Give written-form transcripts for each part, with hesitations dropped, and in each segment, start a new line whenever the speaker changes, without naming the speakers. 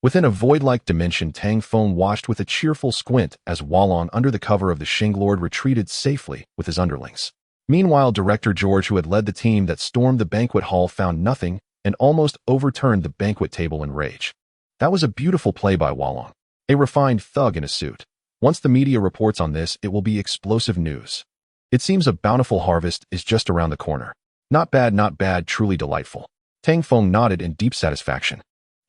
Within a void-like dimension, Tang Feng watched with a cheerful squint as Walong, under the cover of the Shinglord, retreated safely with his underlings. Meanwhile, Director George, who had led the team that stormed the banquet hall, found nothing and almost overturned the banquet table in rage. That was a beautiful play by Walong, a refined thug in a suit. Once the media reports on this, it will be explosive news. It seems a bountiful harvest is just around the corner. Not bad, truly delightful. Tang Feng nodded in deep satisfaction.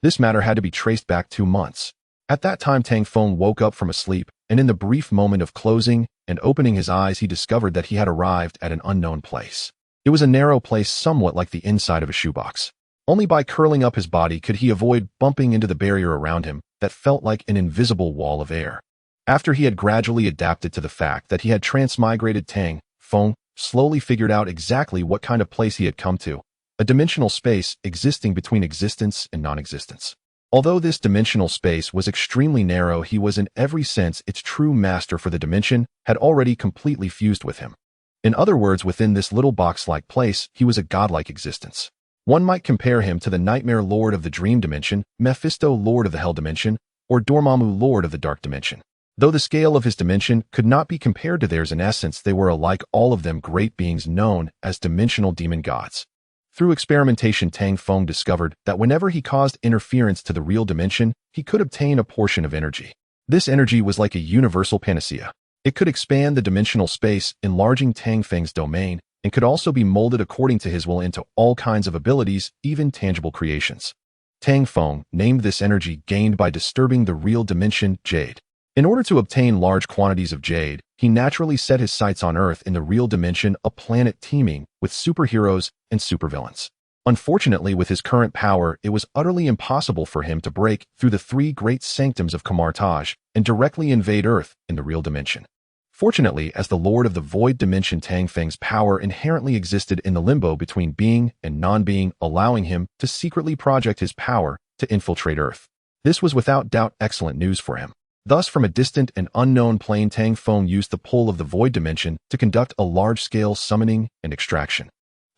This matter had to be traced back 2 months. At that time, Tang Feng woke up from a sleep, and in the brief moment of closing and opening his eyes, he discovered that he had arrived at an unknown place. It was a narrow place, somewhat like the inside of a shoebox. Only by curling up his body could he avoid bumping into the barrier around him that felt like an invisible wall of air. After he had gradually adapted to the fact that he had transmigrated, Tang Feng slowly figured out exactly what kind of place he had come to, a dimensional space existing between existence and non-existence. Although this dimensional space was extremely narrow, he was in every sense its true master, for the dimension had already completely fused with him. In other words, within this little box-like place, he was a godlike existence. One might compare him to the Nightmare Lord of the Dream Dimension, Mephisto Lord of the Hell Dimension, or Dormammu Lord of the Dark Dimension. Though the scale of his dimension could not be compared to theirs, in essence they were alike, all of them great beings known as dimensional demon gods. Through experimentation, Tang Feng discovered that whenever he caused interference to the real dimension, he could obtain a portion of energy. This energy was like a universal panacea. It could expand the dimensional space, enlarging Tang Feng's domain, and could also be molded according to his will into all kinds of abilities, even tangible creations. Tang Feng named this energy gained by disturbing the real dimension Jade. In order to obtain large quantities of jade, he naturally set his sights on Earth, in the real dimension, a planet teeming with superheroes and supervillains. Unfortunately, with his current power, it was utterly impossible for him to break through the 3 great sanctums of Kamartaj and directly invade Earth in the real dimension. Fortunately, as the Lord of the Void Dimension, Tang Feng's power inherently existed in the limbo between being and non-being, allowing him to secretly project his power to infiltrate Earth. This was without doubt excellent news for him. Thus, from a distant and unknown plane, Tang Feng used the pull of the Void Dimension to conduct a large-scale summoning and extraction.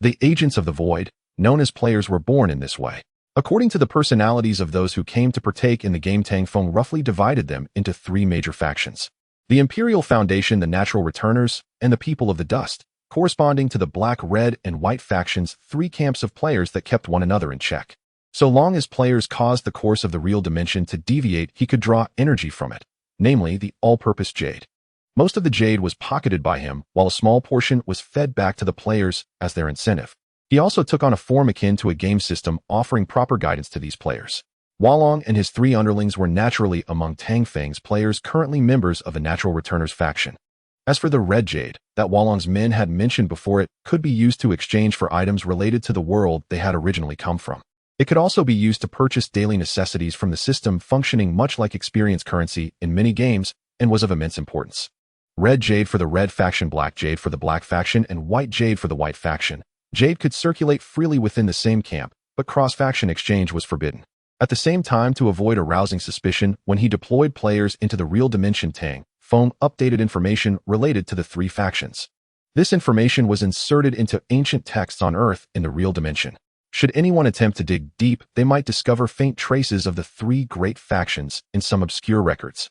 The agents of the Void, known as players, were born in this way. According to the personalities of those who came to partake in the game, Tang Feng roughly divided them into 3 major factions: the Imperial Foundation, the Natural Returners, and the People of the Dust, corresponding to the black, red, and white factions, 3 camps of players that kept one another in check. So long as players caused the course of the real dimension to deviate, he could draw energy from it, namely the all-purpose jade. Most of the jade was pocketed by him, while a small portion was fed back to the players as their incentive. He also took on a form akin to a game system, offering proper guidance to these players. Walong and his 3 underlings were naturally among Tang Feng's players, currently members of the Natural Returners faction. As for the red jade that Walong's men had mentioned before, it could be used to exchange for items related to the world they had originally come from. It could also be used to purchase daily necessities from the system, functioning much like experience currency in many games, and was of immense importance. Red jade for the red faction, black jade for the black faction, and white jade for the white faction. Jade could circulate freely within the same camp, but cross-faction exchange was forbidden. At the same time, to avoid arousing suspicion, when he deployed players into the real dimension, Tang Feng updated information related to the 3 factions. This information was inserted into ancient texts on Earth in the real dimension. Should anyone attempt to dig deep, they might discover faint traces of the 3 great factions in some obscure records.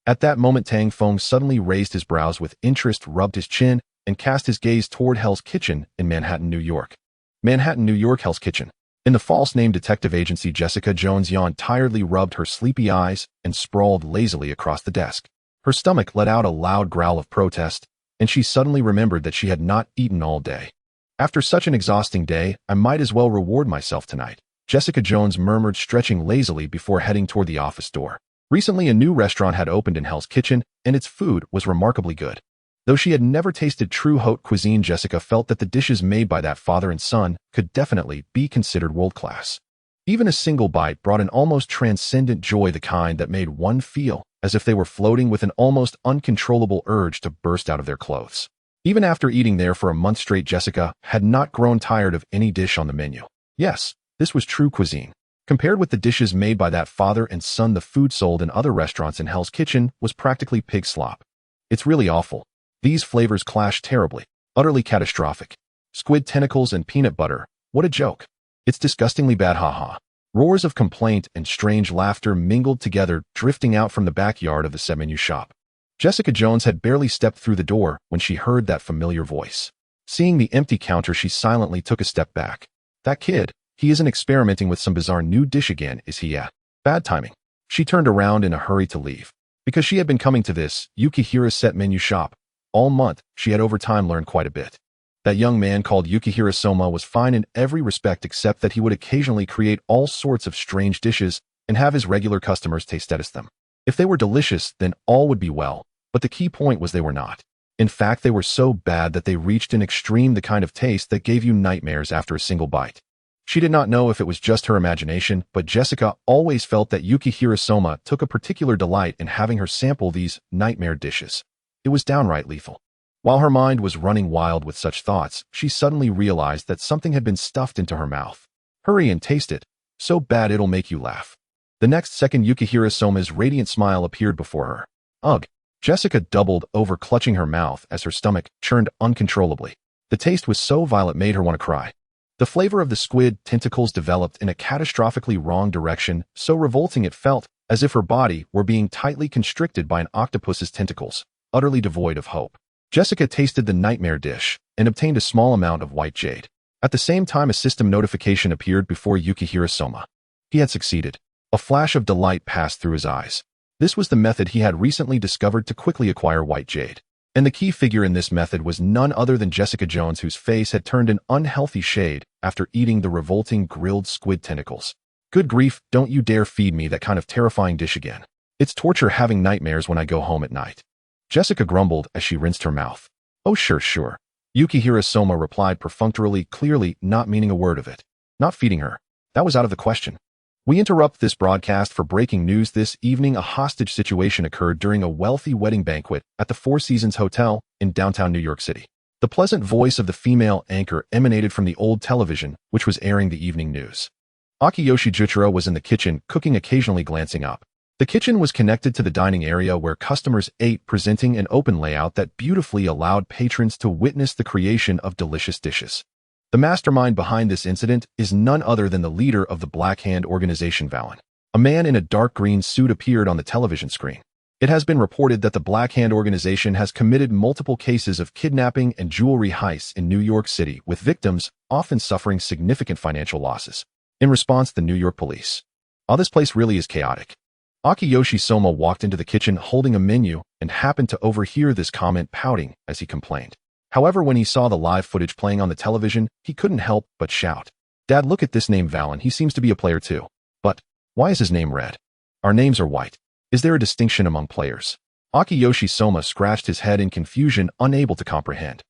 At that moment, Tang Feng suddenly raised his brows with interest, rubbed his chin, and cast his gaze toward Hell's Kitchen in Manhattan, New York. Manhattan, New York, Hell's Kitchen. In the false-name detective agency, Jessica Jones yawned tiredly, rubbed her sleepy eyes, and sprawled lazily across the desk. Her stomach let out a loud growl of protest, and she suddenly remembered that she had not eaten all day. After such an exhausting day, I might as well reward myself tonight, Jessica Jones murmured, stretching lazily before heading toward the office door. Recently, a new restaurant had opened in Hell's Kitchen, and its food was remarkably good. Though she had never tasted true haute cuisine, Jessica felt that the dishes made by that father and son could definitely be considered world-class. Even a single bite brought an almost transcendent joy, the kind that made one feel as if they were floating with an almost uncontrollable urge to burst out of their clothes. Even after eating there for a month straight, Jessica had not grown tired of any dish on the menu. Yes, this was true cuisine. Compared with the dishes made by that father and son, the food sold in other restaurants in Hell's Kitchen was practically pig slop. It's really awful. These flavors clash terribly, utterly catastrophic. Squid tentacles and peanut butter, what a joke. It's disgustingly bad, haha. Roars of complaint and strange laughter mingled together, drifting out from the backyard of the set menu shop. Jessica Jones had barely stepped through the door when she heard that familiar voice. Seeing the empty counter, she silently took a step back. That kid, he isn't experimenting with some bizarre new dish again, is he? Yeah. Bad timing. She turned around in a hurry to leave. Because she had been coming to this Yukihira set menu shop all month, she had over time learned quite a bit. That young man called Yukihira Soma was fine in every respect except that he would occasionally create all sorts of strange dishes and have his regular customers taste test them. If they were delicious, then all would be well, but the key point was they were not. In fact, they were so bad that they reached an extreme, the kind of taste that gave you nightmares after a single bite. She did not know if it was just her imagination, but Jessica always felt that Yukihira Soma took a particular delight in having her sample these nightmare dishes. It was downright lethal. While her mind was running wild with such thoughts, she suddenly realized that something had been stuffed into her mouth. Hurry and taste it. So bad it'll make you laugh. The next second, Yukihira Soma's radiant smile appeared before her. Ugh! Jessica doubled over, clutching her mouth as her stomach churned uncontrollably. The taste was so vile it made her want to cry. The flavor of the squid tentacles developed in a catastrophically wrong direction, so revolting it felt as if her body were being tightly constricted by an octopus's tentacles, utterly devoid of hope. Jessica tasted the nightmare dish and obtained a small amount of white jade. At the same time, a system notification appeared before Yukihira Soma. He had succeeded. A flash of delight passed through his eyes. This was the method he had recently discovered to quickly acquire white jade. And the key figure in this method was none other than Jessica Jones, whose face had turned an unhealthy shade after eating the revolting grilled squid tentacles. Good grief, don't you dare feed me that kind of terrifying dish again. It's torture having nightmares when I go home at night. Jessica grumbled as she rinsed her mouth. Oh sure. Yukihira Soma replied perfunctorily, clearly not meaning a word of it. Not feeding her. That was out of the question. We interrupt this broadcast for breaking news. This evening, a hostage situation occurred during a wealthy wedding banquet at the Four Seasons Hotel in downtown New York City. The pleasant voice of the female anchor emanated from the old television, which was airing the evening news. Akiyoshi Juchiro was in the kitchen, cooking, occasionally glancing up. The kitchen was connected to the dining area where customers ate, presenting an open layout that beautifully allowed patrons to witness the creation of delicious dishes. The mastermind behind this incident is none other than the leader of the Black Hand organization, Valon. A man in a dark green suit appeared on the television screen. It has been reported that the Black Hand organization has committed multiple cases of kidnapping and jewelry heists in New York City, with victims often suffering significant financial losses. In response, the New York police. Oh, this place really is chaotic. Akiyoshi Soma walked into the kitchen holding a menu and happened to overhear this comment, pouting as he complained. However, when he saw the live footage playing on the television, he couldn't help but shout. Dad, look at this name Valon. He seems to be a player too. But why is his name red? Our names are white. Is there a distinction among players? Akiyoshi Soma scratched his head in confusion, unable to comprehend.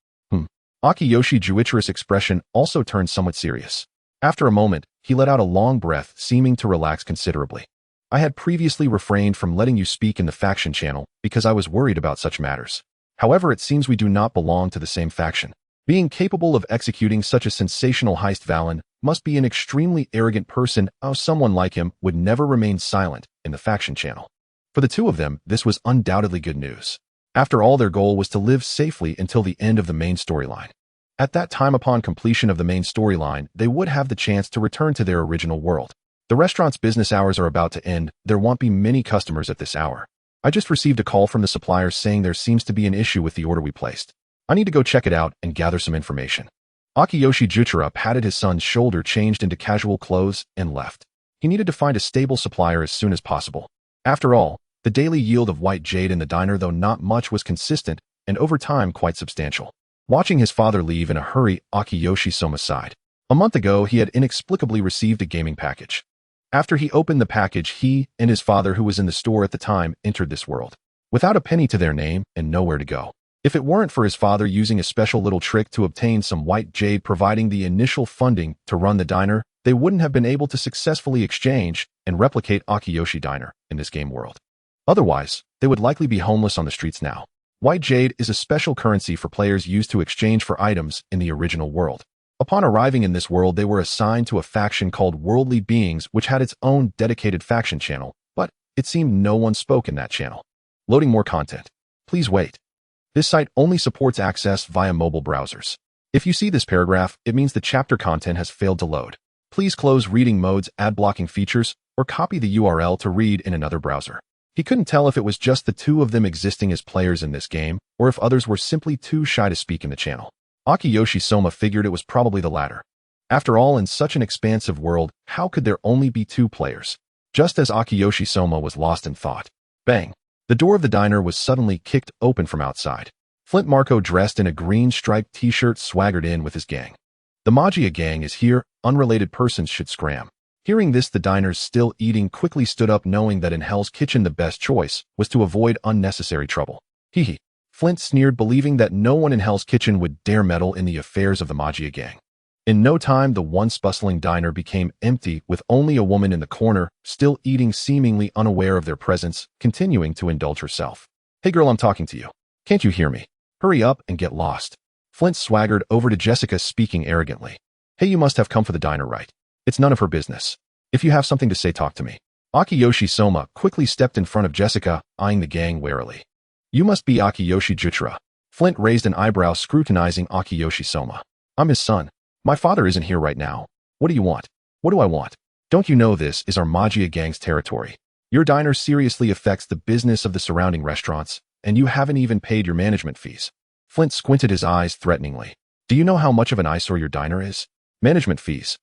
Akiyoshi Juichiro's expression also turned somewhat serious. After a moment, he let out a long breath, seeming to relax considerably. I had previously refrained from letting you speak in the faction channel because I was worried about such matters. However, it seems we do not belong to the same faction. Being capable of executing such a sensational heist, Valon must be an extremely arrogant person. How someone like him would never remain silent in the faction channel. For the two of them, this was undoubtedly good news. After all, their goal was to live safely until the end of the main storyline. At that time, upon completion of the main storyline, they would have the chance to return to their original world. The restaurant's business hours are about to end. There won't be many customers at this hour. I just received a call from the supplier saying there seems to be an issue with the order we placed. I need to go check it out and gather some information. Akiyoshi Juchiro patted his son's shoulder, changed into casual clothes, and left. He needed to find a stable supplier as soon as possible. After all, the daily yield of white jade in the diner, though not much, was consistent and over time quite substantial. Watching his father leave in a hurry, Akiyoshi Soma sighed. A month ago, he had inexplicably received a gaming package. After he opened the package, he and his father, who was in the store at the time, entered this world. Without a penny to their name and nowhere to go. If it weren't for his father using a special little trick to obtain some white jade, providing the initial funding to run the diner, they wouldn't have been able to successfully exchange and replicate Akiyoshi Diner in this game world. Otherwise, they would likely be homeless on the streets now. White jade is a special currency for players used to exchange for items in the original world. Upon arriving in this world, they were assigned to a faction called Worldly Beings, which had its own dedicated faction channel, but it seemed no one spoke in that channel. Loading more content. Please wait. This site only supports access via mobile browsers. If you see this paragraph, it means the chapter content has failed to load. Please close reading mode's ad-blocking features or copy the URL to read in another browser. He couldn't tell if it was just the two of them existing as players in this game or if others were simply too shy to speak in the channel. Akiyoshi Soma figured it was probably the latter. After all, in such an expansive world, how could there only be two players? Just as Akiyoshi Soma was lost in thought. Bang! The door of the diner was suddenly kicked open from outside. Flint Marco, dressed in a green striped t-shirt, swaggered in with his gang. The Magia gang is here, unrelated persons should scram. Hearing this, the diners still eating quickly stood up, knowing that in Hell's Kitchen the best choice was to avoid unnecessary trouble. Hee. Flint sneered, believing that no one in Hell's Kitchen would dare meddle in the affairs of the Magia gang. In no time, the once bustling diner became empty, with only a woman in the corner, still eating, seemingly unaware of their presence, continuing to indulge herself. Hey girl, I'm talking to you. Can't you hear me? Hurry up and get lost. Flint swaggered over to Jessica, speaking arrogantly. Hey, you must have come for the diner, right? It's none of her business. If you have something to say, talk to me. Akiyoshi Soma quickly stepped in front of Jessica, eyeing the gang warily. You must be Akiyoshi Jutra. Flint raised an eyebrow, scrutinizing Akiyoshi Soma. I'm his son. My father isn't here right now. What do you want? What do I want? Don't you know this is our Magia gang's territory? Your diner seriously affects the business of the surrounding restaurants, and you haven't even paid your management fees. Flint squinted his eyes threateningly. Do you know how much of an eyesore your diner is? Management fees.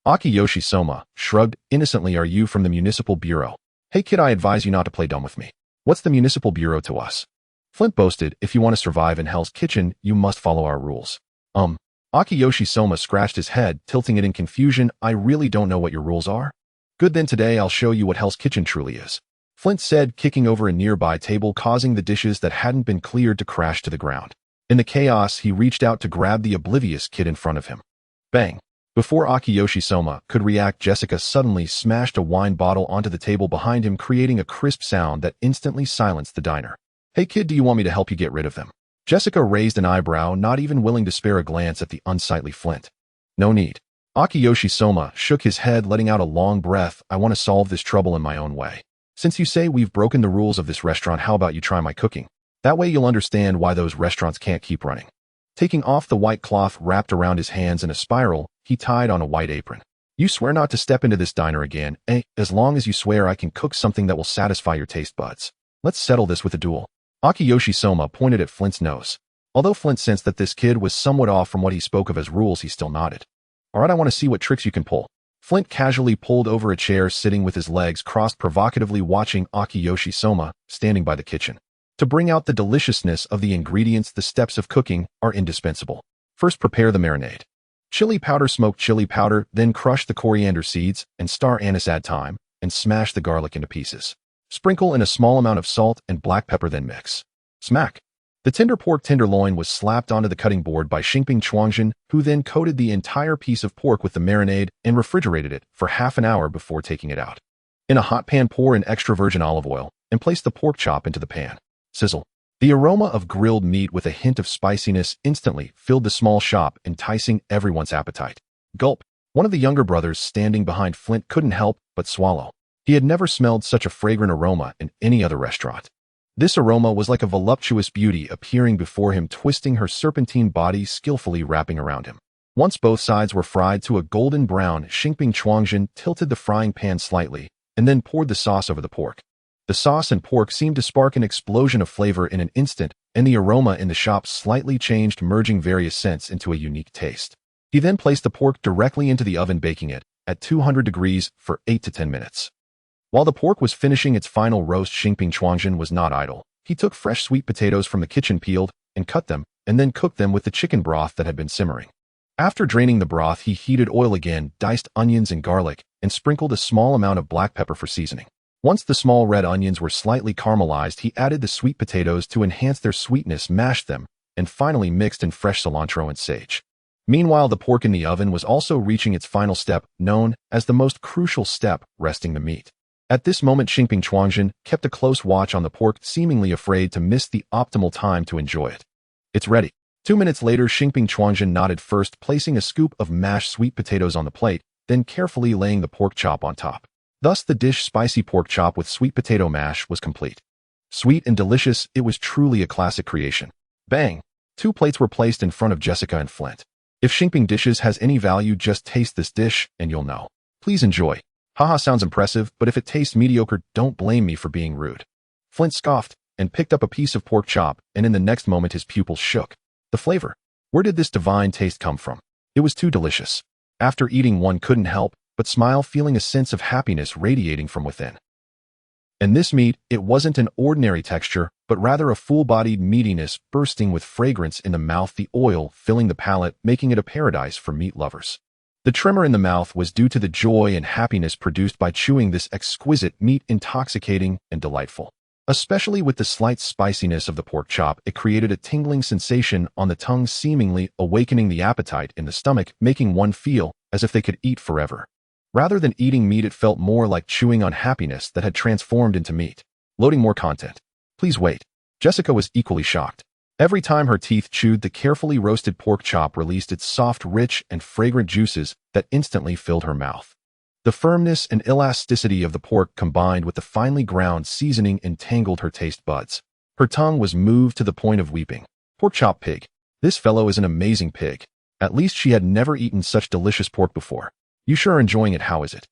Akiyoshi Soma shrugged innocently. Are you from the municipal bureau? Hey kid, I advise you not to play dumb with me. What's the municipal bureau to us? Flint boasted, if you want to survive in Hell's Kitchen, you must follow our rules. Akiyoshi Soma scratched his head, tilting it in confusion. I really don't know what your rules are. Good, then today I'll show you what Hell's Kitchen truly is. Flint said, kicking over a nearby table, causing the dishes that hadn't been cleared to crash to the ground. In the chaos, he reached out to grab the oblivious kid in front of him. Bang! Before Akiyoshi Soma could react, Jessica suddenly smashed a wine bottle onto the table behind him, creating a crisp sound that instantly silenced the diner. Hey kid, do you want me to help you get rid of them? Jessica raised an eyebrow, not even willing to spare a glance at the unsightly Flint. No need. Akiyoshi Soma shook his head, letting out a long breath. I want to solve this trouble in my own way. Since you say we've broken the rules of this restaurant, how about you try my cooking? That way you'll understand why those restaurants can't keep running. Taking off the white cloth wrapped around his hands in a spiral, he tied on a white apron. You swear not to step into this diner again, eh? As long as you swear I can cook something that will satisfy your taste buds. Let's settle this with a duel. Akiyoshi Soma pointed at Flint's nose. Although Flint sensed that this kid was somewhat off from what he spoke of as rules, he still nodded. Alright, I want to see what tricks you can pull. Flint casually pulled over a chair, sitting with his legs crossed, provocatively watching Akiyoshi Soma standing by the kitchen. To bring out the deliciousness of the ingredients, the steps of cooking are indispensable. First, prepare the marinade. Chili powder, smoked chili powder, then crush the coriander seeds and star anise, add thyme, and smash the garlic into pieces. Sprinkle in a small amount of salt and black pepper, then mix. Smack. The tender pork tenderloin was slapped onto the cutting board by Kingpin, who then coated the entire piece of pork with the marinade and refrigerated it for half an hour before taking it out. In a hot pan, pour in extra virgin olive oil and place the pork chop into the pan. Sizzle. The aroma of grilled meat with a hint of spiciness instantly filled the small shop, enticing everyone's appetite. Gulp. One of the younger brothers standing behind Flint couldn't help but swallow. He had never smelled such a fragrant aroma in any other restaurant. This aroma was like a voluptuous beauty appearing before him, twisting her serpentine body, skillfully wrapping around him. Once both sides were fried to a golden brown, Kingpin tilted the frying pan slightly and then poured the sauce over the pork. The sauce and pork seemed to spark an explosion of flavor in an instant, and the aroma in the shop slightly changed, merging various scents into a unique taste. He then placed the pork directly into the oven, baking it at 200 degrees for 8 to 10 minutes. While the pork was finishing its final roast, Kingpin was not idle. He took fresh sweet potatoes from the kitchen, peeled and cut them, and then cooked them with the chicken broth that had been simmering. After draining the broth, he heated oil again, diced onions and garlic, and sprinkled a small amount of black pepper for seasoning. Once the small red onions were slightly caramelized, he added the sweet potatoes to enhance their sweetness, mashed them, and finally mixed in fresh cilantro and sage. Meanwhile, the pork in the oven was also reaching its final step, known as the most crucial step, resting the meat. At this moment, Kingpin kept a close watch on the pork, seemingly afraid to miss the optimal time to enjoy it. It's ready. 2 minutes later, Kingpin nodded, first placing a scoop of mashed sweet potatoes on the plate, then carefully laying the pork chop on top. Thus, the dish, spicy pork chop with sweet potato mash, was complete. Sweet and delicious, it was truly a classic creation. Bang! 2 plates were placed in front of Jessica and Flint. If Xingping dishes has any value, just taste this dish and you'll know. Please enjoy. Haha, sounds impressive, but if it tastes mediocre, don't blame me for being rude. Flint scoffed and picked up a piece of pork chop, and in the next moment his pupils shook. The flavor. Where did this divine taste come from? It was too delicious. After eating, one couldn't help but smile, feeling a sense of happiness radiating from within. And this meat, it wasn't an ordinary texture, but rather a full-bodied meatiness bursting with fragrance in the mouth, the oil filling the palate, making it a paradise for meat lovers. The tremor in the mouth was due to the joy and happiness produced by chewing this exquisite meat, intoxicating and delightful. Especially with the slight spiciness of the pork chop, it created a tingling sensation on the tongue, seemingly awakening the appetite in the stomach, making one feel as if they could eat forever. Rather than eating meat, it felt more like chewing on happiness that had transformed into meat. Loading more content. Please wait. Jessica was equally shocked. Every time her teeth chewed, the carefully roasted pork chop released its soft, rich, and fragrant juices that instantly filled her mouth. The firmness and elasticity of the pork combined with the finely ground seasoning entangled her taste buds. Her tongue was moved to the point of weeping. Pork chop pig. This fellow is an amazing pig. At least she had never eaten such delicious pork before. You sure are enjoying it, how is it?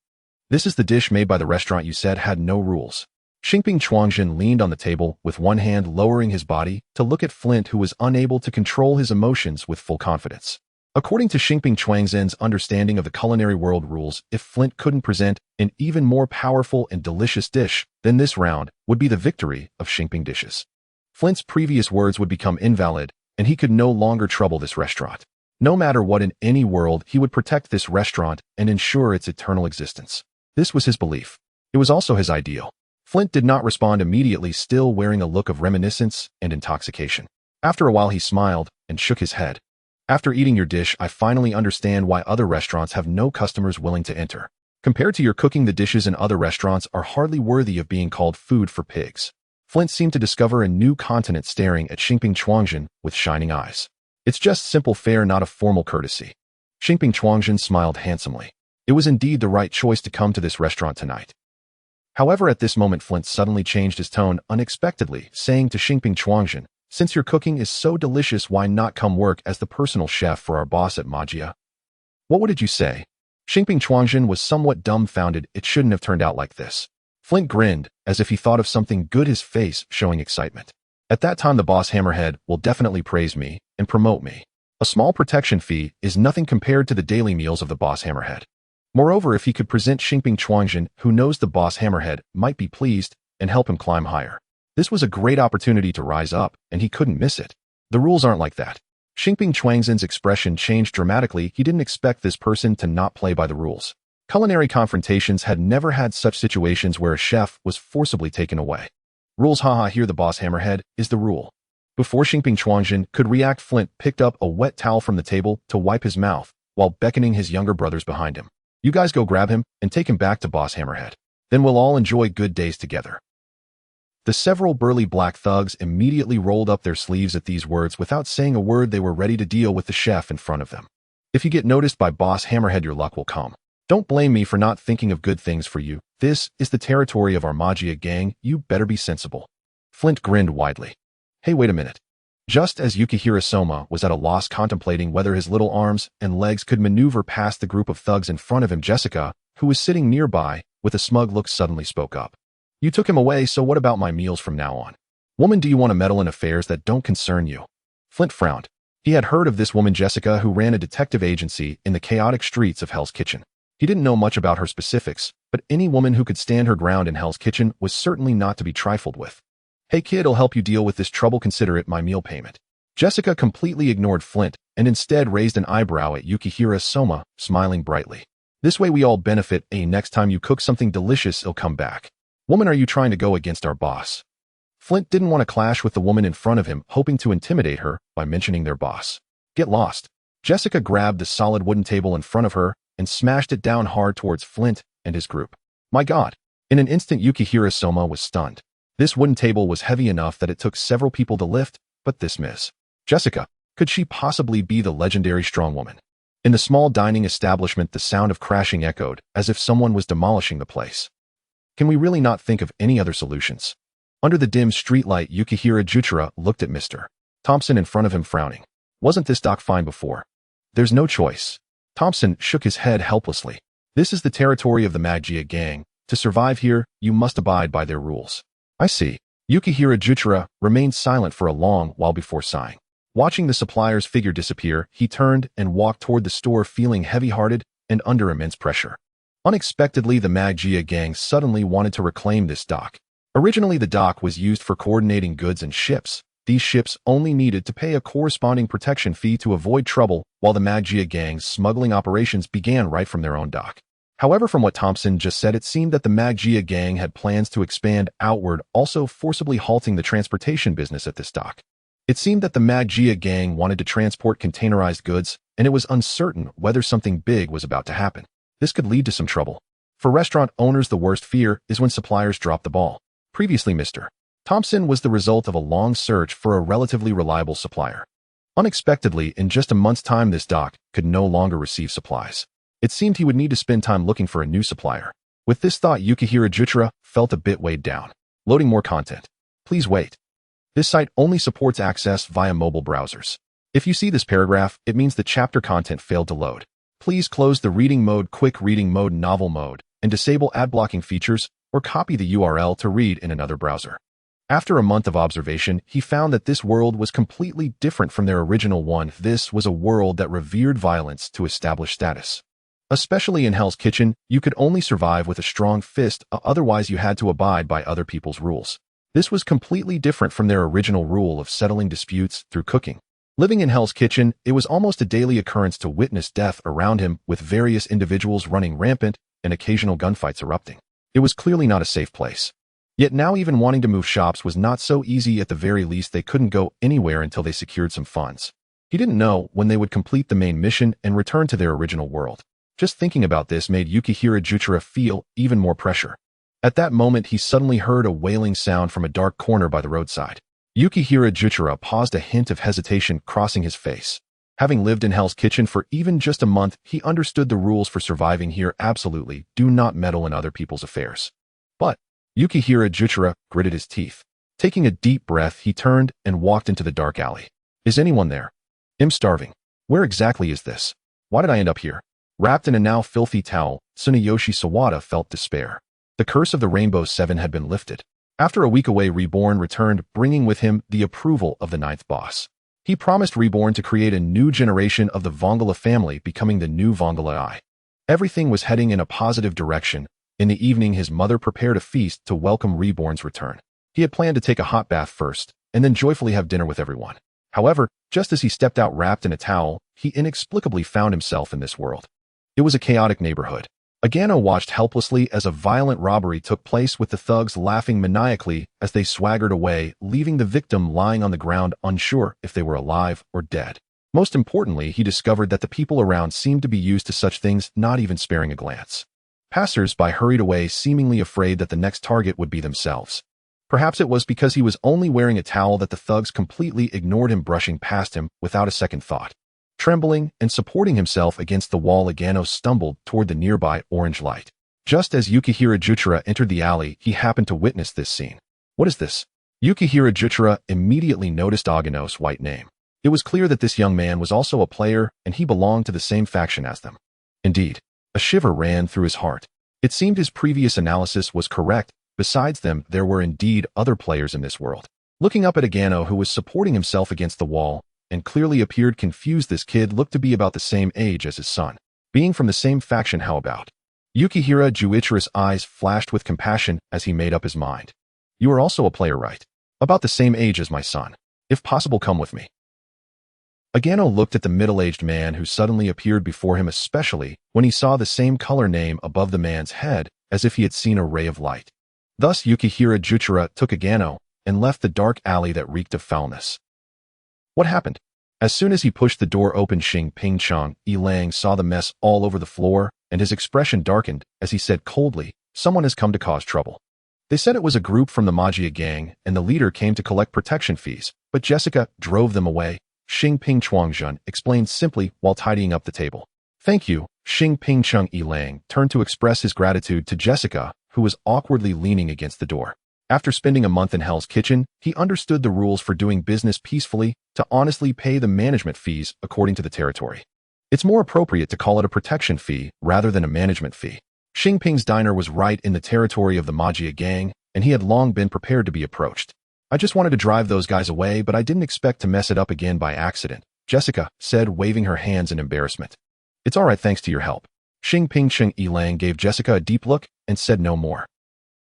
This is the dish made by the restaurant you said had no rules. Xingping Chuangjin leaned on the table with one hand, lowering his body to look at Flint, who was unable to control his emotions with full confidence. According to Xingping Chuangjin's understanding of the culinary world rules, if Flint couldn't present an even more powerful and delicious dish, then this round would be the victory of Xingping dishes. Flint's previous words would become invalid, and he could no longer trouble this restaurant. No matter what, in any world, he would protect this restaurant and ensure its eternal existence. This was his belief. It was also his ideal. Flint did not respond immediately, still wearing a look of reminiscence and intoxication. After a while, he smiled and shook his head. After eating your dish, I finally understand why other restaurants have no customers willing to enter. Compared to your cooking, the dishes in other restaurants are hardly worthy of being called food for pigs. Flint seemed to discover a new continent, staring at Xingping Chuangjin with shining eyes. It's just simple fare, not a formal courtesy. Xingping Chuangjin smiled handsomely. It was indeed the right choice to come to this restaurant tonight. However, at this moment, Flint suddenly changed his tone unexpectedly, saying to Xingping Chuangjin, "Since your cooking is so delicious, why not come work as the personal chef for our boss at Magia?" What did you say? Xingping Chuangjin was somewhat dumbfounded. It shouldn't have turned out like this. Flint grinned, as if he thought of something good, his face showing excitement. At that time, the boss Hammerhead will definitely praise me and promote me. A small protection fee is nothing compared to the daily meals of the boss Hammerhead. Moreover, if he could present Xingping Chuangjin, who knows the boss Hammerhead might be pleased and help him climb higher. This was a great opportunity to rise up, and he couldn't miss it. The rules aren't like that. Xingping Chuangjin's expression changed dramatically. He didn't expect this person to not play by the rules. Culinary confrontations had never had such situations where a chef was forcibly taken away. Rules, haha, here the boss Hammerhead is the rule. Before Xingping Chuangjin could react, Flint picked up a wet towel from the table to wipe his mouth while beckoning his younger brothers behind him. You guys go grab him and take him back to boss Hammerhead. Then we'll all enjoy good days together. The several burly black thugs immediately rolled up their sleeves at these words. Without saying a word, they were ready to deal with the chef in front of them. If you get noticed by boss Hammerhead, your luck will come. Don't blame me for not thinking of good things for you. This is the territory of our Magia gang. You better be sensible. Flint grinned widely. Hey, wait a minute. Just as Yukihira Soma was at a loss contemplating whether his little arms and legs could maneuver past the group of thugs in front of him, Jessica, who was sitting nearby with a smug look, suddenly spoke up. You took him away, so what about my meals from now on? Woman, do you want to meddle in affairs that don't concern you? Flint frowned. He had heard of this woman Jessica, who ran a detective agency in the chaotic streets of Hell's Kitchen. He didn't know much about her specifics, but any woman who could stand her ground in Hell's Kitchen was certainly not to be trifled with. Hey kid, I'll help you deal with this trouble. Consider it my meal payment. Jessica completely ignored Flint and instead raised an eyebrow at Yukihira Soma, smiling brightly. This way we all benefit. Next time you cook something delicious, it'll come back. Woman, are you trying to go against our boss? Flint didn't want to clash with the woman in front of him, hoping to intimidate her by mentioning their boss. Get lost. Jessica grabbed the solid wooden table in front of her and smashed it down hard towards Flint and his group. My God! In an instant, Yukihira Soma was stunned. This wooden table was heavy enough that it took several people to lift, but this Miss Jessica, could she possibly be the legendary strong woman? In the small dining establishment, the sound of crashing echoed, as if someone was demolishing the place. Can we really not think of any other solutions? Under the dim streetlight, Yukihira Juchira looked at Mr. Thompson in front of him, frowning. Wasn't this doc fine before? There's no choice. Thompson shook his head helplessly. This is the territory of the Magia gang. To survive here, you must abide by their rules. I see. Yukihira remained silent for a long while before sighing. Watching the supplier's figure disappear, he turned and walked toward the store feeling heavy-hearted and under immense pressure. Unexpectedly, the Magia gang suddenly wanted to reclaim this dock. Originally, the dock was used for coordinating goods and ships. These ships only needed to pay a corresponding protection fee to avoid trouble, while the Magia gang's smuggling operations began right from their own dock. However, from what Thompson just said, it seemed that the Magia gang had plans to expand outward, also forcibly halting the transportation business at this dock. It seemed that the Magia gang wanted to transport containerized goods, and it was uncertain whether something big was about to happen. This could lead to some trouble. For restaurant owners, the worst fear is when suppliers drop the ball. Previously, Mr. Thompson was the result of a long search for a relatively reliable supplier. Unexpectedly, in just a month's time, this dock could no longer receive supplies. It seemed he would need to spend time looking for a new supplier. With this thought, Yukihira felt a bit weighed down. Loading more content. Please wait. This site only supports access via mobile browsers. If you see this paragraph, it means the chapter content failed to load. Please close the reading mode, quick reading mode, novel mode, and disable ad blocking features, or copy the URL to read in another browser. After a month of observation, he found that this world was completely different from their original one. This was a world that revered violence to establish status. Especially in Hell's Kitchen, you could only survive with a strong fist, otherwise you had to abide by other people's rules. This was completely different from their original rule of settling disputes through cooking. Living in Hell's Kitchen, it was almost a daily occurrence to witness death around him, with various individuals running rampant and occasional gunfights erupting. It was clearly not a safe place. Yet now even wanting to move shops was not so easy. At the very least, they couldn't go anywhere until they secured some funds. He didn't know when they would complete the main mission and return to their original world. Just thinking about this made Yukihira feel even more pressure. At that moment, he suddenly heard a wailing sound from a dark corner by the roadside. Yukihira paused, a hint of hesitation crossing his face. Having lived in Hell's Kitchen for even just a month, he understood the rules for surviving here. Absolutely, do not meddle in other people's affairs. But Yukihira gritted his teeth. Taking a deep breath, he turned and walked into the dark alley. Is anyone there? I'm starving. Where exactly is this? Why did I end up here? Wrapped in a now filthy towel, Tsuneyoshi Sawada felt despair. The curse of the Rainbow Seven had been lifted. After a week away, Reborn returned, bringing with him the approval of the ninth boss. He promised Reborn to create a new generation of the Vongala family, becoming the new Vongala I. Everything was heading in a positive direction. In the evening, his mother prepared a feast to welcome Reborn's return. He had planned to take a hot bath first, and then joyfully have dinner with everyone. However, just as he stepped out wrapped in a towel, he inexplicably found himself in this world. It was a chaotic neighborhood. Agano watched helplessly as a violent robbery took place, with the thugs laughing maniacally as they swaggered away, leaving the victim lying on the ground, unsure if they were alive or dead. Most importantly, he discovered that the people around seemed to be used to such things, not even sparing a glance. Passers-by hurried away, seemingly afraid that the next target would be themselves. Perhaps it was because he was only wearing a towel that the thugs completely ignored him, brushing past him without a second thought. Trembling and supporting himself against the wall, Agano stumbled toward the nearby orange light. Just as Yukihira entered the alley, he happened to witness this scene. What is this? Yukihira immediately noticed Agano's white name. It was clear that this young man was also a player, and he belonged to the same faction as them. Indeed, a shiver ran through his heart. It seemed his previous analysis was correct. Besides them, there were indeed other players in this world. Looking up at Agano, who was supporting himself against the wall, and clearly appeared confused, this kid looked to be about the same age as his son. Being from the same faction, how about? Yukihira's eyes flashed with compassion as he made up his mind. You are also a player, right? About the same age as my son. If possible, come with me. Agano looked at the middle-aged man who suddenly appeared before him, especially when he saw the same color name above the man's head, as if he had seen a ray of light. Thus, Yukihira took Agano and left the dark alley that reeked of foulness. What happened? As soon as he pushed the door open, Ping Chang Ilang saw the mess all over the floor, and his expression darkened as he said coldly, "Someone has come to cause trouble." They said it was a group from the Magia gang, and the leader came to collect protection fees, but Jessica drove them away. Ping Chuangjun explained simply while tidying up the table. Thank you. Ping Chung Ilang turned to express his gratitude to Jessica, who was awkwardly leaning against the door. After spending a month in Hell's Kitchen, he understood the rules for doing business peacefully, to honestly pay the management fees according to the territory. It's more appropriate to call it a protection fee rather than a management fee. Xingping's diner was right in the territory of the Magia gang, and he had long been prepared to be approached. I just wanted to drive those guys away, but I didn't expect to mess it up again by accident, Jessica said, waving her hands in embarrassment. It's all right thanks to your help. Xingping Cheng Yilang gave Jessica a deep look and said no more.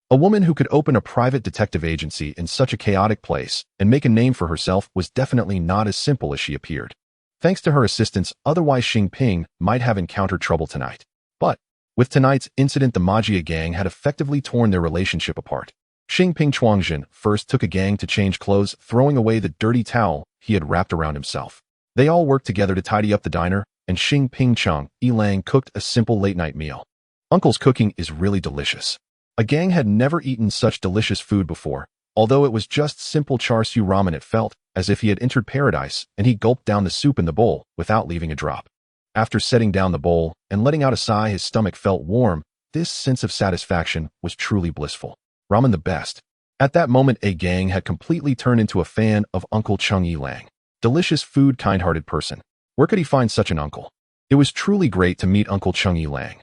A woman who could open a private detective agency in such a chaotic place and make a name for herself was definitely not as simple as she appeared. Thanks to her assistance, otherwise Xingping might have encountered trouble tonight. But with tonight's incident, the Magia gang had effectively torn their relationship apart. Xingping Chuangjin first took a gang to change clothes, throwing away the dirty towel he had wrapped around himself. They all worked together to tidy up the diner, and Xingping Cheng Yilang cooked a simple late-night meal. Uncle's cooking is really delicious. A gang had never eaten such delicious food before. Although it was just simple char siu ramen, it felt as if he had entered paradise, and he gulped down the soup in the bowl without leaving a drop. After setting down the bowl and letting out a sigh, his stomach felt warm. This sense of satisfaction was truly blissful. Ramen the best. At that moment, a gang had completely turned into a fan of Uncle Cheng Yilang. Delicious food, kind-hearted person. Where could he find such an uncle? It was truly great to meet Uncle Cheng Yilang.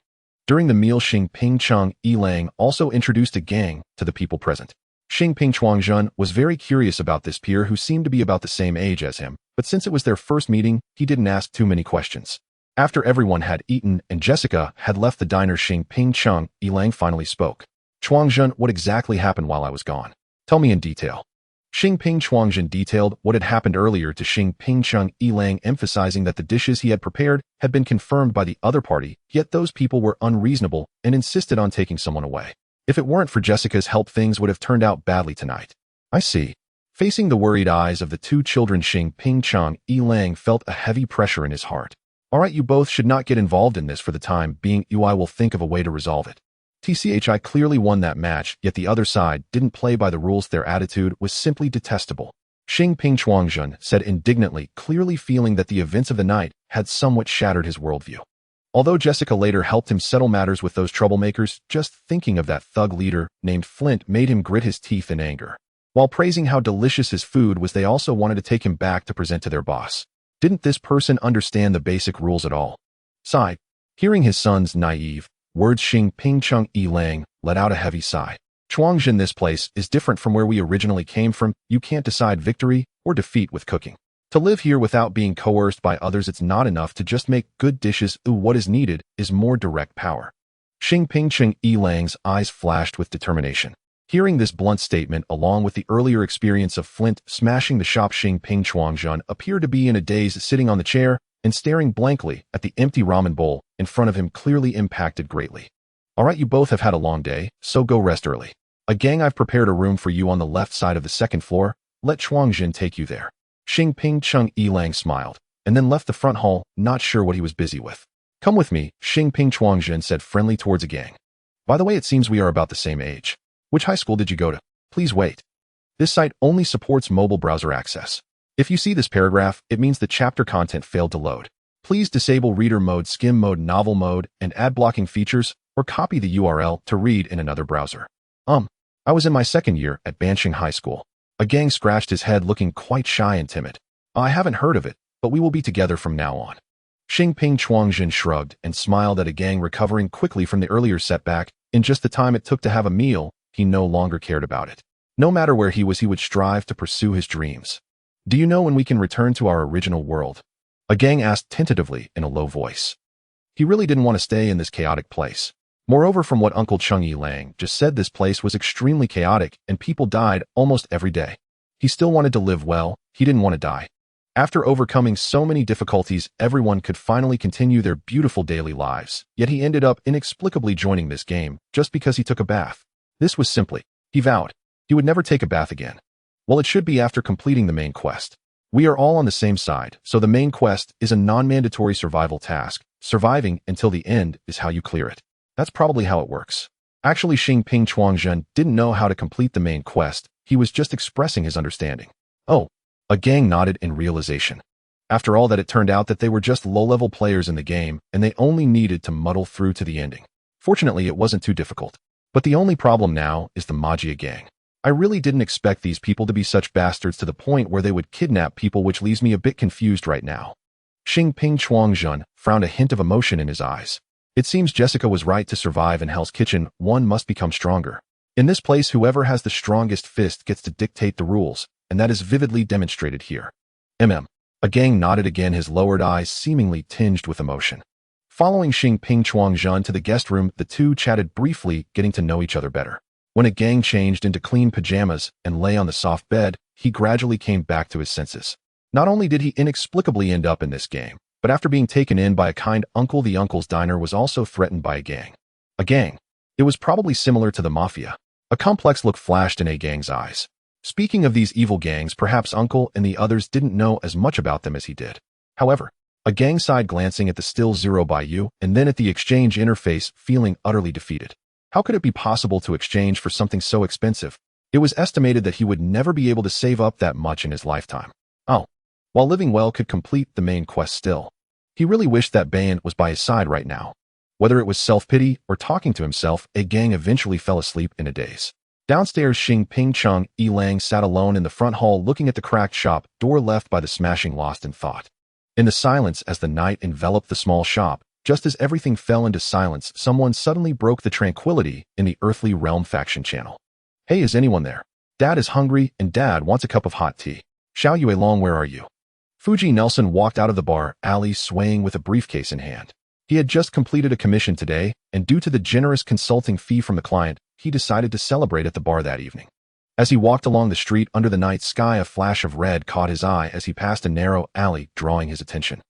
During the meal, Xingping Cheng Yilang also introduced a gang to the people present. Xingping Chuangjun was very curious about this peer who seemed to be about the same age as him, but since it was their first meeting, he didn't ask too many questions. After everyone had eaten and Jessica had left the diner, Xingping Cheng Yilang finally spoke. Chuangjun, what exactly happened while I was gone? Tell me in detail. Xingping Chuangjun detailed what had happened earlier to Xingping Cheng Yilang, emphasizing that the dishes he had prepared had been confirmed by the other party, yet those people were unreasonable and insisted on taking someone away. If it weren't for Jessica's help, things would have turned out badly tonight. I see. Facing the worried eyes of the two children, Xingping Cheng Yilang felt a heavy pressure in his heart. All right, you both should not get involved in this for the time being. I will think of a way to resolve it. I clearly won that match, yet the other side didn't play by the rules. Their attitude was simply detestable. Xingping Chuangjun said indignantly, clearly feeling that the events of the night had somewhat shattered his worldview. Although Jessica later helped him settle matters with those troublemakers, just thinking of that thug leader named Flint made him grit his teeth in anger. While praising how delicious his food was, they also wanted to take him back to present to their boss. Didn't this person understand the basic rules at all? Sighed. Hearing his son's naive words, Xingping Cheng Yilang let out a heavy sigh. Chuangjin, this place is different from where we originally came from. You can't decide victory or defeat with cooking. To live here without being coerced by others, it's not enough to just make good dishes. What is needed is more direct power. Xingping Cheng Yilang's eyes flashed with determination. Hearing this blunt statement, along with the earlier experience of Flint smashing the shop, Xingping Chuangjun appeared to be in a daze, sitting on the chair and staring blankly at the empty ramen bowl in front of him, clearly impacted greatly. All right, you both have had a long day, so go rest early. I've prepared a room for you on the left side of the second floor. Let Chuangjin take you there. Xingping Cheng Yilang smiled, and then left the front hall, not sure what he was busy with. Come with me, Xingping Chuangjin said friendly towards a gang. By the way, it seems we are about the same age. Which high school did you go to? Please wait. This site only supports mobile browser access. If you see this paragraph, it means the chapter content failed to load. Please disable reader mode, skim mode, novel mode, and ad blocking features, or copy the URL to read in another browser. I was in my second year at Bansheng High School. A gang scratched his head, looking quite shy and timid. I haven't heard of it, but we will be together from now on. Xingping Chuangjin shrugged and smiled at a gang recovering quickly from the earlier setback. In just the time it took to have a meal, he no longer cared about it. No matter where he was, he would strive to pursue his dreams. Do you know when we can return to our original world? A gang asked tentatively in a low voice. He really didn't want to stay in this chaotic place. Moreover, from what Uncle Cheng Yilang just said, this place was extremely chaotic and people died almost every day. He still wanted to live well, he didn't want to die. After overcoming so many difficulties, everyone could finally continue their beautiful daily lives, yet he ended up inexplicably joining this game just because he took a bath. This was simply, he vowed, he would never take a bath again. Well, it should be after completing the main quest. We are all on the same side, so the main quest is a non-mandatory survival task. Surviving until the end is how you clear it. That's probably how it works. Actually, Xingping Chuangjun didn't know how to complete the main quest. He was just expressing his understanding. Oh, a gang nodded in realization. After all that, it turned out that they were just low-level players in the game, and they only needed to muddle through to the ending. Fortunately, it wasn't too difficult. But the only problem now is the Magia gang. I really didn't expect these people to be such bastards to the point where they would kidnap people, which leaves me a bit confused right now. Xing Ping Chuangjun frowned, a hint of emotion in his eyes. It seems Jessica was right. To survive in Hell's Kitchen, one must become stronger. In this place, whoever has the strongest fist gets to dictate the rules, and that is vividly demonstrated here. A Gang nodded again, his lowered eyes seemingly tinged with emotion. Following Xing Ping Chuangjun to the guest room, the two chatted briefly, getting to know each other better. When A Gang changed into clean pajamas and lay on the soft bed, he gradually came back to his senses. Not only did he inexplicably end up in this game, but after being taken in by a kind uncle, the uncle's diner was also threatened by A Gang. A Gang. It was probably similar to the mafia. A complex look flashed in A Gang's eyes. Speaking of these evil gangs, perhaps Uncle and the others didn't know as much about them as he did. However, A Gang sighed, glancing at the still zero by you and then at the exchange interface, feeling utterly defeated. How could it be possible to exchange for something so expensive? It was estimated that he would never be able to save up that much in his lifetime. Oh, while living well could complete the main quest still. He really wished that Bayan was by his side right now. Whether it was self-pity or talking to himself, A Gang eventually fell asleep in a daze. Downstairs, Xing Ping Chung Lang sat alone in the front hall, looking at the cracked shop door left by the smashing, lost in thought. In the silence as the night enveloped the small shop, just as everything fell into silence, someone suddenly broke the tranquility in the earthly realm faction channel. Hey, is anyone there? Dad is hungry and Dad wants a cup of hot tea. Xiao Yue Long, where are you? Fuji Nelson walked out of the bar alley swaying with a briefcase in hand. He had just completed a commission today, and due to the generous consulting fee from the client, he decided to celebrate at the bar that evening. As he walked along the street under the night sky, a flash of red caught his eye as he passed a narrow alley, drawing his attention.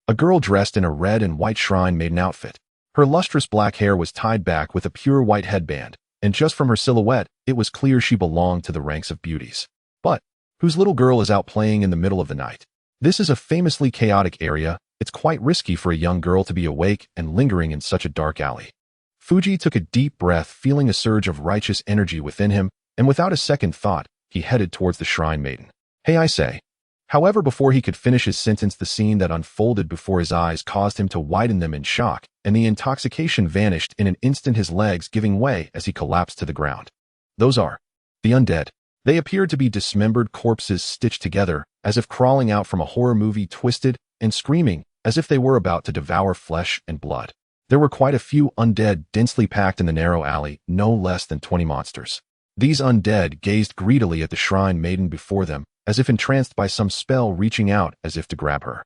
A girl dressed in a red and white shrine maiden outfit. Her lustrous black hair was tied back with a pure white headband, and just from her silhouette, it was clear she belonged to the ranks of beauties. But whose little girl is out playing in the middle of the night? This is a famously chaotic area. It's quite risky for a young girl to be awake and lingering in such a dark alley. Fuji took a deep breath, feeling a surge of righteous energy within him, and without a second thought, he headed towards the shrine maiden. Hey, I say. However, before he could finish his sentence, the scene that unfolded before his eyes caused him to widen them in shock, and the intoxication vanished in an instant, his legs giving way as he collapsed to the ground. Those are the undead. They appeared to be dismembered corpses stitched together, as if crawling out from a horror movie, twisted and screaming, as if they were about to devour flesh and blood. There were quite a few undead densely packed in the narrow alley, no less than 20 monsters. These undead gazed greedily at the shrine maiden before them, as if entranced by some spell, reaching out as if to grab her.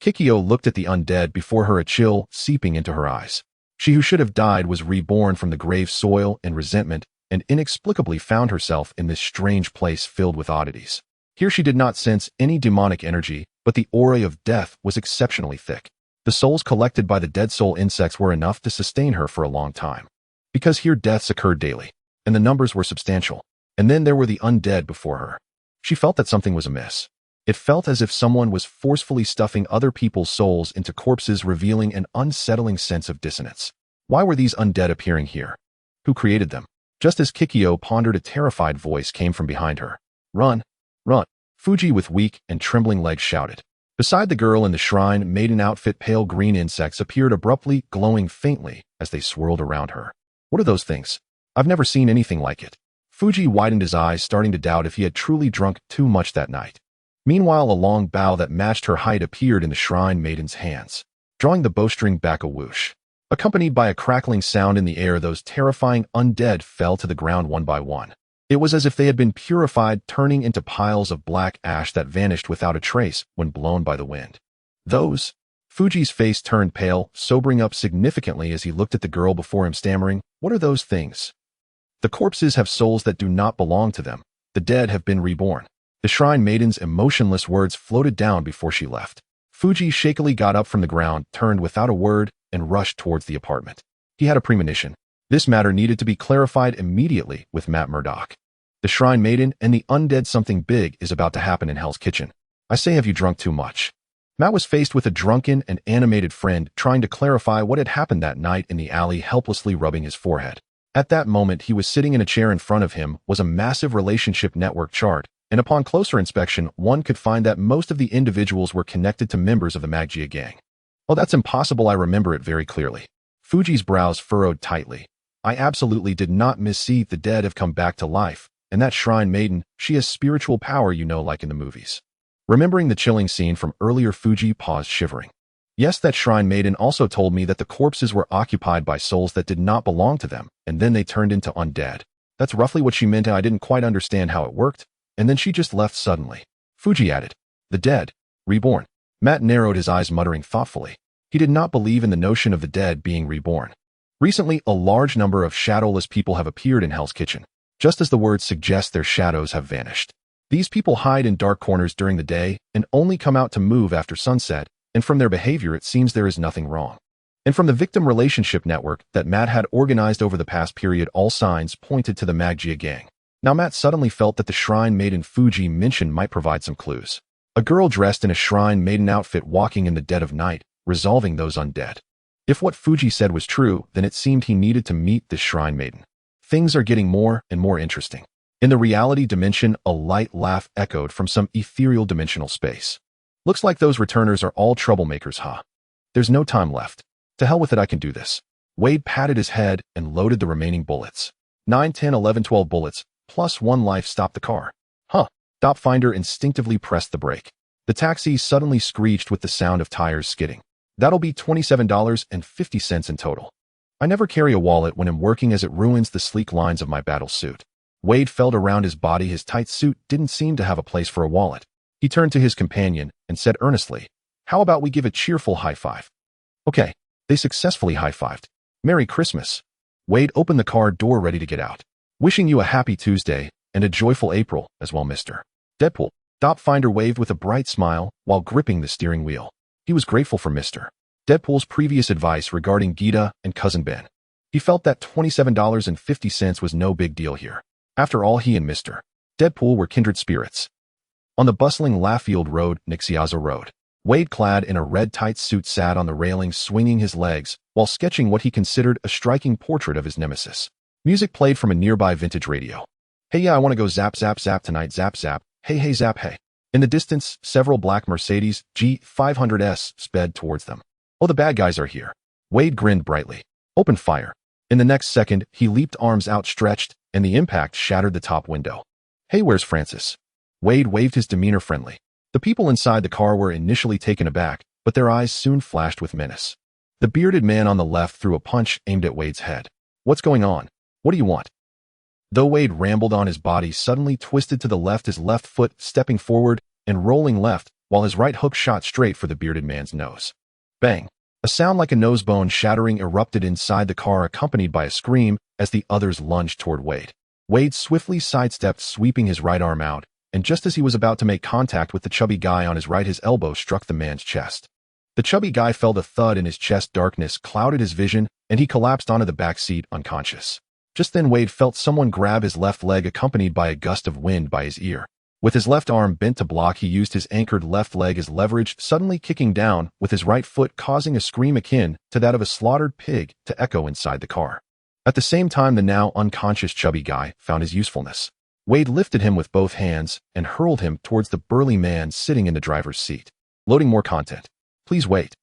Kikyo looked at the undead before her, a chill seeping into her eyes. She who should have died was reborn from the grave soil and resentment, and inexplicably found herself in this strange place filled with oddities. Here she did not sense any demonic energy, but the aura of death was exceptionally thick. The souls collected by the dead soul insects were enough to sustain her for a long time. Because here deaths occurred daily, and the numbers were substantial. And then there were the undead before her. She felt that something was amiss. It felt as if someone was forcefully stuffing other people's souls into corpses, revealing an unsettling sense of dissonance. Why were these undead appearing here? Who created them? Just as Kikyo pondered, a terrified voice came from behind her. Run! Run! Fuji, with weak and trembling legs, shouted. Beside the girl in the shrine maiden outfit, pale green insects appeared abruptly, glowing faintly as they swirled around her. What are those things? I've never seen anything like it. Fuji widened his eyes, starting to doubt if he had truly drunk too much that night. Meanwhile, a long bow that matched her height appeared in the shrine maiden's hands, drawing the bowstring back a whoosh. Accompanied by a crackling sound in the air, those terrifying undead fell to the ground one by one. It was as if they had been purified, turning into piles of black ash that vanished without a trace when blown by the wind. Those? Fuji's face turned pale, sobering up significantly as he looked at the girl before him, stammering, "What are those things?" The corpses have souls that do not belong to them. The dead have been reborn. The shrine maiden's emotionless words floated down before she left. Fuji shakily got up from the ground, turned without a word, and rushed towards the apartment. He had a premonition. This matter needed to be clarified immediately with Matt Murdoch. The shrine maiden and the undead, something big is about to happen in Hell's Kitchen. I say, have you drunk too much? Matt was faced with a drunken and animated friend trying to clarify what had happened that night in the alley, helplessly rubbing his forehead. At that moment, he was sitting in a chair. In front of him was a massive relationship network chart, and upon closer inspection, one could find that most of the individuals were connected to members of the Magia gang. Oh, that's impossible. I remember it very clearly. Fuji's brows furrowed tightly. I absolutely did not missee. The dead have come back to life, and that shrine maiden, she has spiritual power, like in the movies. Remembering the chilling scene from earlier, Fuji paused, shivering. Yes, that shrine maiden also told me that the corpses were occupied by souls that did not belong to them, and then they turned into undead. That's roughly what she meant, and I didn't quite understand how it worked, and then she just left suddenly. Fuji added, the dead, reborn. Matt narrowed his eyes, muttering thoughtfully. He did not believe in the notion of the dead being reborn. Recently, a large number of shadowless people have appeared in Hell's Kitchen. Just as the words suggest, their shadows have vanished. These people hide in dark corners during the day and only come out to move after sunset, and from their behavior it seems there is nothing wrong. And from the victim relationship network that Matt had organized over the past period, all signs pointed to the Magjia gang. Now Matt suddenly felt that the shrine maiden Fuji mentioned might provide some clues. A girl dressed in a shrine maiden outfit walking in the dead of night, resolving those undead. If what Fuji said was true, then it seemed he needed to meet this shrine maiden. Things are getting more and more interesting. In the reality dimension, a light laugh echoed from some ethereal dimensional space. Looks like those returners are all troublemakers, huh? There's no time left. To hell with it, I can do this. Wade patted his head and loaded the remaining bullets. 9, 10, 11, 12 bullets, plus 1 life stopped the car. Huh. Dopfinder instinctively pressed the brake. The taxi suddenly screeched with the sound of tires skidding. That'll be $27.50 in total. I never carry a wallet when I'm working, as it ruins the sleek lines of my battle suit. Wade felt around his body. His tight suit didn't seem to have a place for a wallet. He turned to his companion and said earnestly, how about we give a cheerful high five? Okay. They successfully high-fived. Merry Christmas. Wade opened the car door, ready to get out. Wishing you a happy Tuesday and a joyful April as well, Mr. Deadpool. Dopfinder waved with a bright smile while gripping the steering wheel. He was grateful for Mr. Deadpool's previous advice regarding Gita and Cousin Ben. He felt that $27.50 was no big deal here. After all, he and Mr. Deadpool were kindred spirits. On the bustling Laffield Road, Nixiazo Road, Wade, clad in a red tight suit, sat on the railing, swinging his legs while sketching what he considered a striking portrait of his nemesis. Music played from a nearby vintage radio. Hey, yeah, I want to go zap, zap, zap tonight, zap, zap. Hey, hey, zap, hey. In the distance, several black Mercedes G500s sped towards them. Oh, the bad guys are here. Wade grinned brightly. Open fire. In the next second, he leaped, arms outstretched, and the impact shattered the top window. Hey, where's Francis? Wade waved, his demeanor friendly. The people inside the car were initially taken aback, but their eyes soon flashed with menace. The bearded man on the left threw a punch aimed at Wade's head. What's going on? What do you want? Though Wade rambled on, his body suddenly twisted to the left, his left foot stepping forward and rolling left, while his right hook shot straight for the bearded man's nose. Bang! A sound like a nose bone shattering erupted inside the car, accompanied by a scream as the others lunged toward Wade. Wade swiftly sidestepped, sweeping his right arm out, and just as he was about to make contact with the chubby guy on his right, his elbow struck the man's chest. The chubby guy felt a thud in his chest, darkness clouded his vision, and he collapsed onto the back seat, unconscious. Just then Wade felt someone grab his left leg, accompanied by a gust of wind by his ear. With his left arm bent to block, he used his anchored left leg as leverage, suddenly kicking down with his right foot, causing a scream akin to that of a slaughtered pig to echo inside the car. At the same time, the now unconscious chubby guy found his usefulness. Wade lifted him with both hands and hurled him towards the burly man sitting in the driver's seat. Loading more content. Please wait.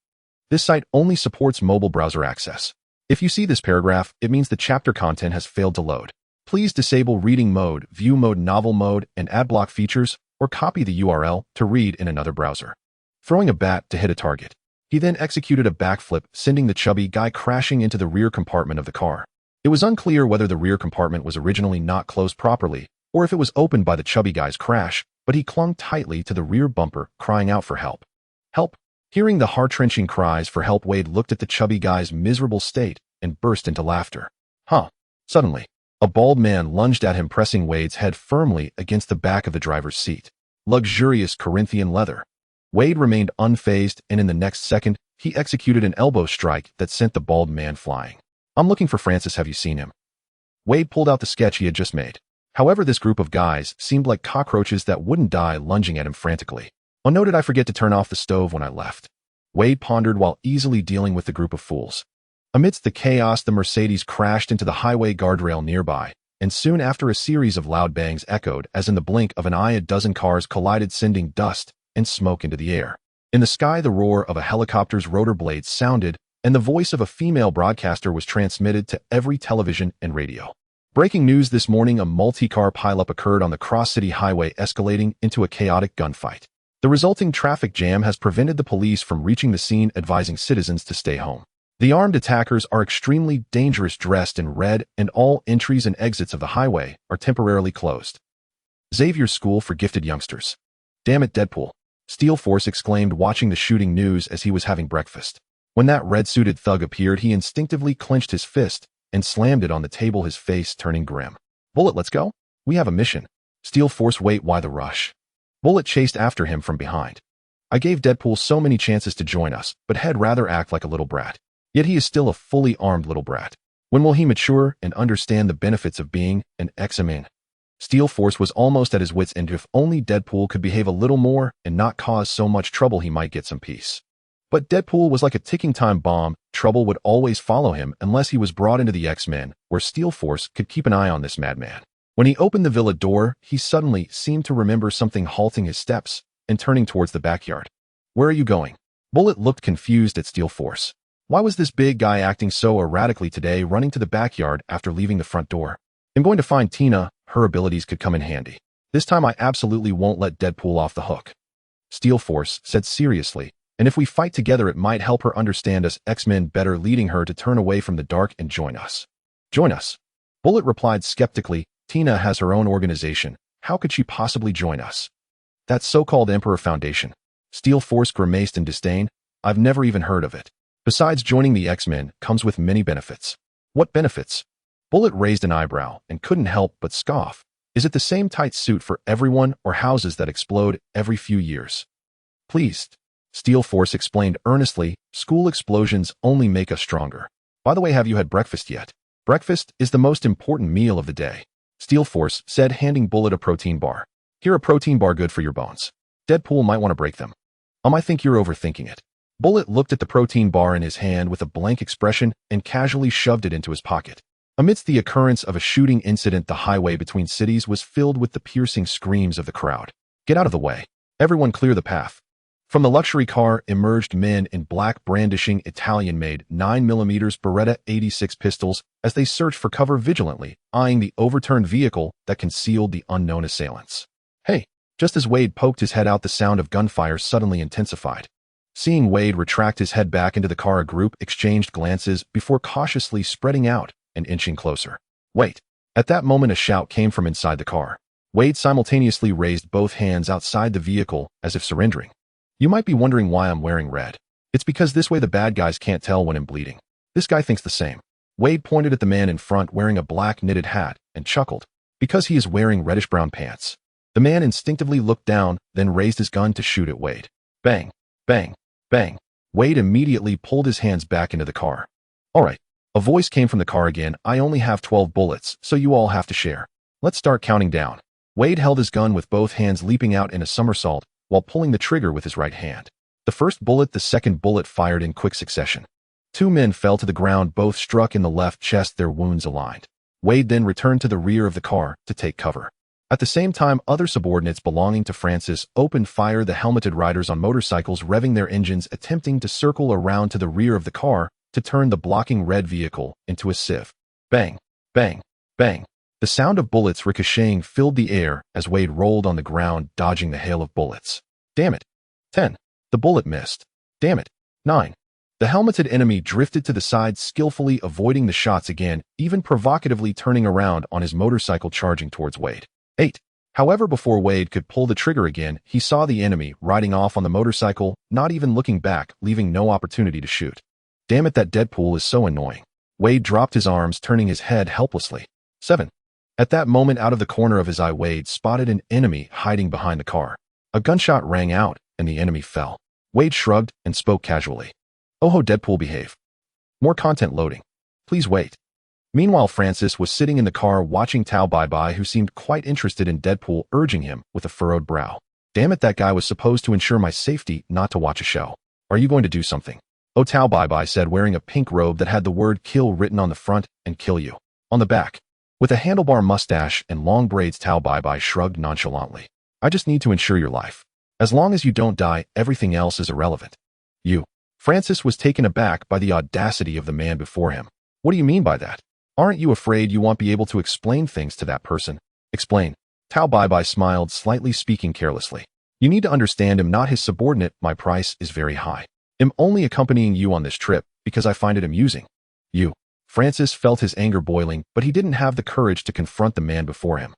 This site only supports mobile browser access. If you see this paragraph, it means the chapter content has failed to load. Please disable reading mode, view mode, novel mode, and adblock features, or copy the URL to read in another browser. Throwing a bat to hit a target. He then executed a backflip, sending the chubby guy crashing into the rear compartment of the car. It was unclear whether the rear compartment was originally not closed properly, or if it was opened by the chubby guy's crash, but he clung tightly to the rear bumper, crying out for help. Help! Hearing the heart-wrenching cries for help, Wade looked at the chubby guy's miserable state and burst into laughter. Huh. Suddenly, a bald man lunged at him, pressing Wade's head firmly against the back of the driver's seat. Luxurious Corinthian leather. Wade remained unfazed, and in the next second, he executed an elbow strike that sent the bald man flying. I'm looking for Francis. Have you seen him? Wade pulled out the sketch he had just made. However, this group of guys seemed like cockroaches that wouldn't die, lunging at him frantically. Oh no, did I forget to turn off the stove when I left? Wade pondered while easily dealing with the group of fools. Amidst the chaos, the Mercedes crashed into the highway guardrail nearby, and soon after a series of loud bangs echoed as in the blink of an eye a dozen cars collided, sending dust and smoke into the air. In the sky, the roar of a helicopter's rotor blades sounded, and the voice of a female broadcaster was transmitted to every television and radio. Breaking news this morning: a multi-car pileup occurred on the Cross City Highway, escalating into a chaotic gunfight. The resulting traffic jam has prevented the police from reaching the scene, advising citizens to stay home. The armed attackers are extremely dangerous, dressed in red, and all entries and exits of the highway are temporarily closed. Xavier's school for gifted youngsters. Damn it, Deadpool! Steel Force exclaimed, watching the shooting news as he was having breakfast. When that red-suited thug appeared, he instinctively clenched his fist and slammed it on the table, his face turning grim. Bullet, let's go. We have a mission. Steel Force, wait, why the rush? Bullet chased after him from behind. I gave Deadpool so many chances to join us, but he'd rather act like a little brat. Yet he is still a fully armed little brat. When will he mature and understand the benefits of being an X-Man? Steel Force was almost at his wit's end. If only Deadpool could behave a little more and not cause so much trouble, he might get some peace. But Deadpool was like a ticking time bomb. Trouble would always follow him unless he was brought into the X-Men, where Steel Force could keep an eye on this madman. When he opened the villa door, he suddenly seemed to remember something, halting his steps and turning towards the backyard. Where are you going? Bullet looked confused at Steel Force. Why was this big guy acting so erratically today, running to the backyard after leaving the front door? I'm going to find Tina. Her abilities could come in handy. This time I absolutely won't let Deadpool off the hook. Steel Force said seriously, and if we fight together it might help her understand us X-Men better, leading her to turn away from the dark and join us. Join us? Bullet replied skeptically. Tina has her own organization. How could she possibly join us? That so-called Emperor Foundation. Steel Force grimaced in disdain. I've never even heard of it. Besides, joining the X-Men comes with many benefits. What benefits? Bullet raised an eyebrow and couldn't help but scoff. Is it the same tight suit for everyone or houses that explode every few years? Please. Steel Force explained earnestly, school explosions only make us stronger. By the way, have you had breakfast yet? Breakfast is the most important meal of the day. Steel Force said, handing Bullet a protein bar. Here, a protein bar, good for your bones. Deadpool might want to break them. I think you're overthinking it. Bullet looked at the protein bar in his hand with a blank expression and casually shoved it into his pocket. Amidst the occurrence of a shooting incident, the highway between cities was filled with the piercing screams of the crowd. Get out of the way. Everyone clear the path. From the luxury car emerged men in black, brandishing Italian-made 9mm Beretta 86 pistols as they searched for cover, vigilantly eyeing the overturned vehicle that concealed the unknown assailants. Hey! Just as Wade poked his head out, the sound of gunfire suddenly intensified. Seeing Wade retract his head back into the car, a group exchanged glances before cautiously spreading out and inching closer. Wait! At that moment, a shout came from inside the car. Wade simultaneously raised both hands outside the vehicle as if surrendering. You might be wondering why I'm wearing red. It's because this way the bad guys can't tell when I'm bleeding. This guy thinks the same. Wade pointed at the man in front wearing a black knitted hat and chuckled. Because he is wearing reddish-brown pants. The man instinctively looked down, then raised his gun to shoot at Wade. Bang! Bang! Bang! Wade immediately pulled his hands back into the car. All right. A voice came from the car again. I only have 12 bullets, so you all have to share. Let's start counting down. Wade held his gun with both hands, leaping out in a somersault while pulling the trigger with his right hand. The first bullet, the second bullet fired in quick succession. Two men fell to the ground, both struck in the left chest, their wounds aligned. Wade then returned to the rear of the car to take cover. At the same time, other subordinates belonging to Francis opened fire, the helmeted riders on motorcycles revving their engines, attempting to circle around to the rear of the car to turn the blocking red vehicle into a sieve. Bang! Bang! Bang! The sound of bullets ricocheting filled the air as Wade rolled on the ground, dodging the hail of bullets. Damn it! 10. The bullet missed. Damn it! 9. The helmeted enemy drifted to the side, skillfully avoiding the shots again, even provocatively turning around on his motorcycle, charging towards Wade. 8. However, before Wade could pull the trigger again, he saw the enemy riding off on the motorcycle, not even looking back, leaving no opportunity to shoot. Damn it, that Deadpool is so annoying. Wade dropped his arms, turning his head helplessly. 7. At that moment, out of the corner of his eye, Wade spotted an enemy hiding behind the car. A gunshot rang out, and the enemy fell. Wade shrugged and spoke casually. Oh ho, Deadpool, behave. More content loading. Please wait. Meanwhile, Francis was sitting in the car watching Tao Bai, who seemed quite interested in Deadpool, urging him with a furrowed brow. Damn it, that guy was supposed to ensure my safety, not to watch a show. Are you going to do something? Oh, Tao Bai said, wearing a pink robe that had the word kill written on the front and kill you on the back. With a handlebar mustache and long braids, Tao Bai shrugged nonchalantly. I just need to ensure your life. As long as you don't die, everything else is irrelevant. You. Francis was taken aback by the audacity of the man before him. What do you mean by that? Aren't you afraid you won't be able to explain things to that person? Explain. Tao Bai smiled slightly, speaking carelessly. You need to understand I'm not his subordinate. My price is very high. I'm only accompanying you on this trip because I find it amusing. You. Francis felt his anger boiling, but he didn't have the courage to confront the man before him.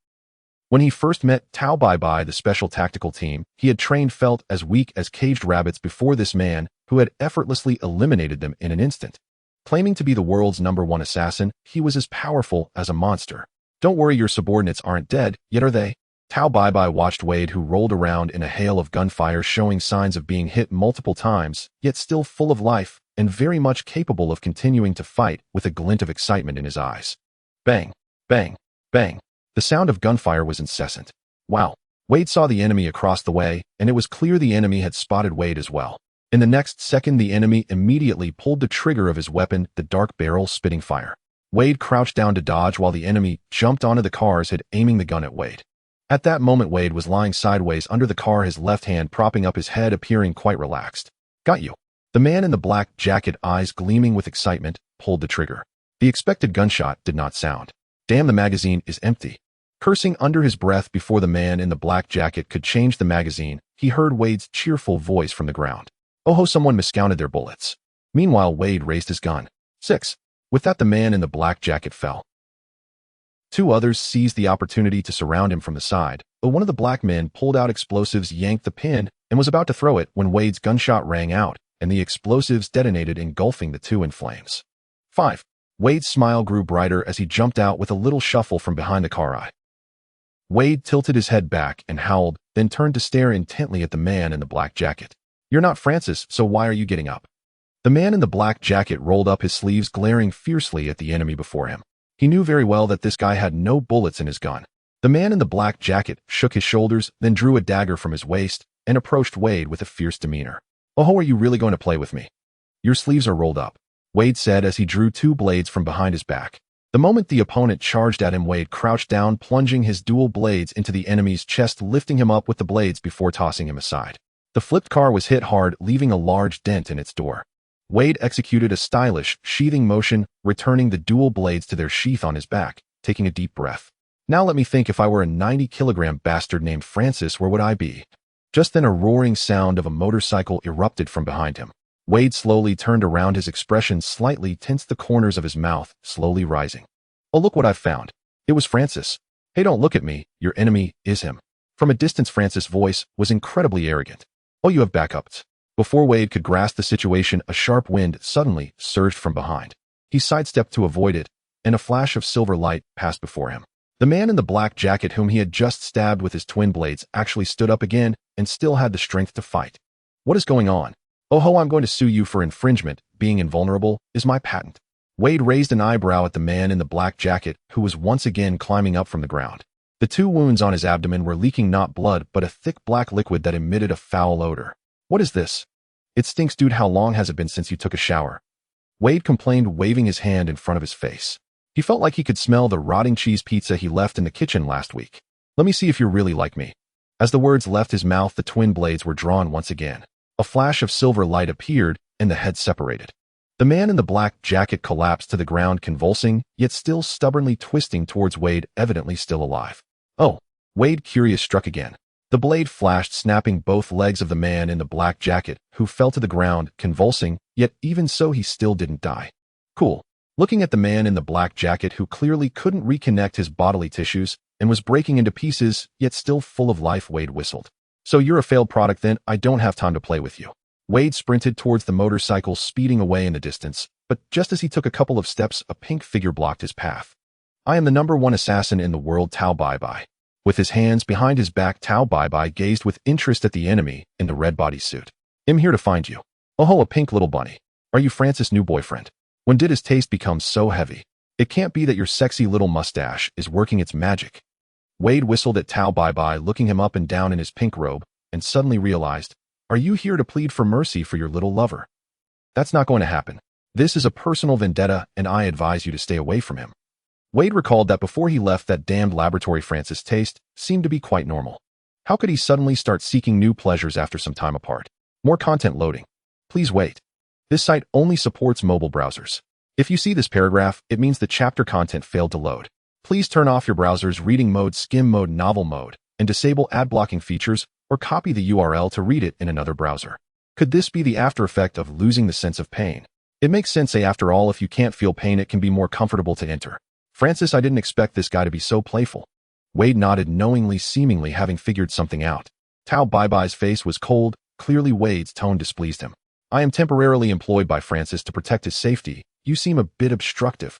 When he first met Tao Bai Bai, the special tactical team he had trained felt as weak as caged rabbits before this man who had effortlessly eliminated them in an instant. Claiming to be the world's #1 assassin, he was as powerful as a monster. Don't worry, your subordinates aren't dead, yet are they? Tao Bai Bai watched Wade, who rolled around in a hail of gunfire, showing signs of being hit multiple times, yet still full of life and very much capable of continuing to fight, with a glint of excitement in his eyes. Bang, bang, bang. The sound of gunfire was incessant. Wow. Wade saw the enemy across the way, and it was clear the enemy had spotted Wade as well. In the next second, the enemy immediately pulled the trigger of his weapon, the dark barrel spitting fire. Wade crouched down to dodge while the enemy jumped onto the car's head, aiming the gun at Wade. At that moment, Wade was lying sideways under the car, his left hand propping up his head, appearing quite relaxed. Got you. The man in the black jacket, eyes gleaming with excitement, pulled the trigger. The expected gunshot did not sound. Damn, the magazine is empty. Cursing under his breath before the man in the black jacket could change the magazine, he heard Wade's cheerful voice from the ground. Oh ho, someone miscounted their bullets. Meanwhile, Wade raised his gun. 6. With that, the man in the black jacket fell. 2 others seized the opportunity to surround him from the side, but one of the black men pulled out explosives, yanked the pin, and was about to throw it when Wade's gunshot rang out, and the explosives detonated, engulfing the 2 in flames. 5. Wade's smile grew brighter as he jumped out with a little shuffle from behind the car. Wade tilted his head back and howled, then turned to stare intently at the man in the black jacket. You're not Francis, so why are you getting up? The man in the black jacket rolled up his sleeves, glaring fiercely at the enemy before him. He knew very well that this guy had no bullets in his gun. The man in the black jacket shook his shoulders, then drew a dagger from his waist and approached Wade with a fierce demeanor. Oh, are you really going to play with me? Your sleeves are rolled up, Wade said as he drew 2 blades from behind his back. The moment the opponent charged at him, Wade crouched down, plunging his dual blades into the enemy's chest, lifting him up with the blades before tossing him aside. The flipped car was hit hard, leaving a large dent in its door. Wade executed a stylish, sheathing motion, returning the dual blades to their sheath on his back, taking a deep breath. Now let me think, if I were a 90-kilogram bastard named Francis, where would I be? Just then a roaring sound of a motorcycle erupted from behind him. Wade slowly turned around, his expression slightly tense, the corners of his mouth slowly rising. Oh, look what I've found. It was Francis. Hey, don't look at me, your enemy is him. From a distance, Francis' voice was incredibly arrogant. Oh, you have backups. Before Wade could grasp the situation, a sharp wind suddenly surged from behind. He sidestepped to avoid it, and a flash of silver light passed before him. The man in the black jacket, whom he had just stabbed with his twin blades, actually stood up again and still had the strength to fight. What is going on? Oh ho, I'm going to sue you for infringement. Being invulnerable is my patent. Wade raised an eyebrow at the man in the black jacket, who was once again climbing up from the ground. The 2 wounds on his abdomen were leaking not blood, but a thick black liquid that emitted a foul odor. What is this? It stinks, dude. How long has it been since you took a shower? Wade complained, waving his hand in front of his face. He felt like he could smell the rotting cheese pizza he left in the kitchen last week. Let me see if you're really like me. As the words left his mouth, the twin blades were drawn once again. A flash of silver light appeared, and the head separated. The man in the black jacket collapsed to the ground, convulsing, yet still stubbornly twisting towards Wade, evidently still alive. Oh, Wade, curious, struck again. The blade flashed, snapping both legs of the man in the black jacket, who fell to the ground, convulsing, yet even so he still didn't die. Cool. Looking at the man in the black jacket, who clearly couldn't reconnect his bodily tissues and was breaking into pieces, yet still full of life, Wade whistled. So you're a failed product then? I don't have time to play with you. Wade sprinted towards the motorcycle, speeding away in the distance, but just as he took a couple of steps, a pink figure blocked his path. I am the #1 assassin in the world, Tao Bai Bai. With his hands behind his back, Tao Bai Bai gazed with interest at the enemy in the red bodysuit. I'm here to find you. Oh ho, a pink little bunny. Are you Francis' new boyfriend? When did his taste become so heavy? It can't be that your sexy little mustache is working its magic. Wade whistled at Tao Bai Bai, looking him up and down in his pink robe, and suddenly realized, are you here to plead for mercy for your little lover? That's not going to happen. This is a personal vendetta, and I advise you to stay away from him. Wade recalled that before he left that damned laboratory, Francis' taste seemed to be quite normal. How could he suddenly start seeking new pleasures after some time apart? More content loading. Please wait. This site only supports mobile browsers. If you see this paragraph, it means the chapter content failed to load. Please turn off your browser's reading mode, skim mode, novel mode, and disable ad blocking features or copy the URL to read it in another browser. Could this be the after effect of losing the sense of pain? It makes sense, after all, if you can't feel pain, it can be more comfortable to enter. Francis, I didn't expect this guy to be so playful. Wade nodded knowingly, seemingly having figured something out. Tao Bai's face was cold. Clearly Wade's tone displeased him. I am temporarily employed by Francis to protect his safety. You seem a bit obstructive.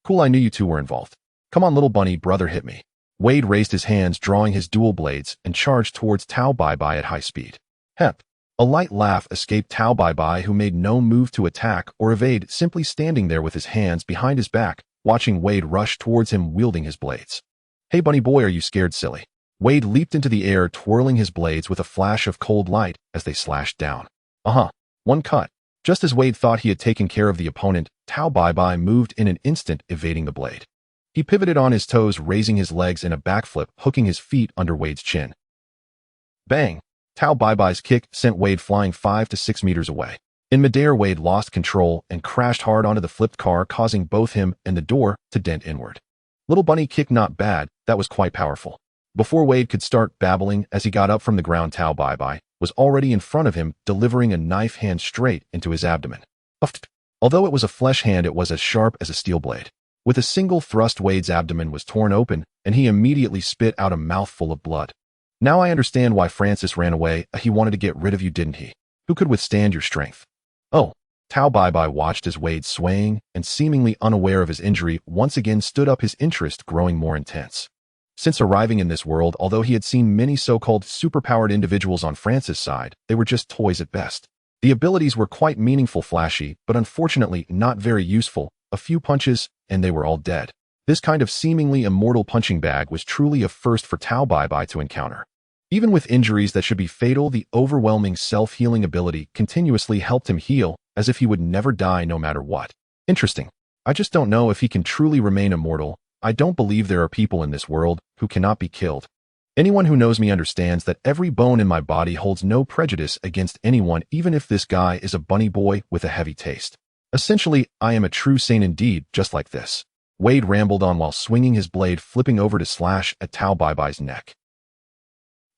Cool, I knew you two were involved. Come on, little bunny, brother, hit me. Wade raised his hands, drawing his dual blades, and charged towards Tao Bai at high speed. Hep. A light laugh escaped Tao Bai, who made no move to attack or evade, simply standing there with his hands behind his back, watching Wade rush towards him wielding his blades. Hey bunny boy, are you scared, silly? Wade leaped into the air, twirling his blades with a flash of cold light as they slashed down. One cut. Just as Wade thought he had taken care of the opponent, Tao Bai moved in an instant, evading the blade. He pivoted on his toes, raising his legs in a backflip, hooking his feet under Wade's chin. Bang! Tao Bai's kick sent Wade flying 5 to 6 meters away. In midair, Wade lost control and crashed hard onto the flipped car, causing both him and the door to dent inward. Little bunny kick, not bad, that was quite powerful. Before Wade could start babbling, as he got up from the ground, Tao Bai was already in front of him, delivering a knife hand straight into his abdomen. Although it was a flesh hand, it was as sharp as a steel blade. With a single thrust, Wade's abdomen was torn open, and he immediately spit out a mouthful of blood. Now I understand why Francis ran away. He wanted to get rid of you, didn't he? Who could withstand your strength? Oh. Tao Bai watched as Wade, swaying and seemingly unaware of his injury, once again stood up, his interest growing more intense. Since arriving in this world, although he had seen many so-called superpowered individuals on Francis' side, they were just toys at best. The abilities were quite meaningful, flashy, but unfortunately not very useful. A few punches, and they were all dead. This kind of seemingly immortal punching bag was truly a first for Tao Bai to encounter. Even with injuries that should be fatal, the overwhelming self-healing ability continuously helped him heal, as if he would never die no matter what. Interesting. I just don't know if he can truly remain immortal. I don't believe there are people in this world who cannot be killed. Anyone who knows me understands that every bone in my body holds no prejudice against anyone, even if this guy is a bunny boy with a heavy taste. Essentially, I am a true saint indeed, just like this. Wade rambled on while swinging his blade, flipping over to slash at Tao Bai's neck.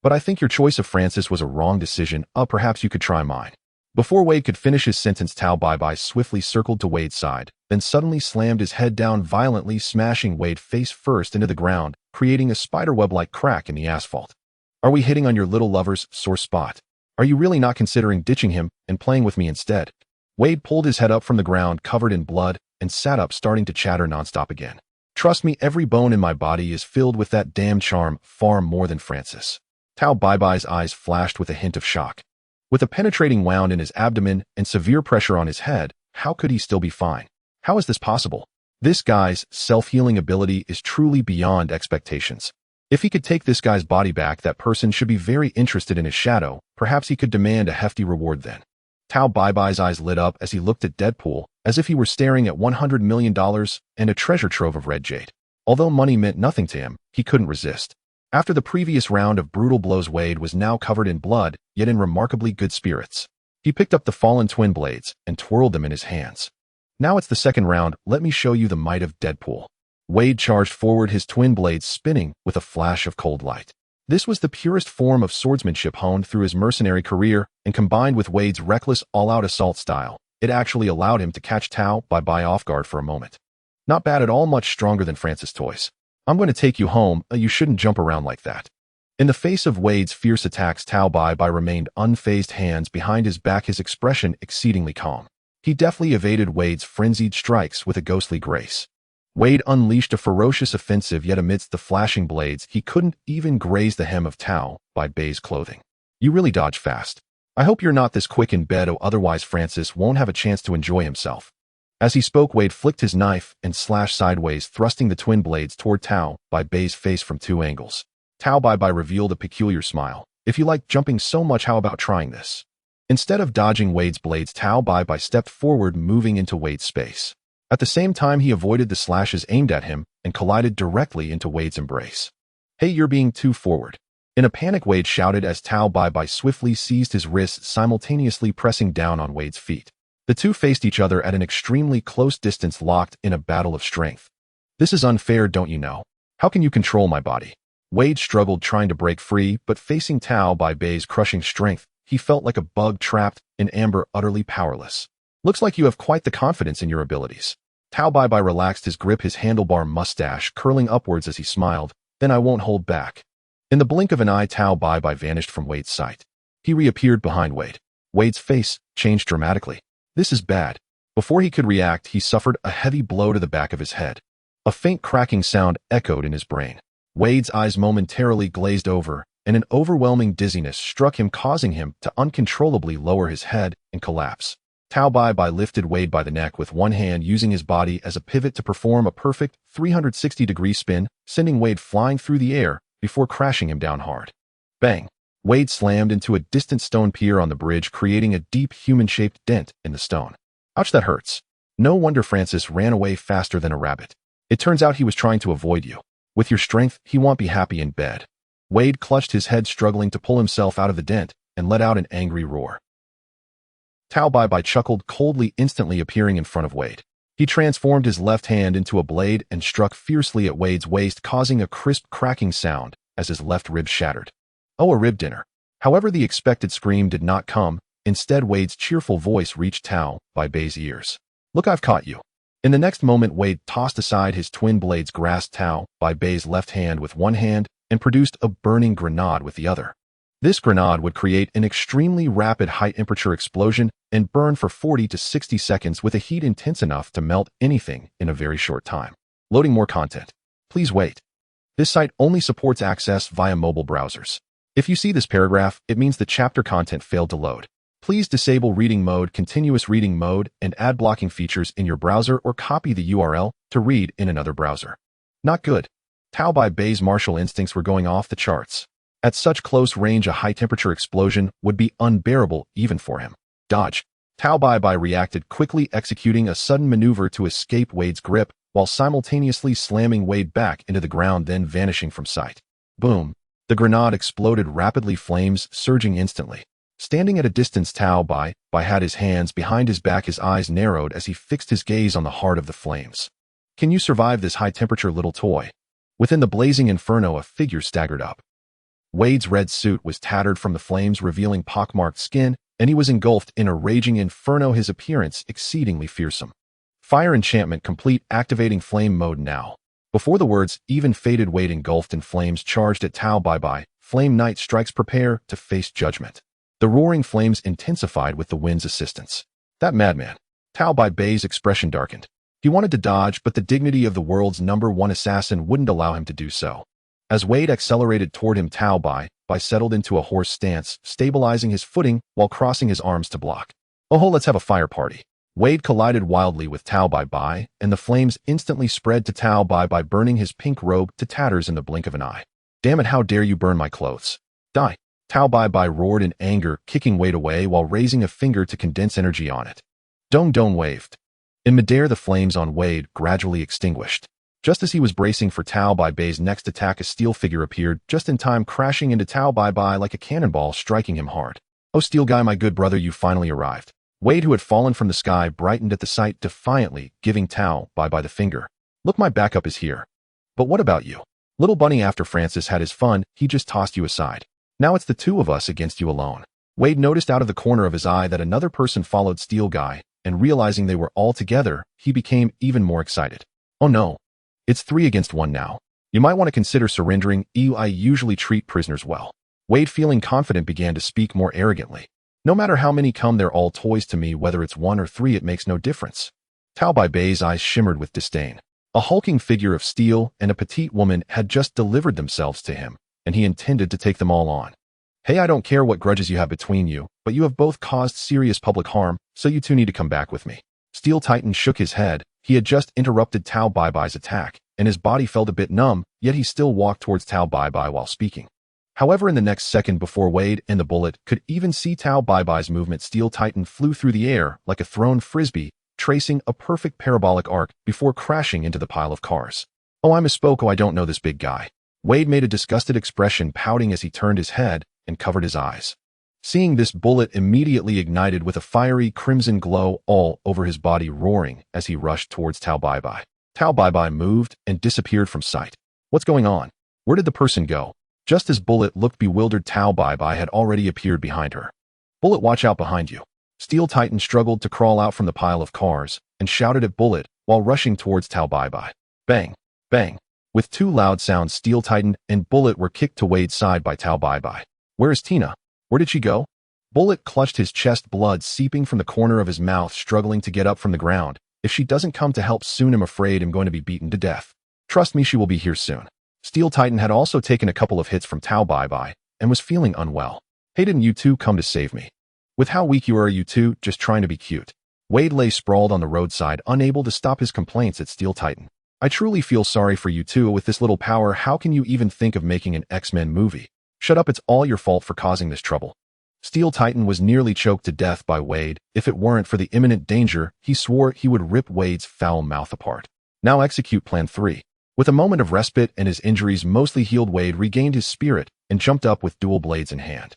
But I think your choice of Francis was a wrong decision. Perhaps you could try mine. Before Wade could finish his sentence, Tao Bai swiftly circled to Wade's side, then suddenly slammed his head down violently, smashing Wade face first into the ground, creating a spiderweb-like crack in the asphalt. Are we hitting on your little lover's sore spot? Are you really not considering ditching him and playing with me instead? Wade pulled his head up from the ground, covered in blood, and sat up, starting to chatter nonstop again. Trust me, every bone in my body is filled with that damn charm, far more than Francis. Tao Bai's eyes flashed with a hint of shock. With a penetrating wound in his abdomen and severe pressure on his head, how could he still be fine? How is this possible? This guy's self-healing ability is truly beyond expectations. If he could take this guy's body back, that person should be very interested in his shadow. Perhaps he could demand a hefty reward then. Tao Bai's eyes lit up as he looked at Deadpool, as if he were staring at $100 million and a treasure trove of red jade. Although money meant nothing to him, he couldn't resist. After the previous round of brutal blows, Wade was now covered in blood, yet in remarkably good spirits. He picked up the fallen twin blades and twirled them in his hands. Now it's the second round, let me show you the might of Deadpool. Wade charged forward, his twin blades spinning with a flash of cold light. This was the purest form of swordsmanship honed through his mercenary career, and combined with Wade's reckless all-out assault style, it actually allowed him to catch Tao Bai off guard for a moment. Not bad at all, much stronger than Francis' toys. I'm going to take you home, you shouldn't jump around like that. In the face of Wade's fierce attacks, Tao Bai remained unfazed, hands behind his back, his expression exceedingly calm. He deftly evaded Wade's frenzied strikes with a ghostly grace. Wade unleashed a ferocious offensive, yet amidst the flashing blades, he couldn't even graze the hem of Tao Bai's clothing. You really dodge fast. I hope you're not this quick in bed, otherwise Francis won't have a chance to enjoy himself. As he spoke, Wade flicked his knife and slashed sideways, thrusting the twin blades toward Tao Bai's face from two angles. Tao Bai revealed a peculiar smile. If you like jumping so much, how about trying this? Instead of dodging Wade's blades, Tao Bai stepped forward, moving into Wade's space. At the same time, he avoided the slashes aimed at him and collided directly into Wade's embrace. Hey, you're being too forward. In a panic, Wade shouted as Tao Bai swiftly seized his wrists, simultaneously pressing down on Wade's feet. The two faced each other at an extremely close distance, locked in a battle of strength. This is unfair, don't you know? How can you control my body? Wade struggled trying to break free, but facing Tao Bai Bei's crushing strength, he felt like a bug trapped in amber, utterly powerless. Looks like you have quite the confidence in your abilities. Tao Bai Bai relaxed his grip, his handlebar mustache curling upwards as he smiled. Then I won't hold back. In the blink of an eye, Tao Bai Bai vanished from Wade's sight. He reappeared behind Wade. Wade's face changed dramatically. This is bad. Before he could react, he suffered a heavy blow to the back of his head. A faint cracking sound echoed in his brain. Wade's eyes momentarily glazed over, and an overwhelming dizziness struck him, causing him to uncontrollably lower his head and collapse. Tao Bai Bai lifted Wade by the neck with one hand, using his body as a pivot to perform a perfect 360-degree spin, sending Wade flying through the air before crashing him down hard. Bang! Wade slammed into a distant stone pier on the bridge, creating a deep human-shaped dent in the stone. Ouch, that hurts. No wonder Francis ran away faster than a rabbit. It turns out he was trying to avoid you. With your strength, he won't be happy in bed. Wade clutched his head, struggling to pull himself out of the dent, and let out an angry roar. Tao Bai Bai chuckled coldly, instantly appearing in front of Wade. He transformed his left hand into a blade and struck fiercely at Wade's waist, causing a crisp cracking sound as his left rib shattered. Oh, a rib dinner. However, the expected scream did not come. Instead, Wade's cheerful voice reached Tao Bai Bei's ears. Look, I've caught you. In the next moment, Wade tossed aside his twin blades, grasped Tao Bai Bei's left hand with one hand, and produced a burning grenade with the other. This grenade would create an extremely rapid high-temperature explosion and burn for 40 to 60 seconds with a heat intense enough to melt anything in a very short time. Loading more content. Please wait. This site only supports access via mobile browsers. If you see this paragraph, it means the chapter content failed to load. Please disable reading mode, continuous reading mode, and ad blocking features in your browser, or copy the URL to read in another browser. Not good. Tao Bai Bei's martial instincts were going off the charts. At such close range, a high-temperature explosion would be unbearable even for him. Dodge. Tao Bai Bai reacted quickly, executing a sudden maneuver to escape Wade's grip, while simultaneously slamming Wade back into the ground, then vanishing from sight. Boom. The grenade exploded rapidly, flames surging instantly. Standing at a distance, Tao Bai Bai had his hands behind his back, his eyes narrowed as he fixed his gaze on the heart of the flames. Can you survive this high-temperature, little toy? Within the blazing inferno, a figure staggered up. Wade's red suit was tattered from the flames, revealing pockmarked skin, and he was engulfed in a raging inferno, his appearance exceedingly fearsome. Fire enchantment complete, activating flame mode now. Before the words even faded, Wade, engulfed in flames, charged at Tao Bai Bai. Flame Knight strikes, prepare to face judgment. The roaring flames intensified with the wind's assistance. That madman. Tao Bai Bei's expression darkened. He wanted to dodge, but the dignity of the world's #1 assassin wouldn't allow him to do so. As Wade accelerated toward him, Tao Bai Bai settled into a horse stance, stabilizing his footing while crossing his arms to block. Oh, let's have a fire party. Wade collided wildly with Tao Bai Bai, and the flames instantly spread to Tao Bai Bai, burning his pink robe to tatters in the blink of an eye. Damn it, how dare you burn my clothes? Die. Tao Bai Bai roared in anger, kicking Wade away while raising a finger to condense energy on it. Dong Dong waved. In midair, the flames on Wade gradually extinguished. Just as he was bracing for Tao Bai Bei's next attack, a steel figure appeared just in time, crashing into Tao Bai Bai like a cannonball, striking him hard. Oh, Steel Guy, my good brother, you finally arrived. Wade, who had fallen from the sky, brightened at the sight, defiantly giving Tao Bai Bai the finger. Look, my backup is here. But what about you? Little bunny, after Francis had his fun, he just tossed you aside. Now it's the two of us against you alone. Wade noticed out of the corner of his eye that another person followed Steel Guy, and realizing they were all together, he became even more excited. Oh no. It's 3 against 1 now. You might want to consider surrendering. I usually treat prisoners well. Wade, feeling confident, began to speak more arrogantly. No matter how many come, they're all toys to me. Whether it's 1 or 3, it makes no difference. Tao Bai Bei's eyes shimmered with disdain. A hulking figure of steel and a petite woman had just delivered themselves to him, and he intended to take them all on. Hey, I don't care what grudges you have between you, but you have both caused serious public harm, so you two need to come back with me. Steel Titan shook his head. He had just interrupted Tao Bai Bai's attack, and his body felt a bit numb, yet he still walked towards Tao Bai Bai while speaking. However, in the next second, before Wade and the bullet could even see Tao Bai Bai's movement, Steel Titan flew through the air like a thrown frisbee, tracing a perfect parabolic arc before crashing into the pile of cars. Oh, I misspoke. Oh, I don't know this big guy. Wade made a disgusted expression, pouting as he turned his head and covered his eyes. Seeing this, bullet immediately ignited with a fiery crimson glow all over his body, roaring as he rushed towards Tao Bai Bai. Tao Bai Bai moved and disappeared from sight. What's going on? Where did the person go? Just as Bullet looked bewildered, Tao Bai Bai had already appeared behind her. Bullet, watch out behind you. Steel Titan struggled to crawl out from the pile of cars and shouted at Bullet while rushing towards Tao Bai Bai. Bang! Bang! With two loud sounds, Steel Titan and Bullet were kicked to Wade's side by Tao Bai Bai. Where is Tina? Where did she go? Bullet clutched his chest, blood seeping from the corner of his mouth, struggling to get up from the ground. If she doesn't come to help soon, I'm afraid I'm going to be beaten to death. Trust me, she will be here soon. Steel Titan had also taken a couple of hits from Tao Bai Bai and was feeling unwell. Hey, didn't you two come to save me? With how weak you are, you two just trying to be cute. Wade lay sprawled on the roadside, unable to stop his complaints at Steel Titan. I truly feel sorry for you two. With this little power, how can you even think of making an X-Men movie? Shut up, it's all your fault for causing this trouble. Steel Titan was nearly choked to death by Wade. If it weren't for the imminent danger, he swore he would rip Wade's foul mouth apart. Now execute Plan 3. With a moment of respite and his injuries mostly healed, Wade regained his spirit and jumped up with dual blades in hand.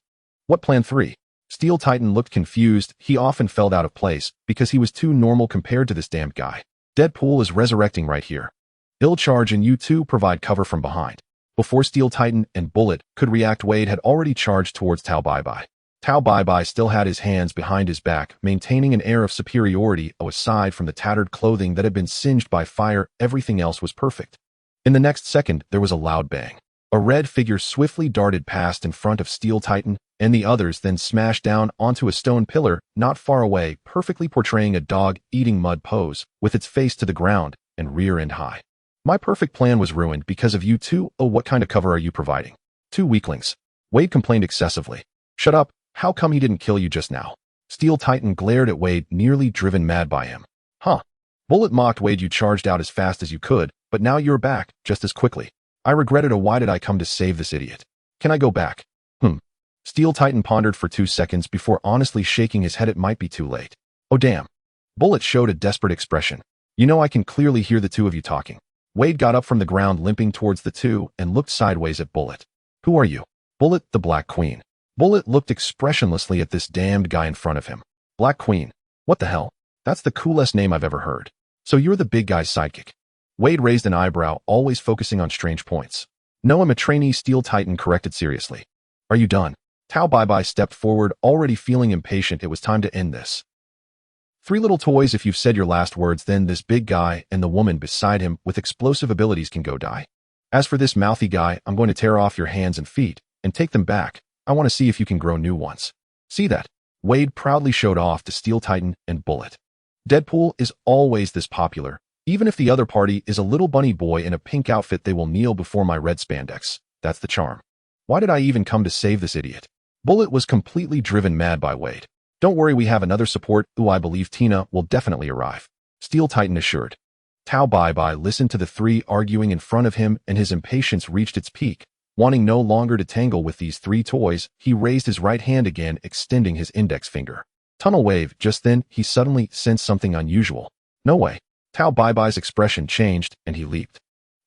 What Plan 3? Steel Titan looked confused. He often fell out of place because he was too normal compared to this damned guy. Deadpool is resurrecting right here. He'll charge and you two provide cover from behind. Before Steel Titan and Bullet could react, Wade had already charged towards Tao Bai Bai. Tao Bai Bai still had his hands behind his back, maintaining an air of superiority. Aside from the tattered clothing that had been singed by fire, everything else was perfect. In the next second, there was a loud bang. A red figure swiftly darted past in front of Steel Titan, and the others then smashed down onto a stone pillar not far away, perfectly portraying a dog-eating mud pose, with its face to the ground and rear end high. My perfect plan was ruined because of you two. Oh, what kind of cover are you providing? Two weaklings. Wade complained excessively. Shut up. How come he didn't kill you just now? Steel Titan glared at Wade, nearly driven mad by him. Huh. Bullet mocked Wade. You charged out as fast as you could, but now you're back just as quickly. I regretted. Why did I come to save this idiot? Can I go back? Steel Titan pondered for 2 seconds before honestly shaking his head. It might be too late. Oh damn. Bullet showed a desperate expression. You know, I can clearly hear the two of you talking. Wade got up from the ground, limping towards the two, and looked sideways at Bullet. Who are you? Bullet, the Black Queen. Bullet looked expressionlessly at this damned guy in front of him. Black Queen. What the hell? That's the coolest name I've ever heard. So you're the big guy's sidekick. Wade raised an eyebrow, always focusing on strange points. No, I'm a trainee. Steel Titan corrected seriously. Are you done? Tao Bai Bai stepped forward, already feeling impatient. It was time to end this. 3 little toys. If you've said your last words, then this big guy and the woman beside him with explosive abilities can go die. As for this mouthy guy, I'm going to tear off your hands and feet and take them back. I want to see if you can grow new ones. See that? Wade proudly showed off to Steel Titan and Bullet. Deadpool is always this popular. Even if the other party is a little bunny boy in a pink outfit, they will kneel before my red spandex. That's the charm. Why did I even come to save this idiot? Bullet was completely driven mad by Wade. Don't worry, we have another support. Ooh, I believe Tina will definitely arrive. Steel Titan assured. Tao Bai Bai listened to the 3 arguing in front of him, and his impatience reached its peak. Wanting no longer to tangle with these 3 toys, he raised his right hand again, extending his index finger. Tunnel wave. Just then, he suddenly sensed something unusual. No way. Tao Bai Bai's expression changed, and he leaped.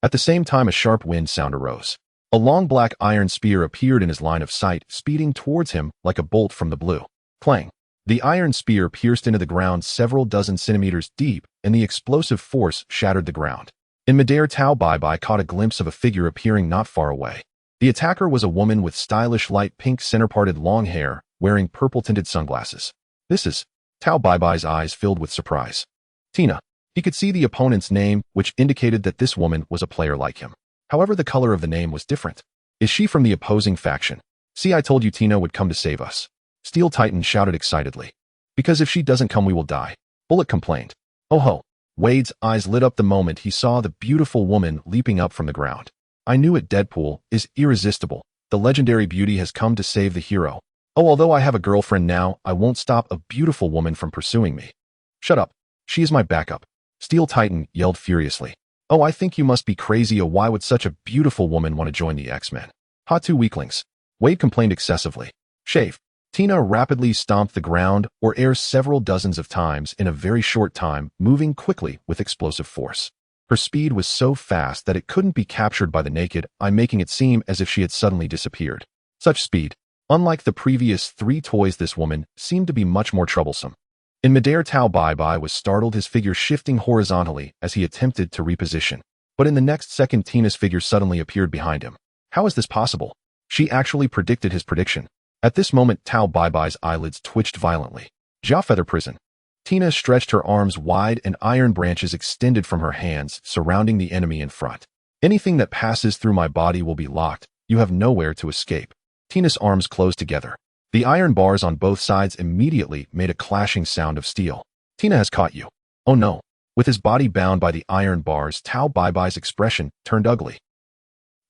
At the same time, a sharp wind sound arose. A long black iron spear appeared in his line of sight, speeding towards him like a bolt from the blue. Clang! The iron spear pierced into the ground several dozen centimeters deep, and the explosive force shattered the ground. In midair, Tao Bai Bai caught a glimpse of a figure appearing not far away. The attacker was a woman with stylish light pink center-parted long hair, wearing purple-tinted sunglasses. This is... Tao Bai Bai's eyes filled with surprise. Tina. He could see the opponent's name, which indicated that this woman was a player like him. However, the color of the name was different. Is she from the opposing faction? See, I told you Tina would come to save us. Steel Titan shouted excitedly. Because if she doesn't come, we will die. Bullet complained. Oh ho. Wade's eyes lit up the moment he saw the beautiful woman leaping up from the ground. I knew it. Deadpool is irresistible. The legendary beauty has come to save the hero. Oh, although I have a girlfriend now, I won't stop a beautiful woman from pursuing me. Shut up. She is my backup. Steel Titan yelled furiously. Oh, I think you must be crazy. Oh, why would such a beautiful woman want to join the X-Men? Ha, 2 weaklings. Wade complained excessively. Shave. Tina rapidly stomped the ground or air several dozens of times in a very short time, moving quickly with explosive force. Her speed was so fast that it couldn't be captured by the naked eye, making it seem as if she had suddenly disappeared. Such speed. Unlike the previous 3 toys, this woman seemed to be much more troublesome. In midair, Tao Bai Bai was startled, his figure shifting horizontally as he attempted to reposition. But in the next second, Tina's figure suddenly appeared behind him. How is this possible? She actually predicted his prediction. At this moment, Tao Baibai's eyelids twitched violently. Jia Feather Prison. Tina stretched her arms wide and iron branches extended from her hands, surrounding the enemy in front. Anything that passes through my body will be locked. You have nowhere to escape. Tina's arms closed together. The iron bars on both sides immediately made a clashing sound of steel. Tina has caught you. Oh no. With his body bound by the iron bars, Tao Baibai's expression turned ugly.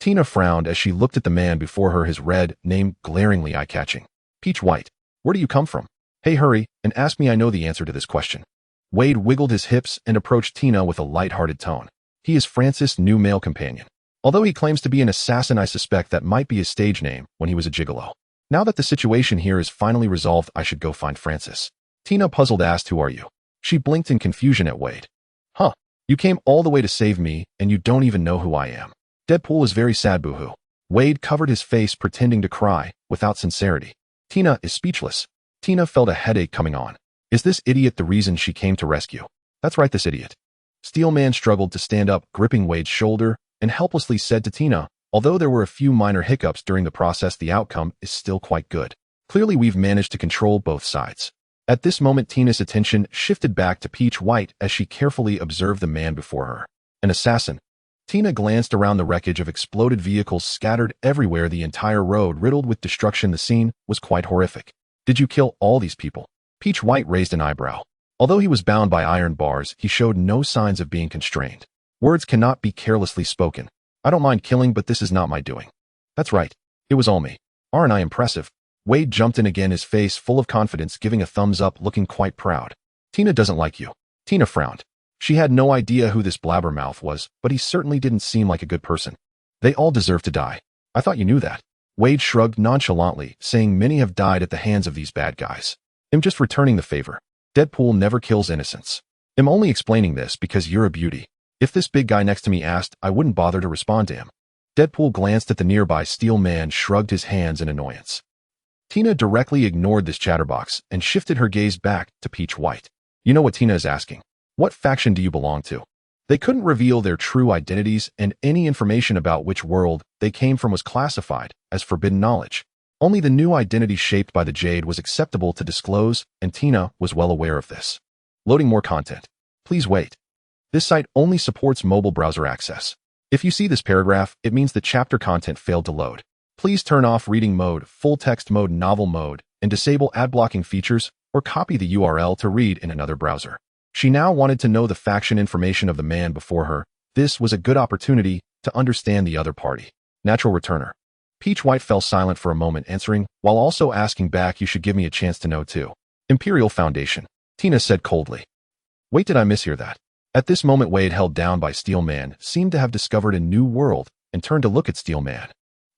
Tina frowned as she looked at the man before her, his red name glaringly eye-catching. Peach White. Where do you come from? Hey, hurry, and ask me. I know the answer to this question. Wade wiggled his hips and approached Tina with a light-hearted tone. He is Francis' new male companion. Although he claims to be an assassin, I suspect that might be his stage name when he was a gigolo. Now that the situation here is finally resolved, I should go find Francis. Tina puzzled asked, who are you? She blinked in confusion at Wade. Huh, you came all the way to save me, and you don't even know who I am. Deadpool is very sad, boohoo. Wade covered his face, pretending to cry, without sincerity. Tina is speechless. Tina felt a headache coming on. Is this idiot the reason she came to rescue? That's right, this idiot. Steelman struggled to stand up, gripping Wade's shoulder, and helplessly said to Tina, although there were a few minor hiccups during the process, the outcome is still quite good. Clearly, we've managed to control both sides. At this moment, Tina's attention shifted back to Peach White as she carefully observed the man before her. An assassin. Tina glanced around the wreckage of exploded vehicles scattered everywhere, the entire road riddled with destruction. The scene was quite horrific. Did you kill all these people? Peach White raised an eyebrow. Although he was bound by iron bars, he showed no signs of being constrained. Words cannot be carelessly spoken. I don't mind killing, but this is not my doing. That's right. It was all me. Aren't I impressive? Wade jumped in again, his face full of confidence, giving a thumbs up, looking quite proud. Tina doesn't like you. Tina frowned. She had no idea who this blabbermouth was, but he certainly didn't seem like a good person. They all deserve to die. I thought you knew that. Wade shrugged nonchalantly, saying many have died at the hands of these bad guys. I'm just returning the favor. Deadpool never kills innocents. I'm only explaining this because you're a beauty. If this big guy next to me asked, I wouldn't bother to respond to him. Deadpool glanced at the nearby steel man, shrugged his hands in annoyance. Tina directly ignored this chatterbox and shifted her gaze back to Peach White. You know what Tina is asking? What faction do you belong to? They couldn't reveal their true identities, and any information about which world they came from was classified as forbidden knowledge. Only the new identity shaped by the jade was acceptable to disclose, and Tina was well aware of this. Loading more content. Please wait. This site only supports mobile browser access. If you see this paragraph, it means the chapter content failed to load. Please turn off reading mode, full text mode, novel mode, and disable ad blocking features, or copy the URL to read in another browser. She now wanted to know the faction information of the man before her. This was a good opportunity to understand the other party. Natural returner. Peach White fell silent for a moment, answering, while also asking back, you should give me a chance to know too. Imperial Foundation. Tina said coldly. Wait, did I mishear that? At this moment, Wade, held down by Steelman, seemed to have discovered a new world and turned to look at Steelman.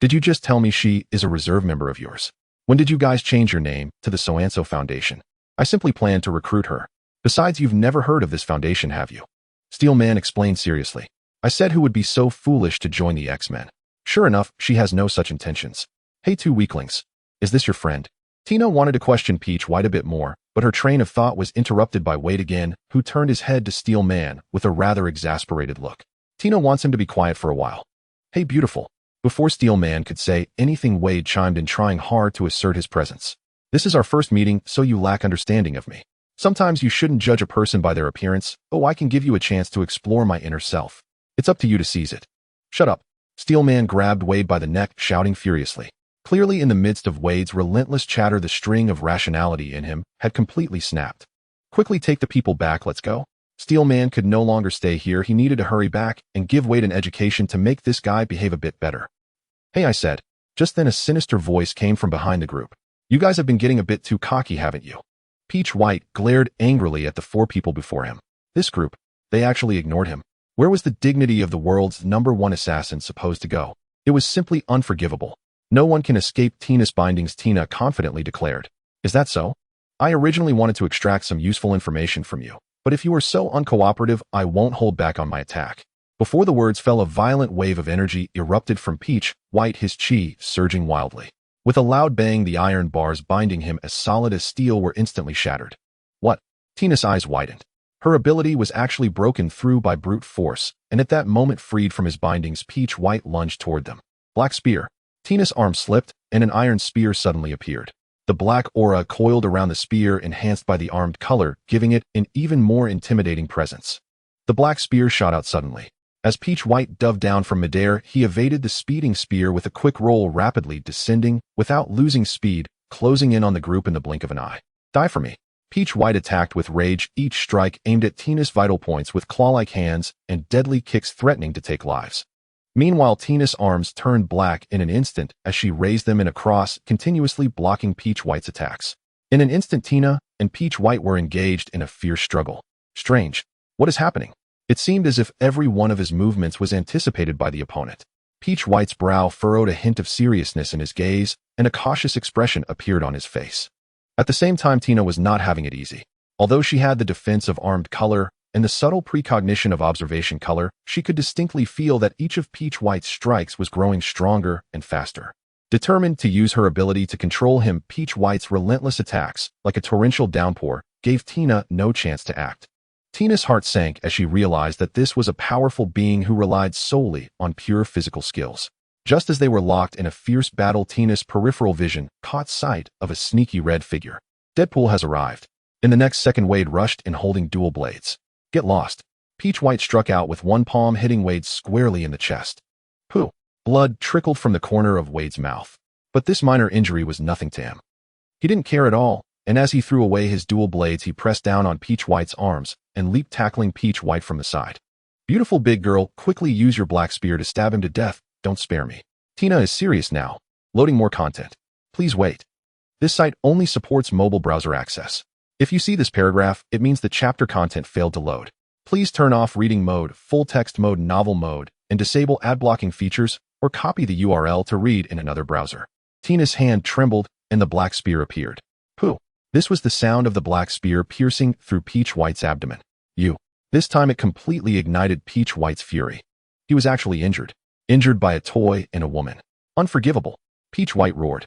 Did you just tell me she is a reserve member of yours? When did you guys change your name to the Soanso Foundation? I simply plan to recruit her. Besides, you've never heard of this foundation, have you? Steelman explained seriously. I said who would be so foolish to join the X-Men. Sure enough, she has no such intentions. Hey, two weaklings. Is this your friend? Tina wanted to question Peach White a bit more, but her train of thought was interrupted by Wade again, who turned his head to Steelman with a rather exasperated look. Tina wants him to be quiet for a while. Hey, beautiful. Before Steelman could say anything, Wade chimed in, trying hard to assert his presence. This is our first meeting, so you lack understanding of me. Sometimes you shouldn't judge a person by their appearance. Oh, I can give you a chance to explore my inner self. It's up to you to seize it. Shut up. Steelman grabbed Wade by the neck, shouting furiously. Clearly, in the midst of Wade's relentless chatter, the string of rationality in him had completely snapped. Quickly take the people back, let's go. Steelman could no longer stay here. He needed to hurry back and give Wade an education to make this guy behave a bit better. Hey, I said. Just then a sinister voice came from behind the group. You guys have been getting a bit too cocky, haven't you? Peach White glared angrily at the four people before him. This group, they actually ignored him. Where was the dignity of the world's #1 assassin supposed to go? It was simply unforgivable. No one can escape Tina's bindings, Tina confidently declared. Is that so? I originally wanted to extract some useful information from you, but if you are so uncooperative, I won't hold back on my attack. Before the words fell, a violent wave of energy erupted from Peach White, his chi surging wildly. With a loud bang, the iron bars binding him as solid as steel were instantly shattered. What? Tina's eyes widened. Her ability was actually broken through by brute force, and at that moment, freed from his bindings, Peach White lunged toward them. Black spear. Tina's arm slipped, and an iron spear suddenly appeared. The black aura coiled around the spear, enhanced by the armed color, giving it an even more intimidating presence. The black spear shot out suddenly. As Peach White dove down from midair, he evaded the speeding spear with a quick roll, rapidly descending, without losing speed, closing in on the group in the blink of an eye. Die for me. Peach White attacked with rage, each strike aimed at Tina's vital points with claw-like hands and deadly kicks threatening to take lives. Meanwhile, Tina's arms turned black in an instant as she raised them in a cross, continuously blocking Peach White's attacks. In an instant, Tina and Peach White were engaged in a fierce struggle. Strange. What is happening? It seemed as if every one of his movements was anticipated by the opponent. Peach White's brow furrowed, a hint of seriousness in his gaze, and a cautious expression appeared on his face. At the same time, Tina was not having it easy. Although she had the defense of armed color and the subtle precognition of observation color, she could distinctly feel that each of Peach White's strikes was growing stronger and faster. Determined to use her ability to control him, Peach White's relentless attacks, like a torrential downpour, gave Tina no chance to act. Tina's heart sank as she realized that this was a powerful being who relied solely on pure physical skills. Just as they were locked in a fierce battle, Tina's peripheral vision caught sight of a sneaky red figure. Deadpool has arrived. In the next second, Wade rushed in holding dual blades. Get lost. Peach White struck out with one palm, hitting Wade squarely in the chest. Pooh! Blood trickled from the corner of Wade's mouth. But this minor injury was nothing to him. He didn't care at all, and as he threw away his dual blades, he pressed down on Peach White's arms and leaped, tackling Peach White from the side. Beautiful big girl, quickly use your black spear to stab him to death. Don't spare me. Tina is serious now. Loading more content. Please wait. This site only supports mobile browser access. If you see this paragraph, it means the chapter content failed to load. Please turn off reading mode, full text mode, novel mode, and disable ad blocking features, or copy the URL to read in another browser. Tina's hand trembled, and the black spear appeared. Pooh! This was the sound of the black spear piercing through Peach White's abdomen. This time it completely ignited Peach White's fury. He was actually injured. Injured by a toy and a woman. Unforgivable. Peach White roared.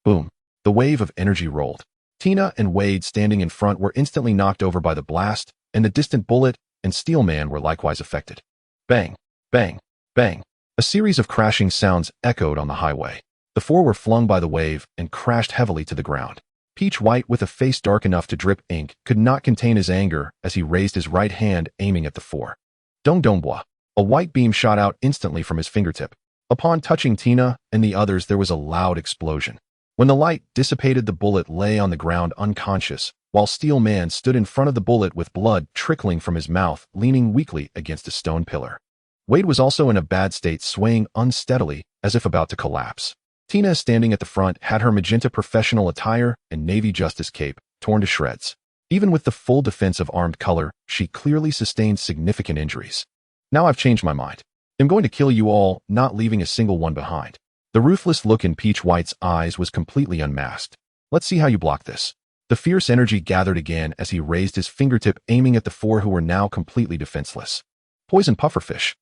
Boom. The wave of energy rolled. Tina and Wade, standing in front, were instantly knocked over by the blast, and the distant bullet and Steel Man were likewise affected. Bang, bang, bang. A series of crashing sounds echoed on the highway. The four were flung by the wave and crashed heavily to the ground. Peach White, with a face dark enough to drip ink, could not contain his anger as he raised his right hand, aiming at the four. Dong dong bois. A white beam shot out instantly from his fingertip. Upon touching Tina and the others, there was a loud explosion. When the light dissipated, the bullet lay on the ground unconscious, while Steel Man stood in front of the bullet with blood trickling from his mouth, leaning weakly against a stone pillar. Wade was also in a bad state, swaying unsteadily as if about to collapse. Tina, standing at the front, had her magenta professional attire and navy justice cape torn to shreds. Even with the full defense of armed color, she clearly sustained significant injuries. Now I've changed my mind. I'm going to kill you all, not leaving a single one behind. The ruthless look in Peach White's eyes was completely unmasked. Let's see how you block this. The fierce energy gathered again as he raised his fingertip, aiming at the four who were now completely defenseless. Poison pufferfish.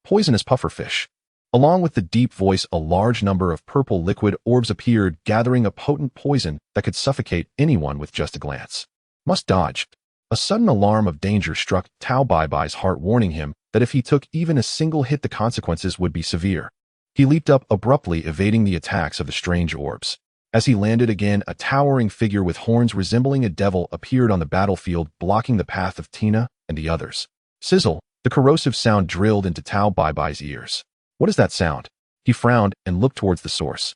Poisonous pufferfish. Along with the deep voice, a large number of purple liquid orbs appeared, gathering a potent poison that could suffocate anyone with just a glance. Must dodge. A sudden alarm of danger struck Tao Bai-Bai's heart, warning him that if he took even a single hit, the consequences would be severe. He leaped up abruptly, evading the attacks of the strange orbs. As he landed again, a towering figure with horns resembling a devil appeared on the battlefield, blocking the path of Tina and the others. Sizzle! The corrosive sound drilled into Tao Bai-Bai's ears. What is that sound? He frowned and looked towards the source.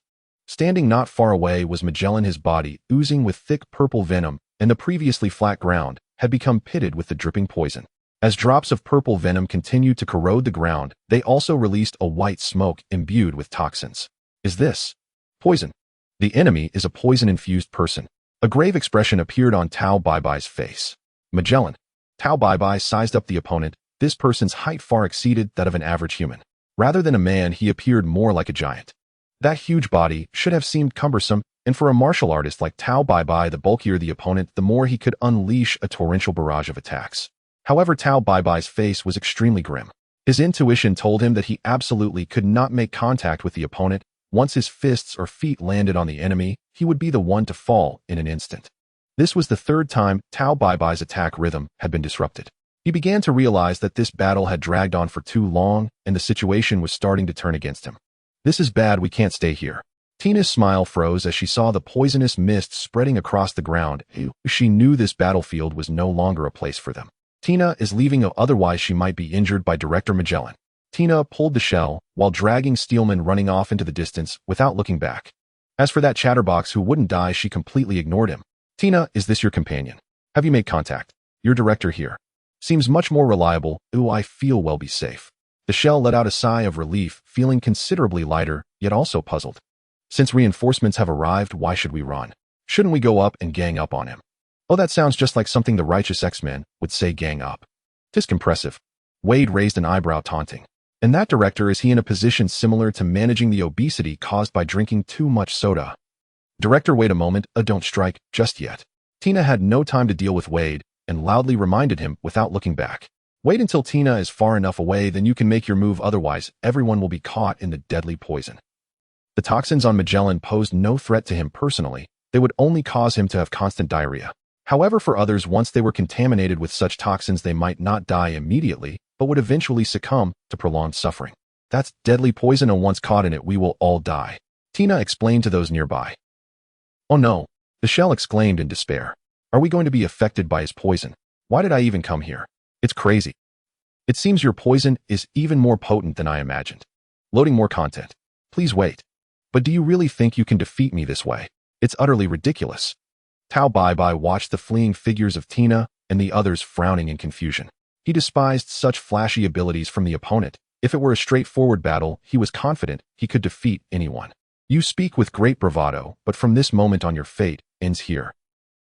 Standing not far away was Magellan, his body oozing with thick purple venom, and the previously flat ground had become pitted with the dripping poison. As drops of purple venom continued to corrode the ground, they also released a white smoke imbued with toxins. Is this poison? The enemy is a poison-infused person. A grave expression appeared on Tao Bai-Bai's face. Magellan. Tao Bai-Bai sized up the opponent. This person's height far exceeded that of an average human. Rather than a man, he appeared more like a giant. That huge body should have seemed cumbersome, and for a martial artist like Tao Bai-Bai, the bulkier the opponent, the more he could unleash a torrential barrage of attacks. However, Tao Bai-Bai's face was extremely grim. His intuition told him that he absolutely could not make contact with the opponent. Once his fists or feet landed on the enemy, he would be the one to fall in an instant. This was the third time Tao Bai-Bai's attack rhythm had been disrupted. He began to realize that this battle had dragged on for too long, and the situation was starting to turn against him. This is bad, we can't stay here. Tina's smile froze as she saw the poisonous mist spreading across the ground. She knew this battlefield was no longer a place for them. Tina is leaving, otherwise she might be injured by Director Magellan. Tina pulled the shell, while dragging Steelman running off into the distance without looking back. As for that chatterbox who wouldn't die, she completely ignored him. Tina, is this your companion? Have you made contact? Your director here. Seems much more reliable. I feel we'll be safe. The shell let out a sigh of relief, feeling considerably lighter, yet also puzzled. Since reinforcements have arrived, why should we run? Shouldn't we go up and gang up on him? Oh, that sounds just like something the righteous X-Men would say, gang up. Tisk impressive. Wade raised an eyebrow, taunting. And that director, is he in a position similar to managing the obesity caused by drinking too much soda? Director, wait a moment, don't strike just yet. Tina had no time to deal with Wade and loudly reminded him without looking back. Wait until Tina is far enough away, then you can make your move, otherwise everyone will be caught in the deadly poison. The toxins on Magellan posed no threat to him personally. They would only cause him to have constant diarrhea. However, for others, once they were contaminated with such toxins, they might not die immediately, but would eventually succumb to prolonged suffering. That's deadly poison, and once caught in it, we will all die, Tina explained to those nearby. Oh no, the shell exclaimed in despair. Are we going to be affected by his poison? Why did I even come here? It's crazy. It seems your poison is even more potent than I imagined. Loading more content. Please wait. But do you really think you can defeat me this way? It's utterly ridiculous. Tao Bai watched the fleeing figures of Tina and the others frowning in confusion. He despised such flashy abilities from the opponent. If it were a straightforward battle, he was confident he could defeat anyone. You speak with great bravado, but from this moment on your fate ends here.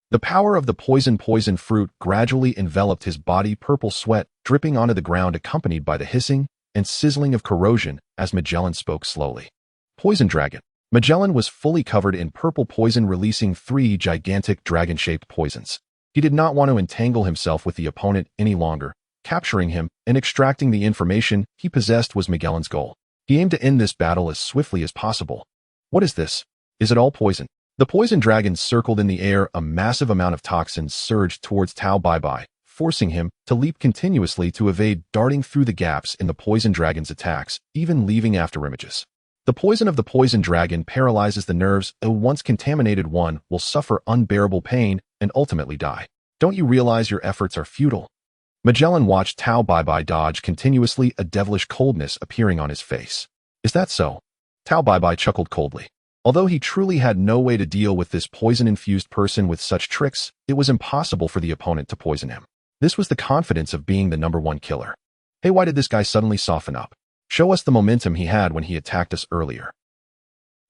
The power of the poison fruit gradually enveloped his body, purple sweat dripping onto the ground, accompanied by the hissing and sizzling of corrosion as Magellan spoke slowly. Poison Dragon. Magellan was fully covered in purple poison, releasing 3 gigantic dragon-shaped poisons. He did not want to entangle himself with the opponent any longer. Capturing him and extracting the information he possessed was Magellan's goal. He aimed to end this battle as swiftly as possible. What is this? Is it all poison? The poison dragon circled in the air. A massive amount of toxins surged towards Tao Bai, forcing him to leap continuously to evade, darting through the gaps in the poison dragon's attacks, even leaving afterimages. The poison of the poison dragon paralyzes the nerves. A once contaminated one will suffer unbearable pain and ultimately die. Don't you realize your efforts are futile? Magellan watched Tao Bai dodge continuously, a devilish coldness appearing on his face. Is that so? Tao Bai chuckled coldly. Although he truly had no way to deal with this poison-infused person with such tricks, it was impossible for the opponent to poison him. This was the confidence of being the #1 killer. Hey, why did this guy suddenly soften up? Show us the momentum he had when he attacked us earlier.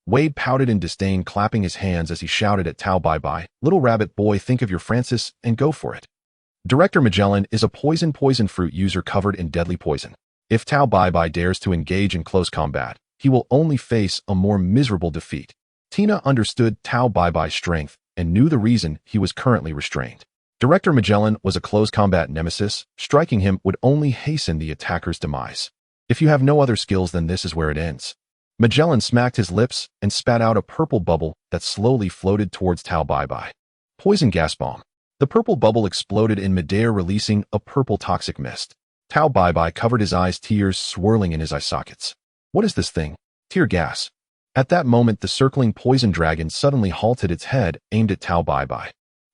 Wade pouted in disdain, clapping his hands as he shouted at Tao Bai, little rabbit boy, think of your Francis and go for it. Director Magellan is a poison fruit user covered in deadly poison. If Tao Bai dares to engage in close combat, he will only face a more miserable defeat. Tina understood Tao Bai's strength and knew the reason he was currently restrained. Director Magellan was a close combat nemesis. Striking him would only hasten the attacker's demise. If you have no other skills, then this is where it ends. Magellan smacked his lips and spat out a purple bubble that slowly floated towards Tao Bai. Poison gas bomb. The purple bubble exploded in midair, releasing a purple toxic mist. Tao Bai covered his eyes, tears swirling in his eye sockets. What is this thing? Tear gas. At that moment, the circling poison dragon suddenly halted, its head aimed at Tao Bai.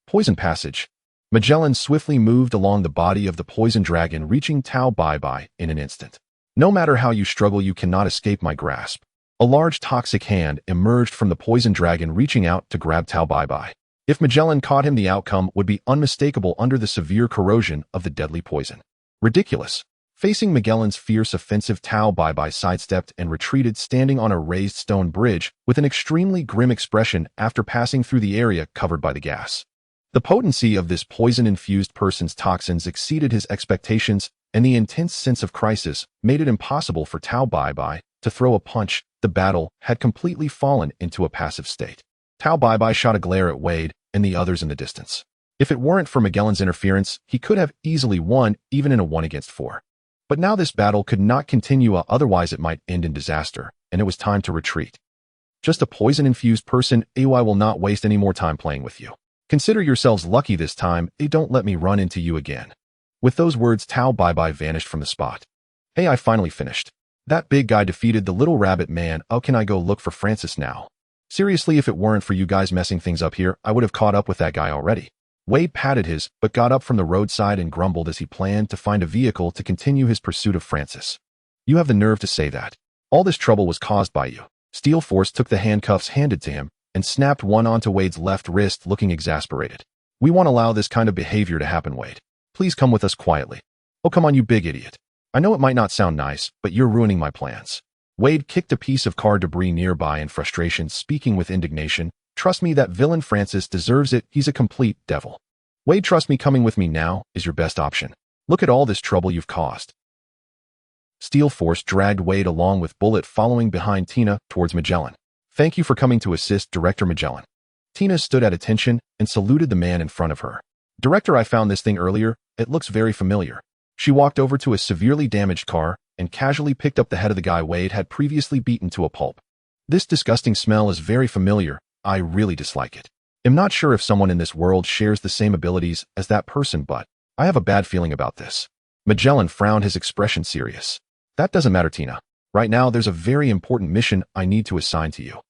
Poison passage. Magellan swiftly moved along the body of the poison dragon, reaching Tao Bai in an instant. No matter how you struggle, you cannot escape my grasp. A large toxic hand emerged from the poison dragon, reaching out to grab Tao Bai. If Magellan caught him, the outcome would be unmistakable under the severe corrosion of the deadly poison. Ridiculous. Facing Magellan's fierce offensive, Tao Bai sidestepped and retreated, standing on a raised stone bridge with an extremely grim expression after passing through the area covered by the gas. The potency of this poison-infused person's toxins exceeded his expectations, and the intense sense of crisis made it impossible for Tao Bai to throw a punch. The battle had completely fallen into a passive state. Tao Bai shot a glare at Wade and the others in the distance. If it weren't for Magellan's interference, he could have easily won, even in a 1-against-4. But now this battle could not continue, otherwise it might end in disaster, and it was time to retreat. Just a poison-infused person. I will not waste any more time playing with you. Consider yourselves lucky this time. Don't let me run into you again. With those words, Tao Bai vanished from the spot. Hey, I finally finished. That big guy defeated the little rabbit man. Oh, can I go look for Francis now? Seriously, if it weren't for you guys messing things up here, I would have caught up with that guy already. Wade patted his, but got up from the roadside and grumbled as he planned to find a vehicle to continue his pursuit of Francis. You have the nerve to say that. All this trouble was caused by you. Steel Force took the handcuffs handed to him and snapped one onto Wade's left wrist, looking exasperated. We won't allow this kind of behavior to happen, Wade. Please come with us quietly. Oh, come on, you big idiot. I know it might not sound nice, but you're ruining my plans. Wade kicked a piece of car debris nearby in frustration, speaking with indignation. Trust me, that villain Francis deserves it. He's a complete devil. Wade, trust me, coming with me now is your best option. Look at all this trouble you've caused. Steel Force dragged Wade along with Bullet following behind Tina towards Magellan. Thank you for coming to assist, Director Magellan. Tina stood at attention and saluted the man in front of her. Director, I found this thing earlier. It looks very familiar. She walked over to a severely damaged car and casually picked up the head of the guy Wade had previously beaten to a pulp. This disgusting smell is very familiar. I really dislike it. I'm not sure if someone in this world shares the same abilities as that person, but I have a bad feeling about this. Magellan frowned, his expression serious. That doesn't matter, Tina. Right now, there's a very important mission I need to assign to you.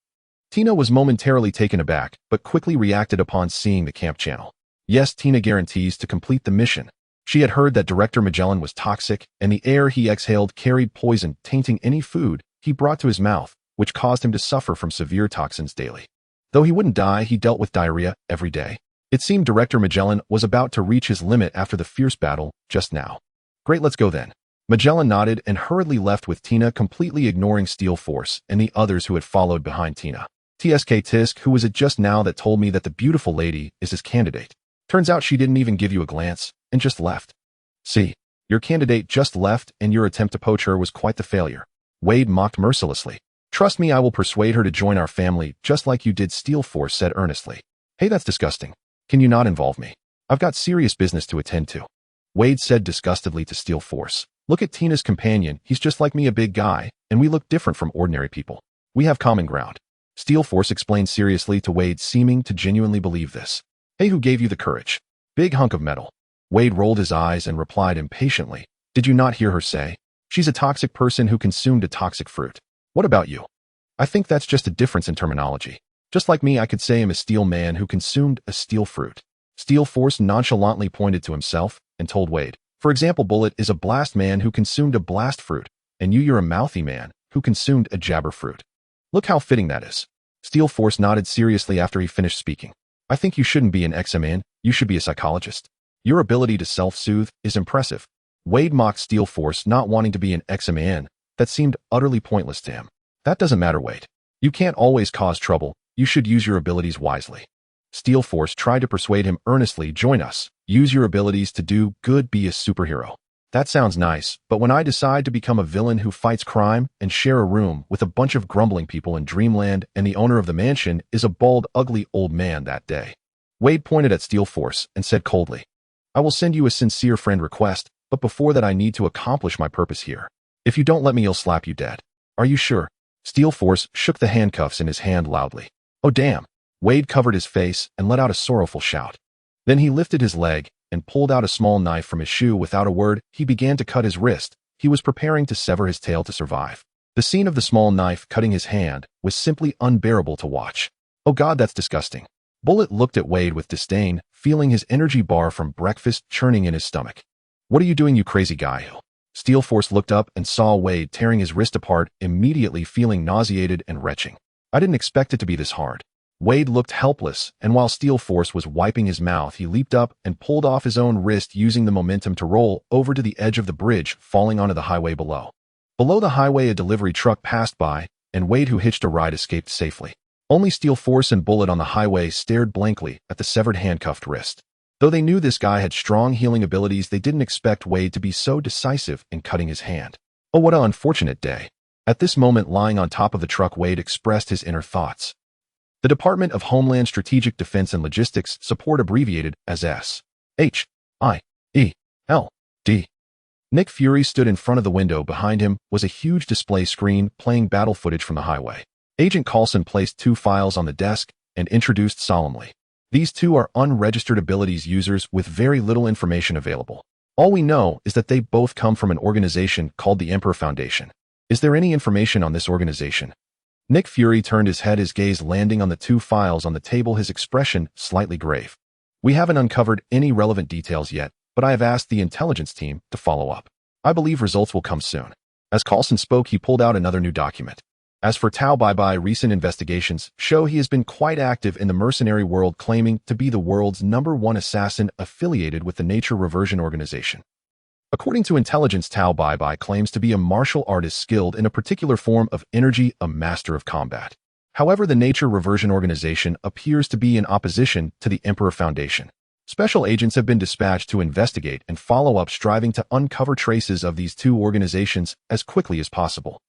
Tina was momentarily taken aback, but quickly reacted upon seeing the camp channel. Yes, Tina guarantees to complete the mission. She had heard that Director Magellan was toxic, and the air he exhaled carried poison, tainting any food he brought to his mouth, which caused him to suffer from severe toxins daily. Though he wouldn't die, he dealt with diarrhea every day. It seemed Director Magellan was about to reach his limit after the fierce battle just now. Great, let's go then. Magellan nodded and hurriedly left with Tina, completely ignoring Steel Force and the others who had followed behind Tina. Tisk, who was it just now that told me that the beautiful lady is his candidate? Turns out she didn't even give you a glance and just left. See, your candidate just left and your attempt to poach her was quite the failure. Wade mocked mercilessly. Trust me, I will persuade her to join our family just like you did, Steel Force said earnestly. Hey, that's disgusting. Can you not involve me? I've got serious business to attend to. Wade said disgustedly to Steel Force. Look at Tina's companion. He's just like me, a big guy, and we look different from ordinary people. We have common ground. Steel Force explained seriously to Wade, seeming to genuinely believe this. Hey, who gave you the courage? Big hunk of metal. Wade rolled his eyes and replied impatiently. Did you not hear her say? She's a toxic person who consumed a toxic fruit. What about you? I think that's just a difference in terminology. Just like me, I could say I'm a steel man who consumed a steel fruit. Steel Force nonchalantly pointed to himself and told Wade. For example, Bullet is a blast man who consumed a blast fruit, and you're a mouthy man who consumed a jabber fruit. Look how fitting that is. Steel Force nodded seriously after he finished speaking. I think you shouldn't be an X-Man, you should be a psychologist. Your ability to self-soothe is impressive. Wade mocked Steel Force, not wanting to be an X-Man. That seemed utterly pointless to him. That doesn't matter, Wade. You can't always cause trouble. You should use your abilities wisely. Steel Force tried to persuade him earnestly. Join us. Use your abilities to do good, be a superhero. That sounds nice, but when I decide to become a villain who fights crime and share a room with a bunch of grumbling people in Dreamland and the owner of the mansion is a bald, ugly old man that day. Wade pointed at Steel Force and said coldly, I will send you a sincere friend request, but before that I need to accomplish my purpose here. If you don't let me, I'll slap you dead. Are you sure? Steel Force shook the handcuffs in his hand loudly. Oh damn. Wade covered his face and let out a sorrowful shout. Then he lifted his leg and pulled out a small knife from his shoe. Without a word, he began to cut his wrist. He was preparing to sever his tail to survive. The scene of the small knife cutting his hand was simply unbearable to watch. Oh God, that's disgusting. Bullet looked at Wade with disdain, feeling his energy bar from breakfast churning in his stomach. What are you doing, you crazy guy? Steel Force looked up and saw Wade tearing his wrist apart, immediately feeling nauseated and retching. I didn't expect it to be this hard. Wade looked helpless, and while Steel Force was wiping his mouth, he leaped up and pulled off his own wrist, using the momentum to roll over to the edge of the bridge, falling onto the highway below. Below the highway, a delivery truck passed by, and Wade, who hitched a ride, escaped safely. Only Steel Force and Bullet on the highway stared blankly at the severed handcuffed wrist. Though they knew this guy had strong healing abilities, they didn't expect Wade to be so decisive in cutting his hand. Oh, what an unfortunate day. At this moment, lying on top of the truck, Wade expressed his inner thoughts. The Department of Homeland Strategic Defense and Logistics Support, abbreviated as S.H.I.E.L.D. Nick Fury stood in front of the window. Behind him was a huge display screen playing battle footage from the highway. Agent Coulson placed 2 files on the desk and introduced solemnly. These 2 are unregistered abilities users with very little information available. All we know is that they both come from an organization called the Emperor Foundation. Is there any information on this organization? Nick Fury turned his head, his gaze landing on the two files on the table, his expression slightly grave. We haven't uncovered any relevant details yet, but I have asked the intelligence team to follow up. I believe results will come soon. As Coulson spoke, he pulled out another new document. As for Tao Bai, recent investigations show he has been quite active in the mercenary world, claiming to be the world's #1 assassin affiliated with the Nature Reversion Organization. According to intelligence, Tao Bai claims to be a martial artist skilled in a particular form of energy, a master of combat. However, the Nature Reversion Organization appears to be in opposition to the Emperor Foundation. Special agents have been dispatched to investigate and follow up, striving to uncover traces of these two organizations as quickly as possible.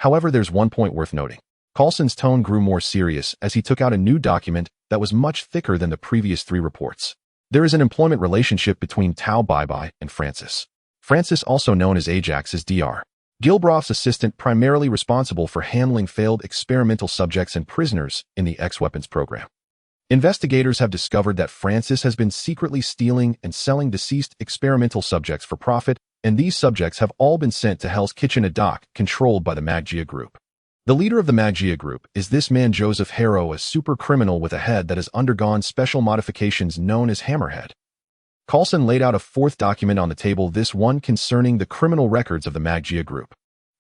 However, there's one point worth noting. Coulson's tone grew more serious as he took out a new document that was much thicker than the previous 3 reports. There is an employment relationship between Tao Bai and Francis. Francis, also known as Ajax, is Dr. Gilbroff's assistant, primarily responsible for handling failed experimental subjects and prisoners in the X-Weapons program. Investigators have discovered that Francis has been secretly stealing and selling deceased experimental subjects for profit, and these subjects have all been sent to Hell's Kitchen, a dock controlled by the Maggia Group. The leader of the Maggia Group is this man Joseph Harrow, a super criminal with a head that has undergone special modifications known as Hammerhead. Coulson laid out a 4th document on the table, this one concerning the criminal records of the Maggia Group.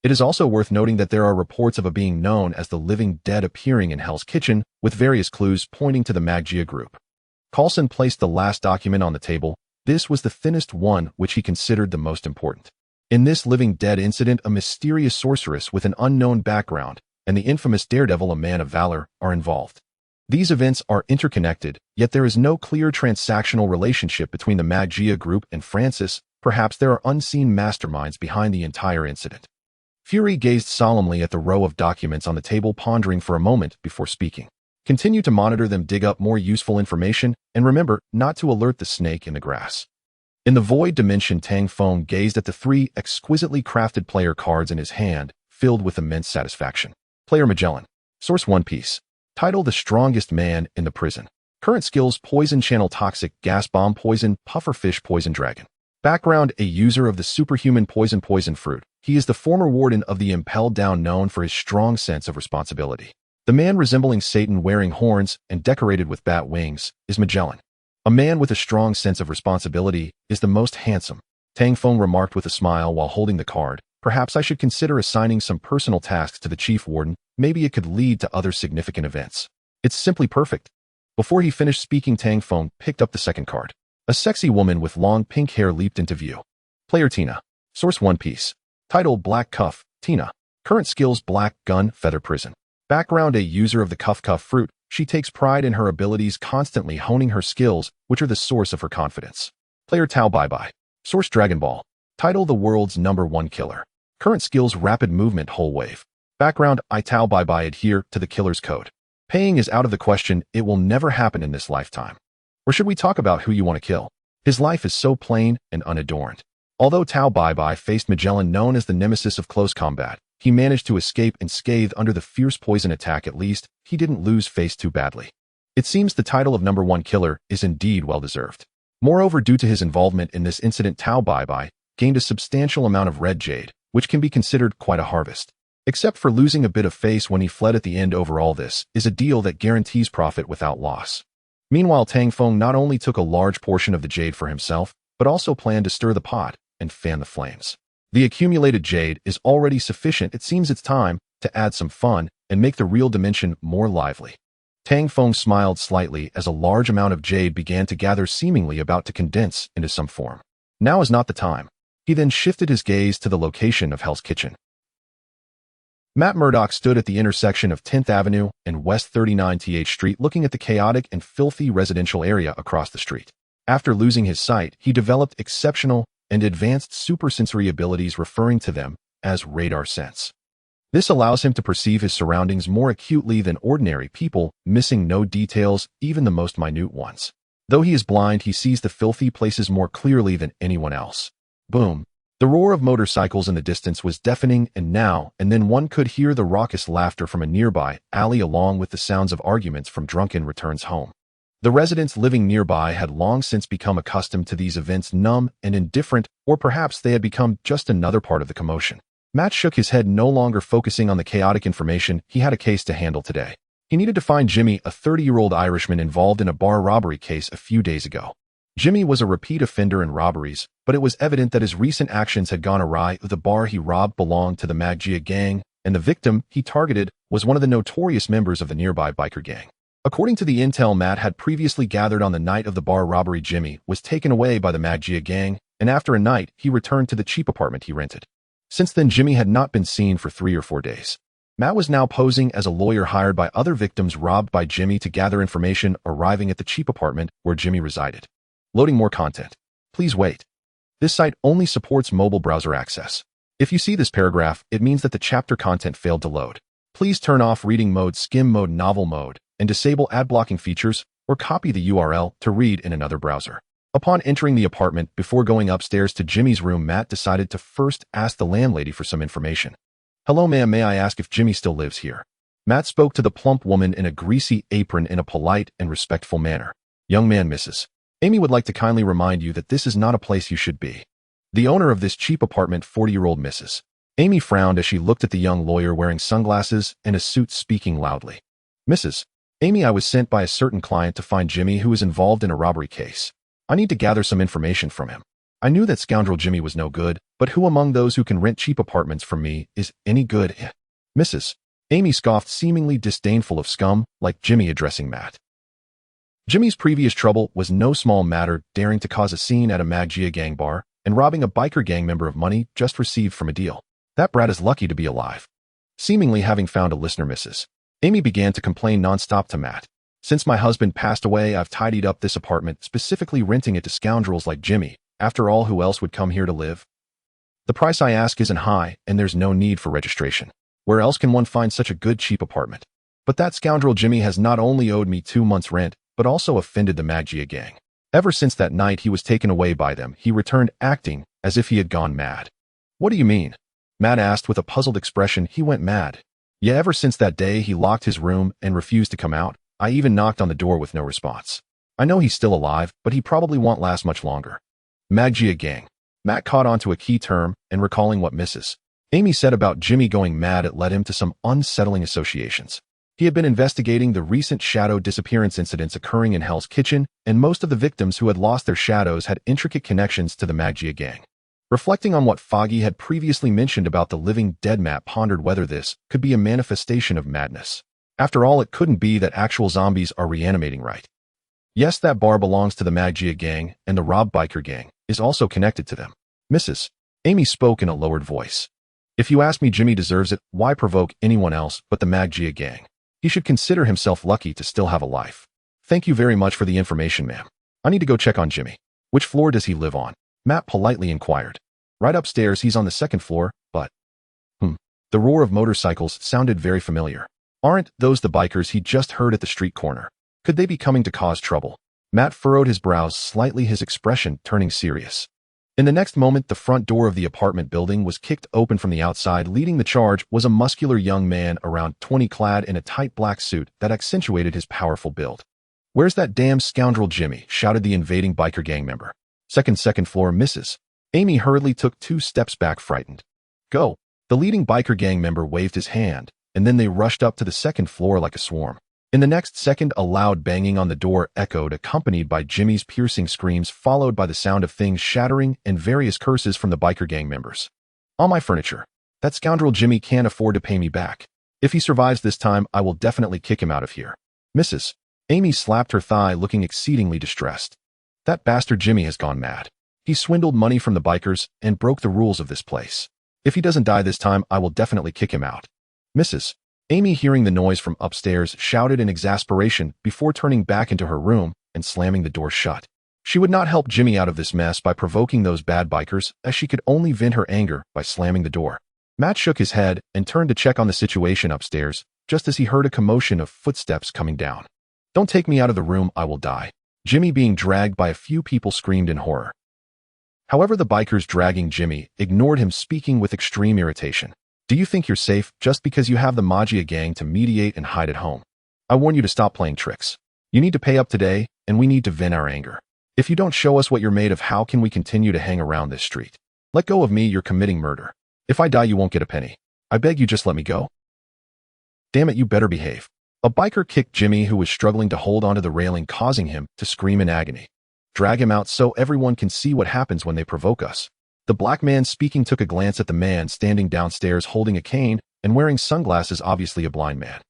It is also worth noting that there are reports of a being known as the Living Dead appearing in Hell's Kitchen, with various clues pointing to the Maggia Group. Coulson placed the last document on the table. This was the thinnest one, which he considered the most important. In this Living Dead incident, a mysterious sorceress with an unknown background and the infamous Daredevil, a man of valor, are involved. These events are interconnected, yet there is no clear transactional relationship between the Maggia Group and Francis. Perhaps there are unseen masterminds behind the entire incident. Fury gazed solemnly at the row of documents on the table, pondering for a moment before speaking. Continue to monitor them, dig up more useful information, and remember not to alert the snake in the grass. In the void dimension, Tang Feng gazed at the 3 exquisitely crafted player cards in his hand, filled with immense satisfaction. Player Magellan. Source: One Piece. Title: The Strongest Man in the Prison. Current skills: Poison Channel, Toxic Gas Bomb, Poison, Pufferfish, Poison Dragon. Background: a user of the superhuman Poison Fruit. He is the former warden of the Impelled Down, known for his strong sense of responsibility. The man resembling Satan, wearing horns and decorated with bat wings, is Magellan. A man with a strong sense of responsibility is the most handsome. Tang Feng remarked with a smile while holding the card. Perhaps I should consider assigning some personal tasks to the chief warden. Maybe it could lead to other significant events. It's simply perfect. Before he finished speaking, Tang Feng picked up the second card. A sexy woman with long pink hair leaped into view. Player Tina. Source: One Piece. Title: Black Cuff, Tina. Current skills: Black Gun, Feather Prison. Background: a user of the Cuff Fruit. She takes pride in her abilities, constantly honing her skills, which are the source of her confidence. Player Tao Bai. Source: Dragon Ball. Title: The World's #1 Killer. Current skills: Rapid Movement, Whole Wave. Background: I Tao Bai adhere to the killer's code. Paying is out of the question. It will never happen in this lifetime. Or should we talk about who you want to kill? His life is so plain and unadorned. Although Tao Bai faced Magellan, known as the nemesis of close combat, he managed to escape unscathed under the fierce poison attack. At least, he didn't lose face too badly. It seems the title of #1 Killer is indeed well-deserved. Moreover, due to his involvement in this incident, Tao Bai gained a substantial amount of red jade, which can be considered quite a harvest. Except for losing a bit of face when he fled at the end, overall this is a deal that guarantees profit without loss. Meanwhile, Tang Feng not only took a large portion of the jade for himself, but also planned to stir the pot and fan the flames. The accumulated jade is already sufficient. It seems it's time to add some fun and make the real dimension more lively. Tang Feng smiled slightly as a large amount of jade began to gather, seemingly about to condense into some form. Now is not the time. He then shifted his gaze to the location of Hell's Kitchen. Matt Murdock stood at the intersection of 10th Avenue and West 39th Street, looking at the chaotic and filthy residential area across the street. After losing his sight, he developed exceptional and advanced supersensory abilities, referring to them as radar sense. This allows him to perceive his surroundings more acutely than ordinary people, missing no details, even the most minute ones. Though he is blind, he sees the filthy places more clearly than anyone else. Boom. The roar of motorcycles in the distance was deafening, and now and then one could hear the raucous laughter from a nearby alley, along with the sounds of arguments from drunken returns home. The residents living nearby had long since become accustomed to these events, numb and indifferent, or perhaps they had become just another part of the commotion. Matt shook his head, no longer focusing on the chaotic information. He had a case to handle today. He needed to find Jimmy, a 30-year-old Irishman involved in a bar robbery case a few days ago. Jimmy was a repeat offender in robberies, but it was evident that his recent actions had gone awry. The bar he robbed belonged to the Maggia gang, and the victim he targeted was one of the notorious members of the nearby biker gang. According to the intel Matt had previously gathered on the night of the bar robbery, Jimmy was taken away by the Maggia gang, and after a night, he returned to the cheap apartment he rented. Since then, Jimmy had not been seen for 3 or 4 days. Matt was now posing as a lawyer hired by other victims robbed by Jimmy to gather information, arriving at the cheap apartment where Jimmy resided. Loading more content. Please wait. This site only supports mobile browser access. If you see this paragraph, it means that the chapter content failed to load. Please turn off reading mode, skim mode, novel mode, and disable ad blocking features, or copy the URL to read in another browser. Upon entering the apartment, before going upstairs to Jimmy's room, Matt decided to first ask the landlady for some information. "Hello ma'am, may I ask if Jimmy still lives here?" Matt spoke to the plump woman in a greasy apron in a polite and respectful manner. "Young man, Mrs. Amy would like to kindly remind you that this is not a place you should be. The owner of this cheap apartment, 40-year-old Mrs. Amy frowned as she looked at the young lawyer wearing sunglasses and a suit, speaking loudly. "Mrs. Amy, I was sent by a certain client to find Jimmy, who is involved in a robbery case. I need to gather some information from him. I knew that scoundrel Jimmy was no good, but who among those who can rent cheap apartments from me is any good?" Mrs. Amy scoffed, seemingly disdainful of scum like Jimmy addressing Matt. Jimmy's previous trouble was no small matter, daring to cause a scene at a Maggia gang bar and robbing a biker gang member of money just received from a deal. That brat is lucky to be alive. Seemingly having found a listener, Mrs. Amy began to complain nonstop to Matt. "Since my husband passed away, I've tidied up this apartment, specifically renting it to scoundrels like Jimmy. After all, who else would come here to live? The price I ask isn't high, and there's no need for registration. Where else can one find such a good cheap apartment? But that scoundrel Jimmy has not only owed me 2 months' rent, but also offended the Maggia gang. Ever since that night he was taken away by them, he returned acting as if he had gone mad." "What do you mean?" Matt asked with a puzzled expression. "He went mad. Yeah, ever since that day he locked his room and refused to come out. I even knocked on the door with no response. I know he's still alive, but he probably won't last much longer." Maggia gang. Matt caught on to a key term, and recalling what Mrs. Amy said about Jimmy going mad, it led him to some unsettling associations. He had been investigating the recent shadow disappearance incidents occurring in Hell's Kitchen, and most of the victims who had lost their shadows had intricate connections to the Maggia gang. Reflecting on what Foggy had previously mentioned about the living dead, Matt pondered whether this could be a manifestation of madness. After all, it couldn't be that actual zombies are reanimating, right? Yes, that bar belongs to the Maggia gang, and the robbed biker gang is also connected to them. Mrs. Amy spoke in a lowered voice. "If you ask me, Jimmy deserves it. Why provoke anyone else but the Maggia gang? He should consider himself lucky to still have a life." "Thank you very much for the information, ma'am. I need to go check on Jimmy." "Which floor does he live on?" Matt politely inquired. "Right upstairs. He's on the 2nd floor, but..." The roar of motorcycles sounded very familiar. Aren't those the bikers he just heard at the street corner? Could they be coming to cause trouble? Matt furrowed his brows slightly, his expression turning serious. In the next moment, the front door of the apartment building was kicked open from the outside. Leading the charge was a muscular young man around 20, clad in a tight black suit that accentuated his powerful build. "Where's that damn scoundrel Jimmy?" shouted the invading biker gang member. Second floor, Mrs. Amy hurriedly took 2 steps back, frightened. "Go." The leading biker gang member waved his hand, and then they rushed up to the 2nd floor like a swarm. In the next second, a loud banging on the door echoed, accompanied by Jimmy's piercing screams, followed by the sound of things shattering and various curses from the biker gang members. "All my furniture. That scoundrel Jimmy can't afford to pay me back. If he survives this time, I will definitely kick him out of here." Mrs. Amy slapped her thigh, looking exceedingly distressed. "That bastard Jimmy has gone mad. He swindled money from the bikers and broke the rules of this place. If he doesn't die this time, I will definitely kick him out." Mrs. Amy, hearing the noise from upstairs, shouted in exasperation before turning back into her room and slamming the door shut. She would not help Jimmy out of this mess by provoking those bad bikers, as she could only vent her anger by slamming the door. Matt shook his head and turned to check on the situation upstairs, just as he heard a commotion of footsteps coming down. "Don't take me out of the room, I will die." Jimmy, being dragged by a few people, screamed in horror. However, the bikers dragging Jimmy ignored him, speaking with extreme irritation. "Do you think you're safe just because you have the Maggia gang to mediate and hide at home? I warn you to stop playing tricks. You need to pay up today, and we need to vent our anger. If you don't show us what you're made of, how can we continue to hang around this street? Let go of me, you're committing murder." If I die, you won't get a penny. I beg you, just let me go. Damn it, you better behave. A biker kicked Jimmy, who was struggling to hold onto the railing, causing him to scream in agony. Drag him out so everyone can see what happens when they provoke us. The black man speaking took a glance at the man standing downstairs holding a cane and wearing sunglasses, obviously a blind man.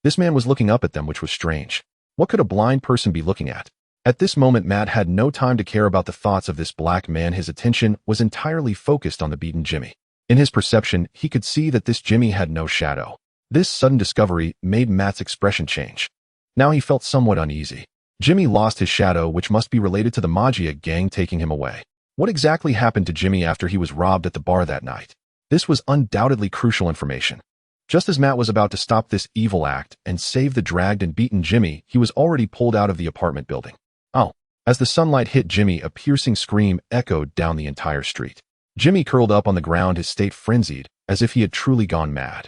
This man was looking up at them, which was strange. What could a blind person be looking at? At this moment, Matt had no time to care about the thoughts of this black man. His attention was entirely focused on the beaten Jimmy. In his perception, he could see that this Jimmy had no shadow. This sudden discovery made Matt's expression change. Now he felt somewhat uneasy. Jimmy lost his shadow, which must be related to the Magia gang taking him away. What exactly happened to Jimmy after he was robbed at the bar that night? This was undoubtedly crucial information. Just as Matt was about to stop this evil act and save the dragged and beaten Jimmy, he was already pulled out of the apartment building. Oh! As the sunlight hit Jimmy, a piercing scream echoed down the entire street. Jimmy curled up on the ground, his state frenzied, as if he had truly gone mad.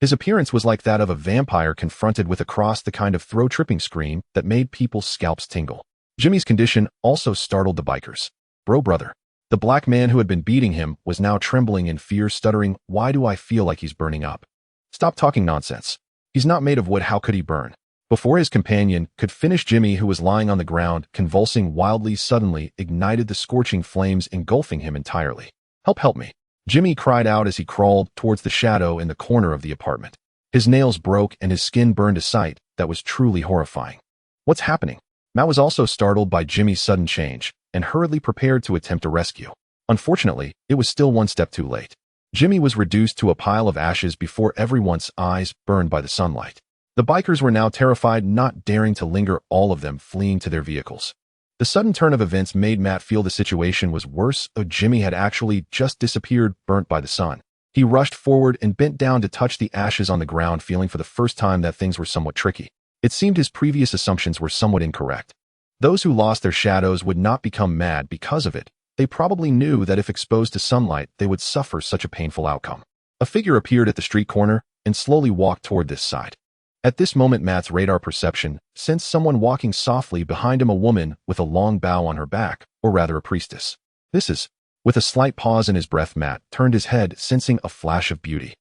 His appearance was like that of a vampire confronted with the kind of throat-tripping scream that made people's scalps tingle. Jimmy's condition also startled the bikers. Brother. The black man who had been beating him was now trembling in fear, stuttering, "Why do I feel like he's burning up?" "Stop talking nonsense. He's not made of wood, how could he burn?" Before his companion could finish, Jimmy, who was lying on the ground, convulsing wildly, suddenly ignited the scorching flames, engulfing him entirely. Help me. Jimmy cried out as he crawled towards the shadow in the corner of the apartment. His nails broke and his skin burned, a sight that was truly horrifying. What's happening? Matt was also startled by Jimmy's sudden change and hurriedly prepared to attempt a rescue. Unfortunately, it was still one step too late. Jimmy was reduced to a pile of ashes before everyone's eyes, burned by the sunlight. The bikers were now terrified, not daring to linger, all of them fleeing to their vehicles. The sudden turn of events made Matt feel the situation was worse. Jimmy had actually just disappeared, burnt by the sun. He rushed forward and bent down to touch the ashes on the ground, feeling for the first time that things were somewhat tricky. It seemed his previous assumptions were somewhat incorrect. Those who lost their shadows would not become mad because of it. They probably knew that if exposed to sunlight, they would suffer such a painful outcome. A figure appeared at the street corner and slowly walked toward this side. At this moment, Matt's radar perception sensed someone walking softly behind him, a woman with a long bow on her back, or rather a priestess. This is... With a slight pause in his breath, Matt turned his head, sensing a flash of beauty.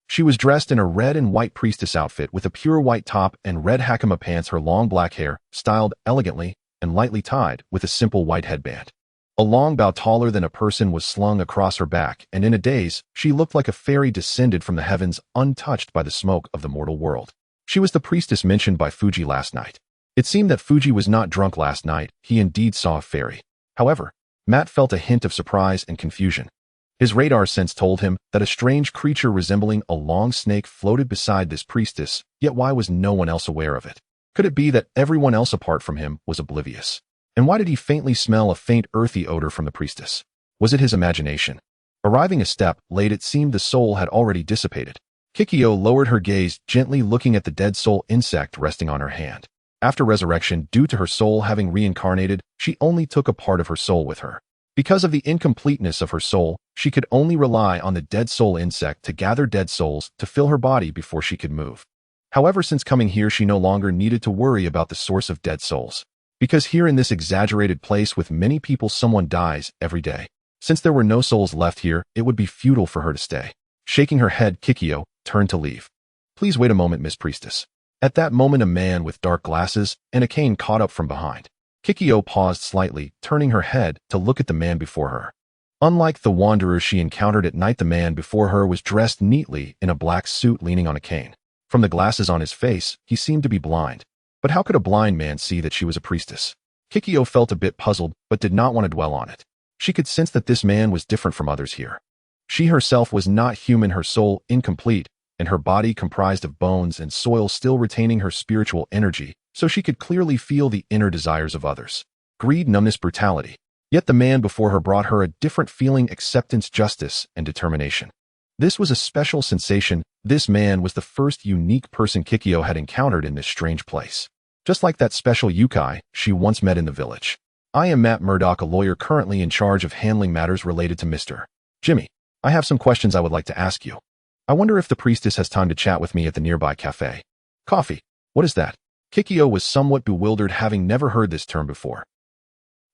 She was dressed in a red and white priestess outfit with a pure white top and red hakama pants, her long black hair, styled elegantly and lightly tied with a simple white headband. A long bow taller than a person was slung across her back, and in a daze, she looked like a fairy descended from the heavens, untouched by the smoke of the mortal world. She was the priestess mentioned by Fuji last night. It seemed that Fuji was not drunk last night. He indeed saw a fairy. However, Matt felt a hint of surprise and confusion. His radar sense told him that a strange creature resembling a long snake floated beside this priestess, yet why was no one else aware of it? Could it be that everyone else apart from him was oblivious? And why did he faintly smell a faint earthy odor from the priestess? Was it his imagination? Arriving a step late, it seemed the soul had already dissipated. Kikyo lowered her gaze, gently looking at the dead soul insect resting on her hand. After resurrection, due to her soul having reincarnated, she only took a part of her soul with her. Because of the incompleteness of her soul, she could only rely on the dead soul insect to gather dead souls to fill her body before she could move. However, since coming here, she no longer needed to worry about the source of dead souls. Because here in this exaggerated place with many people, someone dies every day. Since there were no souls left here, it would be futile for her to stay. Shaking her head, Kikyo turned to leave. "Please wait a moment, Miss Priestess." At that moment, a man with dark glasses and a cane caught up from behind. Kikyo paused slightly, turning her head to look at the man before her. Unlike the wanderers she encountered at night, the man before her was dressed neatly in a black suit, leaning on a cane. From the glasses on his face, he seemed to be blind. But how could a blind man see that she was a priestess? Kikyo felt a bit puzzled, but did not want to dwell on it. She could sense that this man was different from others here. She herself was not human, her soul incomplete, and her body comprised of bones and soil, still retaining her spiritual energy, so she could clearly feel the inner desires of others. Greed, numbness, brutality. Yet the man before her brought her a different feeling: acceptance, justice, and determination. This was a special sensation. This man was the first unique person Kikyo had encountered in this strange place. Just like that special Yukai she once met in the village. "I am Matt Murdoch, a lawyer currently in charge of handling matters related to Mr. Jimmy. I have some questions I would like to ask you. I wonder if the priestess has time to chat with me at the nearby cafe." "Coffee? What is that?" Kikyo was somewhat bewildered, having never heard this term before.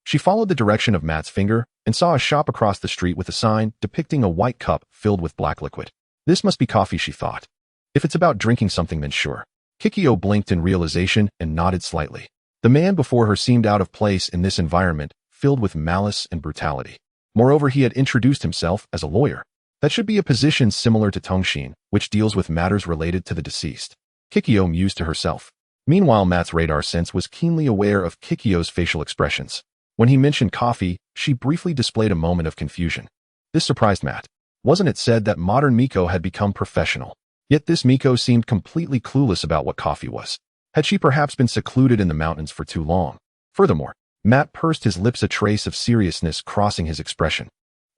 She followed the direction of Matt's finger, and saw a shop across the street with a sign depicting a white cup filled with black liquid. This must be coffee, she thought. If it's about drinking something, then sure. Kikyo blinked in realization and nodded slightly. The man before her seemed out of place in this environment, filled with malice and brutality. Moreover, he had introduced himself as a lawyer. That should be a position similar to Tongshin, which deals with matters related to the deceased. Kikyo mused to herself. Meanwhile, Matt's radar sense was keenly aware of Kikyo's facial expressions. When he mentioned coffee, she briefly displayed a moment of confusion. This surprised Matt. Wasn't it said that modern Miko had become professional? Yet this Miko seemed completely clueless about what coffee was. Had she perhaps been secluded in the mountains for too long? Furthermore, Matt pursed his lips, a trace of seriousness crossing his expression.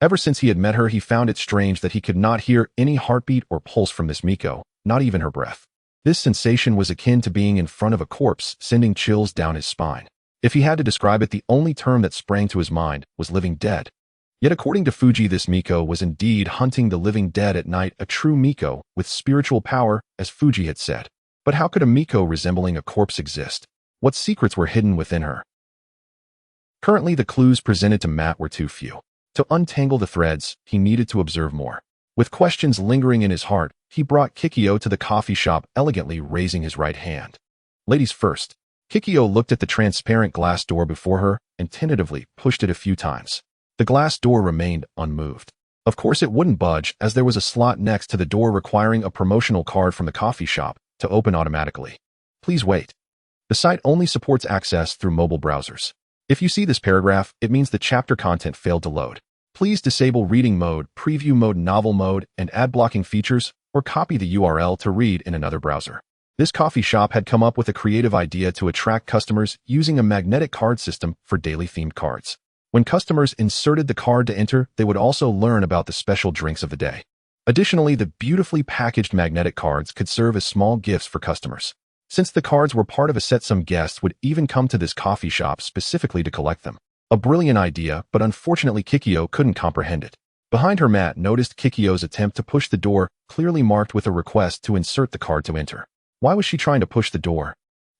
Ever since he had met her, he found it strange that he could not hear any heartbeat or pulse from this Miko, not even her breath. This sensation was akin to being in front of a corpse, sending chills down his spine. If he had to describe it, the only term that sprang to his mind was living dead. Yet according to Fuji, this Miko was indeed hunting the living dead at night, a true Miko with spiritual power, as Fuji had said. But how could a Miko resembling a corpse exist? What secrets were hidden within her? Currently, the clues presented to Matt were too few. To untangle the threads, he needed to observe more. With questions lingering in his heart, he brought Kikyo to the coffee shop, elegantly raising his right hand. Ladies first. Kikyo looked at the transparent glass door before her and tentatively pushed it a few times. The glass door remained unmoved. Of course, it wouldn't budge, as there was a slot next to the door requiring a promotional card from the coffee shop to open automatically. Please wait. The site only supports access through mobile browsers. If you see this paragraph, it means the chapter content failed to load. Please disable reading mode, preview mode, novel mode, and ad blocking features, or copy the URL to read in another browser. This coffee shop had come up with a creative idea to attract customers using a magnetic card system for daily themed cards. When customers inserted the card to enter, they would also learn about the special drinks of the day. Additionally, the beautifully packaged magnetic cards could serve as small gifts for customers. Since the cards were part of a set, some guests would even come to this coffee shop specifically to collect them. A brilliant idea, but unfortunately Kikyo couldn't comprehend it. Behind her, Matt noticed Kikyo's attempt to push the door, clearly marked with a request to insert the card to enter. Why was she trying to push the door?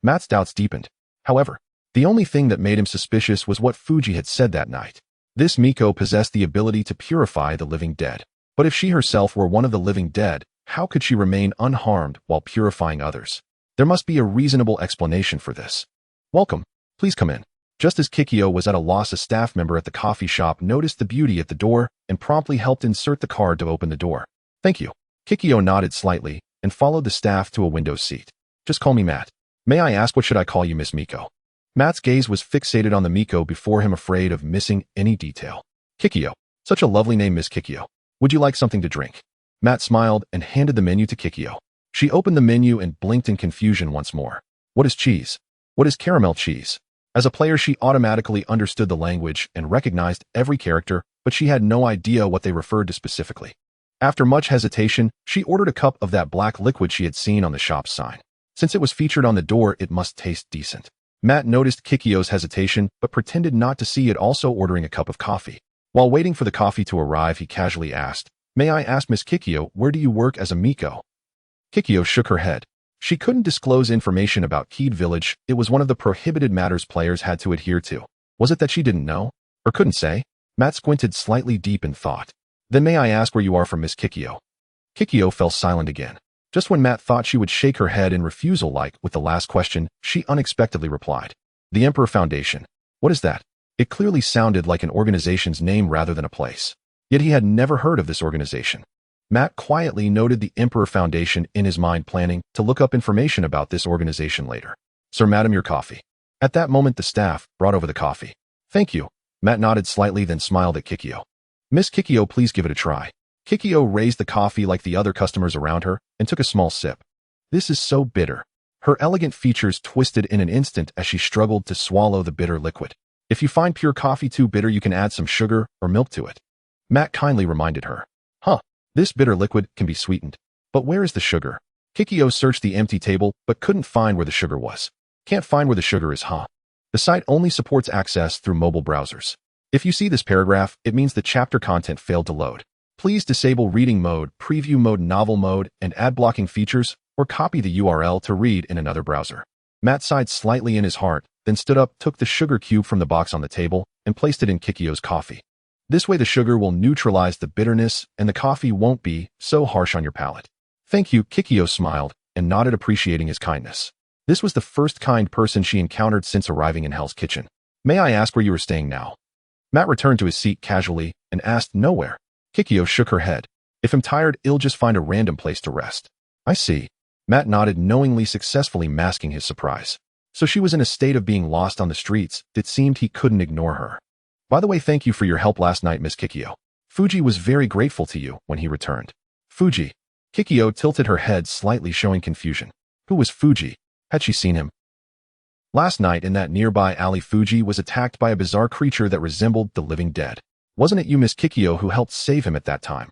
Matt's doubts deepened. However, the only thing that made him suspicious was what Fuji had said that night. This Miko possessed the ability to purify the living dead. But if she herself were one of the living dead, how could she remain unharmed while purifying others? There must be a reasonable explanation for this. Welcome. Please come in. Just as Kikyo was at a loss, a staff member at the coffee shop noticed the beauty at the door and promptly helped insert the card to open the door. Thank you. Kikyo nodded slightly and followed the staff to a window seat. Just call me Matt. May I ask, what should I call you, Miss Miko? Matt's gaze was fixated on the Miko before him, afraid of missing any detail. Kikyo. Such a lovely name, Miss Kikyo. Would you like something to drink? Matt smiled and handed the menu to Kikyo. She opened the menu and blinked in confusion once more. What is cheese? What is caramel cheese? As a player, she automatically understood the language and recognized every character, but she had no idea what they referred to specifically. After much hesitation, she ordered a cup of that black liquid she had seen on the shop's sign. Since it was featured on the door, it must taste decent. Matt noticed Kikyo's hesitation, but pretended not to see it, also ordering a cup of coffee. While waiting for the coffee to arrive, he casually asked, "May I ask, Miss Kikyo, where do you work as a Miko?" Kikyo shook her head. She couldn't disclose information about Keed Village. It was one of the prohibited matters players had to adhere to. Was it that she didn't know? Or couldn't say? Matt squinted slightly, deep in thought. Then may I ask where you are from, Miss Kikyo? Kikyo fell silent again. Just when Matt thought she would shake her head in refusal, like with the last question, she unexpectedly replied, "The Emperor Foundation." What is that? It clearly sounded like an organization's name rather than a place. Yet he had never heard of this organization. Matt quietly noted the Emperor Foundation in his mind, planning to look up information about this organization later. "Sir, madam, your coffee." At that moment, the staff brought over the coffee. "Thank you." Matt nodded slightly, then smiled at Kikyo. "Miss Kikyo, please give it a try." Kikyo raised the coffee like the other customers around her and took a small sip. "This is so bitter." Her elegant features twisted in an instant as she struggled to swallow the bitter liquid. "If you find pure coffee too bitter, you can add some sugar or milk to it," Matt kindly reminded her. "Huh. This bitter liquid can be sweetened. But where is the sugar?" Kikyo searched the empty table but couldn't find where the sugar was. "Can't find where the sugar is, huh?" The site only supports access through mobile browsers. If you see this paragraph, it means the chapter content failed to load. Please disable reading mode, preview mode, novel mode, and ad blocking features, or copy the URL to read in another browser. Matt sighed slightly in his heart, then stood up, took the sugar cube from the box on the table, and placed it in Kikyo's coffee. This way the sugar will neutralize the bitterness and the coffee won't be so harsh on your palate. Thank you, Kikyo smiled and nodded, appreciating his kindness. This was the first kind person she encountered since arriving in Hell's Kitchen. May I ask where you are staying now? Matt returned to his seat casually and asked nowhere. Kikyo shook her head. If I'm tired, I'll just find a random place to rest. I see. Matt nodded knowingly, successfully masking his surprise. So she was in a state of being lost on the streets. It seemed he couldn't ignore her. By the way, thank you for your help last night, Miss Kikyo. Fuji was very grateful to you when he returned. Fuji. Kikyo tilted her head slightly, showing confusion. Who was Fuji? Had she seen him? Last night in that nearby alley, Fuji was attacked by a bizarre creature that resembled the living dead. Wasn't it you, Miss Kikyo, who helped save him at that time?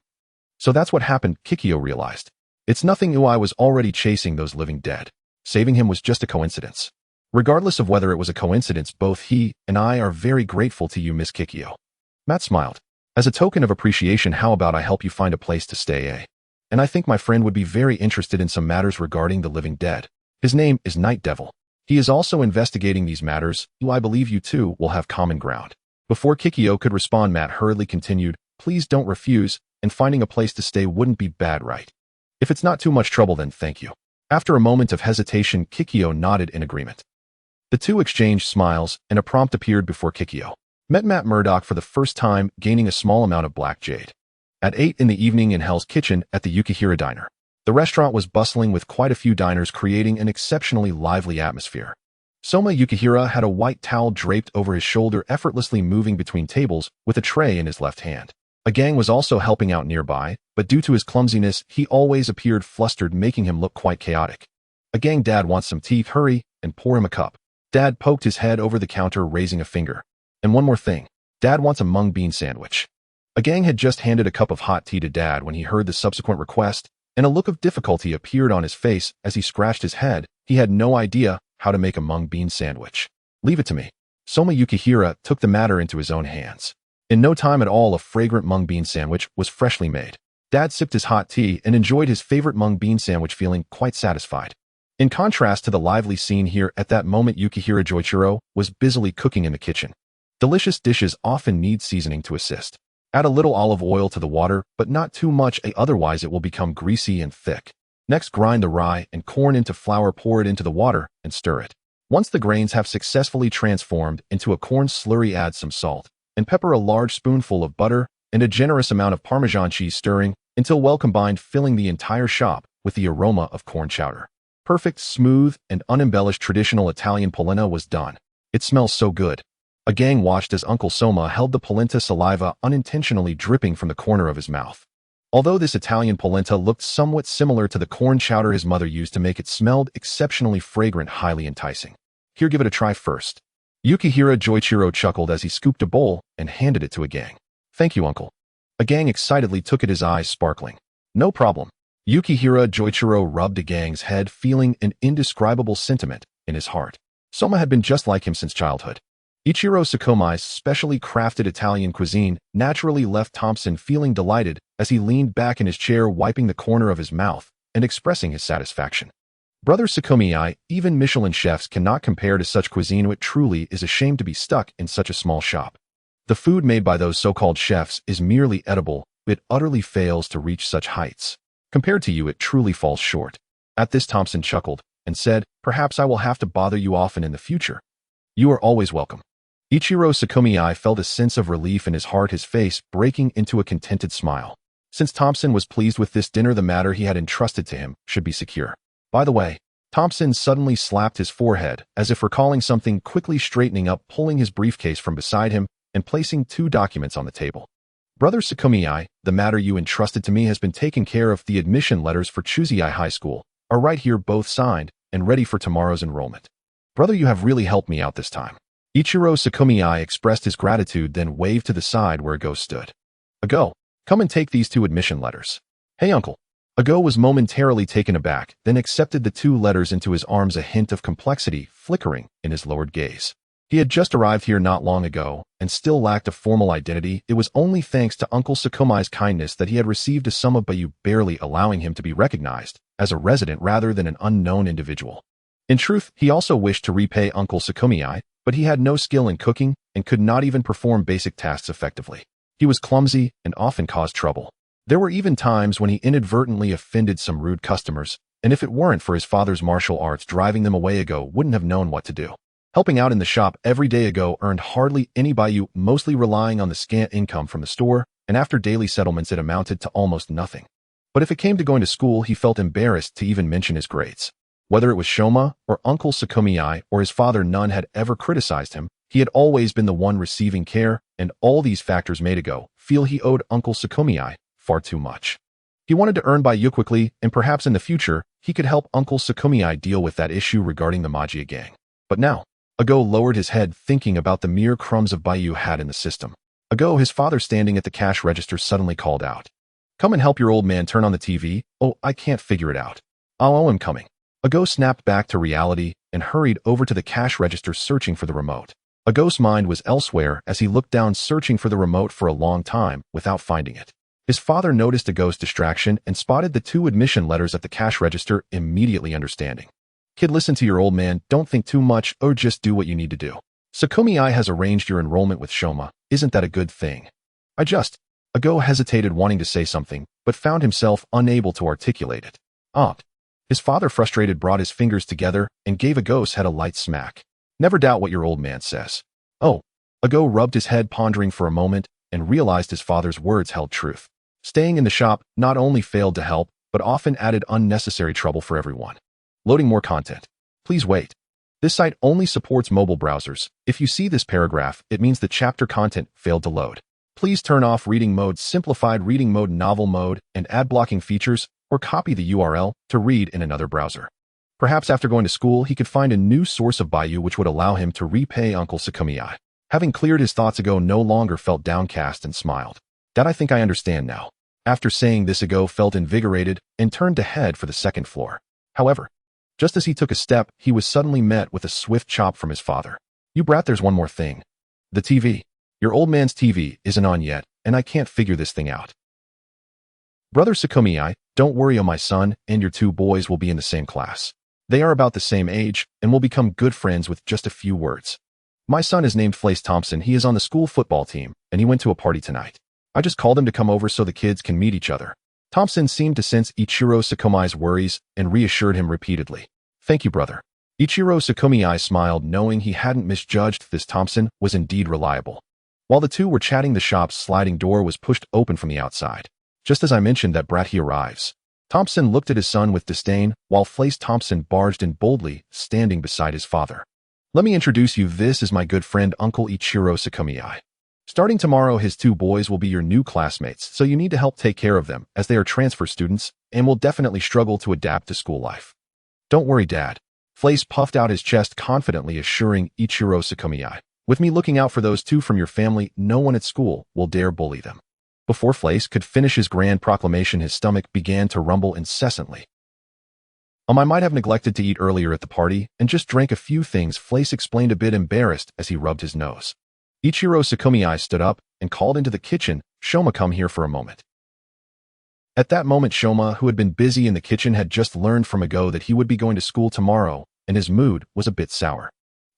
So that's what happened, Kikyo realized. It's nothing new, I was already chasing those living dead. Saving him was just a coincidence. Regardless of whether it was a coincidence, both he and I are very grateful to you, Miss Kikyo. Matt smiled. As a token of appreciation, how about I help you find a place to stay, eh? And I think my friend would be very interested in some matters regarding the living dead. His name is Night Devil. He is also investigating these matters. I believe you two will have common ground. Before Kikyo could respond, Matt hurriedly continued, please don't refuse, and finding a place to stay wouldn't be bad, right? If it's not too much trouble, then thank you. After a moment of hesitation, Kikyo nodded in agreement. The two exchanged smiles, and a prompt appeared before Kikyo. Met Matt Murdock for the first time, gaining a small amount of black jade. At 8 in the evening in Hell's Kitchen at the Yukihira Diner. The restaurant was bustling with quite a few diners, creating an exceptionally lively atmosphere. Soma Yukihira had a white towel draped over his shoulder, effortlessly moving between tables with a tray in his left hand. A gang was also helping out nearby, but due to his clumsiness, he always appeared flustered, making him look quite chaotic. A gang, Dad wants some tea, hurry, and pour him a cup. Dad poked his head over the counter, raising a finger. And one more thing. Dad wants a mung bean sandwich. A gang had just handed a cup of hot tea to Dad when he heard the subsequent request, and a look of difficulty appeared on his face as he scratched his head. He had no idea how to make a mung bean sandwich. Leave it to me. Soma Yukihira took the matter into his own hands. In no time at all, a fragrant mung bean sandwich was freshly made. Dad sipped his hot tea and enjoyed his favorite mung bean sandwich, feeling quite satisfied. In contrast to the lively scene here, at that moment Yukihira Joichiro was busily cooking in the kitchen. Delicious dishes often need seasoning to assist. Add a little olive oil to the water, but not too much, otherwise it will become greasy and thick. Next, grind the rye and corn into flour, pour it into the water, and stir it. Once the grains have successfully transformed into a corn slurry, add some salt and pepper, a large spoonful of butter, and a generous amount of Parmesan cheese, stirring until well combined, filling the entire shop with the aroma of corn chowder. Perfect, smooth, and unembellished traditional Italian polenta was done. It smells so good. A gang watched as Uncle Soma held the polenta, saliva unintentionally dripping from the corner of his mouth. Although this Italian polenta looked somewhat similar to the corn chowder his mother used to make it, smelled exceptionally fragrant, highly enticing. Here, give it a try first. Yukihira Joichiro chuckled as he scooped a bowl and handed it to a gang. Thank you, Uncle. A gang excitedly took it, his eyes sparkling. No problem. Yukihira Joichiro rubbed a gang's head, feeling an indescribable sentiment in his heart. Soma had been just like him since childhood. Ichiro Sakomai's specially crafted Italian cuisine naturally left Thompson feeling delighted as he leaned back in his chair, wiping the corner of his mouth and expressing his satisfaction. Brother Sakomai, even Michelin chefs cannot compare to such cuisine. It truly is a shame to be stuck in such a small shop. The food made by those so-called chefs is merely edible, it utterly fails to reach such heights. Compared to you, it truly falls short. At this, Thompson chuckled and said, perhaps I will have to bother you often in the future. You are always welcome. Ichiro Sakomai felt a sense of relief in his heart, his face breaking into a contented smile. Since Thompson was pleased with this dinner, the matter he had entrusted to him should be secure. By the way, Thompson suddenly slapped his forehead, as if recalling something, quickly straightening up, pulling his briefcase from beside him, and placing 2 documents on the table. Brother Sakomai, the matter you entrusted to me has been taken care of. The admission letters for Chuzii High School are right here, both signed and ready for tomorrow's enrollment. Brother, you have really helped me out this time. Ichiro Sakomai expressed his gratitude, then waved to the side where Ago stood. Ago, come and take these 2 admission letters. Hey, Uncle. Ago was momentarily taken aback, then accepted the 2 letters into his arms, a hint of complexity flickering in his lowered gaze. He had just arrived here not long ago and still lacked a formal identity. It was only thanks to Uncle Sakomai's kindness that he had received a sum of Bayu, barely allowing him to be recognized as a resident rather than an unknown individual. In truth, he also wished to repay Uncle Sakomai, but he had no skill in cooking and could not even perform basic tasks effectively. He was clumsy and often caused trouble. There were even times when he inadvertently offended some rude customers, and if it weren't for his father's martial arts driving them away, Ago wouldn't have known what to do. Helping out in the shop every day, Ago earned hardly any baiyu, mostly relying on the scant income from the store, and after daily settlements it amounted to almost nothing. But if it came to going to school, he felt embarrassed to even mention his grades. Whether it was Shoma or Uncle Sakumiai or his father, none had ever criticized him. He had always been the one receiving care, and all these factors made Ago feel he owed Uncle Sakumiai far too much. He wanted to earn baiyu quickly, and perhaps in the future, he could help Uncle Sakumiai deal with that issue regarding the Magia gang. But now, Ago lowered his head, thinking about the mere crumbs of baiyu had in the system. Ago, his father standing at the cash register, suddenly called out, "Come and help your old man turn on the TV. Oh, I can't figure it out. Oh, I'm coming." Ago snapped back to reality and hurried over to the cash register, searching for the remote. Ago's mind was elsewhere as he looked down, searching for the remote for a long time without finding it. His father noticed Ago's distraction and spotted the 2 admission letters at the cash register, immediately understanding. "Kid, listen to your old man. Don't think too much, or just do what you need to do. Sakumiai has arranged your enrollment with Shoma. Isn't that a good thing?" Ago hesitated, wanting to say something, but found himself unable to articulate it. His father, frustrated, brought his fingers together and gave Ago's head a light smack. "Never doubt what your old man says." Ago rubbed his head, pondering for a moment, and realized his father's words held truth. Staying in the shop not only failed to help, but often added unnecessary trouble for everyone. Loading more content. Please wait. This site only supports mobile browsers. If you see this paragraph, it means the chapter content failed to load. Please turn off reading mode, simplified reading mode, novel mode, and ad blocking features, or copy the URL to read in another browser. Perhaps after going to school, he could find a new source of baiyu which would allow him to repay Uncle Sakumiai. Having cleared his thoughts, Ago no longer felt downcast and smiled. "Dad, I think I understand now." After saying this, Ago felt invigorated and turned to head for the 2nd floor. However, just as he took a step, he was suddenly met with a swift chop from his father. "You brat, there's one more thing. The TV. Your old man's TV isn't on yet, and I can't figure this thing out." "Brother Sakumiai, don't worry, my son and your 2 boys will be in the same class. They are about the same age and will become good friends with just a few words. My son is named Flace Thompson. He is on the school football team, and he went to a party tonight. I just called him to come over so the kids can meet each other." Thompson seemed to sense Ichiro Sakumiai's worries and reassured him repeatedly. "Thank you, brother." Ichiro Sakumiai smiled, knowing he hadn't misjudged. This Thompson was indeed reliable. While the 2 were chatting, the shop's sliding door was pushed open from the outside. "Just as I mentioned, that brat, he arrives." Thompson looked at his son with disdain, while Flace Thompson barged in boldly, standing beside his father. "Let me introduce you. This is my good friend, Uncle Ichiro Sakumiai. Starting tomorrow, his 2 boys will be your new classmates, so you need to help take care of them, as they are transfer students and will definitely struggle to adapt to school life." "Don't worry, Dad." Flace puffed out his chest confidently, assuring Ichiro Sakumiai, "With me looking out for those 2 from your family, no one at school will dare bully them." Before Flace could finish his grand proclamation, his stomach began to rumble incessantly. I might have neglected to eat earlier at the party and just drank a few things," Flace explained, a bit embarrassed as he rubbed his nose. Ichiro Sakumiai stood up and called into the kitchen, "Shoma, come here for a moment." At that moment, Shoma, who had been busy in the kitchen, had just learned from Ago that he would be going to school tomorrow, and his mood was a bit sour.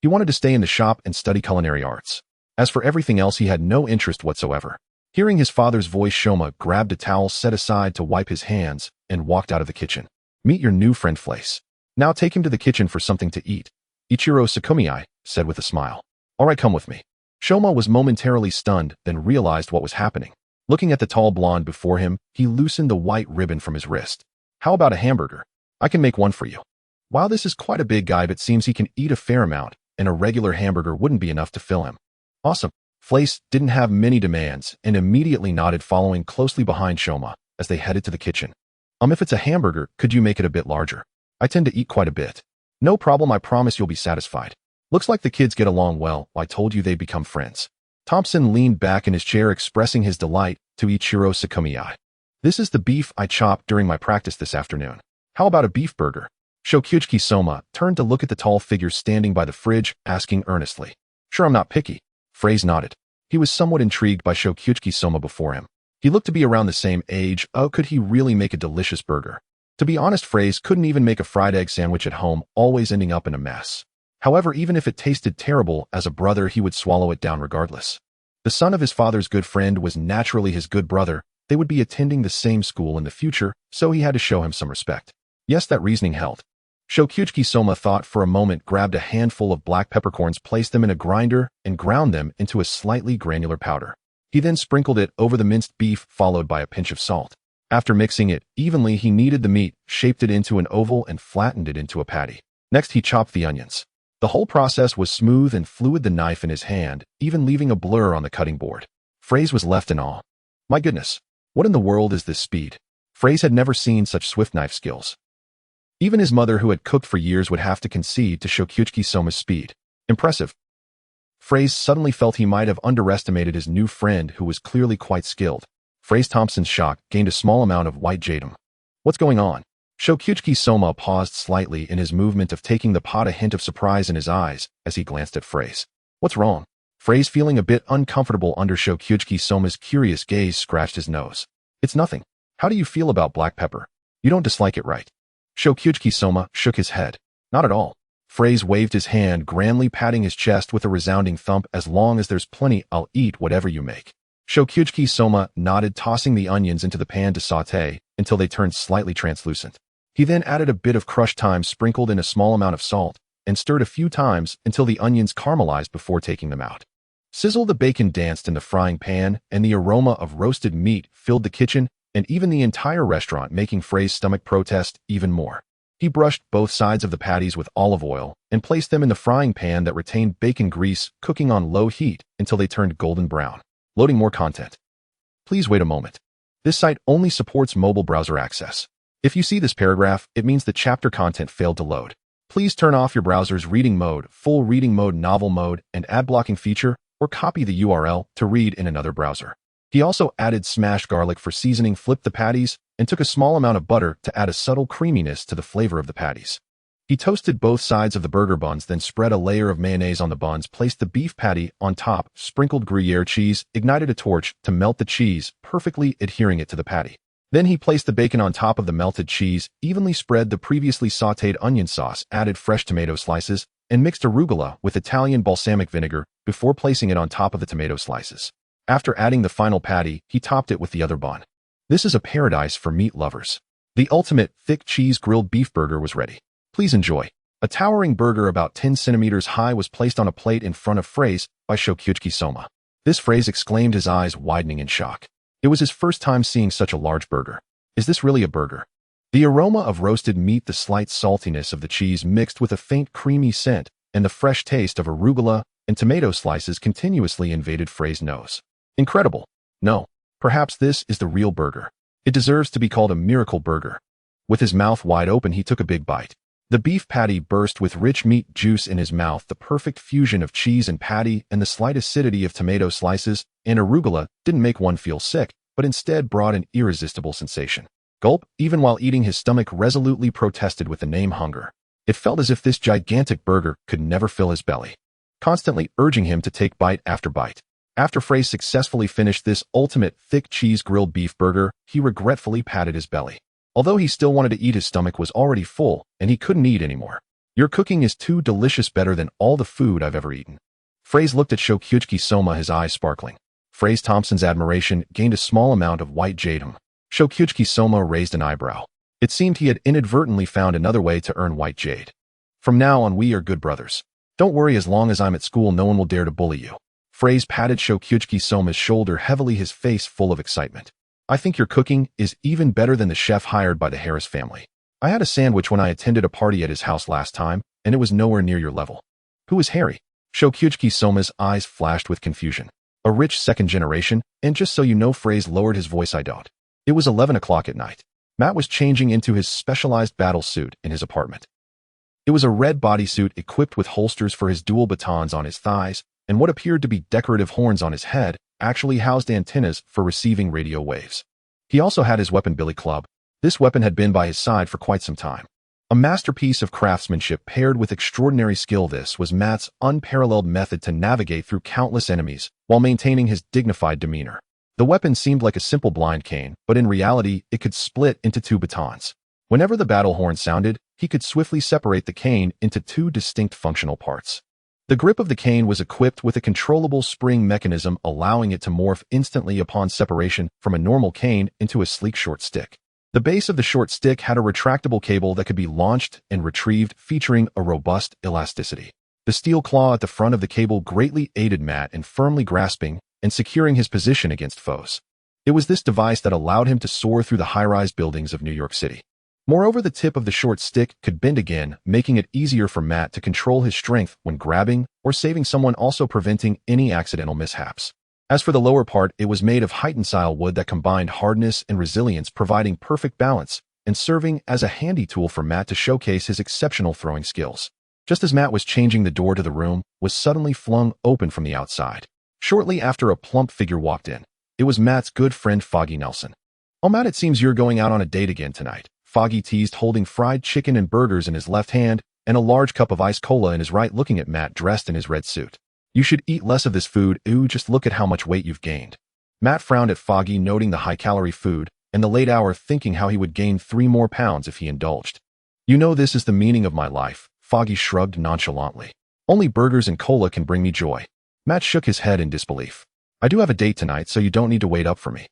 He wanted to stay in the shop and study culinary arts. As for everything else, he had no interest whatsoever. Hearing his father's voice, Shoma grabbed a towel set aside to wipe his hands and walked out of the kitchen. "Meet your new friend, Flace. Now take him to the kitchen for something to eat," Ichiro Sakumiai said with a smile. "All right, come with me." Shoma was momentarily stunned, then realized what was happening. Looking at the tall blonde before him, he loosened the white ribbon from his wrist. "How about a hamburger? I can make one for you." While this is quite a big guy, but seems he can eat a fair amount, and a regular hamburger wouldn't be enough to fill him. "Awesome." Flace didn't have many demands and immediately nodded, following closely behind Shoma as they headed to the kitchen. If it's a hamburger, could you make it a bit larger? I tend to eat quite a bit." "No problem, I promise you'll be satisfied. Looks like the kids get along well. I told you they'd become friends." Thompson leaned back in his chair, expressing his delight to Ichiro Sakumiai. "This is the beef I chopped during my practice this afternoon. How about a beef burger?" Shokyuchi Soma turned to look at the tall figure standing by the fridge, asking earnestly. "Sure, I'm not picky." Phrase nodded. He was somewhat intrigued by Shokyuchi Soma before him. He looked to be around the same age. Could he really make a delicious burger? To be honest, Phrase couldn't even make a fried egg sandwich at home, always ending up in a mess. However, even if it tasted terrible, as a brother he would swallow it down regardless. The son of his father's good friend was naturally his good brother. They would be attending the same school in the future, so he had to show him some respect. Yes, that reasoning held. Shokyuchi Soma thought for a moment, grabbed a handful of black peppercorns, placed them in a grinder, and ground them into a slightly granular powder. He then sprinkled it over the minced beef, followed by a pinch of salt. After mixing it evenly, he kneaded the meat, shaped it into an oval, and flattened it into a patty. Next, he chopped the onions. The whole process was smooth and fluid, the knife in his hand, even leaving a blur on the cutting board. Fraze was left in awe. My goodness, what in the world is this speed? Fraze had never seen such swift knife skills. Even his mother, who had cooked for years, would have to concede to Shokyuchi Soma's speed. Impressive. Fraze suddenly felt he might have underestimated his new friend, who was clearly quite skilled. Fraze Thompson's shock gained a small amount of white jadum. What's going on? Shokyuchi Soma paused slightly in his movement of taking the pot, a hint of surprise in his eyes as he glanced at Fraze. What's wrong? Fraze, feeling a bit uncomfortable under Shokyuchi Soma's curious gaze, scratched his nose. It's nothing. How do you feel about black pepper? You don't dislike it, right? Shokyuchi Soma shook his head. Not at all. Fraze waved his hand, grandly patting his chest with a resounding thump. As long as there's plenty, I'll eat whatever you make. Shokyuchi Soma nodded, tossing the onions into the pan to saute until they turned slightly translucent. He then added a bit of crushed thyme, sprinkled in a small amount of salt, and stirred a few times until the onions caramelized before taking them out. Sizzle. The bacon danced in the frying pan, and the aroma of roasted meat filled the kitchen and even the entire restaurant, making Fraze's stomach protest even more. He brushed both sides of the patties with olive oil and placed them in the frying pan that retained bacon grease, cooking on low heat until they turned golden brown. Loading more content. Please wait a moment. This site only supports mobile browser access. If you see this paragraph, it means the chapter content failed to load. Please turn off your browser's reading mode, full reading mode, novel mode, and ad blocking feature, or copy the URL to read in another browser. He also added smashed garlic for seasoning, flipped the patties, and took a small amount of butter to add a subtle creaminess to the flavor of the patties. He toasted both sides of the burger buns, then spread a layer of mayonnaise on the buns, placed the beef patty on top, sprinkled Gruyere cheese, ignited a torch to melt the cheese, perfectly adhering it to the patty. Then he placed the bacon on top of the melted cheese, evenly spread the previously sautéed onion sauce, added fresh tomato slices, and mixed arugula with Italian balsamic vinegar before placing it on top of the tomato slices. After adding the final patty, he topped it with the other bun. This is a paradise for meat lovers. The ultimate thick cheese grilled beef burger was ready. Please enjoy. A towering burger about 10 centimeters high was placed on a plate in front of Fraze by Shokyuchi Soma. This Fraze exclaimed, his eyes widening in shock. It was his first time seeing such a large burger. Is this really a burger? The aroma of roasted meat, the slight saltiness of the cheese mixed with a faint creamy scent, and the fresh taste of arugula and tomato slices continuously invaded Fraze's nose. Incredible. No, perhaps this is the real burger. It deserves to be called a miracle burger. With his mouth wide open, he took a big bite. The beef patty burst with rich meat juice in his mouth, the perfect fusion of cheese and patty, and the slight acidity of tomato slices and arugula didn't make one feel sick, but instead brought an irresistible sensation. Gulp. Even while eating, his stomach resolutely protested with the name hunger. It felt as if this gigantic burger could never fill his belly, constantly urging him to take bite after bite. After Fraze successfully finished this ultimate thick cheese grilled beef burger, he regretfully patted his belly. Although he still wanted to eat, his stomach was already full, and he couldn't eat anymore. Your cooking is too delicious, better than all the food I've ever eaten. Fraze looked at Shokyuchi Soma, his eyes sparkling. Fraze Thompson's admiration gained a small amount of white jadum. Shokyuchi Soma raised an eyebrow. It seemed he had inadvertently found another way to earn white jade. From now on, we are good brothers. Don't worry, as long as I'm at school, no one will dare to bully you. Fraze patted Shokyuchi Soma's shoulder heavily, his face full of excitement. I think your cooking is even better than the chef hired by the Harris family. I had a sandwich when I attended a party at his house last time, and it was nowhere near your level. Who is Harry? Shokyuchi Soma's eyes flashed with confusion. A rich second generation, and just so you know, Fraze lowered his voice, I don't. It was 11 o'clock at night. Matt was changing into his specialized battle suit in his apartment. It was a red bodysuit equipped with holsters for his dual batons on his thighs, and what appeared to be decorative horns on his head actually housed antennas for receiving radio waves. He also had his weapon, billy club. This weapon had been by his side for quite some time. A masterpiece of craftsmanship paired with extraordinary skill, this was Matt's unparalleled method to navigate through countless enemies while maintaining his dignified demeanor. The weapon seemed like a simple blind cane, but in reality, it could split into two batons. Whenever the battle horn sounded, he could swiftly separate the cane into two distinct functional parts. The grip of the cane was equipped with a controllable spring mechanism, allowing it to morph instantly upon separation from a normal cane into a sleek short stick. The base of the short stick had a retractable cable that could be launched and retrieved, featuring a robust elasticity. The steel claw at the front of the cable greatly aided Matt in firmly grasping and securing his position against foes. It was this device that allowed him to soar through the high-rise buildings of New York City. Moreover, the tip of the short stick could bend again, making it easier for Matt to control his strength when grabbing or saving someone, also preventing any accidental mishaps. As for the lower part, it was made of height-tensile wood that combined hardness and resilience, providing perfect balance and serving as a handy tool for Matt to showcase his exceptional throwing skills. Just as Matt was changing, the door to the room was suddenly flung open from the outside. Shortly after, a plump figure walked in. It was Matt's good friend Foggy Nelson. "Oh, Matt, it seems you're going out on a date again tonight," Foggy teased, holding fried chicken and burgers in his left hand and a large cup of iced cola in his right, looking at Matt dressed in his red suit. "You should eat less of this food. Ooh, just look at how much weight you've gained." Matt frowned at Foggy, noting the high-calorie food and the late hour, thinking how he would gain 3 more pounds if he indulged. "You know, this is the meaning of my life," Foggy shrugged nonchalantly. "Only burgers and cola can bring me joy." Matt shook his head in disbelief. "I do have a date tonight, so you don't need to wait up for me."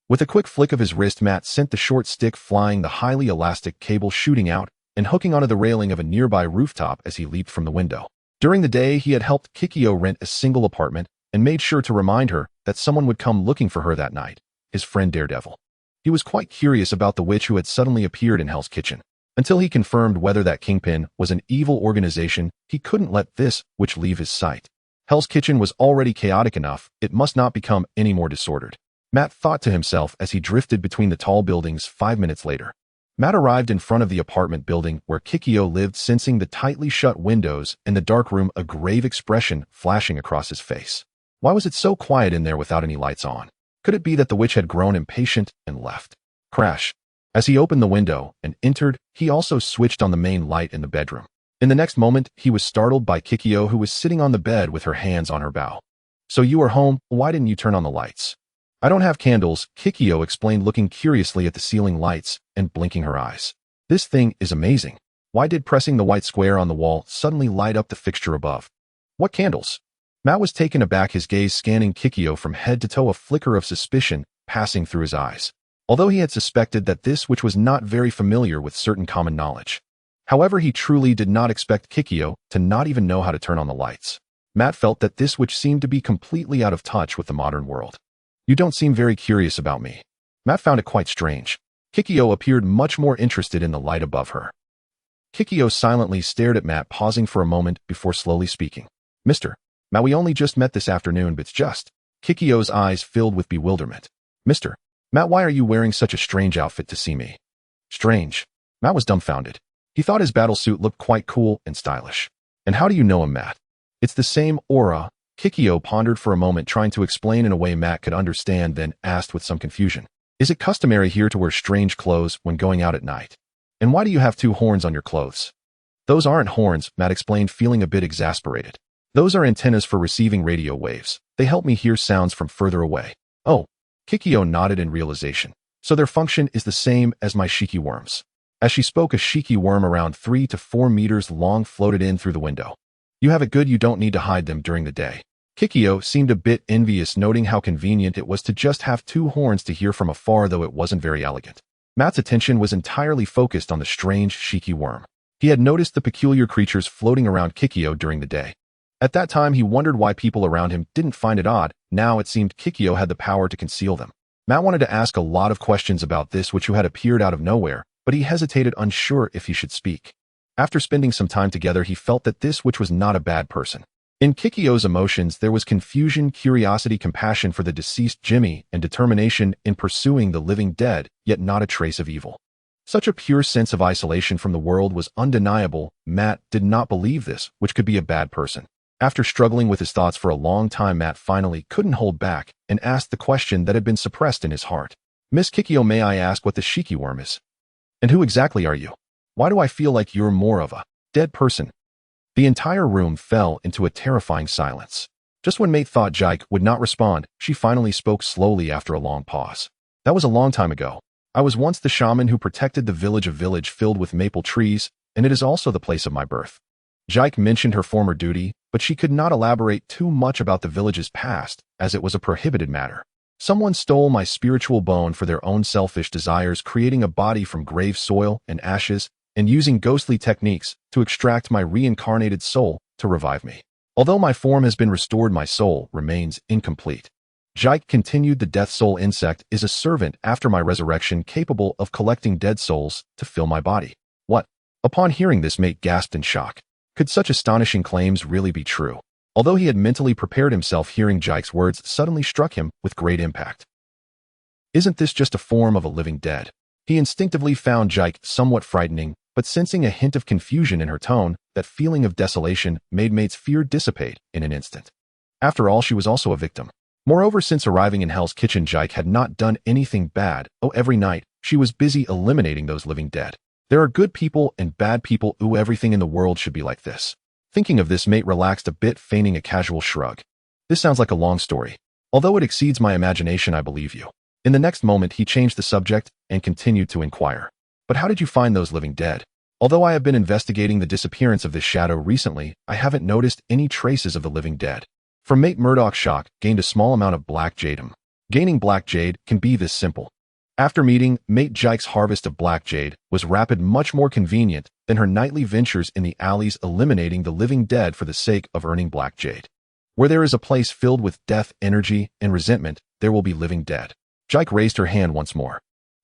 With a quick flick of his wrist, Matt sent the short stick flying, the highly elastic cable shooting out and hooking onto the railing of a nearby rooftop as he leaped from the window. During the day, he had helped Kikyo rent a single apartment and made sure to remind her that someone would come looking for her that night, his friend Daredevil. He was quite curious about the witch who had suddenly appeared in Hell's Kitchen. Until he confirmed whether that Kingpin was an evil organization, he couldn't let this witch leave his sight. Hell's Kitchen was already chaotic enough, it must not become any more disordered. Matt thought to himself as he drifted between the tall buildings. 5 minutes later, Matt arrived in front of the apartment building where Kikyo lived, sensing the tightly shut windows and the dark room, a grave expression flashing across his face. Why was it so quiet in there without any lights on? Could it be that the witch had grown impatient and left? Crash. As he opened the window and entered, he also switched on the main light in the bedroom. In the next moment, he was startled by Kikyo, who was sitting on the bed with her hands on her bow. "So you are home? Why didn't you turn on the lights?" "I don't have candles," Kikyo explained, looking curiously at the ceiling lights and blinking her eyes. "This thing is amazing. Why did pressing the white square on the wall suddenly light up the fixture above?" "What candles?" Matt was taken aback, his gaze scanning Kikyo from head to toe, a flicker of suspicion passing through his eyes. Although he had suspected that this witch was not very familiar with certain common knowledge. However, he truly did not expect Kikyo to not even know how to turn on the lights. Matt felt that this witch seemed to be completely out of touch with the modern world. "You don't seem very curious about me." Matt found it quite strange. Kikyo appeared much more interested in the light above her. Kikyo silently stared at Matt, pausing for a moment before slowly speaking. "Mr. Matt, we only just met this afternoon, but it's just..." Kikyo's eyes filled with bewilderment. "Mr. Matt, why are you wearing such a strange outfit to see me?" "Strange?" Matt was dumbfounded. He thought his battlesuit looked quite cool and stylish. "And how do you know him, Matt?" "It's the same aura." Kikyo pondered for a moment, trying to explain in a way Matt could understand, then asked with some confusion. "Is it customary here to wear strange clothes when going out at night? And why do you have 2 horns on your clothes?" "Those aren't horns," Matt explained, feeling a bit exasperated. "Those are antennas for receiving radio waves. They help me hear sounds from further away." "Oh." Kikyo nodded in realization. "So their function is the same as my shiki worms." As she spoke, a shiki worm around 3 to 4 meters long floated in through the window. "You have it good, you don't need to hide them during the day." Kikyo seemed a bit envious, noting how convenient it was to just have 2 horns to hear from afar, though it wasn't very elegant. Matt's attention was entirely focused on the strange shiki worm. He had noticed the peculiar creatures floating around Kikyo during the day. At that time, he wondered why people around him didn't find it odd. Now it seemed Kikyo had the power to conceal them. Matt wanted to ask a lot of questions about this witch who had appeared out of nowhere, but he hesitated, unsure if he should speak. After spending some time together, he felt that this witch was not a bad person. In Kikyo's emotions, there was confusion, curiosity, compassion for the deceased Jimmy, and determination in pursuing the living dead, yet not a trace of evil. Such a pure sense of isolation from the world was undeniable. Matt did not believe this, which could be a bad person. After struggling with his thoughts for a long time, Matt finally couldn't hold back and asked the question that had been suppressed in his heart. "Miss Kikyo, may I ask what the shiki worm is? And who exactly are you? Why do I feel like you're more of a dead person?" The entire room fell into a terrifying silence. Just when Mate thought Jike would not respond, she finally spoke slowly after a long pause. "That was a long time ago. I was once the shaman who protected the village, a village filled with maple trees, and it is also the place of my birth." Jike mentioned her former duty, but she could not elaborate too much about the village's past, as it was a prohibited matter. Someone stole my spiritual bone for their own selfish desires, creating a body from grave soil and ashes, and using ghostly techniques to extract my reincarnated soul to revive me. Although my form has been restored, my soul remains incomplete. Jike continued, the death soul insect is a servant after my resurrection capable of collecting dead souls to fill my body. What? Upon hearing this, mate gasped in shock. Could such astonishing claims really be true? Although he had mentally prepared himself, hearing Jike's words suddenly struck him with great impact. Isn't this just a form of a living dead? He instinctively found Jike somewhat frightening, but sensing a hint of confusion in her tone, that feeling of desolation made Mate's fear dissipate in an instant. After all, she was also a victim. Moreover, since arriving in Hell's Kitchen, Jike had not done anything bad. Every night, she was busy eliminating those living dead. There are good people and bad people. Everything in the world should be like this. Thinking of this, Mate relaxed a bit, feigning a casual shrug. This sounds like a long story. Although it exceeds my imagination, I believe you. In the next moment, he changed the subject and continued to inquire. But how did you find those living dead? Although I have been investigating the disappearance of this shadow recently, I haven't noticed any traces of the living dead. From Mate Murdoch, shock gained a small amount of black jade. Gaining black jade can be this simple. After meeting Mate Jike's harvest of black jade was rapid, much more convenient than her nightly ventures in the alleys eliminating the living dead for the sake of earning black jade. Where there is a place filled with death, energy, and resentment, there will be living dead. Jike raised her hand once more.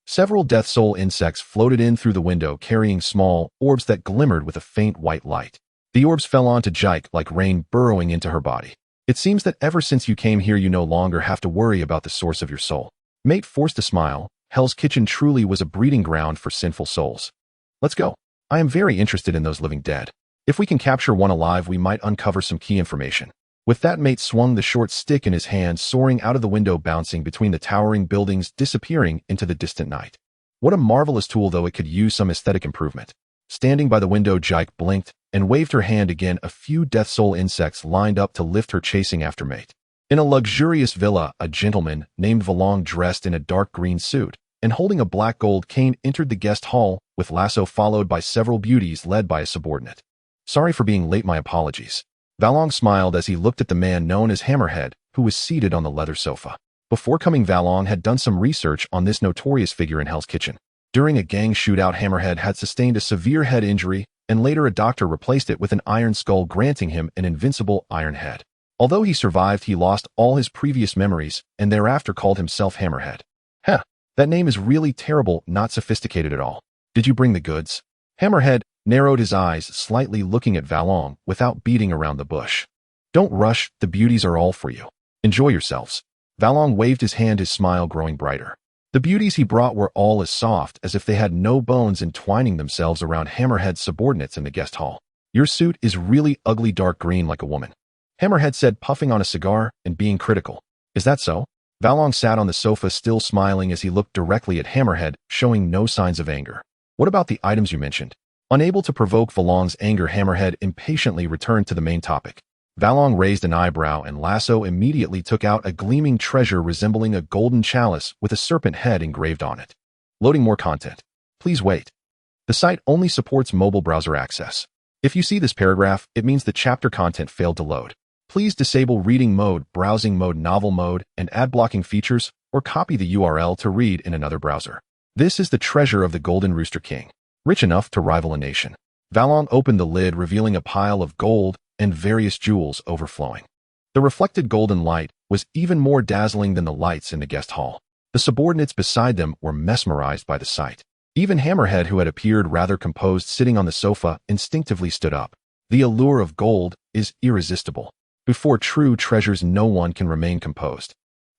Several death soul insects floated in through the window, carrying small orbs that glimmered with a faint white light. The orbs fell onto Jike like rain, burrowing into her body. It seems that ever since you came here, you no longer have to worry about the source of your soul. Mate forced a smile. Hell's Kitchen truly was a breeding ground for sinful souls. Let's go. I am very interested in those living dead. If we can capture one alive, we might uncover some key information. With that, Mate swung the short stick in his hand, soaring out of the window, bouncing between the towering buildings, disappearing into the distant night. What a marvelous tool, though it could use some aesthetic improvement. Standing by the window, Jike blinked and waved her hand again. A few death soul insects lined up to lift her, chasing after Mate. In a luxurious villa, a gentleman named Valon, dressed in a dark green suit and holding a black gold cane, entered the guest hall with lasso, followed by several beauties led by a subordinate. Sorry for being late, my apologies. Valon smiled as he looked at the man known as Hammerhead, who was seated on the leather sofa. Before coming, Valon had done some research on this notorious figure in Hell's Kitchen. During a gang shootout, Hammerhead had sustained a severe head injury, and later a doctor replaced it with an iron skull, granting him an invincible iron head. Although he survived, he lost all his previous memories and thereafter called himself Hammerhead. Heh, that name is really terrible, not sophisticated at all. Did you bring the goods? Hammerhead narrowed his eyes slightly, looking at Valon without beating around the bush. Don't rush, the beauties are all for you. Enjoy yourselves. Valon waved his hand, his smile growing brighter. The beauties he brought were all as soft as if they had no bones, entwining themselves around Hammerhead's subordinates in the guest hall. Your suit is really ugly, dark green like a woman, Hammerhead said, puffing on a cigar and being critical. Is that so? Valon sat on the sofa, still smiling as he looked directly at Hammerhead, showing no signs of anger. What about the items you mentioned? Unable to provoke Valon's anger, Hammerhead impatiently returned to the main topic. Valon raised an eyebrow, and Lasso immediately took out a gleaming treasure resembling a golden chalice with a serpent head engraved on it. Loading more content. Please wait. The site only supports mobile browser access. If you see this paragraph, it means the chapter content failed to load. Please disable reading mode, browsing mode, novel mode, and ad blocking features, or copy the URL to read in another browser. This is the treasure of the Golden Rooster King, rich enough to rival a nation. Valon opened the lid, revealing a pile of gold and various jewels overflowing. The reflected golden light was even more dazzling than the lights in the guest hall. The subordinates beside them were mesmerized by the sight. Even Hammerhead, who had appeared rather composed sitting on the sofa, instinctively stood up. The allure of gold is irresistible. Before true treasures, no one can remain composed.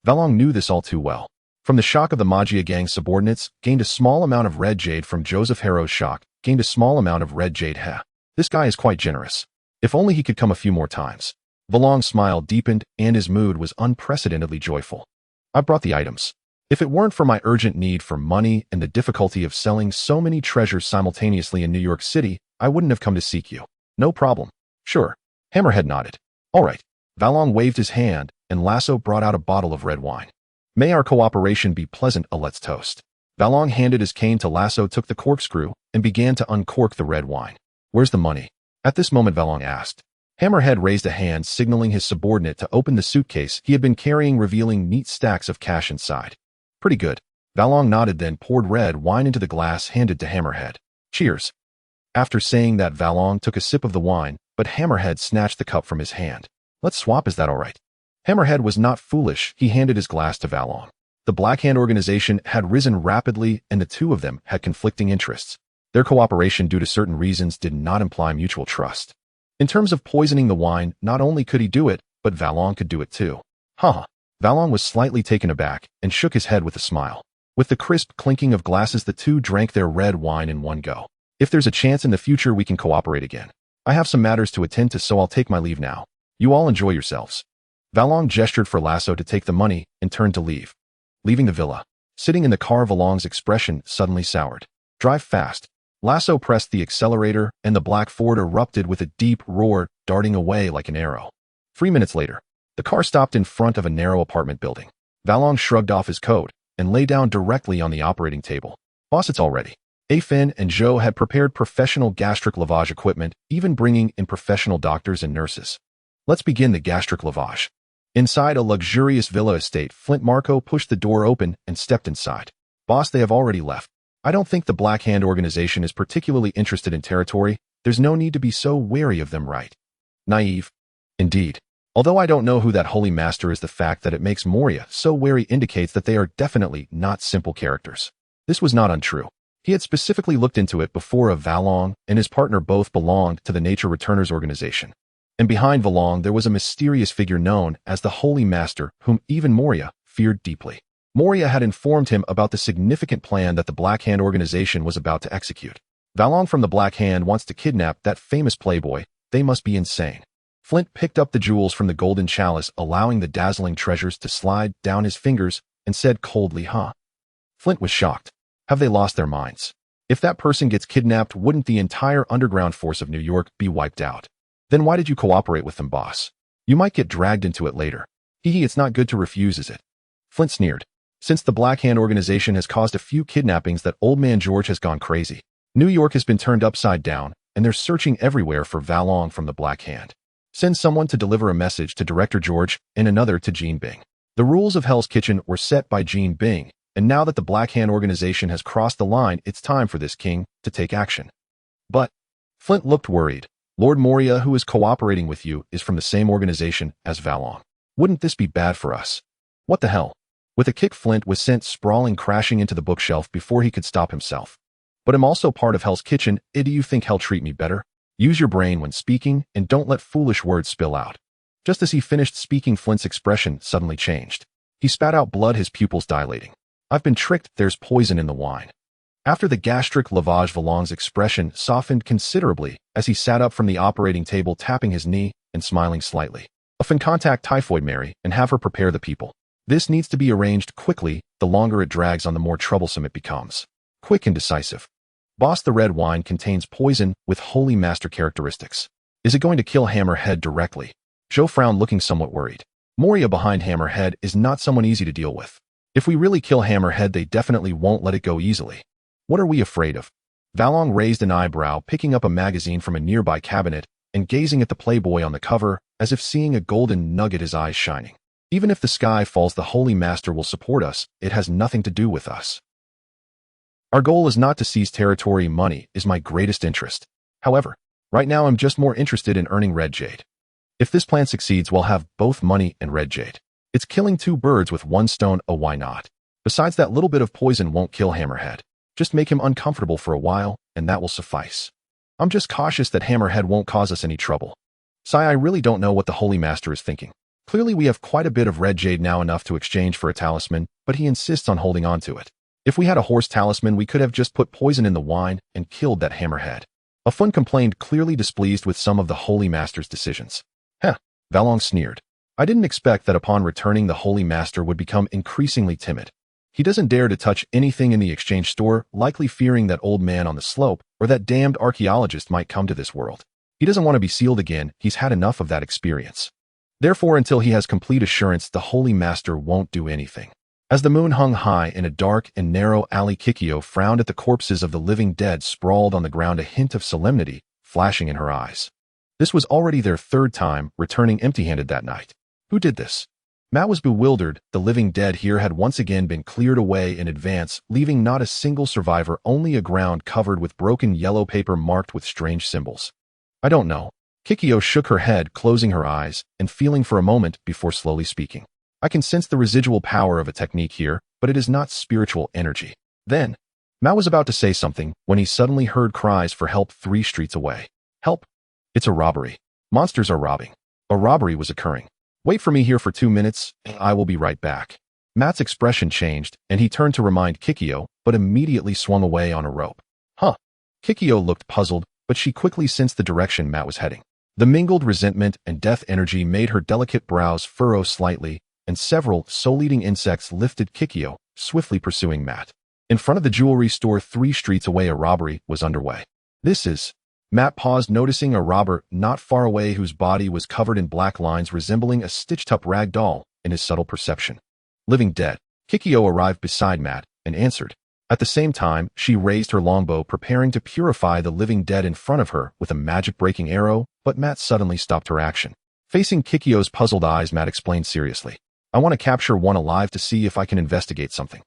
Valon knew this all too well. From the shock of the Magia gang, subordinates gained a small amount of red jade. From Joseph Harrow's shock, gained a small amount of red jade. This guy is quite generous. If only he could come a few more times. Valon's smile deepened, and his mood was unprecedentedly joyful. I brought the items. If it weren't for my urgent need for money and the difficulty of selling so many treasures simultaneously in New York City, I wouldn't have come to seek you. No problem. Sure. Hammerhead nodded. All right. Valon waved his hand, and Lasso brought out a bottle of red wine. May our cooperation be pleasant, let's toast. Valon handed his cane to Lasso, took the corkscrew, and began to uncork the red wine. Where's the money? At this moment Valon asked. Hammerhead raised a hand, signaling his subordinate to open the suitcase he had been carrying, revealing neat stacks of cash inside. Pretty good. Valon nodded, then poured red wine into the glass handed to Hammerhead. Cheers. After saying that, Valon took a sip of the wine, but Hammerhead snatched the cup from his hand. Let's swap, is that all right? Hammerhead was not foolish. He handed his glass to Valon. The Black Hand organization had risen rapidly, and the two of them had conflicting interests. Their cooperation, due to certain reasons, did not imply mutual trust. In terms of poisoning the wine, not only could he do it, but Valon could do it too. Valon was slightly taken aback and shook his head with a smile. With the crisp clinking of glasses, the two drank their red wine in one go. If there's a chance in the future we can cooperate again. I have some matters to attend to, so I'll take my leave now. You all enjoy yourselves. Valon gestured for Lasso to take the money and turned to leave. Leaving the villa. Sitting in the car, Valon's expression suddenly soured. Drive fast. Lasso pressed the accelerator, and the black Ford erupted with a deep roar, darting away like an arrow. 3 minutes later, the car stopped in front of a narrow apartment building. Valon shrugged off his coat and lay down directly on the operating table. Boss, it's all ready. Afin and Zhou had prepared professional gastric lavage equipment, even bringing in professional doctors and nurses. Let's begin the gastric lavage. Inside a luxurious villa estate, Flint Marco pushed the door open and stepped inside. Boss, they have already left. I don't think the Black Hand organization is particularly interested in territory. There's no need to be so wary of them, right? Naive. Indeed. Although I don't know who that holy master is, the fact that it makes Moria so wary indicates that they are definitely not simple characters. This was not untrue. He had specifically looked into it before. Valon and his partner both belonged to the Nature Returners organization. And behind Valon there was a mysterious figure known as the Holy Master, whom even Moria feared deeply. Moria had informed him about the significant plan that the Black Hand organization was about to execute. Valon from the Black Hand wants to kidnap that famous playboy. They must be insane. Flint picked up the jewels from the golden chalice, allowing the dazzling treasures to slide down his fingers, and said coldly, Flint was shocked. Have they lost their minds? If that person gets kidnapped, wouldn't the entire underground force of New York be wiped out? Then why did you cooperate with them, boss? You might get dragged into it later. It's not good to refuse, is it? Flint sneered. Since the Black Hand organization has caused a few kidnappings, that old man George has gone crazy. New York has been turned upside down, and they're searching everywhere for Valon from the Black Hand. Send someone to deliver a message to Director George and another to Jean Bing. The rules of Hell's Kitchen were set by Jean Bing, and now that the Black Hand organization has crossed the line, it's time for this king to take action. But Flint looked worried. Lord Moria, who is cooperating with you, is from the same organization as Valon. Wouldn't this be bad for us? What the hell? With a kick, Flint was sent sprawling, crashing into the bookshelf before he could stop himself. But I'm also part of Hell's Kitchen. Do you think hell treat me better? Use your brain when speaking, and don't let foolish words spill out. Just as he finished speaking, Flint's expression suddenly changed. He spat out blood, his pupils dilating. I've been tricked. There's poison in the wine. After the gastric lavage, Valon's expression softened considerably as he sat up from the operating table, tapping his knee and smiling slightly. Often contact Typhoid Mary and have her prepare the people. This needs to be arranged quickly. The longer it drags on, the more troublesome it becomes. Quick and decisive. Boss, the red wine contains poison with Holy Master characteristics. Is it going to kill Hammerhead directly? Zhou frowned, looking somewhat worried. Moria behind Hammerhead is not someone easy to deal with. If we really kill Hammerhead, they definitely won't let it go easily. What are we afraid of? Valon raised an eyebrow, picking up a magazine from a nearby cabinet and gazing at the Playboy on the cover as if seeing a golden nugget, his eyes shining. Even if the sky falls, the Holy Master will support us. It has nothing to do with us. Our goal is not to seize territory. Money is my greatest interest. However, right now I'm just more interested in earning red jade. If this plan succeeds, we'll have both money and red jade. It's killing two birds with one stone. Oh, why not? Besides, that little bit of poison won't kill Hammerhead. Just make him uncomfortable for a while, and that will suffice. I'm just cautious that Hammerhead won't cause us any trouble. I really don't know what the Holy Master is thinking. Clearly we have quite a bit of red jade now, enough to exchange for a talisman, but he insists on holding on to it. If we had a horse talisman, we could have just put poison in the wine and killed that Hammerhead. Afun complained, clearly displeased with some of the Holy Master's decisions. Valon sneered. I didn't expect that upon returning the Holy Master would become increasingly timid. He doesn't dare to touch anything in the exchange store, likely fearing that old man on the slope or that damned archaeologist might come to this world. He doesn't want to be sealed again. He's had enough of that experience. Therefore, until he has complete assurance, the Holy Master won't do anything. As the moon hung high in a dark and narrow alley, Kikyo frowned at the corpses of the living dead sprawled on the ground, a hint of solemnity flashing in her eyes. This was already their third time returning empty-handed that night. Who did this? Matt was bewildered. The living dead here had once again been cleared away in advance, leaving not a single survivor, only a ground covered with broken yellow paper marked with strange symbols. I don't know. Kikyo shook her head, closing her eyes, and feeling for a moment before slowly speaking. I can sense the residual power of a technique here, but it is not spiritual energy. Then, Matt was about to say something when he suddenly heard cries for help 3 streets away. Help! It's a robbery. Monsters are robbing. A robbery was occurring. Wait for me here for 2 minutes, and I will be right back. Matt's expression changed, and he turned to remind Kikyo, but immediately swung away on a rope. Huh. Kikyo looked puzzled, but she quickly sensed the direction Matt was heading. The mingled resentment and death energy made her delicate brows furrow slightly, and several soul-eating insects lifted Kikyo, swiftly pursuing Matt. In front of the jewelry store 3 streets away, a robbery was underway. This is... Matt paused, noticing a robber not far away whose body was covered in black lines resembling a stitched-up rag doll in his subtle perception. Living dead. Kikyo arrived beside Matt and answered. At the same time, she raised her longbow, preparing to purify the living dead in front of her with a magic-breaking arrow, but Matt suddenly stopped her action. Facing Kikyo's puzzled eyes, Matt explained seriously. I want to capture one alive to see if I can investigate something.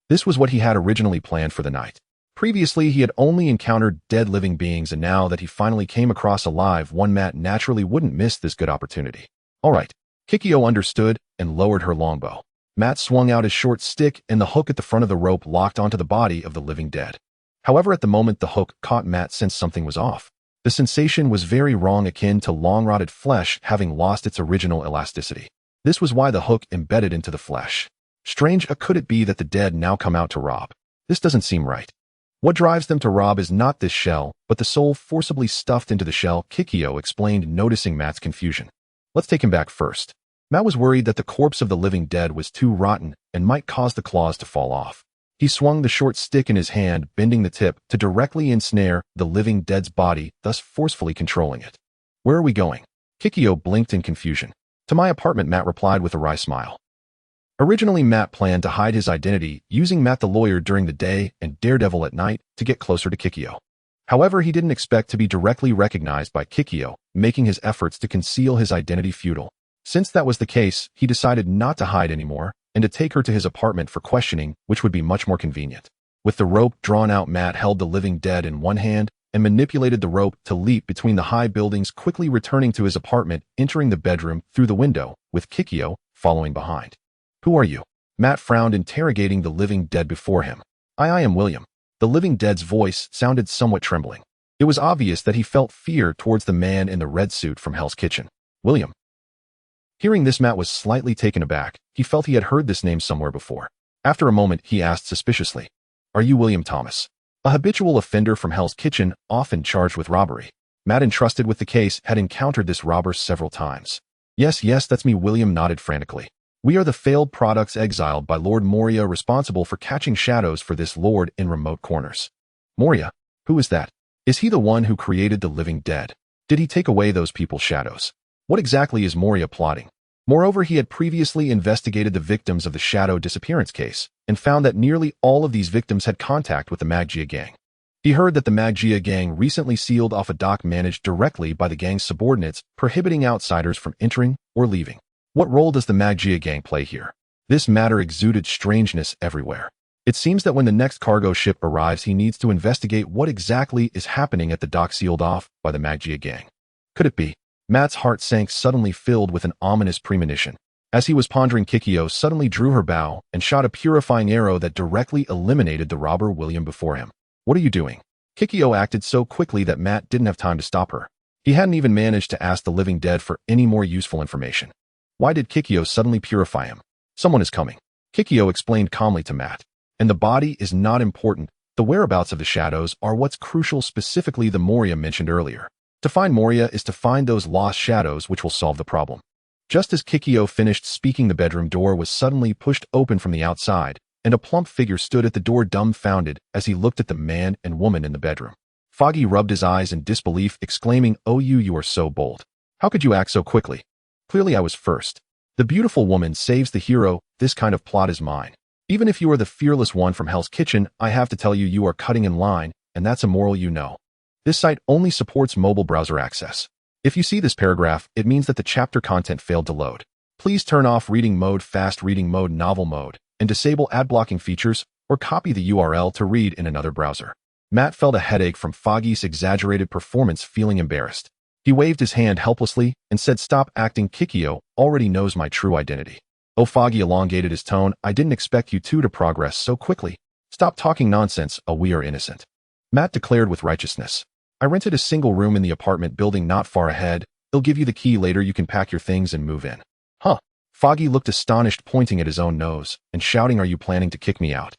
This was what he had originally planned for the night. Previously, he had only encountered dead living beings, and now that he finally came across a live one, Matt naturally wouldn't miss this good opportunity. All right. Kikyo understood and lowered her longbow. Matt swung out his short stick, and the hook at the front of the rope locked onto the body of the living dead. However, at the moment the hook caught, Matt sensed something was off. The sensation was very wrong, akin to long-rotted flesh having lost its original elasticity. This was why the hook embedded into the flesh. Strange, could it be that the dead now come out to rob? This doesn't seem right. What drives them to rob is not this shell, but the soul forcibly stuffed into the shell, Kikyo explained, noticing Matt's confusion. Let's take him back first. Matt was worried that the corpse of the living dead was too rotten and might cause the claws to fall off. He swung the short stick in his hand, bending the tip to directly ensnare the living dead's body, thus forcefully controlling it. Where are we going? Kikyo blinked in confusion. To my apartment, Matt replied with a wry smile. Originally, Matt planned to hide his identity, using Matt the lawyer during the day and Daredevil at night to get closer to Kikyo. However, he didn't expect to be directly recognized by Kikyo, making his efforts to conceal his identity futile. Since that was the case, he decided not to hide anymore and to take her to his apartment for questioning, which would be much more convenient. With the rope drawn out, Matt held the living dead in one hand and manipulated the rope to leap between the high buildings, quickly returning to his apartment, entering the bedroom through the window, with Kikyo following behind. Who are you? Matt frowned, interrogating the living dead before him. I am William. The living dead's voice sounded somewhat trembling. It was obvious that he felt fear towards the man in the red suit from Hell's Kitchen. William. Hearing this, Matt was slightly taken aback. He felt he had heard this name somewhere before. After a moment, he asked suspiciously, Are you William Thomas? A habitual offender from Hell's Kitchen, often charged with robbery. Matt, entrusted with the case, had encountered this robber several times. Yes, that's me, William nodded frantically. We are the failed products exiled by Lord Moria, responsible for catching shadows for this lord in remote corners. Moria? Who is that? Is he the one who created the living dead? Did he take away those people's shadows? What exactly is Moria plotting? Moreover, he had previously investigated the victims of the shadow disappearance case and found that nearly all of these victims had contact with the Magjia gang. He heard that the Magjia gang recently sealed off a dock managed directly by the gang's subordinates, prohibiting outsiders from entering or leaving. What role does the Magjia gang play here? This matter exuded strangeness everywhere. It seems that when the next cargo ship arrives, he needs to investigate what exactly is happening at the dock sealed off by the Magjia gang. Could it be? Matt's heart sank, suddenly filled with an ominous premonition. As he was pondering, Kikyo suddenly drew her bow and shot a purifying arrow that directly eliminated the robber William before him. What are you doing? Kikyo acted so quickly that Matt didn't have time to stop her. He hadn't even managed to ask the living dead for any more useful information. Why did Kikyo suddenly purify him? Someone is coming. Kikyo explained calmly to Matt. And the body is not important. The whereabouts of the shadows are what's crucial, specifically the Moria mentioned earlier. To find Moria is to find those lost shadows, which will solve the problem. Just as Kikyo finished speaking, the bedroom door was suddenly pushed open from the outside, and a plump figure stood at the door, dumbfounded as he looked at the man and woman in the bedroom. Foggy rubbed his eyes in disbelief, exclaiming, "Oh, you are so bold. How could you act so quickly? Clearly I was first. The beautiful woman saves the hero. This kind of plot is mine. Even if you are the fearless one from Hell's Kitchen, I have to tell you, you are cutting in line, and that's immoral, you know. This site only supports mobile browser access. If you see this paragraph, it means that the chapter content failed to load. Please turn off reading mode, fast reading mode, novel mode, and disable ad blocking features, or copy the URL to read in another browser. Matt felt a headache from Foggy's exaggerated performance, feeling embarrassed. He waved his hand helplessly and said, "Stop acting, Kikyo already knows my true identity." Oh, Foggy elongated his tone. "I didn't expect you two to progress so quickly. Stop talking nonsense, we are innocent." Matt declared with righteousness. "I rented a single room in the apartment building not far ahead. They'll give you the key later. You can pack your things and move in." Huh. Foggy looked astonished, pointing at his own nose and shouting, "Are you planning to kick me out?"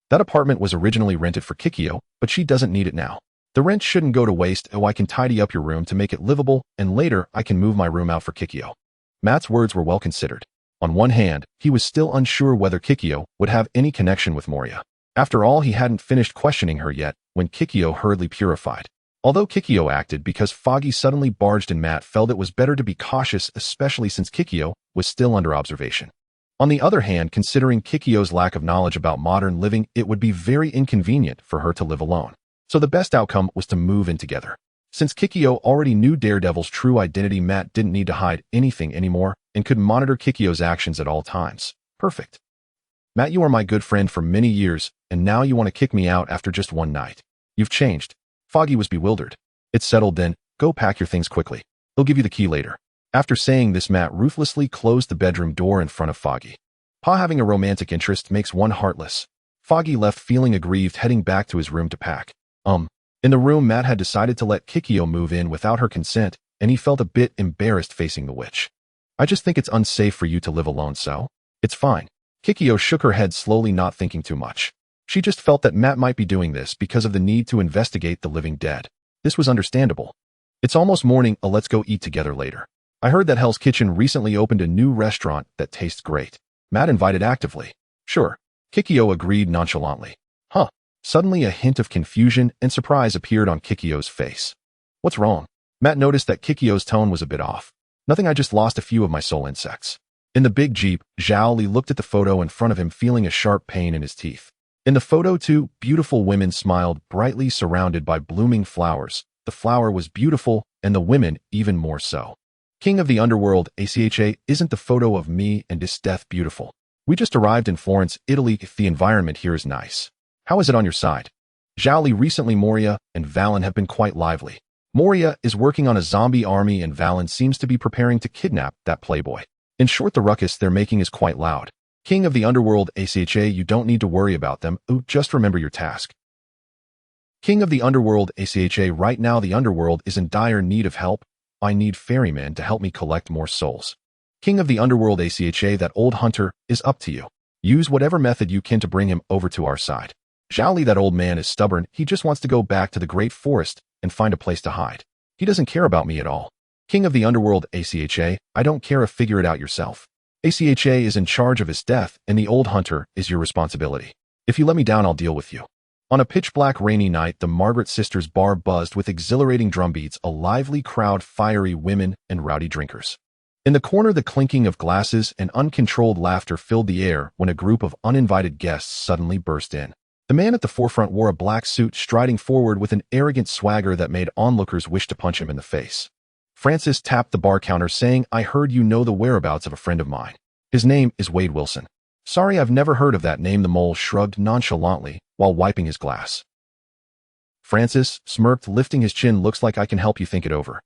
That apartment was originally rented for Kikyo, but she doesn't need it now. The rent shouldn't go to waste. Oh, I can tidy up your room to make it livable, and later I can move my room out for Kikyo. Matt's words were well considered. On one hand, he was still unsure whether Kikyo would have any connection with Moria. After all, he hadn't finished questioning her yet when Kikyo hurriedly purified. Although Kikyo acted because Foggy suddenly barged in, Matt felt it was better to be cautious, especially since Kikyo was still under observation. On the other hand, considering Kikyo's lack of knowledge about modern living, it would be very inconvenient for her to live alone. So the best outcome was to move in together. Since Kikyo already knew Daredevil's true identity, Matt didn't need to hide anything anymore and could monitor Kikyo's actions at all times. Perfect. "Matt, you are my good friend for many years, and now you want to kick me out after just one night. You've changed." Foggy was bewildered. "It's settled then. Go pack your things quickly. They'll give you the key later." After saying this, Matt ruthlessly closed the bedroom door in front of Foggy. Pa, having a romantic interest makes one heartless. Foggy left feeling aggrieved, heading back to his room to pack. In the room, Matt had decided to let Kikyo move in without her consent, and he felt a bit embarrassed facing the witch. "I just think it's unsafe for you to live alone, so it's fine." Kikyo shook her head slowly, not thinking too much. She just felt that Matt might be doing this because of the need to investigate the living dead. This was understandable. "It's almost morning, let's go eat together later. I heard that Hell's Kitchen recently opened a new restaurant that tastes great." Matt invited actively. "Sure." Kikyo agreed nonchalantly. Huh. Suddenly a hint of confusion and surprise appeared on Kikyo's face. "What's wrong?" Matt noticed that Kikyo's tone was a bit off. "Nothing, I just lost a few of my soul insects." In the big Jeep, Zhao Li looked at the photo in front of him, feeling a sharp pain in his teeth. In the photo, two beautiful women smiled brightly, surrounded by blooming flowers. The flower was beautiful, and the women even more so. "King of the Underworld, ACHA, isn't the photo of me and his death beautiful? We just arrived in Florence, Italy. The environment here is nice. How is it on your side?" Zhao Li, recently Moria and Valon have been quite lively. Moria is working on a zombie army and Valon seems to be preparing to kidnap that playboy. In short, the ruckus they're making is quite loud. "King of the Underworld, ACHA, you don't need to worry about them. Just remember your task." "King of the Underworld, ACHA, right now the Underworld is in dire need of help. I need ferrymen to help me collect more souls." "King of the Underworld, ACHA, that old hunter is up to you. Use whatever method you can to bring him over to our side." Zhao Li, that old man is stubborn. He just wants to go back to the great forest and find a place to hide. He doesn't care about me at all. "King of the Underworld, ACHA, I don't care, figure it out yourself. ACHA is in charge of his death, and the old hunter is your responsibility. If you let me down, I'll deal with you." On a pitch-black rainy night, the Margaret sisters' bar buzzed with exhilarating drumbeats, a lively crowd, fiery women, and rowdy drinkers. In the corner, the clinking of glasses and uncontrolled laughter filled the air when a group of uninvited guests suddenly burst in. The man at the forefront wore a black suit, striding forward with an arrogant swagger that made onlookers wish to punch him in the face. Francis tapped the bar counter, saying, "I heard you know the whereabouts of a friend of mine. His name is Wade Wilson." "Sorry, I've never heard of that name," the mole shrugged nonchalantly while wiping his glass. Francis smirked, lifting his chin. "Looks like I can help you think it over."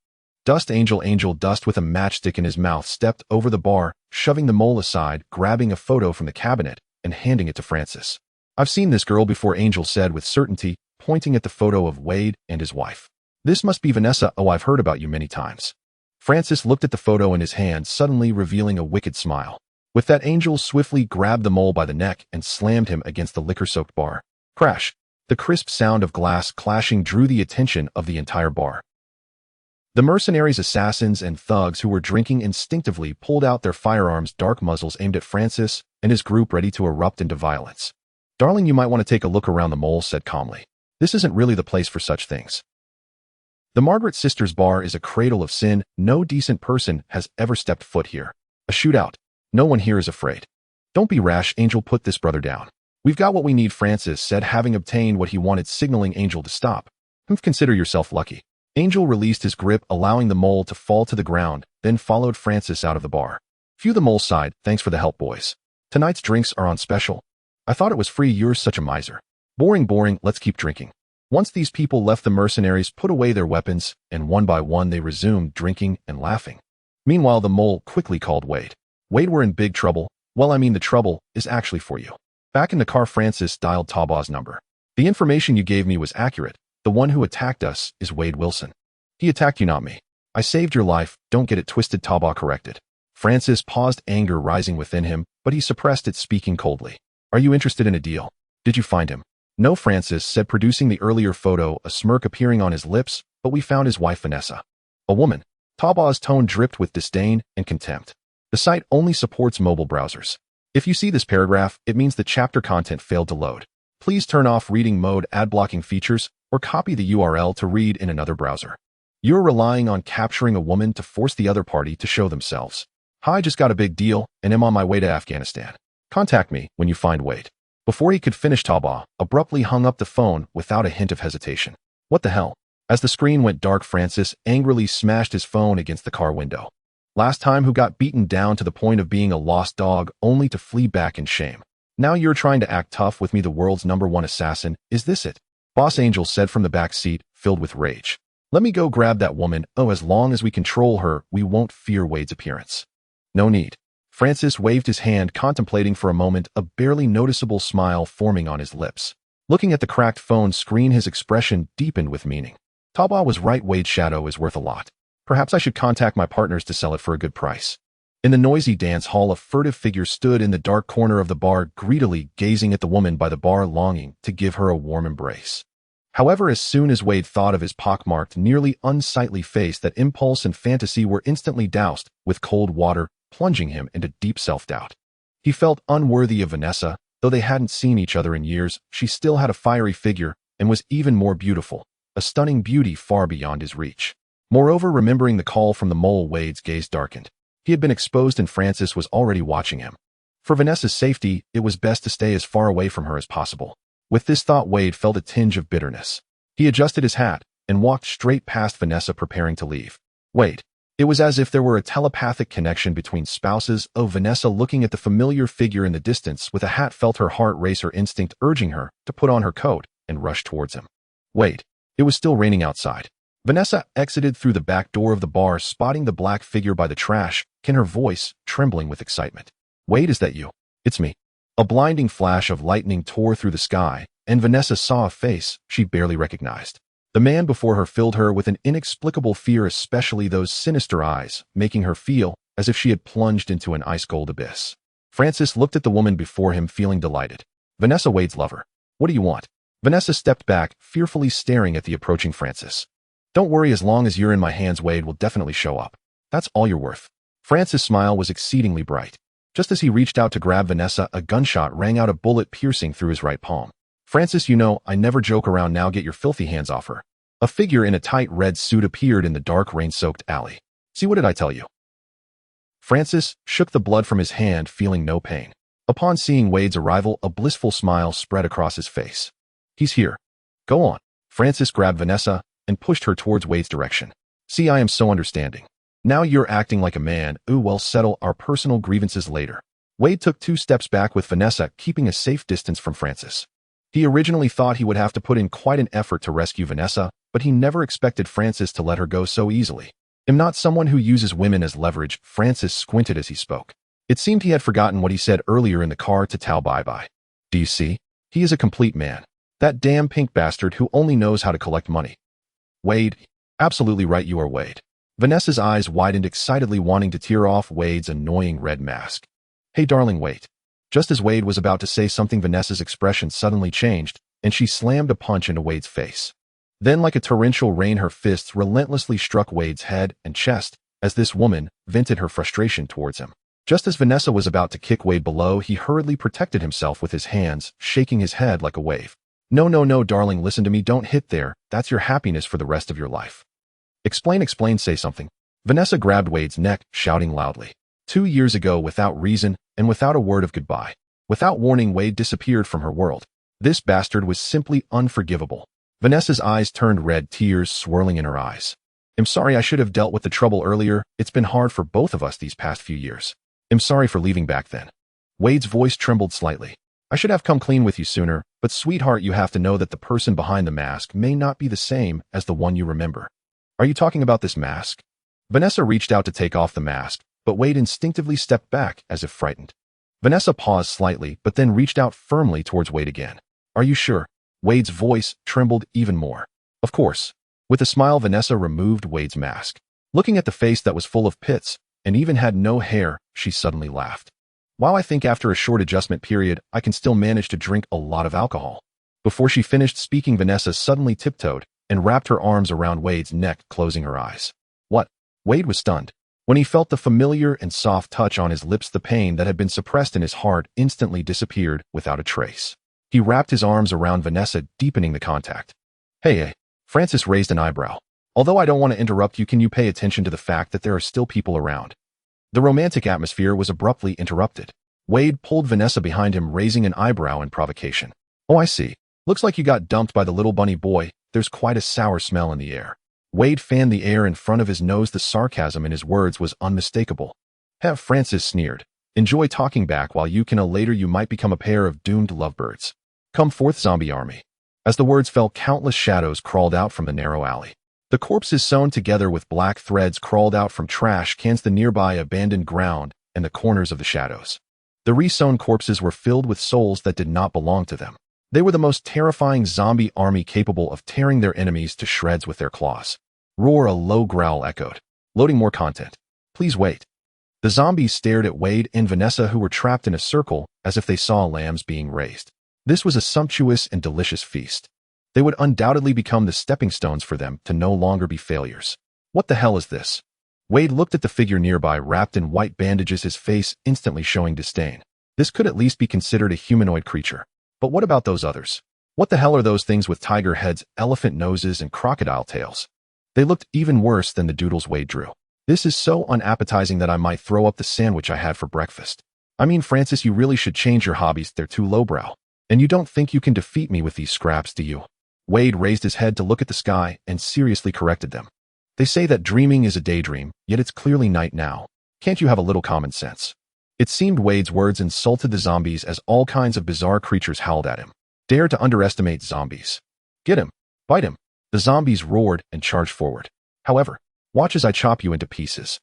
Dust Angel Dust, with a matchstick in his mouth, stepped over the bar, shoving the mole aside, grabbing a photo from the cabinet and handing it to Francis. "I've seen this girl before," Angel said with certainty, pointing at the photo of Wade and his wife. "This must be Vanessa. Oh, I've heard about you many times." Francis looked at the photo in his hand, suddenly revealing a wicked smile. With that, Angel swiftly grabbed the mole by the neck and slammed him against the liquor-soaked bar. Crash! The crisp sound of glass clashing drew the attention of the entire bar. The mercenaries, assassins, and thugs who were drinking instinctively pulled out their firearms, dark muzzles aimed at Francis and his group, ready to erupt into violence. "Darling, you might want to take a look around," the mole said calmly. "This isn't really the place for such things. The Margaret sisters' bar is a cradle of sin. No decent person has ever stepped foot here. A shootout. No one here is afraid." "Don't be rash." Angel put this brother down. "We've got what we need," Francis said, having obtained what he wanted, signaling Angel to stop. "Consider yourself lucky." Angel released his grip, allowing the mole to fall to the ground, then followed Francis out of the bar. Phew, the mole sighed. Thanks for the help, boys. Tonight's drinks are on special. I thought it was free. You're such a miser. Boring, let's keep drinking. Once these people left, the mercenaries put away their weapons, and one by one they resumed drinking and laughing. Meanwhile, the mole quickly called Wade. Wade, we're in big trouble. Well, I mean, the trouble is actually for you. Back in the car, Francis dialed Taba's number. The information you gave me was accurate. The one who attacked us is Wade Wilson. He attacked you, not me. I saved your life, don't get it twisted, Taba corrected. Francis paused, anger rising within him, but he suppressed it, speaking coldly. Are you interested in a deal? Did you find him? No, Francis said, producing the earlier photo, a smirk appearing on his lips, but we found his wife Vanessa. A woman. Taba's tone dripped with disdain and contempt. The site only supports mobile browsers. If you see this paragraph, it means the chapter content failed to load. Please turn off reading mode ad blocking features or copy the URL to read in another browser. You're relying on capturing a woman to force the other party to show themselves. Hi, just got a big deal and am on my way to Afghanistan. Contact me when you find Wade. Before he could finish, Taba abruptly hung up the phone without a hint of hesitation. What the hell? As the screen went dark, Francis angrily smashed his phone against the car window. Last time, who got beaten down to the point of being a lost dog only to flee back in shame. Now you're trying to act tough with me, the world's #1 assassin. Is this it? Boss Angel said from the back seat, filled with rage. Let me go grab that woman. Oh, as long as we control her, we won't fear Wade's appearance. No need. Francis waved his hand, contemplating for a moment, a barely noticeable smile forming on his lips. Looking at the cracked phone screen, his expression deepened with meaning. Taba was right, Wade's shadow is worth a lot. Perhaps I should contact my partners to sell it for a good price. In the noisy dance hall, a furtive figure stood in the dark corner of the bar, greedily gazing at the woman by the bar, longing to give her a warm embrace. However, as soon as Wade thought of his pockmarked, nearly unsightly face, that impulse and fantasy were instantly doused with cold water, plunging him into deep self-doubt. He felt unworthy of Vanessa. Though they hadn't seen each other in years, she still had a fiery figure and was even more beautiful, a stunning beauty far beyond his reach. Moreover, remembering the call from the mole, Wade's gaze darkened. He had been exposed and Francis was already watching him. For Vanessa's safety, it was best to stay as far away from her as possible. With this thought, Wade felt a tinge of bitterness. He adjusted his hat and walked straight past Vanessa, preparing to leave. Wade. It was as if there were a telepathic connection between spouses. Oh, Vanessa, looking at the familiar figure in the distance with a hat, felt her heart race, her instinct urging her to put on her coat and rush towards him. Wade. It was still raining outside. Vanessa exited through the back door of the bar, spotting the black figure by the trash can, her voice trembling with excitement. Wade, is that you? It's me. A blinding flash of lightning tore through the sky, and Vanessa saw a face she barely recognized. The man before her filled her with an inexplicable fear, especially those sinister eyes, making her feel as if she had plunged into an ice-cold abyss. Francis looked at the woman before him, feeling delighted. Vanessa, Wade's lover. What do you want? Vanessa stepped back, fearfully staring at the approaching Francis. Don't worry, as long as you're in my hands, Wade will definitely show up. That's all you're worth. Francis' smile was exceedingly bright. Just as he reached out to grab Vanessa, a gunshot rang out, a bullet piercing through his right palm. Francis, you know, I never joke around. Now get your filthy hands off her. A figure in a tight red suit appeared in the dark, rain-soaked alley. See, what did I tell you? Francis shook the blood from his hand, feeling no pain. Upon seeing Wade's arrival, a blissful smile spread across his face. He's here. Go on. Francis grabbed Vanessa and pushed her towards Wade's direction. See, I am so understanding. Now you're acting like a man. Ooh, well, settle our personal grievances later. Wade took 2 steps back with Vanessa, keeping a safe distance from Francis. He originally thought he would have to put in quite an effort to rescue Vanessa, but he never expected Francis to let her go so easily. I'm not someone who uses women as leverage. Francis squinted as he spoke. It seemed he had forgotten what he said earlier in the car to Tao bye-bye. Do you see? He is a complete man. That damn pink bastard who only knows how to collect money. Wade. Absolutely right, you are, Wade. Vanessa's eyes widened excitedly, wanting to tear off Wade's annoying red mask. Hey, darling, wait. Just as Wade was about to say something, Vanessa's expression suddenly changed, and she slammed a punch into Wade's face. Then, like a torrential rain, her fists relentlessly struck Wade's head and chest as this woman vented her frustration towards him. Just as Vanessa was about to kick Wade below, he hurriedly protected himself with his hands, shaking his head like a wave. No, no, no, darling, listen to me. Don't hit there. That's your happiness for the rest of your life. Explain, say something. Vanessa grabbed Wade's neck, shouting loudly. 2 years ago, without reason and without a word of goodbye. Without warning, Wade disappeared from her world. This bastard was simply unforgivable. Vanessa's eyes turned red, tears swirling in her eyes. I'm sorry, I should have dealt with the trouble earlier. It's been hard for both of us these past few years. I'm sorry for leaving back then. Wade's voice trembled slightly. I should have come clean with you sooner, but sweetheart, you have to know that the person behind the mask may not be the same as the one you remember. Are you talking about this mask? Vanessa reached out to take off the mask, but Wade instinctively stepped back as if frightened. Vanessa paused slightly, but then reached out firmly towards Wade again. Are you sure? Wade's voice trembled even more. Of course. With a smile, Vanessa removed Wade's mask. Looking at the face that was full of pits, and even had no hair, she suddenly laughed. Wow, I think after a short adjustment period, I can still manage to drink a lot of alcohol. Before she finished speaking, Vanessa suddenly tiptoed and wrapped her arms around Wade's neck, closing her eyes. What? Wade was stunned. When he felt the familiar and soft touch on his lips, the pain that had been suppressed in his heart instantly disappeared without a trace. He wrapped his arms around Vanessa, deepening the contact. Hey, Francis raised an eyebrow. Although I don't want to interrupt you, can you pay attention to the fact that there are still people around? The romantic atmosphere was abruptly interrupted. Wade pulled Vanessa behind him, raising an eyebrow in provocation. Oh, I see. Looks like you got dumped by the little bunny boy. There's quite a sour smell in the air. Wade fanned the air in front of his nose. The sarcasm in his words was unmistakable. Have Francis sneered. Enjoy talking back while you can. Later you might become a pair of doomed lovebirds. Come forth, zombie army. As the words fell, countless shadows crawled out from the narrow alley. The corpses sewn together with black threads crawled out from trash cans, the nearby abandoned ground, and the corners of the shadows. The re-sewn corpses were filled with souls that did not belong to them. They were the most terrifying zombie army, capable of tearing their enemies to shreds with their claws. Roar! A low growl echoed. Loading more content. Please wait. The zombies stared at Wade and Vanessa, who were trapped in a circle, as if they saw lambs being raised. This was a sumptuous and delicious feast. They would undoubtedly become the stepping stones for them to no longer be failures. What the hell is this? Wade looked at the figure nearby, wrapped in white bandages, his face instantly showing disdain. This could at least be considered a humanoid creature. But what about those others? What the hell are those things with tiger heads, elephant noses, and crocodile tails? They looked even worse than the doodles Wade drew. This is so unappetizing that I might throw up the sandwich I had for breakfast. I mean, Francis, you really should change your hobbies. They're too lowbrow. And you don't think you can defeat me with these scraps, do you? Wade raised his head to look at the sky and seriously corrected them. They say that dreaming is a daydream, yet it's clearly night now. Can't you have a little common sense? It seemed Wade's words insulted the zombies as all kinds of bizarre creatures howled at him. Dare to underestimate zombies. Get him. Bite him. The zombies roared and charged forward. However, watch as I chop you into pieces.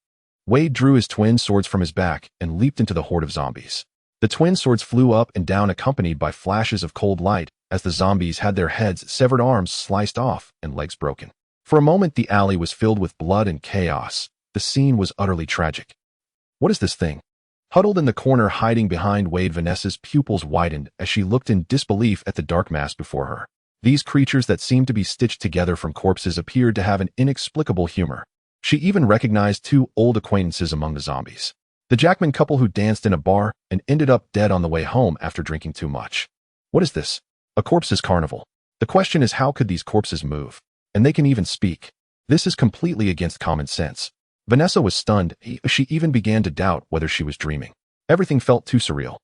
Wade drew his twin swords from his back and leaped into the horde of zombies. The twin swords flew up and down, accompanied by flashes of cold light, as the zombies had their heads severed, arms sliced off, and legs broken. For a moment, the alley was filled with blood and chaos. The scene was utterly tragic. What is this thing? Huddled in the corner, hiding behind Wade, Vanessa's pupils widened as she looked in disbelief at the dark mass before her. These creatures that seemed to be stitched together from corpses appeared to have an inexplicable humor. She even recognized two old acquaintances among the zombies. The Jackman couple who danced in a bar and ended up dead on the way home after drinking too much. What is this? A corpse's carnival. The question is, how could these corpses move? And they can even speak. This is completely against common sense. Vanessa was stunned. She even began to doubt whether she was dreaming. Everything felt too surreal.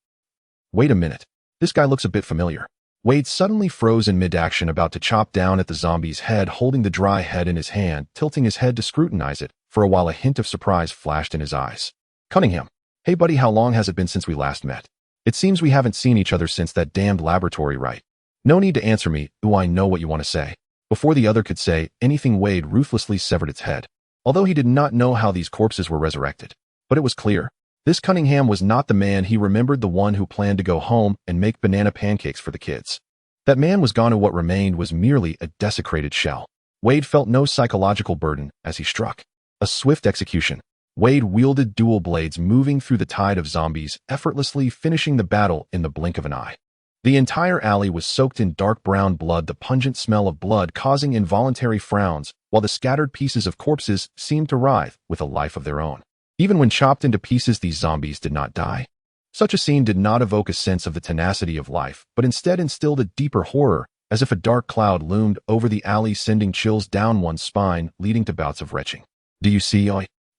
Wait a minute. This guy looks a bit familiar. Wade suddenly froze in mid-action, about to chop down at the zombie's head, holding the dry head in his hand, tilting his head to scrutinize it. For a while, a hint of surprise flashed in his eyes. Cunningham. Hey buddy, how long has it been since we last met? It seems we haven't seen each other since that damned laboratory, right? No need to answer me. Ooh, I know what you want to say. Before the other could say anything, Wade ruthlessly severed its head. Although he did not know how these corpses were resurrected. But it was clear. This Cunningham was not the man he remembered, the one who planned to go home and make banana pancakes for the kids. That man was gone, and what remained was merely a desecrated shell. Wade felt no psychological burden as he struck. A swift execution. Wade wielded dual blades, moving through the tide of zombies, effortlessly finishing the battle in the blink of an eye. The entire alley was soaked in dark brown blood, the pungent smell of blood causing involuntary frowns, while the scattered pieces of corpses seemed to writhe with a life of their own. Even when chopped into pieces, these zombies did not die. Such a scene did not evoke a sense of the tenacity of life, but instead instilled a deeper horror, as if a dark cloud loomed over the alley, sending chills down one's spine, leading to bouts of retching. Do you see?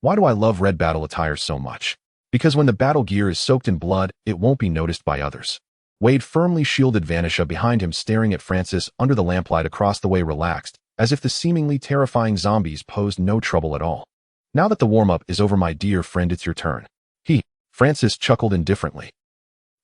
Why do I love red battle attire so much? Because when the battle gear is soaked in blood, it won't be noticed by others. Wade firmly shielded Vanisha behind him, staring at Francis under the lamplight across the way, relaxed, as if the seemingly terrifying zombies posed no trouble at all. Now that the warm-up is over, my dear friend, it's your turn. Francis chuckled indifferently.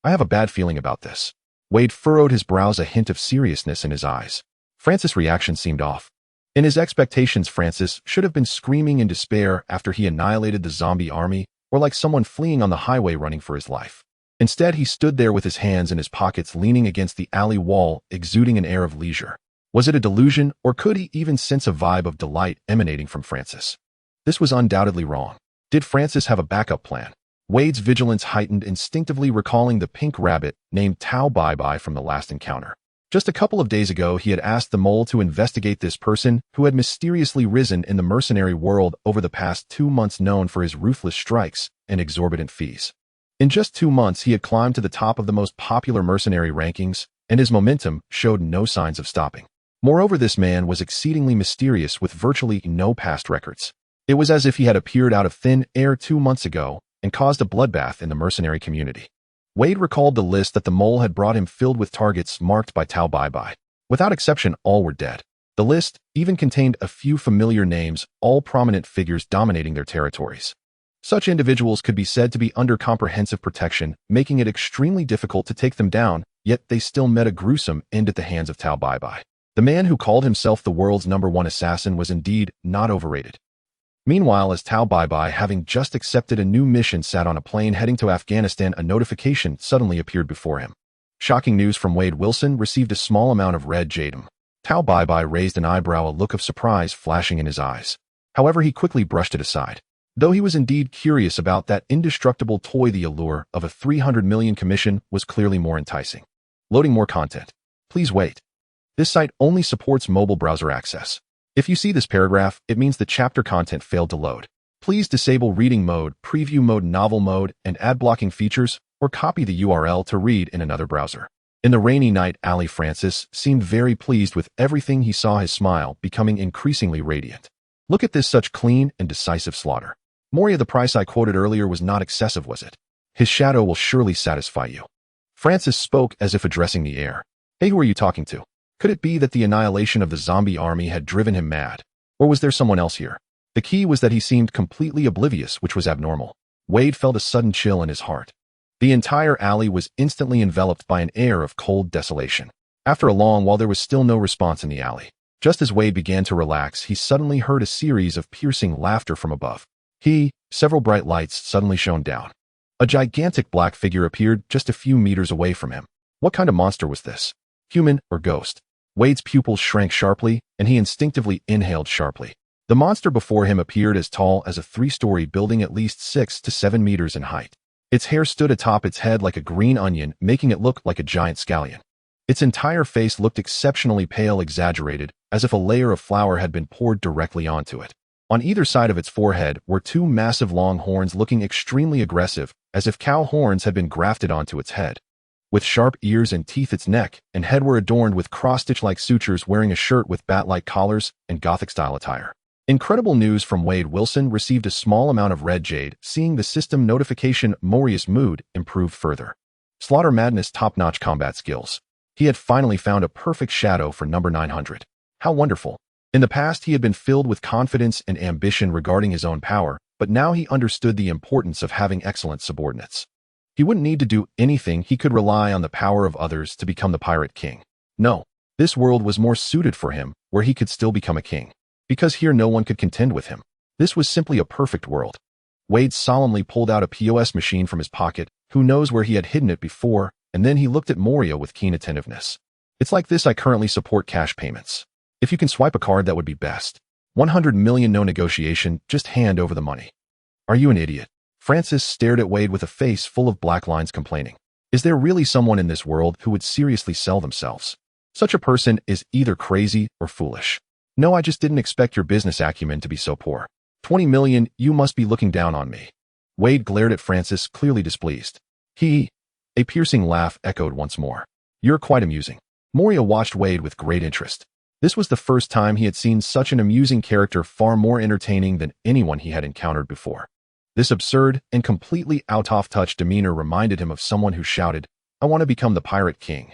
I have a bad feeling about this. Wade furrowed his brows, a hint of seriousness in his eyes. Francis' reaction seemed off. In his expectations, Francis should have been screaming in despair after he annihilated the zombie army, or like someone fleeing on the highway running for his life. Instead, he stood there with his hands in his pockets, leaning against the alley wall, exuding an air of leisure. Was it a delusion, or could he even sense a vibe of delight emanating from Francis? This was undoubtedly wrong. Did Francis have a backup plan? Wade's vigilance heightened, instinctively recalling the pink rabbit named Tao Bai from the last encounter. Just a couple of days ago, he had asked the mole to investigate this person who had mysteriously risen in the mercenary world over the past 2 months, known for his ruthless strikes and exorbitant fees. In just 2 months, he had climbed to the top of the most popular mercenary rankings, and his momentum showed no signs of stopping. Moreover, this man was exceedingly mysterious with virtually no past records. It was as if he had appeared out of thin air 2 months ago and caused a bloodbath in the mercenary community. Wade recalled the list that the mole had brought him, filled with targets marked by Tao Bai. Without exception, all were dead. The list even contained a few familiar names, all prominent figures dominating their territories. Such individuals could be said to be under comprehensive protection, making it extremely difficult to take them down, yet they still met a gruesome end at the hands of Tao Bai. The man who called himself the world's #1 assassin was indeed not overrated. Meanwhile, as Tao Bai, having just accepted a new mission, sat on a plane heading to Afghanistan, a notification suddenly appeared before him. Shocking news from Wade. Wilson received a small amount of red jade. Tao Bai raised an eyebrow, a look of surprise flashing in his eyes. However, he quickly brushed it aside. Though he was indeed curious about that indestructible toy, the allure of a 300 million commission was clearly more enticing. Loading more content. Please wait. This site only supports mobile browser access. If you see this paragraph, it means the chapter content failed to load. Please disable reading mode, preview mode, novel mode, and ad blocking features, or copy the URL to read in another browser. In the rainy night alley, Francis seemed very pleased with everything he saw, his smile becoming increasingly radiant. Look at this, such clean and decisive slaughter. Moria, the price I quoted earlier was not excessive, was it? His shadow will surely satisfy you. Francis spoke as if addressing the air. Hey, who are you talking to? Could it be that the annihilation of the zombie army had driven him mad? Or was there someone else here? The key was that he seemed completely oblivious, which was abnormal. Wade felt a sudden chill in his heart. The entire alley was instantly enveloped by an air of cold desolation. After a long while, there was still no response in the alley. Just as Wade began to relax, he suddenly heard a series of piercing laughter from above. Several bright lights suddenly shone down. A gigantic black figure appeared just a few meters away from him. What kind of monster was this? Human or ghost? Wade's pupils shrank sharply, and he instinctively inhaled sharply. The monster before him appeared as tall as a 3-story building, at least 6 to 7 meters in height. Its hair stood atop its head like a green onion, making it look like a giant scallion. Its entire face looked exceptionally pale, exaggerated, as if a layer of flour had been poured directly onto it. On either side of its forehead were 2 massive long horns, looking extremely aggressive, as if cow horns had been grafted onto its head. With sharp ears and teeth, its neck and head were adorned with cross-stitch-like sutures, wearing a shirt with bat-like collars and Gothic-style attire. Incredible news from Wade. Wilson received a small amount of red jade, seeing the system notification. Moria's mood improved further. Slaughter madness, top-notch combat skills. He had finally found a perfect shadow for number 900. How wonderful. In the past, he had been filled with confidence and ambition regarding his own power, but now he understood the importance of having excellent subordinates. He wouldn't need to do anything. He could rely on the power of others to become the pirate king. No, this world was more suited for him, where he could still become a king. Because here no one could contend with him. This was simply a perfect world. Wade solemnly pulled out a POS machine from his pocket. Who knows where he had hidden it before, and then he looked at Moria with keen attentiveness. It's like this. I currently support cash payments. If you can swipe a card, that would be best. 100 million, no negotiation, just hand over the money. Are you an idiot? Francis stared at Wade with a face full of black lines, complaining. Is there really someone in this world who would seriously sell themselves? Such a person is either crazy or foolish. No, I just didn't expect your business acumen to be so poor. 20 million, you must be looking down on me. Wade glared at Francis, clearly displeased. A piercing laugh echoed once more. You're quite amusing. Moria watched Wade with great interest. This was the first time he had seen such an amusing character, far more entertaining than anyone he had encountered before. This absurd and completely out-of-touch demeanor reminded him of someone who shouted, I want to become the pirate king.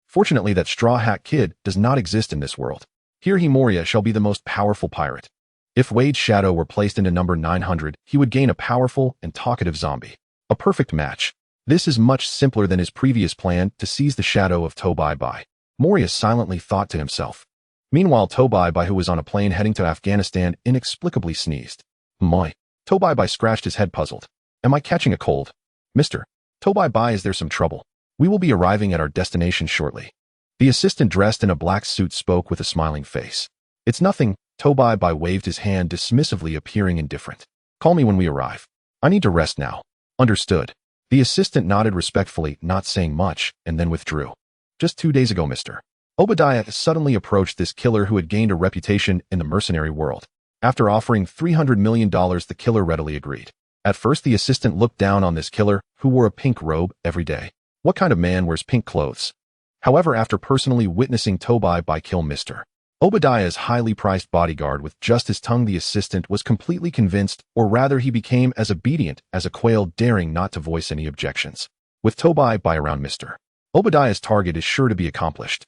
Fortunately, that straw hat kid does not exist in this world. Here Moria shall be the most powerful pirate. If Wade's shadow were placed into number 900, he would gain a powerful and talkative zombie. A perfect match. This is much simpler than his previous plan to seize the shadow of Tobai. Moria silently thought to himself. Meanwhile, Tobai, who was on a plane heading to Afghanistan, inexplicably sneezed. Moi. Tobai scratched his head, puzzled. Am I catching a cold? Mr. Tobai, is there some trouble? We will be arriving at our destination shortly. The assistant dressed in a black suit spoke with a smiling face. It's nothing. Tobai waved his hand dismissively, appearing indifferent. Call me when we arrive. I need to rest now. Understood. The assistant nodded respectfully, not saying much, and then withdrew. Just 2 days ago, Mr. Obadiah suddenly approached this killer who had gained a reputation in the mercenary world. After offering $300 million, the killer readily agreed. At first, the assistant looked down on this killer, who wore a pink robe every day. What kind of man wears pink clothes? However, after personally witnessing Tobai kill Mr. Obadiah's highly priced bodyguard with just his tongue, the assistant was completely convinced, or rather he became as obedient as a quail, daring not to voice any objections. With Tobai around, Mr. Obadiah's target is sure to be accomplished.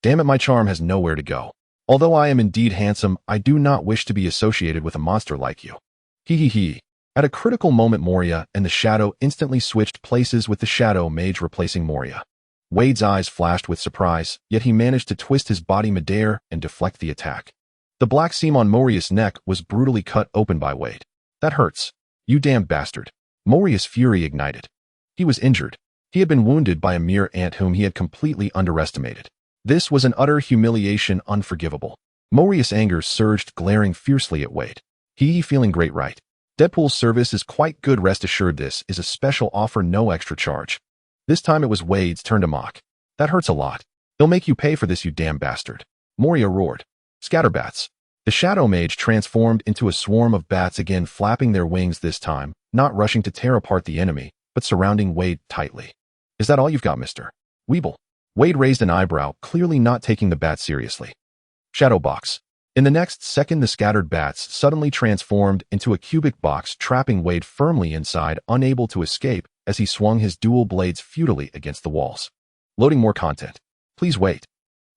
Damn it, my charm has nowhere to go. Although I am indeed handsome, I do not wish to be associated with a monster like you. He. At a critical moment, Moria and the shadow instantly switched places, with the shadow mage replacing Moria. Wade's eyes flashed with surprise, yet he managed to twist his body midair and deflect the attack. The black seam on Moria's neck was brutally cut open by Wade. That hurts. You damned bastard. Moria's fury ignited. He was injured. He had been wounded by a mere ant whom he had completely underestimated. This was an utter humiliation, unforgivable. Moria's anger surged, glaring fiercely at Wade. He feeling great, right? Deadpool's service is quite good, rest assured. This is a special offer, no extra charge. This time it was Wade's turn to mock. That hurts a lot. They'll make you pay for this, you damn bastard. Moria roared. Scatterbats. The shadow mage transformed into a swarm of bats, again flapping their wings, this time not rushing to tear apart the enemy, but surrounding Wade tightly. Is that all you've got, Mr. Weeble? Wade raised an eyebrow, clearly not taking the bat seriously. Shadow box. In the next second, the scattered bats suddenly transformed into a cubic box, trapping Wade firmly inside, unable to escape as he swung his dual blades futilely against the walls. Loading more content. Please wait.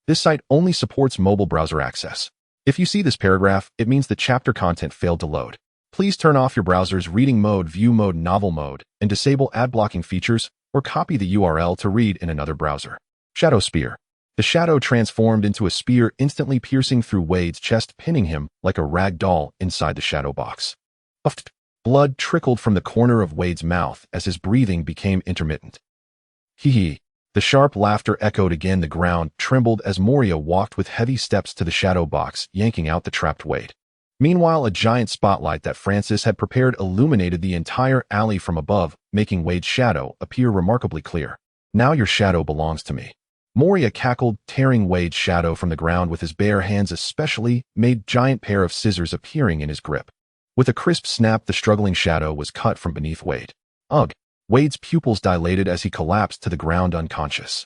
This site only supports mobile browser access. If you see this paragraph, it means the chapter content failed to load. Please turn off your browser's reading mode, view mode, novel mode, and disable ad blocking features, or copy the URL to read in another browser. Shadow spear. The shadow transformed into a spear, instantly piercing through Wade's chest, pinning him like a rag doll inside the shadow box. Puffed. Blood trickled from the corner of Wade's mouth as his breathing became intermittent. Hee. The sharp laughter echoed again. The ground trembled as Moria walked with heavy steps to the shadow box, yanking out the trapped Wade. Meanwhile, a giant spotlight that Francis had prepared illuminated the entire alley from above, making Wade's shadow appear remarkably clear. Now your shadow belongs to me. Moria cackled, tearing Wade's shadow from the ground with his bare hands, especially made giant pair of scissors appearing in his grip. With a crisp snap, the struggling shadow was cut from beneath Wade. Ugh! Wade's pupils dilated as he collapsed to the ground unconscious.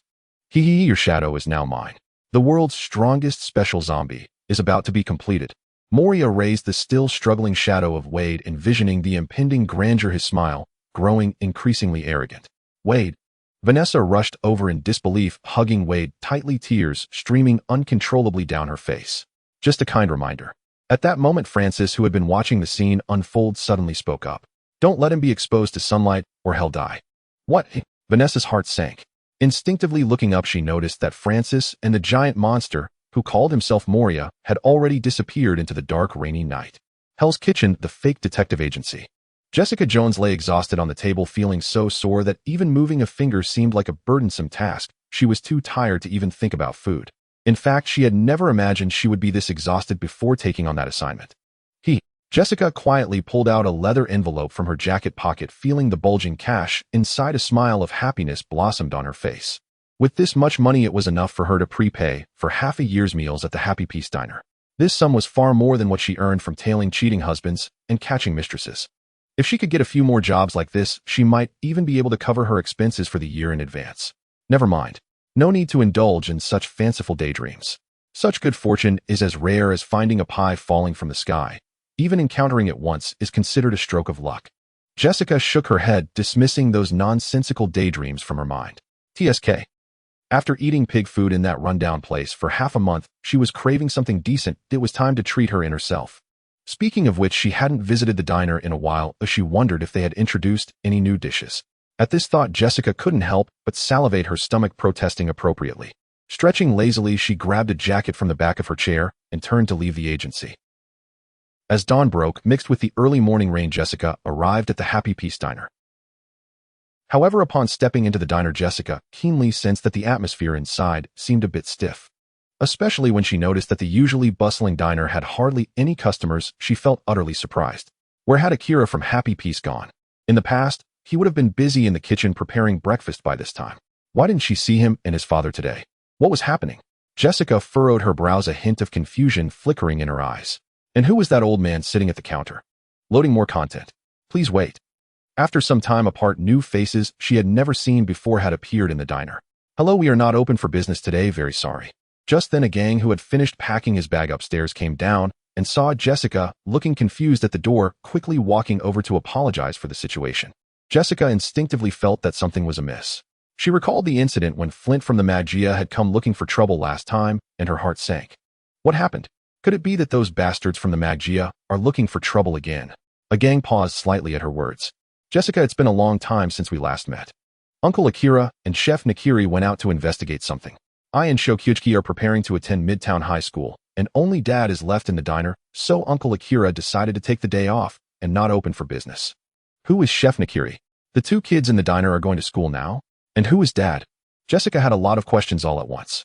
Your shadow is now mine. The world's strongest special zombie is about to be completed. Moria raised the still struggling shadow of Wade, envisioning the impending grandeur, his smile growing increasingly arrogant. Wade. Vanessa rushed over in disbelief, hugging Wade tightly, tears streaming uncontrollably down her face. Just a kind reminder. At that moment, Francis, who had been watching the scene unfold, suddenly spoke up. Don't let him be exposed to sunlight, or he'll die. What? Vanessa's heart sank. Instinctively looking up, she noticed that Francis and the giant monster, who called himself Moria, had already disappeared into the dark, rainy night. Hell's Kitchen, the fake detective agency. Jessica Jones lay exhausted on the table, feeling so sore that even moving a finger seemed like a burdensome task. She was too tired to even think about food. In fact, she had never imagined she would be this exhausted before taking on that assignment. Jessica quietly pulled out a leather envelope from her jacket pocket, feeling the bulging cash. Inside, a smile of happiness blossomed on her face. With this much money, it was enough for her to prepay for half a year's meals at the Happy Peace Diner. This sum was far more than what she earned from tailing cheating husbands and catching mistresses. If she could get a few more jobs like this, she might even be able to cover her expenses for the year in advance. Never mind. No need to indulge in such fanciful daydreams. Such good fortune is as rare as finding a pie falling from the sky. Even encountering it once is considered a stroke of luck. Jessica shook her head, dismissing those nonsensical daydreams from her mind. TSK. After eating pig food in that rundown place for half a month, she was craving something decent. It was time to treat her inner self. Speaking of which, she hadn't visited the diner in a while, as she wondered if they had introduced any new dishes. At this thought, Jessica couldn't help but salivate, her stomach protesting appropriately. Stretching lazily, she grabbed a jacket from the back of her chair and turned to leave the agency. As dawn broke, mixed with the early morning rain, Jessica arrived at the Happy Peace Diner. However, upon stepping into the diner, Jessica keenly sensed that the atmosphere inside seemed a bit stiff. Especially when she noticed that the usually bustling diner had hardly any customers, she felt utterly surprised. Where had Akira from Happy Peace gone? In the past, he would have been busy in the kitchen preparing breakfast by this time. Why didn't she see him and his father today? What was happening? Jessica furrowed her brows, a hint of confusion flickering in her eyes. And who was that old man sitting at the counter? Loading more content. Please wait. After some time apart, new faces she had never seen before had appeared in the diner. Hello, we are not open for business today, very sorry. Just then, a gang who had finished packing his bag upstairs came down and saw Jessica looking confused at the door, quickly walking over to apologize for the situation. Jessica instinctively felt that something was amiss. She recalled the incident when Flint from the Magia had come looking for trouble last time, and her heart sank. What happened? Could it be that those bastards from the Magia are looking for trouble again? A gang paused slightly at her words. Jessica, it's been a long time since we last met. Uncle Akira and Chef Nakiri went out to investigate something. I and Shokyuchi are preparing to attend Midtown High School, and only Dad is left in the diner, so Uncle Akira decided to take the day off and not open for business. Who is Chef Nakiri? The two kids in the diner are going to school now? And who is Dad? Jessica had a lot of questions all at once.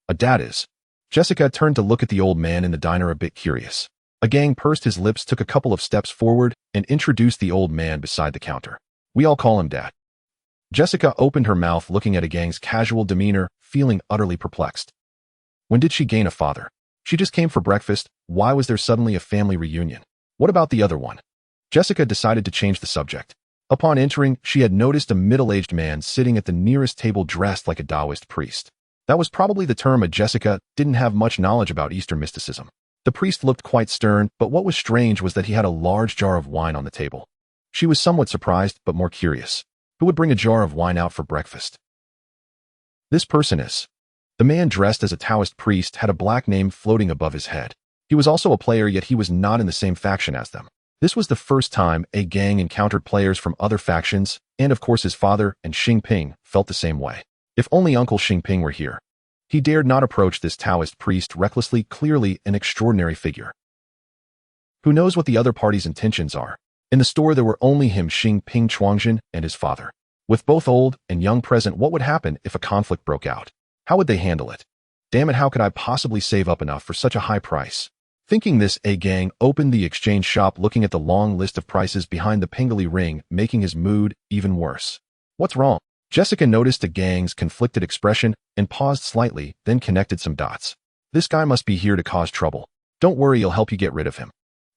A dad is. Jessica turned to look at the old man in the diner, a bit curious. A gang pursed his lips, took a couple of steps forward, and introduced the old man beside the counter. We all call him Dad. Jessica opened her mouth, looking at a gang's casual demeanor, feeling utterly perplexed. When did she gain a father? She just came for breakfast. Why was there suddenly a family reunion? What about the other one? Jessica decided to change the subject. Upon entering, she had noticed a middle-aged man sitting at the nearest table dressed like a Taoist priest. That was probably the term, as Jessica didn't have much knowledge about Eastern mysticism. The priest looked quite stern, but what was strange was that he had a large jar of wine on the table. She was somewhat surprised, but more curious. Who would bring a jar of wine out for breakfast? This person is. The man dressed as a Taoist priest had a black name floating above his head. He was also a player, yet he was not in the same faction as them. This was the first time a gang encountered players from other factions, and of course his father and Kingpin felt the same way. If only Uncle Kingpin were here. He dared not approach this Taoist priest recklessly, clearly an extraordinary figure. Who knows what the other party's intentions are? In the store there were only him, Kingpin Chuangjin, and his father. With both old and young present, what would happen if a conflict broke out? How would they handle it? Damn it, how could I possibly save up enough for such a high price? Thinking this, a gang opened the exchange shop, looking at the long list of prices behind the pingly ring, making his mood even worse. What's wrong? Jessica noticed a gang's conflicted expression and paused slightly, then connected some dots. This guy must be here to cause trouble. Don't worry, I'll help you get rid of him.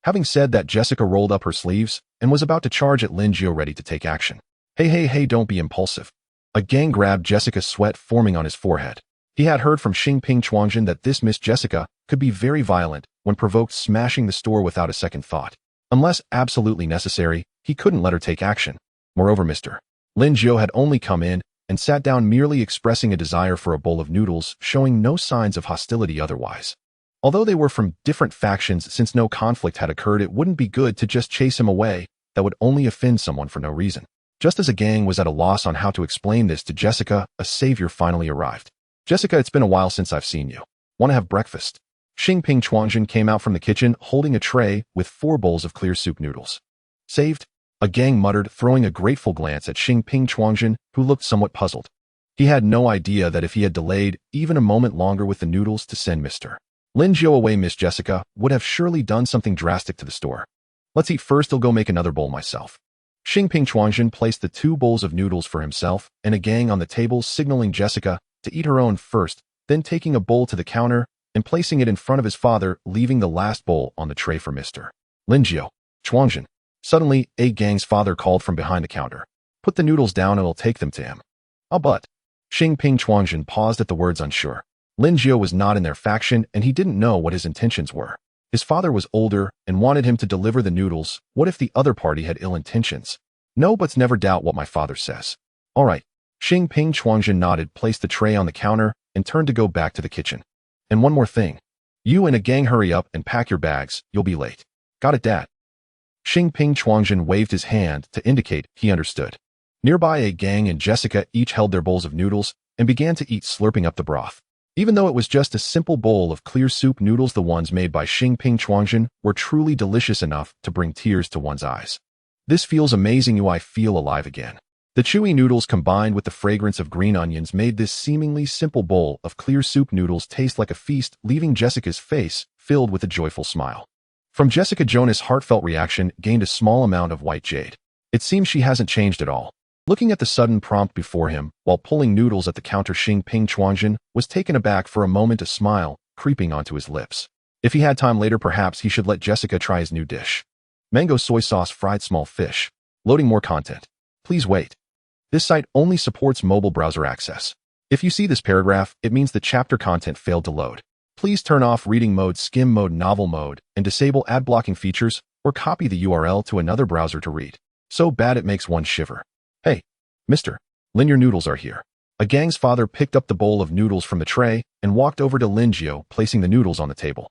Having said that, Jessica rolled up her sleeves and was about to charge at Lin Jiu, ready to take action. Hey, don't be impulsive. A gang grabbed Jessica, sweat forming on his forehead. He had heard from Kingpin Chuangjin that this Miss Jessica could be very violent when provoked, smashing the store without a second thought. Unless absolutely necessary, he couldn't let her take action. Moreover, Mr. Lin Jiu had only come in and sat down, merely expressing a desire for a bowl of noodles, showing no signs of hostility otherwise. Although they were from different factions, since no conflict had occurred, it wouldn't be good to just chase him away. That would only offend someone for no reason. Just as a gang was at a loss on how to explain this to Jessica, a savior finally arrived. Jessica, it's been a while since I've seen you. Want to have breakfast? Kingpin Chuangjin came out from the kitchen, holding a tray with 4 bowls of clear soup noodles. Saved? A gang muttered, throwing a grateful glance at Kingpin Chuangjin, who looked somewhat puzzled. He had no idea that if he had delayed even a moment longer with the noodles to send Mr. Lin Jiu away, Miss Jessica would have surely done something drastic to the store. Let's eat first, I'll go make another bowl myself. Kingpin Chuangjin placed the 2 bowls of noodles for himself and a gang on the table, signaling Jessica to eat her own first, then taking a bowl to the counter and placing it in front of his father, leaving the last bowl on the tray for Mr. Lin Jiu. Chuangjin. Suddenly, a gang's father called from behind the counter. Put the noodles down and I'll take them to him. But. Kingpin Chuangjin paused at the words, unsure. Lin Jiu was not in their faction and he didn't know what his intentions were. His father was older and wanted him to deliver the noodles. What if the other party had ill intentions? No buts, never doubt what my father says. All right. Xing Ping Chuangjin nodded, placed the tray on the counter, and turned to go back to the kitchen. And one more thing. You and a gang hurry up and pack your bags, you'll be late. Got it, Dad? Xing Ping Chuangjin waved his hand to indicate he understood. Nearby, a gang and Jessica each held their bowls of noodles and began to eat, slurping up the broth. Even though it was just a simple bowl of clear soup noodles, the ones made by Xing Ping Chuangjin were truly delicious enough to bring tears to one's eyes. This feels amazing. I feel alive again. The chewy noodles combined with the fragrance of green onions made this seemingly simple bowl of clear soup noodles taste like a feast, leaving Jessica's face filled with a joyful smile. From Jessica, Jonas' heartfelt reaction gained a small amount of white jade. It seems she hasn't changed at all. Looking at the sudden prompt before him, while pulling noodles at the counter, Xing Ping Chuangjin was taken aback. For a moment, a smile creeping onto his lips. If he had time later, perhaps he should let Jessica try his new dish. Mango soy sauce fried small fish. Loading more content. Please wait. This site only supports mobile browser access. If you see this paragraph, it means the chapter content failed to load. Please turn off reading mode, skim mode, novel mode, and disable ad blocking features, or copy the URL to another browser to read. So bad it makes one shiver. Hey, Mr. Lin, your noodles are here. A gang's father picked up the bowl of noodles from the tray and walked over to Lin Jiao, placing the noodles on the table.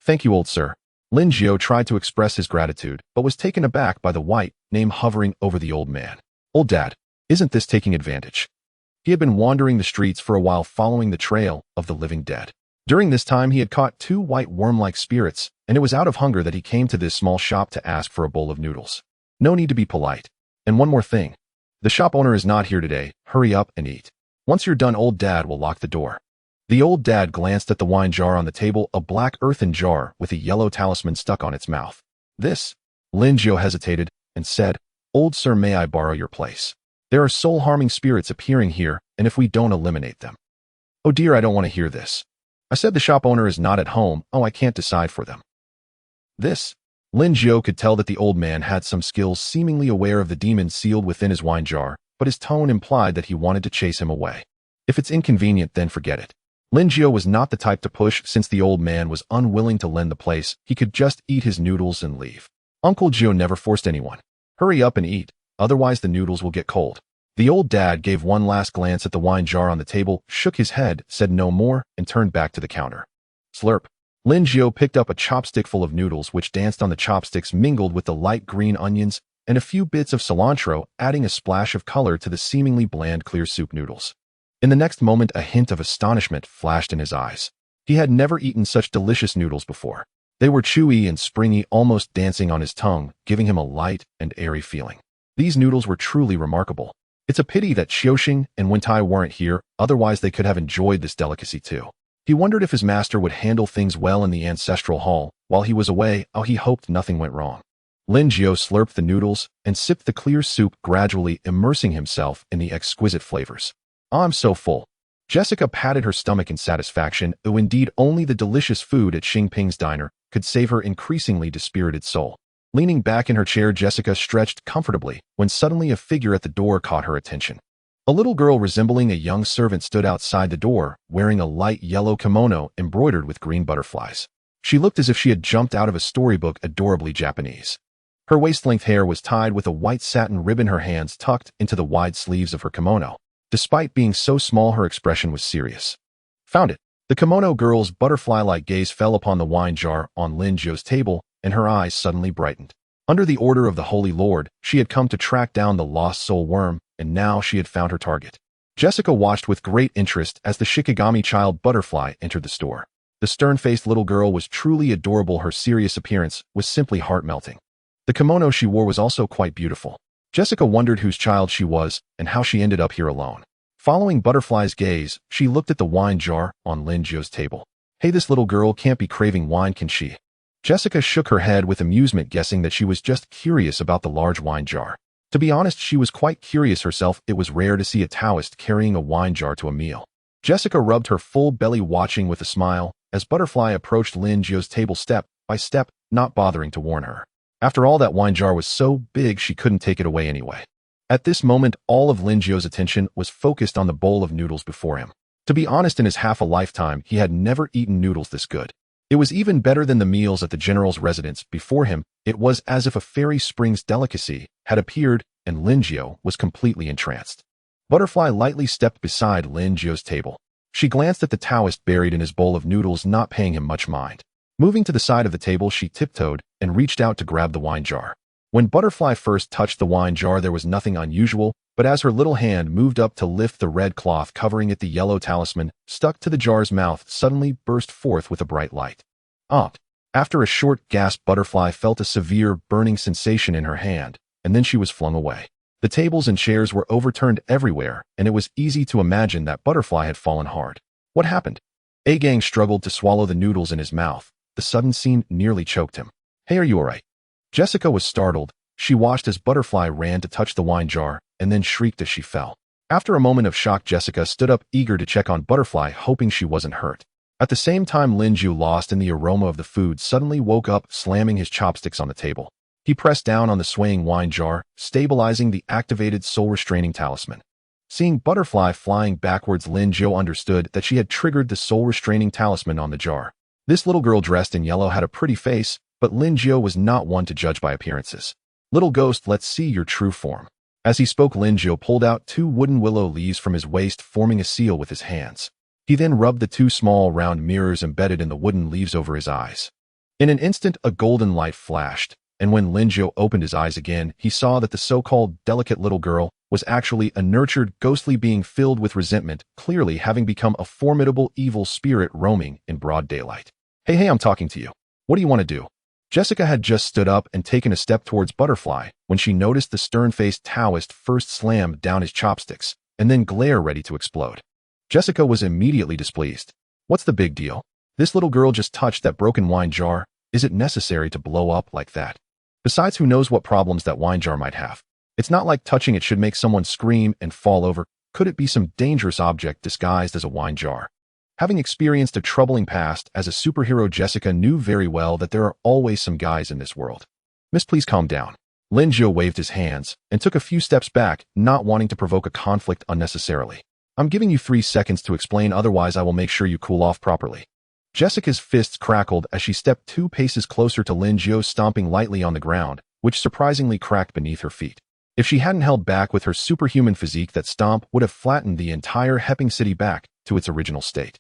Thank you, old sir. Lin Jiao tried to express his gratitude, but was taken aback by the white name hovering over the old man. Old Dad, isn't this taking advantage? He had been wandering the streets for a while, following the trail of the living dead. During this time, he had caught 2 white worm-like spirits, and it was out of hunger that he came to this small shop to ask for a bowl of noodles. No need to be polite. And one more thing. The shop owner is not here today. Hurry up and eat. Once you're done, old Dad will lock the door. The old dad glanced at the wine jar on the table, a black earthen jar with a yellow talisman stuck on its mouth. This? Lin Jiao hesitated and said, Old sir, may I borrow your place? There are soul-harming spirits appearing here, and if we don't eliminate them. Oh dear, I don't want to hear this. I said the shop owner is not at home. Oh, I can't decide for them. This? Lin Jiao could tell that the old man had some skills, seemingly aware of the demon sealed within his wine jar, but his tone implied that he wanted to chase him away. If it's inconvenient, then forget it. Lin Jiao was not the type to push. Since the old man was unwilling to lend the place, he could just eat his noodles and leave. Uncle Jiao never forced anyone. Hurry up and eat, otherwise the noodles will get cold. The old dad gave one last glance at the wine jar on the table, shook his head, said no more, and turned back to the counter. Slurp. Lin Jiao picked up a chopstick full of noodles which danced on the chopsticks, mingled with the light green onions and a few bits of cilantro, adding a splash of color to the seemingly bland clear soup noodles. In the next moment, a hint of astonishment flashed in his eyes. He had never eaten such delicious noodles before. They were chewy and springy, almost dancing on his tongue, giving him a light and airy feeling. These noodles were truly remarkable. It's a pity that Xiaoxing and Wentai weren't here, otherwise they could have enjoyed this delicacy too. He wondered if his master would handle things well in the ancestral hall. While he was away, he hoped nothing went wrong. Lin Jiao slurped the noodles and sipped the clear soup, gradually immersing himself in the exquisite flavors. I'm so full. Jessica patted her stomach in satisfaction, though indeed only the delicious food at Xing Ping's diner could save her increasingly dispirited soul. Leaning back in her chair, Jessica stretched comfortably when suddenly a figure at the door caught her attention. A little girl resembling a young servant stood outside the door, wearing a light yellow kimono embroidered with green butterflies. She looked as if she had jumped out of a storybook, adorably Japanese. Her waist-length hair was tied with a white satin ribbon, her hands tucked into the wide sleeves of her kimono. Despite being so small, her expression was serious. Found it. The kimono girl's butterfly-like gaze fell upon the wine jar on Lin Jiao's table, and her eyes suddenly brightened. Under the order of the Holy Lord, she had come to track down the lost soul worm, and now she had found her target. Jessica watched with great interest as the Shikigami child butterfly entered the store. The stern-faced little girl was truly adorable. Her serious appearance was simply heart-melting. The kimono she wore was also quite beautiful. Jessica wondered whose child she was and how she ended up here alone. Following Butterfly's gaze, she looked at the wine jar on Lin Jiao's table. Hey, this little girl can't be craving wine, can she? Jessica shook her head with amusement, guessing that she was just curious about the large wine jar. To be honest, she was quite curious herself. It was rare to see a Taoist carrying a wine jar to a meal. Jessica rubbed her full belly, watching with a smile as Butterfly approached Lin Jiao's table step by step, not bothering to warn her. After all, that wine jar was so big she couldn't take it away anyway. At this moment, all of Lin Jiao's attention was focused on the bowl of noodles before him. To be honest, in his half a lifetime, he had never eaten noodles this good. It was even better than the meals at the general's residence before him. It was as if a fairy springs delicacy had appeared, and Lin Jiao was completely entranced. Butterfly lightly stepped beside Lin Jio's table. She glanced at the Taoist buried in his bowl of noodles, not paying him much mind. Moving to the side of the table, she tiptoed and reached out to grab the wine jar. When Butterfly first touched the wine jar, there was nothing unusual, but as her little hand moved up to lift the red cloth covering it, the yellow talisman, stuck to the jar's mouth, suddenly burst forth with a bright light. After a short gasp, Butterfly felt a severe, burning sensation in her hand, and then she was flung away. The tables and chairs were overturned everywhere, and it was easy to imagine that Butterfly had fallen hard. What happened? A-Gang struggled to swallow the noodles in his mouth. The sudden scene nearly choked him. Hey, are you alright? Jessica was startled. She watched as Butterfly ran to touch the wine jar, and then shrieked as she fell. After a moment of shock, Jessica stood up, eager to check on Butterfly, hoping she wasn't hurt. At the same time, Lin Jiu, lost in the aroma of the food, suddenly woke up, slamming his chopsticks on the table. He pressed down on the swaying wine jar, stabilizing the activated soul-restraining talisman. Seeing Butterfly flying backwards, Lin Jiu understood that she had triggered the soul-restraining talisman on the jar. This little girl dressed in yellow had a pretty face, but Lin Jiu was not one to judge by appearances. Little ghost, let's see your true form. As he spoke, Lin Jiu pulled out 2 wooden willow leaves from his waist, forming a seal with his hands. He then rubbed the 2 small round mirrors embedded in the wooden leaves over his eyes. In an instant, a golden light flashed, and when Lin Jiu opened his eyes again, he saw that the so-called delicate little girl was actually a nurtured, ghostly being filled with resentment, clearly having become a formidable evil spirit roaming in broad daylight. Hey, I'm talking to you. What do you want to do? Jessica had just stood up and taken a step towards Butterfly when she noticed the stern-faced Taoist first slam down his chopsticks and then glare ready to explode. Jessica was immediately displeased. What's the big deal? This little girl just touched that broken wine jar. Is it necessary to blow up like that? Besides, who knows what problems that wine jar might have? It's not like touching it should make someone scream and fall over. Could it be some dangerous object disguised as a wine jar? Having experienced a troubling past as a superhero, Jessica knew very well that there are always some guys in this world. Miss, please calm down. Lin Jiu waved his hands and took a few steps back, not wanting to provoke a conflict unnecessarily. I'm giving you 3 seconds to explain, otherwise I will make sure you cool off properly. Jessica's fists crackled as she stepped 2 paces closer to Lin Jiu, stomping lightly on the ground, which surprisingly cracked beneath her feet. If she hadn't held back with her superhuman physique, that stomp would have flattened the entire Hepping City back to its original state.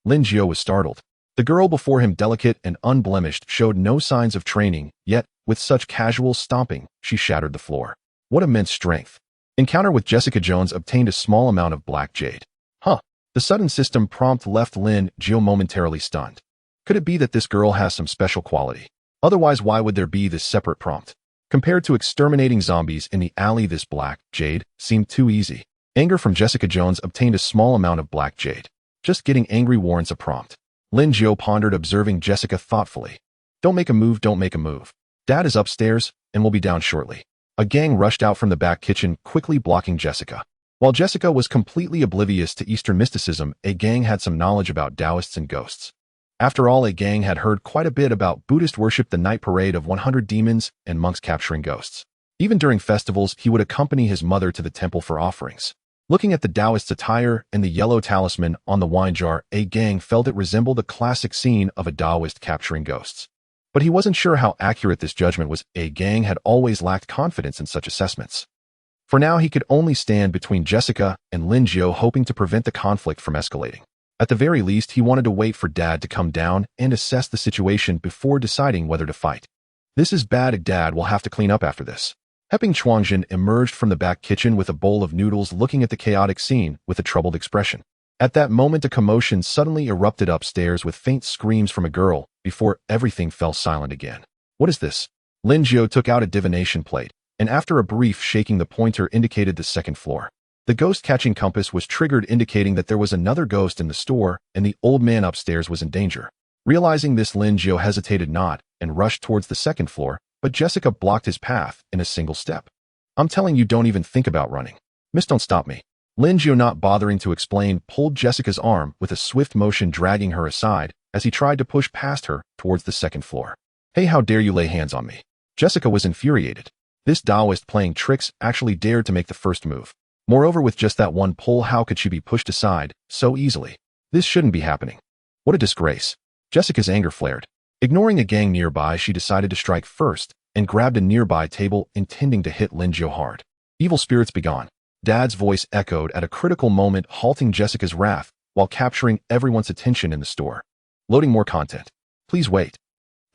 Lin Jiu was startled. The girl before him, delicate and unblemished, showed no signs of training, yet, with such casual stomping, she shattered the floor. What immense strength. Encounter with Jessica Jones obtained a small amount of black jade. The sudden system prompt left Lin Jiu momentarily stunned. Could it be that this girl has some special quality? Otherwise, why would there be this separate prompt? Compared to exterminating zombies in the alley, this black jade seemed too easy. Anger from Jessica Jones obtained a small amount of black jade. Just getting angry warrants a prompt. Lin Jiu pondered, observing Jessica thoughtfully. Don't make a move, don't make a move. Dad is upstairs and will be down shortly. A gang rushed out from the back kitchen, quickly blocking Jessica. While Jessica was completely oblivious to Eastern mysticism, a gang had some knowledge about Taoists and ghosts. After all, a gang had heard quite a bit about Buddhist worship, the night parade of 100 demons and monks capturing ghosts. Even during festivals, he would accompany his mother to the temple for offerings. Looking at the Taoist's attire and the yellow talisman on the wine jar, a gang felt it resembled a classic scene of a Taoist capturing ghosts. But he wasn't sure how accurate this judgment was. A gang had always lacked confidence in such assessments. For now, he could only stand between Jessica and Lin Jiu, hoping to prevent the conflict from escalating. At the very least, he wanted to wait for Dad to come down and assess the situation before deciding whether to fight. This is bad. Dad will have to clean up after this. Hepping Chuangjin emerged from the back kitchen with a bowl of noodles, looking at the chaotic scene with a troubled expression. At that moment, a commotion suddenly erupted upstairs with faint screams from a girl before everything fell silent again. What is this? Lin Jiu took out a divination plate, and after a brief shaking, the pointer indicated the 2nd floor. The ghost-catching compass was triggered, indicating that there was another ghost in the store and the old man upstairs was in danger. Realizing this, Lin Jiu hesitated not and rushed towards the 2nd floor, but Jessica blocked his path in a single step. I'm telling you, don't even think about running. Miss, don't stop me. Lin Jiu, not bothering to explain, pulled Jessica's arm with a swift motion, dragging her aside as he tried to push past her towards the 2nd floor. Hey, how dare you lay hands on me? Jessica was infuriated. This Taoist playing tricks actually dared to make the first move. Moreover, with just that one pull, how could she be pushed aside so easily? This shouldn't be happening. What a disgrace. Jessica's anger flared. Ignoring a gang nearby, she decided to strike first and grabbed a nearby table, intending to hit Lin Jiu hard. Evil spirits, be gone. Dad's voice echoed at a critical moment, halting Jessica's wrath while capturing everyone's attention in the store. Loading more content. Please wait.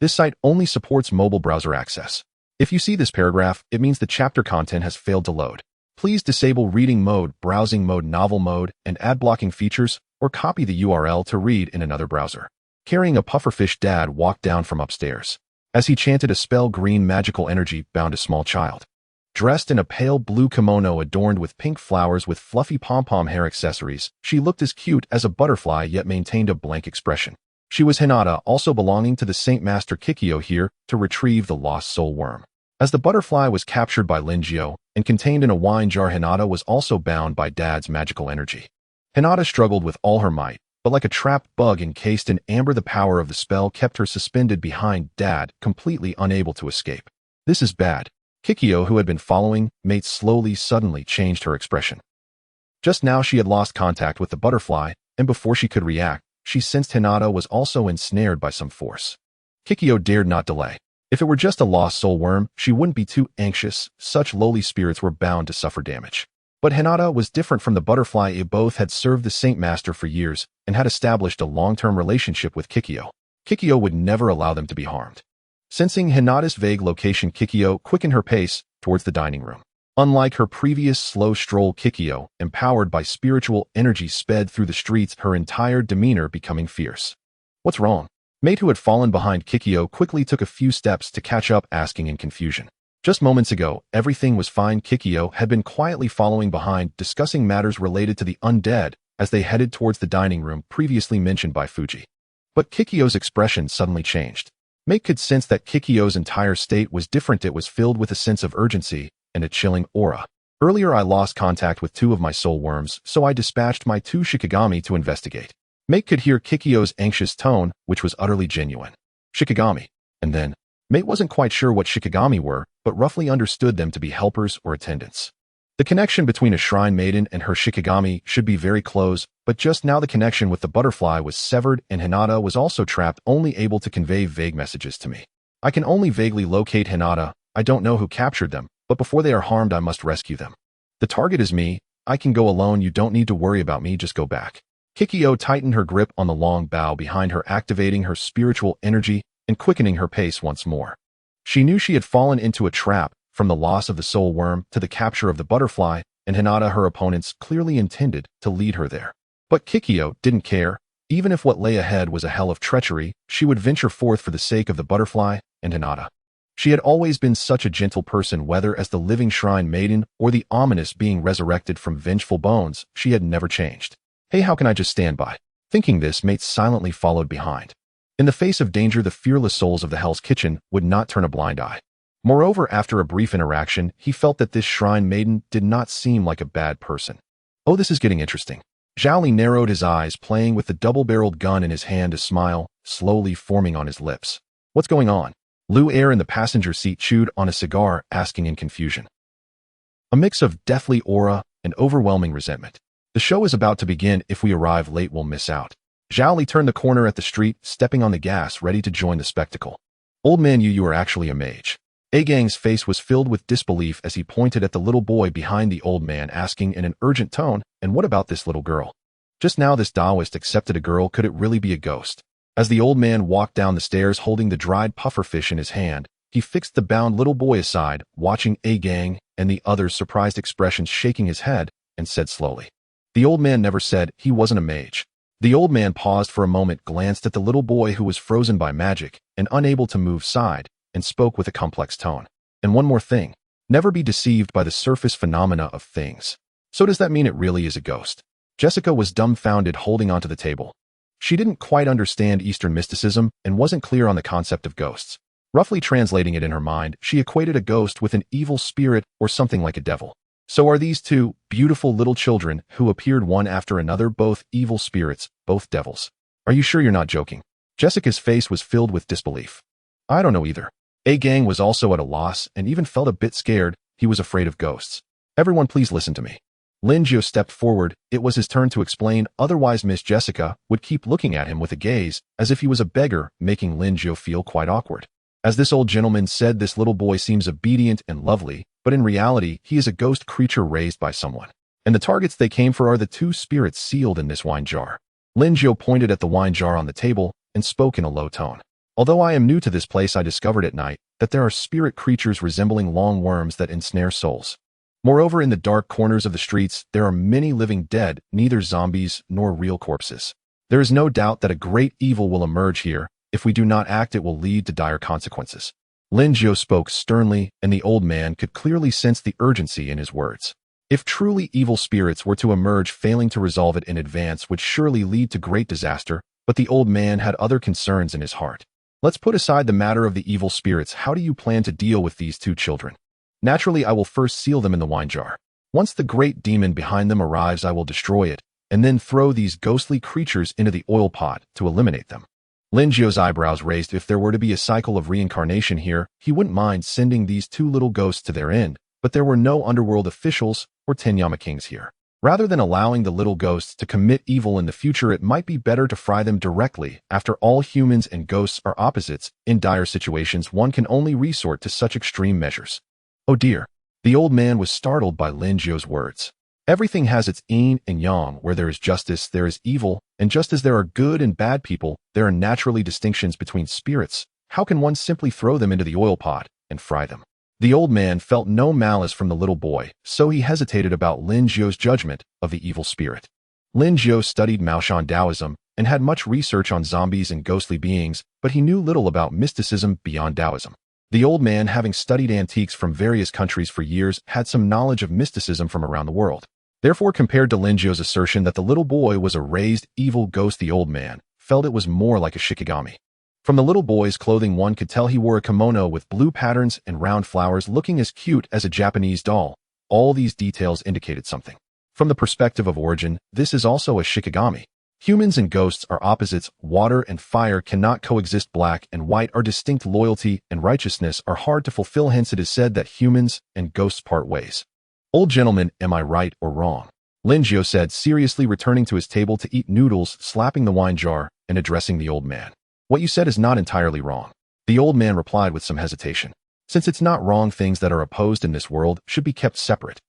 This site only supports mobile browser access. If you see this paragraph, it means the chapter content has failed to load. Please disable reading mode, browsing mode, novel mode, and ad blocking features, or copy the URL to read in another browser. Carrying a pufferfish, Dad walked down from upstairs. As he chanted a spell, green magical energy bound a small child. Dressed in a pale blue kimono adorned with pink flowers with fluffy pom-pom hair accessories, she looked as cute as a butterfly yet maintained a blank expression. She was Hinata, also belonging to the Saint Master Kikyo, here to retrieve the lost soul worm. As the butterfly was captured by Linjio and contained in a wine jar, Hinata was also bound by Dad's magical energy. Hinata struggled with all her might, but like a trapped bug encased in amber, the power of the spell kept her suspended behind Dad, completely unable to escape. This is bad. Kikyo, who had been following Mate slowly, suddenly changed her expression. Just now she had lost contact with the butterfly, and before she could react, she sensed Hinata was also ensnared by some force. Kikyo dared not delay. If it were just a lost soul worm, she wouldn't be too anxious. Such lowly spirits were bound to suffer damage. But Hinata was different from the butterfly. They both had served the Saint Master for years and had established a long-term relationship with Kikyo. Kikyo would never allow them to be harmed. Sensing Hinata's vague location, Kikyo quickened her pace towards the dining room. Unlike her previous slow stroll, Kikyo, empowered by spiritual energy, sped through the streets, her entire demeanor becoming fierce. What's wrong? Mate, who had fallen behind Kikyo, quickly took a few steps to catch up, asking in confusion. Just moments ago, everything was fine. Kikyo had been quietly following behind, discussing matters related to the undead as they headed towards the dining room previously mentioned by Fuji. But Kikyo's expression suddenly changed. Mate could sense that Kikyo's entire state was different. It was filled with a sense of urgency and a chilling aura. Earlier I lost contact with 2 of my soul worms, so I dispatched my 2 Shikigami to investigate. Mate could hear Kikyo's anxious tone, which was utterly genuine. Shikigami. And then, Mate wasn't quite sure what Shikigami were, but roughly understood them to be helpers or attendants. The connection between a shrine maiden and her Shikigami should be very close, but just now the connection with the butterfly was severed and Hinata was also trapped, only able to convey vague messages to me. I can only vaguely locate Hinata. I don't know who captured them, but before they are harmed I must rescue them. The target is me. I can go alone. You don't need to worry about me, just go back. Kikyo tightened her grip on the long bough behind her, activating her spiritual energy and quickening her pace once more. She knew she had fallen into a trap, from the loss of the soul worm to the capture of the butterfly, and Hinata, her opponents, clearly intended to lead her there. But Kikyo didn't care. Even if what lay ahead was a hell of treachery, she would venture forth for the sake of the butterfly and Hinata. She had always been such a gentle person, whether as the living shrine maiden or the ominous being resurrected from vengeful bones. She had never changed. Hey, how can I just stand by? Thinking this, Mate silently followed behind. In the face of danger, the fearless souls of the Hell's Kitchen would not turn a blind eye. Moreover, after a brief interaction, he felt that this shrine maiden did not seem like a bad person. Oh, this is getting interesting. Zhaoli narrowed his eyes, playing with the double-barreled gun in his hand, a smile slowly forming on his lips. What's going on? Lu Air in the passenger seat chewed on a cigar, asking in confusion. A mix of deathly aura and overwhelming resentment. The show is about to begin. If we arrive late, we'll miss out. Zhaoli turned the corner at the street, stepping on the gas, ready to join the spectacle. Old man, you are actually a mage. A-Gang's face was filled with disbelief as he pointed at the little boy behind the old man, asking in an urgent tone, and what about this little girl? Just now this Taoist accepted a girl. Could it really be a ghost? As the old man walked down the stairs holding the dried pufferfish in his hand, he fixed the bound little boy aside, watching A-Gang and the other's surprised expressions, shaking his head, and said slowly. The old man never said he wasn't a mage. The old man paused for a moment, glanced at the little boy who was frozen by magic and unable to move side, and spoke with a complex tone. And one more thing. Never be deceived by the surface phenomena of things. So does that mean it really is a ghost? Jessica was dumbfounded, holding onto the table. She didn't quite understand Eastern mysticism and wasn't clear on the concept of ghosts. Roughly translating it in her mind, she equated a ghost with an evil spirit or something like a devil. So are these 2 beautiful little children who appeared one after another both evil spirits, both devils? Are you sure you're not joking? Jessica's face was filled with disbelief. I don't know either. A-Gang was also at a loss and even felt a bit scared. He was afraid of ghosts. Everyone please listen to me. Linjio stepped forward. It was his turn to explain, otherwise Miss Jessica would keep looking at him with a gaze as if he was a beggar, making Linjio feel quite awkward. As this old gentleman said, this little boy seems obedient and lovely, but in reality, he is a ghost creature raised by someone. And the targets they came for are the two spirits sealed in this wine jar. Lin Jiu pointed at the wine jar on the table and spoke in a low tone. Although I am new to this place, I discovered at night that there are spirit creatures resembling long worms that ensnare souls. Moreover, in the dark corners of the streets, there are many living dead, neither zombies nor real corpses. There is no doubt that a great evil will emerge here. If we do not act, it will lead to dire consequences. Lin Jiu spoke sternly, and the old man could clearly sense the urgency in his words. If truly evil spirits were to emerge, failing to resolve it in advance would surely lead to great disaster, but the old man had other concerns in his heart. Let's put aside the matter of the evil spirits. How do you plan to deal with these two children? Naturally, I will first seal them in the wine jar. Once the great demon behind them arrives, I will destroy it, and then throw these ghostly creatures into the oil pot to eliminate them. Lin Jiu's eyebrows raised. If there were to be a cycle of reincarnation here, he wouldn't mind sending these two little ghosts to their end, but there were no underworld officials or Tenyama kings here. Rather than allowing the little ghosts to commit evil in the future, it might be better to fry them directly. After all, humans and ghosts are opposites. In dire situations, one can only resort to such extreme measures. Oh dear. The old man was startled by Lin Jiu's words. Everything has its yin and yang. Where there is justice, there is evil, and just as there are good and bad people, there are naturally distinctions between spirits. How can one simply throw them into the oil pot and fry them? The old man felt no malice from the little boy, so he hesitated about Lin Jiu's judgment of the evil spirit. Lin Jiu studied Maoshan Taoism and had much research on zombies and ghostly beings, but he knew little about mysticism beyond Taoism. The old man, having studied antiques from various countries for years, had some knowledge of mysticism from around the world. Therefore, compared to Lin Jiu's assertion that the little boy was a raised evil ghost, the old man felt it was more like a shikigami. From the little boy's clothing, one could tell he wore a kimono with blue patterns and round flowers, looking as cute as a Japanese doll. All these details indicated something. From the perspective of origin, this is also a shikigami. Humans and ghosts are opposites. Water and fire cannot coexist. Black and white are distinct. Loyalty and righteousness are hard to fulfill. Hence, it is said that humans and ghosts part ways. Old gentleman, am I right or wrong? Lin Jiu said, seriously, returning to his table to eat noodles, slapping the wine jar and addressing the old man. What you said is not entirely wrong. The old man replied with some hesitation. Since it's not wrong, things that are opposed in this world should be kept separate.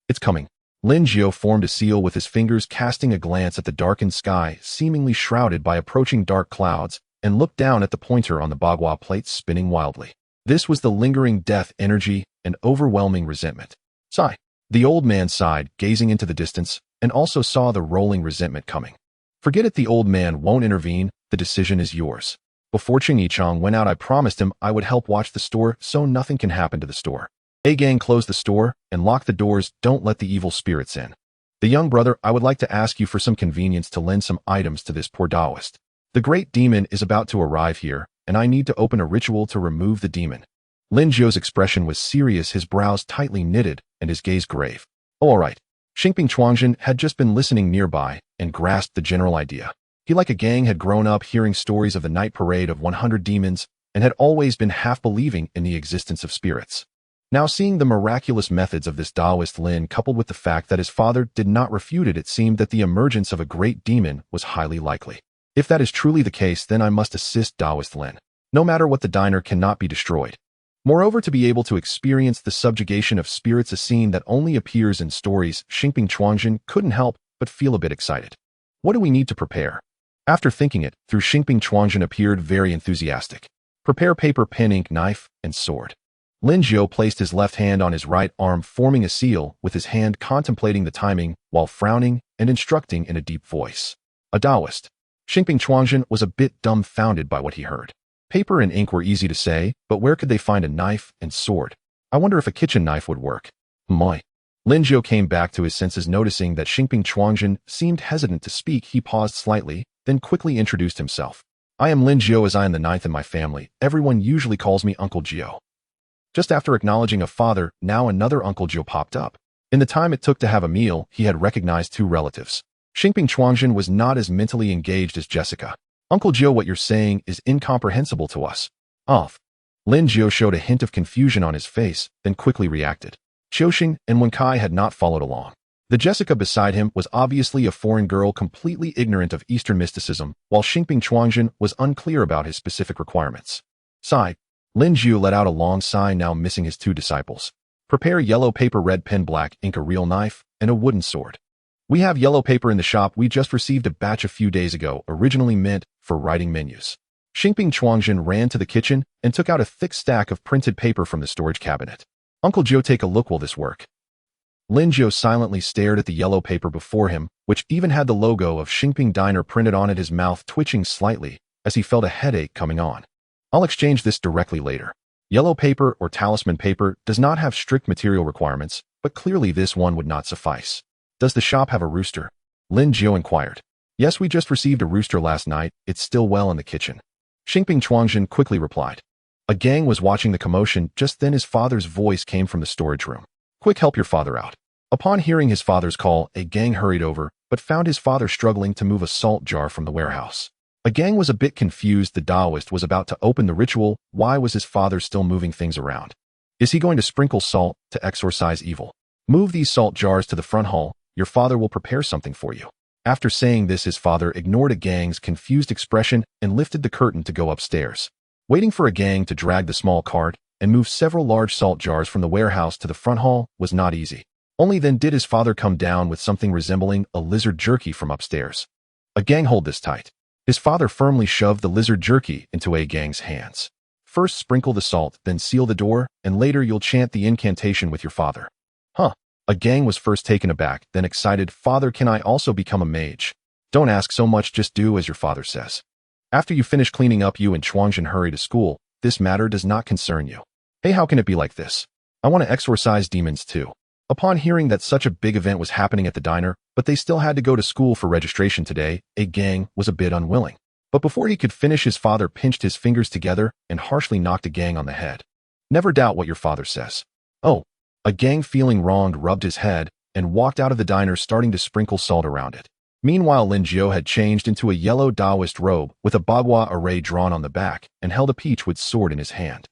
It's coming. Lin Jiu formed a seal with his fingers, casting a glance at the darkened sky, seemingly shrouded by approaching dark clouds, and looked down at the pointer on the bagua plate spinning wildly. This was the lingering death energy and overwhelming resentment. Sigh. The old man sighed, gazing into the distance, and also saw the rolling resentment coming. Forget it, the old man won't intervene. The decision is yours. Before Ching Yichang went out, I promised him I would help watch the store so nothing can happen to the store. A gang, close the store and lock the doors. Don't let the evil spirits in. The young brother, I would like to ask you for some convenience to lend some items to this poor Taoist. The great demon is about to arrive here, and I need to open a ritual to remove the demon. Lin Jiu's expression was serious, his brows tightly knitted, and his gaze grave. Oh, all right. Xingping Chuangjin had just been listening nearby and grasped the general idea. He, like a gang, had grown up hearing stories of the night parade of 100 demons and had always been half believing in the existence of spirits. Now, seeing the miraculous methods of this Taoist Lin, coupled with the fact that his father did not refute it, it seemed that the emergence of a great demon was highly likely. If that is truly the case, then I must assist Taoist Lin. No matter what, the diner cannot be destroyed. Moreover, to be able to experience the subjugation of spirits, a scene that only appears in stories, Xingping Chuangjin couldn't help but feel a bit excited. What do we need to prepare? After thinking it through, Xingping Chuangjin appeared very enthusiastic. Prepare paper, pen, ink, knife, and sword. Lin Jiu placed his left hand on his right arm, forming a seal, with his hand contemplating the timing while frowning and instructing in a deep voice. A Taoist. Xingping Chuangjin was a bit dumbfounded by what he heard. Paper and ink were easy to say, but where could they find a knife and sword? I wonder if a kitchen knife would work. My. Lin Jiu came back to his senses, noticing that Xingping Chuangjin seemed hesitant to speak. He paused slightly, then quickly introduced himself. I am Lin Jiu, as I am the ninth in my family. Everyone usually calls me Uncle Jiu. Just after acknowledging a father, now another Uncle Jiu popped up. In the time it took to have a meal, he had recognized two relatives. Xingping Chuangjin was not as mentally engaged as Jessica. Uncle Jiu, what you're saying is incomprehensible to us. Off. Lin Jiu showed a hint of confusion on his face, then quickly reacted. Qiuxing and Wenkai had not followed along. The Jessica beside him was obviously a foreign girl completely ignorant of Eastern mysticism, while Xingping Chuangjin was unclear about his specific requirements. Sigh. Lin Jiu let out a long sigh, now missing his two disciples. Prepare yellow paper, red pen, black ink, a real knife, and a wooden sword. We have yellow paper in the shop. We just received a batch a few days ago, originally meant for writing menus. Kingpin Chuangjin ran to the kitchen and took out a thick stack of printed paper from the storage cabinet. Uncle Joe, take a look. Will this work? Lin Jiu silently stared at the yellow paper before him, which even had the logo of Kingpin Diner printed on it, his mouth twitching slightly as he felt a headache coming on. I'll exchange this directly later. Yellow paper or talisman paper does not have strict material requirements, but clearly this one would not suffice. Does the shop have a rooster? Lin Jiu inquired. Yes, we just received a rooster last night. It's still well in the kitchen. Kingpin Chuangjin quickly replied. A gang was watching the commotion. Just then his father's voice came from the storage room. Quick, help your father out. Upon hearing his father's call, a gang hurried over, but found his father struggling to move a salt jar from the warehouse. A gang was a bit confused. The Taoist was about to open the ritual. Why was his father still moving things around? Is he going to sprinkle salt to exorcise evil? Move these salt jars to the front hall. Your father will prepare something for you. After saying this, his father ignored a gang's confused expression and lifted the curtain to go upstairs. Waiting for a gang to drag the small cart and move several large salt jars from the warehouse to the front hall was not easy. Only then did his father come down with something resembling a lizard jerky from upstairs. A gang, hold this tight. His father firmly shoved the lizard jerky into a gang's hands. First sprinkle the salt, then seal the door, and later you'll chant the incantation with your father. Huh. A gang was first taken aback, then excited. Father, can I also become a mage? Don't ask so much, just do as your father says. After you finish cleaning up, you and Chuangjin hurry to school. This matter does not concern you. Hey, how can it be like this? I want to exorcise demons too. Upon hearing that such a big event was happening at the diner, but they still had to go to school for registration today, a gang was a bit unwilling. But before he could finish, his father pinched his fingers together and harshly knocked a gang on the head. Never doubt what your father says. Oh. A gang, feeling wronged, rubbed his head and walked out of the diner, starting to sprinkle salt around it. Meanwhile, Lin Jiu had changed into a yellow Taoist robe with a bagua array drawn on the back and held a peachwood sword in his hand.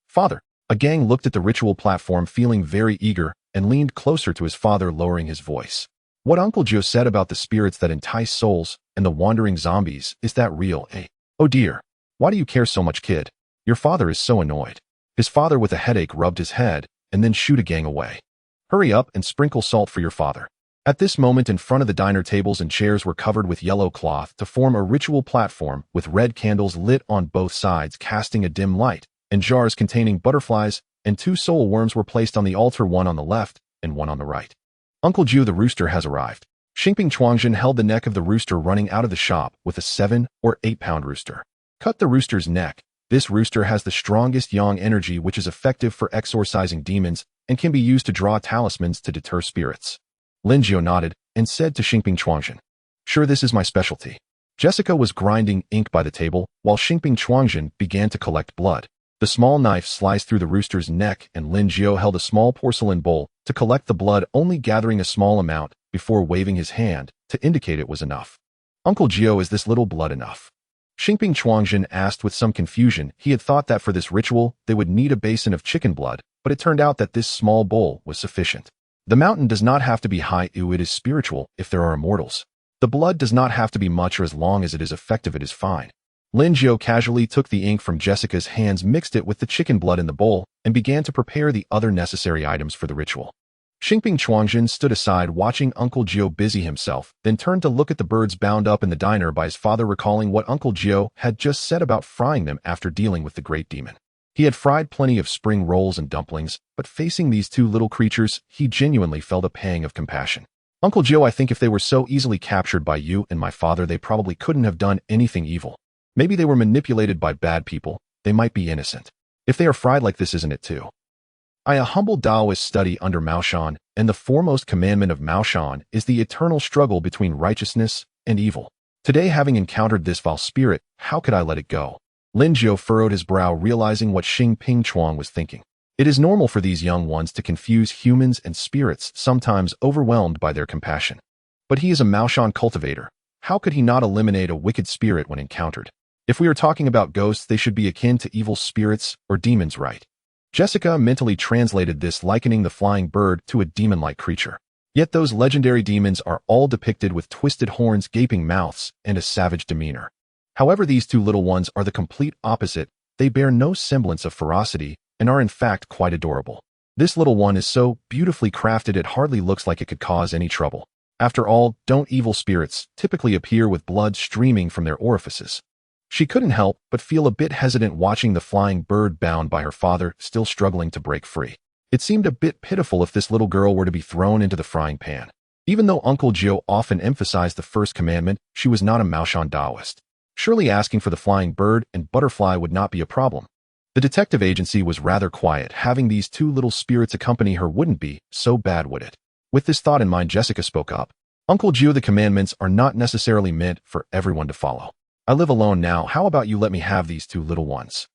Father. A gang looked at the ritual platform, feeling very eager, and leaned closer to his father, lowering his voice. What Uncle Joe said about the spirits that entice souls and the wandering zombies, is that real, eh? Oh dear. Why do you care so much, kid? Your father is so annoyed. His father, with a headache, rubbed his head and then shooed a gang away. Hurry up and sprinkle salt for your father. At this moment, in front of the diner, tables and chairs were covered with yellow cloth to form a ritual platform with red candles lit on both sides, casting a dim light, and jars containing butterflies and 2 soul worms were placed on the altar, one on the left and one on the right. Uncle Jiu, the rooster has arrived. Kingpin Chuangjin held the neck of the rooster running out of the shop with a 7 or 8 pound rooster. Cut the rooster's neck. This rooster has the strongest yang energy, which is effective for exorcising demons and can be used to draw talismans to deter spirits. Lin Jiu nodded and said to Kingpin Chuangjin, Sure, this is my specialty. Jessica was grinding ink by the table while Kingpin Chuangjin began to collect blood. The small knife sliced through the rooster's neck and Lin Jiu held a small porcelain bowl to collect the blood, only gathering a small amount before waving his hand to indicate it was enough. Uncle Jiu, is this little blood enough? Kingpin Chuangjin asked with some confusion. He had thought that for this ritual, they would need a basin of chicken blood, but it turned out that this small bowl was sufficient. The mountain does not have to be high. It is spiritual if there are immortals. The blood does not have to be much, or as long as it is effective, it is fine. Lin Jiu casually took the ink from Jessica's hands, mixed it with the chicken blood in the bowl, and began to prepare the other necessary items for the ritual. Kingpin Chuangjin stood aside watching Uncle Jiu busy himself, then turned to look at the birds bound up in the diner by his father, recalling what Uncle Jiu had just said about frying them after dealing with the great demon. He had fried plenty of spring rolls and dumplings, but facing these 2 little creatures, he genuinely felt a pang of compassion. Uncle Jiu, I think if they were so easily captured by you and my father, they probably couldn't have done anything evil. Maybe they were manipulated by bad people. They might be innocent. If they are fried like this, isn't it too? I, a humble Taoist, study under Mao Shan, and the foremost commandment of Mao Shan is the eternal struggle between righteousness and evil. Today, having encountered this vile spirit, how could I let it go? Lin Jiu furrowed his brow, realizing what Kingpin Chuang was thinking. It is normal for these young ones to confuse humans and spirits, sometimes overwhelmed by their compassion. But he is a Mao Shan cultivator. How could he not eliminate a wicked spirit when encountered? If we are talking about ghosts, they should be akin to evil spirits or demons, right? Jessica mentally translated this, likening the flying bird to a demon-like creature. Yet those legendary demons are all depicted with twisted horns, gaping mouths, and a savage demeanor. However, these 2 little ones are the complete opposite, They bear no semblance of ferocity and are in fact quite adorable. This little one is so beautifully crafted it hardly looks like it could cause any trouble. After all, don't evil spirits typically appear with blood streaming from their orifices? She couldn't help but feel a bit hesitant watching the flying bird bound by her father still struggling to break free. It seemed a bit pitiful if this little girl were to be thrown into the frying pan. Even though Uncle Gio often emphasized the first commandment, she was not a Maoshan Taoist. Surely asking for the flying bird and butterfly would not be a problem. The detective agency was rather quiet. Having these two little spirits accompany her wouldn't be so bad, would it? With this thought in mind, Jessica spoke up. Uncle Gio, the commandments are not necessarily meant for everyone to follow. I live alone now. How about you let me have these two little ones?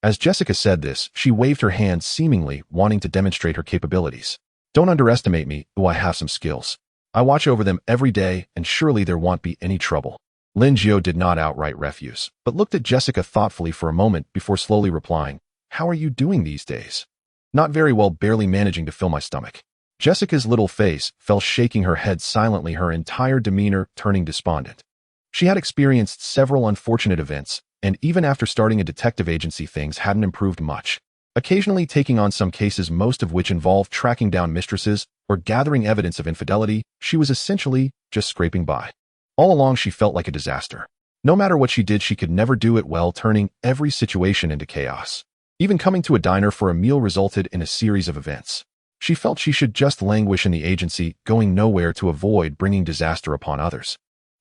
As Jessica said this, she waved her hand, seemingly wanting to demonstrate her capabilities. Don't underestimate me, though I have some skills. I watch over them every day, and surely there won't be any trouble. Lin Gio did not outright refuse, but looked at Jessica thoughtfully for a moment before slowly replying, How are you doing these days? Not very well, barely managing to fill my stomach. Jessica's little face fell, shaking her head silently, her entire demeanor turning despondent. She had experienced several unfortunate events, and even after starting a detective agency, things hadn't improved much. Occasionally taking on some cases, most of which involved tracking down mistresses or gathering evidence of infidelity, she was essentially just scraping by. All along, she felt like a disaster. No matter what she did, she could never do it well, turning every situation into chaos. Even coming to a diner for a meal resulted in a series of events. She felt she should just languish in the agency, going nowhere to avoid bringing disaster upon others.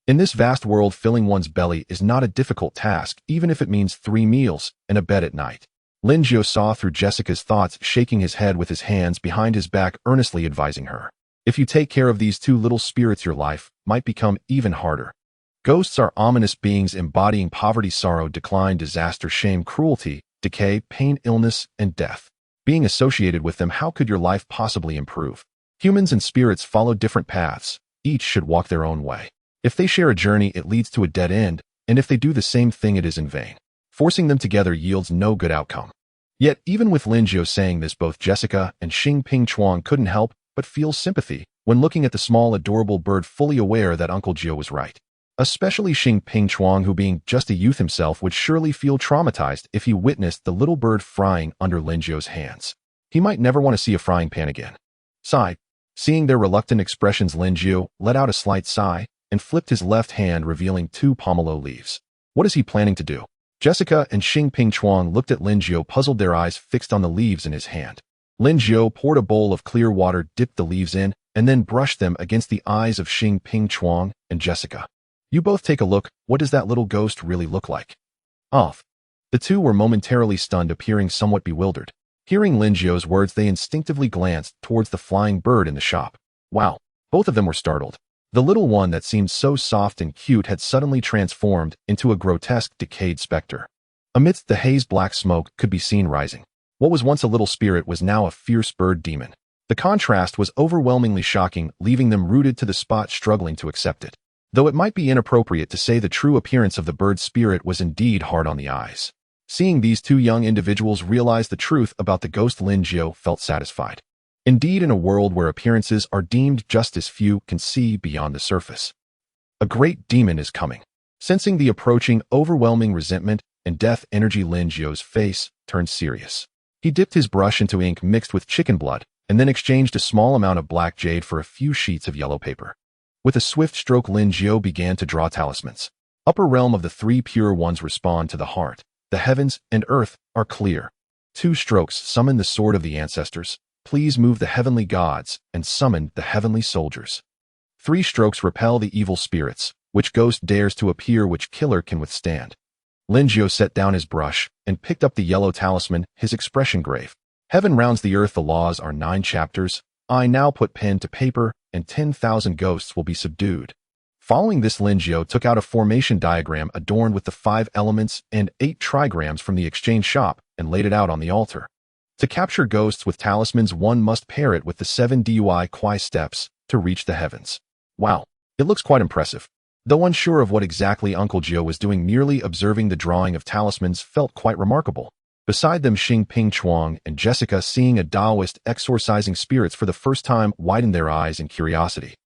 In this vast world, filling one's belly is not a difficult task, even if it means 3 meals and a bed at night. Lin Gio saw through Jessica's thoughts, shaking his head with his hands behind his back, earnestly advising her. If you take care of these two little spirits, your life might become even harder. Ghosts are ominous beings embodying poverty, sorrow, decline, disaster, shame, cruelty, decay, pain, illness, and death. Being associated with them, how could your life possibly improve? Humans and spirits follow different paths. Each should walk their own way. If they share a journey, it leads to a dead end, and if they do the same thing, it is in vain. Forcing them together yields no good outcome. Yet, even with Lin Gio saying this, both Jessica and Xing Ping Chuang couldn't help but feel sympathy when looking at the small, adorable bird, fully aware that Uncle Gio was right. Especially Xing Ping Chuang, who being just a youth himself would surely feel traumatized if he witnessed the little bird frying under Lin Gio's hands. He might never want to see a frying pan again. Sigh. Seeing their reluctant expressions, Lin Gio let out a slight sigh and flipped his left hand, revealing 2 pomelo leaves. What is he planning to do? Jessica and Xing Ping Chuang looked at Lin Gio, puzzled, their eyes fixed on the leaves in his hand. Lin Gio poured a bowl of clear water, dipped the leaves in, and then brushed them against the eyes of Xing Ping Chuang and Jessica. You both take a look. What does that little ghost really look like? Off. The two were momentarily stunned, appearing somewhat bewildered. Hearing Lin Gio's words, they instinctively glanced towards the flying bird in the shop. Wow. Both of them were startled. The little one that seemed so soft and cute had suddenly transformed into a grotesque, decayed specter. Amidst the haze, black smoke could be seen rising. What was once a little spirit was now a fierce bird demon. The contrast was overwhelmingly shocking, leaving them rooted to the spot, struggling to accept it. Though it might be inappropriate to say, the true appearance of the bird spirit was indeed hard on the eyes. Seeing these two young individuals realize the truth about the ghost, Lin Gio felt satisfied. Indeed, in a world where appearances are deemed just as few can see beyond the surface. A great demon is coming. Sensing the approaching overwhelming resentment and death energy, Lin Gio's face turned serious. He dipped his brush into ink mixed with chicken blood, and then exchanged a small amount of black jade for a few sheets of yellow paper. With a swift stroke, Lin Gio began to draw talismans. Upper realm of the 3 pure ones respond to the heart. The heavens and earth are clear. 2 strokes, summon the sword of the ancestors. Please move the heavenly gods and summon the heavenly soldiers. 3 strokes, repel the evil spirits. Which ghost dares to appear, which killer can withstand? Lin Gio set down his brush and picked up the yellow talisman, his expression grave. Heaven rounds the earth, the laws are 9 chapters. I now put pen to paper, and 10,000 ghosts will be subdued. Following this, Lin Gio took out a formation diagram adorned with the 5 elements and 8 trigrams from the exchange shop and laid it out on the altar. To capture ghosts with talismans, one must pair it with the 7 DUI Kwai steps to reach the heavens. Wow, it looks quite impressive. Though unsure of what exactly Uncle Gio was doing, merely observing the drawing of talismans felt quite remarkable. Beside them, Xing Ping Chuang and Jessica, seeing a Taoist exorcising spirits for the first time, widened their eyes in curiosity.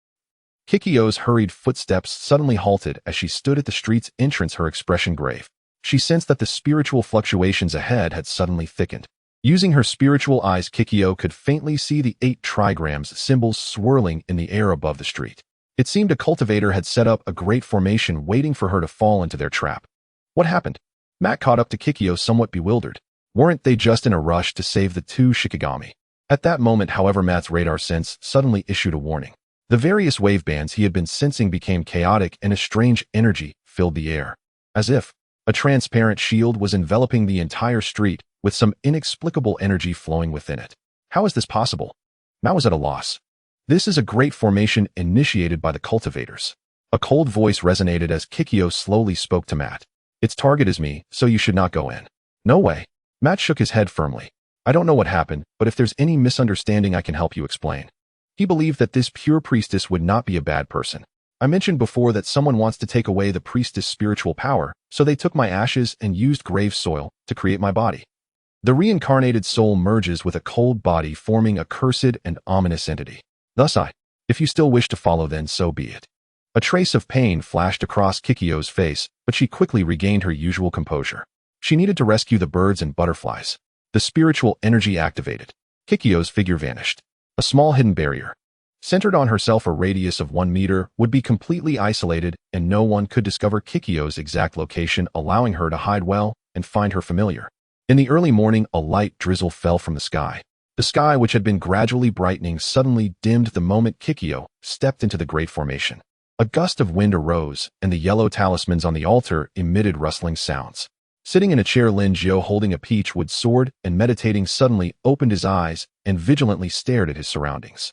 Kikyo's hurried footsteps suddenly halted as she stood at the street's entrance, her expression grave. She sensed that the spiritual fluctuations ahead had suddenly thickened. Using her spiritual eyes, Kikyo could faintly see the 8 trigrams symbols swirling in the air above the street. It seemed a cultivator had set up a great formation waiting for her to fall into their trap. What happened? Matt caught up to Kikyo, somewhat bewildered. Weren't they just in a rush to save the 2 Shikigami? At that moment, however, Matt's radar sense suddenly issued a warning. The various wave bands he had been sensing became chaotic and a strange energy filled the air. As if a transparent shield was enveloping the entire street with some inexplicable energy flowing within it. How is this possible? Matt was at a loss. This is a great formation initiated by the cultivators. A cold voice resonated as Kikyo slowly spoke to Matt. Its target is me, so you should not go in. No way. Matt shook his head firmly. I don't know what happened, but if there's any misunderstanding, I can help you explain. He believed that this pure priestess would not be a bad person. I mentioned before that someone wants to take away the priestess' spiritual power, so they took my ashes and used grave soil to create my body. The reincarnated soul merges with a cold body, forming a cursed and ominous entity. Thus if you still wish to follow, then so be it. A trace of pain flashed across Kikyo's face, but she quickly regained her usual composure. She needed to rescue the birds and butterflies. The spiritual energy activated. Kikyo's figure vanished. A small hidden barrier. Centered on herself, a radius of 1 meter, would be completely isolated, and no one could discover Kikyo's exact location, allowing her to hide well and find her familiar. In the early morning, a light drizzle fell from the sky. The sky, which had been gradually brightening, suddenly dimmed the moment Kikyo stepped into the great formation. A gust of wind arose, and the yellow talismans on the altar emitted rustling sounds. Sitting in a chair, Lin Jiao, holding a peachwood sword and meditating, suddenly opened his eyes and vigilantly stared at his surroundings.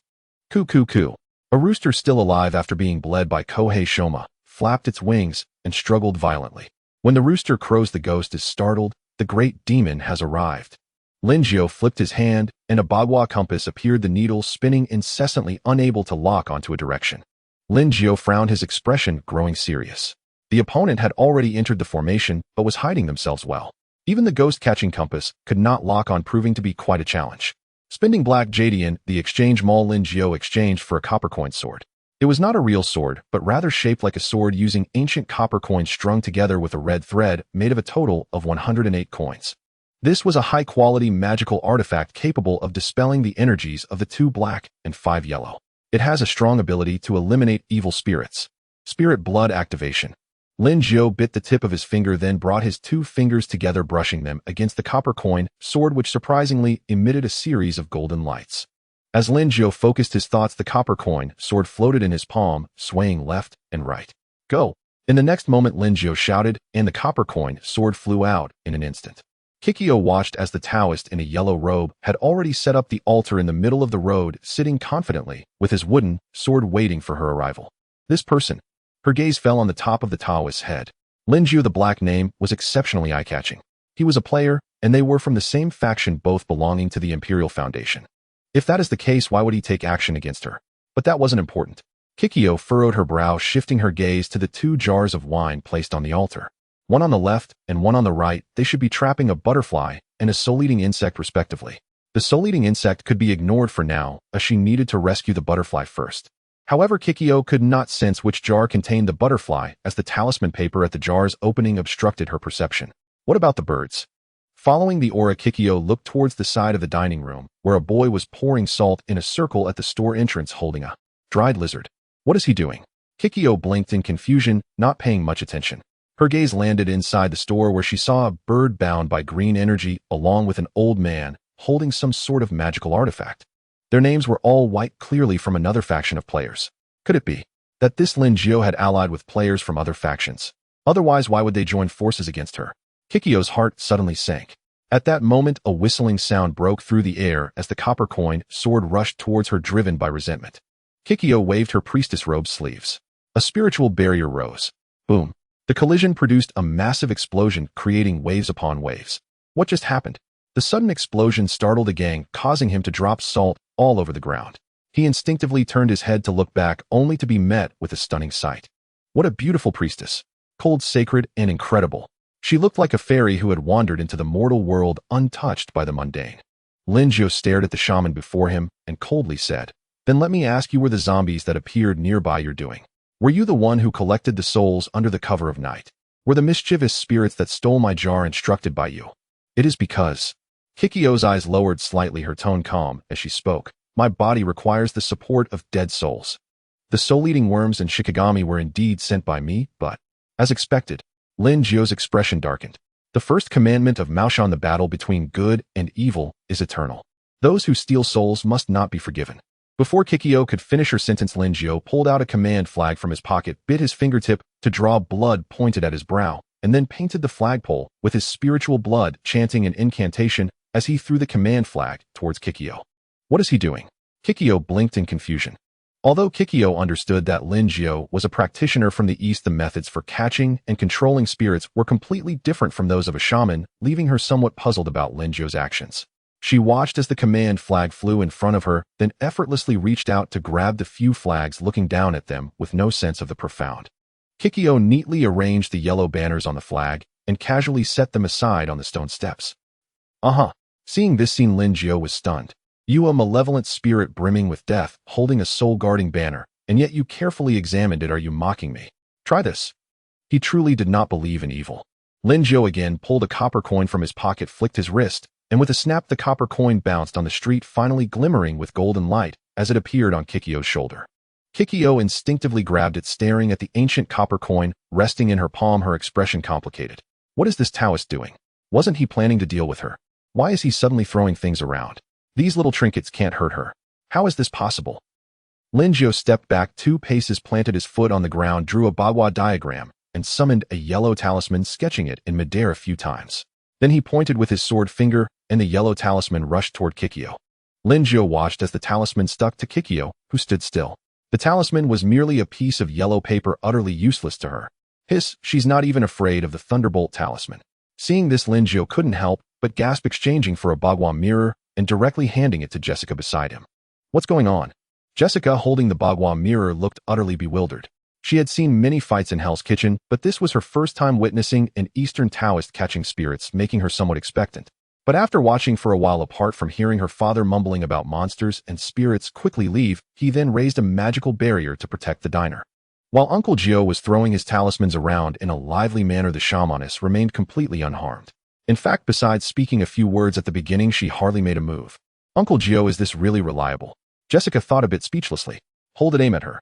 Coo. A rooster still alive after being bled by Kohei Shoma flapped its wings and struggled violently. When the rooster crows, the ghost is startled. The great demon has arrived. Lin Jiao flipped his hand, and a bagua compass appeared, the needle spinning incessantly, unable to lock onto a direction. Lin Jiao frowned, his expression growing serious. The opponent had already entered the formation, but was hiding themselves well. Even the ghost-catching compass could not lock on, proving to be quite a challenge. Spending black jadian, the exchange mall, Lin Jiao exchanged for a copper coin sword. It was not a real sword, but rather shaped like a sword, using ancient copper coins strung together with a red thread, made of a total of 108 coins. This was a high-quality magical artifact capable of dispelling the energies of the 2 black and 5 yellow. It has a strong ability to eliminate evil spirits. Spirit blood activation. Lin Jiao bit the tip of his finger, then brought his 2 fingers together, brushing them against the copper coin sword, which surprisingly emitted a series of golden lights. As Lin Jiao focused his thoughts, the copper coin sword floated in his palm, swaying left and right. Go! In the next moment, Lin Jiao shouted, and the copper coin sword flew out in an instant. Kikyo watched as the Taoist in a yellow robe had already set up the altar in the middle of the road, sitting confidently with his wooden sword waiting for her arrival. This person. Her gaze fell on the top of the Taoist's head. Lin Jiao, the black name, was exceptionally eye-catching. He was a player, and they were from the same faction, both belonging to the Imperial Foundation. If that is the case, why would he take action against her? But that wasn't important. Kikyo furrowed her brow, shifting her gaze to the 2 jars of wine placed on the altar. One on the left and one on the right. They should be trapping a butterfly and a soul-eating insect, respectively. The soul-eating insect could be ignored for now, as she needed to rescue the butterfly first. However, Kikyo could not sense which jar contained the butterfly, as the talisman paper at the jar's opening obstructed her perception. What about the birds? Following the aura, Kikyo looked towards the side of the dining room, where a boy was pouring salt in a circle at the store entrance, holding a dried lizard. What is he doing? Kikyo blinked in confusion, not paying much attention. Her gaze landed inside the store, where she saw a bird bound by green energy, along with an old man holding some sort of magical artifact. Their names were all white, clearly from another faction of players. Could it be that this Lin Jiao had allied with players from other factions? Otherwise, why would they join forces against her? Kikyo's heart suddenly sank. At that moment, a whistling sound broke through the air as the copper coin sword rushed towards her, driven by resentment. Kikyo waved her priestess robe sleeves. A spiritual barrier rose. Boom. The collision produced a massive explosion, creating waves upon waves. What just happened? The sudden explosion startled the gang, causing him to drop salt all over the ground. He instinctively turned his head to look back, only to be met with a stunning sight. What a beautiful priestess. Cold, sacred, and incredible. She looked like a fairy who had wandered into the mortal world, untouched by the mundane. Lin Jiao stared at the shaman before him and coldly said, "Then let me ask you, were the zombies that appeared nearby you're doing? Were you the one who collected the souls under the cover of night?" Were the mischievous spirits that stole my jar instructed by you? It is because... Kikyo's eyes lowered slightly, her tone calm as she spoke. My body requires the support of dead souls. The soul-eating worms and Shikigami were indeed sent by me, but, as expected, Lin Jio's expression darkened. The first commandment of Maoshan, the battle between good and evil, is eternal. Those who steal souls must not be forgiven. Before Kikyo could finish her sentence, Lin Jio pulled out a command flag from his pocket, bit his fingertip to draw blood pointed at his brow, and then painted the flagpole with his spiritual blood, chanting an incantation as he threw the command flag towards Kikyo. What is he doing? Kikyo blinked in confusion. Although Kikyo understood that Lin Jio was a practitioner from the East, the methods for catching and controlling spirits were completely different from those of a shaman, leaving her somewhat puzzled about Lin Jio's actions. She watched as the command flag flew in front of her, then effortlessly reached out to grab the few flags, looking down at them with no sense of the profound. Kikyo neatly arranged the yellow banners on the flag and casually set them aside on the stone steps. Seeing this scene, Lin Jio was stunned. You, a malevolent spirit brimming with death, holding a soul-guarding banner, and yet you carefully examined it. Are you mocking me? Try this. He truly did not believe in evil. Lin Jio again pulled a copper coin from his pocket, flicked his wrist, and with a snap the copper coin bounced on the street, finally glimmering with golden light as it appeared on Kikyo's shoulder. Kikyo instinctively grabbed it, staring at the ancient copper coin resting in her palm, her expression complicated. What is this Taoist doing? Wasn't he planning to deal with her? Why is he suddenly throwing things around? These little trinkets can't hurt her. How is this possible? Lin Jio stepped back 2 paces, planted his foot on the ground, drew a bagua diagram, and summoned a yellow talisman, sketching it in midair a few times. Then he pointed with his sword finger, and the yellow talisman rushed toward Kikyo. Lin Jio watched as the talisman stuck to Kikyo, who stood still. The talisman was merely a piece of yellow paper, utterly useless to her. Hiss, she's not even afraid of the Thunderbolt talisman. Seeing this, Lin Jio couldn't help but gasp, exchanging for a bagua mirror and directly handing it to Jessica beside him. What's going on? Jessica, holding the bagua mirror, looked utterly bewildered. She had seen many fights in Hell's Kitchen, but this was her first time witnessing an Eastern Taoist catching spirits, making her somewhat expectant. But after watching for a while, apart from hearing her father mumbling about monsters and spirits quickly leave, he then raised a magical barrier to protect the diner. While Uncle Jio was throwing his talismans around in a lively manner, the shamaness remained completely unharmed. In fact, besides speaking a few words at the beginning, she hardly made a move. Uncle Jio, is this really reliable? Jessica thought a bit speechlessly. Hold it, aim at her.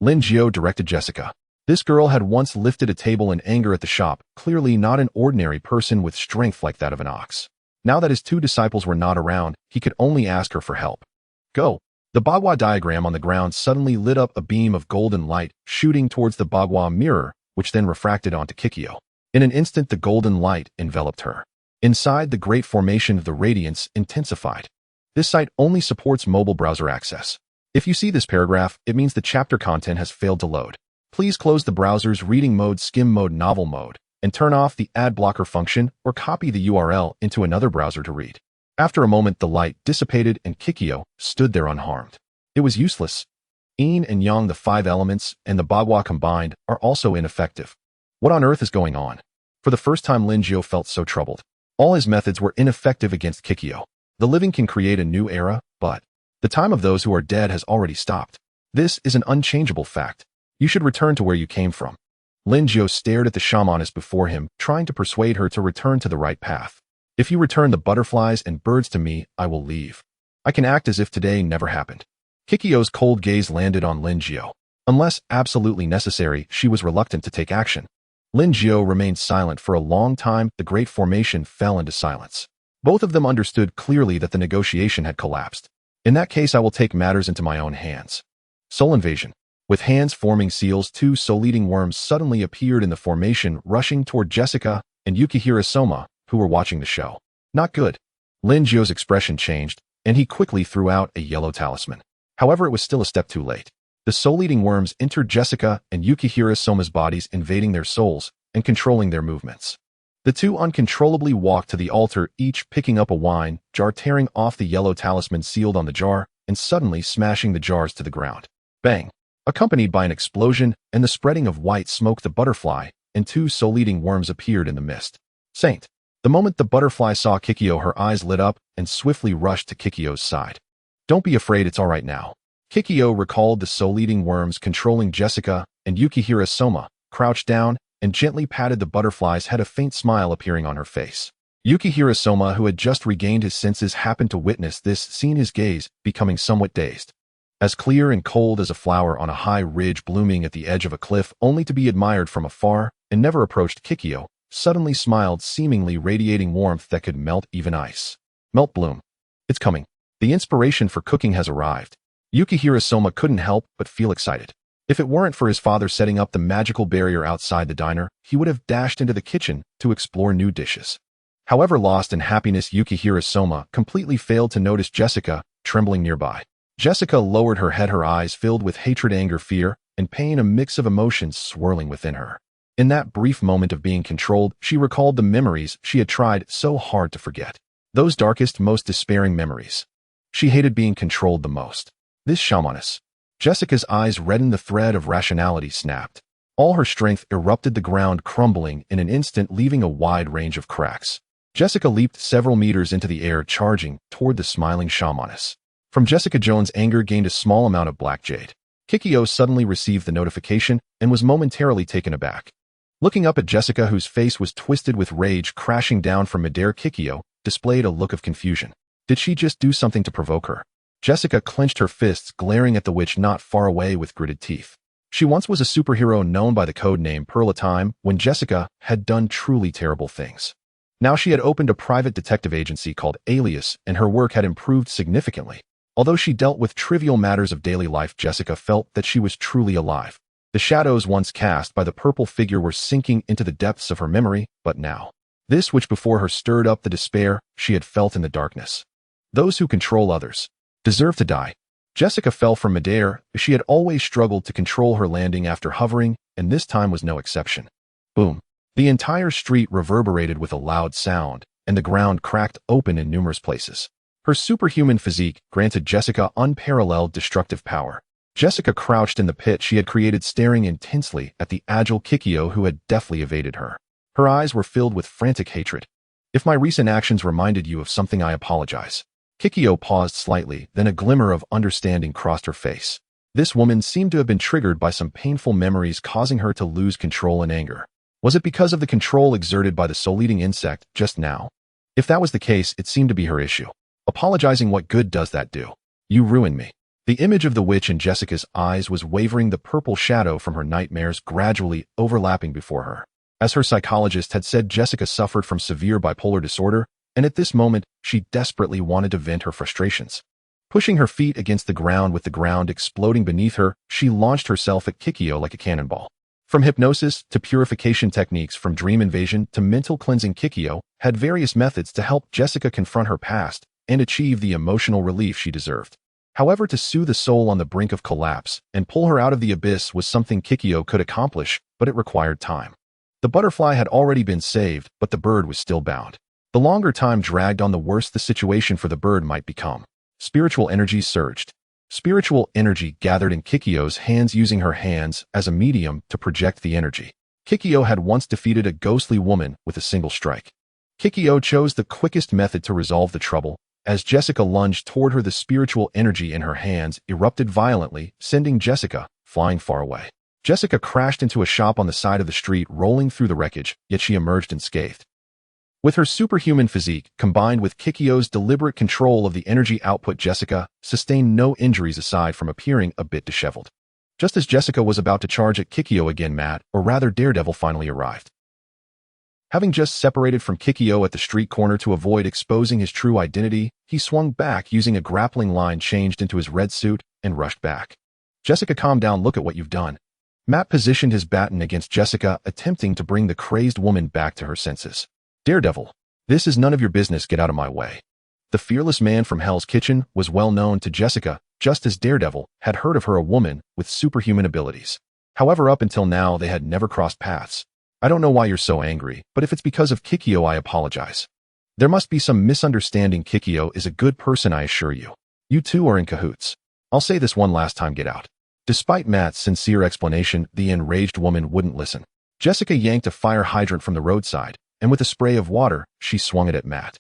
Lin Jio directed Jessica. This girl had once lifted a table in anger at the shop, clearly not an ordinary person with strength like that of an ox. Now that his 2 disciples were not around, he could only ask her for help. Go. The bagua diagram on the ground suddenly lit up a beam of golden light, shooting towards the bagua mirror, which then refracted onto Kikyo. In an instant, the golden light enveloped her. Inside, the great formation of the radiance intensified. This site only supports mobile browser access. If you see this paragraph, it means the chapter content has failed to load. Please close the browser's reading mode, skim mode, novel mode, and turn off the ad blocker function, or copy the URL into another browser to read. After a moment, the light dissipated and Kikyo stood there unharmed. It was useless. Yin and Yang, the 5 elements, and the bagua combined, are also ineffective. What on earth is going on? For the first time, Lin Jio felt so troubled. All his methods were ineffective against Kikyo. The living can create a new era, but the time of those who are dead has already stopped. This is an unchangeable fact. You should return to where you came from. Lin Jio stared at the shamaness before him, trying to persuade her to return to the right path. If you return the butterflies and birds to me, I will leave. I can act as if today never happened. Kikyo's cold gaze landed on Lin Jio. Unless absolutely necessary, she was reluctant to take action. Lin Jio remained silent for a long time. The great formation fell into silence. Both of them understood clearly that the negotiation had collapsed. In that case, I will take matters into my own hands. Soul invasion. With hands forming seals, 2 soul-eating worms suddenly appeared in the formation, rushing toward Jessica and Yukihira Soma, who were watching the show. Not good. Lin Jio's expression changed, and he quickly threw out a yellow talisman. However, it was still a step too late. The soul-eating worms entered Jessica and Yukihira Soma's bodies, invading their souls and controlling their movements. The 2 uncontrollably walked to the altar, each picking up a wine jar, tearing off the yellow talisman sealed on the jar, and suddenly smashing the jars to the ground. Bang! Accompanied by an explosion and the spreading of white smoke, the butterfly and 2 soul-eating worms appeared in the mist. Saint! The moment the butterfly saw Kikyo, her eyes lit up and swiftly rushed to Kikyo's side. Don't be afraid, it's all right now. Kikyo recalled the soul-eating worms controlling Jessica and Yukihira Soma, crouched down and gently patted the butterfly's head, a faint smile appearing on her face. Yukihira, who had just regained his senses, happened to witness this scene, his gaze becoming somewhat dazed. As clear and cold as a flower on a high ridge blooming at the edge of a cliff, only to be admired from afar, and never approached, Kikyo suddenly smiled, seemingly radiating warmth that could melt even ice. Melt bloom. It's coming. The inspiration for cooking has arrived. Yukihira couldn't help but feel excited. If it weren't for his father setting up the magical barrier outside the diner, he would have dashed into the kitchen to explore new dishes. However, lost in happiness, Yukihira completely failed to notice Jessica trembling nearby. Jessica lowered her head, her eyes filled with hatred, anger, fear, and pain, a mix of emotions swirling within her. In that brief moment of being controlled, she recalled the memories she had tried so hard to forget. Those darkest, most despairing memories. She hated being controlled the most. This shamaness. Jessica's eyes reddened, the thread of rationality snapped. All her strength erupted, the ground crumbling in an instant, leaving a wide range of cracks. Jessica leaped several meters into the air, charging toward the smiling shamaness. From Jessica, Jones' anger gained a small amount of black jade. Kikyo suddenly received the notification and was momentarily taken aback. Looking up at Jessica, whose face was twisted with rage crashing down from midair, Kikyo displayed a look of confusion. Did she just do something to provoke her? Jessica clenched her fists, glaring at the witch not far away with gritted teeth. She once was a superhero known by the code name Pearl, a time when Jessica had done truly terrible things. Now she had opened a private detective agency called Alias, and her work had improved significantly. Although she dealt with trivial matters of daily life, Jessica felt that she was truly alive. The shadows once cast by the purple figure were sinking into the depths of her memory, but now, this which before her stirred up the despair she had felt in the darkness. Those who control others deserve to die. Jessica fell from midair. She had always struggled to control her landing after hovering, and this time was no exception. Boom. The entire street reverberated with a loud sound, and the ground cracked open in numerous places. Her superhuman physique granted Jessica unparalleled destructive power. Jessica crouched in the pit she had created, staring intensely at the agile Kikyo, who had deftly evaded her. Her eyes were filled with frantic hatred. If my recent actions reminded you of something, I apologize. Kikyo paused slightly, then a glimmer of understanding crossed her face. This woman seemed to have been triggered by some painful memories, causing her to lose control and anger. Was it because of the control exerted by the soul-eating insect just now? If that was the case, it seemed to be her issue. Apologizing, what good does that do? You ruined me. The image of the witch in Jessica's eyes was wavering, the purple shadow from her nightmares gradually overlapping before her. As her psychologist had said, Jessica suffered from severe bipolar disorder, and at this moment, she desperately wanted to vent her frustrations. Pushing her feet against the ground with the ground exploding beneath her, she launched herself at Kikyo like a cannonball. From hypnosis to purification techniques, from dream invasion to mental cleansing, Kikyo had various methods to help Jessica confront her past and achieve the emotional relief she deserved. However, to soothe a soul on the brink of collapse and pull her out of the abyss was something Kikyo could accomplish, but it required time. The butterfly had already been saved, but the bird was still bound. The longer time dragged on, the worse the situation for the bird might become. Spiritual energy surged. Spiritual energy gathered in Kikyo's hands, using her hands as a medium to project the energy. Kikyo had once defeated a ghostly woman with a single strike. Kikyo chose the quickest method to resolve the trouble. As Jessica lunged toward her, the spiritual energy in her hands erupted violently, sending Jessica flying far away. Jessica crashed into a shop on the side of the street, rolling through the wreckage, yet she emerged unscathed. With her superhuman physique, combined with Kikyo's deliberate control of the energy output, Jessica sustained no injuries aside from appearing a bit disheveled. Just as Jessica was about to charge at Kikyo again, Matt, or rather Daredevil, finally arrived. Having just separated from Kikyo at the street corner to avoid exposing his true identity, he swung back using a grappling line changed into his red suit and rushed back. Jessica, calm down, look at what you've done. Matt positioned his baton against Jessica, attempting to bring the crazed woman back to her senses. Daredevil, this is none of your business, get out of my way. The fearless man from Hell's Kitchen was well known to Jessica, just as Daredevil had heard of her, a woman with superhuman abilities. However, up until now, they had never crossed paths. I don't know why you're so angry, but if it's because of Kikyo, I apologize. There must be some misunderstanding. Kikyo is a good person, I assure you. You two are in cahoots. I'll say this one last time, get out. Despite Matt's sincere explanation, the enraged woman wouldn't listen. Jessica yanked a fire hydrant from the roadside, and with a spray of water, she swung it at Matt.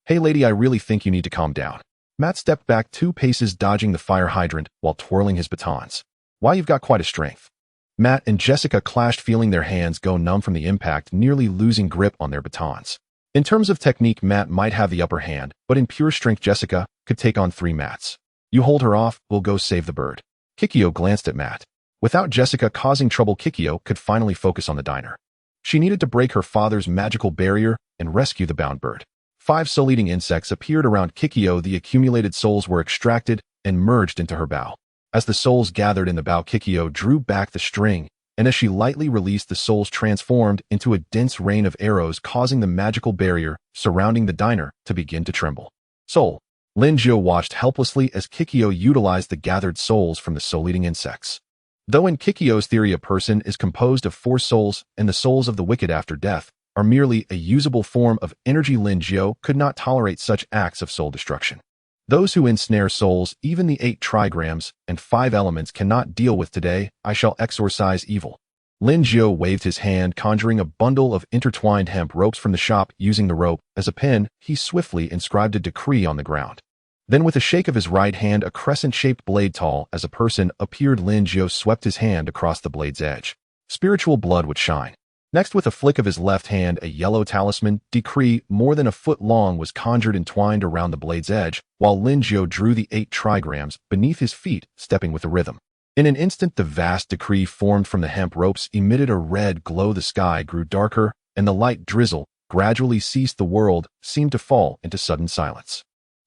Hey lady, I really think you need to calm down. Matt stepped back 2 paces, dodging the fire hydrant while twirling his batons. Why, you've got quite a strength. Matt and Jessica clashed, feeling their hands go numb from the impact, nearly losing grip on their batons. In terms of technique, Matt might have the upper hand, but in pure strength, Jessica could take on 3 Matts. You hold her off, we'll go save the bird. Kikyo glanced at Matt. Without Jessica causing trouble, Kikyo could finally focus on the diner. She needed to break her father's magical barrier and rescue the bound bird. 5 soul-eating insects appeared around Kikyo. The accumulated souls were extracted and merged into her bow. As the souls gathered in the bow, Kikyo drew back the string, and as she lightly released, the souls transformed into a dense rain of arrows, causing the magical barrier surrounding the diner to begin to tremble. Soul. Lin Jiu watched helplessly as Kikyo utilized the gathered souls from the soul-eating insects. Though in Kikyo's theory a person is composed of 4 souls and the souls of the wicked after death are merely a usable form of energy, Lin Jiu could not tolerate such acts of soul destruction. Those who ensnare souls, even the 8 trigrams and 5 elements, cannot deal with today. I shall exorcise evil. Lin Jiu waved his hand, conjuring a bundle of intertwined hemp ropes from the shop. Using the rope as a pen, he swiftly inscribed a decree on the ground. Then with a shake of his right hand, a crescent-shaped blade tall as a person appeared. Lin Jiu swept his hand across the blade's edge. Spiritual blood would shine. Next, with a flick of his left hand, a yellow talisman decree more than a foot long was conjured and twined around the blade's edge, while Lin Jiu drew the 8 trigrams beneath his feet, stepping with a rhythm. In an instant, the vast decree formed from the hemp ropes emitted a red glow. The sky grew darker, and the light drizzle gradually ceased. The world seemed to fall into sudden silence.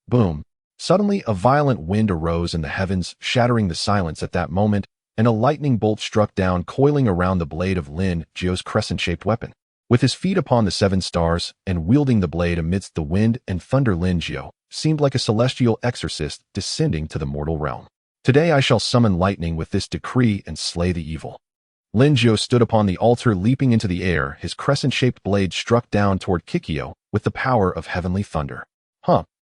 Boom! Suddenly, a violent wind arose in the heavens, shattering the silence at that moment, and a lightning bolt struck down, coiling around the blade of Lin Jiu's crescent-shaped weapon. With his feet upon the 7 stars and wielding the blade amidst the wind and thunder, Lin Jiu seemed like a celestial exorcist descending to the mortal realm. Today I shall summon lightning with this decree and slay the evil. Lin Jiu stood upon the altar, leaping into the air. His crescent-shaped blade struck down toward Kikyo with the power of heavenly thunder.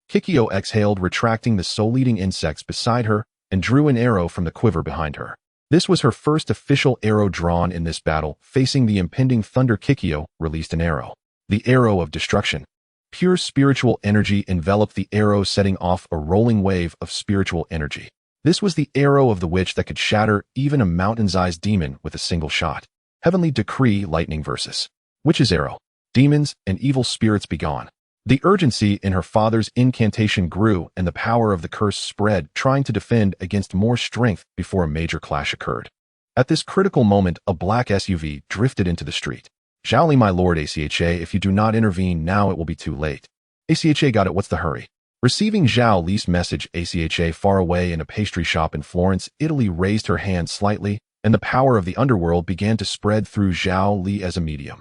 Kikyo exhaled, retracting the soul-eating insects beside her, and drew an arrow from the quiver behind her. This was her first official arrow drawn in this battle. Facing the impending thunder, Kikyo released an arrow. The arrow of destruction. Pure spiritual energy enveloped the arrow, setting off a rolling wave of spiritual energy. This was the arrow of the witch that could shatter even a mountain-sized demon with a single shot. Heavenly decree, lightning versus witch's arrow. Demons and evil spirits be gone. The urgency in her father's incantation grew, and the power of the curse spread, trying to defend against more strength before a major clash occurred. At this critical moment, a black SUV drifted into the street. Zhaoli, my lord, ACHA, if you do not intervene now, it will be too late. ACHA, got it, what's the hurry? Receiving Zhao Li's message, ACHA, far away in a pastry shop in Florence, Italy, raised her hand slightly, and the power of the underworld began to spread through Zhao Li as a medium.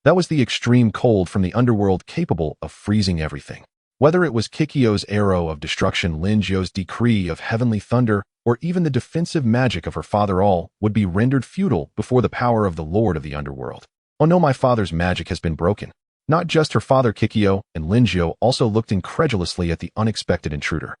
That was the extreme cold from the underworld, capable of freezing everything. Whether it was Kikyo's arrow of destruction, Lin Jiu's decree of heavenly thunder, or even the defensive magic of her father, all would be rendered futile before the power of the Lord of the Underworld. Oh no, my father's magic has been broken. Not just her father, Kikyo and Lin Jiu also looked incredulously at the unexpected intruder.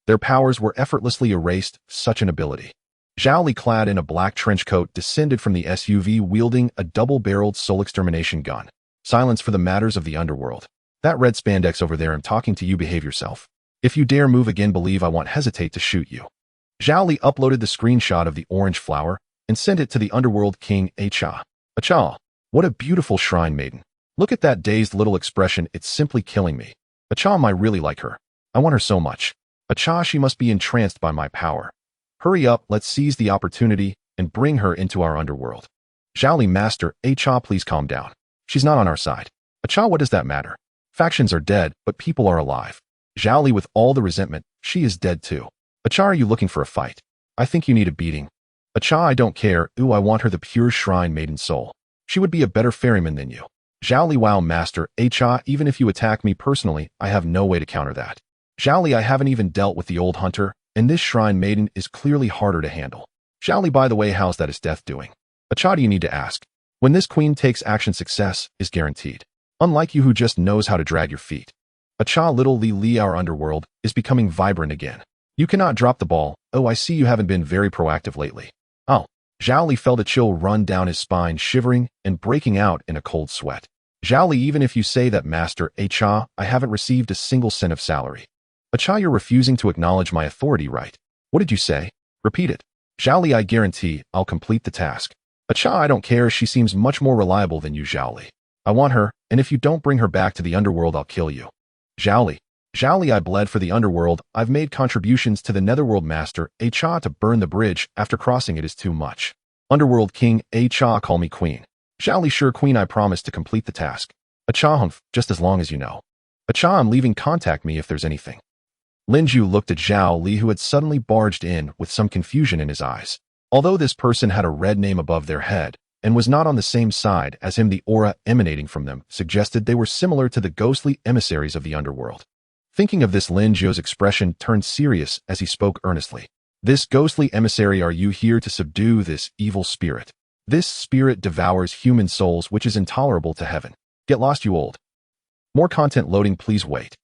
Their powers were effortlessly erased. Such an ability. Zhao Li, clad in a black trench coat, descended from the SUV wielding a double-barreled soul extermination gun. Silence for the matters of the underworld. That red spandex over there, I'm talking to you, behave yourself. If you dare move again, believe I won't hesitate to shoot you. Zhao Li uploaded the screenshot of the orange flower and sent it to the underworld king, Acha. Acha, what a beautiful shrine maiden. Look at that dazed little expression, it's simply killing me. Acha, I really like her. I want her so much. Acha, she must be entranced by my power. Hurry up, let's seize the opportunity and bring her into our underworld. Zhao Li, master, Acha, please calm down. She's not on our side. Acha, what does that matter? Factions are dead, but people are alive. Zhao Li, with all the resentment, she is dead too. Acha, are you looking for a fight? I think you need a beating. Acha, I don't care. Ooh, I want her, the pure shrine maiden soul. She would be a better ferryman than you. Zhao Li, wow, master, Acha, even if you attack me personally, I have no way to counter that. Zhao Li, I haven't even dealt with the old hunter, and this shrine maiden is clearly harder to handle. Zhao Li, by the way, how's that his death doing? Acha, do you need to ask? When this queen takes action, success is guaranteed. Unlike you who just knows how to drag your feet. Acha, little Li, our underworld is becoming vibrant again. You cannot drop the ball. Oh, I see you haven't been very proactive lately. Oh. Zhao Li felt a chill run down his spine, shivering and breaking out in a cold sweat. Zhao Li, even if you say that, master, Acha, I haven't received a single cent of salary. Acha, you're refusing to acknowledge my authority, right? What did you say? Repeat it. Zhao Li, I guarantee I'll complete the task. Acha, I don't care, she seems much more reliable than you, Zhaoli. I want her, and if you don't bring her back to the underworld, I'll kill you. Zhaoli. Zhaoli, I bled for the underworld. I've made contributions to the netherworld master, Acha, to burn the bridge. After crossing it is too much. Underworld king, Acha, call me queen. Zhaoli, sure queen, I promise to complete the task. Acha, humph, just as long as you know. Acha, I'm leaving, contact me if there's anything. Linju looked at Zhao Li, who had suddenly barged in with some confusion in his eyes. Although this person had a red name above their head and was not on the same side as him, the aura emanating from them suggested they were similar to the ghostly emissaries of the underworld. Thinking of this, Lin Zhou's expression turned serious as he spoke earnestly. This ghostly emissary, are you here to subdue this evil spirit? This spirit devours human souls, which is intolerable to heaven. Get lost, you old. More content loading, please wait.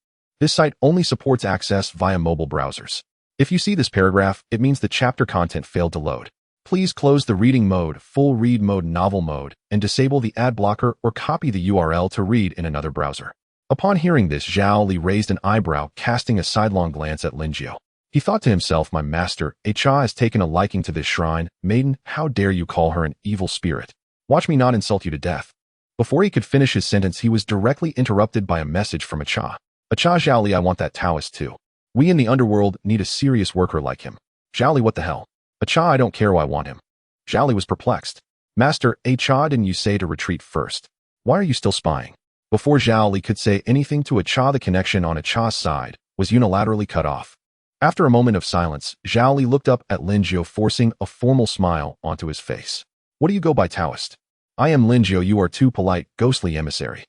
This site only supports access via mobile browsers. If you see this paragraph, it means the chapter content failed to load. Please close the reading mode, full read mode, novel mode, and disable the ad blocker or copy the URL to read in another browser. Upon hearing this, Zhao Li raised an eyebrow, casting a sidelong glance at Lin Zhou. He thought to himself, my master, Acha, has taken a liking to this shrine. Maiden, how dare you call her an evil spirit? Watch me not insult you to death. Before he could finish his sentence, he was directly interrupted by a message from Acha. Acha, Zhao Li, I want that Taoist too. We in the underworld need a serious worker like him. Zhao Li, what the hell? Acha, I don't care who I want him. Zhao Li was perplexed. Master, Acha, didn't you say to retreat first? Why are you still spying? Before Zhao Li could say anything to Acha, the connection on Acha's side was unilaterally cut off. After a moment of silence, Zhao Li looked up at Lin Zhou, forcing a formal smile onto his face. What do you go by, Taoist? I am Lin Zhou, you are too polite, ghostly emissary.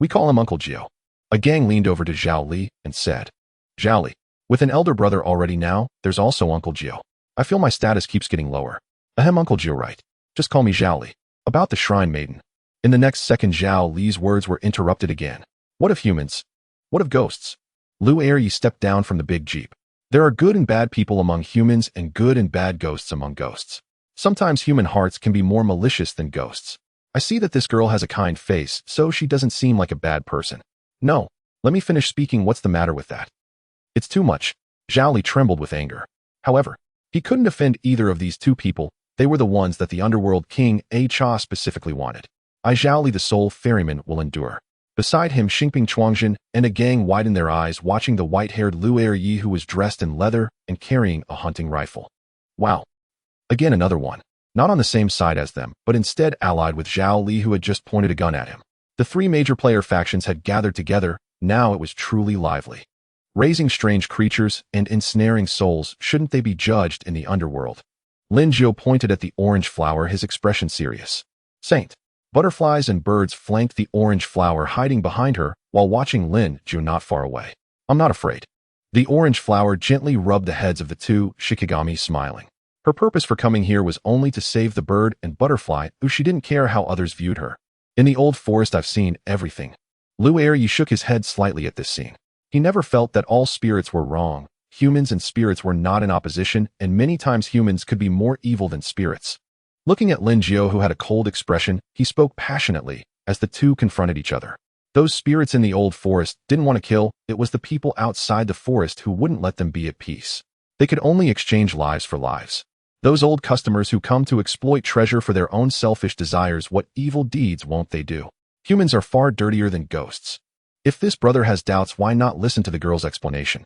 We call him Uncle Zhou. A gang leaned over to Zhao Li and said, Zhao Li, with an elder brother already now, there's also Uncle Zhou. I feel my status keeps getting lower. Ahem, Uncle Zhou, right. Just call me Zhao Li. About the shrine maiden. In the next second, Zhao Li's words were interrupted again. What of humans? What of ghosts? Lu Eryi stepped down from the big jeep. There are good and bad people among humans and good and bad ghosts among ghosts. Sometimes human hearts can be more malicious than ghosts. I see that this girl has a kind face, so she doesn't seem like a bad person. No, let me finish speaking. What's the matter with that? It's too much. Zhao Li trembled with anger. However, he couldn't offend either of these two people. They were the ones that the underworld king Acha specifically wanted. Zhao Li, the sole ferryman, will endure. Beside him, Xingping Chuangjin and a gang widened their eyes, watching the white-haired Lu Eryi, who was dressed in leather and carrying a hunting rifle. Wow. Again, another one. Not on the same side as them, but instead allied with Zhao Li, who had just pointed a gun at him. The three major player factions had gathered together. Now it was truly lively. Raising strange creatures and ensnaring souls, shouldn't they be judged in the underworld? Lin Zhou pointed at the orange flower, his expression serious. Saint. Butterflies and birds flanked the orange flower, hiding behind her, while watching Lin Zhou not far away. I'm not afraid. The orange flower gently rubbed the heads of the two, Shikigami smiling. Her purpose for coming here was only to save the bird and butterfly, who she didn't care how others viewed her. In the old forest, I've seen everything. Lu Eryi shook his head slightly at this scene. He never felt that all spirits were wrong. Humans and spirits were not in opposition, and many times humans could be more evil than spirits. Looking at Lin Zhou, who had a cold expression, he spoke passionately as the two confronted each other. Those spirits in the old forest didn't want to kill. It was the people outside the forest who wouldn't let them be at peace. They could only exchange lives for lives. Those old customers who come to exploit treasure for their own selfish desires, what evil deeds won't they do? Humans are far dirtier than ghosts. If this brother has doubts, why not listen to the girl's explanation?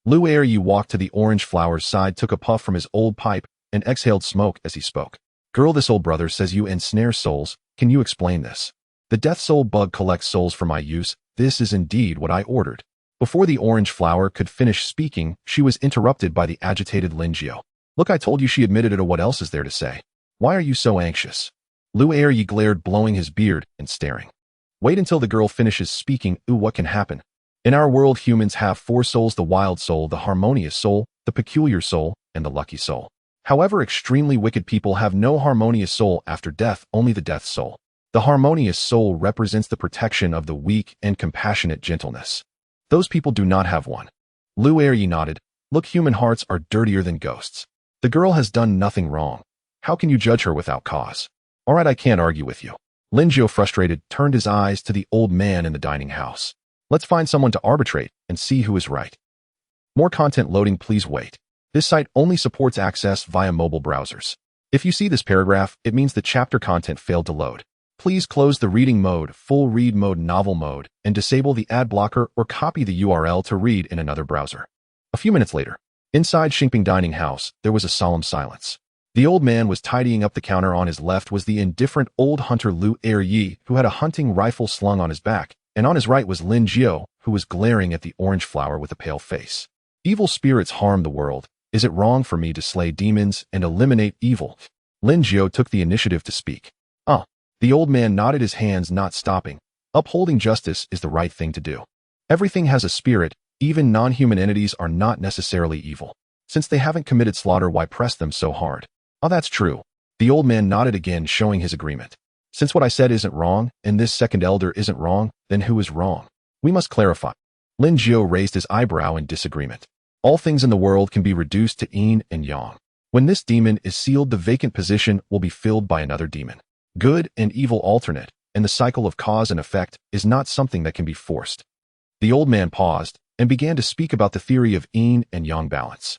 Lu Eryi walked to the orange flower's side, took a puff from his old pipe, and exhaled smoke as he spoke. Girl, this old brother says you ensnare souls. Can you explain this? The death soul bug collects souls for my use. This is indeed what I ordered. Before the orange flower could finish speaking, she was interrupted by the agitated Lin Zhou. Look, I told you, she admitted it, or what else is there to say? Why are you so anxious? Lu Eryi glared, blowing his beard and staring. Wait until the girl finishes speaking. Ooh, what can happen? In our world, humans have 4 souls: the wild soul, the harmonious soul, the peculiar soul, and the lucky soul. However, extremely wicked people have no harmonious soul after death, only the death soul. The harmonious soul represents the protection of the weak and compassionate gentleness. Those people do not have one. Lu Eryi nodded. Look, human hearts are dirtier than ghosts. The girl has done nothing wrong. How can you judge her without cause? All right, I can't argue with you. Lin Zhou, frustrated, turned his eyes to the old man in the dining house. Let's find someone to arbitrate and see who is right. More content loading, please wait. This site only supports access via mobile browsers. If you see this paragraph, it means the chapter content failed to load. Please close the reading mode, full read mode, novel mode, and disable the ad blocker or copy the URL to read in another browser. A few minutes later, inside Kingpin dining house, there was a solemn silence. The old man was tidying up the counter. On his left was the indifferent old hunter Lu Er-yi, who had a hunting rifle slung on his back, and on his right was Lin Jiao, who was glaring at the orange flower with a pale face. Evil spirits harm the world. Is it wrong for me to slay demons and eliminate evil? Lin Jiao took the initiative to speak. The old man nodded, his hands not stopping. Upholding justice is the right thing to do. Everything has a spirit. Even non-human entities are not necessarily evil. Since they haven't committed slaughter, why press them so hard? That's true. The old man nodded again, showing his agreement. Since what I said isn't wrong, and this second elder isn't wrong, then who is wrong? We must clarify. Lin Jiao raised his eyebrow in disagreement. All things in the world can be reduced to yin and yang. When this demon is sealed, the vacant position will be filled by another demon. Good and evil alternate, and the cycle of cause and effect is not something that can be forced. The old man paused and began to speak about the theory of yin and yang balance.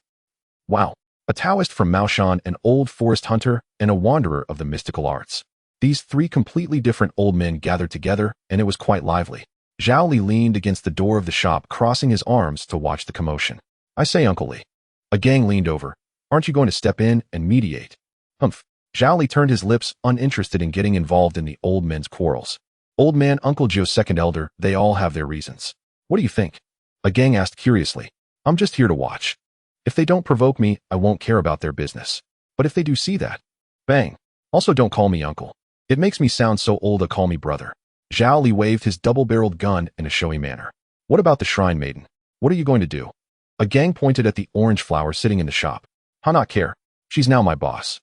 Wow, a Taoist from Maoshan, an old forest hunter, and a wanderer of the mystical arts. These three completely different old men gathered together, and it was quite lively. Zhao Li leaned against the door of the shop, crossing his arms to watch the commotion. I say, Uncle Li. A gang leaned over. Aren't you going to step in and mediate? Humph. Zhao Li turned his lips, uninterested in getting involved in the old men's quarrels. Old man, Uncle Joe's second elder, they all have their reasons. What do you think? A gang asked curiously. I'm just here to watch. If they don't provoke me, I won't care about their business. But if they do see that, bang. Also, don't call me uncle. It makes me sound so old to call me brother. Zhao Li waved his double-barreled gun in a showy manner. What about the shrine maiden? What are you going to do? A gang pointed at the orange flower sitting in the shop. I not care. She's now my boss.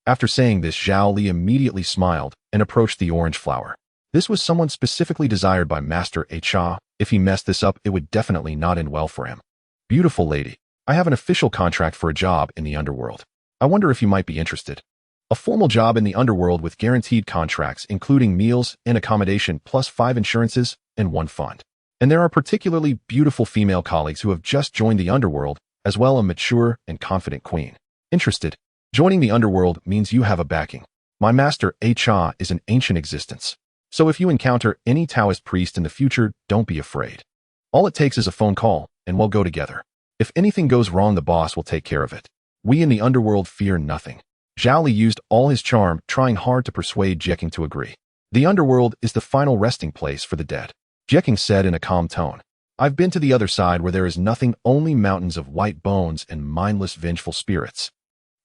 After saying this, Zhao Li immediately smiled and approached the orange flower. This was someone specifically desired by Master Cha. If he messed this up, it would definitely not end well for him. Beautiful lady, I have an official contract for a job in the underworld. I wonder if you might be interested. A formal job in the underworld with guaranteed contracts, including meals and accommodation, plus 5 insurances and 1 fund. And there are particularly beautiful female colleagues who have just joined the underworld, as well as a mature and confident queen. Interested? Joining the underworld means you have a backing. My master, Cha, is an ancient existence. So if you encounter any Taoist priest in the future, don't be afraid. All it takes is a phone call, and we'll go together. If anything goes wrong, the boss will take care of it. We in the underworld fear nothing. Zhao Li used all his charm, trying hard to persuade Jeking to agree. The underworld is the final resting place for the dead. Jeking said in a calm tone. I've been to the other side where there is nothing, only mountains of white bones and mindless, vengeful spirits.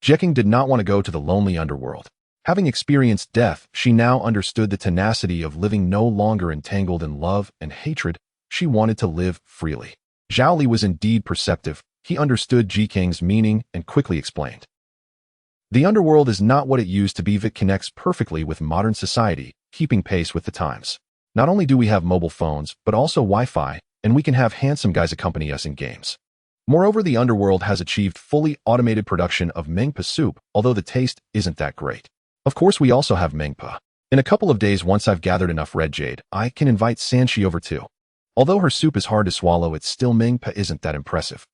Jeking did not want to go to the lonely underworld. Having experienced death, she now understood the tenacity of living no longer entangled in love and hatred. She wanted to live freely. Zhao Li was indeed perceptive. He understood Jeking's meaning and quickly explained. The underworld is not what it used to be. It connects perfectly with modern society, keeping pace with the times. Not only do we have mobile phones, but also Wi-Fi, and we can have handsome guys accompany us in games. Moreover, the underworld has achieved fully automated production of Mengpa soup, although the taste isn't that great. Of course, we also have Mengpa. In a couple of days, once I've gathered enough red jade, I can invite Sanshi over too. Although her soup is hard to swallow, it's still Mengpa isn't that impressive.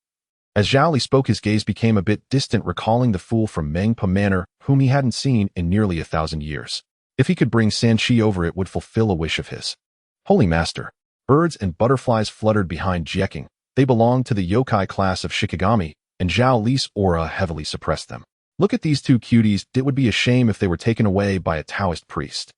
As Zhao Li spoke, his gaze became a bit distant, recalling the fool from Mengpa Manor, whom he hadn't seen in nearly 1,000 years. If he could bring Sanshi over, it would fulfill a wish of his. Holy Master! Birds and butterflies fluttered behind Jeking. They belonged to the yokai class of Shikigami, and Zhao Li's aura heavily suppressed them. Look at these two cuties. It would be a shame if they were taken away by a Taoist priest.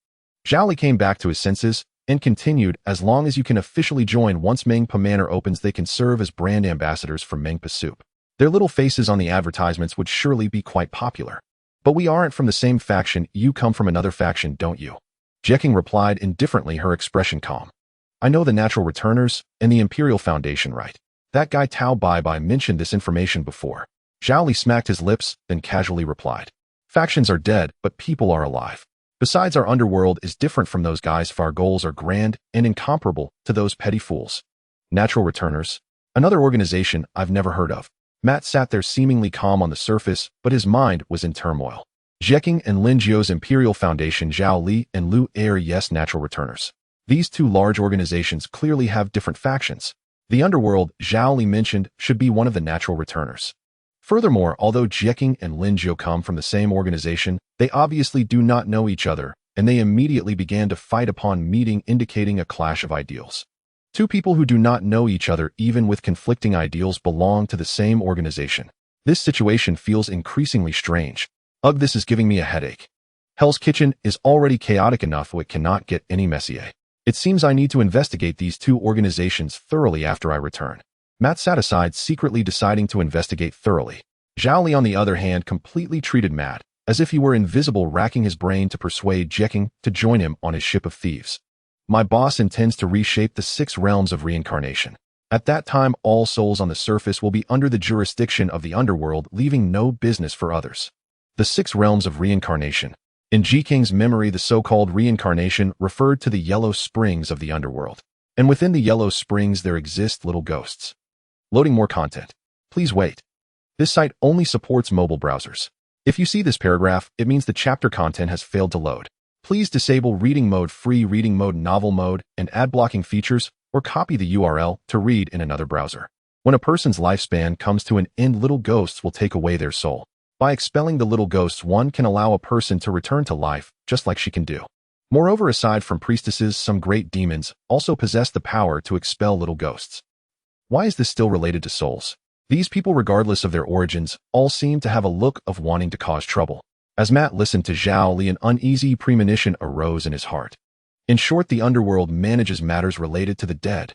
Zhao Li came back to his senses and continued, as long as you can officially join once Mengpa Manor opens, they can serve as brand ambassadors for Mengpa soup. Their little faces on the advertisements would surely be quite popular. But we aren't from the same faction. You come from another faction, don't you? Jeking replied indifferently, her expression calm. I know the Natural Returners and the Imperial Foundation, right? That guy Tao Bai mentioned this information before. Zhao Li smacked his lips, then casually replied. Factions are dead, but people are alive. Besides, our underworld is different from those guys. Our goals are grand and incomparable to those petty fools. Natural Returners? Another organization I've never heard of. Matt sat there seemingly calm on the surface, but his mind was in turmoil. Jeking and Lin Jiao's Imperial Foundation, Zhao Li and Lu Er, yes, Natural Returners. These two large organizations clearly have different factions. The underworld, Zhao Li mentioned, should be one of the Natural Returners. Furthermore, although Jieking and Lin Jiu come from the same organization, they obviously do not know each other, and they immediately began to fight upon meeting, indicating a clash of ideals. Two people who do not know each other, even with conflicting ideals, belong to the same organization. This situation feels increasingly strange. Ugh, this is giving me a headache. Hell's Kitchen is already chaotic enough, so it cannot get any messier. It seems I need to investigate these two organizations thoroughly after I return. Matt sat aside, secretly deciding to investigate thoroughly. Zhao Li, on the other hand, completely treated Matt as if he were invisible, racking his brain to persuade Jieking to join him on his ship of thieves. My boss intends to reshape the 6 realms of reincarnation. At that time, all souls on the surface will be under the jurisdiction of the underworld, leaving no business for others. The 6 realms of reincarnation. In Jieking's memory, the so-called reincarnation referred to the yellow springs of the underworld. And within the yellow springs there exist little ghosts. Loading more content. Please wait. This site only supports mobile browsers. If you see this paragraph, it means the chapter content has failed to load. Please disable reading mode, free reading mode, novel mode, and ad blocking features, or copy the URL to read in another browser. When a person's lifespan comes to an end, little ghosts will take away their soul. By expelling the little ghosts, one can allow a person to return to life, just like she can do. Moreover, aside from priestesses, some great demons also possess the power to expel little ghosts. Why is this still related to souls? These people, regardless of their origins, all seem to have a look of wanting to cause trouble. As Matt listened to Zhao Li, an uneasy premonition arose in his heart. In short, the underworld manages matters related to the dead.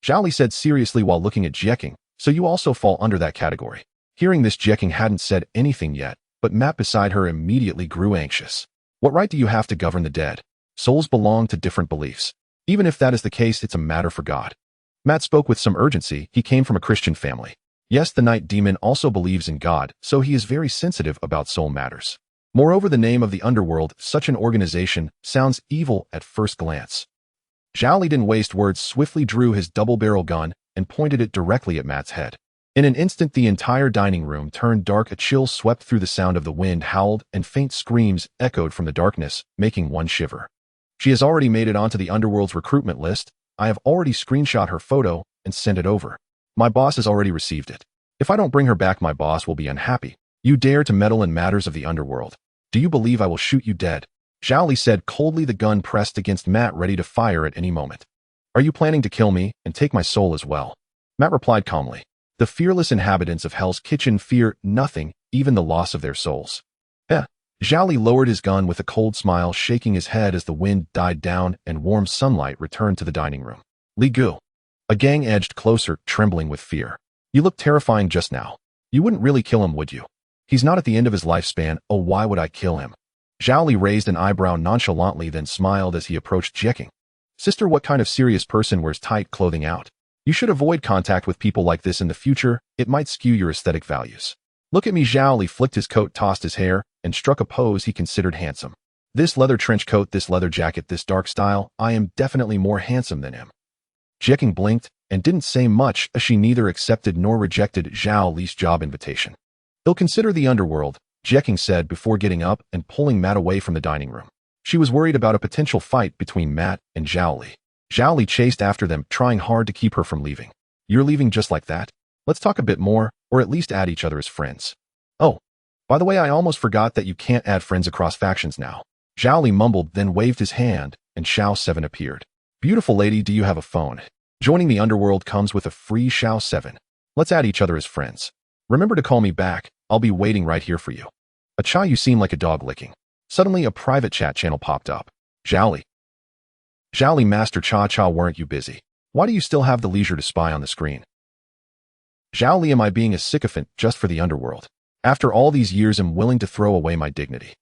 Zhao Li said seriously while looking at Jieking, so you also fall under that category. Hearing this, Jieking hadn't said anything yet, but Matt beside her immediately grew anxious. What right do you have to govern the dead? Souls belong to different beliefs. Even if that is the case, it's a matter for God. Matt spoke with some urgency. He came from a Christian family. Yes, the night demon also believes in God, so he is very sensitive about soul matters. Moreover, the name of the underworld, such an organization, sounds evil at first glance. Zhao Li didn't waste words, swiftly drew his double-barrel gun and pointed it directly at Matt's head. In an instant, the entire dining room turned dark. A chill swept through, the sound of the wind howled, and faint screams echoed from the darkness, making one shiver. She has already made it onto the underworld's recruitment list. I have already screenshot her photo and sent it over. My boss has already received it. If I don't bring her back, my boss will be unhappy. You dare to meddle in matters of the underworld. Do you believe I will shoot you dead? Zhao Li said coldly, the gun pressed against Matt, ready to fire at any moment. Are you planning to kill me and take my soul as well? Matt replied calmly. The fearless inhabitants of Hell's Kitchen fear nothing, even the loss of their souls. Zhao Li lowered his gun with a cold smile, shaking his head as the wind died down and warm sunlight returned to the dining room. Li Gu. A gang edged closer, trembling with fear. You look terrifying just now. You wouldn't really kill him, would you? He's not at the end of his lifespan. Oh, why would I kill him? Zhao Li raised an eyebrow nonchalantly, then smiled as he approached Jieking. Sister, what kind of serious person wears tight clothing out? You should avoid contact with people like this in the future. It might skew your aesthetic values. Look at me. Zhao Li flicked his coat, tossed his hair, and struck a pose he considered handsome. This leather trench coat, this leather jacket, this dark style, I am definitely more handsome than him. Jieking blinked and didn't say much, as she neither accepted nor rejected Zhao Li's job invitation. He'll consider the underworld, Jieking said before getting up and pulling Matt away from the dining room. She was worried about a potential fight between Matt and Zhao Li. Zhao Li chased after them, trying hard to keep her from leaving. You're leaving just like that? Let's talk a bit more, or at least add each other as friends. Oh, by the way, I almost forgot that you can't add friends across factions now. Zhao Li mumbled, then waved his hand, and Xiao 7 appeared. Beautiful lady, do you have a phone? Joining the underworld comes with a free Xiao 7. Let's add each other as friends. Remember to call me back. I'll be waiting right here for you. Acha, you seem like a dog licking. Suddenly, a private chat channel popped up. Zhao Li, Master Cha, weren't you busy? Why do you still have the leisure to spy on the screen? Zhao Li, am I being a sycophant just for the underworld? After all these years, I'm willing to throw away my dignity.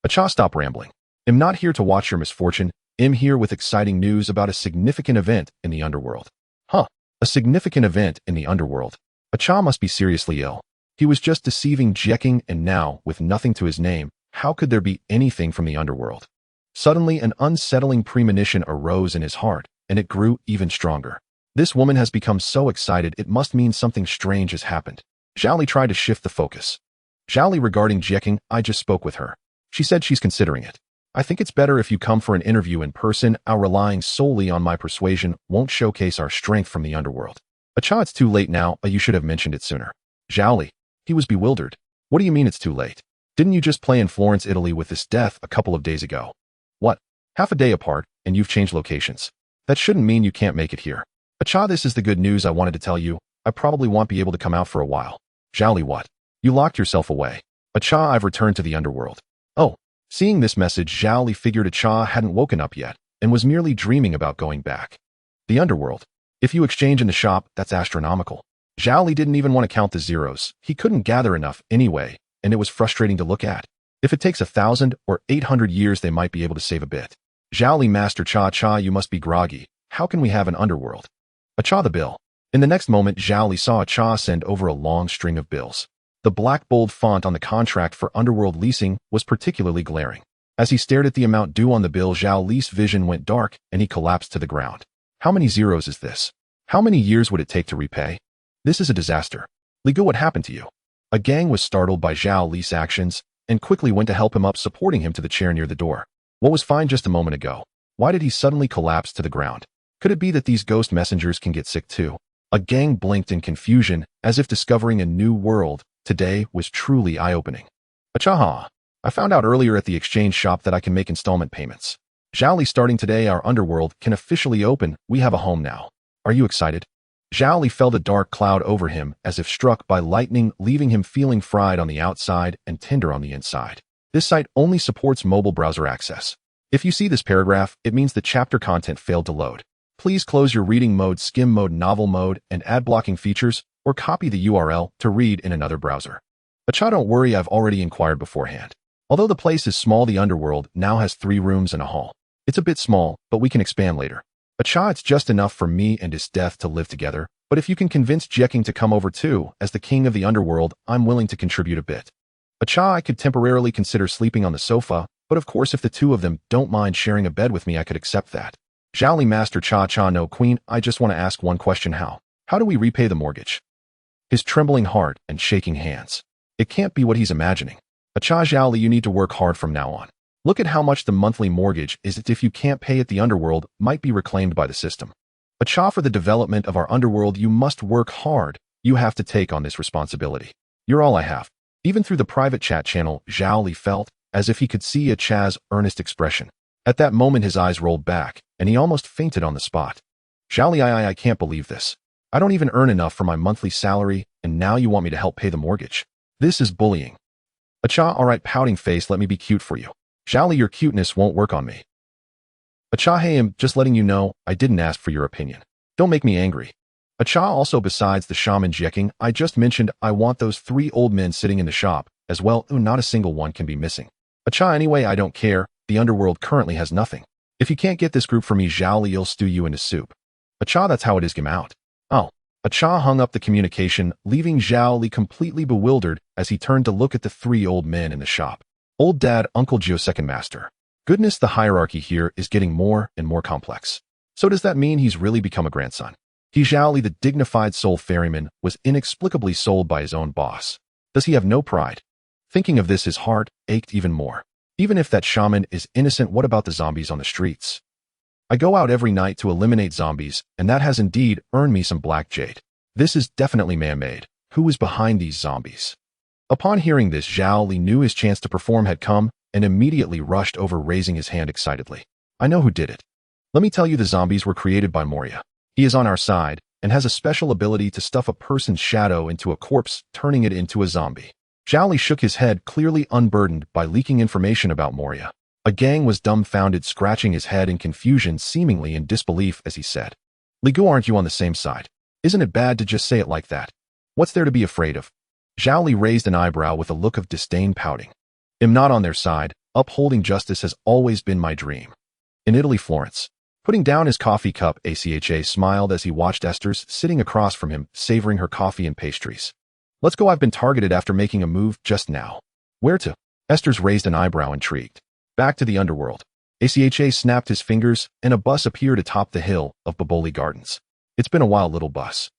Acha, stop rambling. I'm not here to watch your misfortune. I'm here with exciting news about a significant event in the underworld. Huh, a significant event in the underworld. Acha must be seriously ill. He was just deceiving Jieking, and now, with nothing to his name, how could there be anything from the underworld? Suddenly, an unsettling premonition arose in his heart, and it grew even stronger. This woman has become so excited, it must mean something strange has happened. Zhao Li tried to shift the focus. Zhao Li, regarding Jieking, I just spoke with her. She said she's considering it. I think it's better if you come for an interview in person. Our relying solely on my persuasion won't showcase our strength from the underworld. Acha, it's too late now. You should have mentioned it sooner. Zhao Li. He was bewildered. What do you mean it's too late? Didn't you just play in Florence, Italy with this death a couple of days ago? What? Half a day apart, and you've changed locations. That shouldn't mean you can't make it here. Acha, this is the good news I wanted to tell you. I probably won't be able to come out for a while. Zhaoli, what? You locked yourself away. Acha, I've returned to the underworld. Oh. Seeing this message, Zhaoli figured Acha hadn't woken up yet, and was merely dreaming about going back. The underworld. If you exchange in the shop, that's astronomical. Zhaoli didn't even want to count the zeros. He couldn't gather enough anyway, and it was frustrating to look at. If it takes 1,000 or 800 years, they might be able to save a bit. Zhaoli, Master Cha, you must be groggy. How can we have an underworld? Acha, the bill. In the next moment, Zhaoli saw Acha send over a long string of bills. The black bold font on the contract for underworld leasing was particularly glaring. As he stared at the amount due on the bill, Zhaoli's vision went dark and he collapsed to the ground. How many zeros is this? How many years would it take to repay? This is a disaster. Li Gu, what happened to you? A gang was startled by Zhaoli's actions and quickly went to help him up, supporting him to the chair near the door. What was fine just a moment ago? Why did he suddenly collapse to the ground? Could it be that these ghost messengers can get sick too? A gang blinked in confusion, as if discovering a new world. Today was truly eye-opening. Acha, I found out earlier at the exchange shop that I can make installment payments. Zhaoli, starting today, our underworld can officially open. We have a home now. Are you excited? Zhaoli felt a dark cloud over him, as if struck by lightning, leaving him feeling fried on the outside and tender on the inside. This site only supports mobile browser access. If you see this paragraph, it means the chapter content failed to load. Please close your reading mode, skim mode, novel mode, and ad blocking features, or copy the URL to read in another browser. Acha, don't worry, I've already inquired beforehand. Although the place is small, the underworld now has 3 rooms and a hall. It's a bit small, but we can expand later. Acha, it's just enough for me and his death to live together, but if you can convince Jeking to come over too, as the king of the underworld, I'm willing to contribute a bit. Acha, I could temporarily consider sleeping on the sofa, but of course if the two of them don't mind sharing a bed with me, I could accept that. Zhaoli, Master Cha, no queen, I just want to ask one question. How do we repay the mortgage? His trembling heart and shaking hands. It can't be what he's imagining. Acha, Zhaoli, you need to work hard from now on. Look at how much the monthly mortgage is. If you can't pay it, the underworld might be reclaimed by the system. Acha, for the development of our underworld, you must work hard. You have to take on this responsibility. You're all I have. Even through the private chat channel, Zhaoli felt as if he could see Acha's earnest expression. At that moment, his eyes rolled back, and he almost fainted on the spot. Zhaoli, I can't believe this. I don't even earn enough for my monthly salary, and now you want me to help pay the mortgage. This is bullying. Acha, alright, pouting face, let me be cute for you. Zhaoli, your cuteness won't work on me. Acha, hey, I'm just letting you know, I didn't ask for your opinion. Don't make me angry. Acha, also besides the shaman Jeking I just mentioned, I want those 3 old men sitting in the shop, as well. Ooh, not a single one can be missing. Acha, anyway, I don't care. The underworld currently has nothing. If you can't get this group for me, Zhaoli, you'll stew you into soup. Acha, that's how it is, get out. Oh. Acha hung up the communication, leaving Zhaoli completely bewildered as he turned to look at the 3 old men in the shop. Old Dad, Uncle Geo, Second Master. Goodness, the hierarchy here is getting more and more complex. So does that mean he's really become a grandson? He, Zhaoli, the dignified soul ferryman, was inexplicably sold by his own boss. Does he have no pride? Thinking of this, his heart ached even more. Even if that shaman is innocent, what about the zombies on the streets? I go out every night to eliminate zombies, and that has indeed earned me some black jade. This is definitely man-made. Who is behind these zombies? Upon hearing this, Zhaoli knew his chance to perform had come and immediately rushed over, raising his hand excitedly. I know who did it. Let me tell you, the zombies were created by Moria. He is on our side and has a special ability to stuff a person's shadow into a corpse, turning it into a zombie. Zhaoli shook his head, clearly unburdened by leaking information about Moria. A gang was dumbfounded, scratching his head in confusion, seemingly in disbelief, as he said, Li Gu, aren't you on the same side? Isn't it bad to just say it like that? What's there to be afraid of? Zhaoli raised an eyebrow with a look of disdain, pouting. I'm not on their side. Upholding justice has always been my dream. In Italy, Florence. Putting down his coffee cup, Acha smiled as he watched Esther's sitting across from him, savoring her coffee and pastries. Let's go, I've been targeted after making a move just now. Where to? Esther's raised an eyebrow, intrigued. Back to the underworld. Acha snapped his fingers, and a bus appeared atop the hill of Baboli Gardens. It's been a while, little bus.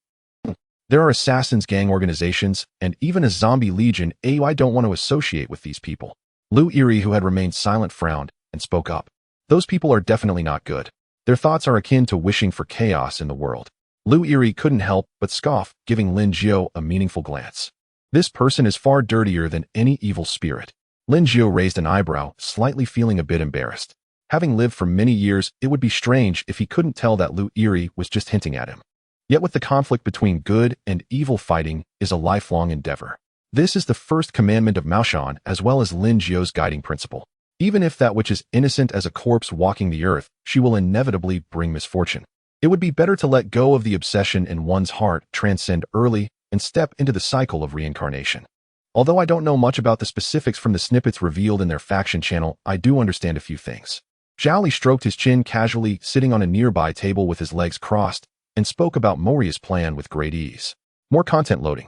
There are assassins, gang organizations, and even a zombie legion. I don't want to associate with these people. Lu Iri, who had remained silent, frowned and spoke up. Those people are definitely not good. Their thoughts are akin to wishing for chaos in the world. Lu Iri couldn't help but scoff, giving Lin Jiao a meaningful glance. This person is far dirtier than any evil spirit. Lin Jiu raised an eyebrow, slightly feeling a bit embarrassed. Having lived for many years, it would be strange if he couldn't tell that Lu Eri was just hinting at him. Yet with the conflict between good and evil, fighting is a lifelong endeavor. This is the first commandment of Maoshan as well as Lin Jiu's guiding principle. Even if that which is innocent as a corpse walking the earth, she will inevitably bring misfortune. It would be better to let go of the obsession in one's heart, transcend early, and step into the cycle of reincarnation. Although I don't know much about the specifics from the snippets revealed in their faction channel, I do understand a few things. Zhao Li stroked his chin casually, sitting on a nearby table with his legs crossed, and spoke about Moria's plan with great ease. More content loading.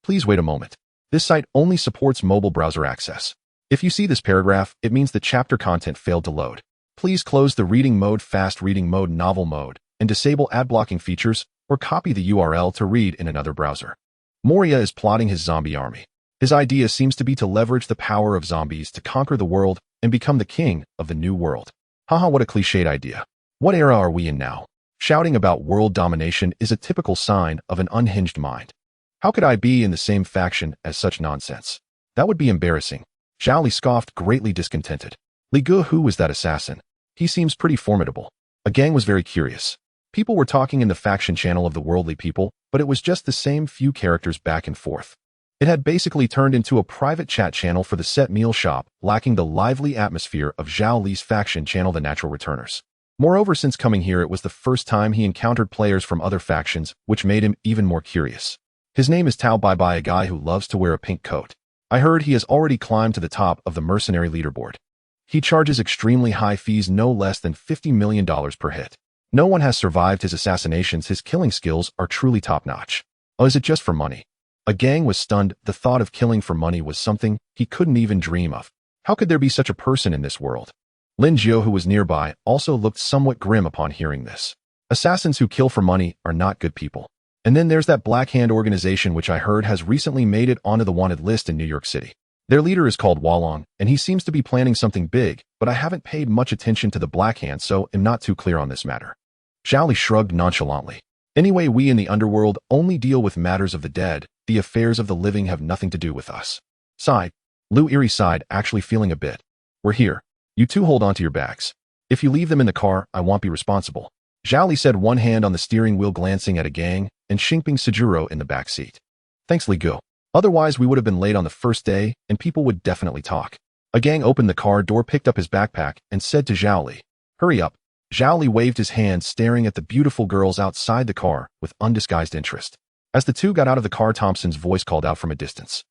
Please wait a moment. This site only supports mobile browser access. If you see this paragraph, it means the chapter content failed to load. Please close the reading mode, fast reading mode, novel mode, and disable ad blocking features, or copy the URL to read in another browser. Moria is plotting his zombie army. His idea seems to be to leverage the power of zombies to conquer the world and become the king of the new world. Haha, what a cliched idea. What era are we in now? Shouting about world domination is a typical sign of an unhinged mind. How could I be in the same faction as such nonsense? That would be embarrassing. Zhao Li scoffed, greatly discontented. Li Gu, who was that assassin? He seems pretty formidable. A gang was very curious. People were talking in the faction channel of the worldly people, but it was just the same few characters back and forth. It had basically turned into a private chat channel for the set meal shop, lacking the lively atmosphere of Zhao Li's faction channel, the Natural Returners. Moreover, since coming here, it was the first time he encountered players from other factions, which made him even more curious. His name is Tao Bai, a guy who loves to wear a pink coat. I heard he has already climbed to the top of the mercenary leaderboard. He charges extremely high fees, no less than $50 million per hit. No one has survived his assassinations. His killing skills are truly top-notch. Oh, is it just for money? A gang was stunned. The thought of killing for money was something he couldn't even dream of. How could there be such a person in this world? Lin Jiu, who was nearby, also looked somewhat grim upon hearing this. Assassins who kill for money are not good people. And then there's that Black Hand organization, which I heard has recently made it onto the wanted list in New York City. Their leader is called Walong, and he seems to be planning something big, but I haven't paid much attention to the Black Hand, so am not too clear on this matter. Zhao Li shrugged nonchalantly. Anyway, we in the underworld only deal with matters of the dead. The affairs of the living have nothing to do with us. Sighed. Lu Eri sighed, actually feeling a bit. We're here. You two hold on to your bags. If you leave them in the car, I won't be responsible. Zhao Li said, one hand on the steering wheel, glancing at a gang, and Kingpin Sejuro in the back seat. Thanks, Li Gu. Otherwise, we would have been late on the first day, and people would definitely talk. A gang opened the car door, picked up his backpack, and said to Zhao Li, hurry up. Zhao Li waved his hand, staring at the beautiful girls outside the car with undisguised interest. As the two got out of the car, Thompson's voice called out from a distance.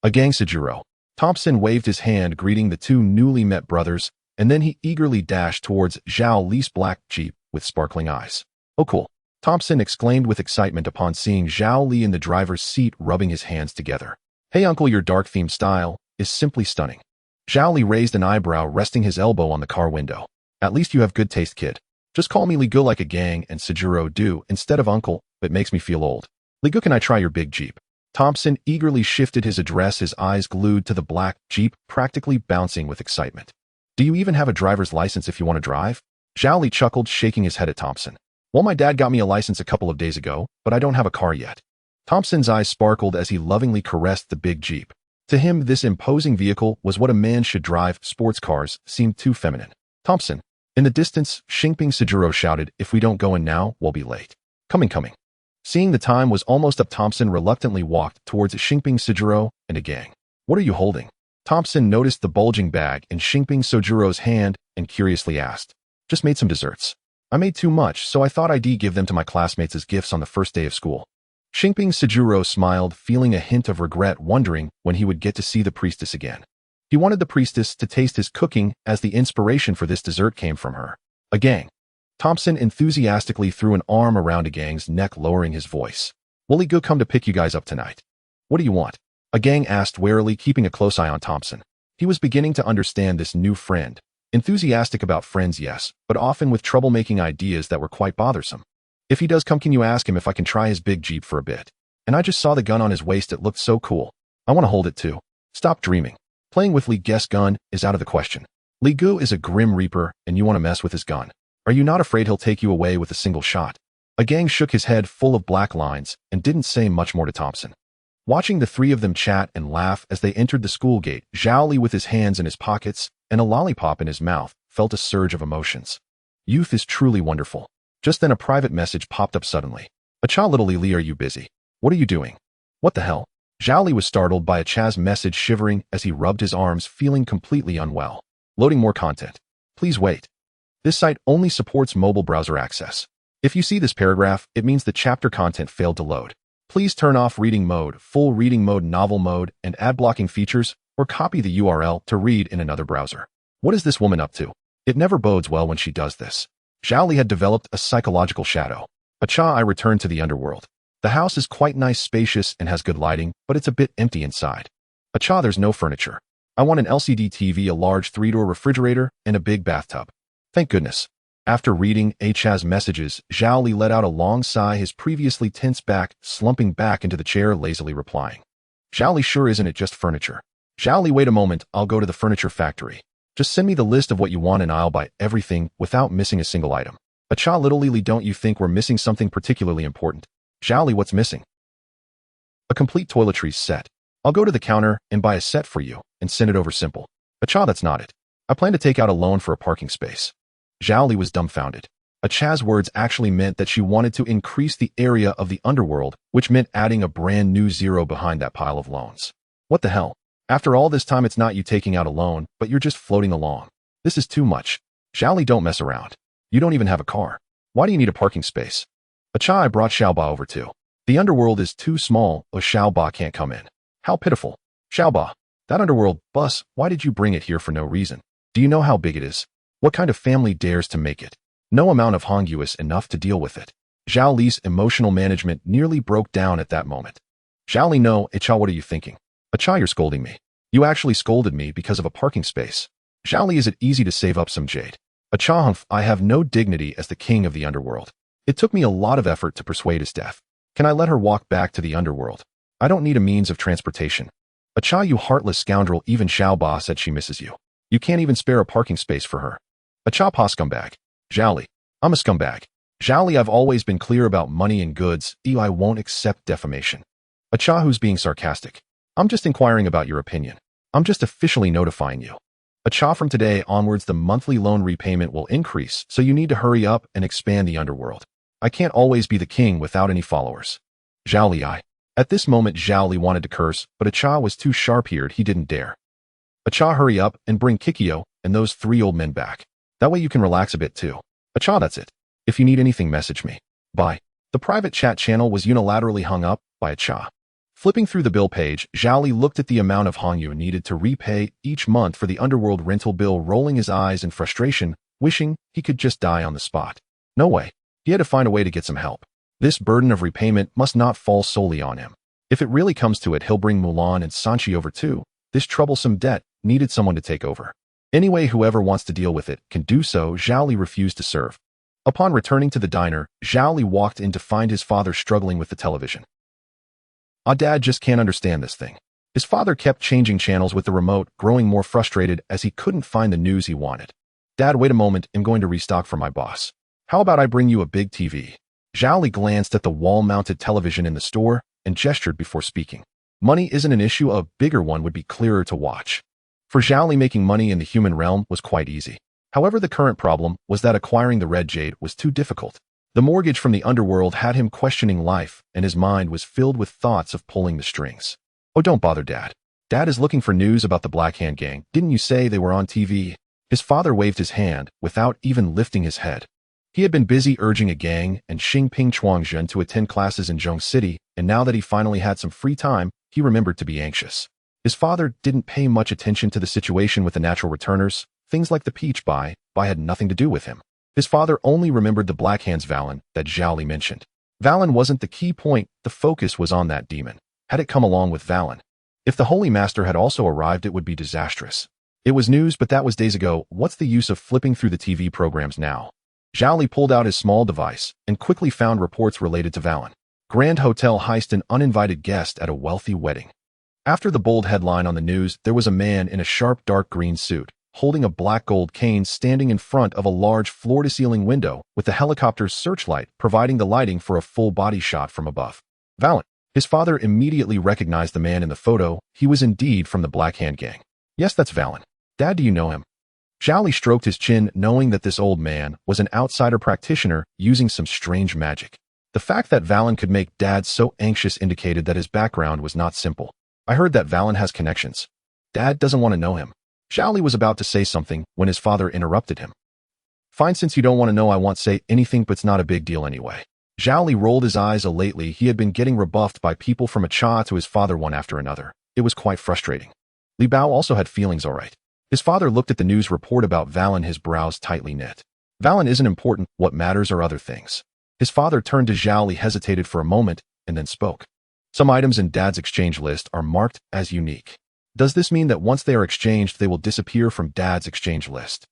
A gang, Sejuro. Thompson waved his hand, greeting the two newly met brothers, and then he eagerly dashed towards Zhao Li's black Jeep with sparkling eyes. Oh, cool. Thompson exclaimed with excitement upon seeing Zhao Li in the driver's seat, rubbing his hands together. Hey uncle, your dark-themed style is simply stunning. Zhao Li raised an eyebrow, resting his elbow on the car window. At least you have good taste, kid. Just call me Li Gu like a gang and Sejuro do instead of uncle. It makes me feel old. Li Gu, can I try your big Jeep? Thompson eagerly shifted his address, his eyes glued to the black Jeep, practically bouncing with excitement. Do you even have a driver's license if you want to drive? Zhao Li chuckled, shaking his head at Thompson. Well, my dad got me a license a couple of days ago, but I don't have a car yet. Thompson's eyes sparkled as he lovingly caressed the big Jeep. To him, this imposing vehicle was what a man should drive. Sports cars seemed too feminine. Thompson. In the distance, Kingpin Sejuro shouted, if we don't go in now, we'll be late. Coming. Seeing the time was almost up, Thompson reluctantly walked towards Kingpin Sejuro and a gang. What are you holding? Thompson noticed the bulging bag in Kingpin Sejuro's hand and curiously asked. Just made some desserts. I made too much, so I thought I'd give them to my classmates as gifts on the first day of school. Kingpin Sejuro smiled, feeling a hint of regret, wondering when he would get to see the priestess again. He wanted the priestess to taste his cooking, as the inspiration for this dessert came from her. A gang. Thompson enthusiastically threw an arm around a gang's neck, lowering his voice. Will Li Gu come to pick you guys up tonight? What do you want? A gang asked warily, keeping a close eye on Thompson. He was beginning to understand this new friend. Enthusiastic about friends, yes, but often with troublemaking ideas that were quite bothersome. If he does come, can you ask him if I can try his big Jeep for a bit? And I just saw the gun on his waist, it looked so cool. I want to hold it too. Stop dreaming. Playing with Li Gu's gun is out of the question. Li Gu is a grim reaper, and you want to mess with his gun. Are you not afraid he'll take you away with a single shot? A gang shook his head, full of black lines, and didn't say much more to Thompson. Watching the three of them chat and laugh as they entered the school gate, Zhao Li, with his hands in his pockets and a lollipop in his mouth, felt a surge of emotions. Youth is truly wonderful. Just then a private message popped up suddenly. "Acha, little Li, are you busy? What are you doing?" "What the hell?" Zhao Li was startled by Acha's message, shivering as he rubbed his arms, feeling completely unwell. Loading more content. Please wait. This site only supports mobile browser access. If you see this paragraph, it means the chapter content failed to load. Please turn off reading mode, full reading mode, novel mode, and ad blocking features, or copy the URL to read in another browser. What is this woman up to? It never bodes well when she does this. Zhao Li had developed a psychological shadow. Acha, I returned to the underworld. The house is quite nice, spacious, and has good lighting, but it's a bit empty inside. Acha, there's no furniture. I want an LCD TV, a large 3-door refrigerator, and a big bathtub. Thank goodness. After reading Acha's messages, Zhao Li let out a long sigh, his previously tense back slumping back into the chair, lazily replying. Zhao Li, sure isn't it just furniture? Zhao Li, wait a moment, I'll go to the furniture factory. Just send me the list of what you want and I'll buy everything without missing a single item. Acha, little Li, don't you think we're missing something particularly important? Zhao Li, what's missing? A complete toiletries set. I'll go to the counter and buy a set for you and send it over simple. Acha, that's not it. I plan to take out a loan for a parking space. Zhao Li was dumbfounded. Acha's words actually meant that she wanted to increase the area of the underworld, which meant adding a brand new zero behind that pile of loans. What the hell? After all this time, it's not you taking out a loan, but you're just floating along. This is too much. Zhao Li, don't mess around. You don't even have a car. Why do you need a parking space? Acha, I brought Xiaoba over too. The underworld is too small, or Xiaoba can't come in. How pitiful. Xiaoba, that underworld bus, why did you bring it here for no reason? Do you know how big it is? What kind of family dares to make it? No amount of Hongyu is enough to deal with it. Zhao Li's emotional management nearly broke down at that moment. Zhao Li, no, Acha, what are you thinking? Acha, you're scolding me. You actually scolded me because of a parking space. Zhao Li, is it easy to save up some jade? Acha, humph, I have no dignity as the king of the underworld. It took me a lot of effort to persuade his death. Can I let her walk back to the underworld? I don't need a means of transportation. Acha, you heartless scoundrel, even Xiaoba said she misses you. You can't even spare a parking space for her. Acha, pa scumbag. Zhao Li, I'm a scumbag. Zhao Li, I've always been clear about money and goods. I won't accept defamation. Acha, who's being sarcastic? I'm just inquiring about your opinion. I'm just officially notifying you. Acha, from today onwards, the monthly loan repayment will increase, so you need to hurry up and expand the underworld. I can't always be the king without any followers. Zhao Li, At this moment, Zhao Li wanted to curse, but Acha was too sharp-eared, he didn't dare. Acha, hurry up and bring Kikyo and those 3 old men back. That way you can relax a bit too. Acha, that's it. If you need anything, message me. Bye. The private chat channel was unilaterally hung up by Acha. Flipping through the bill page, Zhao Li looked at the amount of Hongyu needed to repay each month for the underworld rental bill, rolling his eyes in frustration, wishing he could just die on the spot. No way. He had to find a way to get some help. This burden of repayment must not fall solely on him. If it really comes to it, he'll bring Mulan and Sanchi over too. This troublesome debt needed someone to take over. Anyway, whoever wants to deal with it can do so. Zhao Li refused to serve. Upon returning to the diner, Zhao Li walked in to find his father struggling with the television. Dad just can't understand this thing. His father kept changing channels with the remote, growing more frustrated as he couldn't find the news he wanted. Dad, wait a moment, I'm going to restock for my boss. How about I bring you a big TV? Zhao Li glanced at the wall-mounted television in the store and gestured before speaking. Money isn't an issue, a bigger one would be clearer to watch. For Zhao Li, making money in the human realm was quite easy. However, the current problem was that acquiring the red jade was too difficult. The mortgage from the underworld had him questioning life, and his mind was filled with thoughts of pulling the strings. Oh, don't bother, Dad. Dad is looking for news about the Black Hand Gang. Didn't you say they were on TV? His father waved his hand without even lifting his head. He had been busy urging a gang and Xingping Chuangjun to attend classes in Zhong City, and now that he finally had some free time, he remembered to be anxious. His father didn't pay much attention to the situation with the natural returners. Things like the peach buy had nothing to do with him. His father only remembered the Black Hand's Valon that Zhao Li mentioned. Valon wasn't the key point, the focus was on that demon. Had it come along with Valon? If the Holy Master had also arrived, it would be disastrous. It was news, but that was days ago. What's the use of flipping through the TV programs now? Zhao Li pulled out his small device and quickly found reports related to Valon. Grand Hotel heist, an uninvited guest at a wealthy wedding. After the bold headline on the news, there was a man in a sharp dark green suit, holding a black gold cane, standing in front of a large floor-to-ceiling window with the helicopter's searchlight providing the lighting for a full body shot from above. Valon. His father immediately recognized the man in the photo. He was indeed from the Black Hand gang. Yes, that's Valon. Dad, do you know him? Zhao Li stroked his chin, knowing that this old man was an outsider practitioner using some strange magic. The fact that Valon could make Dad so anxious indicated that his background was not simple. I heard that Valon has connections. Dad doesn't want to know him. Zhao Li was about to say something when his father interrupted him. Fine, since you don't want to know, I won't say anything, but it's not a big deal anyway. Zhao Li rolled his eyes. Lately, he had been getting rebuffed by people from a cha to his father one after another. It was quite frustrating. Li Bao also had feelings, all right. His father looked at the news report about Valon, his brows tightly knit. Valon isn't important. What matters are other things. His father turned to Zhao Li, hesitated for a moment, and then spoke. Some items in Dad's exchange list are marked as unique. Does this mean that once they are exchanged, they will disappear from Dad's exchange list?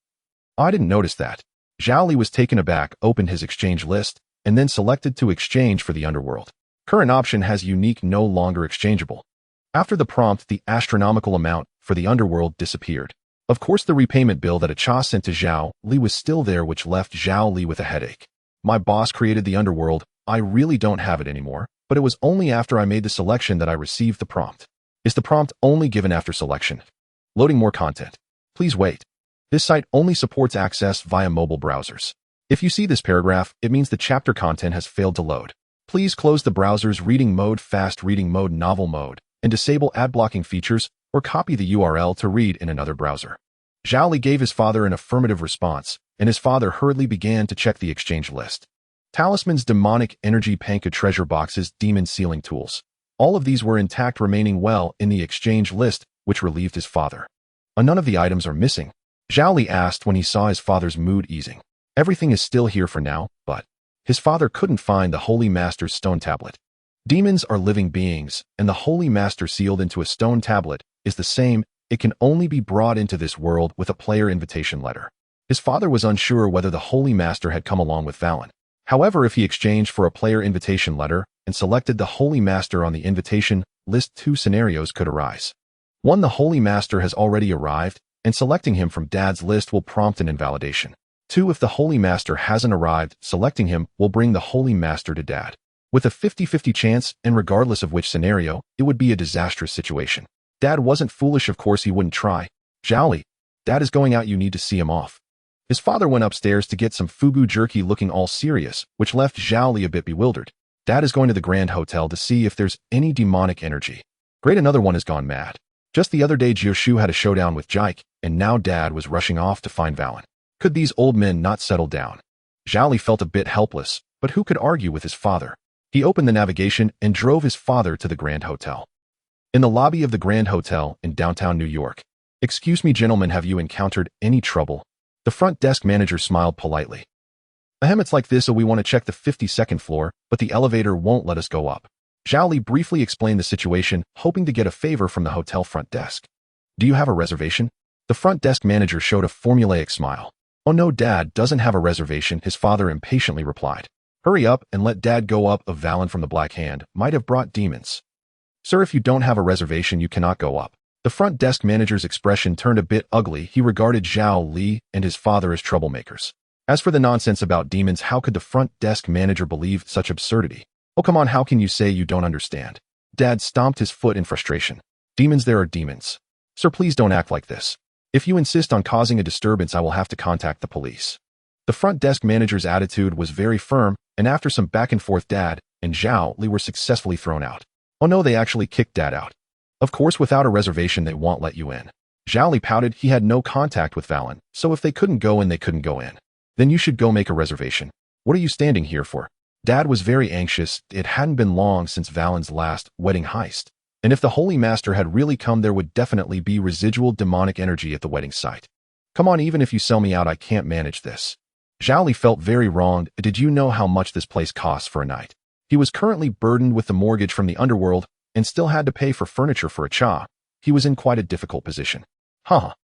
I didn't notice that. Zhao Li was taken aback, opened his exchange list, and then selected to exchange for the underworld. Current option has unique, no longer exchangeable. After the prompt, the astronomical amount for the underworld disappeared. Of course, the repayment bill that a cha sent to Zhao Li was still there, which left Zhao Li with a headache. My boss created the underworld. I really don't have it anymore, but it was only after I made the selection that I received the prompt. Is the prompt only given after selection? Loading more content. Please wait. This site only supports access via mobile browsers. If you see this paragraph, it means the chapter content has failed to load. Please close the browser's reading mode, fast reading mode, novel mode, and disable ad blocking features, or copy the URL to read in another browser. Zhao Li gave his father an affirmative response, and his father hurriedly began to check the exchange list. Talismans, demonic energy, panka treasure boxes, demon sealing tools. All of these were intact, remaining well in the exchange list, which relieved his father. None of the items are missing. Zhao Li asked when he saw his father's mood easing. Everything is still here for now, but his father couldn't find the Holy Master's stone tablet. Demons are living beings, and the Holy Master sealed into a stone tablet is the same. It can only be brought into this world with a player invitation letter. His father was unsure whether the Holy Master had come along with Valon. However, if he exchanged for a player invitation letter and selected the Holy Master on the invitation list, two scenarios could arise. One, the Holy Master has already arrived, and selecting him from Dad's list will prompt an invalidation. Two, if the Holy Master hasn't arrived, selecting him will bring the Holy Master to Dad. With a 50-50 chance, and regardless of which scenario, it would be a disastrous situation. Dad wasn't foolish, of course he wouldn't try. Zhao Li, Dad is going out, you need to see him off. His father went upstairs to get some fugu jerky, looking all serious, which left Zhao Li a bit bewildered. Dad is going to the Grand Hotel to see if there's any demonic energy. Great, another one has gone mad. Just the other day, Jioshu had a showdown with Jike, and now Dad was rushing off to find Valon. Could these old men not settle down? Zhao Li felt a bit helpless, but who could argue with his father? He opened the navigation and drove his father to the Grand Hotel. In the lobby of the Grand Hotel in downtown New York. Excuse me, gentlemen, have you encountered any trouble? The front desk manager smiled politely. It's like this, so we want to check the 52nd floor, but the elevator won't let us go up. Zhao Li briefly explained the situation, hoping to get a favor from the hotel front desk. Do you have a reservation? The front desk manager showed a formulaic smile. Oh no, Dad doesn't have a reservation, his father impatiently replied. Hurry up and let Dad go up. Of Valon from the Black Hand might have brought demons. Sir, if you don't have a reservation, you cannot go up. The front desk manager's expression turned a bit ugly. He regarded Zhao Li and his father as troublemakers. As for the nonsense about demons, how could the front desk manager believe such absurdity? Oh, come on, how can you say you don't understand? Dad stomped his foot in frustration. Demons, there are demons. Sir, please don't act like this. If you insist on causing a disturbance, I will have to contact the police. The front desk manager's attitude was very firm, and after some back and forth, Dad and Zhao Li were successfully thrown out. Oh no, they actually kicked Dad out. Of course, without a reservation, they won't let you in. Zhao Li pouted. He had no contact with Valon, so if they couldn't go in, they couldn't go in. Then you should go make a reservation. What are you standing here for? Dad was very anxious. It hadn't been long since Valon's last wedding heist. And if the Holy Master had really come, there would definitely be residual demonic energy at the wedding site. Come on, even if you sell me out, I can't manage this. Zhao Li felt very wronged. Did you know how much this place costs for a night? He was currently burdened with the mortgage from the underworld and still had to pay for furniture for a cha. He was in quite a difficult position.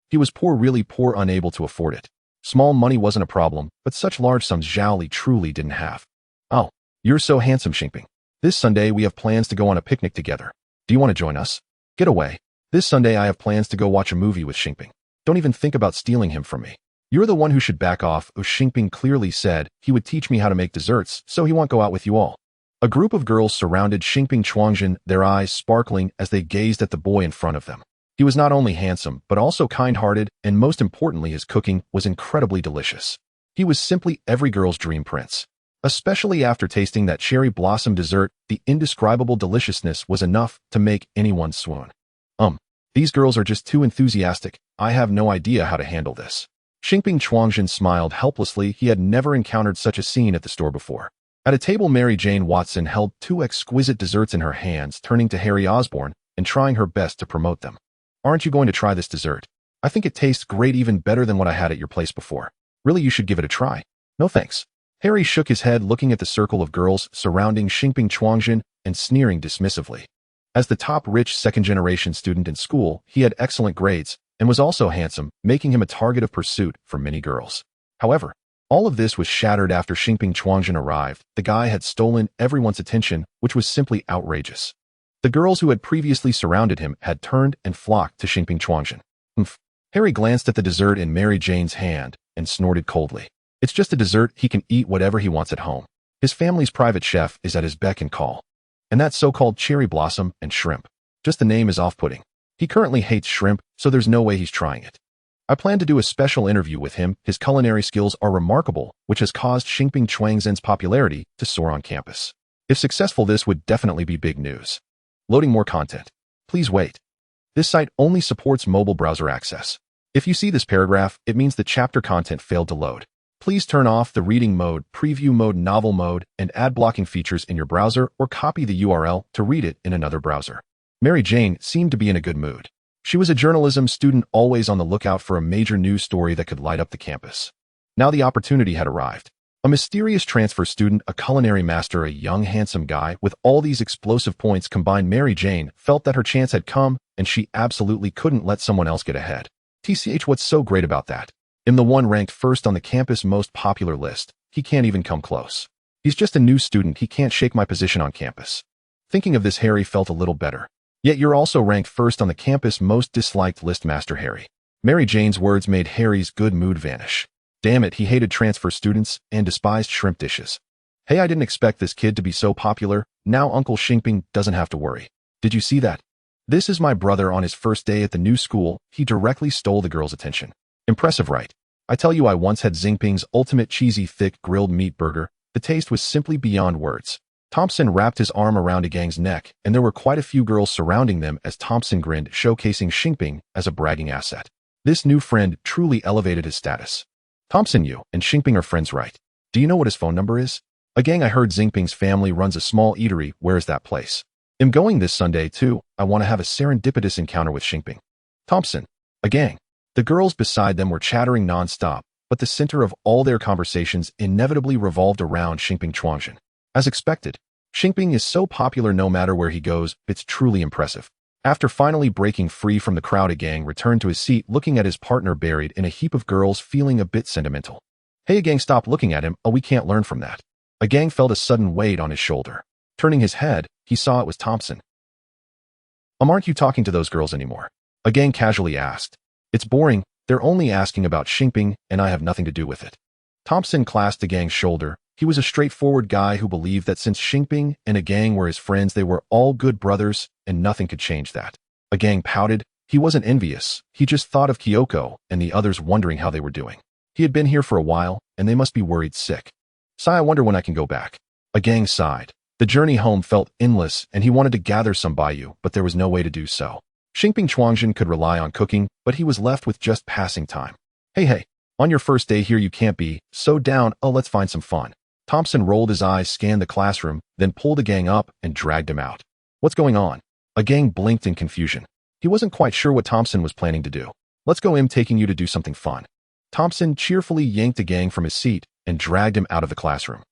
He was poor, really poor, unable to afford it. Small money wasn't a problem, but such large sums Zhao Li truly didn't have. Oh, you're so handsome, Kingpin. This Sunday we have plans to go on a picnic together. Do you want to join us? Get away. This Sunday I have plans to go watch a movie with Kingpin. Don't even think about stealing him from me. You're the one who should back off. Kingpin clearly said he would teach me how to make desserts, so he won't go out with you all. A group of girls surrounded Xingping Chuangjin, their eyes sparkling as they gazed at the boy in front of them. He was not only handsome, but also kind-hearted, and most importantly, his cooking was incredibly delicious. He was simply every girl's dream prince. Especially after tasting that cherry blossom dessert, the indescribable deliciousness was enough to make anyone swoon. These girls are just too enthusiastic. I have no idea how to handle this. Xingping Chuangjin smiled helplessly. He had never encountered such a scene at the store before. At a table, Mary Jane Watson held two exquisite desserts in her hands, turning to Harry Osborn and trying her best to promote them. Aren't you going to try this dessert? I think it tastes great, even better than what I had at your place before. Really, you should give it a try. No thanks. Harry shook his head, looking at the circle of girls surrounding Xingping Chuangjin and sneering dismissively. As the top rich second-generation student in school, he had excellent grades and was also handsome, making him a target of pursuit for many girls. However, all of this was shattered after Xingping Chuangjin arrived. The guy had stolen everyone's attention, which was simply outrageous. The girls who had previously surrounded him had turned and flocked to Xingping Chuangjin. Harry glanced at the dessert in Mary Jane's hand and snorted coldly. It's just a dessert. He can eat whatever he wants at home. His family's private chef is at his beck and call. And that so-called cherry blossom and shrimp. Just the name is off-putting. He currently hates shrimp, so there's no way he's trying it. I plan to do a special interview with him. His culinary skills are remarkable, which has caused Xingping Chuangjin's popularity to soar on campus. If successful, this would definitely be big news. Loading more content. Please wait. This site only supports mobile browser access. If you see this paragraph, it means the chapter content failed to load. Please turn off the reading mode, preview mode, novel mode, and ad blocking features in your browser, or copy the URL to read it in another browser. Mary Jane seemed to be in a good mood. She was a journalism student, always on the lookout for a major news story that could light up the campus. Now the opportunity had arrived. A mysterious transfer student, a culinary master, a young handsome guy with all these explosive points combined. Mary Jane felt that her chance had come, and she absolutely couldn't let someone else get ahead. TCH, what's so great about that? I'm the one ranked first on the campus most popular list. He can't even come close. He's just a new student. He can't shake my position on campus. Thinking of this, Harry felt a little better. Yet you're also ranked first on the campus most disliked list, Master Harry. Mary Jane's words made Harry's good mood vanish. Damn it, he hated transfer students and despised shrimp dishes. Hey, I didn't expect this kid to be so popular. Now Uncle Xingping doesn't have to worry. Did you see that? This is my brother on his first day at the new school. He directly stole the girl's attention. Impressive, right? I tell you, I once had Xingping's ultimate cheesy thick grilled meat burger. The taste was simply beyond words. Thompson wrapped his arm around a gang's neck, and there were quite a few girls surrounding them as Thompson grinned, showcasing Xingping as a bragging asset. This new friend truly elevated his status. Thompson, you and Xingping are friends, right? Do you know what his phone number is? A gang, I heard Xingping's family runs a small eatery. Where is that place? I'm going this Sunday too. I want to have a serendipitous encounter with Xingping. Thompson. A gang. The girls beside them were chattering non-stop, but the center of all their conversations inevitably revolved around Xingping Chuangjin. As expected, Xingping is so popular no matter where he goes. It's truly impressive. After finally breaking free from the crowd, a gang returned to his seat, looking at his partner buried in a heap of girls, feeling a bit sentimental. Hey, a gang, stop looking at him. Oh, we can't learn from that. A gang felt a sudden weight on his shoulder. Turning his head, he saw it was Thompson. Aren't you talking to those girls anymore? A gang casually asked. It's boring. They're only asking about Xingping, and I have nothing to do with it. Thompson clasped the gang's shoulder. He was a straightforward guy who believed that since Xingping and a gang were his friends, they were all good brothers, and nothing could change that. A gang pouted. He wasn't envious. He just thought of Kyoko and the others, wondering how they were doing. He had been here for a while, and they must be worried sick. Sigh, I wonder when I can go back. A gang sighed. The journey home felt endless, and he wanted to gather some Baiyu, but there was no way to do so. Xingping Chuangjin could rely on cooking, but he was left with just passing time. Hey, on your first day here you can't be so down. Oh, let's find some fun. Thompson rolled his eyes, scanned the classroom, then pulled the gang up and dragged him out. What's going on? A gang blinked in confusion. He wasn't quite sure what Thompson was planning to do. Let's go, I'm taking you to do something fun. Thompson cheerfully yanked the gang from his seat and dragged him out of the classroom.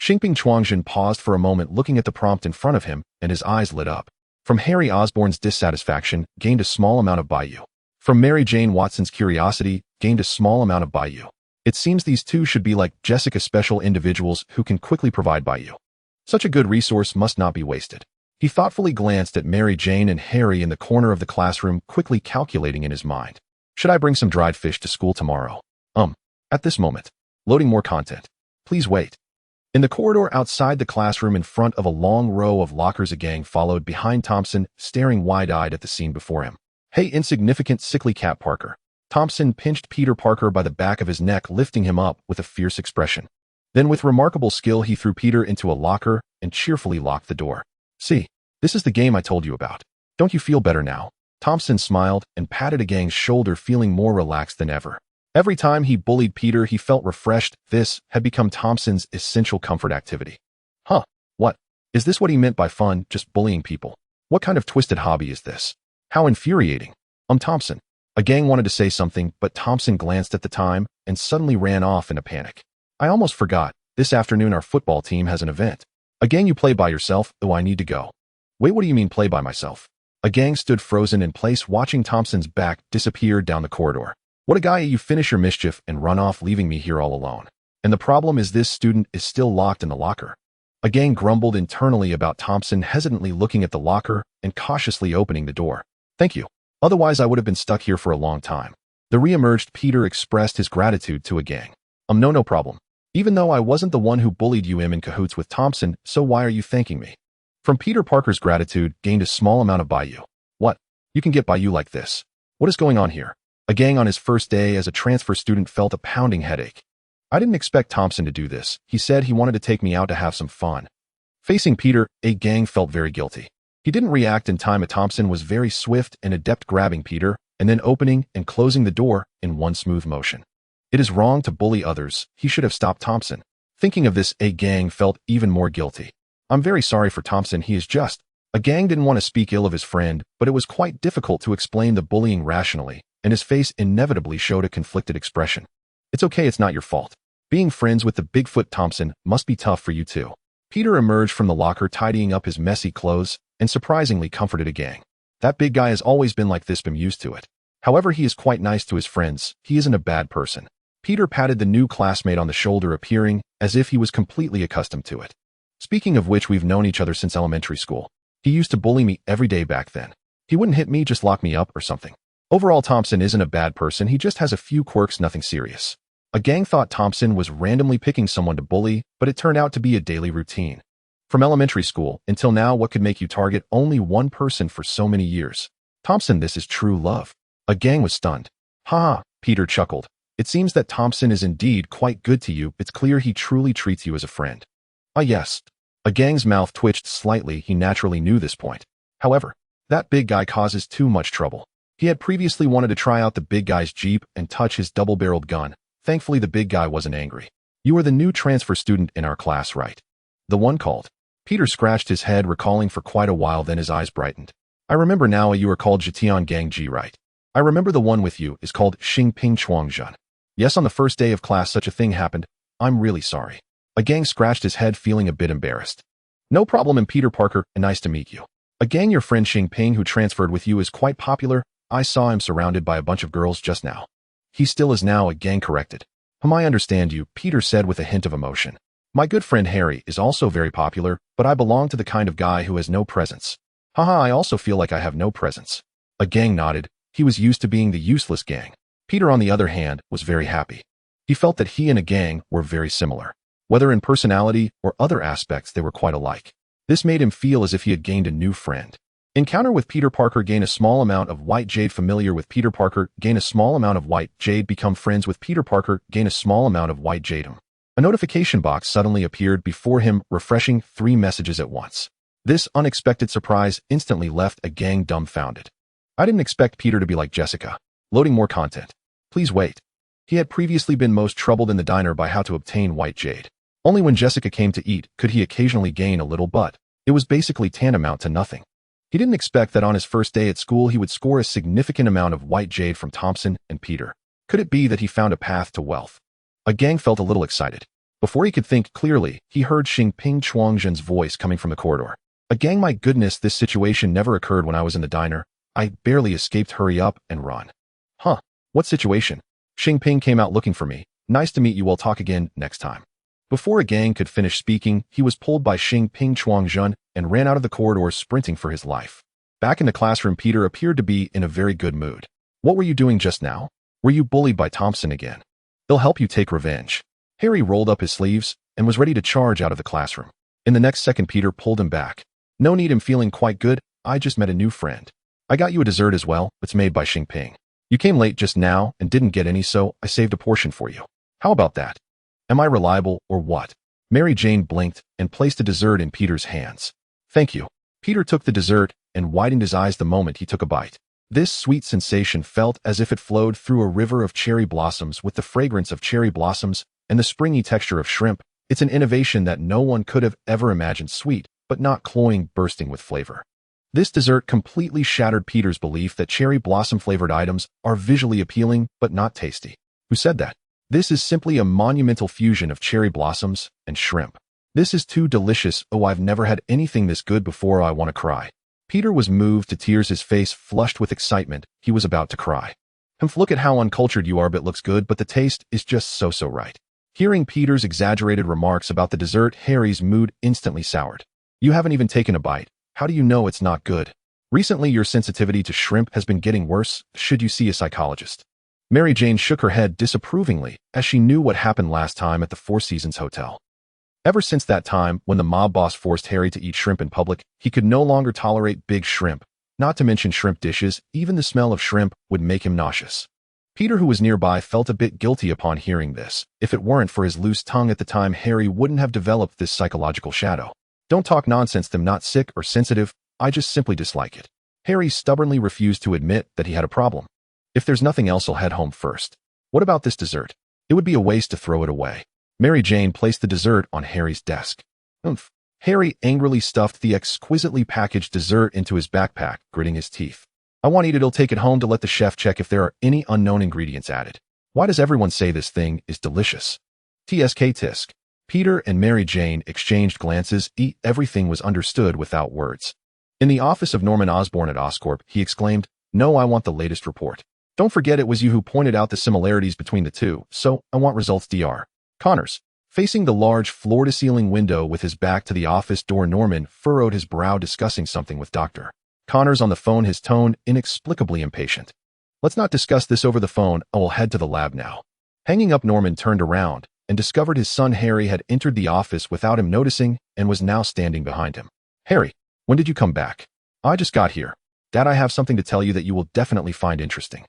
Xingping Chuangjin paused for a moment, looking at the prompt in front of him, and his eyes lit up. From Harry Osborn's dissatisfaction, gained a small amount of Baiyu. From Mary Jane Watson's curiosity, gained a small amount of Baiyu. It seems these two should be like Jessica, special individuals who can quickly provide Baiyu. Such a good resource must not be wasted. He thoughtfully glanced at Mary Jane and Harry in the corner of the classroom, quickly calculating in his mind. Should I bring some dried fish to school tomorrow? At this moment. Loading more content. Please wait. In the corridor outside the classroom in front of a long row of lockers, a gang followed behind Thompson, staring wide-eyed at the scene before him. "Hey, insignificant, sickly cat Parker." Thompson pinched Peter Parker by the back of his neck, lifting him up with a fierce expression. Then with remarkable skill, he threw Peter into a locker and cheerfully locked the door. "See, this is the game I told you about. Don't you feel better now?" Thompson smiled and patted a gang's shoulder, feeling more relaxed than ever. Every time he bullied Peter, he felt refreshed. This had become Thompson's essential comfort activity. Huh, what? Is this what he meant by fun, just bullying people? What kind of twisted hobby is this? How infuriating. Thompson. A gang wanted to say something, but Thompson glanced at the time and suddenly ran off in a panic. "I almost forgot. This afternoon our football team has an event." "A gang, you play by yourself? Oh, I need to go." "Wait, what do you mean play by myself?" A gang stood frozen in place, watching Thompson's back disappear down the corridor. "What a guy, you finish your mischief and run off, leaving me here all alone. And the problem is this student is still locked in the locker." A gang grumbled internally about Thompson, hesitantly looking at the locker and cautiously opening the door. "Thank you. Otherwise I would have been stuck here for a long time." The re-emerged Peter expressed his gratitude to a gang. No problem. Even though I wasn't the one who bullied you, I'm in cahoots with Thompson, so why are you thanking me?" From Peter Parker's gratitude gained a small amount of Bayou. "What? You can get Bayou like this? What is going on here?" A gang on his first day as a transfer student felt a pounding headache. "I didn't expect Thompson to do this. He said he wanted to take me out to have some fun." Facing Peter, a gang felt very guilty. He didn't react in time. Thompson was very swift and adept, grabbing Peter and then opening and closing the door in one smooth motion. It is wrong to bully others. He should have stopped Thompson. Thinking of this, a gang felt even more guilty. "I'm very sorry for Thompson. He is just..." A gang didn't want to speak ill of his friend, but it was quite difficult to explain the bullying rationally, and his face inevitably showed a conflicted expression. "It's okay, it's not your fault. Being friends with the Bigfoot Thompson must be tough for you too." Peter emerged from the locker, tidying up his messy clothes, and surprisingly comforted a gang. "That big guy has always been like this, but I'm used to it. However, he is quite nice to his friends. He isn't a bad person." Peter patted the new classmate on the shoulder, appearing as if he was completely accustomed to it. "Speaking of which, we've known each other since elementary school. He used to bully me every day back then. He wouldn't hit me, just lock me up or something. Overall, Thompson isn't a bad person. He just has a few quirks, nothing serious." A gang thought Thompson was randomly picking someone to bully, but it turned out to be a daily routine. From elementary school until now, what could make you target only one person for so many years? Thompson, this is true love. A gang was stunned. "Ha," Peter chuckled. "It seems that Thompson is indeed quite good to you. It's clear he truly treats you as a friend." "Ah, yes." A gang's mouth twitched slightly. He naturally knew this point. However, that big guy causes too much trouble. He had previously wanted to try out the big guy's Jeep and touch his double-barreled gun. Thankfully, the big guy wasn't angry. "You are the new transfer student in our class, right?" The one called. Peter scratched his head, recalling for quite a while, then his eyes brightened. "I remember now, you are called Jitian Gang G, right? I remember the one with you is called Xingping Chuangjun. Yes, on the first day of class such a thing happened. I'm really sorry." A gang scratched his head, feeling a bit embarrassed. "No problem, and Peter Parker, nice to meet you. A gang, your friend Xingping who transferred with you is quite popular. I saw him surrounded by a bunch of girls just now." "He still is now," a gang corrected. "I understand you," Peter said with a hint of emotion. "My good friend Harry is also very popular, but I belong to the kind of guy who has no presence." "Haha, I also feel like I have no presence." A gang nodded. He was used to being the useless gang. Peter, on the other hand, was very happy. He felt that he and a gang were very similar. Whether in personality or other aspects, they were quite alike. This made him feel as if he had gained a new friend. Encounter with Peter Parker, gain a small amount of white jade. Familiar with Peter Parker, gain a small amount of white jade. Become friends with Peter Parker, gain a small amount of white jade. A notification box suddenly appeared before him, refreshing 3 messages at once. This unexpected surprise instantly left a gang dumbfounded. "I didn't expect Peter to be like Jessica. Loading more content. Please wait." He had previously been most troubled in the diner by how to obtain white jade. Only when Jessica came to eat could he occasionally gain a little, but it was basically tantamount to nothing. He didn't expect that on his first day at school he would score a significant amount of white jade from Thompson and Peter. Could it be that he found a path to wealth? A gang felt a little excited. Before he could think clearly, he heard Xingping Chuangjun's voice coming from the corridor. "A gang, my goodness, this situation never occurred when I was in the diner. I barely escaped. Hurry up and run." "Huh, what situation?" "Xingping came out looking for me. Nice to meet you, we'll talk again next time." Before a gang could finish speaking, he was pulled by Xingping Chuangjun and ran out of the corridor, sprinting for his life. Back in the classroom, Peter appeared to be in a very good mood. "What were you doing just now? Were you bullied by Thompson again? He'll help you take revenge." Harry rolled up his sleeves, and was ready to charge out of the classroom. In the next second, Peter pulled him back. No need, I'm feeling quite good. I just met a new friend. I got you a dessert as well. It's made by Kingpin. You came late just now and didn't get any, so I saved a portion for you. How about that? Am I reliable or what? Mary Jane blinked and placed a dessert in Peter's hands. Thank you. Peter took the dessert and widened his eyes the moment he took a bite. This sweet sensation felt as if it flowed through a river of cherry blossoms with the fragrance of cherry blossoms and the springy texture of shrimp. It's an innovation that no one could have ever imagined, sweet, but not cloying, bursting with flavor. This dessert completely shattered Peter's belief that cherry blossom-flavored items are visually appealing but not tasty. Who said that? This is simply a monumental fusion of cherry blossoms and shrimp. This is too delicious. Oh, I've never had anything this good before. I want to cry. Peter was moved to tears, his face flushed with excitement. He was about to cry. Humph, look at how uncultured you are, but looks good, but the taste is just so right. Hearing Peter's exaggerated remarks about the dessert, Harry's mood instantly soured. You haven't even taken a bite. How do you know it's not good? Recently, your sensitivity to shrimp has been getting worse. Should you see a psychologist? Mary Jane shook her head disapprovingly, as she knew what happened last time at the Four Seasons Hotel. Ever since that time, when the mob boss forced Harry to eat shrimp in public, he could no longer tolerate big shrimp, not to mention shrimp dishes. Even the smell of shrimp would make him nauseous. Peter, who was nearby, felt a bit guilty upon hearing this. If it weren't for his loose tongue at the time, Harry wouldn't have developed this psychological shadow. Don't talk nonsense. I'm not sick or sensitive. I just simply dislike it. Harry stubbornly refused to admit that he had a problem. If there's nothing else, I'll head home first. What about this dessert? It would be a waste to throw it away. Mary Jane placed the dessert on Harry's desk. Oomph. Harry angrily stuffed the exquisitely packaged dessert into his backpack, gritting his teeth. I want to eat it. I'll take it home to let the chef check if there are any unknown ingredients added. Why does everyone say this thing is delicious? Tisk. Peter and Mary Jane exchanged glances. Everything was understood without words. In the office of Norman Osborn at Oscorp, he exclaimed, No, I want the latest report. Don't forget it was you who pointed out the similarities between the two, so I want results. Dr. Connors. Facing the large floor-to-ceiling window with his back to the office door, Norman furrowed his brow, discussing something with Dr. Connors on the phone, his tone inexplicably impatient. Let's not discuss this over the phone. I will head to the lab now. Hanging up, Norman turned around and discovered his son Harry had entered the office without him noticing and was now standing behind him. Harry, when did you come back? I just got here. Dad, I have something to tell you that you will definitely find interesting.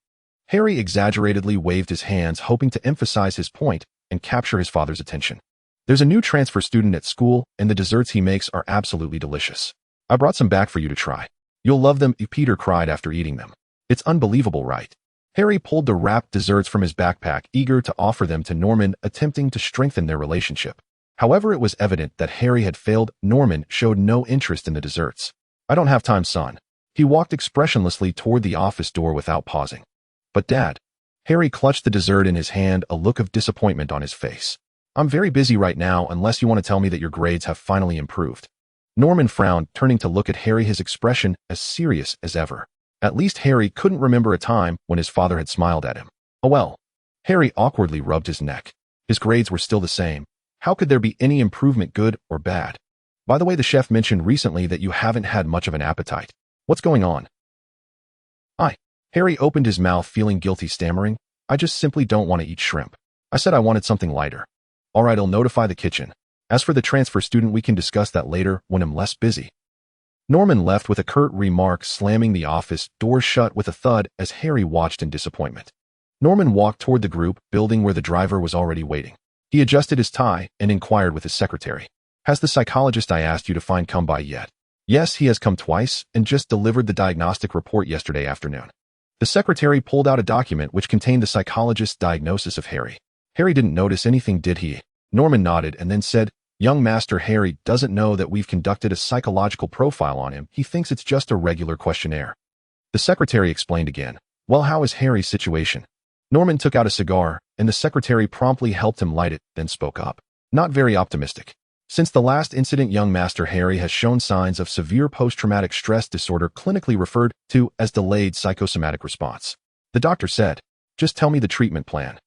Harry exaggeratedly waved his hands, hoping to emphasize his point and capture his father's attention. There's a new transfer student at school, and the desserts he makes are absolutely delicious. I brought some back for you to try. You'll love them, Peter cried after eating them. It's unbelievable, right? Harry pulled the wrapped desserts from his backpack, eager to offer them to Norman, attempting to strengthen their relationship. However, it was evident that Harry had failed. Norman showed no interest in the desserts. I don't have time, son. He walked expressionlessly toward the office door without pausing. But Dad. Harry clutched the dessert in his hand, a look of disappointment on his face. I'm very busy right now, unless you want to tell me that your grades have finally improved. Norman frowned, turning to look at Harry, his expression as serious as ever. At least Harry couldn't remember a time when his father had smiled at him. Oh well. Harry awkwardly rubbed his neck. His grades were still the same. How could there be any improvement, good or bad? By the way, the chef mentioned recently that you haven't had much of an appetite. What's going on? Harry opened his mouth, feeling guilty, stammering, I just simply don't want to eat shrimp. I said I wanted something lighter. All right, I'll notify the kitchen. As for the transfer student, we can discuss that later when I'm less busy. Norman left with a curt remark, slamming the office door shut with a thud as Harry watched in disappointment. Norman walked toward the group building where the driver was already waiting. He adjusted his tie and inquired with his secretary. Has the psychologist I asked you to find come by yet? Yes, he has come twice and just delivered the diagnostic report yesterday afternoon. The secretary pulled out a document which contained the psychologist's diagnosis of Harry. Harry didn't notice anything, did he? Norman nodded and then said, Young Master Harry doesn't know that we've conducted a psychological profile on him. He thinks it's just a regular questionnaire. The secretary explained again. Well, how is Harry's situation? Norman took out a cigar, and the secretary promptly helped him light it, then spoke up. Not very optimistic. Since the last incident, young Master Harry has shown signs of severe post-traumatic stress disorder, clinically referred to as delayed psychosomatic response. The doctor said, Just tell me the treatment plan.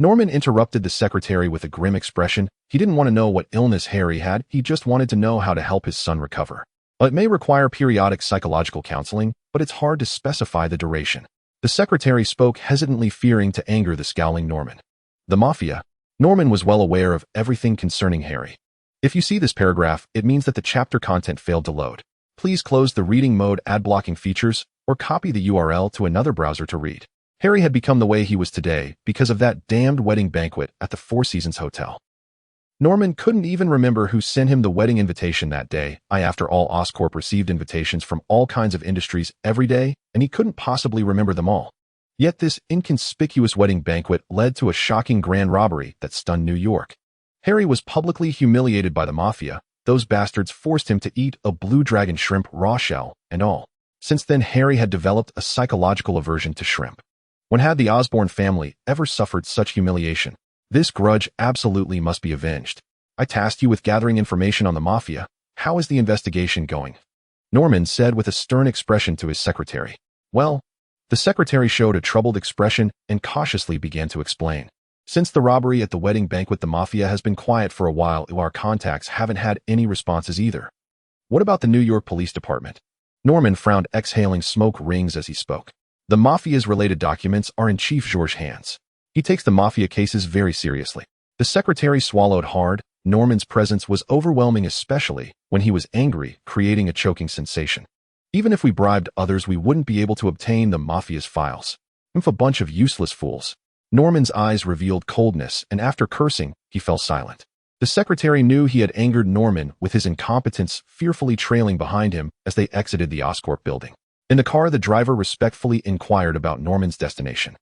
Norman interrupted the secretary with a grim expression. He didn't want to know what illness Harry had, he just wanted to know how to help his son recover. It may require periodic psychological counseling, but it's hard to specify the duration. The secretary spoke hesitantly, fearing to anger the scowling Norman. The Mafia. Norman was well aware of everything concerning Harry. If you see this paragraph, it means that the chapter content failed to load. Please close the reading mode ad-blocking features or copy the URL to another browser to read. Harry had become the way he was today because of that damned wedding banquet at the Four Seasons Hotel. Norman couldn't even remember who sent him the wedding invitation that day. After all, Oscorp received invitations from all kinds of industries every day, and he couldn't possibly remember them all. Yet this inconspicuous wedding banquet led to a shocking grand robbery that stunned New York. Harry was publicly humiliated by the mafia. Those bastards forced him to eat a blue dragon shrimp raw shell and all. Since then, Harry had developed a psychological aversion to shrimp. When had the Osborn family ever suffered such humiliation? This grudge absolutely must be avenged. I tasked you with gathering information on the mafia. How is the investigation going? Norman said with a stern expression to his secretary. Well, the secretary showed a troubled expression and cautiously began to explain. Since the robbery at the wedding banquet, the mafia has been quiet for a while. Our contacts haven't had any responses either. What about the New York Police Department? Norman frowned, exhaling smoke rings as he spoke. The mafia's related documents are in Chief George's hands. He takes the mafia cases very seriously. The secretary swallowed hard. Norman's presence was overwhelming, especially when he was angry, creating a choking sensation. Even if we bribed others, we wouldn't be able to obtain the mafia's files. A bunch of useless fools. Norman's eyes revealed coldness, and after cursing, he fell silent. The secretary knew he had angered Norman with his incompetence, fearfully trailing behind him as they exited the Oscorp building. In the car, the driver respectfully inquired about Norman's destination.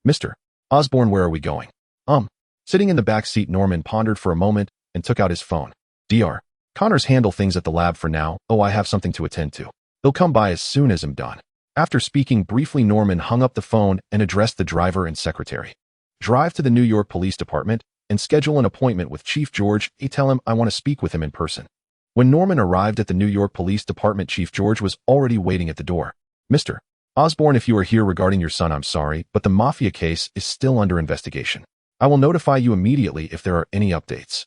Mr. Osborn, where are we going? Sitting in the back seat, Norman pondered for a moment and took out his phone. Dr. Connors handle things at the lab for now. I have something to attend to. He'll come by as soon as I'm done. After speaking briefly, Norman hung up the phone and addressed the driver and secretary. Drive to the New York Police Department and schedule an appointment with Chief George. Tell him I want to speak with him in person. When Norman arrived at the New York Police Department, Chief George was already waiting at the door. Mr. Osborn, if you are here regarding your son, I'm sorry, but the mafia case is still under investigation. I will notify you immediately if there are any updates.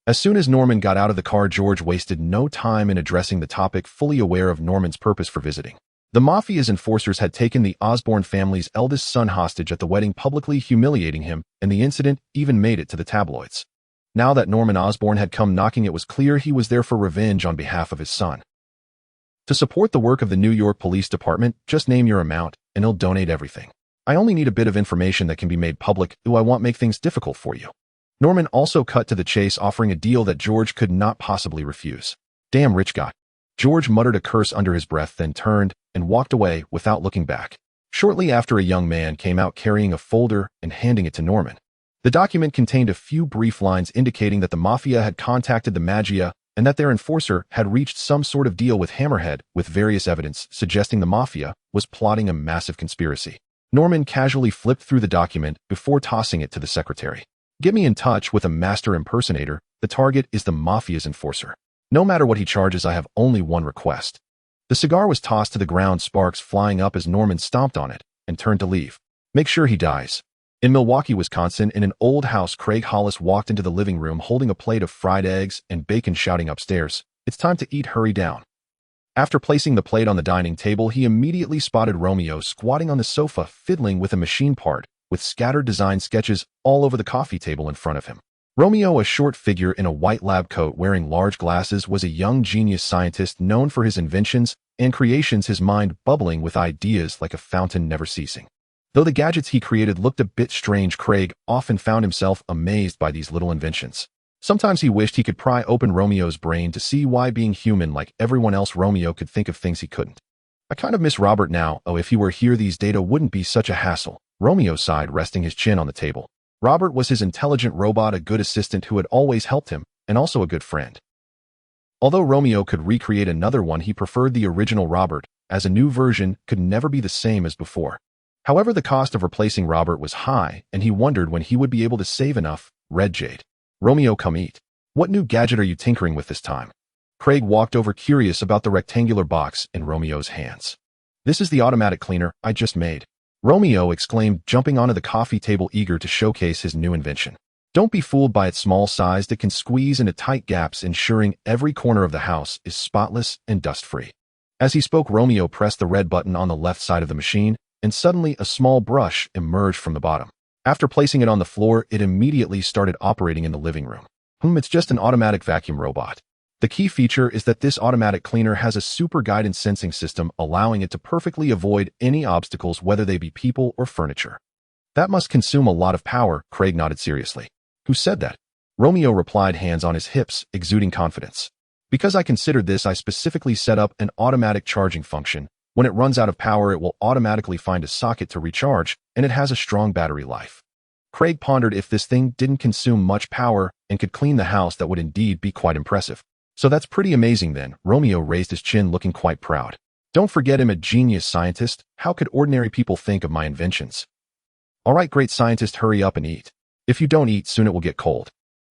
As soon as Norman got out of the car, George wasted no time in addressing the topic, fully aware of Norman's purpose for visiting. The mafia's enforcers had taken the Osborn family's eldest son hostage at the wedding, publicly humiliating him, and the incident even made it to the tabloids. Now that Norman Osborn had come knocking, it was clear he was there for revenge on behalf of his son. To support the work of the New York Police Department, just name your amount, and he'll donate everything. I only need a bit of information that can be made public. I won't make things difficult for you. Norman also cut to the chase, offering a deal that George could not possibly refuse. Damn rich guy. George muttered a curse under his breath, then turned and walked away without looking back. Shortly after, a young man came out carrying a folder and handing it to Norman. The document contained a few brief lines indicating that the mafia had contacted the Magia and that their enforcer had reached some sort of deal with Hammerhead, with various evidence suggesting the mafia was plotting a massive conspiracy. Norman casually flipped through the document before tossing it to the secretary. Get me in touch with a master impersonator. The target is the mafia's enforcer. No matter what he charges, I have only one request. The cigar was tossed to the ground, sparks flying up as Norman stomped on it and turned to leave. Make sure he dies. In Milwaukee, Wisconsin, in an old house, Craig Hollis walked into the living room holding a plate of fried eggs and bacon, shouting upstairs, "It's time to eat, hurry down." After placing the plate on the dining table, he immediately spotted Romeo squatting on the sofa, fiddling with a machine part, with scattered design sketches all over the coffee table in front of him. Romeo, a short figure in a white lab coat wearing large glasses, was a young genius scientist known for his inventions and creations, his mind bubbling with ideas like a fountain never ceasing. Though the gadgets he created looked a bit strange, Craig often found himself amazed by these little inventions. Sometimes he wished he could pry open Romeo's brain to see why, being human like everyone else, Romeo could think of things he couldn't. I kind of miss Robert now. If he were here, these data wouldn't be such a hassle. Romeo sighed, resting his chin on the table. Robert was his intelligent robot, a good assistant who had always helped him, and also a good friend. Although Romeo could recreate another one, he preferred the original Robert, as a new version could never be the same as before. However, the cost of replacing Robert was high, and he wondered when he would be able to save enough. Red Jade. Romeo, come eat. What new gadget are you tinkering with this time? Craig walked over, curious about the rectangular box in Romeo's hands. This is the automatic cleaner I just made, Romeo exclaimed, jumping onto the coffee table, eager to showcase his new invention. Don't be fooled by its small size. It can squeeze into tight gaps, ensuring every corner of the house is spotless and dust-free. As he spoke, Romeo pressed the red button on the left side of the machine, and suddenly a small brush emerged from the bottom. After placing it on the floor, it immediately started operating in the living room. It's just an automatic vacuum robot. The key feature is that this automatic cleaner has a super guidance sensing system allowing it to perfectly avoid any obstacles, whether they be people or furniture. That must consume a lot of power, Craig nodded seriously. Who said that? Romeo replied, hands on his hips, exuding confidence. Because I considered this, I specifically set up an automatic charging function. When it runs out of power, it will automatically find a socket to recharge, and it has a strong battery life. Craig pondered, if this thing didn't consume much power and could clean the house, that would indeed be quite impressive. So that's pretty amazing then. Romeo raised his chin, looking quite proud. Don't forget, I'm a genius scientist. How could ordinary people think of my inventions? All right, great scientist, hurry up and eat. If you don't eat soon, it will get cold.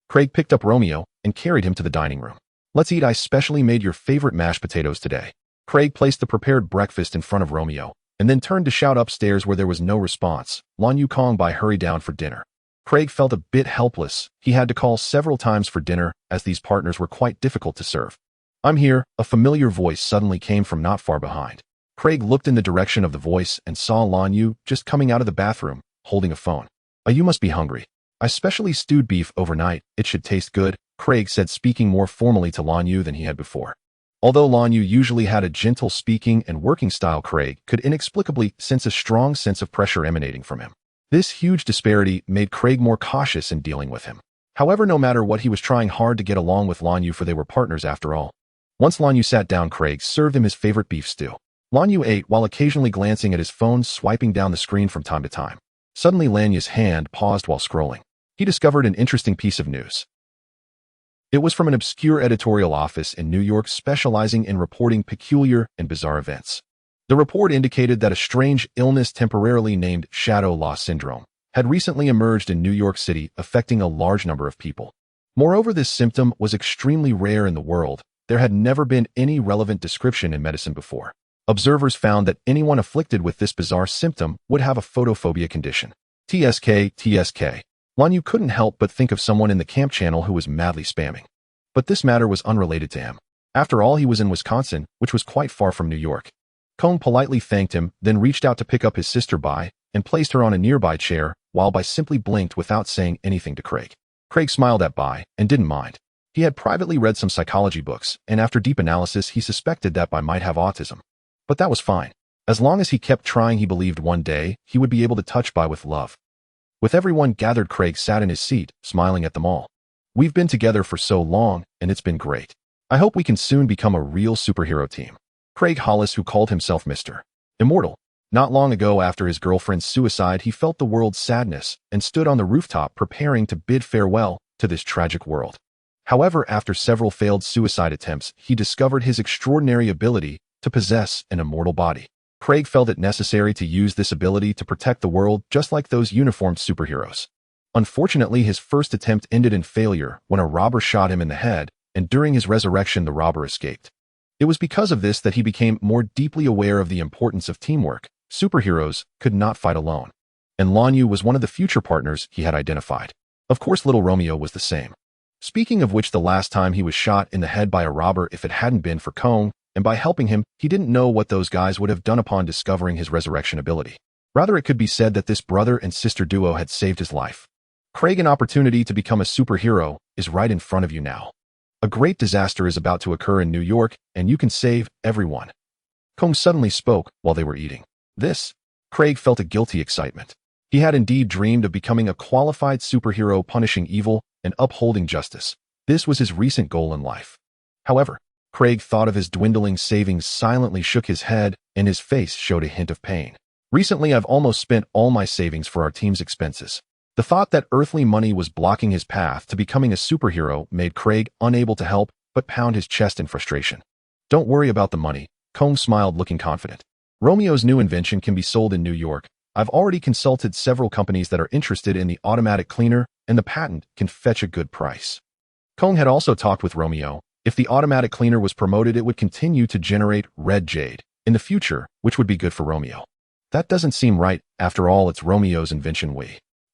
Craig picked up Romeo and carried him to the dining room. Let's eat. I specially made your favorite mashed potatoes today. Craig placed the prepared breakfast in front of Romeo and then turned to shout upstairs, where there was no response. Lan Yu Kong, by hurry down for dinner. Craig felt a bit helpless. He had to call several times for dinner, as these partners were quite difficult to serve. I'm here. A familiar voice suddenly came from not far behind. Craig looked in the direction of the voice and saw Lan Yu just coming out of the bathroom, holding a phone. You must be hungry. I specially stewed beef overnight. It should taste good, Craig said, speaking more formally to Lan Yu than he had before. Although Lan Yu usually had a gentle speaking and working style, Craig could inexplicably sense a strong sense of pressure emanating from him. This huge disparity made Craig more cautious in dealing with him. However, no matter what, he was trying hard to get along with Lan Yu, for they were partners after all. Once Lan Yu sat down, Craig served him his favorite beef stew. Lan Yu ate while occasionally glancing at his phone, swiping down the screen from time to time. Suddenly, Lan Yu's hand paused while scrolling. He discovered an interesting piece of news. It was from an obscure editorial office in New York specializing in reporting peculiar and bizarre events. The report indicated that a strange illness temporarily named shadow loss syndrome had recently emerged in New York City, affecting a large number of people. Moreover, this symptom was extremely rare in the world. There had never been any relevant description in medicine before. Observers found that anyone afflicted with this bizarre symptom would have a photophobia condition. TSK. Lan Yu couldn't help but think of someone in the camp channel who was madly spamming. But this matter was unrelated to him. After all, he was in Wisconsin, which was quite far from New York. Kong politely thanked him, then reached out to pick up his sister Bai and placed her on a nearby chair, while Bai simply blinked without saying anything to Craig. Craig smiled at Bai and didn't mind. He had privately read some psychology books, and after deep analysis, he suspected that Bai might have autism. But that was fine. As long as he kept trying, he believed one day he would be able to touch Bai with love. With everyone gathered, Craig sat in his seat, smiling at them all. We've been together for so long, and it's been great. I hope we can soon become a real superhero team. Craig Hollis, who called himself Mr. Immortal. Not long ago, after his girlfriend's suicide, he felt the world's sadness and stood on the rooftop preparing to bid farewell to this tragic world. However, after several failed suicide attempts, he discovered his extraordinary ability to possess an immortal body. Craig felt it necessary to use this ability to protect the world, just like those uniformed superheroes. Unfortunately, his first attempt ended in failure when a robber shot him in the head, and during his resurrection, the robber escaped. It was because of this that he became more deeply aware of the importance of teamwork. Superheroes could not fight alone. And Lan Yu was one of the future partners he had identified. Of course, little Romeo was the same. Speaking of which, the last time he was shot in the head by a robber, if it hadn't been for Kong, and by helping him, he didn't know what those guys would have done upon discovering his resurrection ability. Rather, it could be said that this brother and sister duo had saved his life. Craig, an opportunity to become a superhero is right in front of you now. A great disaster is about to occur in New York, and you can save everyone. Kong suddenly spoke while they were eating. This, Craig felt a guilty excitement. He had indeed dreamed of becoming a qualified superhero, punishing evil and upholding justice. This was his recent goal in life. However, Craig thought of his dwindling savings, silently shook his head, and his face showed a hint of pain. Recently, I've almost spent all my savings for our team's expenses. The thought that earthly money was blocking his path to becoming a superhero made Craig unable to help but pound his chest in frustration. Don't worry about the money, Kong smiled, looking confident. Romeo's new invention can be sold in New York. I've already consulted several companies that are interested in the automatic cleaner, and the patent can fetch a good price. Kong had also talked with Romeo. If the automatic cleaner was promoted, it would continue to generate red jade in the future, which would be good for Romeo. That doesn't seem right. After all, it's Romeo's invention.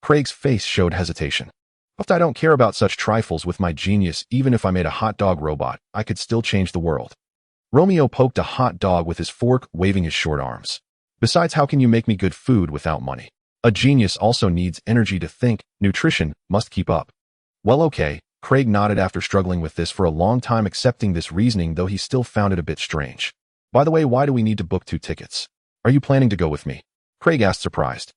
Craig's face showed hesitation. But I don't care about such trifles with my genius. Even if I made a hot dog robot, I could still change the world. Romeo poked a hot dog with his fork, waving his short arms. Besides, how can you make me good food without money? A genius also needs energy to think, nutrition must keep up. Well, okay, Craig nodded after struggling with this for a long time, accepting this reasoning, though he still found it a bit strange. By the way, why do we need to book 2 tickets? Are you planning to go with me? Craig asked, surprised.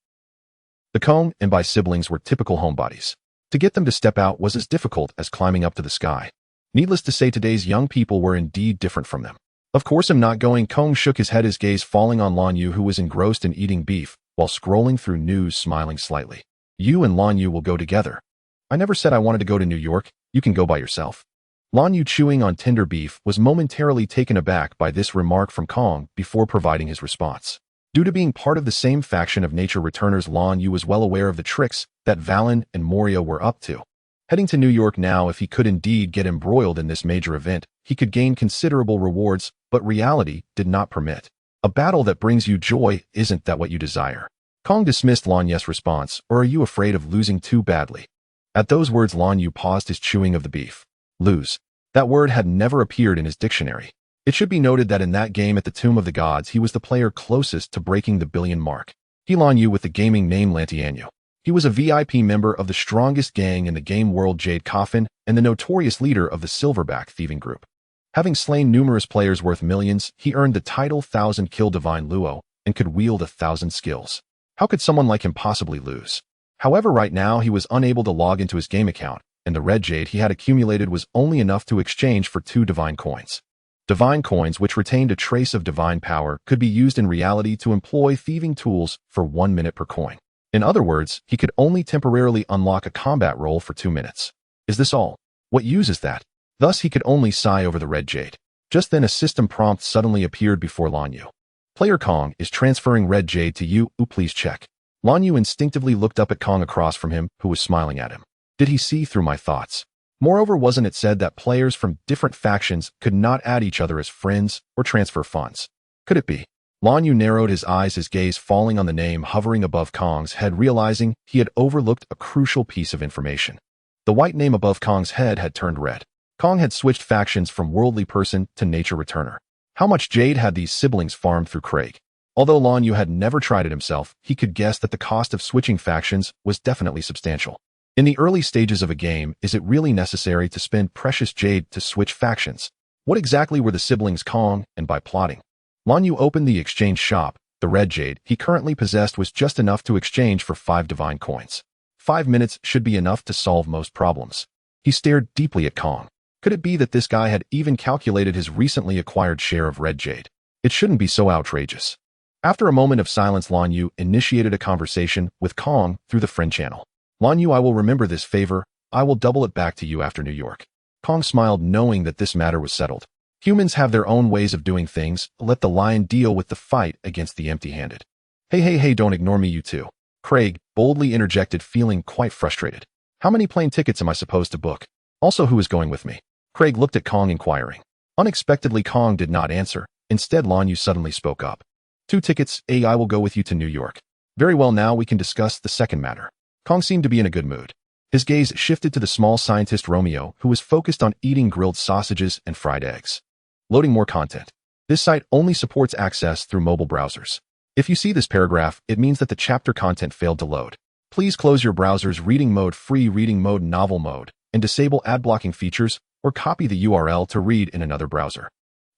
The Kong and Bai siblings were typical homebodies. To get them to step out was as difficult as climbing up to the sky. Needless to say, today's young people were indeed different from them. Of course I'm not going. Kong shook his head, his gaze falling on Lan Yu, who was engrossed in eating beef while scrolling through news, smiling slightly. You and Lan Yu will go together. I never said I wanted to go to New York. You can go by yourself. Lan Yu, chewing on tender beef, was momentarily taken aback by this remark from Kong before providing his response. Due to being part of the same faction of nature returners, Lan Yu was well aware of the tricks that Valon and Moria were up to. Heading to New York now, if he could indeed get embroiled in this major event, he could gain considerable rewards, but reality did not permit. A battle that brings you joy, isn't that what you desire? Kong dismissed Lan Yu's response. Or are you afraid of losing too badly? At those words, Lan Yu paused his chewing of the beef. Lose. That word had never appeared in his dictionary. It should be noted that in that game at the Tomb of the Gods, he was the player closest to breaking the billion mark. Lan Yu with the gaming name Lantianyu. He was a VIP member of the strongest gang in the game world, Jade Coffin, and the notorious leader of the Silverback thieving group. Having slain numerous players worth millions, he earned the title 1000 Kill Divine Luo and could wield 1,000 skills. How could someone like him possibly lose? However, right now he was unable to log into his game account, and the red jade he had accumulated was only enough to exchange for 2 divine coins. Divine coins, which retained a trace of divine power, could be used in reality to employ thieving tools for 1 minute per coin. In other words, he could only temporarily unlock a combat role for 2 minutes. Is this all? What use is that? Thus he could only sigh over the red jade. Just then a system prompt suddenly appeared before Lan Yu. Player Kong is transferring red jade to you. Please check. Lan Yu instinctively looked up at Kong across from him, who was smiling at him. Did he see through my thoughts? Moreover, wasn't it said that players from different factions could not add each other as friends or transfer funds? Could it be? Lan Yu narrowed his eyes, his gaze falling on the name hovering above Kong's head, realizing he had overlooked a crucial piece of information. The white name above Kong's head had turned red. Kong had switched factions from worldly person to nature returner. How much jade had these siblings farmed through Craig? Although Lan Yu had never tried it himself, he could guess that the cost of switching factions was definitely substantial. In the early stages of a game, is it really necessary to spend precious jade to switch factions? What exactly were the siblings Kong and Bai plotting? Lan Yu opened the exchange shop. The red jade he currently possessed was just enough to exchange for 5 divine coins. 5 minutes should be enough to solve most problems. He stared deeply at Kong. Could it be that this guy had even calculated his recently acquired share of red jade? It shouldn't be so outrageous. After a moment of silence, Lan Yu initiated a conversation with Kong through the friend channel. Lan Yu, I will remember this favor. I will double it back to you after New York. Kong smiled, knowing that this matter was settled. Humans have their own ways of doing things. Let the lion deal with the fight against the empty-handed. Hey, don't ignore me, you two. Craig boldly interjected, feeling quite frustrated. How many plane tickets am I supposed to book? Also, who is going with me? Craig looked at Kong, inquiring. Unexpectedly, Kong did not answer. Instead, Lan Yu suddenly spoke up. 2 tickets. I will go with you to New York. Very well, now we can discuss the second matter. Kong seemed to be in a good mood. His gaze shifted to the small scientist Romeo, who was focused on eating grilled sausages and fried eggs. Loading more content. This site only supports access through mobile browsers. If you see this paragraph, it means that the chapter content failed to load. Please close your browser's reading mode, free reading mode, novel mode, and disable ad blocking features, or copy the URL to read in another browser.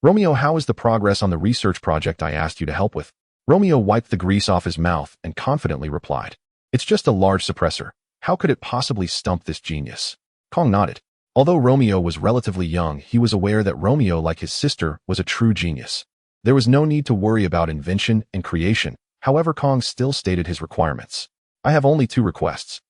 Romeo, how is the progress on the research project I asked you to help with? Romeo wiped the grease off his mouth and confidently replied. It's just a large suppressor. How could it possibly stump this genius? Kong nodded. Although Romeo was relatively young, he was aware that Romeo, like his sister, was a true genius. There was no need to worry about invention and creation. However, Kong still stated his requirements. I have only 2 requests.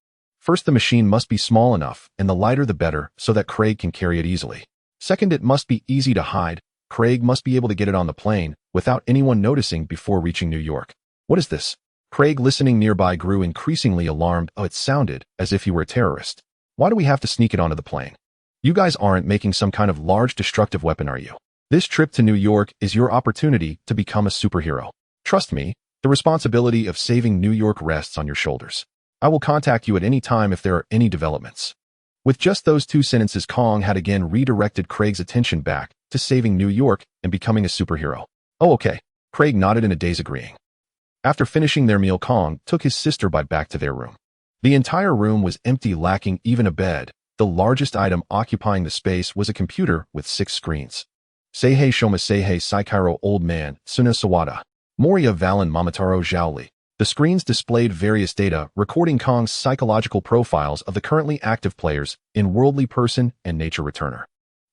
First, the machine must be small enough, and the lighter the better, so that Craig can carry it easily. Second, it must be easy to hide. Craig must be able to get it on the plane without anyone noticing before reaching New York. What is this? Craig, listening nearby, grew increasingly alarmed. Oh, it sounded as if he were a terrorist. Why do we have to sneak it onto the plane? You guys aren't making some kind of large destructive weapon, are you? This trip to New York is your opportunity to become a superhero. Trust me, the responsibility of saving New York rests on your shoulders. I will contact you at any time if there are any developments. With just those 2 sentences, Kong had again redirected Craig's attention back to saving New York and becoming a superhero. Oh, okay. Craig nodded in a daze, agreeing. After finishing their meal, Kong took his sister back to their room. The entire room was empty, lacking even a bed. The largest item occupying the space was a computer with 6 screens. Seihei Shoma Seihei Saikiro Old Man, Suna Sawada. Moria Valon Mamataro Zhaoli. The screens displayed various data, recording Kong's psychological profiles of the currently active players in Worldly Person and Nature Returner.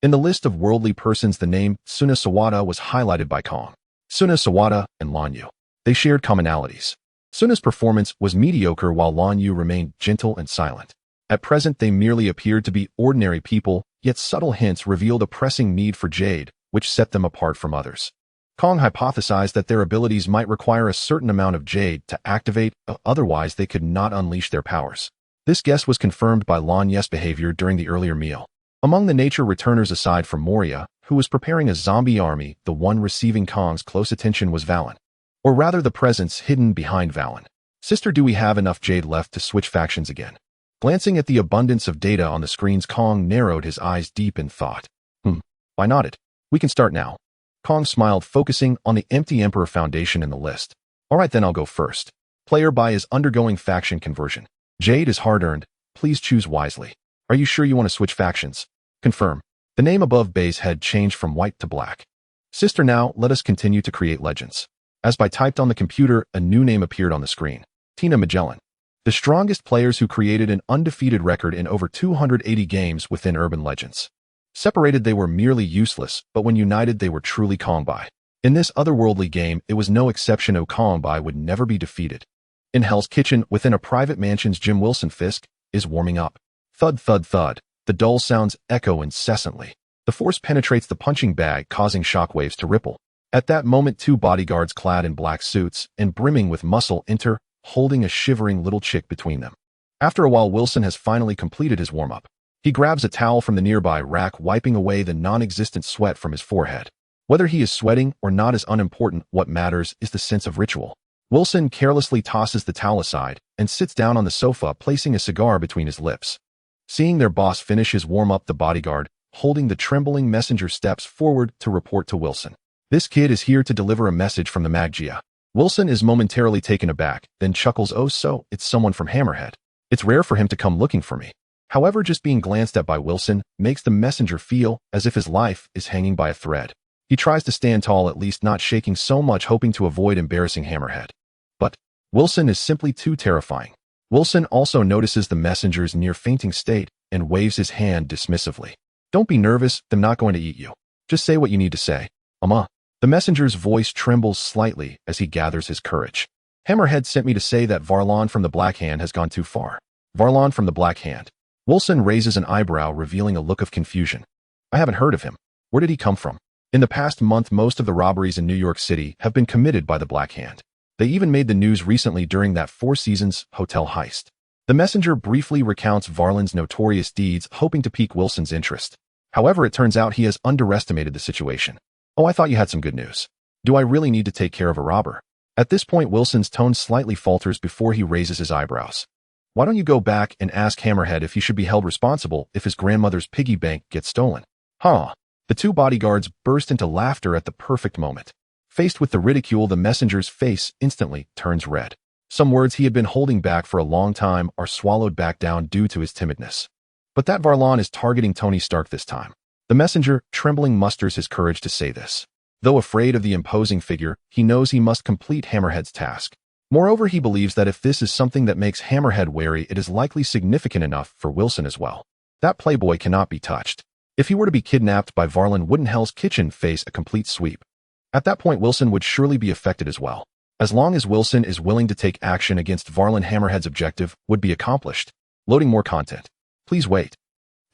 In the list of worldly persons, the name Suna Sawada was highlighted by Kong. Suna Sawada and Lan Yu. They shared commonalities. Suna's performance was mediocre while Lan Yu remained gentle and silent. At present, they merely appeared to be ordinary people, yet subtle hints revealed a pressing need for jade, which set them apart from others. Kong hypothesized that their abilities might require a certain amount of jade to activate, otherwise they could not unleash their powers. This guess was confirmed by Lan Yu's behavior during the earlier meal. Among the nature returners aside from Moria, who was preparing a zombie army, the one receiving Kong's close attention was Valon. Or rather the presence hidden behind Valon. Sister, do we have enough jade left to switch factions again? Glancing at the abundance of data on the screens, Kong narrowed his eyes deep in thought. I nodded. We can start now. Kong smiled, focusing on the empty Emperor Foundation in the list. Alright then, I'll go first. Player Bai is undergoing faction conversion. Jade is hard-earned. Please choose wisely. Are you sure you want to switch factions? Confirm. The name above Bai's head changed from white to black. Sister, now let us continue to create legends. As Bai typed on the computer, a new name appeared on the screen. Tina Magellan. The strongest players who created an undefeated record in over 280 games within Urban Legends. Separated, they were merely useless, but when united, they were truly Kongbai. In this otherworldly game, it was no exception. Kongbai would never be defeated. In Hell's Kitchen, within a private mansion's Jim Wilson Fisk is warming up. Thud, thud, thud. The dull sounds echo incessantly. The force penetrates the punching bag, causing shockwaves to ripple. At that moment, 2 bodyguards clad in black suits and brimming with muscle enter, holding a shivering little chick between them. After a while, Wilson has finally completed his warm-up. He grabs a towel from the nearby rack, wiping away the non-existent sweat from his forehead. Whether he is sweating or not is unimportant. What matters is the sense of ritual. Wilson carelessly tosses the towel aside and sits down on the sofa, placing a cigar between his lips. Seeing their boss finish his warm-up, the bodyguard, holding the trembling messenger, steps forward to report to Wilson. This kid is here to deliver a message from the Maggia. Wilson is momentarily taken aback, then chuckles. Oh, so it's someone from Hammerhead. It's rare for him to come looking for me. However, just being glanced at by Wilson makes the messenger feel as if his life is hanging by a thread. He tries to stand tall, at least not shaking so much, hoping to avoid embarrassing Hammerhead. But Wilson is simply too terrifying. Wilson also notices the messenger's near fainting state and waves his hand dismissively. Don't be nervous, they're not going to eat you. Just say what you need to say. The messenger's voice trembles slightly as he gathers his courage. Hammerhead sent me to say that Varlon from the Black Hand has gone too far. Varlon from the Black Hand. Wilson raises an eyebrow, revealing a look of confusion. I haven't heard of him. Where did he come from? In the past month, most of the robberies in New York City have been committed by the Black Hand. They even made the news recently during that Four Seasons hotel heist. The messenger briefly recounts Varlon's notorious deeds, hoping to pique Wilson's interest. However, it turns out he has underestimated the situation. Oh, I thought you had some good news. Do I really need to take care of a robber? At this point, Wilson's tone slightly falters before he raises his eyebrows. Why don't you go back and ask Hammerhead if he should be held responsible if his grandmother's piggy bank gets stolen? The 2 bodyguards burst into laughter at the perfect moment. Faced with the ridicule, the messenger's face instantly turns red. Some words he had been holding back for a long time are swallowed back down due to his timidness. But that Varlon is targeting Tony Stark this time. The messenger, trembling, musters his courage to say this. Though afraid of the imposing figure, he knows he must complete Hammerhead's task. Moreover, he believes that if this is something that makes Hammerhead wary, it is likely significant enough for Wilson as well. That playboy cannot be touched. If he were to be kidnapped by Varlon, wouldn't Hell's Kitchen face a complete sweep? At that point, Wilson would surely be affected as well. As long as Wilson is willing to take action against Varlon, Hammerhead's objective would be accomplished. Loading more content. Please wait.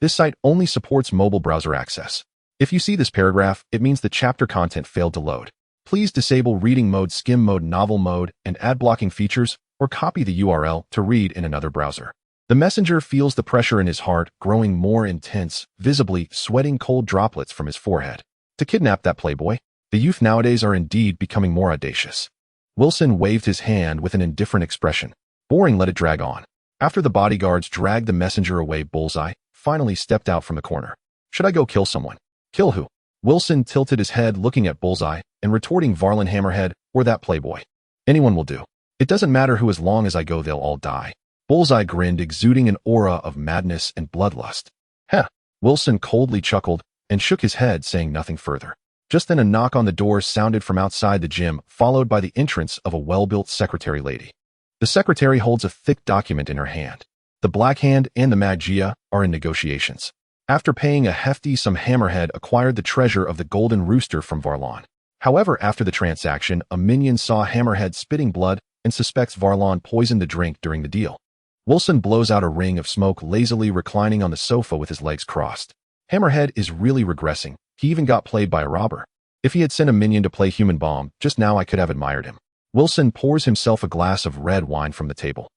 This site only supports mobile browser access. If you see this paragraph, it means the chapter content failed to load. Please disable reading mode, skim mode, novel mode, and ad blocking features, or copy the URL to read in another browser. The messenger feels the pressure in his heart growing more intense, visibly sweating cold droplets from his forehead. To kidnap that playboy? The youth nowadays are indeed becoming more audacious. Wilson waved his hand with an indifferent expression. Boring, let it drag on. After the bodyguards dragged the messenger away, Bullseye finally stepped out from the corner. Should I go kill someone? Kill who? Wilson tilted his head, looking at Bullseye and retorting, Varlon, Hammerhead, or that playboy. Anyone will do. It doesn't matter who, as long as I go they'll all die. Bullseye grinned, exuding an aura of madness and bloodlust. Heh. Wilson coldly chuckled and shook his head, saying nothing further. Just then a knock on the door sounded from outside the gym, followed by the entrance of a well-built secretary lady. The secretary holds a thick document in her hand. The Black Hand and the Magia are in negotiations. After paying a hefty sum, Hammerhead acquired the treasure of the Golden Rooster from Valon. However, after the transaction, a minion saw Hammerhead spitting blood and suspects Valon poisoned the drink during the deal. Wilson blows out a ring of smoke, lazily reclining on the sofa with his legs crossed. Hammerhead is really regressing. He even got played by a robber. If he had sent a minion to play human bomb, just now I could have admired him. Wilson pours himself a glass of red wine from the table.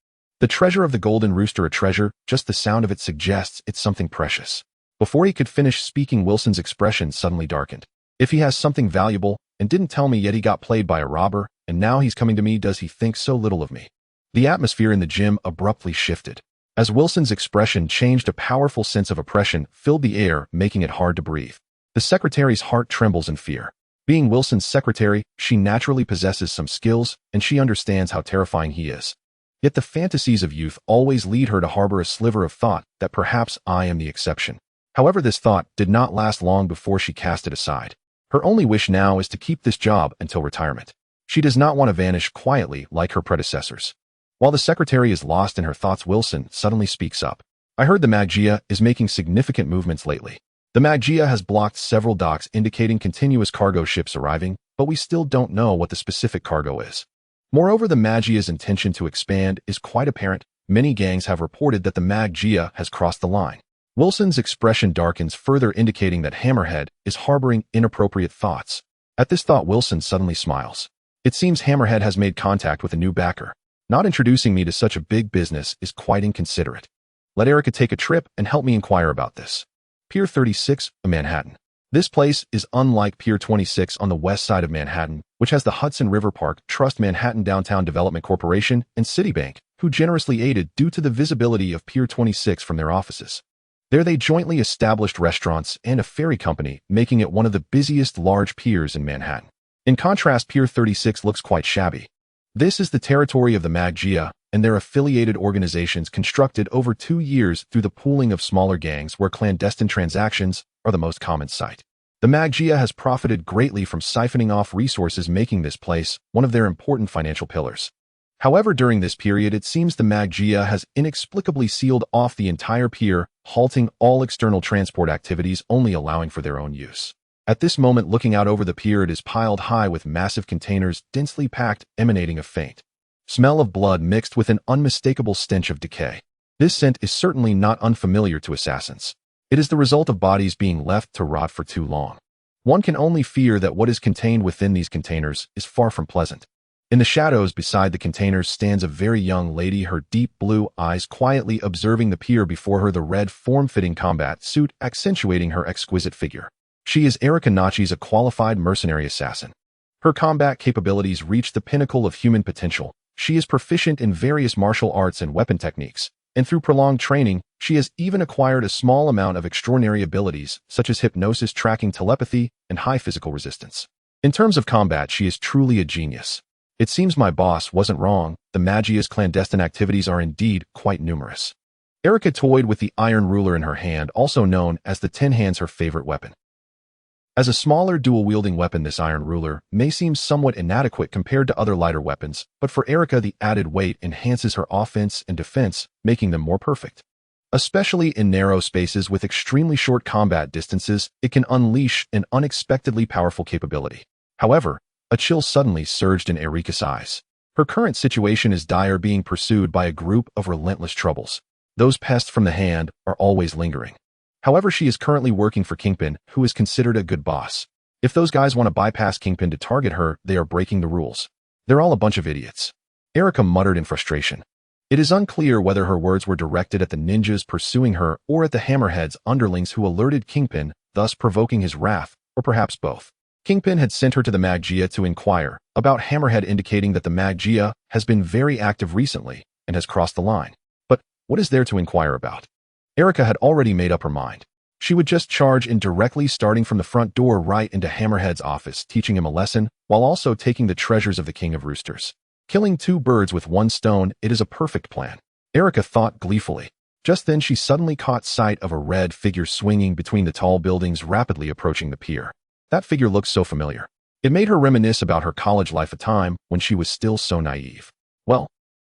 The treasure of the Golden Rooster, a treasure, just the sound of it suggests it's something precious. Before he could finish speaking, Wilson's expression suddenly darkened. If he has something valuable and didn't tell me yet, he got played by a robber, and now he's coming to me, does he think so little of me? The atmosphere in the gym abruptly shifted. As Wilson's expression changed, a powerful sense of oppression filled the air, making it hard to breathe. The secretary's heart trembles in fear. Being Wilson's secretary, she naturally possesses some skills, and she understands how terrifying he is. Yet the fantasies of youth always lead her to harbor a sliver of thought that perhaps I am the exception. However, this thought did not last long before she cast it aside. Her only wish now is to keep this job until retirement. She does not want to vanish quietly like her predecessors. While the secretary is lost in her thoughts, Wilson suddenly speaks up. I heard the Magia is making significant movements lately. The Magia has blocked several docks, indicating continuous cargo ships arriving, but we still don't know what the specific cargo is. Moreover, the Magia's intention to expand is quite apparent. Many gangs have reported that the Magia has crossed the line. Wilson's expression darkens, further indicating that Hammerhead is harboring inappropriate thoughts. At this thought, Wilson suddenly smiles. It seems Hammerhead has made contact with a new backer. Not introducing me to such a big business is quite inconsiderate. Let Erica take a trip and help me inquire about this. Pier 36, Manhattan. This place is unlike Pier 26 on the west side of Manhattan, which has the Hudson River Park Trust, Manhattan Downtown Development Corporation, and Citibank, who generously aided due to the visibility of Pier 26 from their offices. There they jointly established restaurants and a ferry company, making it one of the busiest large piers in Manhattan. In contrast, Pier 36 looks quite shabby. This is the territory of the Magia and their affiliated organizations, constructed over 2 years through the pooling of smaller gangs where clandestine transactions are the most common sight. The Magia has profited greatly from siphoning off resources, making this place one of their important financial pillars. However, during this period, it seems the Magia has inexplicably sealed off the entire pier, halting all external transport activities, only allowing for their own use. At this moment, looking out over the pier, it is piled high with massive containers, densely packed, emanating a faint smell of blood mixed with an unmistakable stench of decay. This scent is certainly not unfamiliar to assassins. It is the result of bodies being left to rot for too long. One can only fear that what is contained within these containers is far from pleasant. In the shadows beside the containers stands a very young lady, her deep blue eyes quietly observing the pier before her, the red form-fitting combat suit accentuating her exquisite figure. She is Erica Nachi's, a qualified mercenary assassin. Her combat capabilities reach the pinnacle of human potential. She is proficient in various martial arts and weapon techniques, and through prolonged training, she has even acquired a small amount of extraordinary abilities, such as hypnosis, tracking, telepathy, and high physical resistance. In terms of combat, she is truly a genius. It seems my boss wasn't wrong. The Magia's clandestine activities are indeed quite numerous. Erica toyed with the iron ruler in her hand, also known as the Tin Hands, her favorite weapon. As a smaller dual-wielding weapon, this iron ruler may seem somewhat inadequate compared to other lighter weapons, but for Erica, the added weight enhances her offense and defense, making them more perfect. Especially in narrow spaces with extremely short combat distances, it can unleash an unexpectedly powerful capability. However, a chill suddenly surged in Erica's eyes. Her current situation is dire, being pursued by a group of relentless troubles. Those pests from the Hand are always lingering. However, she is currently working for Kingpin, who is considered a good boss. If those guys want to bypass Kingpin to target her, they are breaking the rules. They're all a bunch of idiots. Erica muttered in frustration. It is unclear whether her words were directed at the ninjas pursuing her or at the Hammerhead's underlings who alerted Kingpin, thus provoking his wrath, or perhaps both. Kingpin had sent her to the Magia to inquire about Hammerhead, indicating that the Magia has been very active recently and has crossed the line. But what is there to inquire about? Erica had already made up her mind. She would just charge in directly, starting from the front door right into Hammerhead's office, teaching him a lesson, while also taking the treasures of the King of Roosters. Killing two birds with one stone, it is a perfect plan, Erica thought gleefully. Just then she suddenly caught sight of a red figure swinging between the tall buildings rapidly approaching the pier. That figure looked so familiar. It made her reminisce about her college life, a time when she was still so naive. Well,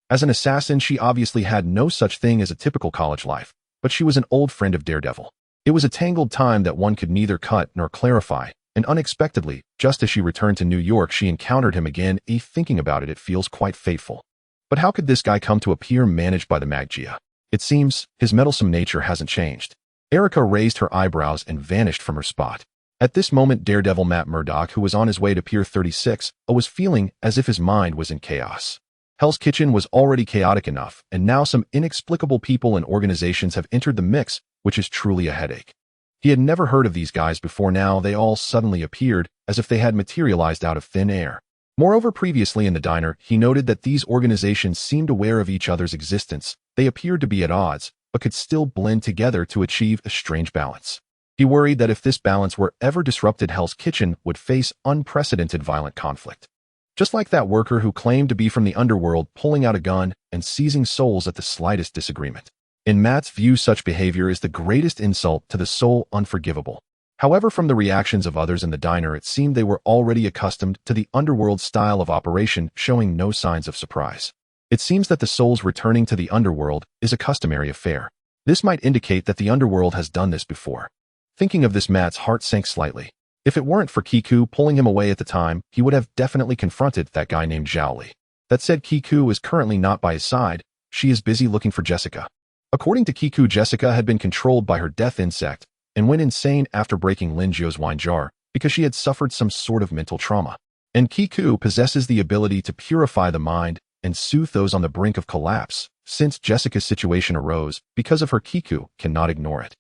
as an assassin, she obviously had no such thing as a typical college life, but she was an old friend of Daredevil. It was a tangled time that one could neither cut nor clarify, and unexpectedly, just as she returned to New York, she encountered him again. Thinking about it, it feels quite fateful. But how could this guy come to a pier managed by the Magia? It seems his meddlesome nature hasn't changed. Erica raised her eyebrows and vanished from her spot. At this moment, Daredevil Matt Murdock, who was on his way to Pier 36, was feeling as if his mind was in chaos. Hell's Kitchen was already chaotic enough, and now some inexplicable people and organizations have entered the mix, which is truly a headache. He had never heard of these guys before. Now they all suddenly appeared, as if they had materialized out of thin air. Moreover, previously in the diner, he noted that these organizations seemed aware of each other's existence. They appeared to be at odds, but could still blend together to achieve a strange balance. He worried that if this balance were ever disrupted, Hell's Kitchen would face unprecedented violent conflict. Just like that worker who claimed to be from the underworld, pulling out a gun and seizing souls at the slightest disagreement. In Matt's view, such behavior is the greatest insult to the soul, unforgivable. However, from the reactions of others in the diner, it seemed they were already accustomed to the underworld style of operation, showing no signs of surprise. It seems that the souls returning to the underworld is a customary affair. This might indicate that the underworld has done this before. Thinking of this, Matt's heart sank slightly. If it weren't for Kikyo pulling him away at the time, he would have definitely confronted that guy named Zhaoli. That said, Kikyo is currently not by his side. She is busy looking for Jessica. According to Kikyo, Jessica had been controlled by her death insect and went insane after breaking Lin Jiu's wine jar because she had suffered some sort of mental trauma. And Kikyo possesses the ability to purify the mind and soothe those on the brink of collapse. Since Jessica's situation arose because of her, Kikyo cannot ignore it.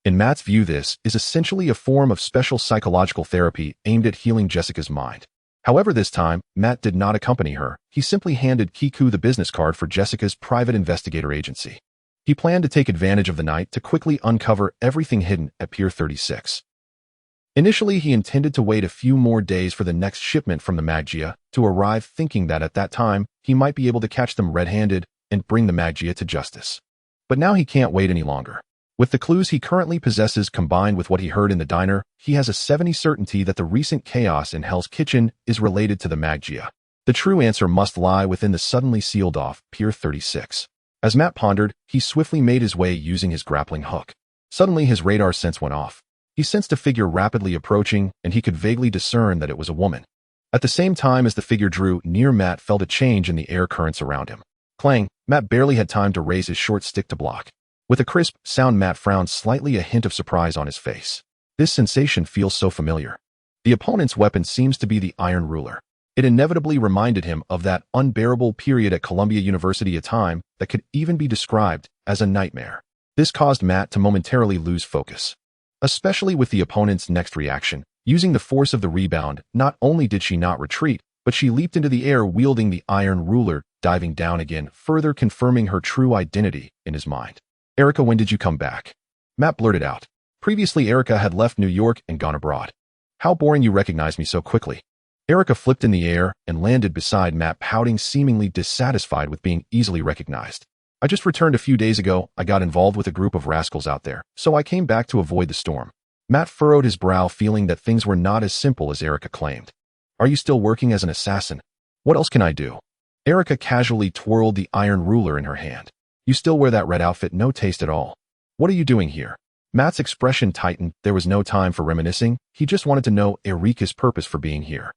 In Matt's view, this is essentially a form of special psychological therapy aimed at healing Jessica's mind. However, this time, Matt did not accompany her. He simply handed Kikyo the business card for Jessica's private investigator agency. He planned to take advantage of the night to quickly uncover everything hidden at Pier 36. Initially, he intended to wait a few more days for the next shipment from the Magia to arrive, thinking that at that time, he might be able to catch them red-handed and bring the Magia to justice. But now he can't wait any longer. With the clues he currently possesses combined with what he heard in the diner, he has a 70% certainty that the recent chaos in Hell's Kitchen is related to the Magia. The true answer must lie within the suddenly sealed-off Pier 36. As Matt pondered, he swiftly made his way using his grappling hook. Suddenly, his radar sense went off. He sensed a figure rapidly approaching, and he could vaguely discern that it was a woman. At the same time as the figure drew near, Matt felt a change in the air currents around him. Clang! Matt barely had time to raise his short stick to block. With a crisp sound, Matt frowned slightly, a hint of surprise on his face. This sensation feels so familiar. The opponent's weapon seems to be the Iron Ruler. It inevitably reminded him of that unbearable period at Columbia University, a time that could even be described as a nightmare. This caused Matt to momentarily lose focus. Especially with the opponent's next reaction. Using the force of the rebound, not only did she not retreat, but she leaped into the air wielding the Iron Ruler, diving down again, further confirming her true identity in his mind. "Erica, when did you come back?" Matt blurted out. Previously, Erica had left New York and gone abroad. "How boring you recognize me so quickly." Erica flipped in the air and landed beside Matt, pouting, seemingly dissatisfied with being easily recognized. "I just returned a few days ago. I got involved with a group of rascals out there, so I came back to avoid the storm." Matt furrowed his brow, feeling that things were not as simple as Erica claimed. "Are you still working as an assassin? What else can I do?" Erica casually twirled the Iron Ruler in her hand. "You still wear that red outfit, no taste at all. What are you doing here?" Matt's expression tightened. There was no time for reminiscing. He just wanted to know Erika's purpose for being here.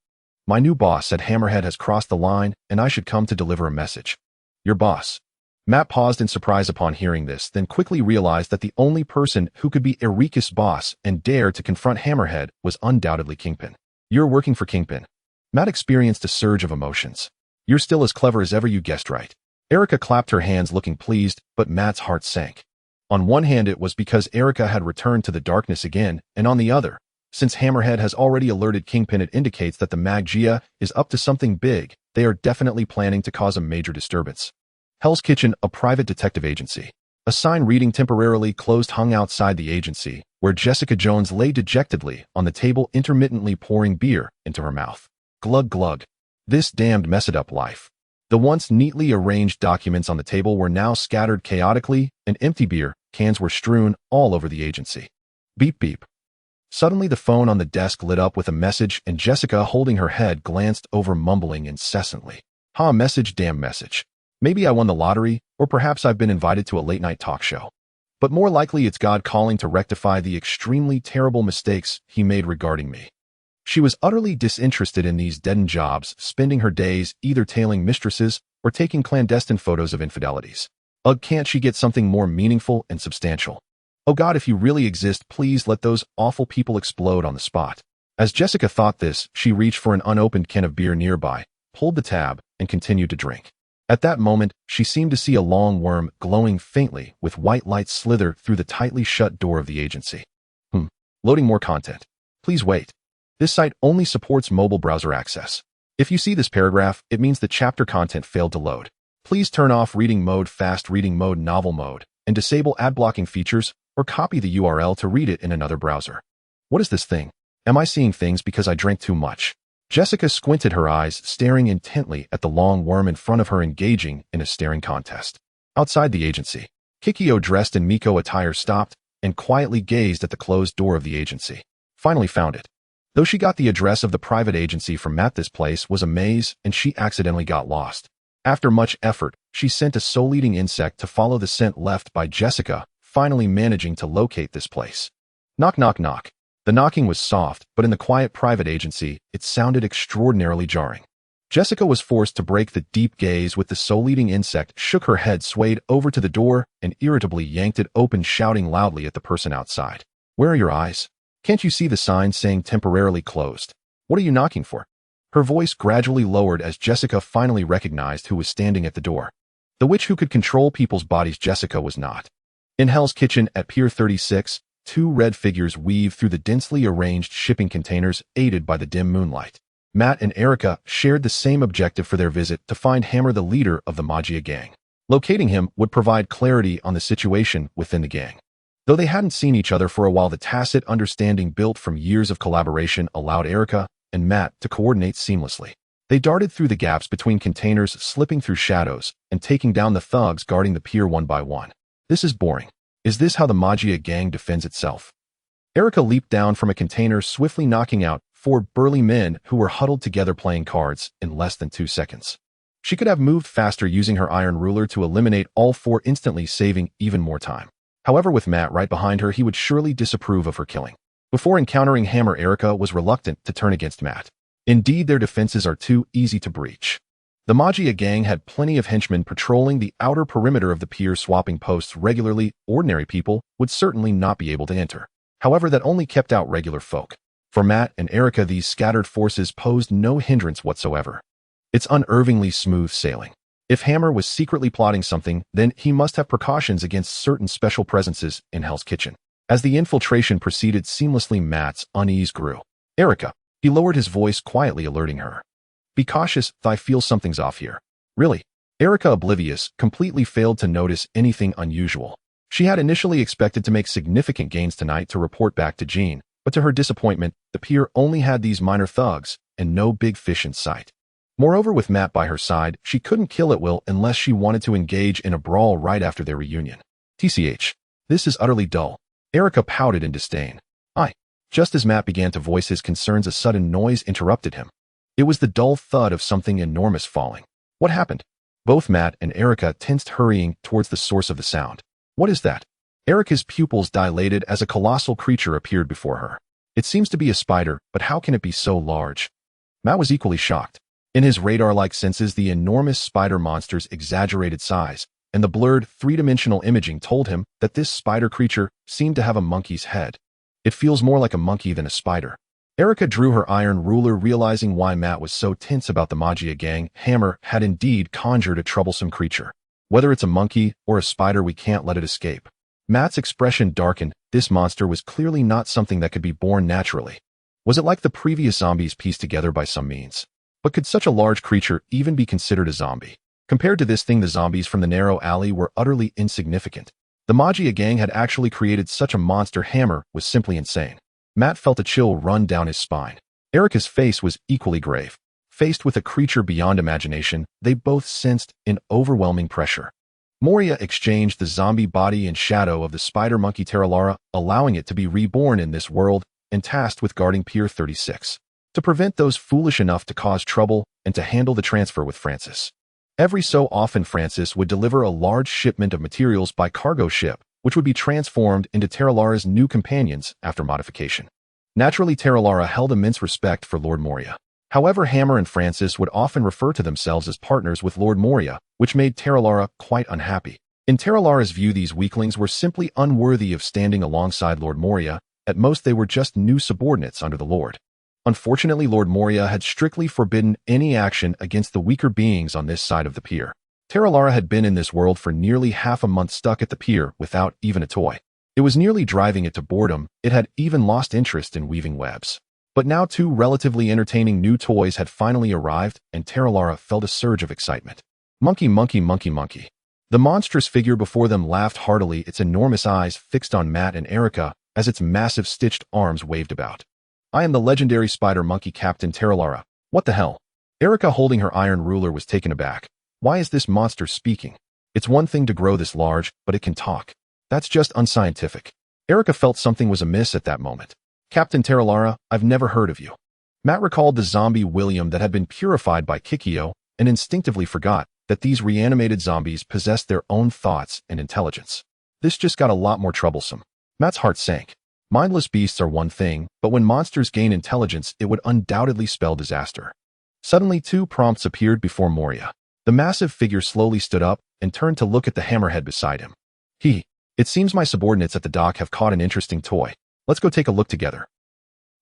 "My new boss said Hammerhead has crossed the line and I should come to deliver a message." "Your boss?" Matt paused in surprise upon hearing this, then quickly realized that the only person who could be Erika's boss and dare to confront Hammerhead was undoubtedly Kingpin. "You're working for Kingpin." Matt experienced a surge of emotions. "You're still as clever as ever, you guessed right." Erica clapped her hands, looking pleased, but Matt's heart sank. On one hand, it was because Erica had returned to the darkness again, and on the other, since Hammerhead has already alerted Kingpin, it indicates that the Magia is up to something big. They are definitely planning to cause a major disturbance. Hell's Kitchen, a private detective agency. A sign reading "temporarily closed" hung outside the agency, where Jessica Jones lay dejectedly on the table, intermittently pouring beer into her mouth. Glug glug. This damned messed up life. The once neatly arranged documents on the table were now scattered chaotically, and empty beer cans were strewn all over the agency. Beep beep. Suddenly the phone on the desk lit up with a message, and Jessica, holding her head, glanced over, mumbling incessantly. Message, damn message. Maybe I won the lottery, or perhaps I've been invited to a late-night talk show. But more likely it's God calling to rectify the extremely terrible mistakes he made regarding me. She was utterly disinterested in these deadened jobs, spending her days either tailing mistresses or taking clandestine photos of infidelities. Ugh, can't she get something more meaningful and substantial? Oh God, if you really exist, please let those awful people explode on the spot. As Jessica thought this, she reached for an unopened can of beer nearby, pulled the tab, and continued to drink. At that moment, she seemed to see a long worm glowing faintly with white light slither through the tightly shut door of the agency. Loading more content. Please wait. This site only supports mobile browser access. If you see this paragraph, it means the chapter content failed to load. Please turn off reading mode, fast reading mode, novel mode, and disable ad blocking features, or copy the URL to read it in another browser. What is this thing? Am I seeing things because I drank too much? Jessica squinted her eyes, staring intently at the long worm in front of her, engaging in a staring contest. Outside the agency, Kikyo, dressed in Miko attire, stopped and quietly gazed at the closed door of the agency. Finally found it. Though she got the address of the private agency from Matt, this place was a maze and she accidentally got lost. After much effort, she sent a soul-eating insect to follow the scent left by Jessica, finally managing to locate this place. Knock, knock, knock. The knocking was soft, but in the quiet private agency, it sounded extraordinarily jarring. Jessica was forced to break the deep gaze with the soul-eating insect, shook her head, swayed over to the door, and irritably yanked it open, shouting loudly at the person outside. Where are your eyes? Can't you see the sign saying temporarily closed? What are you knocking for? Her voice gradually lowered as Jessica finally recognized who was standing at the door. The witch who could control people's bodies Jessica was not. In Hell's Kitchen at Pier 36, two red figures weaved through the densely arranged shipping containers, aided by the dim moonlight. Matt and Erica shared the same objective for their visit: to find Hammer, the leader of the Magia gang. Locating him would provide clarity on the situation within the gang. Though they hadn't seen each other for a while, the tacit understanding built from years of collaboration allowed Erica and Matt to coordinate seamlessly. They darted through the gaps between containers, slipping through shadows, and taking down the thugs guarding the pier one by one. This is boring. Is this how the Magia gang defends itself? Erica leaped down from a container, swiftly knocking out 4 burly men who were huddled together playing cards in less than 2 seconds. She could have moved faster using her iron ruler to eliminate all 4 instantly, saving even more time. However, with Matt right behind her, he would surely disapprove of her killing. Before encountering Hammer, Erica was reluctant to turn against Matt. Indeed, their defenses are too easy to breach. The Magia gang had plenty of henchmen patrolling the outer perimeter of the pier, swapping posts regularly. Ordinary people would certainly not be able to enter. However, that only kept out regular folk. For Matt and Erica, these scattered forces posed no hindrance whatsoever. It's unnervingly smooth sailing. If Hammer was secretly plotting something, then he must have precautions against certain special presences in Hell's Kitchen. As the infiltration proceeded seamlessly, Matt's unease grew. Erica. He lowered his voice, quietly alerting her. Be cautious, I feel something's off here. Really? Erica, oblivious, completely failed to notice anything unusual. She had initially expected to make significant gains tonight to report back to Jean, but to her disappointment, the pier only had these minor thugs and no big fish in sight. Moreover, with Matt by her side, she couldn't kill at will unless she wanted to engage in a brawl right after their reunion. TCH. This is utterly dull. Erica pouted in disdain. Just as Matt began to voice his concerns, a sudden noise interrupted him. It was the dull thud of something enormous falling. What happened? Both Matt and Erica tensed, hurrying towards the source of the sound. What is that? Erica's pupils dilated as a colossal creature appeared before her. It seems to be a spider, but how can it be so large? Matt was equally shocked. In his radar-like senses, the enormous spider monster's exaggerated size and the blurred three-dimensional imaging told him that this spider creature seemed to have a monkey's head. It feels more like a monkey than a spider. Erica drew her iron ruler, realizing why Matt was so tense about the Magia gang. Hammer had indeed conjured a troublesome creature. Whether it's a monkey or a spider, we can't let it escape. Matt's expression darkened. This monster was clearly not something that could be born naturally. Was it like the previous zombies pieced together by some means? But could such a large creature even be considered a zombie? Compared to this thing, the zombies from the narrow alley were utterly insignificant. The Magia gang had actually created such a monster. Hammer was simply insane. Matt felt a chill run down his spine. Erica's face was equally grave. Faced with a creature beyond imagination, they both sensed an overwhelming pressure. Moria exchanged the zombie body and shadow of the spider monkey Terralara, allowing it to be reborn in this world and tasked with guarding Pier 36. To prevent those foolish enough to cause trouble and to handle the transfer with Francis. Every so often Francis would deliver a large shipment of materials by cargo ship, which would be transformed into Terralara's new companions after modification. Naturally, Terralara held immense respect for Lord Moria. However, Hammer and Francis would often refer to themselves as partners with Lord Moria, which made Terralara quite unhappy. In Terralara's view, these weaklings were simply unworthy of standing alongside Lord Moria. At most, they were just new subordinates under the Lord. Unfortunately, Lord Moria had strictly forbidden any action against the weaker beings on this side of the pier. Terralara had been in this world for nearly half a month stuck at the pier without even a toy. It was nearly driving it to boredom. It had even lost interest in weaving webs. But now 2 relatively entertaining new toys had finally arrived, and Terralara felt a surge of excitement. Monkey, monkey, monkey, monkey. The monstrous figure before them laughed heartily, its enormous eyes fixed on Matt and Erica as its massive stitched arms waved about. I am the legendary spider monkey Captain Terralara. What the hell? Erica, holding her iron ruler, was taken aback. Why is this monster speaking? It's one thing to grow this large, but it can talk. That's just unscientific. Erica felt something was amiss at that moment. Captain Terralara, I've never heard of you. Matt recalled the zombie William that had been purified by Kikyo and instinctively forgot that these reanimated zombies possessed their own thoughts and intelligence. This just got a lot more troublesome. Matt's heart sank. Mindless beasts are one thing, but when monsters gain intelligence, it would undoubtedly spell disaster. Suddenly, 2 prompts appeared before Moria. The massive figure slowly stood up and turned to look at the hammerhead beside him. It seems my subordinates at the dock have caught an interesting toy. Let's go take a look together.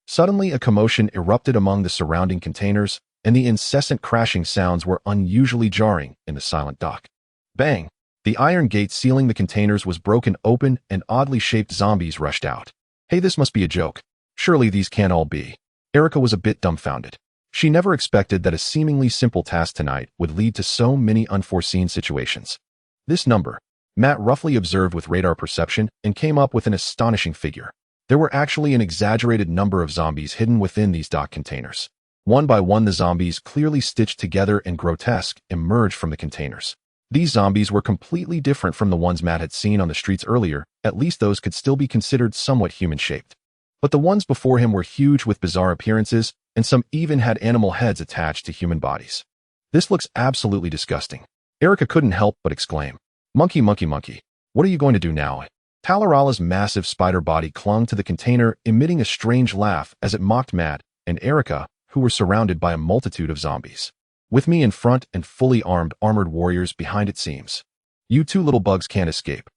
Suddenly, a commotion erupted among the surrounding containers, and the incessant crashing sounds were unusually jarring in the silent dock. Bang! The iron gate sealing the containers was broken open, and oddly shaped zombies rushed out. Hey, this must be a joke. Surely these can't all be. Erica was a bit dumbfounded. She never expected that a seemingly simple task tonight would lead to so many unforeseen situations. This number, Matt roughly observed with radar perception and came up with an astonishing figure. There were actually an exaggerated number of zombies hidden within these dock containers. One by one, the zombies, clearly stitched together and grotesque, emerged from the containers. These zombies were completely different from the ones Matt had seen on the streets earlier. At least those could still be considered somewhat human-shaped. But the ones before him were huge with bizarre appearances, and some even had animal heads attached to human bodies. This looks absolutely disgusting. Erica couldn't help but exclaim, "Monkey, monkey, monkey. What are you going to do now?" Tallarala's massive spider body clung to the container, emitting a strange laugh as it mocked Matt and Erica, who were surrounded by a multitude of zombies. With me in front and fully armored warriors behind, it seems. You 2 little bugs can't escape.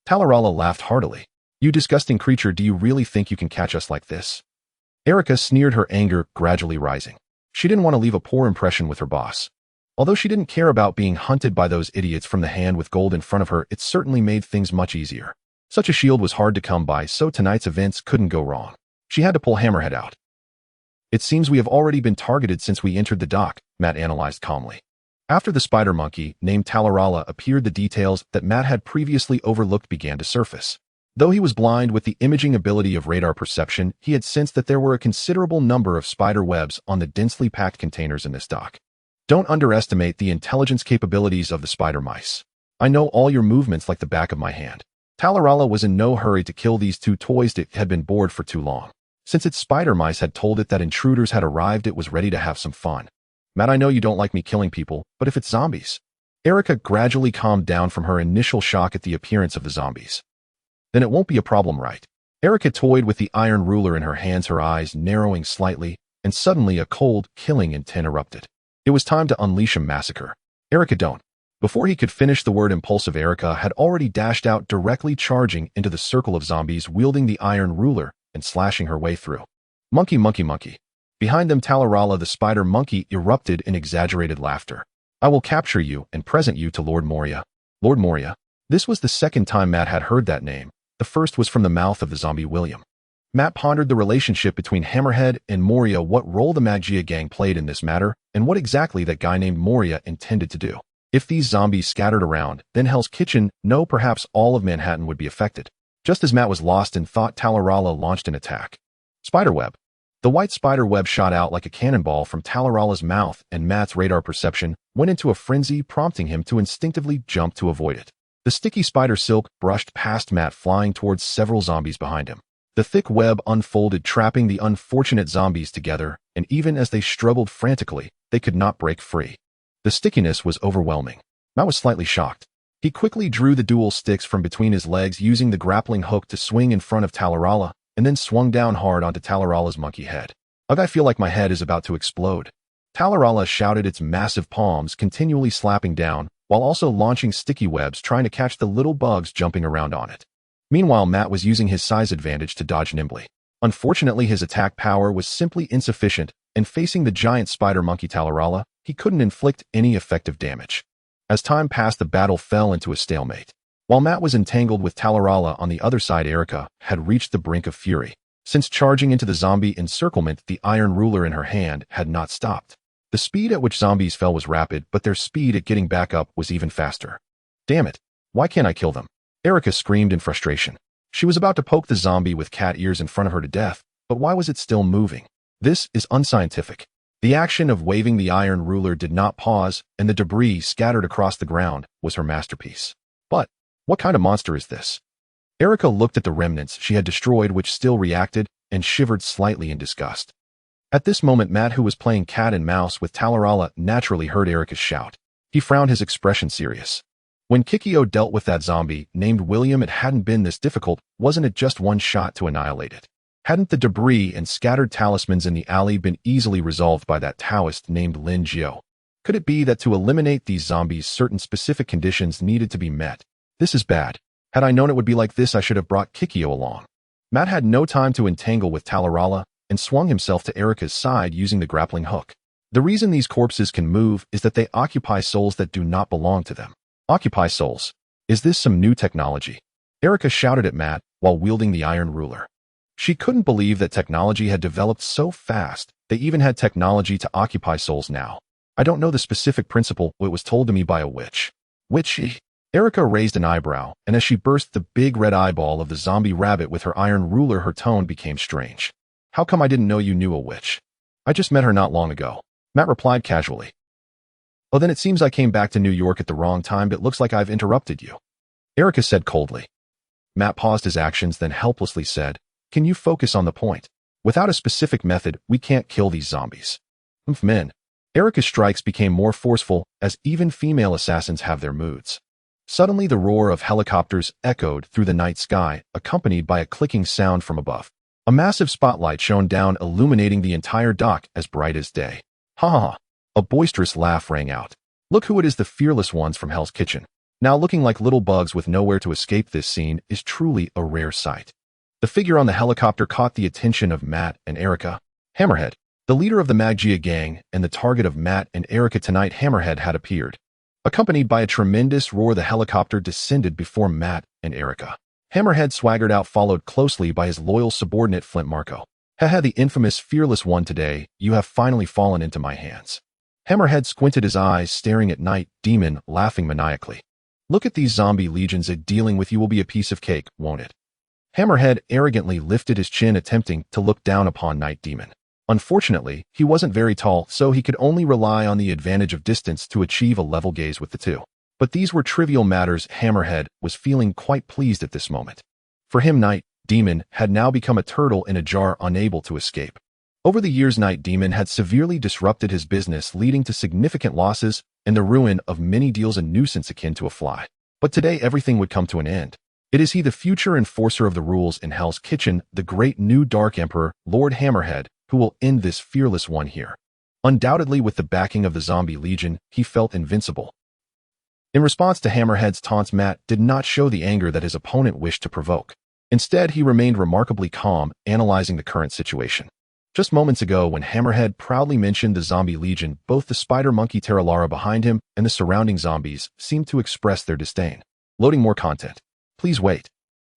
Tallarala laughed heartily. You disgusting creature, do you really think you can catch us like this? Erica sneered, her anger gradually rising. She didn't want to leave a poor impression with her boss. Although she didn't care about being hunted by those idiots from the Hand with Gold in front of her, it certainly made things much easier. Such a shield was hard to come by, so tonight's events couldn't go wrong. She had to pull Hammerhead out. It seems we have already been targeted since we entered the dock, Matt analyzed calmly. After the spider monkey, named Tallarala, appeared, the details that Matt had previously overlooked began to surface. Though he was blind with the imaging ability of radar perception, he had sensed that there were a considerable number of spider webs on the densely packed containers in this dock. Don't underestimate the intelligence capabilities of the spider mice. I know all your movements like the back of my hand. Tallarala was in no hurry to kill these 2 toys that had been bored for too long. Since its spider mice had told it that intruders had arrived, it was ready to have some fun. Matt, I know you don't like me killing people, but if it's zombies... Erica gradually calmed down from her initial shock at the appearance of the zombies. Then it won't be a problem, right? Erica toyed with the iron ruler in her hands, her eyes narrowing slightly, and suddenly a cold, killing intent erupted. It was time to unleash a massacre. Erica, don't. Before he could finish the word, impulsive Erica had already dashed out, directly charging into the circle of zombies, wielding the iron ruler and slashing her way through. Monkey, monkey, monkey. Behind them, Tallarala the spider monkey erupted in exaggerated laughter. I will capture you and present you to Lord Moria. Lord Moria? This was the second time Matt had heard that name. The first was from the mouth of the zombie William. Matt pondered the relationship between Hammerhead and Moria, what role the Magia gang played in this matter, and what exactly that guy named Moria intended to do. If these zombies scattered around, then Hell's Kitchen, no, perhaps all of Manhattan would be affected. Just as Matt was lost in thought, Tallarala launched an attack. Spiderweb. The white spider web shot out like a cannonball from Talarala's mouth, and Matt's radar perception went into a frenzy, prompting him to instinctively jump to avoid it. The sticky spider silk brushed past Matt, flying towards several zombies behind him. The thick web unfolded, trapping the unfortunate zombies together, and even as they struggled frantically, they could not break free. The stickiness was overwhelming. Matt was slightly shocked. He quickly drew the dual sticks from between his legs, using the grappling hook to swing in front of Talarala, and then swung down hard onto Talarala's monkey head. "Ugh, I feel like my head is about to explode." Talarala shouted, its massive palms continually slapping down, while also launching sticky webs trying to catch the little bugs jumping around on it. Meanwhile, Matt was using his size advantage to dodge nimbly. Unfortunately, his attack power was simply insufficient, and facing the giant spider monkey Talarala, he couldn't inflict any effective damage. As time passed, the battle fell into a stalemate. While Matt was entangled with Talarala on the other side, Erica had reached the brink of fury. Since charging into the zombie encirclement, the iron ruler in her hand had not stopped. The speed at which zombies fell was rapid, but their speed at getting back up was even faster. "Damn it! Why can't I kill them?" Erica screamed in frustration. She was about to poke the zombie with cat ears in front of her to death, but why was it still moving? This is unscientific. The action of waving the iron ruler did not pause, and the debris scattered across the ground was her masterpiece. But what kind of monster is this? Erica looked at the remnants she had destroyed, which still reacted, and shivered slightly in disgust. At this moment, Matt, who was playing cat and mouse with Talarala, naturally heard Erica's shout. He frowned, his expression serious. When Kikyo dealt with that zombie named William, it hadn't been this difficult. Wasn't it just one shot to annihilate it? Hadn't the debris and scattered talismans in the alley been easily resolved by that Taoist named Lin Jiao? Could it be that to eliminate these zombies, certain specific conditions needed to be met? This is bad. Had I known it would be like this, I should have brought Kikyo along. Matt had no time to entangle with Talarala and swung himself to Erica's side using the grappling hook. The reason these corpses can move is that they occupy souls that do not belong to them. Occupy souls. Is this some new technology? Erica shouted at Matt while wielding the iron ruler. She couldn't believe that technology had developed so fast. They even had technology to occupy souls now. "I don't know the specific principle, it was told to me by a witch." "Witchy?" Erica raised an eyebrow, and as she burst the big red eyeball of the zombie rabbit with her iron ruler, her tone became strange. "How come I didn't know you knew a witch?" "I just met her not long ago," Matt replied casually. "Oh, then it seems I came back to New York at the wrong time. It looks like I've interrupted you," Erica said coldly. Matt paused his actions, then helplessly said, "Can you focus on the point? Without a specific method, we can't kill these zombies." Men. Erica's strikes became more forceful, as even female assassins have their moods. Suddenly, the roar of helicopters echoed through the night sky, accompanied by a clicking sound from above. A massive spotlight shone down, illuminating the entire dock as bright as day. "Ha ha ha." A boisterous laugh rang out. "Look who it is, the fearless ones from Hell's Kitchen. Now looking like little bugs with nowhere to escape. This scene is truly a rare sight." The figure on the helicopter caught the attention of Matt and Erica. Hammerhead, the leader of the Maggia gang and the target of Matt and Erica tonight. Hammerhead had appeared. Accompanied by a tremendous roar, the helicopter descended before Matt and Erica. Hammerhead swaggered out, followed closely by his loyal subordinate Flint Marco. "Haha, the infamous fearless one, today you have finally fallen into my hands." Hammerhead squinted his eyes, staring at Night Demon, laughing maniacally. "Look at these zombie legions. Dealing with you will be a piece of cake, won't it?" Hammerhead arrogantly lifted his chin, attempting to look down upon Night Demon. Unfortunately, he wasn't very tall, so he could only rely on the advantage of distance to achieve a level gaze with the two. But these were trivial matters. Hammerhead was feeling quite pleased at this moment. For him, Night Demon had now become a turtle in a jar, unable to escape. Over the years, Night Demon had severely disrupted his business, leading to significant losses and the ruin of many deals, a nuisance akin to a fly. But today, everything would come to an end. It is he, the future enforcer of the rules in Hell's Kitchen, the great new Dark Emperor, Lord Hammerhead, who will end this fearless one here. Undoubtedly, with the backing of the Zombie Legion, he felt invincible. In response to Hammerhead's taunts, Matt did not show the anger that his opponent wished to provoke. Instead, he remained remarkably calm, analyzing the current situation. Just moments ago, when Hammerhead proudly mentioned the Zombie Legion, both the spider monkey Talarala behind him and the surrounding zombies seemed to express their disdain. Loading more content. Please wait.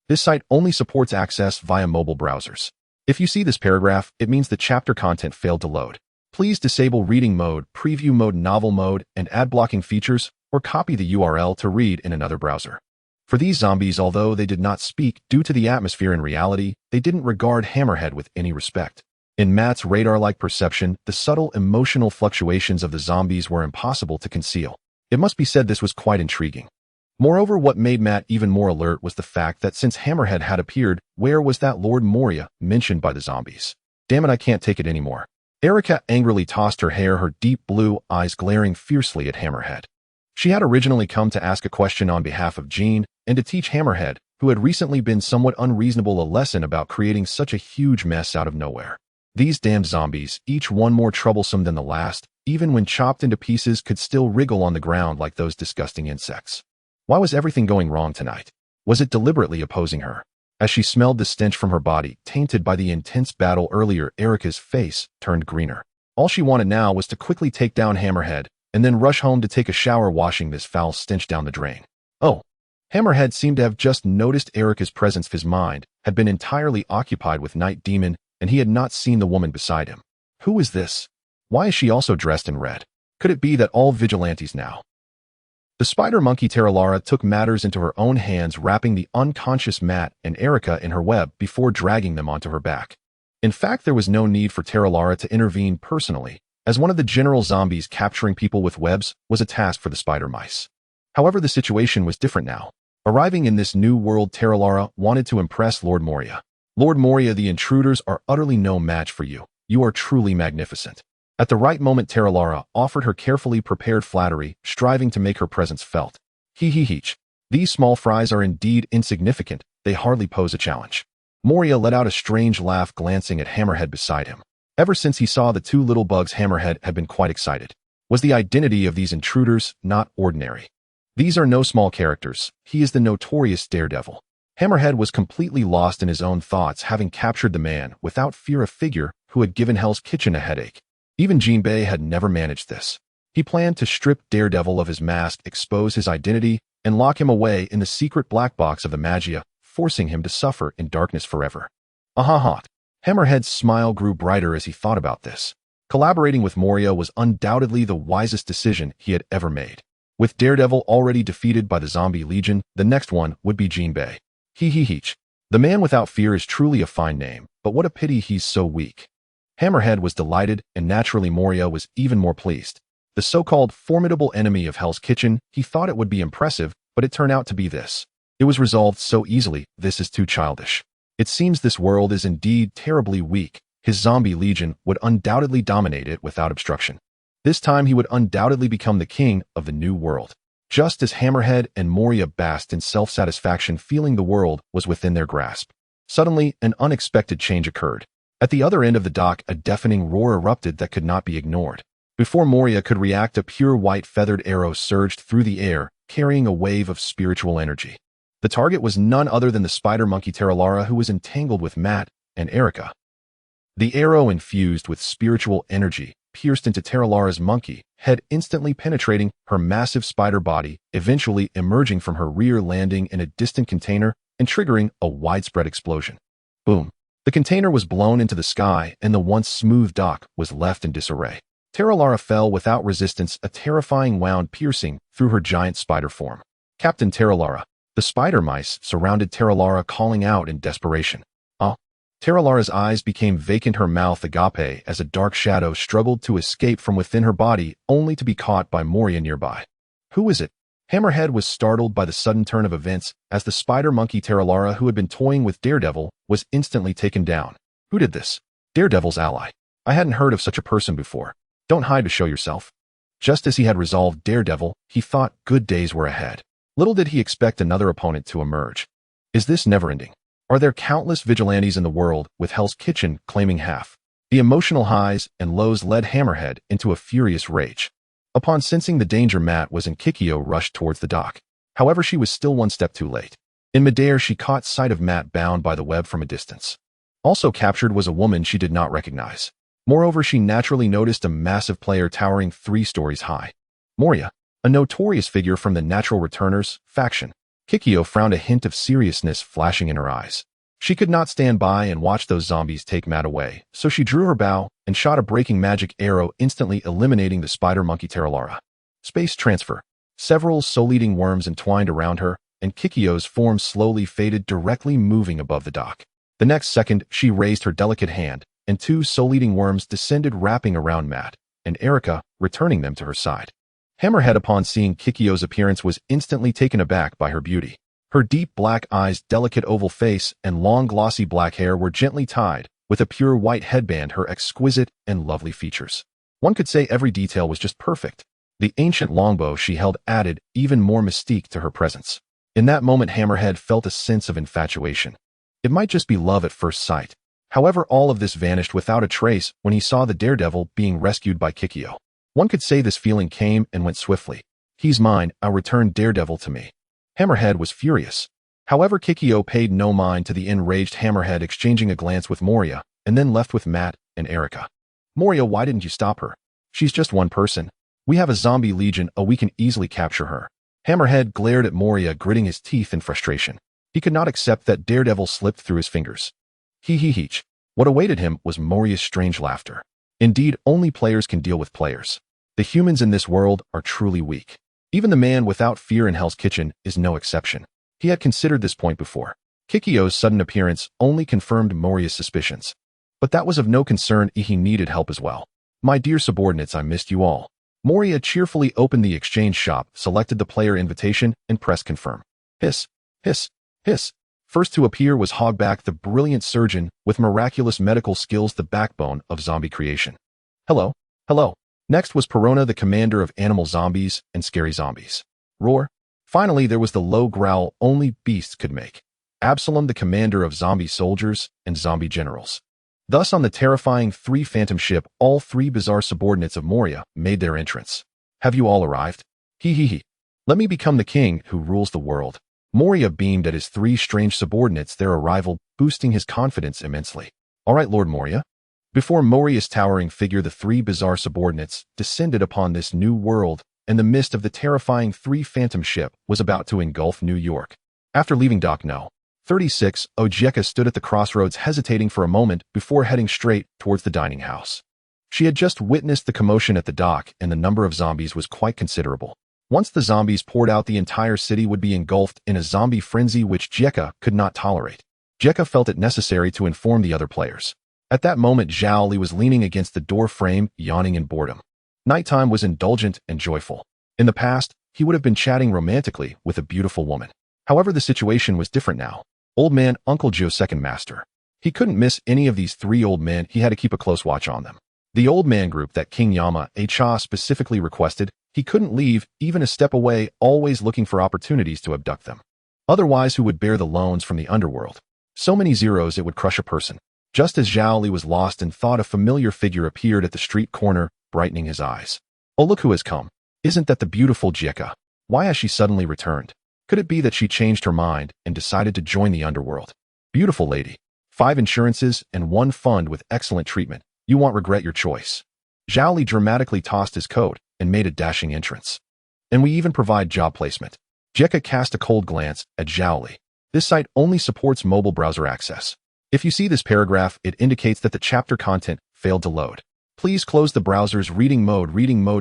This site only supports access via mobile browsers. If you see this paragraph, it means the chapter content failed to load. Please disable reading mode, preview mode, novel mode, and ad blocking features, or copy the URL to read in another browser. For these zombies, although they did not speak due to the atmosphere, in reality, they didn't regard Hammerhead with any respect. In Matt's radar-like perception, the subtle emotional fluctuations of the zombies were impossible to conceal. It must be said this was quite intriguing. Moreover, what made Matt even more alert was the fact that since Hammerhead had appeared, where was that Lord Moria mentioned by the zombies? Damn it, I can't take it anymore. Erica angrily tossed her hair, her deep blue eyes glaring fiercely at Hammerhead. She had originally come to ask a question on behalf of Jean and to teach Hammerhead, who had recently been somewhat unreasonable, a lesson about creating such a huge mess out of nowhere. These damned zombies, each one more troublesome than the last, even when chopped into pieces, could still wriggle on the ground like those disgusting insects. Why was everything going wrong tonight? Was it deliberately opposing her? As she smelled the stench from her body, tainted by the intense battle earlier, Erica's face turned greener. All she wanted now was to quickly take down Hammerhead, and then rush home to take a shower, washing this foul stench down the drain. Oh. Hammerhead seemed to have just noticed Erica's presence. His mind had been entirely occupied with Night Demon, and he had not seen the woman beside him. Who is this? Why is she also dressed in red? Could it be that all vigilantes now? The spider monkey Terralara took matters into her own hands, wrapping the unconscious Matt and Erica in her web before dragging them onto her back. In fact, there was no need for Terralara to intervene personally, as one of the general zombies capturing people with webs was a task for the spider mice. However, the situation was different now. Arriving in this new world, Terralara wanted to impress Lord Moria. Lord Moria, the intruders are utterly no match for you. You are truly magnificent. At the right moment, Terralara offered her carefully prepared flattery, striving to make her presence felt. Hee. These small fries are indeed insignificant. They hardly pose a challenge. Moria let out a strange laugh, glancing at Hammerhead beside him. Ever since he saw the two little bugs, Hammerhead had been quite excited. Was the identity of these intruders not ordinary? These are no small characters. He is the notorious Daredevil. Hammerhead was completely lost in his own thoughts, having captured the man, without fear, a figure who had given Hell's Kitchen a headache. Even Jinbei had never managed this. He planned to strip Daredevil of his mask, expose his identity, and lock him away in the secret black box of the Magia, forcing him to suffer in darkness forever. Hammerhead's smile grew brighter as he thought about this. Collaborating with Moria was undoubtedly the wisest decision he had ever made. With Daredevil already defeated by the Zombie Legion, the next one would be Jinbei. The man without fear is truly a fine name, but what a pity he's so weak. Hammerhead was delighted, and naturally Moria was even more pleased. The so-called formidable enemy of Hell's Kitchen, he thought it would be impressive, but it turned out to be this. It was resolved so easily. This is too childish. It seems this world is indeed terribly weak. His zombie legion would undoubtedly dominate it without obstruction. This time he would undoubtedly become the king of the new world. Just as Hammerhead and Moria basked in self-satisfaction, feeling the world was within their grasp. Suddenly, an unexpected change occurred. At the other end of the dock, a deafening roar erupted that could not be ignored. Before Moria could react, a pure white feathered arrow surged through the air, carrying a wave of spiritual energy. The target was none other than the spider monkey Terralara, who was entangled with Matt and Erica. The arrow, infused with spiritual energy, pierced into Terralara's monkey head, instantly penetrating her massive spider body, eventually emerging from her rear, landing in a distant container and triggering a widespread explosion. Boom. The container was blown into the sky, and the once smooth dock was left in disarray. Terralara fell without resistance, a terrifying wound piercing through her giant spider form. Captain Terralara. The spider mice surrounded Terralara, calling out in desperation. Terralara's eyes became vacant, her mouth agape, as a dark shadow struggled to escape from within her body, only to be caught by Moria nearby. Who is it? Hammerhead was startled by the sudden turn of events, as the spider monkey Terralara, who had been toying with Daredevil, was instantly taken down. Who did this? Daredevil's ally. I hadn't heard of such a person before. Don't hide to show yourself. Just as he had resolved Daredevil, he thought good days were ahead. Little did he expect another opponent to emerge. Is this never-ending? Are there countless vigilantes in the world, with Hell's Kitchen claiming half? The emotional highs and lows led Hammerhead into a furious rage. Upon sensing the danger Matt was in, Kikyo rushed towards the dock. However, she was still one step too late. In midair, she caught sight of Matt bound by the web from a distance. Also captured was a woman she did not recognize. Moreover, she naturally noticed a massive player towering 3 stories high. Moria, a notorious figure from the Natural Returners faction. Kikyo frowned, a hint of seriousness flashing in her eyes. She could not stand by and watch those zombies take Matt away, so she drew her bow and shot a breaking magic arrow, instantly eliminating the spider monkey Terralara. Space transfer. Several soul-eating worms entwined around her, and Kikyo's form slowly faded, directly moving above the dock. The next second, she raised her delicate hand, and 2 soul-eating worms descended wrapping around Matt and Erika, returning them to her side. Hammerhead, upon seeing Kikyo's appearance, was instantly taken aback by her beauty. Her deep black eyes, delicate oval face, and long glossy black hair were gently tied, with a pure white headband, her exquisite and lovely features. One could say every detail was just perfect. The ancient longbow she held added even more mystique to her presence. In that moment, Hammerhead felt a sense of infatuation. It might just be love at first sight. However, all of this vanished without a trace when he saw the daredevil being rescued by Kikyo. One could say this feeling came and went swiftly. "He's mine, I'll return Daredevil to me." Hammerhead was furious. However, Kikyo paid no mind to the enraged Hammerhead, exchanging a glance with Moria, and then left with Matt and Erika. "Moria, why didn't you stop her? She's just one person. We have a zombie legion, we can easily capture her." Hammerhead glared at Moria, gritting his teeth in frustration. He could not accept that Daredevil slipped through his fingers. Hee. What awaited him was Moria's strange laughter. Indeed, only players can deal with players. The humans in this world are truly weak. Even the man without fear in Hell's Kitchen is no exception. He had considered this point before. Kikyo's sudden appearance only confirmed Moria's suspicions. But that was of no concern, he needed help as well. "My dear subordinates, I missed you all." Moria cheerfully opened the exchange shop, selected the player invitation, and pressed confirm. Hiss. First to appear was Hogback, the brilliant surgeon with miraculous medical skills, the backbone of zombie creation. Hello. Next was Perona, the commander of animal zombies and scary zombies. Roar. Finally, there was the low growl only beasts could make. Absalom, the commander of zombie soldiers and zombie generals. Thus, on the terrifying 3 Phantom ship, all 3 bizarre subordinates of Moria made their entrance. "Have you all arrived? Hee. Let me become the king who rules the world." Moria beamed at his 3 strange subordinates, their arrival boosting his confidence immensely. "All right, Lord Moria." Before Moria's towering figure, the 3 bizarre subordinates descended upon this new world, and the mist of the terrifying 3 Phantom ship was about to engulf New York. After leaving Dock No. 36, Ojeka stood at the crossroads, hesitating for a moment before heading straight towards the dining house. She had just witnessed the commotion at the dock, and the number of zombies was quite considerable. Once the zombies poured out, the entire city would be engulfed in a zombie frenzy which Jeka could not tolerate. Jeka felt it necessary to inform the other players. At that moment, Zhao Li was leaning against the door frame, yawning in boredom. Nighttime was indulgent and joyful. In the past, he would have been chatting romantically with a beautiful woman. However, the situation was different now. Old man Uncle Joe's second master. He couldn't miss any of these 3 old men. He had to keep a close watch on them. The old man group that King Yama Cha specifically requested, he couldn't leave even a step away, always looking for opportunities to abduct them. Otherwise, who would bear the loans from the underworld? So many zeros it would crush a person. Just as Zhao Li was lost in thought, a familiar figure appeared at the street corner, brightening his eyes. "Oh, look who has come. Isn't that the beautiful Jeka? Why has she suddenly returned? Could it be that she changed her mind and decided to join the underworld? Beautiful lady. 5 insurances and 1 fund with excellent treatment. You won't regret your choice." Zhao Li dramatically tossed his coat and made a dashing entrance. "And we even provide job placement." Jeka cast a cold glance at Zhao Li. "This site only supports mobile browser access. If you see this paragraph, it indicates that the chapter content failed to load. Please close the browser's reading mode,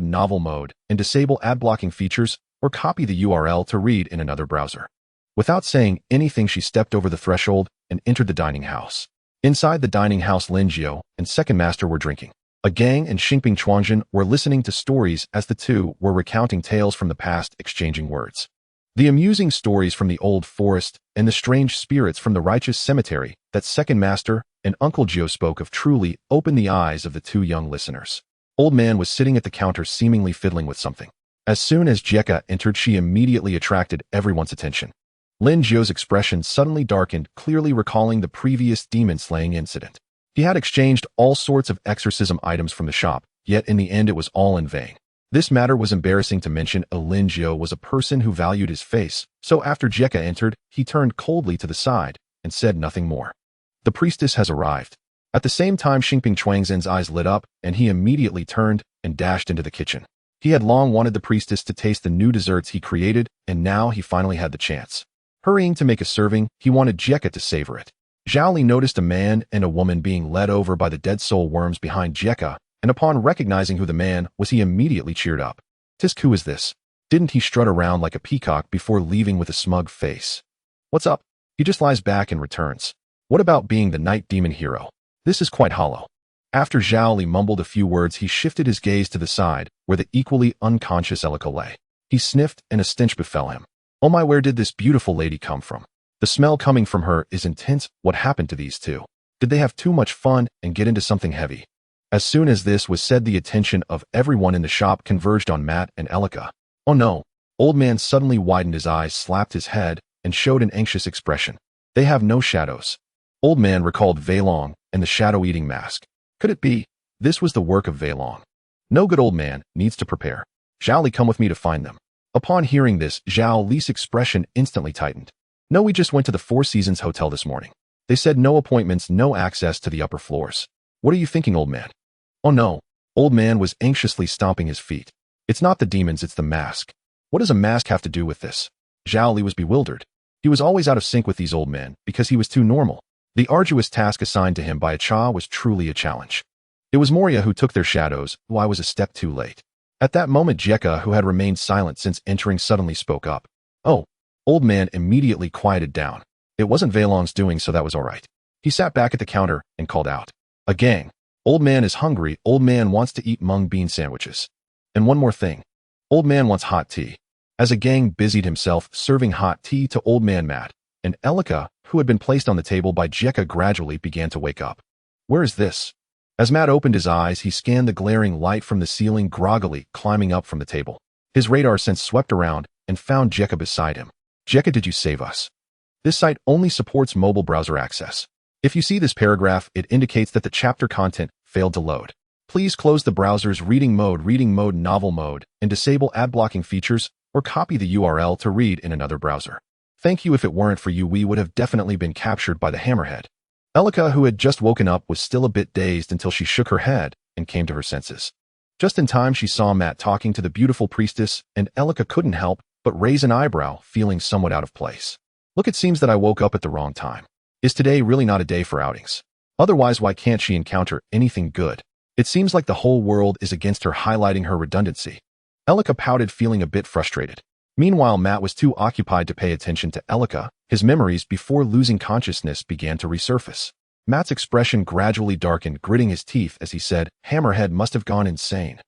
novel mode, and disable ad blocking features, or copy the URL to read in another browser." Without saying anything, she stepped over the threshold and entered the dining house. Inside the dining house, Lin Jiao and Second Master were drinking. A Gang and Xingping Chuangjin were listening to stories as the 2 were recounting tales from the past, exchanging words. The amusing stories from the old forest and the strange spirits from the righteous cemetery that Second Master and Uncle Joe spoke of truly opened the eyes of the 2 young listeners. Old man was sitting at the counter, seemingly fiddling with something. As soon as Jeka entered, she immediately attracted everyone's attention. Lin Jiao's expression suddenly darkened, clearly recalling the previous demon-slaying incident. He had exchanged all sorts of exorcism items from the shop, yet in the end it was all in vain. This matter was embarrassing to mention. Lin Jiao was a person who valued his face, so after Jeka entered, he turned coldly to the side and said nothing more. "The priestess has arrived." At the same time, Xingping Chuangzhen's eyes lit up, and he immediately turned and dashed into the kitchen. He had long wanted the priestess to taste the new desserts he created, and now he finally had the chance. Hurrying to make a serving, he wanted Jeka to savor it. Zhao Li noticed a man and a woman being led over by the dead soul worms behind Jeka, and upon recognizing who the man was, he immediately cheered up. "Tisk, who is this? Didn't he strut around like a peacock before leaving with a smug face? What's up?" He just lies back and returns. "What about being the night demon hero? This is quite hollow." After Zhao Li mumbled a few words, he shifted his gaze to the side, where the equally unconscious Elika lay. He sniffed, and a stench befell him. Oh my, where did this beautiful lady come from? The smell coming from her is intense. What happened to these two? Did they have too much fun and get into something heavy? As soon as this was said, the attention of everyone in the shop converged on Matt and Elika. Oh no. Old man suddenly widened his eyes, slapped his head, and showed an anxious expression. They have no shadows. Old man recalled Valon and the shadow-eating mask. Could it be? This was the work of Valon. No good, old man needs to prepare. Zhao Li, come with me to find them. Upon hearing this, Zhao Li's expression instantly tightened. No, we just went to the Four Seasons Hotel this morning. They said no appointments, no access to the upper floors. What are you thinking, old man? Oh no. Old man was anxiously stomping his feet. It's not the demons, it's the mask. What does a mask have to do with this? Zhao Li was bewildered. He was always out of sync with these old men because he was too normal. The arduous task assigned to him by a Cha was truly a challenge. It was Moria who took their shadows, while I was a step too late. At that moment, Jekka, who had remained silent since entering, suddenly spoke up. Oh. Old man immediately quieted down. It wasn't Valon's doing, so that was all right. He sat back at the counter and called out. A gang. Old man is hungry. Old man wants to eat mung bean sandwiches. And one more thing. Old man wants hot tea. As a gang busied himself serving hot tea to old man Matt, and Elika, who had been placed on the table by Jekka, gradually began to wake up. Where is this? As Matt opened his eyes, he scanned the glaring light from the ceiling, groggily climbing up from the table. His radar sense swept around and found Jekka beside him. Jekka, did you save us? This site only supports mobile browser access. If you see this paragraph, it indicates that the chapter content failed to load. Please close the browser's reading mode, novel mode, and disable ad blocking features, or copy the URL to read in another browser. Thank you. If it weren't for you, we would have definitely been captured by the Hammerhead. Elika, who had just woken up, was still a bit dazed until she shook her head and came to her senses. Just in time, she saw Matt talking to the beautiful priestess, and Elika couldn't help but raise an eyebrow, feeling somewhat out of place. Look, it seems that I woke up at the wrong time. Is today really not a day for outings? Otherwise, why can't she encounter anything good? It seems like the whole world is against her, highlighting her redundancy. Elika pouted, feeling a bit frustrated. Meanwhile, Matt was too occupied to pay attention to Elika. His memories before losing consciousness began to resurface. Matt's expression gradually darkened, gritting his teeth as he said, Hammerhead must have gone insane.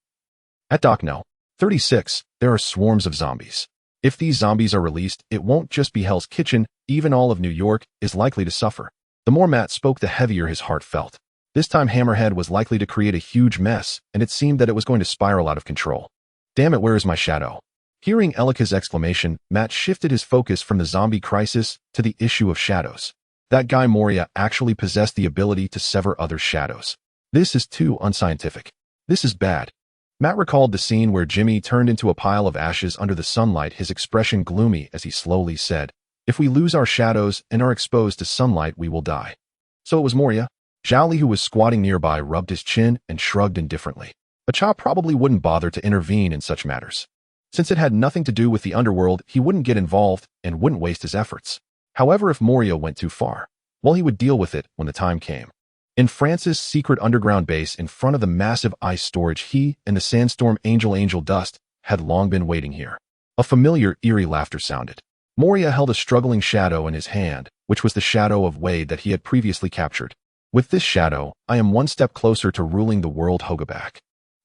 At Doc No. 36, there are swarms of zombies. If these zombies are released, it won't just be Hell's Kitchen, even all of New York is likely to suffer. The more Matt spoke, the heavier his heart felt. This time Hammerhead was likely to create a huge mess, and it seemed that it was going to spiral out of control. Damn it, where is my shadow? Hearing Elika's exclamation, Matt shifted his focus from the zombie crisis to the issue of shadows. That guy Moria actually possessed the ability to sever other shadows. This is too unscientific. This is bad. Matt recalled the scene where Jimmy turned into a pile of ashes under the sunlight, his expression gloomy as he slowly said, if we lose our shadows and are exposed to sunlight, we will die. So it was Moria? Zhao Li, who was squatting nearby, rubbed his chin and shrugged indifferently. A Cha probably wouldn't bother to intervene in such matters. Since it had nothing to do with the underworld, he wouldn't get involved and wouldn't waste his efforts. However, if Moria went too far, well, he would deal with it when the time came. In Francis' secret underground base in front of the massive ice storage, he and the sandstorm Angel Dust had long been waiting here. A familiar, eerie laughter sounded. Moria held a struggling shadow in his hand, which was the shadow of Wade that he had previously captured. With this shadow, I am one step closer to ruling the world. Hogaback.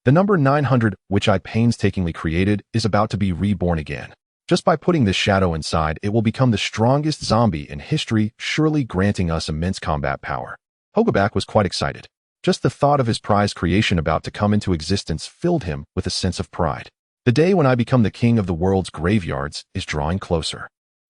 The number 900, which I painstakingly created, is about to be reborn again. Just by putting this shadow inside, it will become the strongest zombie in history, surely granting us immense combat power. Hogaback was quite excited. Just the thought of his prize creation about to come into existence filled him with a sense of pride. The day when I become the king of the world's graveyards is drawing closer.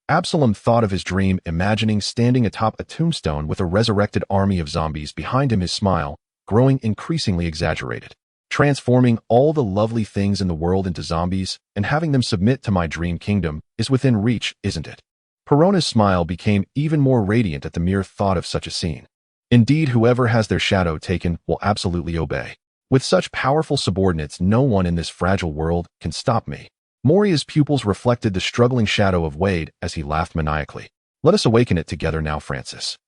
Absalom thought of his dream, imagining standing atop a tombstone with a resurrected army of zombies behind him, his smile growing increasingly exaggerated. Transforming all the lovely things in the world into zombies and having them submit to my dream kingdom is within reach, isn't it? Perona's smile became even more radiant at the mere thought of such a scene. Indeed, whoever has their shadow taken will absolutely obey. With such powerful subordinates, no one in this fragile world can stop me. Moria's pupils reflected the struggling shadow of Wade as he laughed maniacally. Let us awaken it together now, Francis.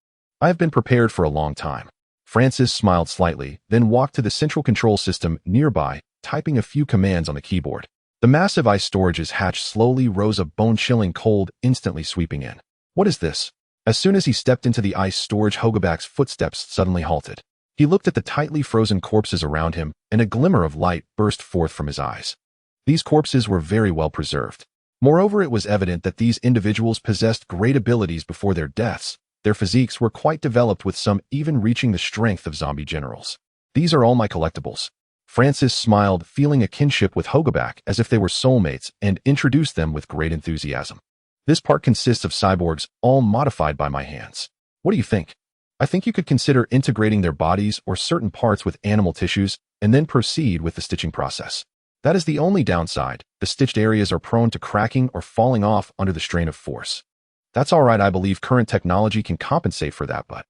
I have been prepared for a long time. Francis smiled slightly, then walked to the central control system nearby, typing a few commands on the keyboard. The massive ice storage's hatch slowly rose, a bone-chilling cold instantly sweeping in. What is this? As soon as he stepped into the ice storage, Hogaback's footsteps suddenly halted. He looked at the tightly frozen corpses around him, and a glimmer of light burst forth from his eyes. These corpses were very well preserved. Moreover, it was evident that these individuals possessed great abilities before their deaths. Their physiques were quite developed, with some even reaching the strength of zombie generals. These are all my collectibles. Francis smiled, feeling a kinship with Hogaback as if they were soulmates, and introduced them with great enthusiasm. This part consists of cyborgs, all modified by my hands. What do you think? I think you could consider integrating their bodies or certain parts with animal tissues and then proceed with the stitching process. That is the only downside. The stitched areas are prone to cracking or falling off under the strain of force. That's all right. I believe current technology can compensate for that, but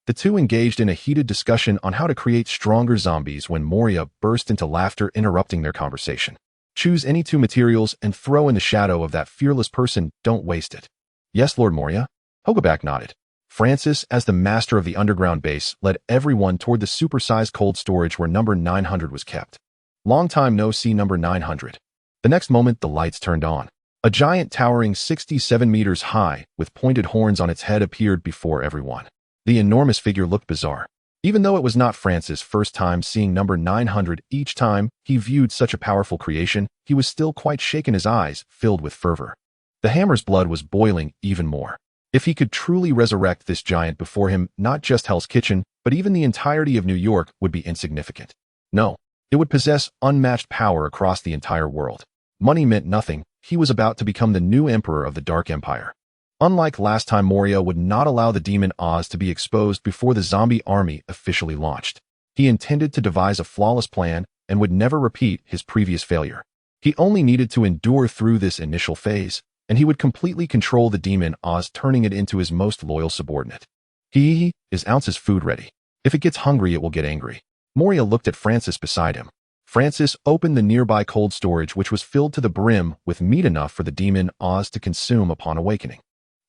the two engaged in a heated discussion on how to create stronger zombies when Moria burst into laughter, interrupting their conversation. Choose any two materials and throw in the shadow of that fearless person. Don't waste it. Yes, Lord Moria? Hogaback nodded. Francis, as the master of the underground base, led everyone toward the supersized cold storage where number 900 was kept. Long time no see, number 900. The next moment, the lights turned on. A giant towering 67 meters high, with pointed horns on its head, appeared before everyone. The enormous figure looked bizarre. Even though it was not Francis' first time seeing number 900, each time he viewed such a powerful creation, he was still quite shaken, his eyes filled with fervor. The hammer's blood was boiling even more. If he could truly resurrect this giant before him, not just Hell's Kitchen, but even the entirety of New York would be insignificant. No, it would possess unmatched power across the entire world. Money meant nothing. He was about to become the new emperor of the Dark Empire. Unlike last time, Moria would not allow the demon Oz to be exposed before the zombie army officially launched. He intended to devise a flawless plan and would never repeat his previous failure. He only needed to endure through this initial phase, and he would completely control the demon Oz, turning it into his most loyal subordinate. Is Ounce's food ready? If it gets hungry, it will get angry. Moria looked at Francis beside him. Francis opened the nearby cold storage, which was filled to the brim with meat enough for the demon Oz to consume upon awakening.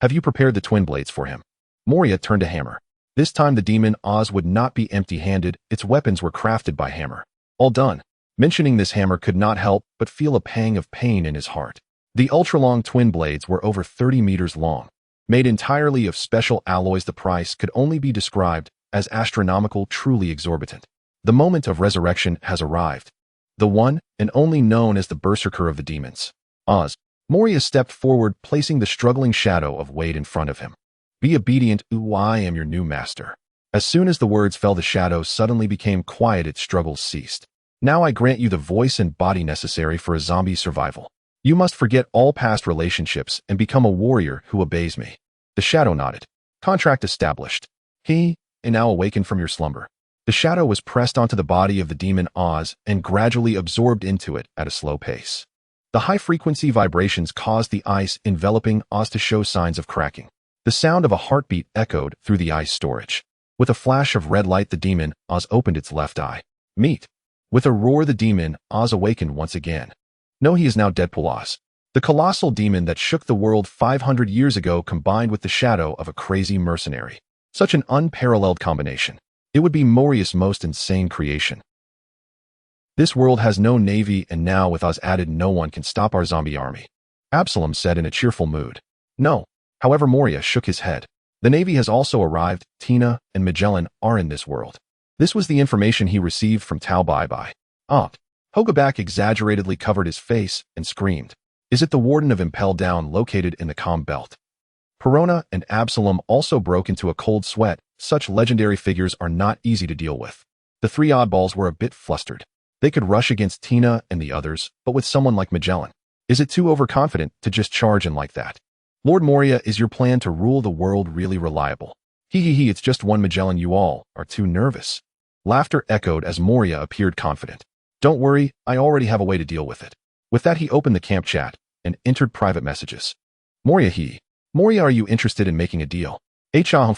Have you prepared the twin blades for him? Moria turned to Hammer. This time the demon Oz would not be empty-handed. Its weapons were crafted by Hammer. All done. Mentioning this, Hammer could not help but feel a pang of pain in his heart. The ultra-long twin blades were over 30 meters long. Made entirely of special alloys, the price could only be described as astronomical, truly exorbitant. The moment of resurrection has arrived. The one and only known as the Berserker of the Demons, Oz. Moria stepped forward, placing the struggling shadow of Wade in front of him. Be obedient, I am your new master. As soon as the words fell, the shadow suddenly became quiet, its struggles ceased. Now I grant you the voice and body necessary for a zombie's survival. You must forget all past relationships and become a warrior who obeys me. The shadow nodded. Contract established. And now awaken from your slumber. The shadow was pressed onto the body of the demon Oz and gradually absorbed into it at a slow pace. The high-frequency vibrations caused the ice enveloping Oz to show signs of cracking. The sound of a heartbeat echoed through the ice storage. With a flash of red light, the demon Oz opened its left eye. Meet. With a roar, the demon Oz awakened once again. No, he is now Deadpool Oz. The colossal demon that shook the world 500 years ago combined with the shadow of a crazy mercenary. Such an unparalleled combination. It would be Moria's most insane creation. This world has no navy, and now with Oz added, no one can stop our zombie army. Absalom said in a cheerful mood. No. However, Moria shook his head. The navy has also arrived. Tina and Magellan are in this world. This was the information he received from Tao Bai Bai. Hogaback exaggeratedly covered his face and screamed. Is it the Warden of Impel Down located in the Calm Belt? Perona and Absalom also broke into a cold sweat. Such legendary figures are not easy to deal with. The three oddballs were a bit flustered. They could rush against Tina and the others, but with someone like Magellan, is it too overconfident to just charge in like that? Lord Moria, is your plan to rule the world really reliable? It's just one Magellan, you all are too nervous. Laughter echoed as Moria appeared confident. Don't worry, I already have a way to deal with it. With that, he opened the camp chat and entered private messages. Moria, are you interested in making a deal?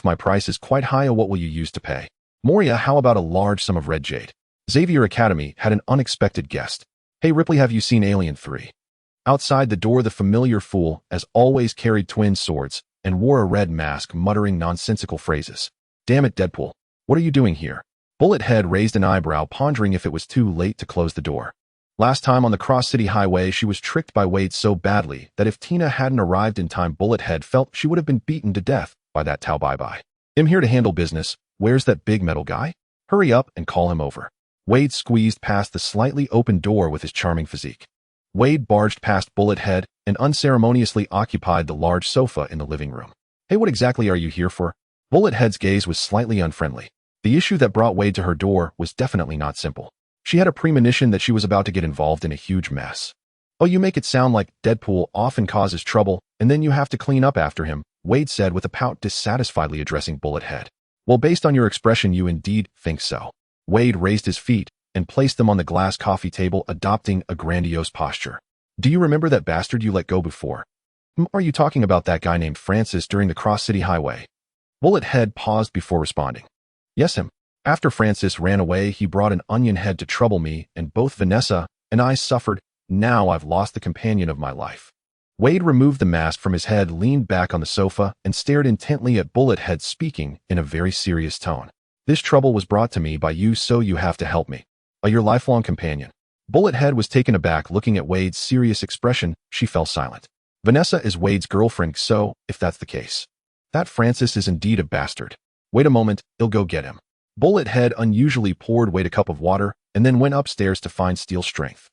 My price is quite high. What will you use to pay? Moria, how about a large sum of red jade? Xavier Academy had an unexpected guest. Hey Ripley, have you seen Alien 3? Outside the door, the familiar fool, as always, carried twin swords and wore a red mask, muttering nonsensical phrases. Damn it, Deadpool. What are you doing here? Bullethead raised an eyebrow, pondering if it was too late to close the door. Last time on the Cross City Highway, she was tricked by Wade so badly that if Tina hadn't arrived in time, Bullethead felt she would have been beaten to death by that Tao Bai Bai. I'm here to handle business. Where's that big metal guy? Hurry up and call him over. Wade squeezed past the slightly open door with his charming physique. Wade barged past Bullet Head and unceremoniously occupied the large sofa in the living room. Hey, what exactly are you here for? Bullet Head's gaze was slightly unfriendly. The issue that brought Wade to her door was definitely not simple. She had a premonition that she was about to get involved in a huge mess. Oh, you make it sound like Deadpool often causes trouble, and then you have to clean up after him, Wade said with a pout, dissatisfiedly addressing Bullet Head. Well, based on your expression, you indeed think so. Wade raised his feet and placed them on the glass coffee table, adopting a grandiose posture. Do you remember that bastard you let go before? Are you talking about that guy named Francis during the Cross-City Highway? Bullet Head paused before responding. Yes, him. After Francis ran away, he brought an onion head to trouble me, and both Vanessa and I suffered. Now I've lost the companion of my life. Wade removed the mask from his head, leaned back on the sofa, and stared intently at Bullet Head, speaking in a very serious tone. This trouble was brought to me by you, so you have to help me. Your lifelong companion. Bullet Head was taken aback, looking at Wade's serious expression. She fell silent. Vanessa is Wade's girlfriend, so, if that's the case, that Francis is indeed a bastard. Wait a moment, I'll go get him. Bullet Head unusually poured Wade a cup of water and then went upstairs to find Steel Strength.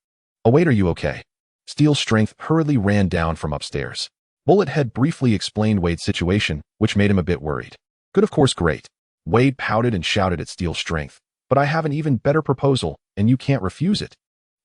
Oh, Wade, are you okay? Steel Strength hurriedly ran down from upstairs. Bullet Head briefly explained Wade's situation, which made him a bit worried. Good, of course, great. Wade pouted and shouted at Steel Strength. But I have an even better proposal, and you can't refuse it.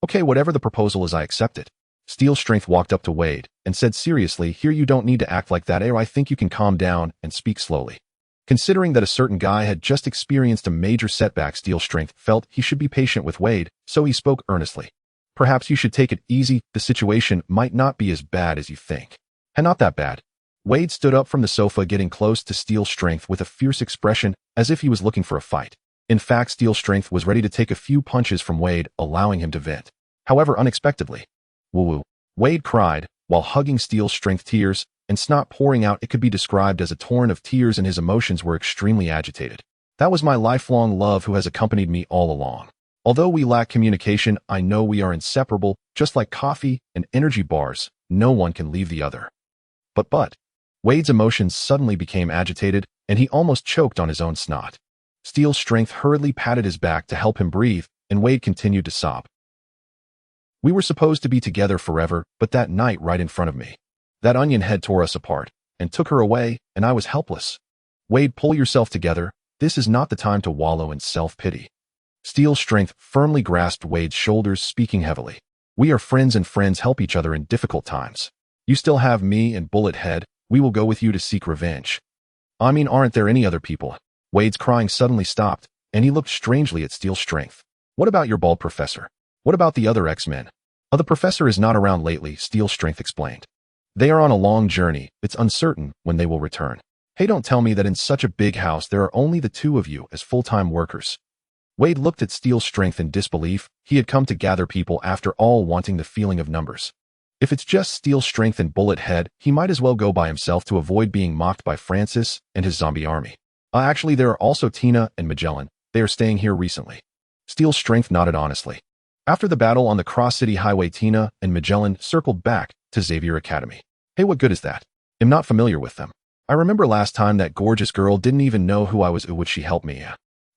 Okay, whatever the proposal is, I accept it. Steel Strength walked up to Wade and said seriously, here, you don't need to act like that. I think you can calm down and speak slowly. Considering that a certain guy had just experienced a major setback, Steel Strength felt he should be patient with Wade, so he spoke earnestly. Perhaps you should take it easy. The situation might not be as bad as you think. And not that bad. Wade stood up from the sofa, getting close to Steel Strength with a fierce expression, as if he was looking for a fight. In fact, Steel Strength was ready to take a few punches from Wade, allowing him to vent. However, unexpectedly, woo-woo, Wade cried, while hugging Steel Strength, tears and snot pouring out. It could be described as a torrent of tears, and his emotions were extremely agitated. That was my lifelong love who has accompanied me all along. Although we lack communication, I know we are inseparable, just like coffee and energy bars. No one can leave the other. But, Wade's emotions suddenly became agitated, and he almost choked on his own snot. Steel Strength hurriedly patted his back to help him breathe, and Wade continued to sob. We were supposed to be together forever, but that night right in front of me, that onion head tore us apart and took her away, and I was helpless. Wade, pull yourself together. This is not the time to wallow in self-pity. Steel Strength firmly grasped Wade's shoulders, speaking heavily. We are friends, and friends help each other in difficult times. You still have me and Bullet Head. We will go with you to seek revenge. I mean, aren't there any other people? Wade's crying suddenly stopped, and he looked strangely at Steel Strength. What about your bald professor? What about the other X-Men? The professor is not around lately, Steel Strength explained. They are on a long journey. It's uncertain when they will return. Hey, don't tell me that in such a big house there are only the two of you as full-time workers. Wade looked at Steel Strength in disbelief. He had come to gather people, after all, wanting the feeling of numbers. If it's just Steel Strength and Bullet Head, he might as well go by himself to avoid being mocked by Francis and his zombie army. Actually, there are also Tina and Magellan. They are staying here recently. Steel Strength nodded honestly. After the battle on the Cross-City Highway, Tina and Magellan circled back to Xavier Academy. Hey, what good is that? I'm not familiar with them. I remember last time that gorgeous girl didn't even know who I was. Would she help me?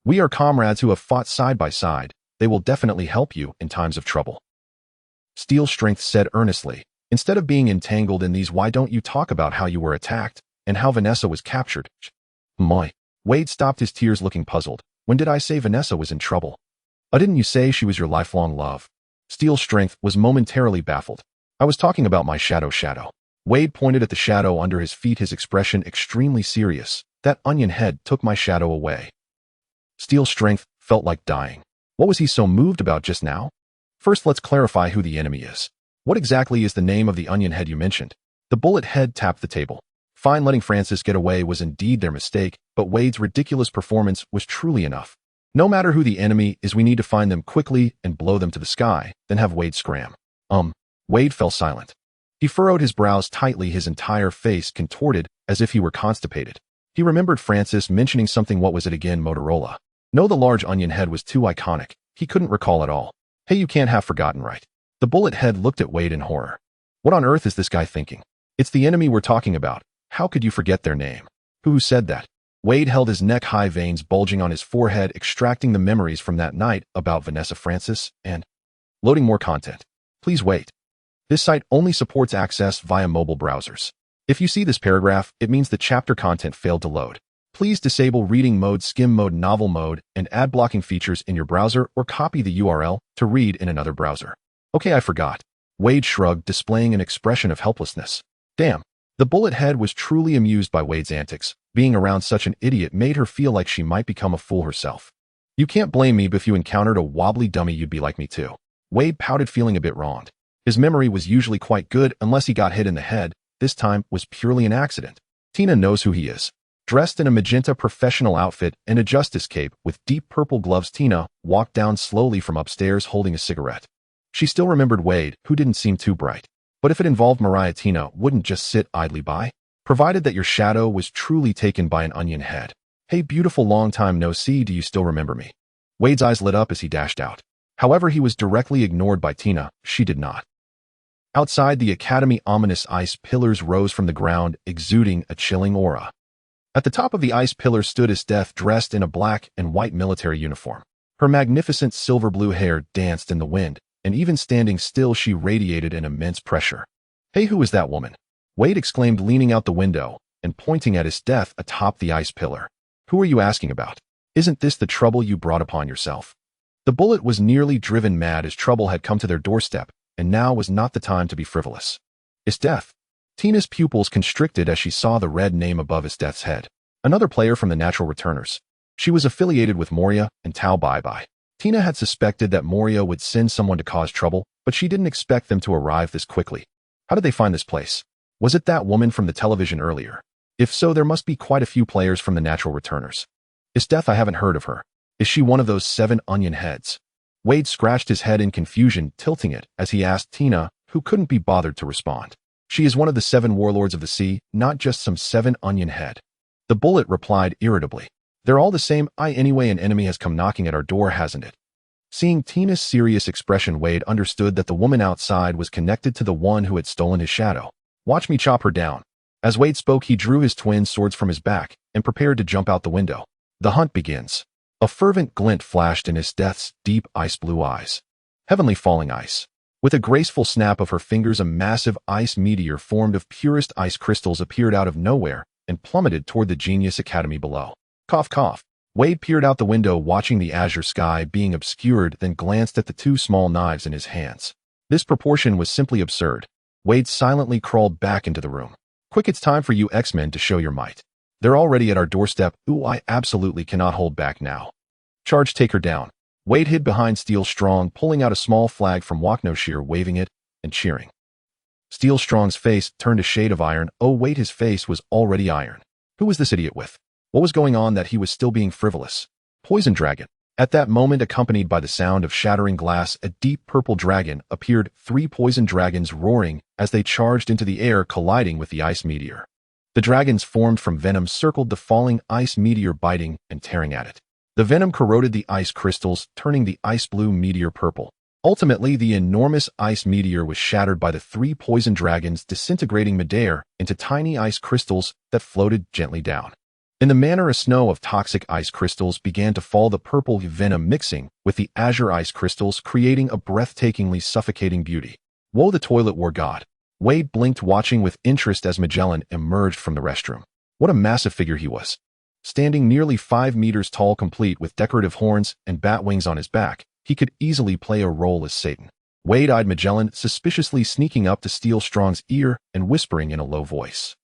We are comrades who have fought side by side. They will definitely help you in times of trouble. Steel Strength said earnestly. Instead of being entangled in these, why don't you talk about how you were attacked and how Vanessa was captured? My. Wade stopped his tears, looking puzzled. When did I say Vanessa was in trouble? Didn't you say she was your lifelong love? Steel Strength was momentarily baffled. I was talking about my shadow. Wade pointed at the shadow under his feet, his expression extremely serious. That onion head took my shadow away. Steel Strength felt like dying. What was he so moved about just now? First, let's clarify who the enemy is. What exactly is the name of the onion head you mentioned? The Bullet Head tapped the table. Fine, letting Francis get away was indeed their mistake, but Wade's ridiculous performance was truly enough. No matter who the enemy is, we need to find them quickly and blow them to the sky, then have Wade scram. Wade fell silent. He furrowed his brows tightly, his entire face contorted as if he were constipated. He remembered Francis mentioning something. What was it again? Motorola. No, the large onion head was too iconic. He couldn't recall at all. Hey, you can't have forgotten, right? The Bullet Head looked at Wade in horror. What on earth is this guy thinking? It's the enemy we're talking about. How could you forget their name? Who said that? Wade held his neck-high, veins bulging on his forehead, extracting the memories from that night about Vanessa Francis and loading more content. Please wait. This site only supports access via mobile browsers. If you see this paragraph, it means the chapter content failed to load. Please disable reading mode, skim mode, novel mode, and ad blocking features in your browser, or copy the URL to read in another browser. Okay, I forgot. Wade shrugged, displaying an expression of helplessness. Damn. The bullet head was truly amused by Wade's antics. Being around such an idiot made her feel like she might become a fool herself. You can't blame me, but if you encountered a wobbly dummy, you'd be like me too. Wade pouted, feeling a bit wronged. His memory was usually quite good unless he got hit in the head. This time was purely an accident. Tina knows who he is. Dressed in a magenta professional outfit and a justice cape with deep purple gloves, Tina walked down slowly from upstairs holding a cigarette. She still remembered Wade, who didn't seem too bright. But if it involved Mariah, Tina wouldn't just sit idly by, provided that your shadow was truly taken by an onion head. Hey, beautiful, long time no see, do you still remember me? Wade's eyes lit up as he dashed out. However, he was directly ignored by Tina. She did not. Outside the academy, ominous ice pillars rose from the ground, exuding a chilling aura. At the top of the ice pillar stood Esteth, dressed in a black and white military uniform. Her magnificent silver blue hair danced in the wind, and even standing still she radiated an immense pressure. Hey, who is that woman? Wade exclaimed, leaning out the window and pointing at Esteth atop the ice pillar. Who are you asking about? Isn't this the trouble you brought upon yourself? The bullet was nearly driven mad as trouble had come to their doorstep, and now was not the time to be frivolous. Esteth. Tina's pupils constricted as she saw the red name above Esteth's head. Another player from the Natural Returners. She was affiliated with Moria and Tao Bai. Tina had suspected that Moria would send someone to cause trouble, but she didn't expect them to arrive this quickly. How did they find this place? Was it that woman from the television earlier? If so, there must be quite a few players from the Natural Returners. Esteth, I haven't heard of her. Is she one of those 7 onion heads? Wade scratched his head in confusion, tilting it as he asked Tina, who couldn't be bothered to respond. She is one of the 7 warlords of the sea, not just some 7 onion head. The bullet replied irritably. They're all the same. Anyway, an enemy has come knocking at our door, hasn't it? Seeing Tina's serious expression, Wade understood that the woman outside was connected to the one who had stolen his shadow. Watch me chop her down. As Wade spoke, he drew his twin swords from his back and prepared to jump out the window. The hunt begins. A fervent glint flashed in Esteth's deep ice blue eyes. Heavenly falling ice. With a graceful snap of her fingers, a massive ice meteor formed of purest ice crystals appeared out of nowhere and plummeted toward the Genius Academy below. Cough, cough. Wade peered out the window, watching the azure sky being obscured, then glanced at the 2 small knives in his hands. This proportion was simply absurd. Wade silently crawled back into the room. Quick, it's time for you X-Men to show your might. They're already at our doorstep. Ooh, I absolutely cannot hold back now. Charge, take her down. Wade hid behind Steel Strong, pulling out a small flag from Waknoshir, waving it and cheering. Steel Strong's face turned a shade of iron. Oh wait, his face was already iron. Who was this idiot with? What was going on that he was still being frivolous? Poison Dragon. At that moment, accompanied by the sound of shattering glass, a deep purple dragon appeared, 3 poison dragons roaring as they charged into the air, colliding with the ice meteor. The dragons formed from venom circled the falling ice meteor, biting and tearing at it. The venom corroded the ice crystals, turning the ice blue meteor purple. Ultimately, the enormous ice meteor was shattered by the 3 poison dragons, disintegrating midair into tiny ice crystals that floated gently down. In the manner a snow of toxic ice crystals began to fall, the purple venom mixing with the azure ice crystals, creating a breathtakingly suffocating beauty. Woe, the toilet war god. Wade blinked, watching with interest as Magellan emerged from the restroom. What a massive figure he was. Standing nearly 5 meters tall, complete with decorative horns and bat wings on his back, he could easily play a role as Satan. Wade eyed Magellan, suspiciously, sneaking up to Steel Strong's ear and whispering in a low voice.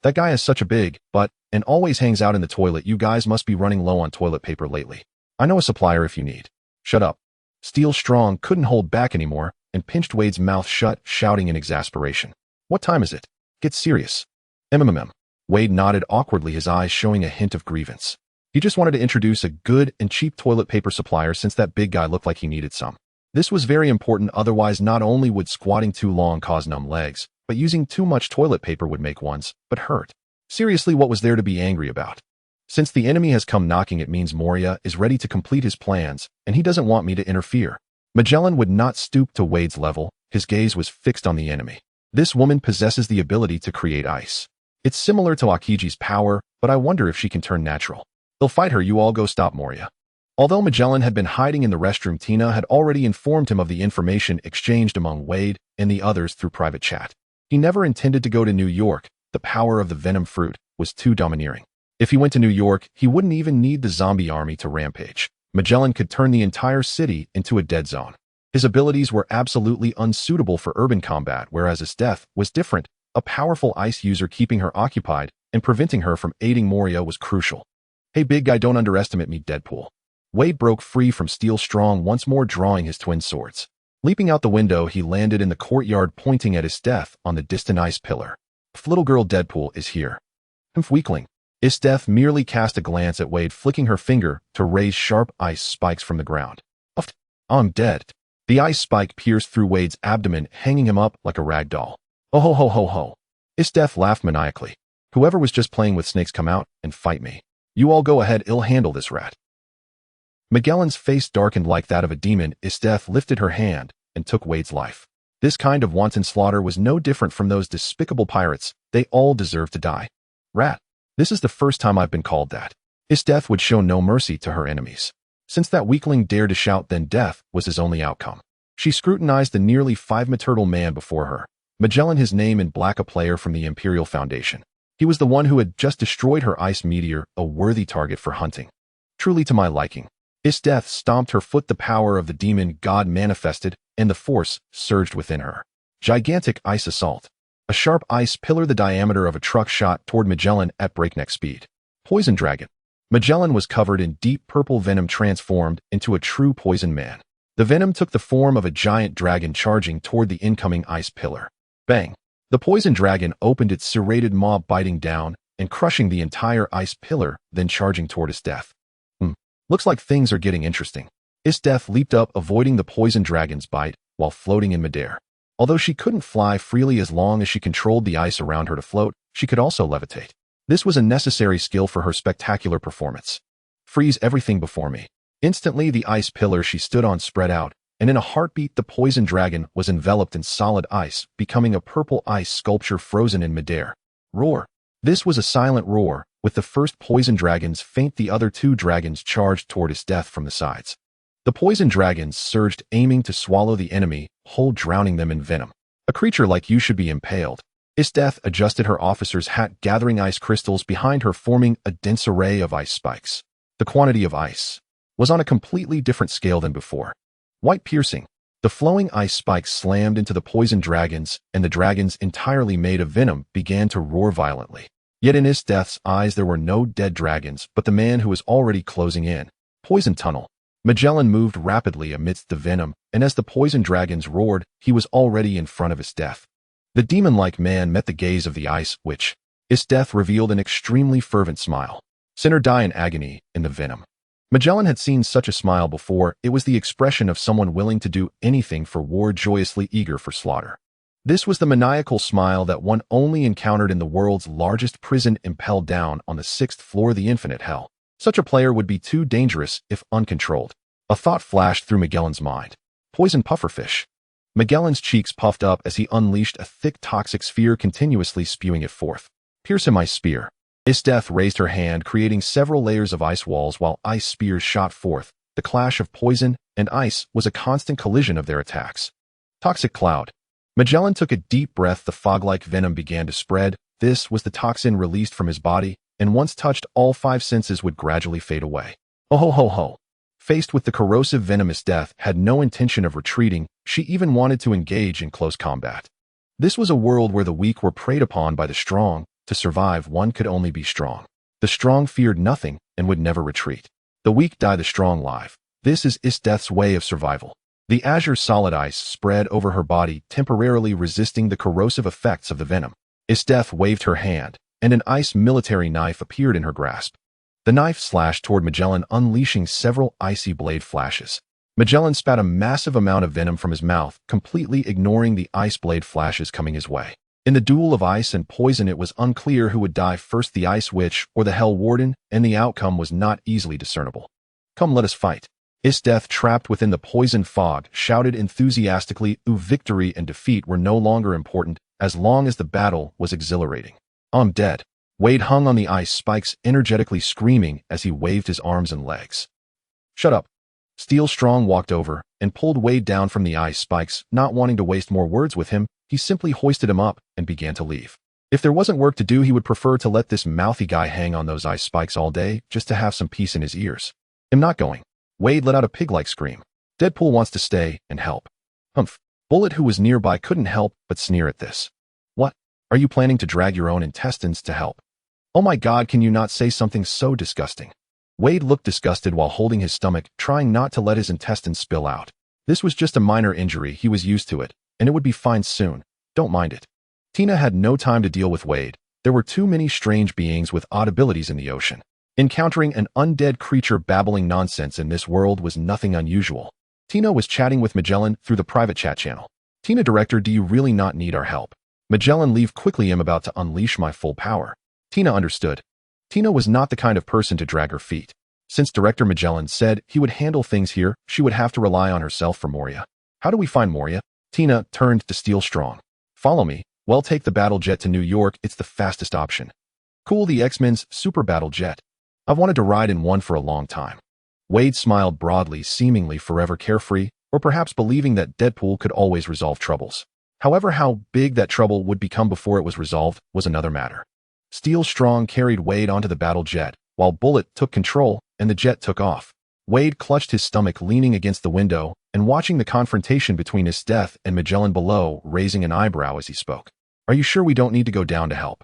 That guy is such a big butt and always hangs out in the toilet. You guys must be running low on toilet paper lately. I know a supplier if you need. Shut up. Steel Strong couldn't hold back anymore and pinched Wade's mouth shut, shouting in exasperation. What time is it? Get serious. MMM. Wade nodded awkwardly, his eyes showing a hint of grievance. He just wanted to introduce a good and cheap toilet paper supplier since that big guy looked like he needed some. This was very important, otherwise not only would squatting too long cause numb legs, but using too much toilet paper would make one's but hurt. Seriously, what was there to be angry about? Since the enemy has come knocking, it means Moria is ready to complete his plans, and he doesn't want me to interfere. Magellan would not stoop to Wade's level. His gaze was fixed on the enemy. This woman possesses the ability to create ice. It's similar to Akiji's power, but I wonder if she can turn natural. They'll fight her, you all go stop Moria. Although Magellan had been hiding in the restroom, Tina had already informed him of the information exchanged among Wade and the others through private chat. He never intended to go to New York. The power of the venom fruit was too domineering. If he went to New York, he wouldn't even need the zombie army to rampage. Magellan could turn the entire city into a dead zone. His abilities were absolutely unsuitable for urban combat, whereas his death was different. A powerful ice user keeping her occupied and preventing her from aiding Moria was crucial. Hey big guy, don't underestimate me, Deadpool. Wade broke free from Steel Strong, once more drawing his twin swords. Leaping out the window, he landed in the courtyard, pointing at his death on the distant ice pillar. Little girl Deadpool is here. Weakling. Isdeth merely cast a glance at Wade, flicking her finger to raise sharp ice spikes from the ground. I'm dead. The ice spike pierced through Wade's abdomen, hanging him up like a rag doll. Oh ho ho ho ho. Isdeth laughed maniacally. Whoever was just playing with snakes, come out and fight me. You all go ahead, I'll handle this rat. Magellan's face darkened like that of a demon. Isdeth lifted her hand and took Wade's life. This kind of wanton slaughter was no different from those despicable pirates. They all deserved to die. Rat. This is the first time I've been called that. Isdeth would show no mercy to her enemies. Since that weakling dared to shout, then death was his only outcome. She scrutinized the nearly 5-meter man before her. Magellan, his name in black, a player from the Imperial Foundation. He was the one who had just destroyed her ice meteor, a worthy target for hunting. Truly to my liking. Isdeth stomped her foot. The power of the demon god manifested, and the force surged within her. Gigantic ice assault. A sharp ice pillar the diameter of a truck shot toward Magellan at breakneck speed. Poison dragon. Magellan was covered in deep purple venom, transformed into a true poison man. The venom took the form of a giant dragon charging toward the incoming ice pillar. Bang. The poison dragon opened its serrated maw, biting down and crushing the entire ice pillar, then charging toward Isdeth. Looks like things are getting interesting. Isdeth leaped up, avoiding the poison dragon's bite while floating in midair. Although she couldn't fly freely as long as she controlled the ice around her to float, she could also levitate. This was a necessary skill for her spectacular performance. Freeze everything before me. Instantly, the ice pillar she stood on spread out, and in a heartbeat the poison dragon was enveloped in solid ice, becoming a purple ice sculpture frozen in midair. Roar. This was a silent roar. With the first poison dragon's faint, the other two dragons charged toward Isdeth from the sides. The poison dragons surged, aiming to swallow the enemy, whole, drowning them in venom. A creature like you should be impaled. Isdeth adjusted her officer's hat, gathering ice crystals behind her, forming a dense array of ice spikes. The quantity of ice was on a completely different scale than before. White piercing. The flowing ice spikes slammed into the poison dragons, and the dragons, entirely made of venom, began to roar violently. Yet in Isdeth's eyes there were no dead dragons, but the man who was already closing in. Poison tunnel. Magellan moved rapidly amidst the venom, and as the poison dragons roared, he was already in front of Isdeth. The demon-like man met the gaze of the ice witch. Isdeth revealed an extremely fervent smile. Sent her die in agony in the venom. Magellan had seen such a smile before. It was the expression of someone willing to do anything for war, joyously eager for slaughter. This was the maniacal smile that one only encountered in the world's largest prison, impelled down on the 6th floor, the infinite hell. Such a player would be too dangerous if uncontrolled. A thought flashed through Magellan's mind. Poison pufferfish. Magellan's cheeks puffed up as he unleashed a thick toxic sphere, continuously spewing it forth. Pierce him, ice spear. Isdeth raised her hand, creating several layers of ice walls while ice spears shot forth. The clash of poison and ice was a constant collision of their attacks. Toxic cloud. Magellan took a deep breath. The fog-like venom began to spread. This was the toxin released from his body, and once touched, all 5 senses would gradually fade away. Oh ho ho ho. Faced with the corrosive venomous death, had no intention of retreating. She even wanted to engage in close combat. This was a world where the weak were preyed upon by the strong. To survive, one could only be strong. The strong feared nothing and would never retreat. The weak die, the strong live. This is Isdeth's way of survival. The azure solid ice spread over her body, temporarily resisting the corrosive effects of the venom. Isdeth waved her hand, and an ice military knife appeared in her grasp. The knife slashed toward Magellan, unleashing several icy blade flashes. Magellan spat a massive amount of venom from his mouth, completely ignoring the ice blade flashes coming his way. In the duel of ice and poison, it was unclear who would die first, the Ice Witch or the Hell Warden, and the outcome was not easily discernible. Come, let us fight. Isdeth, trapped within the poison fog, shouted enthusiastically. Victory and defeat were no longer important, as long as the battle was exhilarating. I'm dead. Wade hung on the ice spikes, energetically screaming as he waved his arms and legs. Shut up. Steel Strong walked over and pulled Wade down from the ice spikes. Not wanting to waste more words with him, he simply hoisted him up and began to leave. If there wasn't work to do, he would prefer to let this mouthy guy hang on those ice spikes all day just to have some peace in his ears. I'm not going. Wade let out a pig-like scream. Deadpool wants to stay and help. Humph. Bullet, who was nearby, couldn't help but sneer at this. What? Are you planning to drag your own intestines to help? Oh my God, can you not say something so disgusting? Wade looked disgusted while holding his stomach, trying not to let his intestines spill out. This was just a minor injury, he was used to it, and it would be fine soon. Don't mind it. Tina had no time to deal with Wade. There were too many strange beings with odd abilities in the ocean. Encountering an undead creature babbling nonsense in this world was nothing unusual. Tina was chatting with Magellan through the private chat channel. Tina, director, do you really not need our help? Magellan, leave quickly, I'm about to unleash my full power. Tina understood. Tina was not the kind of person to drag her feet. Since Director Magellan said he would handle things here, she would have to rely on herself for Moria. How do we find Moria? Tina turned to Steel Strong. Follow me. Well, take the battle jet to New York, it's the fastest option. Cool, the X-Men's super battle jet. I've wanted to ride in one for a long time. Wade smiled broadly, seemingly forever carefree, or perhaps believing that Deadpool could always resolve troubles. However, how big that trouble would become before it was resolved was another matter. Steel Strong carried Wade onto the battle jet, while Bullet took control and the jet took off. Wade clutched his stomach, leaning against the window and watching the confrontation between his death and Magellan below, raising an eyebrow as he spoke. Are you sure we don't need to go down to help?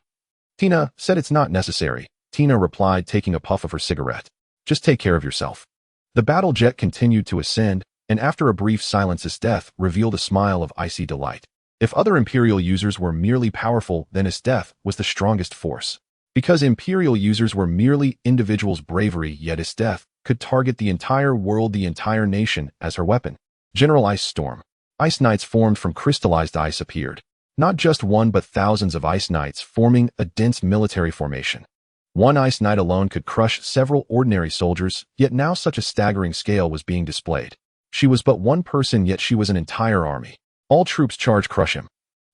Tina said it's not necessary. Tina replied, taking a puff of her cigarette. Just take care of yourself. The battle jet continued to ascend, and after a brief silence, his death revealed a smile of icy delight. If other Imperial users were merely powerful, then his death was the strongest force. Because Imperial users were merely individuals' bravery, yet his death could target the entire world, the entire nation, as her weapon. General Ice Storm. Ice Knights formed from crystallized ice appeared. Not just one, but thousands of Ice Knights forming a dense military formation. One Ice Knight alone could crush several ordinary soldiers, yet now such a staggering scale was being displayed. She was but one person, yet she was an entire army. All troops charge, crush him.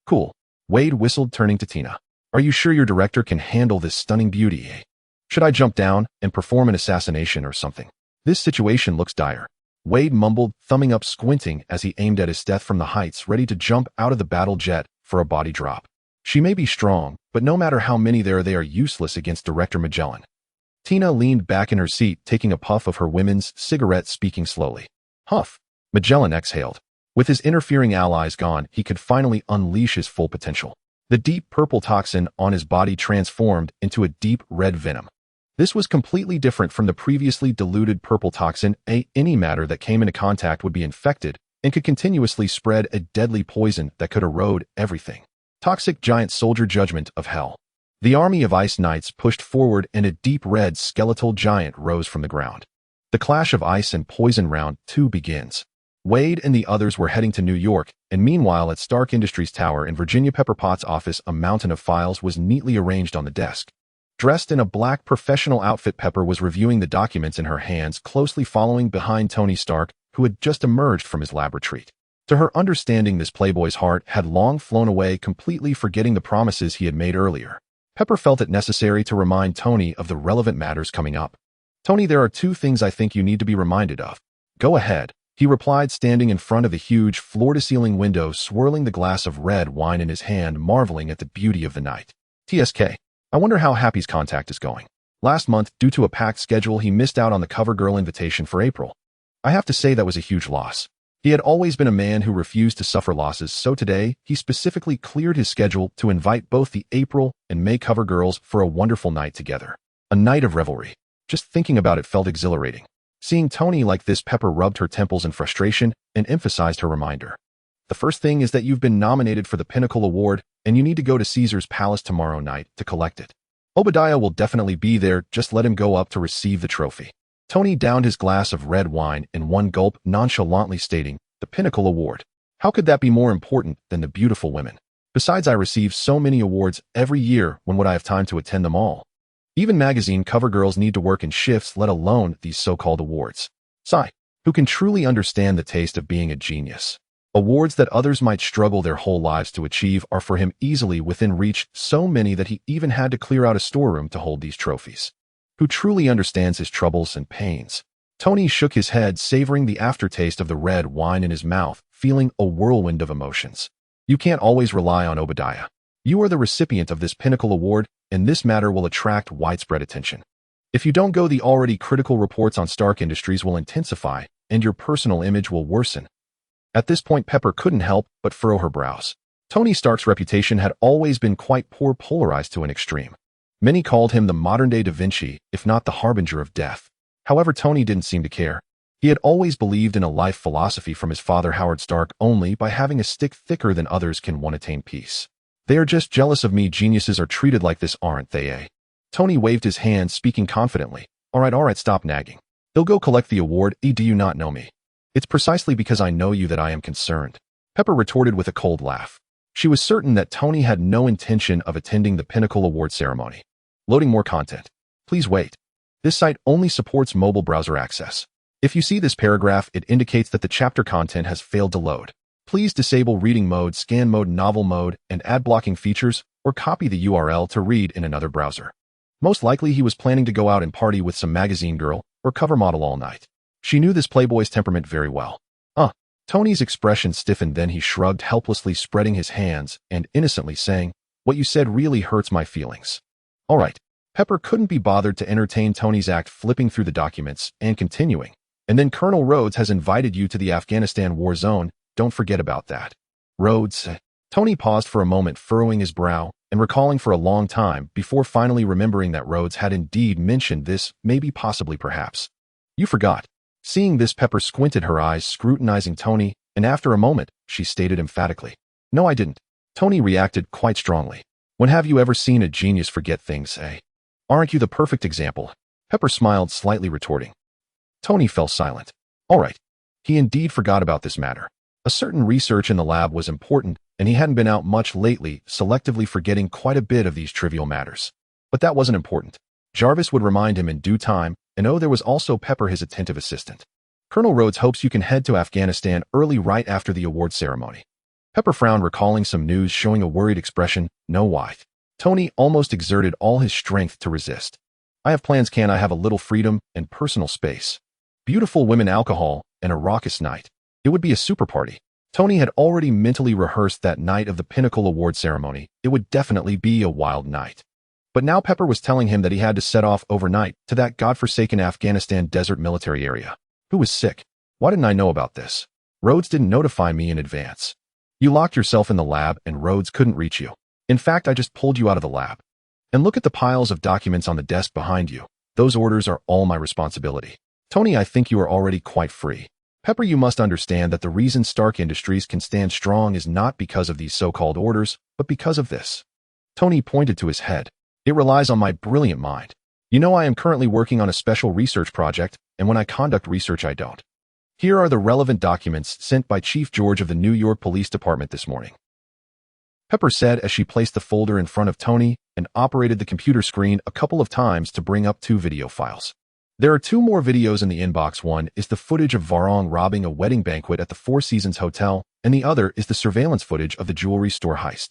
Cool. Wade whistled, turning to Tina. Are you sure your director can handle this stunning beauty, eh? Should I jump down and perform an assassination or something? This situation looks dire. Wade mumbled, thumbing up, squinting as he aimed at his death from the heights, ready to jump out of the battle jet for a body drop. She may be strong, but no matter how many there are, they are useless against Director Magellan. Tina leaned back in her seat, taking a puff of her women's cigarette, speaking slowly. Huff. Magellan exhaled. With his interfering allies gone, he could finally unleash his full potential. The deep purple toxin on his body transformed into a deep red venom. This was completely different from the previously diluted purple toxin. Any matter that came into contact would be infected and could continuously spread a deadly poison that could erode everything. Toxic giant soldier, judgment of hell. The army of Ice Knights pushed forward and a deep red skeletal giant rose from the ground. The clash of ice and poison round 2 begins. Wade and the others were heading to New York, and meanwhile at Stark Industries Tower in Virginia Pepper Potts' office, a mountain of files was neatly arranged on the desk. Dressed in a black professional outfit, Pepper was reviewing the documents in her hands, closely following behind Tony Stark, who had just emerged from his lab retreat. To her understanding, this playboy's heart had long flown away, completely forgetting the promises he had made earlier. Pepper felt it necessary to remind Tony of the relevant matters coming up. Tony, there are 2 things I think you need to be reminded of. Go ahead, he replied, standing in front of the huge floor-to-ceiling window, swirling the glass of red wine in his hand, marveling at the beauty of the night. TSK. I wonder how Happy's contact is going. Last month, due to a packed schedule, he missed out on the cover girl invitation for April. I have to say that was a huge loss. He had always been a man who refused to suffer losses, so today, he specifically cleared his schedule to invite both the April and May cover girls for a wonderful night together. A night of revelry. Just thinking about it felt exhilarating. Seeing Tony like this, Pepper rubbed her temples in frustration and emphasized her reminder. The first thing is that you've been nominated for the Pinnacle Award, and you need to go to Caesar's Palace tomorrow night to collect it. Obadiah will definitely be there, just let him go up to receive the trophy. Tony downed his glass of red wine in one gulp, nonchalantly stating, the Pinnacle Award. How could that be more important than the beautiful women? Besides, I receive so many awards every year, when would I have time to attend them all? Even magazine cover girls need to work in shifts, let alone these so-called awards. Sigh. Who can truly understand the taste of being a genius? Awards that others might struggle their whole lives to achieve are for him easily within reach, so many that he even had to clear out a storeroom to hold these trophies. Who truly understands his troubles and pains? Tony shook his head, savoring the aftertaste of the red wine in his mouth, feeling a whirlwind of emotions. You can't always rely on Obadiah. You are the recipient of this pinnacle award, and this matter will attract widespread attention. If you don't go, the already critical reports on Stark Industries will intensify, and your personal image will worsen. At this point, Pepper couldn't help but furrow her brows. Tony Stark's reputation had always been quite poor, polarized to an extreme. Many called him the modern-day Da Vinci, if not the harbinger of death. However, Tony didn't seem to care. He had always believed in a life philosophy from his father Howard Stark: only by having a stick thicker than others can one attain peace. They are just jealous of me. Geniuses are treated like this, aren't they, eh? Tony waved his hand, speaking confidently. All right, stop nagging. They'll go collect the award. Do you not know me? It's precisely because I know you that I am concerned. Pepper retorted with a cold laugh. She was certain that Tony had no intention of attending the Pinnacle Award ceremony. Loading more content. Please wait. This site only supports mobile browser access. If you see this paragraph, it indicates that the chapter content has failed to load. Please disable reading mode, scan mode, novel mode, and ad blocking features, or copy the URL to read in another browser. Most likely he was planning to go out and party with some magazine girl or cover model all night. She knew this playboy's temperament very well. Tony's expression stiffened, then he shrugged helplessly, spreading his hands and innocently saying, "What you said really hurts my feelings." All right. Pepper couldn't be bothered to entertain Tony's act, flipping through the documents and continuing. And then Colonel Rhodes has invited you to the Afghanistan war zone. Don't forget about that. Rhodes. Tony paused for a moment, furrowing his brow and recalling for a long time before finally remembering that Rhodes had indeed mentioned this, maybe, possibly, perhaps. You forgot. Seeing this, Pepper squinted her eyes, scrutinizing Tony, and after a moment, she stated emphatically, "No, I didn't." Tony reacted quite strongly. "When have you ever seen a genius forget things, eh? Aren't you the perfect example?" Pepper smiled, slightly retorting. Tony fell silent. All right. He indeed forgot about this matter. A certain research in the lab was important, and he hadn't been out much lately, selectively forgetting quite a bit of these trivial matters. But that wasn't important. Jarvis would remind him in due time, and there was also Pepper, his attentive assistant. Colonel Rhodes hopes you can head to Afghanistan early, right after the award ceremony. Pepper frowned, recalling some news, showing a worried expression. No, why? Tony almost exerted all his strength to resist. I have plans. Can I have a little freedom and personal space? Beautiful women, alcohol, and a raucous night. It would be a super party. Tony had already mentally rehearsed that night of the Pinnacle Award ceremony. It would definitely be a wild night. But now Pepper was telling him that he had to set off overnight to that godforsaken Afghanistan desert military area. Who was sick? Why didn't I know about this? Rhodes didn't notify me in advance. You locked yourself in the lab and Rhodes couldn't reach you. In fact, I just pulled you out of the lab. And look at the piles of documents on the desk behind you. Those orders are all my responsibility. Tony, I think you are already quite free. Pepper, you must understand that the reason Stark Industries can stand strong is not because of these so-called orders, but because of this. Tony pointed to his head. It relies on my brilliant mind. You know, I am currently working on a special research project, and when I conduct research, I don't. Here are the relevant documents sent by Chief George of the New York Police Department this morning. Pepper said as she placed the folder in front of Tony and operated the computer screen a couple of times to bring up 2 video files. There are 2 more videos in the inbox. One is the footage of Varong robbing a wedding banquet at the Four Seasons Hotel, and the other is the surveillance footage of the jewelry store heist.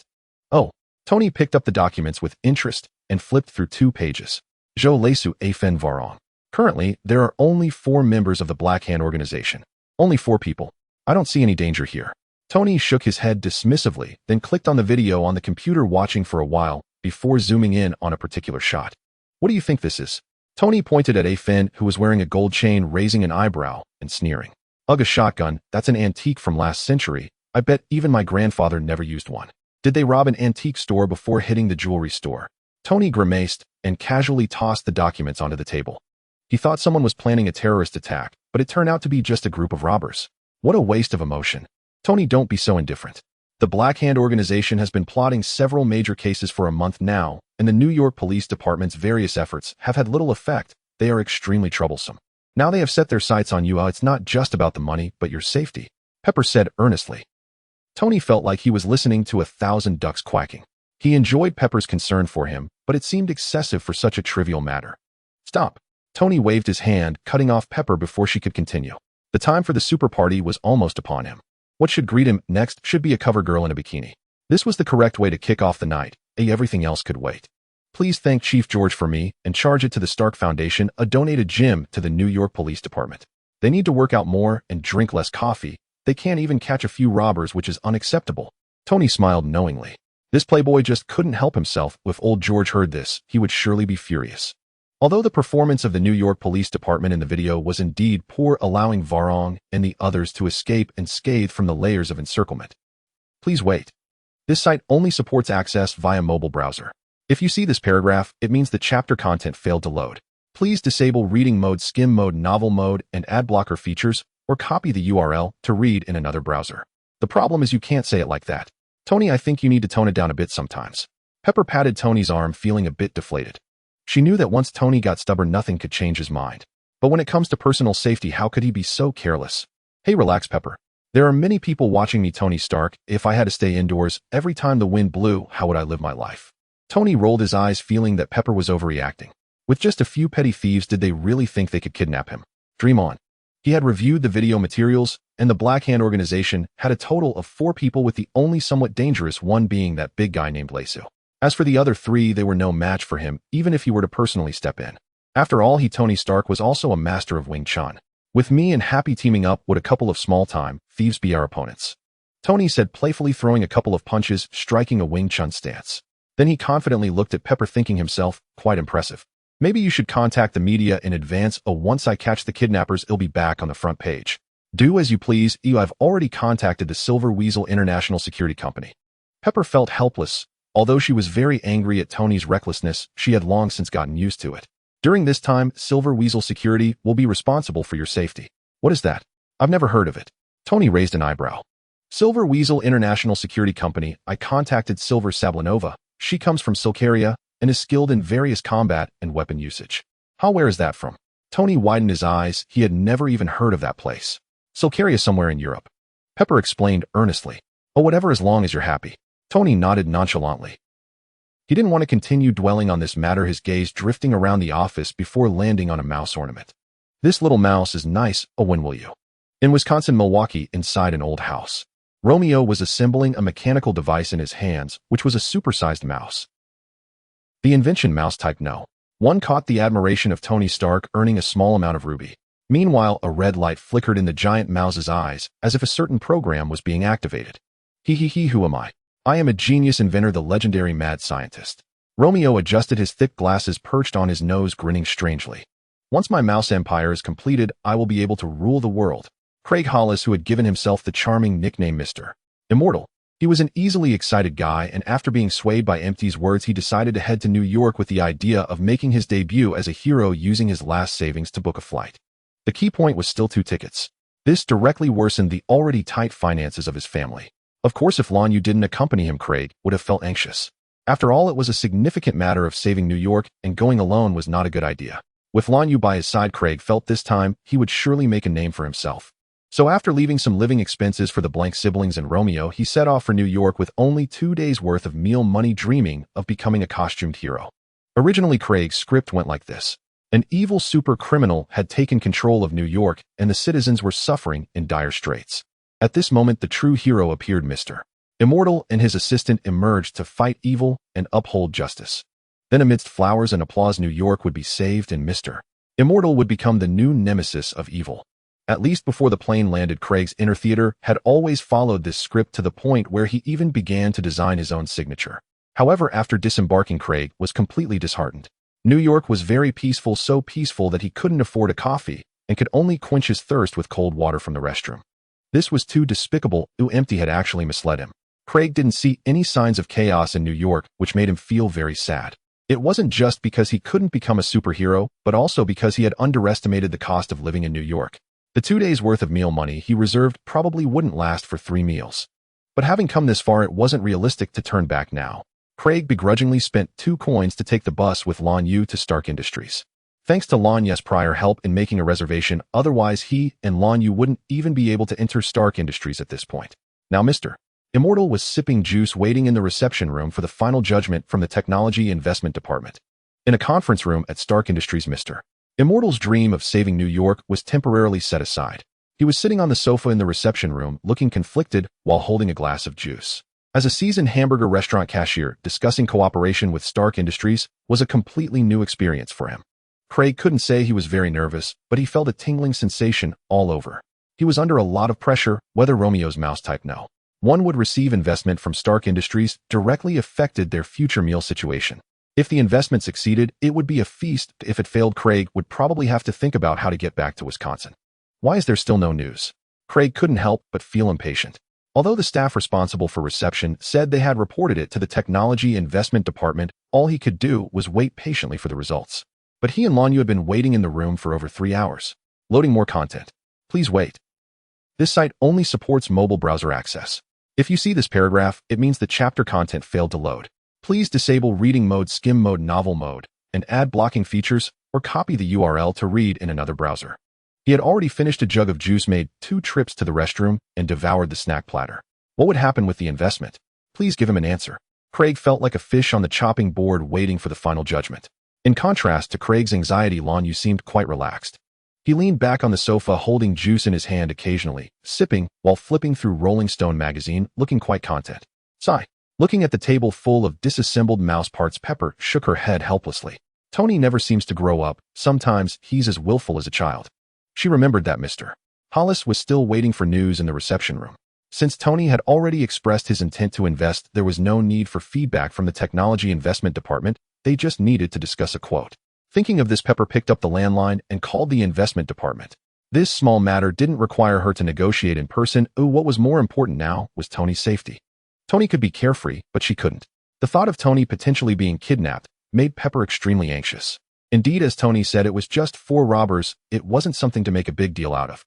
Oh, Tony picked up the documents with interest and flipped through 2 pages. Jo Lesu Afen Varong. Currently, there are only 4 members of the Black Hand organization. Only 4 people. I don't see any danger here. Tony shook his head dismissively, then clicked on the video on the computer, watching for a while before zooming in on a particular shot. What do you think this is? Tony pointed at Afen, who was wearing a gold chain, raising an eyebrow and sneering. Ugh, a shotgun. That's an antique from last century. I bet even my grandfather never used one. Did they rob an antique store before hitting the jewelry store? Tony grimaced and casually tossed the documents onto the table. He thought someone was planning a terrorist attack, but it turned out to be just a group of robbers. What a waste of emotion. Tony, don't be so indifferent. The Black Hand organization has been plotting several major cases for a month now, and the New York Police Department's various efforts have had little effect. They are extremely troublesome. Now they have set their sights on you. It's not just about the money, but your safety, Pepper said earnestly. Tony felt like he was listening to 1,000 ducks quacking. He enjoyed Pepper's concern for him, but it seemed excessive for such a trivial matter. Stop. Tony waved his hand, cutting off Pepper before she could continue. The time for the super party was almost upon him. What should greet him next should be a cover girl in a bikini. This was the correct way to kick off the night. Everything else could wait. Please thank Chief George for me and charge it to the Stark Foundation, a donated gym to the New York Police Department. They need to work out more and drink less coffee. They can't even catch a few robbers, which is unacceptable. Tony smiled knowingly. This playboy just couldn't help himself. If old George heard this, he would surely be furious. Although the performance of the New York Police Department in the video was indeed poor, allowing Varong and the others to escape unscathed from the layers of encirclement. Please wait. This site only supports access via mobile browser. If you see this paragraph, it means the chapter content failed to load. Please disable reading mode, skim mode, novel mode, and ad blocker features, or copy the URL to read in another browser. The problem is you can't say it like that. Tony, I think you need to tone it down a bit sometimes. Pepper patted Tony's arm, feeling a bit deflated. She knew that once Tony got stubborn, nothing could change his mind. But when it comes to personal safety, how could he be so careless? Hey, relax, Pepper. There are many people watching me, Tony Stark. If I had to stay indoors every time the wind blew, how would I live my life? Tony rolled his eyes, feeling that Pepper was overreacting. With just a few petty thieves, did they really think they could kidnap him? Dream on. He had reviewed the video materials, and the Black Hand organization had a total of 4 people, with the only somewhat dangerous one being that big guy named Lesu. As for the other 3, they were no match for him, even if he were to personally step in. After all, Tony Stark, was also a master of Wing Chun. With me and Happy teaming up, would a couple of small-time thieves be our opponents? Tony said, playfully throwing a couple of punches, striking a Wing Chun stance. Then he confidently looked at Pepper, thinking himself, quite impressive. Maybe you should contact the media in advance. Once I catch the kidnappers, it'll be back on the front page. Do as you please. I've already contacted the Silver Weasel International Security Company. Pepper felt helpless. Although she was very angry at Tony's recklessness, she had long since gotten used to it. During this time, Silver Weasel Security will be responsible for your safety. What is that? I've never heard of it. Tony raised an eyebrow. Silver Weasel International Security Company. I contacted Silver Sablinova. She comes from Silcaria and is skilled in various combat and weapon usage. Where is that from? Tony widened his eyes. He had never even heard of that place. Silcaria, somewhere in Europe. Pepper explained earnestly. Oh, whatever, as long as you're happy. Tony nodded nonchalantly. He didn't want to continue dwelling on this matter, his gaze drifting around the office before landing on a mouse ornament. This little mouse is nice. When will you? In Wisconsin, Milwaukee, inside an old house. Romeo was assembling a mechanical device in his hands, which was a supersized mouse. The invention, mouse type no. One caught the admiration of Tony Stark, earning a small amount of ruby. Meanwhile, a red light flickered in the giant mouse's eyes, as if a certain program was being activated. Who am I? I am a genius inventor, the legendary mad scientist. Romeo adjusted his thick glasses perched on his nose, grinning strangely. Once my mouse empire is completed, I will be able to rule the world. Craig Hollis, who had given himself the charming nickname Mr. Immortal. He was an easily excited guy, and after being swayed by Empty's words, he decided to head to New York with the idea of making his debut as a hero, using his last savings to book a flight. The key point was still 2 tickets. This directly worsened the already tight finances of his family. Of course, if Lon Yu didn't accompany him, Craig would have felt anxious. After all, it was a significant matter of saving New York, and going alone was not a good idea. With Lon Yu by his side, Craig felt this time he would surely make a name for himself. So after leaving some living expenses for the Blank siblings and Romeo, he set off for New York with only 2 days' worth of meal money, dreaming of becoming a costumed hero. Originally, Craig's script went like this. An evil super criminal had taken control of New York, and the citizens were suffering in dire straits. At this moment, the true hero appeared. Mr. Immortal and his assistant emerged to fight evil and uphold justice. Then, amidst flowers and applause, New York would be saved, and Mr. Immortal would become the new nemesis of evil. At least before the plane landed, Craig's inner theater had always followed this script to the point where he even began to design his own signature. However, after disembarking, Craig was completely disheartened. New York was very peaceful, so peaceful that he couldn't afford a coffee and could only quench his thirst with cold water from the restroom. This was too despicable. Empty had actually misled him. Craig didn't see any signs of chaos in New York, which made him feel very sad. It wasn't just because he couldn't become a superhero, but also because he had underestimated the cost of living in New York. The 2 days' worth of meal money he reserved probably wouldn't last for 3 meals. But having come this far, it wasn't realistic to turn back now. Craig begrudgingly spent 2 coins to take the bus with Lon Yu to Stark Industries. Thanks to Lon Yu's prior help in making a reservation, otherwise he and Lon Yu wouldn't even be able to enter Stark Industries at this point. Now Mr. Immortal was sipping juice, waiting in the reception room for the final judgment from the Technology Investment Department. In a conference room at Stark Industries, Mr. Immortal's dream of saving New York was temporarily set aside. He was sitting on the sofa in the reception room, looking conflicted while holding a glass of juice. As a seasoned hamburger restaurant cashier, discussing cooperation with Stark Industries was a completely new experience for him. Craig couldn't say he was very nervous, but he felt a tingling sensation all over. He was under a lot of pressure, whether Romeo's mouse type no. One would receive investment from Stark Industries directly affected their future meal situation. If the investment succeeded, it would be a feast. If it failed, Craig would probably have to think about how to get back to Wisconsin. Why is there still no news? Craig couldn't help but feel impatient. Although the staff responsible for reception said they had reported it to the Technology Investment Department, all he could do was wait patiently for the results. But he and Lanyu had been waiting in the room for over 3 hours. Loading more content. Please wait. This site only supports mobile browser access. If you see this paragraph, it means the chapter content failed to load. Please disable reading mode, skim mode, novel mode, and add blocking features, or copy the URL to read in another browser. He had already finished a jug of juice, made 2 trips to the restroom, and devoured the snack platter. What would happen with the investment? Please give him an answer. Craig felt like a fish on the chopping board waiting for the final judgment. In contrast to Craig's anxiety, Lanyu seemed quite relaxed. He leaned back on the sofa, holding juice in his hand occasionally, sipping while flipping through Rolling Stone magazine, looking quite content. Sigh. Looking at the table full of disassembled mouse parts, Pepper shook her head helplessly. Tony never seems to grow up. Sometimes he's as willful as a child. She remembered that Mr. Hollis was still waiting for news in the reception room. Since Tony had already expressed his intent to invest, there was no need for feedback from the Technology Investment Department. They just needed to discuss a quote. Thinking of this, Pepper picked up the landline and called the investment department. This small matter didn't require her to negotiate in person. What was more important now was Tony's safety. Tony could be carefree, but she couldn't. The thought of Tony potentially being kidnapped made Pepper extremely anxious. Indeed, as Tony said, it was just 4 robbers. It wasn't something to make a big deal out of.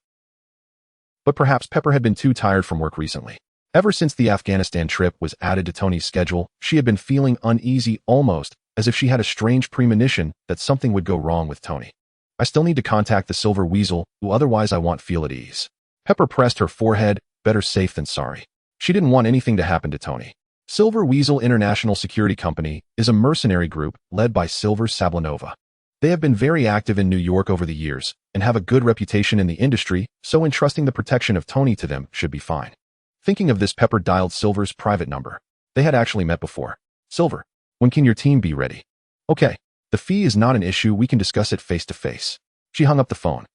But perhaps Pepper had been too tired from work recently. Ever since the Afghanistan trip was added to Tony's schedule, she had been feeling uneasy, almost as if she had a strange premonition that something would go wrong with Tony. I still need to contact the Silver Weasel, otherwise I won't feel at ease. Pepper pressed her forehead, better safe than sorry. She didn't want anything to happen to Tony. Silver Weasel International Security Company is a mercenary group led by Silver Sablanova. They have been very active in New York over the years and have a good reputation in the industry, so entrusting the protection of Tony to them should be fine. Thinking of this, Pepper dialed Silver's private number. They had actually met before. Silver, when can your team be ready? Okay, the fee is not an issue. We can discuss it face to face. She hung up the phone.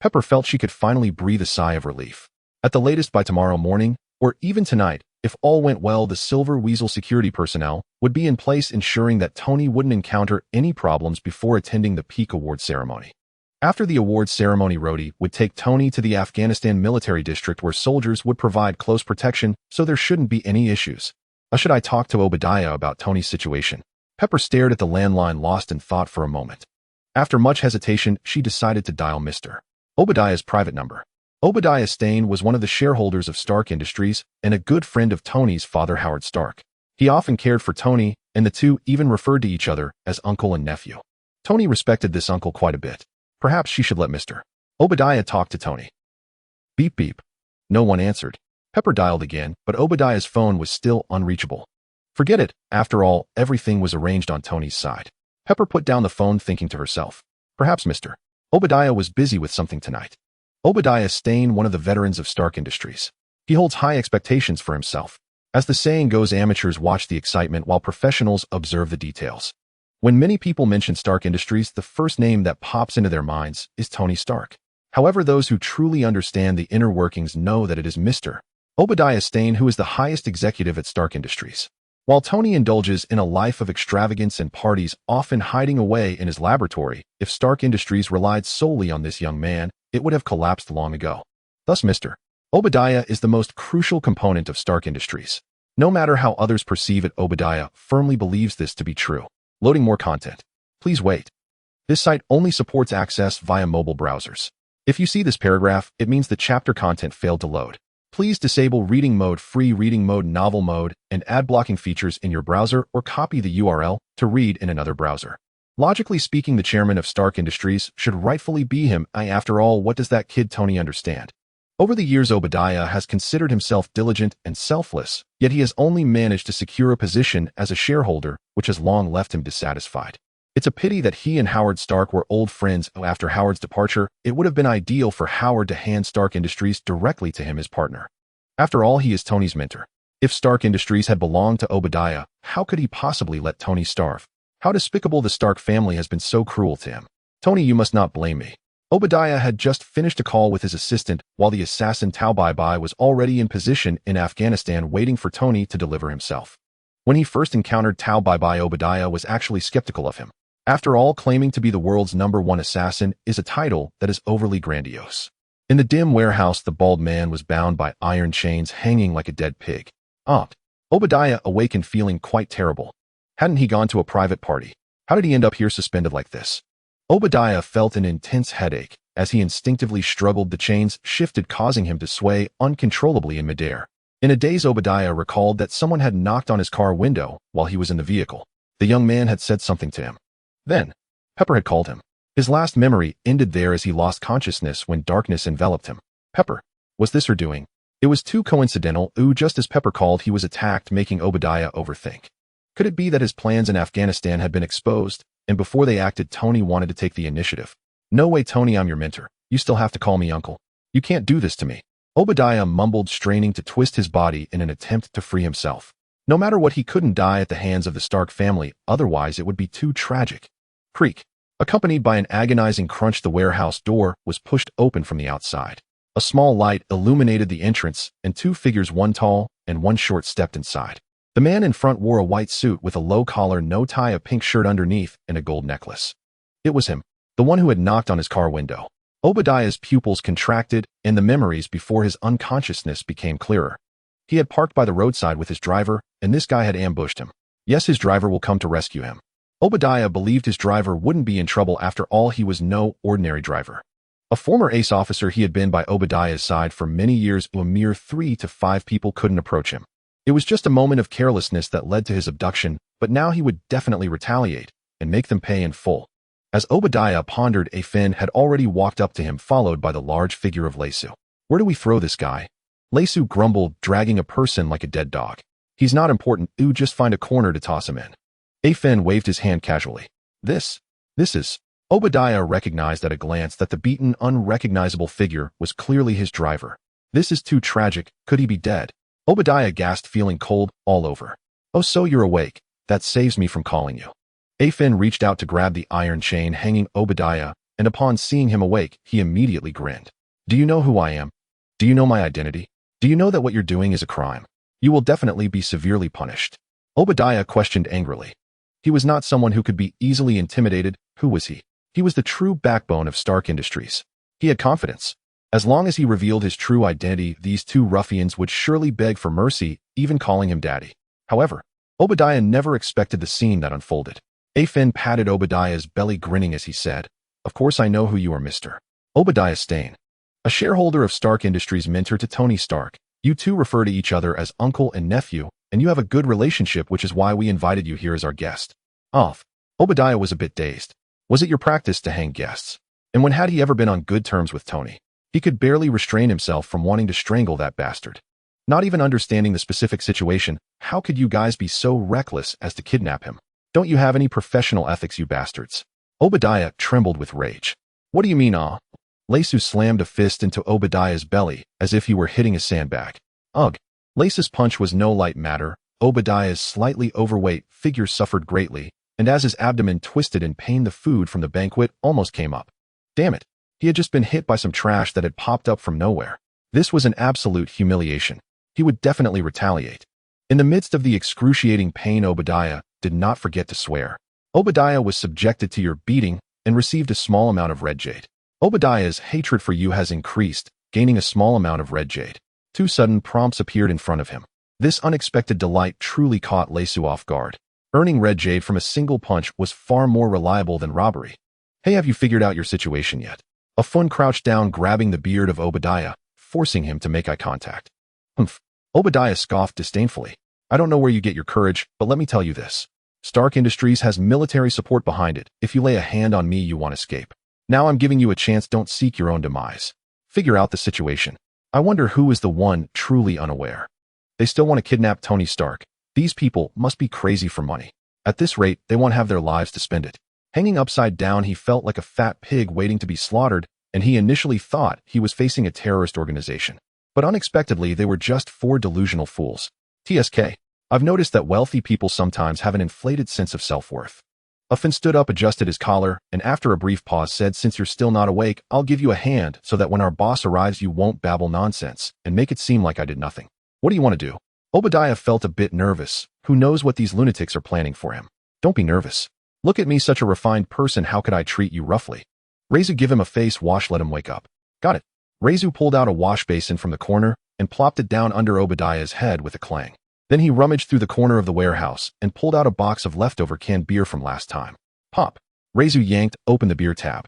Pepper felt she could finally breathe a sigh of relief. At the latest by tomorrow morning, or even tonight, if all went well, the Silver Weasel security personnel would be in place, ensuring that Tony wouldn't encounter any problems before attending the peak award ceremony. After the awards ceremony, Rhodey would take Tony to the Afghanistan military district where soldiers would provide close protection, so there shouldn't be any issues. Should I talk to Obadiah about Tony's situation? Pepper stared at the landline, lost in thought for a moment. After much hesitation, she decided to dial Mr. Obadiah's private number. Obadiah Stane was one of the shareholders of Stark Industries and a good friend of Tony's father, Howard Stark. He often cared for Tony, and the two even referred to each other as uncle and nephew. Tony respected this uncle quite a bit. Perhaps she should let Mr. Obadiah talk to Tony. Beep beep. No one answered. Pepper dialed again, but Obadiah's phone was still unreachable. Forget it. After all, everything was arranged on Tony's side. Pepper put down the phone, thinking to herself. Perhaps Mr. Obadiah was busy with something tonight. Obadiah Stane, one of the veterans of Stark Industries. He holds high expectations for himself. As the saying goes, amateurs watch the excitement while professionals observe the details. When many people mention Stark Industries, the first name that pops into their minds is Tony Stark. However, those who truly understand the inner workings know that it is Mr. Obadiah Stane who is the highest executive at Stark Industries. While Tony indulges in a life of extravagance and parties, often hiding away in his laboratory, if Stark Industries relied solely on this young man, it would have collapsed long ago. Thus, Mr. Obadiah is the most crucial component of Stark Industries. No matter how others perceive it, Obadiah firmly believes this to be true. Loading more content. Please wait. This site only supports access via mobile browsers. If you see this paragraph, it means the chapter content failed to load. Please disable reading mode, free reading mode, novel mode, and ad blocking features in your browser, or copy the URL to read in another browser. Logically speaking, the chairman of Stark Industries should rightfully be him. After all, what does that kid Tony understand? Over the years, Obadiah has considered himself diligent and selfless, yet he has only managed to secure a position as a shareholder, which has long left him dissatisfied. It's a pity that he and Howard Stark were old friends. After Howard's departure, it would have been ideal for Howard to hand Stark Industries directly to him as partner. After all, he is Tony's mentor. If Stark Industries had belonged to Obadiah, how could he possibly let Tony starve? How despicable the Stark family has been so cruel to him. Tony, you must not blame me. Obadiah had just finished a call with his assistant while the assassin Tao Bai was already in position in Afghanistan waiting for Tony to deliver himself. When he first encountered Tao Bai, Obadiah was actually skeptical of him. After all, claiming to be the world's #1 assassin is a title that is overly grandiose. In the dim warehouse, the bald man was bound by iron chains hanging like a dead pig. Obadiah awakened feeling quite terrible. Hadn't he gone to a private party? How did he end up here suspended like this? Obadiah felt an intense headache. As he instinctively struggled, the chains shifted, causing him to sway uncontrollably in midair. In a daze, Obadiah recalled that someone had knocked on his car window while he was in the vehicle. The young man had said something to him. Then, Pepper had called him. His last memory ended there as he lost consciousness when darkness enveloped him. Pepper. Was this her doing? It was too coincidental. Just as Pepper called, he was attacked, making Obadiah overthink. Could it be that his plans in Afghanistan had been exposed, and before they acted, Tony wanted to take the initiative? No way, Tony, I'm your mentor. You still have to call me uncle. You can't do this to me. Obadiah mumbled, straining to twist his body in an attempt to free himself. No matter what, he couldn't die at the hands of the Stark family, otherwise it would be too tragic. Creak. Accompanied by an agonizing crunch, the warehouse door was pushed open from the outside. A small light illuminated the entrance, and two figures, one tall and one short, stepped inside. The man in front wore a white suit with a low collar, no tie, a pink shirt underneath, and a gold necklace. It was him, the one who had knocked on his car window. Obadiah's pupils contracted, and the memories before his unconsciousness became clearer. He had parked by the roadside with his driver, and this guy had ambushed him. Yes, his driver will come to rescue him. Obadiah believed his driver wouldn't be in trouble. After all, he was no ordinary driver. A former ace officer, he had been by Obadiah's side for many years. A mere 3 to 5 people couldn't approach him. It was just a moment of carelessness that led to his abduction, but now he would definitely retaliate and make them pay in full. As Obadiah pondered, a Finn had already walked up to him, followed by the large figure of Lesu. Where do we throw this guy? Lesu grumbled, dragging a person like a dead dog. He's not important. Just find a corner to toss him in. A Finn waved his hand casually. This is... Obadiah recognized at a glance that the beaten, unrecognizable figure was clearly his driver. This is too tragic. Could he be dead? Obadiah gasped, feeling cold all over. Oh, so you're awake. That saves me from calling you. A Finn reached out to grab the iron chain hanging Obadiah, and upon seeing him awake, he immediately grinned. Do you know who I am? Do you know my identity? Do you know that what you're doing is a crime? You will definitely be severely punished. Obadiah questioned angrily. He was not someone who could be easily intimidated. Who was he? He was the true backbone of Stark Industries. He had confidence. As long as he revealed his true identity, these two ruffians would surely beg for mercy, even calling him daddy. However, Obadiah never expected the scene that unfolded. A Finn patted Obadiah's belly, grinning as he said, Of course I know who you are, Mr. Obadiah Stane. A shareholder of Stark Industries, mentor to Tony Stark. You two refer to each other as uncle and nephew, and you have a good relationship, which is why we invited you here as our guest. Obadiah was a bit dazed. Was it your practice to hang guests? And when had he ever been on good terms with Tony? He could barely restrain himself from wanting to strangle that bastard. Not even understanding the specific situation, how could you guys be so reckless as to kidnap him? Don't you have any professional ethics, you bastards? Obadiah trembled with rage. What do you mean, Lesu slammed a fist into Obadiah's belly, as if he were hitting a sandbag. Ugh. Lesu's punch was no light matter. Obadiah's slightly overweight figure suffered greatly, and as his abdomen twisted in pain, the food from the banquet almost came up. Damn it. He had just been hit by some trash that had popped up from nowhere. This was an absolute humiliation. He would definitely retaliate. In the midst of the excruciating pain, Obadiah did not forget to swear. Obadiah was subjected to your beating and received a small amount of red jade. Obadiah's hatred for you has increased, gaining a small amount of red jade. 2 sudden prompts appeared in front of him. This unexpected delight truly caught Lesu off guard. Earning red jade from a single punch was far more reliable than robbery. Hey, have you figured out your situation yet? A Fun crouched down, grabbing the beard of Obadiah, forcing him to make eye contact. Humph. Obadiah scoffed disdainfully. I don't know where you get your courage, but let me tell you this. Stark Industries has military support behind it. If you lay a hand on me, you won't escape. Now I'm giving you a chance. Don't seek your own demise. Figure out the situation. I wonder who is the one truly unaware. They still want to kidnap Tony Stark. These people must be crazy for money. At this rate, they won't have their lives to spend it. Hanging upside down, he felt like a fat pig waiting to be slaughtered, and he initially thought he was facing a terrorist organization. But unexpectedly, they were just 4 delusional fools. TSK. I've noticed that wealthy people sometimes have an inflated sense of self-worth. Finn stood up, adjusted his collar, and after a brief pause said, since you're still not awake, I'll give you a hand so that when our boss arrives you won't babble nonsense and make it seem like I did nothing. What do you want to do? Obadiah felt a bit nervous. Who knows what these lunatics are planning for him? Don't be nervous. Look at me, such a refined person, how could I treat you roughly? Reizu, give him a face wash, let him wake up. Got it. Reizu pulled out a wash basin from the corner and plopped it down under Obadiah's head with a clang. Then he rummaged through the corner of the warehouse and pulled out a box of leftover canned beer from last time. Pop. Reizu yanked open the beer tab.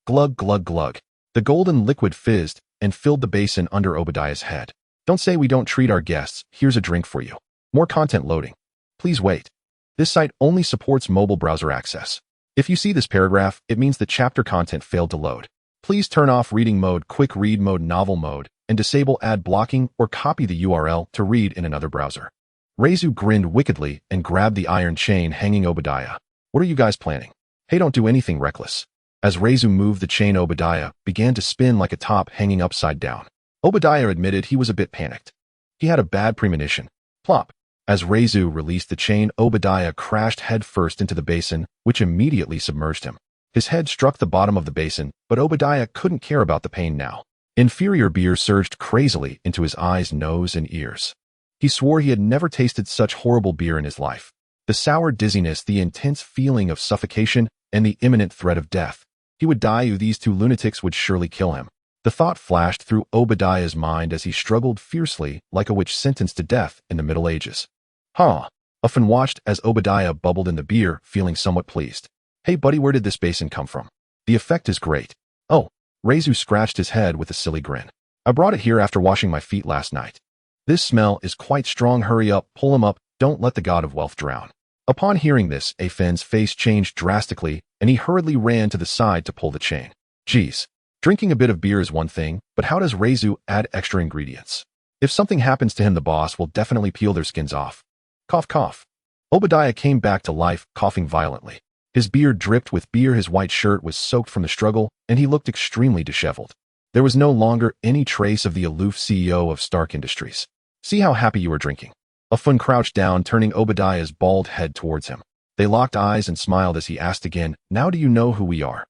Glug, glug, glug. The golden liquid fizzed and filled the basin under Obadiah's head. Don't say we don't treat our guests. Here's a drink for you. More content loading. Please wait. This site only supports mobile browser access. If you see this paragraph, it means the chapter content failed to load. Please turn off reading mode, quick read mode, novel mode, and disable ad blocking or copy the URL to read in another browser. Reizu grinned wickedly and grabbed the iron chain hanging Obadiah. What are you guys planning? Hey, don't do anything reckless. As Reizu moved the chain, Obadiah began to spin like a top hanging upside down. Obadiah admitted he was a bit panicked. He had a bad premonition. Plop. As Reizu released the chain, Obadiah crashed headfirst into the basin, which immediately submerged him. His head struck the bottom of the basin, but Obadiah couldn't care about the pain now. Inferior beer surged crazily into his eyes, nose, and ears. He swore he had never tasted such horrible beer in his life. The sour dizziness, the intense feeling of suffocation, and the imminent threat of death. He would die, or these 2 lunatics would surely kill him. The thought flashed through Obadiah's mind as he struggled fiercely like a witch sentenced to death in the Middle Ages. Huh. Uffin watched as Obadiah bubbled in the beer, feeling somewhat pleased. Hey buddy, where did this basin come from? The effect is great. Oh. Reizu scratched his head with a silly grin. I brought it here after washing my feet last night. This smell is quite strong. Hurry up, pull him up, don't let the god of wealth drown. Upon hearing this, Finn's face changed drastically, and he hurriedly ran to the side to pull the chain. Geez. Drinking a bit of beer is one thing, but how does Reizu add extra ingredients? If something happens to him, the boss will definitely peel their skins off. Cough, cough. Obadiah came back to life, coughing violently. His beard dripped with beer, his white shirt was soaked from the struggle, and he looked extremely disheveled. There was no longer any trace of the aloof CEO of Stark Industries. See how happy you are drinking. Uffin crouched down, turning Obadiah's bald head towards him. They locked eyes and smiled as he asked again, now do you know who we are?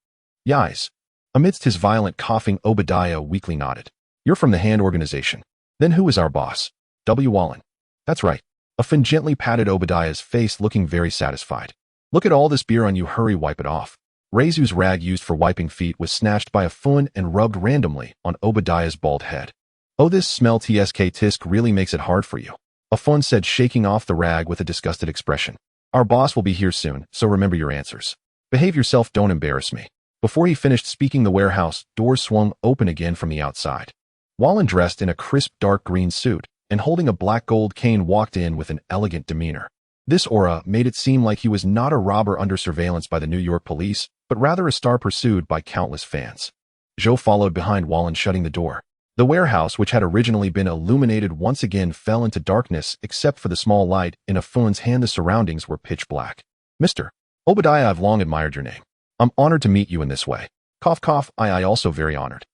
Yais. Amidst his violent coughing, Obadiah weakly nodded. You're from the Hand organization. Then who is our boss? W. Wallen. That's right. Uffin gently patted Obadiah's face, looking very satisfied. Look at all this beer on you, hurry, wipe it off. Reizu's rag used for wiping feet was snatched by Uffin and rubbed randomly on Obadiah's bald head. Oh, this smell tsk tisk really makes it hard for you. Uffin said, shaking off the rag with a disgusted expression. Our boss will be here soon, so remember your answers. Behave yourself, don't embarrass me. Before he finished speaking, the warehouse doors swung open again from the outside. Wallen, dressed in a crisp dark green suit and holding a black gold cane, walked in with an elegant demeanor. This aura made it seem like he was not a robber under surveillance by the New York police, but rather a star pursued by countless fans. Zhou followed behind Wallen, shutting the door. The warehouse, which had originally been illuminated, once again fell into darkness except for the small light in Uffin's hand. The surroundings were pitch black. Mr. Obadiah, I've long admired your name. I'm honored to meet you in this way. Cough, cough, I also very honored.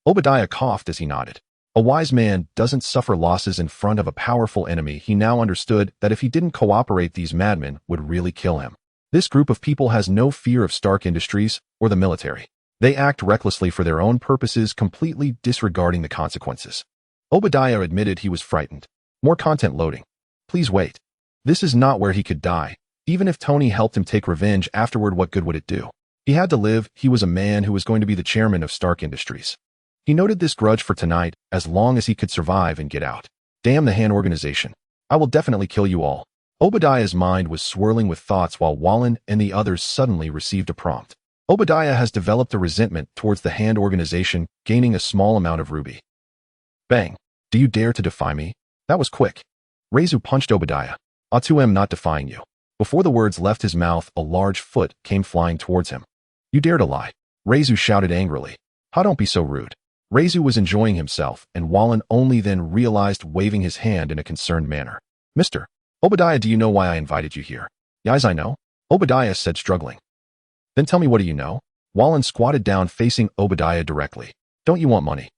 Obadiah coughed as he nodded. A wise man doesn't suffer losses in front of a powerful enemy. He now understood that if he didn't cooperate, these madmen would really kill him. This group of people has no fear of Stark Industries or the military. They act recklessly for their own purposes, completely disregarding the consequences. Obadiah admitted he was frightened. More content loading. Please wait. This is not where he could die. Even if Tony helped him take revenge afterward, what good would it do? He had to live. He was a man who was going to be the chairman of Stark Industries. He noted this grudge for tonight, as long as he could survive and get out. Damn the Hand organization. I will definitely kill you all. Obadiah's mind was swirling with thoughts while Wallen and the others suddenly received a prompt. Obadiah has developed a resentment towards the Hand organization, gaining a small amount of ruby. Bang. Do you dare to defy me? That was quick. Reizu punched Obadiah. I too am not defying you. Before the words left his mouth, a large foot came flying towards him. You dare to lie. Reizu shouted angrily. How, don't be so rude. Reizu was enjoying himself, and Wallen only then realized, waving his hand in a concerned manner. Mr. Obadiah, do you know why I invited you here? Yes, I know. Obadiah said, struggling. Then tell me, what do you know? Wallen squatted down facing Obadiah directly. Don't you want money?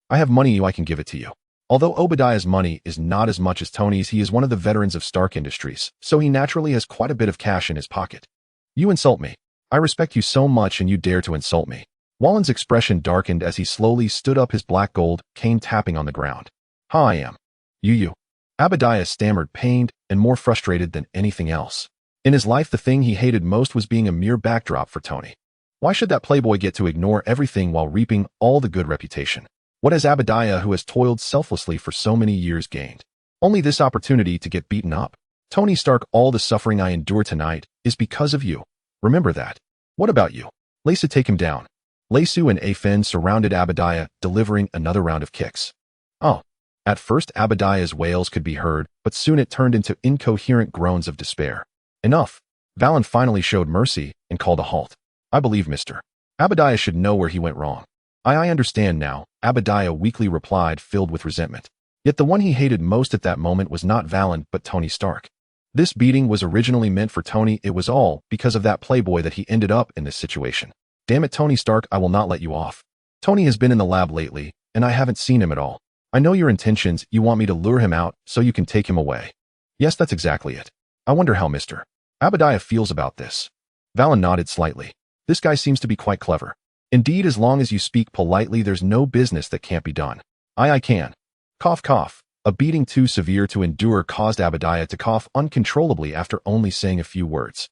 I have money, I can give it to you. Although Obadiah's money is not as much as Tony's, he is one of the veterans of Stark Industries, so he naturally has quite a bit of cash in his pocket. You insult me. I respect you so much and you dare to insult me. Wallen's expression darkened as he slowly stood up, his black gold cane tapping on the ground. I am. You. Obadiah stammered, pained and more frustrated than anything else. In his life, the thing he hated most was being a mere backdrop for Tony. Why should that playboy get to ignore everything while reaping all the good reputation? What has Obadiah, who has toiled selflessly for so many years, gained? Only this opportunity to get beaten up. Tony Stark, all the suffering I endure tonight is because of you. Remember that. What about you? Lisa, take him down. Lesu and Afen surrounded Obadiah, delivering another round of kicks. Oh. At first, Obadiah's wails could be heard, but soon it turned into incoherent groans of despair. Enough. Valon finally showed mercy and called a halt. I believe Mr. Obadiah should know where he went wrong. I understand now, Obadiah weakly replied, filled with resentment. Yet the one he hated most at that moment was not Valon, but Tony Stark. This beating was originally meant for Tony. It was all because of that playboy that he ended up in this situation. Damn it, Tony Stark, I will not let you off. Tony has been in the lab lately, and I haven't seen him at all. I know your intentions. You want me to lure him out so you can take him away. Yes, that's exactly it. I wonder how Mr. Obadiah feels about this. Valon nodded slightly. This guy seems to be quite clever. Indeed, as long as you speak politely, there's no business that can't be done. I can. Cough, cough. A beating too severe to endure caused Obadiah to cough uncontrollably after only saying a few words.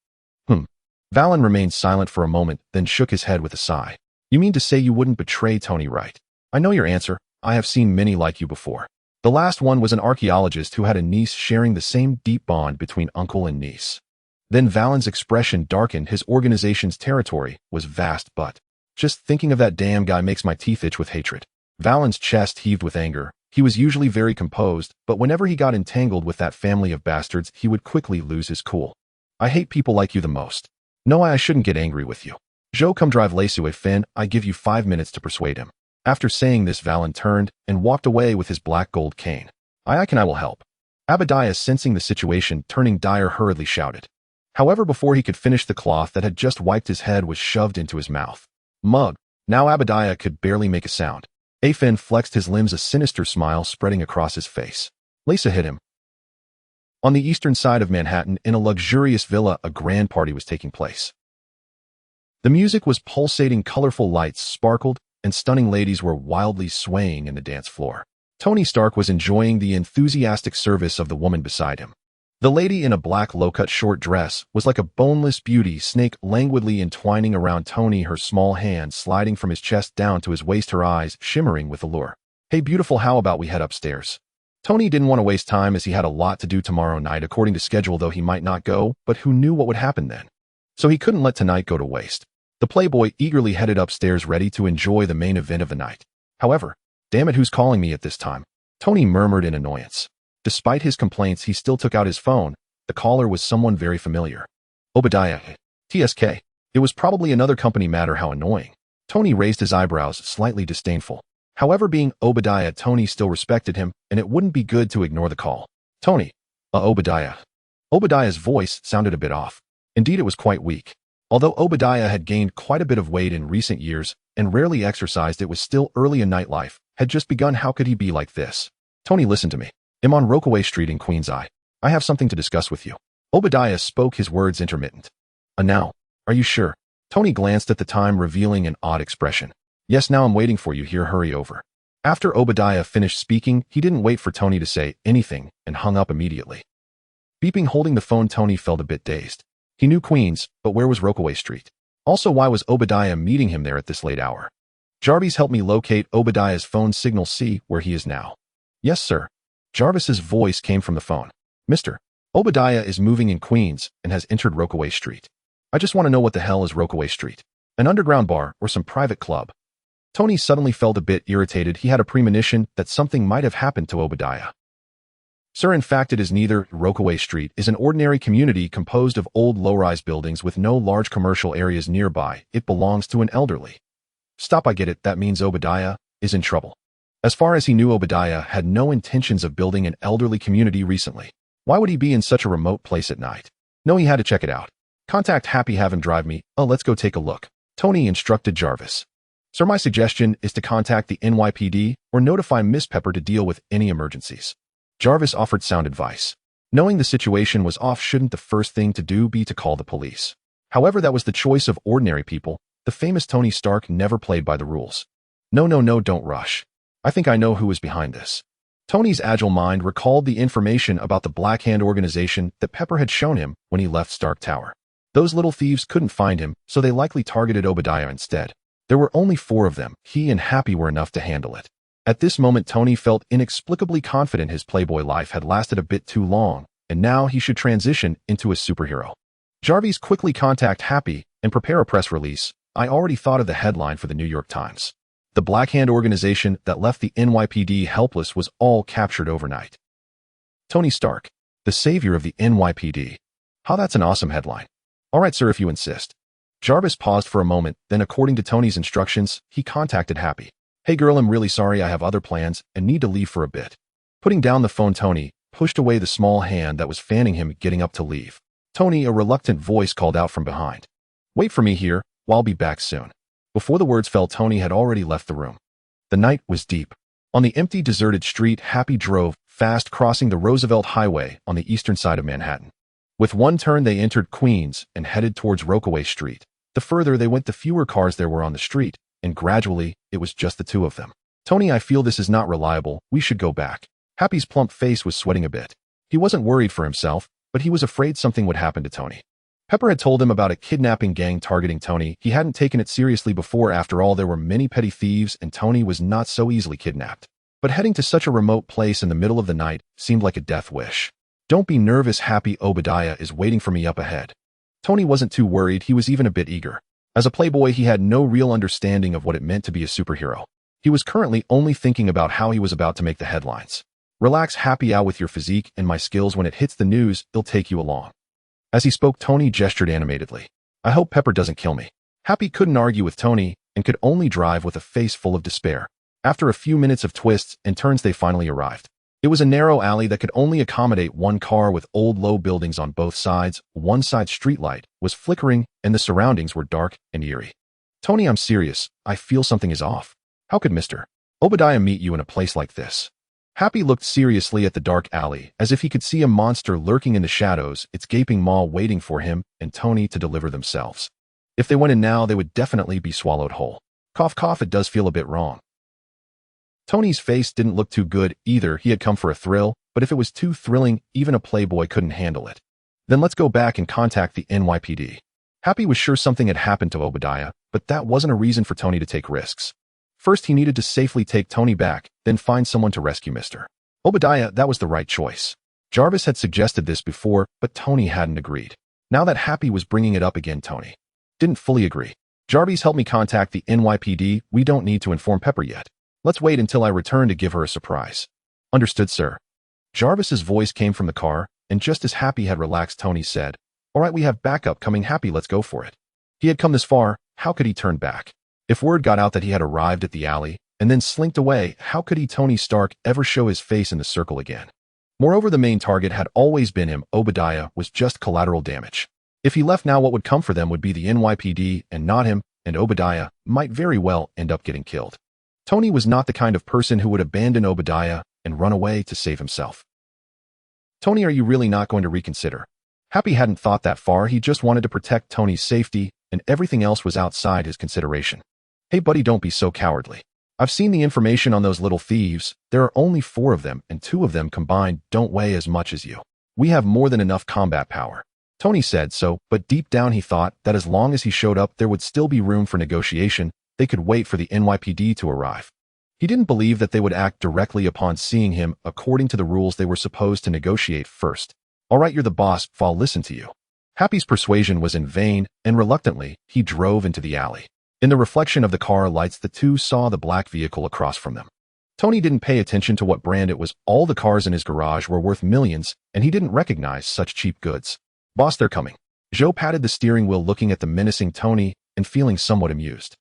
Valon remained silent for a moment, then shook his head with a sigh. You mean to say you wouldn't betray Tony, right? I know your answer. I have seen many like you before. The last one was an archaeologist who had a niece, sharing the same deep bond between uncle and niece. Then Valon's expression darkened. His organization's territory was vast, but just thinking of that damn guy makes my teeth itch with hatred. Valon's chest heaved with anger. He was usually very composed, but whenever he got entangled with that family of bastards, he would quickly lose his cool. I hate people like you the most. No, I shouldn't get angry with you. Joe, come drive Lesu a Finn. I give you 5 minutes to persuade him. After saying this, Valon turned and walked away with his black gold cane. I will help. Obadiah, sensing the situation turning dire, hurriedly shouted. However, before he could finish, the cloth that had just wiped his head was shoved into his mouth. Mug. Now Obadiah could barely make a sound. Afen flexed his limbs, a sinister smile spreading across his face. Lisa hit him. On the eastern side of Manhattan, in a luxurious villa, a grand party was taking place. The music was pulsating, colorful lights sparkled, and stunning ladies were wildly swaying in the dance floor. Tony Stark was enjoying the enthusiastic service of the woman beside him. The lady in a black low-cut short dress was like a boneless beauty snake languidly entwining around Tony, her small hand sliding from his chest down to his waist, her eyes shimmering with allure. Hey beautiful, how about we head upstairs? Tony didn't want to waste time as he had a lot to do tomorrow night. According to schedule, though, he might not go, but who knew what would happen then? So he couldn't let tonight go to waste. The playboy eagerly headed upstairs, ready to enjoy the main event of the night. However, damn it, who's calling me at this time? Tony murmured in annoyance. Despite his complaints, he still took out his phone. The caller was someone very familiar. Obadiah. TSK. It was probably another company matter. How annoying. Tony raised his eyebrows, slightly disdainful. However, being Obadiah, Tony still respected him, and it wouldn't be good to ignore the call. Tony. Obadiah. Obadiah's voice sounded a bit off. Indeed, it was quite weak. Although Obadiah had gained quite a bit of weight in recent years and rarely exercised, it was still early in nightlife, had just begun. How could he be like this? Tony, listen to me. I'm on Rockaway Street in Queens. I have something to discuss with you. Obadiah spoke, his words intermittent. Now, are you sure? Tony glanced at the time, revealing an odd expression. Yes, now I'm waiting for you here. Hurry over. After Obadiah finished speaking, he didn't wait for Tony to say anything and hung up immediately. Beeping, holding the phone, Tony felt a bit dazed. He knew Queens, but where was Rockaway Street? Also, why was Obadiah meeting him there at this late hour? Jarvis, help me locate Obadiah's phone signal. See where he is now. Yes, sir. Jarvis's voice came from the phone. Mr. Obadiah is moving in Queens and has entered Rockaway Street. I just want to know, what the hell is Rockaway Street? An underground bar or some private club? Tony suddenly felt a bit irritated. He had a premonition that something might have happened to Obadiah. Sir, in fact, it is neither. Rockaway Street is an ordinary community composed of old low-rise buildings with no large commercial areas nearby. It belongs to an elderly. Stop, I get it. That means Obadiah is in trouble. As far as he knew, Obadiah had no intentions of building an elderly community recently. Why would he be in such a remote place at night? No, he had to check it out. Contact Happy, have him drive me. Oh, let's go take a look. Tony instructed Jarvis. Sir, my suggestion is to contact the NYPD or notify Miss Pepper to deal with any emergencies. Jarvis offered sound advice. Knowing the situation was off, shouldn't the first thing to do be to call the police? However, that was the choice of ordinary people. The famous Tony Stark never played by the rules. No, don't rush. I think I know who is behind this. Tony's agile mind recalled the information about the Black Hand organization that Pepper had shown him when he left Stark Tower. Those little thieves couldn't find him, so they likely targeted Obadiah instead. There were only 4 of them. He and Happy were enough to handle it. At this moment, Tony felt inexplicably confident his playboy life had lasted a bit too long, and now he should transition into a superhero. Jarvis, quickly contact Happy and prepare a press release. I already thought of the headline for the New York Times. The Black Hand organization that left the NYPD helpless was all captured overnight. Tony Stark, the savior of the NYPD. How that's an awesome headline. All right, sir, if you insist. Jarvis paused for a moment, then according to Tony's instructions, he contacted Happy. Hey girl, I'm really sorry, I have other plans and need to leave for a bit. Putting down the phone, Tony pushed away the small hand that was fanning him, getting up to leave. Tony, a reluctant voice called out from behind. Wait for me here, I'll be back soon. Before the words fell, Tony had already left the room. The night was deep. On the empty, deserted street, Happy drove fast, crossing the Roosevelt Highway on the eastern side of Manhattan. With one turn, they entered Queens and headed towards Rockaway Street. The further they went, the fewer cars there were on the street, and gradually, it was just the 2 of them. Tony, I feel this is not reliable. We should go back. Happy's plump face was sweating a bit. He wasn't worried for himself, but he was afraid something would happen to Tony. Pepper had told him about a kidnapping gang targeting Tony. He hadn't taken it seriously before. After all, there were many petty thieves, and Tony was not so easily kidnapped. But heading to such a remote place in the middle of the night seemed like a death wish. Don't be nervous, Happy. Obadiah is waiting for me up ahead. Tony wasn't too worried. He was even a bit eager. As a playboy, he had no real understanding of what it meant to be a superhero. He was currently only thinking about how he was about to make the headlines. Relax, Happy, out with your physique and my skills. When it hits the news, they'll take you along. As he spoke, Tony gestured animatedly. I hope Pepper doesn't kill me. Happy couldn't argue with Tony and could only drive with a face full of despair. After a few minutes of twists and turns, they finally arrived. It was a narrow alley that could only accommodate 1 car with old low buildings on both sides. One side streetlight was flickering and the surroundings were dark and eerie. Tony, I'm serious. I feel something is off. How could Mr. Obadiah meet you in a place like this? Happy looked seriously at the dark alley, as if he could see a monster lurking in the shadows, its gaping maw waiting for him and Tony to deliver themselves. If they went in now, they would definitely be swallowed whole. Cough, cough, it does feel a bit wrong. Tony's face didn't look too good either. He had come for a thrill, but if it was too thrilling, even a playboy couldn't handle it. Then let's go back and contact the NYPD. Happy was sure something had happened to Obadiah, but that wasn't a reason for Tony to take risks. First, he needed to safely take Tony back, then find someone to rescue Mr. Obadiah. That was the right choice. Jarvis had suggested this before, but Tony hadn't agreed. Now that Happy was bringing it up again, Tony didn't fully agree. Jarvis, help me contact the NYPD. We don't need to inform Pepper yet. Let's wait until I return to give her a surprise. Understood, sir. Jarvis's voice came from the car, and just as Happy had relaxed, Tony said, All right, we have backup coming. Happy, let's go for it. He had come this far, how could he turn back? If word got out that he had arrived at the alley and then slinked away, how could he, Tony Stark, ever show his face in the circle again? Moreover, the main target had always been him. Obadiah was just collateral damage. If he left now, what would come for them would be the NYPD and not him, and Obadiah might very well end up getting killed. Tony was not the kind of person who would abandon Obadiah and run away to save himself. Tony, are you really not going to reconsider? Happy hadn't thought that far. He just wanted to protect Tony's safety, and everything else was outside his consideration. Hey buddy, don't be so cowardly. I've seen the information on those little thieves. There are only 4 of them, and 2 of them combined don't weigh as much as you. We have more than enough combat power. Tony said so, but deep down he thought that as long as he showed up, there would still be room for negotiation. They could wait for the NYPD to arrive. He didn't believe that they would act directly upon seeing him. According to the rules, they were supposed to negotiate first. All right, you're the boss, I'll listen to you. Happy's persuasion was in vain, and reluctantly, he drove into the alley. In the reflection of the car lights, the 2 saw the black vehicle across from them. Tony didn't pay attention to what brand it was. All the cars in his garage were worth millions, and he didn't recognize such cheap goods. Boss, they're coming. Joe patted the steering wheel, looking at the menacing Tony and feeling somewhat amused.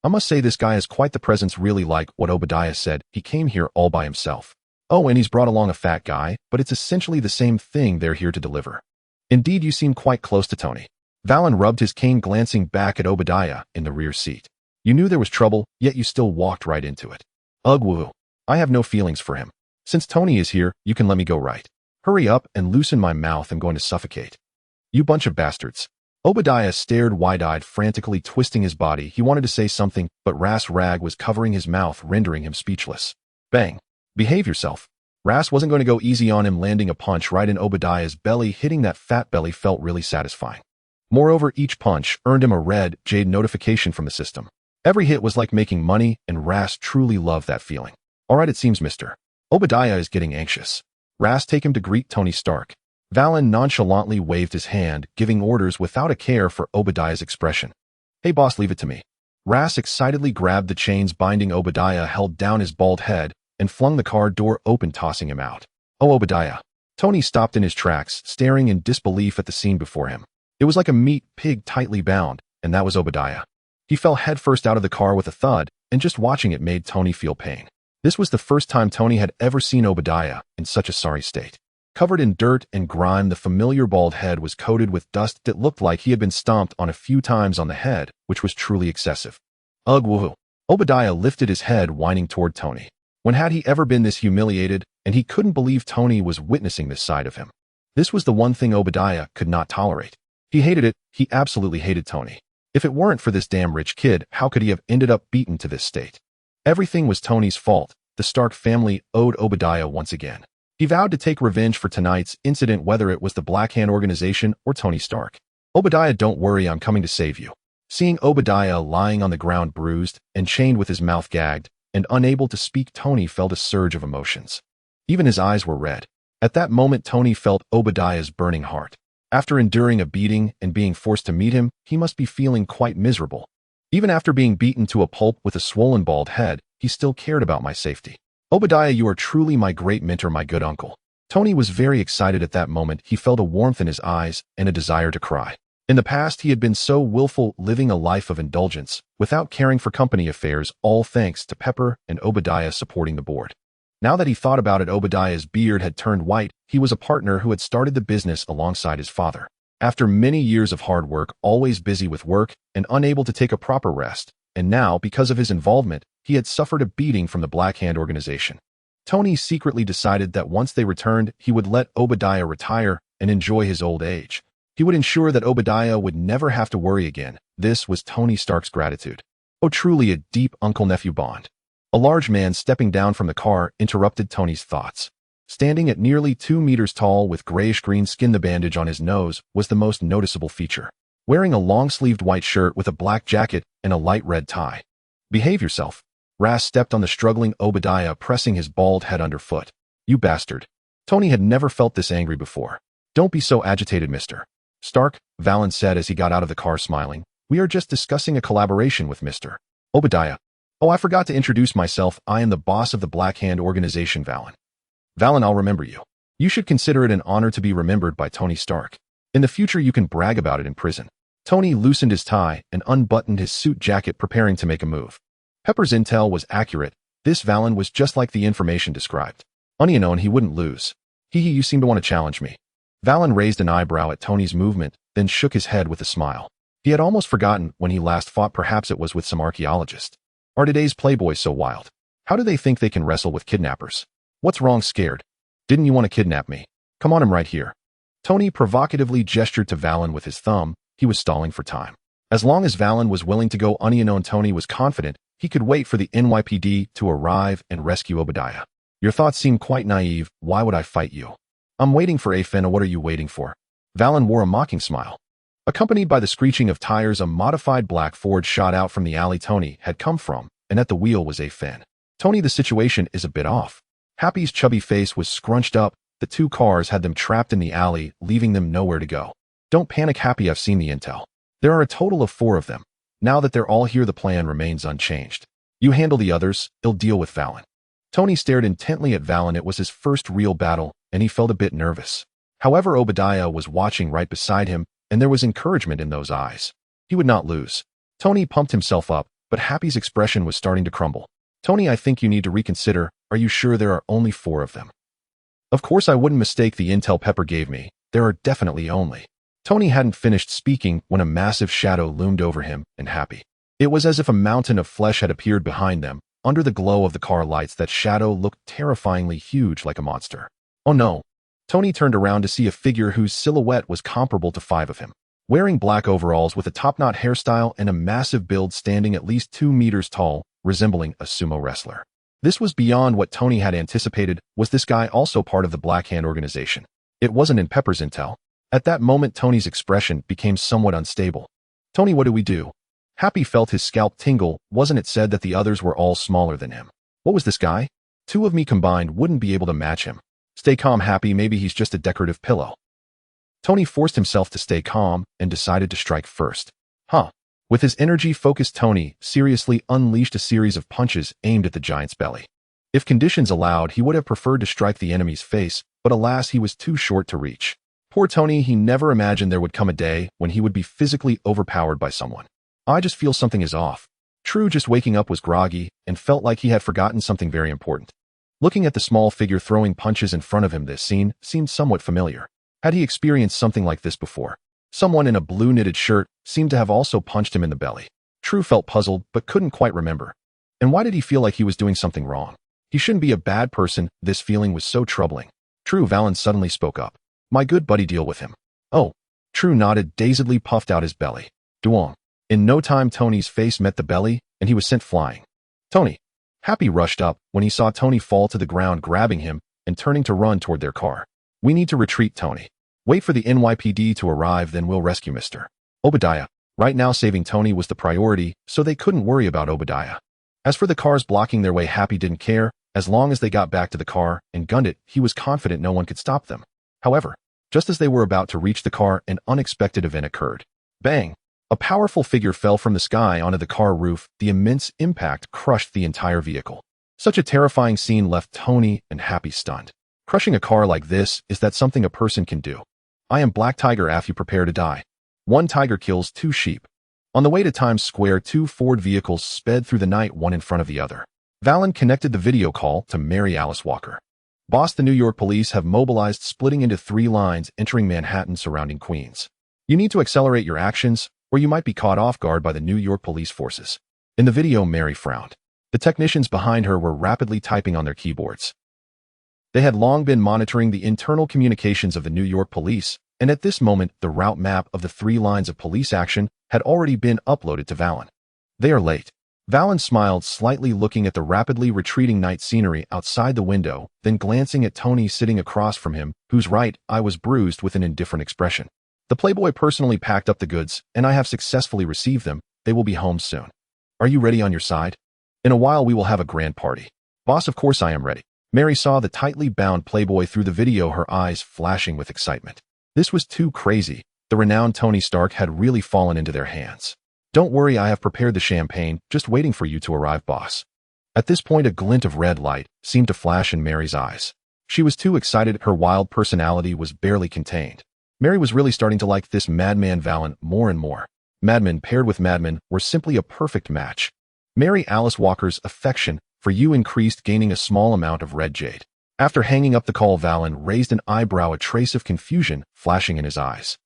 I must say this guy has quite the presence, really like what Obadiah said. He came here all by himself. Oh, and he's brought along a fat guy, but it's essentially the same thing they're here to deliver. Indeed, you seem quite close to Tony. Valon rubbed his cane, glancing back at Obadiah in the rear seat. You knew there was trouble, yet you still walked right into it. Ugh, woo. I have no feelings for him. Since Tony is here, you can let me go right. Hurry up and loosen my mouth. I'm going to suffocate. You bunch of bastards. Obadiah stared wide-eyed, frantically twisting his body. He wanted to say something, but Ras' rag was covering his mouth, rendering him speechless. Bang. Behave yourself. Ras wasn't going to go easy on him, landing a punch right in Obadiah's belly. Hitting that fat belly felt really satisfying. Moreover, each punch earned him a red jade notification from the system. Every hit was like making money, and Ras truly loved that feeling. All right, it seems Mr. Obadiah is getting anxious. Ras, take him to greet Tony Stark. Valon nonchalantly waved his hand, giving orders without a care for Obadiah's expression. Hey boss, leave it to me. Ras excitedly grabbed the chains binding Obadiah, held down his bald head, and flung the car door open, tossing him out. Oh, Obadiah. Tony stopped in his tracks, staring in disbelief at the scene before him. It was like a meat pig tightly bound, and that was Obadiah. He fell headfirst out of the car with a thud, and just watching it made Tony feel pain. This was the first time Tony had ever seen Obadiah in such a sorry state. Covered in dirt and grime, the familiar bald head was coated with dust that looked like he had been stomped on a few times on the head, which was truly excessive. Ugh, woohoo. Obadiah lifted his head, whining toward Tony. When had he ever been this humiliated? And he couldn't believe Tony was witnessing this side of him. This was the one thing Obadiah could not tolerate. He hated it. He absolutely hated Tony. If it weren't for this damn rich kid, how could he have ended up beaten to this state? Everything was Tony's fault. The Stark family owed Obadiah once again. He vowed to take revenge for tonight's incident, whether it was the Black Hand organization or Tony Stark. Obadiah, don't worry, I'm coming to save you. Seeing Obadiah lying on the ground, bruised and chained with his mouth gagged and unable to speak, Tony felt a surge of emotions. Even his eyes were red. At that moment, Tony felt Obadiah's burning heart. After enduring a beating and being forced to meet him, he must be feeling quite miserable. Even after being beaten to a pulp with a swollen bald head, he still cared about my safety. Obadiah, you are truly my great mentor, my good uncle. Tony was very excited at that moment. He felt a warmth in his eyes and a desire to cry. In the past, he had been so willful, living a life of indulgence, without caring for company affairs, all thanks to Pepper and Obadiah supporting the board. Now that he thought about it, Obadiah's beard had turned white. He was a partner who had started the business alongside his father. After many years of hard work, always busy with work and unable to take a proper rest, and now, because of his involvement, he had suffered a beating from the Black Hand organization. Tony secretly decided that once they returned, he would let Obadiah retire and enjoy his old age. He would ensure that Obadiah would never have to worry again. This was Tony Stark's gratitude. Oh, truly a deep uncle-nephew bond. A large man stepping down from the car interrupted Tony's thoughts. Standing at nearly 2 meters tall with grayish-green skin, the bandage on his nose was the most noticeable feature. Wearing a long-sleeved white shirt with a black jacket and a light red tie. Behave yourself. Ras stepped on the struggling Obadiah, pressing his bald head underfoot. You bastard. Tony had never felt this angry before. Don't be so agitated, Mr. Stark, Valon said as he got out of the car, smiling. We are just discussing a collaboration with Mr. Obadiah. Oh, I forgot to introduce myself. I am the boss of the Black Hand organization, Valon. Valon, I'll remember you. You should consider it an honor to be remembered by Tony Stark. In the future, you can brag about it in prison. Tony loosened his tie and unbuttoned his suit jacket, preparing to make a move. Pepper's intel was accurate. This Valon was just like the information described. Unknown, he wouldn't lose. You seem to want to challenge me. Valon raised an eyebrow at Tony's movement, then shook his head with a smile. He had almost forgotten when he last fought. Perhaps it was with some archaeologist. Are today's playboys so wild? How do they think they can wrestle with kidnappers? What's wrong, scared? Didn't you want to kidnap me? Come on, I'm right here. Tony provocatively gestured to Valon with his thumb. He was stalling for time. As long as Valon was willing to go unknown, Tony was confident he could wait for the NYPD to arrive and rescue Obadiah. Your thoughts seem quite naive. Why would I fight you? I'm waiting for Afena. What are you waiting for? Valon wore a mocking smile. Accompanied by the screeching of tires, a modified black Ford shot out from the alley Tony had come from, and at the wheel was Afena. Tony, the situation is a bit off. Happy's chubby face was scrunched up. The two cars had them trapped in the alley, leaving them nowhere to go. Don't panic, Happy. I've seen the intel. There are a total of 4 of them. Now that they're all here, the plan remains unchanged. You handle the others. I'll deal with Valon. Tony stared intently at Valon. It was his first real battle, and he felt a bit nervous. However, Obadiah was watching right beside him, and there was encouragement in those eyes. He would not lose. Tony pumped himself up, but Happy's expression was starting to crumble. Tony, I think you need to reconsider. Are you sure there are only 4 of them? Of course I wouldn't mistake the intel Pepper gave me. There are definitely only Tony hadn't finished speaking when a massive shadow loomed over him and Happy. It was as if a mountain of flesh had appeared behind them. Under the glow of the car lights, that shadow looked terrifyingly huge, like a monster. Oh no. Tony turned around to see a figure whose silhouette was comparable to 5 of him. Wearing black overalls with a top-knot hairstyle and a massive build, standing at least 2 meters tall, resembling a sumo wrestler. This was beyond what Tony had anticipated. Was this guy also part of the Black Hand organization? It wasn't in Pepper's intel. At that moment, Tony's expression became somewhat unstable. Tony, what do we do? Happy felt his scalp tingle. Wasn't it said that the others were all smaller than him? What was this guy? 2 of me combined wouldn't be able to match him. Stay calm, Happy. Maybe he's just a decorative pillow. Tony forced himself to stay calm and decided to strike first. With his energy focused, Tony seriously unleashed a series of punches aimed at the giant's belly. If conditions allowed, he would have preferred to strike the enemy's face, but alas, he was too short to reach. Poor Tony, he never imagined there would come a day when he would be physically overpowered by someone. I just feel something is off. True, just waking up was groggy and felt like he had forgotten something very important. Looking at the small figure throwing punches in front of him, this scene seemed somewhat familiar. Had he experienced something like this before? Someone in a blue knitted shirt seemed to have also punched him in the belly. True felt puzzled but couldn't quite remember. And why did he feel like he was doing something wrong? He shouldn't be a bad person. This feeling was so troubling. True, Valon suddenly spoke up. My good buddy, deal with him. Oh. True nodded, dazedly puffed out his belly. Duong. In no time, Tony's face met the belly, and he was sent flying. Tony. Happy rushed up when he saw Tony fall to the ground, grabbing him and turning to run toward their car. We need to retreat, Tony. Wait for the NYPD to arrive, then we'll rescue Mr. Obadiah. Right now, saving Tony was the priority, so they couldn't worry about Obadiah. As for the cars blocking their way, Happy didn't care. As long as they got back to the car and gunned it, he was confident no one could stop them. However, just as they were about to reach the car, an unexpected event occurred. Bang! A powerful figure fell from the sky onto the car roof. The immense impact crushed the entire vehicle. Such a terrifying scene left Tony and Happy stunned. Crushing a car like this, is that something a person can do? I am Black Tiger. If you prepare to die. 1 tiger kills 2 sheep. On the way to Times Square, 2 Ford vehicles sped through the night, one in front of the other. Valon connected the video call to Mary Alice Walker. Boss, the New York police have mobilized, splitting into 3 lines, entering Manhattan, surrounding Queens. You need to accelerate your actions, or you might be caught off guard by the New York police forces. In the video, Mary frowned. The technicians behind her were rapidly typing on their keyboards. They had long been monitoring the internal communications of the New York police, and at this moment, the route map of the 3 lines of police action had already been uploaded to Valon. They are late. Valon smiled slightly, looking at the rapidly retreating night scenery outside the window, then glancing at Tony sitting across from him, whose right eye was bruised, with an indifferent expression. The playboy personally packed up the goods, and I have successfully received them. They will be home soon. Are you ready on your side? In a while we will have a grand party. Boss, of course I am ready. Mary saw the tightly bound playboy through the video, her eyes flashing with excitement. This was too crazy. The renowned Tony Stark had really fallen into their hands. Don't worry, I have prepared the champagne, just waiting for you to arrive, boss. At this point, a glint of red light seemed to flash in Mary's eyes. She was too excited. Her wild personality was barely contained. Mary was really starting to like this madman Valon more and more. Madmen paired with madmen were simply a perfect match. Mary Alice Walker's affection for you increased, gaining a small amount of red jade. After hanging up the call, Valon raised an eyebrow, a trace of confusion flashing in his eyes.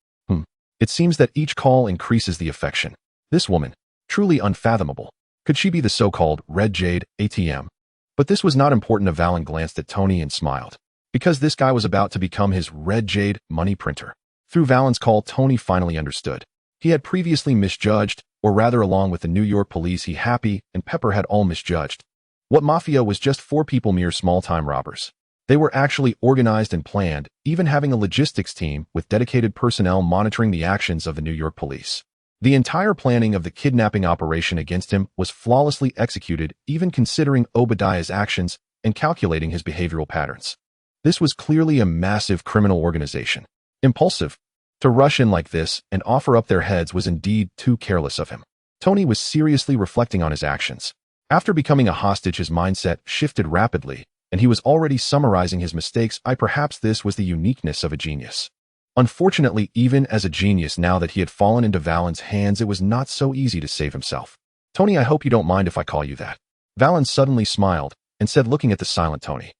It seems that each call increases the affection. This woman, truly unfathomable. Could she be the so-called red jade ATM? But this was not important. Valon glanced at Tony and smiled. Because this guy was about to become his red jade money printer. Through Valon's call, Tony finally understood. He had previously misjudged, or rather along with the New York police, he, Happy, and Pepper had all misjudged. What mafia was just 4 people, mere small-time robbers. They were actually organized and planned, even having a logistics team with dedicated personnel monitoring the actions of the New York police. The entire planning of the kidnapping operation against him was flawlessly executed, even considering Obadiah's actions and calculating his behavioral patterns. This was clearly a massive criminal organization. Impulsive. To rush in like this and offer up their heads was indeed too careless of him. Tony was seriously reflecting on his actions. After becoming a hostage, his mindset shifted rapidly, and he was already summarizing his mistakes. Perhaps this was the uniqueness of a genius. Unfortunately, even as a genius, now that he had fallen into Valon's hands, it was not so easy to save himself. Tony, I hope you don't mind if I call you that. Valon suddenly smiled and said, looking at the silent Tony.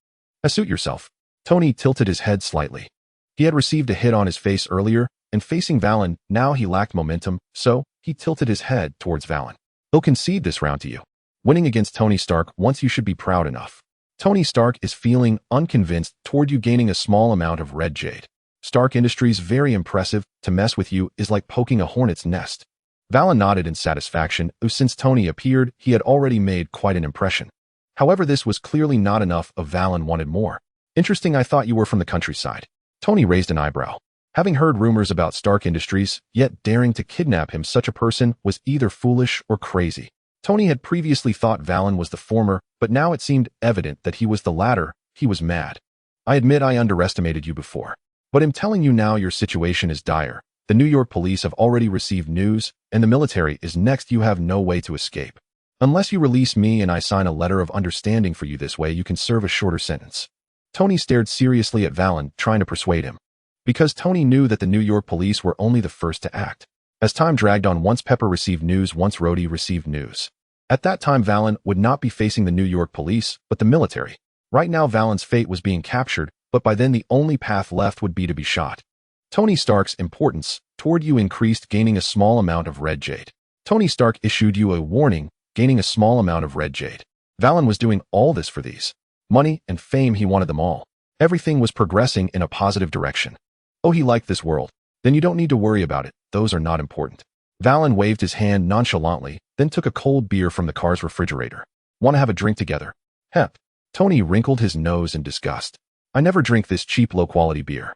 Suit yourself. Tony tilted his head slightly. He had received a hit on his face earlier, and facing Valon, now he lacked momentum, so he tilted his head towards Valon. He'll concede this round to you. Winning against Tony Stark once you should be proud enough. Tony Stark is feeling unconvinced toward you gaining a small amount of red jade. Stark Industries very impressive. To mess with you is like poking a hornet's nest. Valon nodded in satisfaction. Since Tony appeared, he had already made quite an impression. However, this was clearly not enough. Valon wanted more. Interesting, I thought you were from the countryside. Tony raised an eyebrow. Having heard rumors about Stark Industries, yet daring to kidnap him, such a person was either foolish or crazy. Tony had previously thought Valon was the former, but now it seemed evident that he was the latter. He was mad. I admit I underestimated you before. But I'm telling you now, your situation is dire. The New York police have already received news, and the military is next. You have no way to escape. Unless you release me and I sign a letter of understanding for you, this way you can serve a shorter sentence. Tony stared seriously at Valon, trying to persuade him. Because Tony knew that the New York police were only the first to act. As time dragged on, once Pepper received news, once Rhodey received news. At that time, Valon would not be facing the New York police, but the military. Right now, Valon's fate was being captured, but by then the only path left would be to be shot. Tony Stark's importance toward you increased, gaining a small amount of red jade. Tony Stark issued you a warning, gaining a small amount of red jade. Valon was doing all this for these. Money and fame, he wanted them all. Everything was progressing in a positive direction. Oh, he liked this world. Then you don't need to worry about it. Those are not important. Valon waved his hand nonchalantly, then took a cold beer from the car's refrigerator. Want to have a drink together? Hep. Tony wrinkled his nose in disgust. I never drink this cheap, low-quality beer.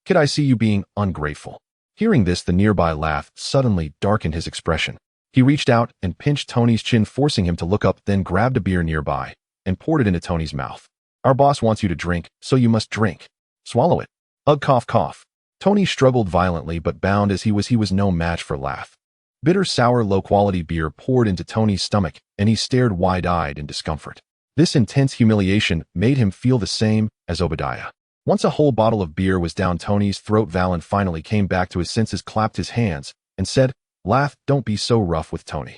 Kid, I see you being ungrateful. Hearing this, the nearby laugh suddenly darkened his expression. He reached out and pinched Tony's chin, forcing him to look up, then grabbed a beer nearby and poured it into Tony's mouth. Our boss wants you to drink, so you must drink. Swallow it. Ugh, cough, cough. Tony struggled violently, but bound as he was no match for laugh. Bitter, sour, low-quality beer poured into Tony's stomach, and he stared wide-eyed in discomfort. This intense humiliation made him feel the same as Obadiah. Once a whole bottle of beer was down Tony's throat, Valon finally came back to his senses, clapped his hands, and said, Laugh, don't be so rough with Tony.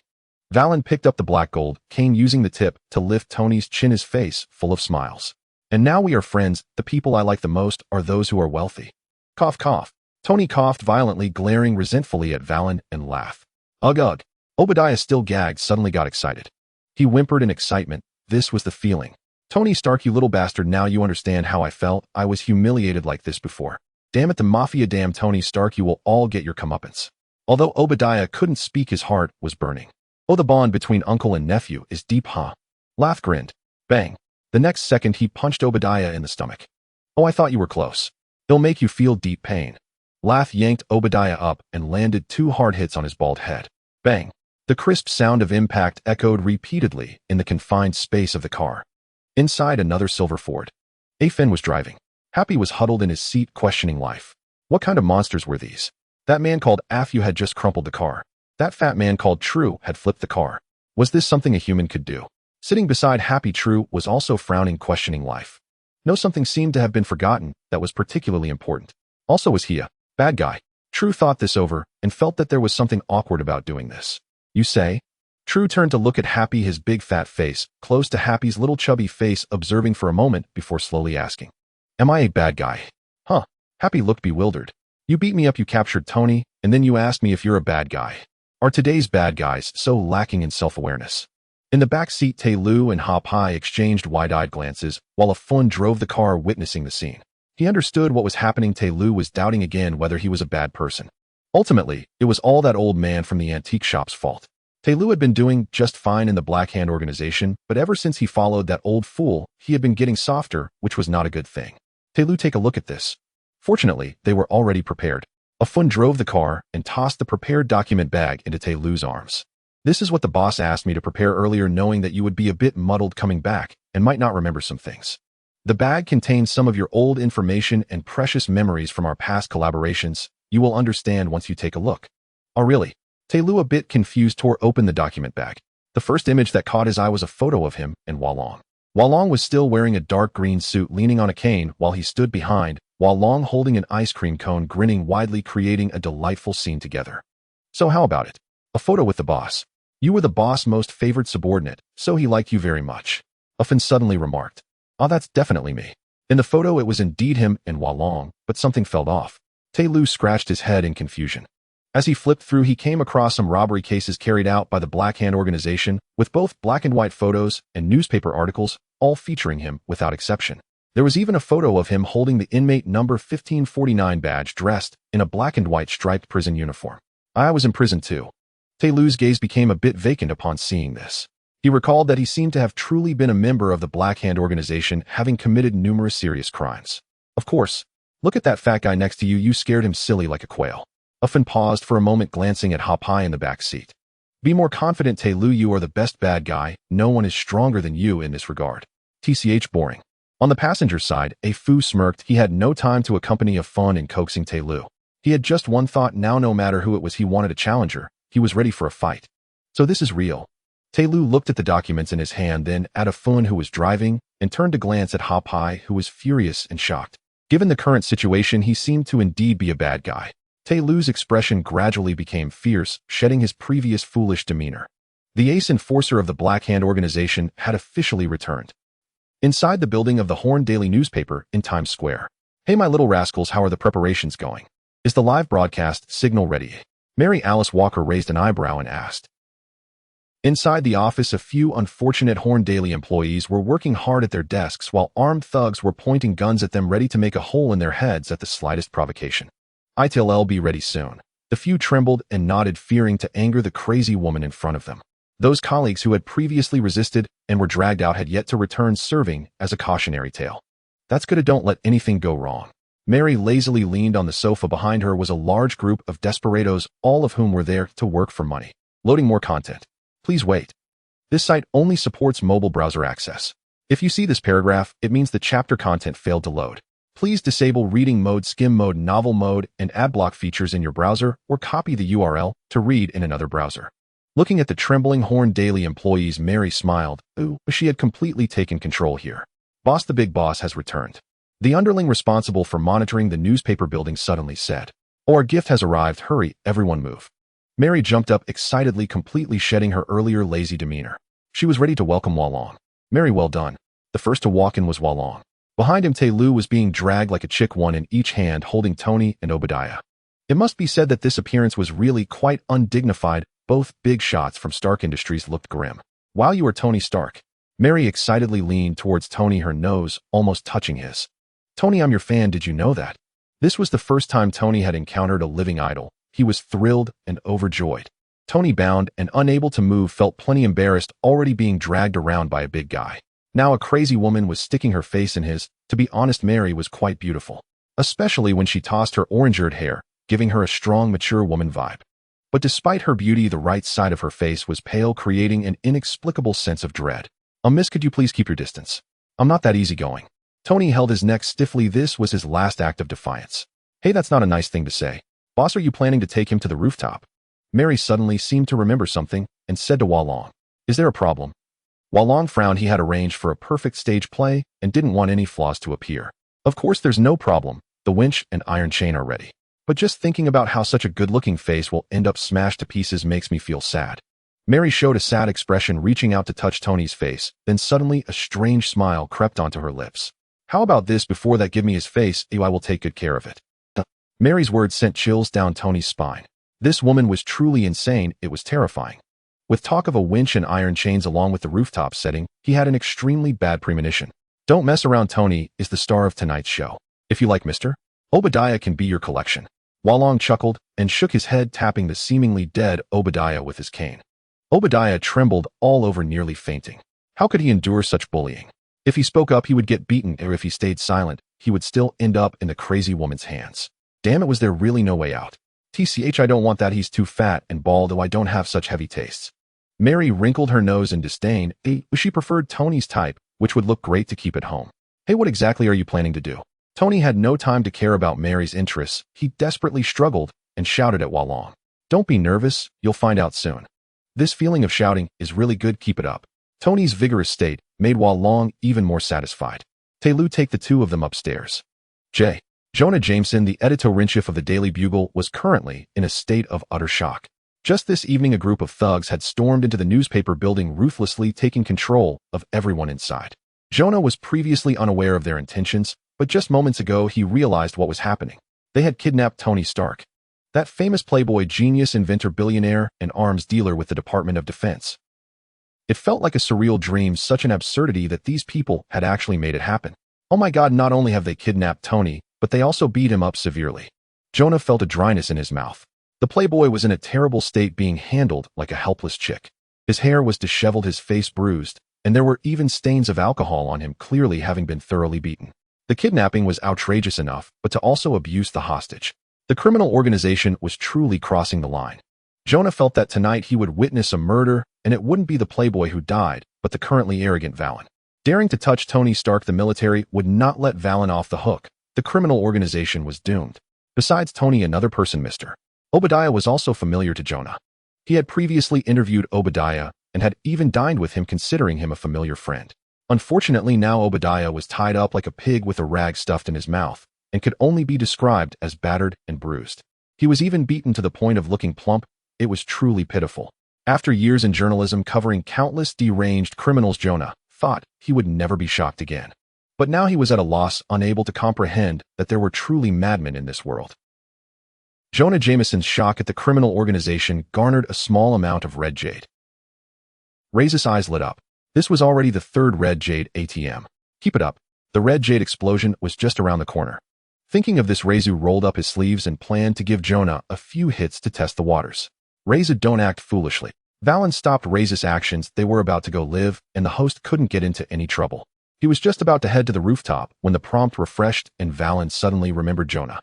Valon picked up the black gold cane, using the tip to lift Tony's chin, his face full of smiles. And now we are friends. The people I like the most are those who are wealthy. Cough, cough. Tony coughed violently, glaring resentfully at Valon, and laughed. Ugh, ugh. Obadiah, still gagged, suddenly got excited. He whimpered in excitement. This was the feeling. Tony Stark, you little bastard, now you understand how I felt. I was humiliated like this before. Damn it, the mafia, damn Tony Stark, you will all get your comeuppance. Although Obadiah couldn't speak, his heart was burning. Oh, the bond between uncle and nephew is deep, huh? Laugh grinned. Bang. The next second, he punched Obadiah in the stomach. Oh, I thought you were close. It'll make you feel deep pain. Laugh yanked Obadiah up and landed 2 hard hits on his bald head. Bang. The crisp sound of impact echoed repeatedly in the confined space of the car. Inside, another silver Ford. Finn was driving. Happy was huddled in his seat, questioning life. What kind of monsters were these? That man called Afu had just crumpled the car. That fat man called True had flipped the car. Was this something a human could do? Sitting beside Happy, True was also frowning, questioning life. No, something seemed to have been forgotten that was particularly important. Also, was he a bad guy? True thought this over and felt that there was something awkward about doing this. You say? True turned to look at Happy, his big fat face close to Happy's little chubby face, observing for a moment before slowly asking, Am I a bad guy? Huh. Happy looked bewildered. You beat me up, you captured Tony, and then you asked me if you're a bad guy. Are today's bad guys so lacking in self-awareness? In the back seat, Tae-Lu and Ha-Pai exchanged wide-eyed glances, while a Fun drove the car, witnessing the scene. He understood what was happening. Tae-Lu was doubting again whether he was a bad person. Ultimately, it was all that old man from the antique shop's fault. Tae-Lu had been doing just fine in the Black Hand organization, but ever since he followed that old fool, he had been getting softer, which was not a good thing. Tae-Lu, take a look at this. Fortunately, they were already prepared. A Fun drove the car and tossed the prepared document bag into Tae-Lu's arms. This is what the boss asked me to prepare earlier, knowing that you would be a bit muddled coming back and might not remember some things. The bag contains some of your old information and precious memories from our past collaborations. You will understand once you take a look. Oh, really? Tae-Lu, a bit confused, tore open the document bag. The first image that caught his eye was a photo of him and Walong. Walong was still wearing a dark green suit, leaning on a cane while he stood behind, Walong holding an ice cream cone, grinning widely, creating a delightful scene together. So how about it? A photo with the boss. You were the boss' most favored subordinate, so he liked you very much. Uffin suddenly remarked. Ah, that's definitely me. In the photo, it was indeed him and Walong, but something fell off. Lu scratched his head in confusion. As he flipped through, he came across some robbery cases carried out by the Black Hand organization, with both black and white photos and newspaper articles, all featuring him without exception. There was even a photo of him holding the inmate number 1549 badge, dressed in a black and white striped prison uniform. I was in prison too. Lu's gaze became a bit vacant upon seeing this. He recalled that he seemed to have truly been a member of the Black Hand organization, having committed numerous serious crimes. Of course, look at that fat guy next to you, you scared him silly like a quail. Uffin paused for a moment, glancing at Hop High in the back seat. Be more confident, Lu, you are the best bad guy, no one is stronger than you in this regard. TCH boring. On the passenger side, A Fu smirked. He had no time to accompany a fun and coaxing Lu. He had just one thought now, no matter who it was, he wanted a challenger. He was ready for a fight. So this is real. Lu looked at the documents in his hand, then at A Fun, who was driving, and turned to glance at Hop High, who was furious and shocked. Given the current situation, he seemed to indeed be a bad guy. Lu's expression gradually became fierce, shedding his previous foolish demeanor. The ace enforcer of the Black Hand organization had officially returned. Inside the building of the Horn Daily newspaper in Times Square. Hey my little rascals, how are the preparations going? Is the live broadcast signal ready? Mary Alice Walker raised an eyebrow and asked. Inside the office, a few unfortunate Horn Daily employees were working hard at their desks while armed thugs were pointing guns at them, ready to make a hole in their heads at the slightest provocation. I'll be ready soon. The few trembled and nodded, fearing to anger the crazy woman in front of them. Those colleagues who had previously resisted and were dragged out had yet to return, serving as a cautionary tale. That's good, don't let anything go wrong. Mary lazily leaned on the sofa. Behind her was a large group of desperados, all of whom were there to work for money. Loading more content. Please wait. This site only supports mobile browser access. If you see this paragraph, it means the chapter content failed to load. Please disable reading mode, skim mode, novel mode, and adblock features in your browser, or copy the URL to read in another browser. Looking at the trembling Horn Daily employees, Mary smiled. Ooh, she had completely taken control here. Boss, the big boss, has returned. The underling responsible for monitoring the newspaper building suddenly said. Oh, our gift has arrived. Hurry, everyone move. Mary jumped up excitedly, completely shedding her earlier lazy demeanor. She was ready to welcome Walong. Mary, well done. The first to walk in was Walong. Behind him, Lu was being dragged like a chick, one in each hand, holding Tony and Obadiah. It must be said that this appearance was really quite undignified. Both big shots from Stark Industries looked grim. Wow, you are Tony Stark. Mary excitedly leaned towards Tony, her nose almost touching his. Tony, I'm your fan, did you know that? This was the first time Tony had encountered a living idol. He was thrilled and overjoyed. Tony, bound and unable to move, felt plenty embarrassed, already being dragged around by a big guy. Now a crazy woman was sticking her face in his. To be honest, Mary was quite beautiful, especially when she tossed her orange-haired hair, giving her a strong, mature woman vibe. But despite her beauty, the right side of her face was pale, creating an inexplicable sense of dread. Miss, could you please keep your distance? I'm not that easygoing. Tony held his neck stiffly. This was his last act of defiance. Hey, that's not a nice thing to say. Boss, are you planning to take him to the rooftop? Mary suddenly seemed to remember something and said to Walong. Is there a problem? Walong frowned. He had arranged for a perfect stage play and didn't want any flaws to appear. Of course there's no problem. The winch and iron chain are ready. But just thinking about how such a good-looking face will end up smashed to pieces makes me feel sad. Mary showed a sad expression, reaching out to touch Tony's face. Then suddenly a strange smile crept onto her lips. How about this? Before that, give me his face. I will take good care of it. Mary's words sent chills down Tony's spine. This woman was truly insane. It was terrifying. With talk of a winch and iron chains along with the rooftop setting, he had an extremely bad premonition. Don't mess around. Tony is the star of tonight's show. If you like, Mr. Obadiah can be your collection. Walong chuckled and shook his head, tapping the seemingly dead Obadiah with his cane. Obadiah trembled all over, nearly fainting. How could he endure such bullying? If he spoke up, he would get beaten, or if he stayed silent, he would still end up in the crazy woman's hands. Damn it, was there really no way out? TCH, I don't want that. He's too fat and bald, though I don't have such heavy tastes. Mary wrinkled her nose in disdain. She preferred Tony's type, which would look great to keep at home. Hey, what exactly are you planning to do? Tony had no time to care about Mary's interests. He desperately struggled and shouted at Walong. Don't be nervous, you'll find out soon. This feeling of shouting is really good, keep it up. Tony's vigorous state made Walong even more satisfied. Lu, take the two of them upstairs. Jonah Jameson, the editor-in-chief of the Daily Bugle, was currently in a state of utter shock. Just this evening, a group of thugs had stormed into the newspaper building, ruthlessly taking control of everyone inside. Jonah was previously unaware of their intentions, but just moments ago he realized what was happening. They had kidnapped Tony Stark, that famous playboy, genius, inventor, billionaire, and arms dealer with the Department of Defense. It felt like a surreal dream, such an absurdity that these people had actually made it happen. Oh my God, not only have they kidnapped Tony, but they also beat him up severely. Jonah felt a dryness in his mouth. The playboy was in a terrible state, being handled like a helpless chick. His hair was disheveled, his face bruised, and there were even stains of alcohol on him, clearly having been thoroughly beaten. The kidnapping was outrageous enough, but to also abuse the hostage. The criminal organization was truly crossing the line. Jonah felt that tonight he would witness a murder, and it wouldn't be the playboy who died, but the currently arrogant Valon. Daring to touch Tony Stark, the military would not let Valon off the hook. The criminal organization was doomed. Besides Tony, another person, Mr. Obadiah, was also familiar to Jonah. He had previously interviewed Obadiah and had even dined with him, considering him a familiar friend. Unfortunately, now Obadiah was tied up like a pig with a rag stuffed in his mouth and could only be described as battered and bruised. He was even beaten to the point of looking plump. It was truly pitiful. After years in journalism covering countless deranged criminals, Jonah thought he would never be shocked again. But now he was at a loss, unable to comprehend that there were truly madmen in this world. Jonah Jameson's shock at the criminal organization garnered a small amount of red jade. Ray's eyes lit up. This was already the third red jade ATM. Keep it up. The red jade explosion was just around the corner. Thinking of this, Reizu rolled up his sleeves and planned to give Jonah a few hits to test the waters. Reizu, don't act foolishly. Valon stopped Reizu's actions. They were about to go live, and the host couldn't get into any trouble. He was just about to head to the rooftop when the prompt refreshed and Valon suddenly remembered Jonah.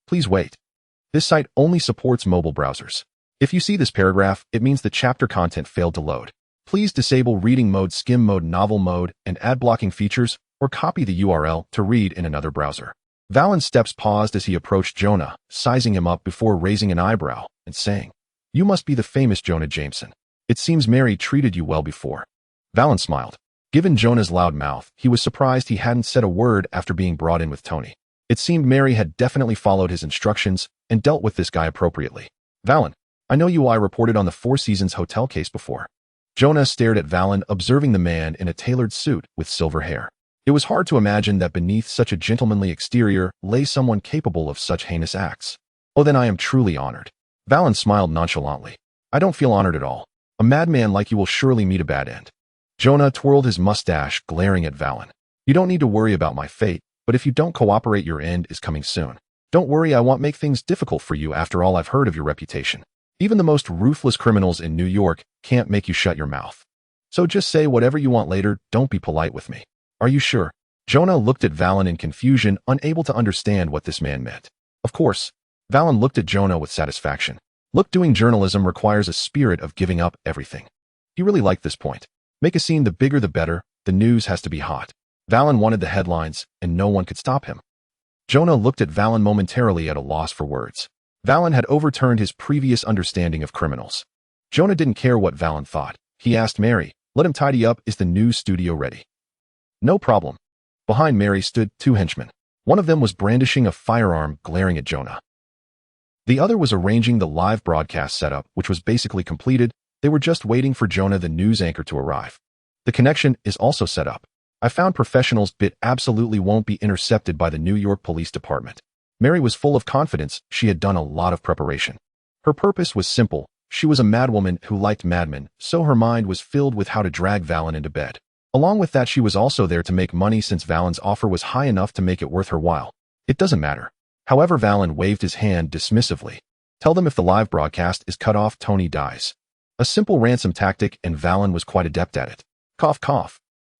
Please wait. This site only supports mobile browsers. If you see this paragraph, it means the chapter content failed to load. Please disable reading mode, skim mode, novel mode, and ad blocking features, or copy the URL to read in another browser. Valon's steps paused as he approached Jonah, sizing him up before raising an eyebrow and saying, "You must be the famous Jonah Jameson. It seems Mary treated you well before." Valon smiled. Given Jonah's loud mouth, he was surprised he hadn't said a word after being brought in with Tony. It seemed Mary had definitely followed his instructions and dealt with this guy appropriately. Valon, I know you. I reported on the Four Seasons hotel case before. Jonah stared at Valon, observing the man in a tailored suit with silver hair. It was hard to imagine that beneath such a gentlemanly exterior lay someone capable of such heinous acts. Oh, then I am truly honored. Valon smiled nonchalantly. I don't feel honored at all. A madman like you will surely meet a bad end. Jonah twirled his mustache, glaring at Valon. You don't need to worry about my fate, but if you don't cooperate, your end is coming soon. Don't worry, I won't make things difficult for you. After all, I've heard of your reputation. Even the most ruthless criminals in New York can't make you shut your mouth. So just say whatever you want later. Don't be polite with me. Are you sure? Jonah looked at Valon in confusion, unable to understand what this man meant. Of course. Valon looked at Jonah with satisfaction. Look, doing journalism requires a spirit of giving up everything. He really liked this point. Make a scene, the bigger the better. The news has to be hot. Valon wanted the headlines, and no one could stop him. Jonah looked at Valon momentarily at a loss for words. Valon had overturned his previous understanding of criminals. Jonah didn't care what Valon thought. He asked Mary, let him tidy up. Is the news studio ready? No problem. Behind Mary stood two henchmen. One of them was brandishing a firearm, glaring at Jonah. The other was arranging the live broadcast setup, which was basically completed. They were just waiting for Jonah, the news anchor, to arrive. The connection is also set up. I found professionals, but absolutely won't be intercepted by the New York Police Department. Mary was full of confidence. She had done a lot of preparation. Her purpose was simple. She was a madwoman who liked madmen, so her mind was filled with how to drag Valon into bed. Along with that, she was also there to make money, since Valon's offer was high enough to make it worth her while. It doesn't matter. However, Valon waved his hand dismissively. Tell them if the live broadcast is cut off, Tony dies. A simple ransom tactic, and Valon was quite adept at it. Cough, cough.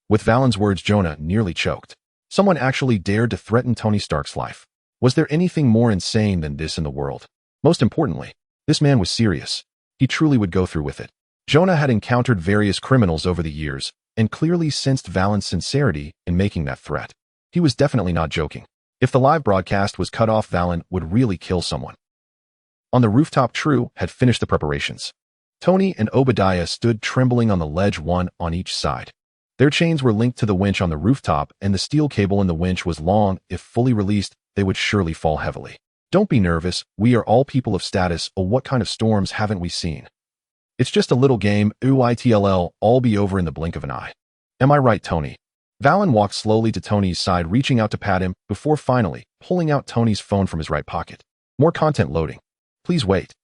With Valon's words, Jonah nearly choked. Someone actually dared to threaten Tony Stark's life. Was there anything more insane than this in the world? Most importantly, this man was serious. He truly would go through with it. Jonah had encountered various criminals over the years, and clearly sensed Valon's sincerity in making that threat. He was definitely not joking. If the live broadcast was cut off, Valon would really kill someone. On the rooftop, True had finished the preparations. Tony and Obadiah stood trembling on the ledge, one on each side. Their chains were linked to the winch on the rooftop, and the steel cable in the winch was long. If fully released, they would surely fall heavily. Don't be nervous. We are all people of status. Oh, what kind of storms haven't we seen? It's just a little game. It'll all be over in the blink of an eye. Am I right, Tony? Valon walked slowly to Tony's side, reaching out to pat him, before finally pulling out Tony's phone from his right pocket. More content loading. Please wait.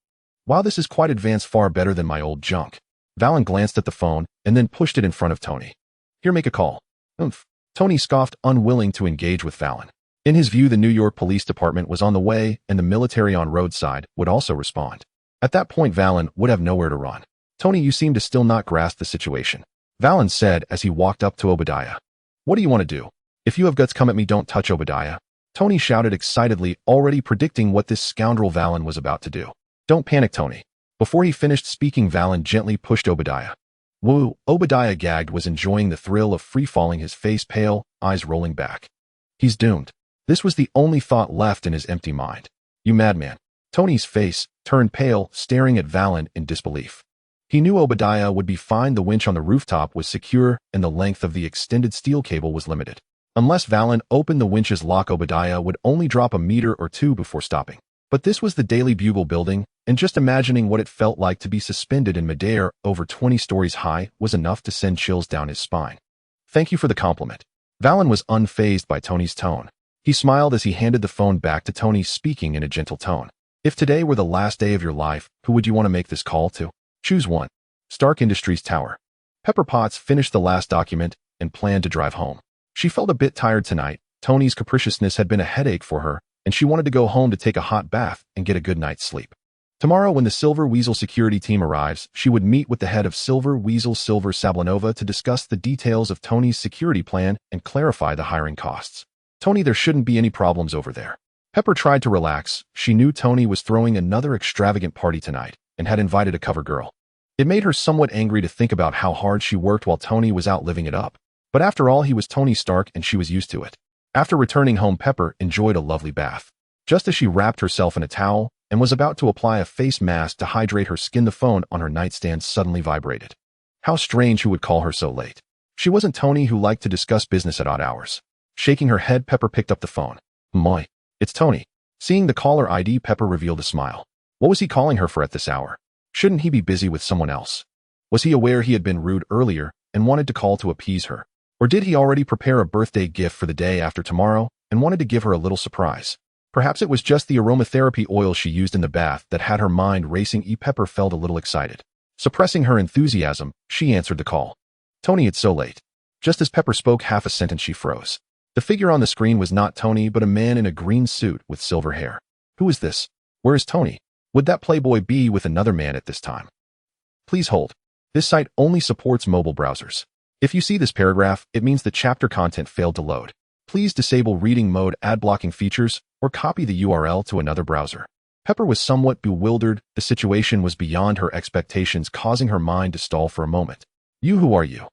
Wow, this is quite advanced, far better than my old junk. Valon glanced at the phone and then pushed it in front of Tony. Here, make a call. Oomph. Tony scoffed, unwilling to engage with Valon. In his view, the New York Police Department was on the way, and the military on roadside would also respond. At that point, Valon would have nowhere to run. Tony, you seem to still not grasp the situation, Valon said as he walked up to Obadiah. What do you want to do? If you have guts, come at me. Don't touch Obadiah, Tony shouted excitedly, already predicting what this scoundrel Valon was about to do. Don't panic, Tony. Before he finished speaking, Valon gently pushed Obadiah. Woo! Obadiah gagged, was enjoying the thrill of free-falling, his face pale, eyes rolling back. He's doomed. This was the only thought left in his empty mind. You madman. Tony's face turned pale, staring at Valon in disbelief. He knew Obadiah would be fine. The winch on the rooftop was secure, and the length of the extended steel cable was limited. Unless Valon opened the winch's lock, Obadiah would only drop a meter or two before stopping. But this was the Daily Bugle building, and just imagining what it felt like to be suspended in midair over 20 stories high was enough to send chills down his spine. Thank you for the compliment. Valon was unfazed by Tony's tone. He smiled as he handed the phone back to Tony, speaking in a gentle tone. If today were the last day of your life, who would you want to make this call to? Choose one. Stark Industries Tower. Pepper Potts finished the last document and planned to drive home. She felt a bit tired tonight. Tony's capriciousness had been a headache for her, and she wanted to go home to take a hot bath and get a good night's sleep. Tomorrow, when the Silver Weasel security team arrives, she would meet with the head of Silver Weasel, Silver Sablanova, to discuss the details of Tony's security plan and clarify the hiring costs. Tony, there shouldn't be any problems over there. Pepper tried to relax. She knew Tony was throwing another extravagant party tonight and had invited a cover girl. It made her somewhat angry to think about how hard she worked while Tony was out living it up. But after all, he was Tony Stark and she was used to it. After returning home, Pepper enjoyed a lovely bath. Just as she wrapped herself in a towel and was about to apply a face mask to hydrate her skin, the phone on her nightstand suddenly vibrated. How strange who would call her so late. She wasn't Tony, who liked to discuss business at odd hours. Shaking her head, Pepper picked up the phone. Moi. It's Tony. Seeing the caller ID, Pepper revealed a smile. What was he calling her for at this hour? Shouldn't he be busy with someone else? Was he aware he had been rude earlier and wanted to call to appease her? Or did he already prepare a birthday gift for the day after tomorrow and wanted to give her a little surprise? Perhaps it was just the aromatherapy oil she used in the bath that had her mind racing. Pepper felt a little excited. Suppressing her enthusiasm, she answered the call. Tony, it's so late. Just as Pepper spoke half a sentence, she froze. The figure on the screen was not Tony, but a man in a green suit with silver hair. Who is this? Where is Tony? Would that playboy be with another man at this time? Please hold. This site only supports mobile browsers. If you see this paragraph, it means the chapter content failed to load. Please disable reading mode, ad blocking features, or copy the URL to another browser. Pepper was somewhat bewildered. The situation was beyond her expectations, causing her mind to stall for a moment. You, who are you?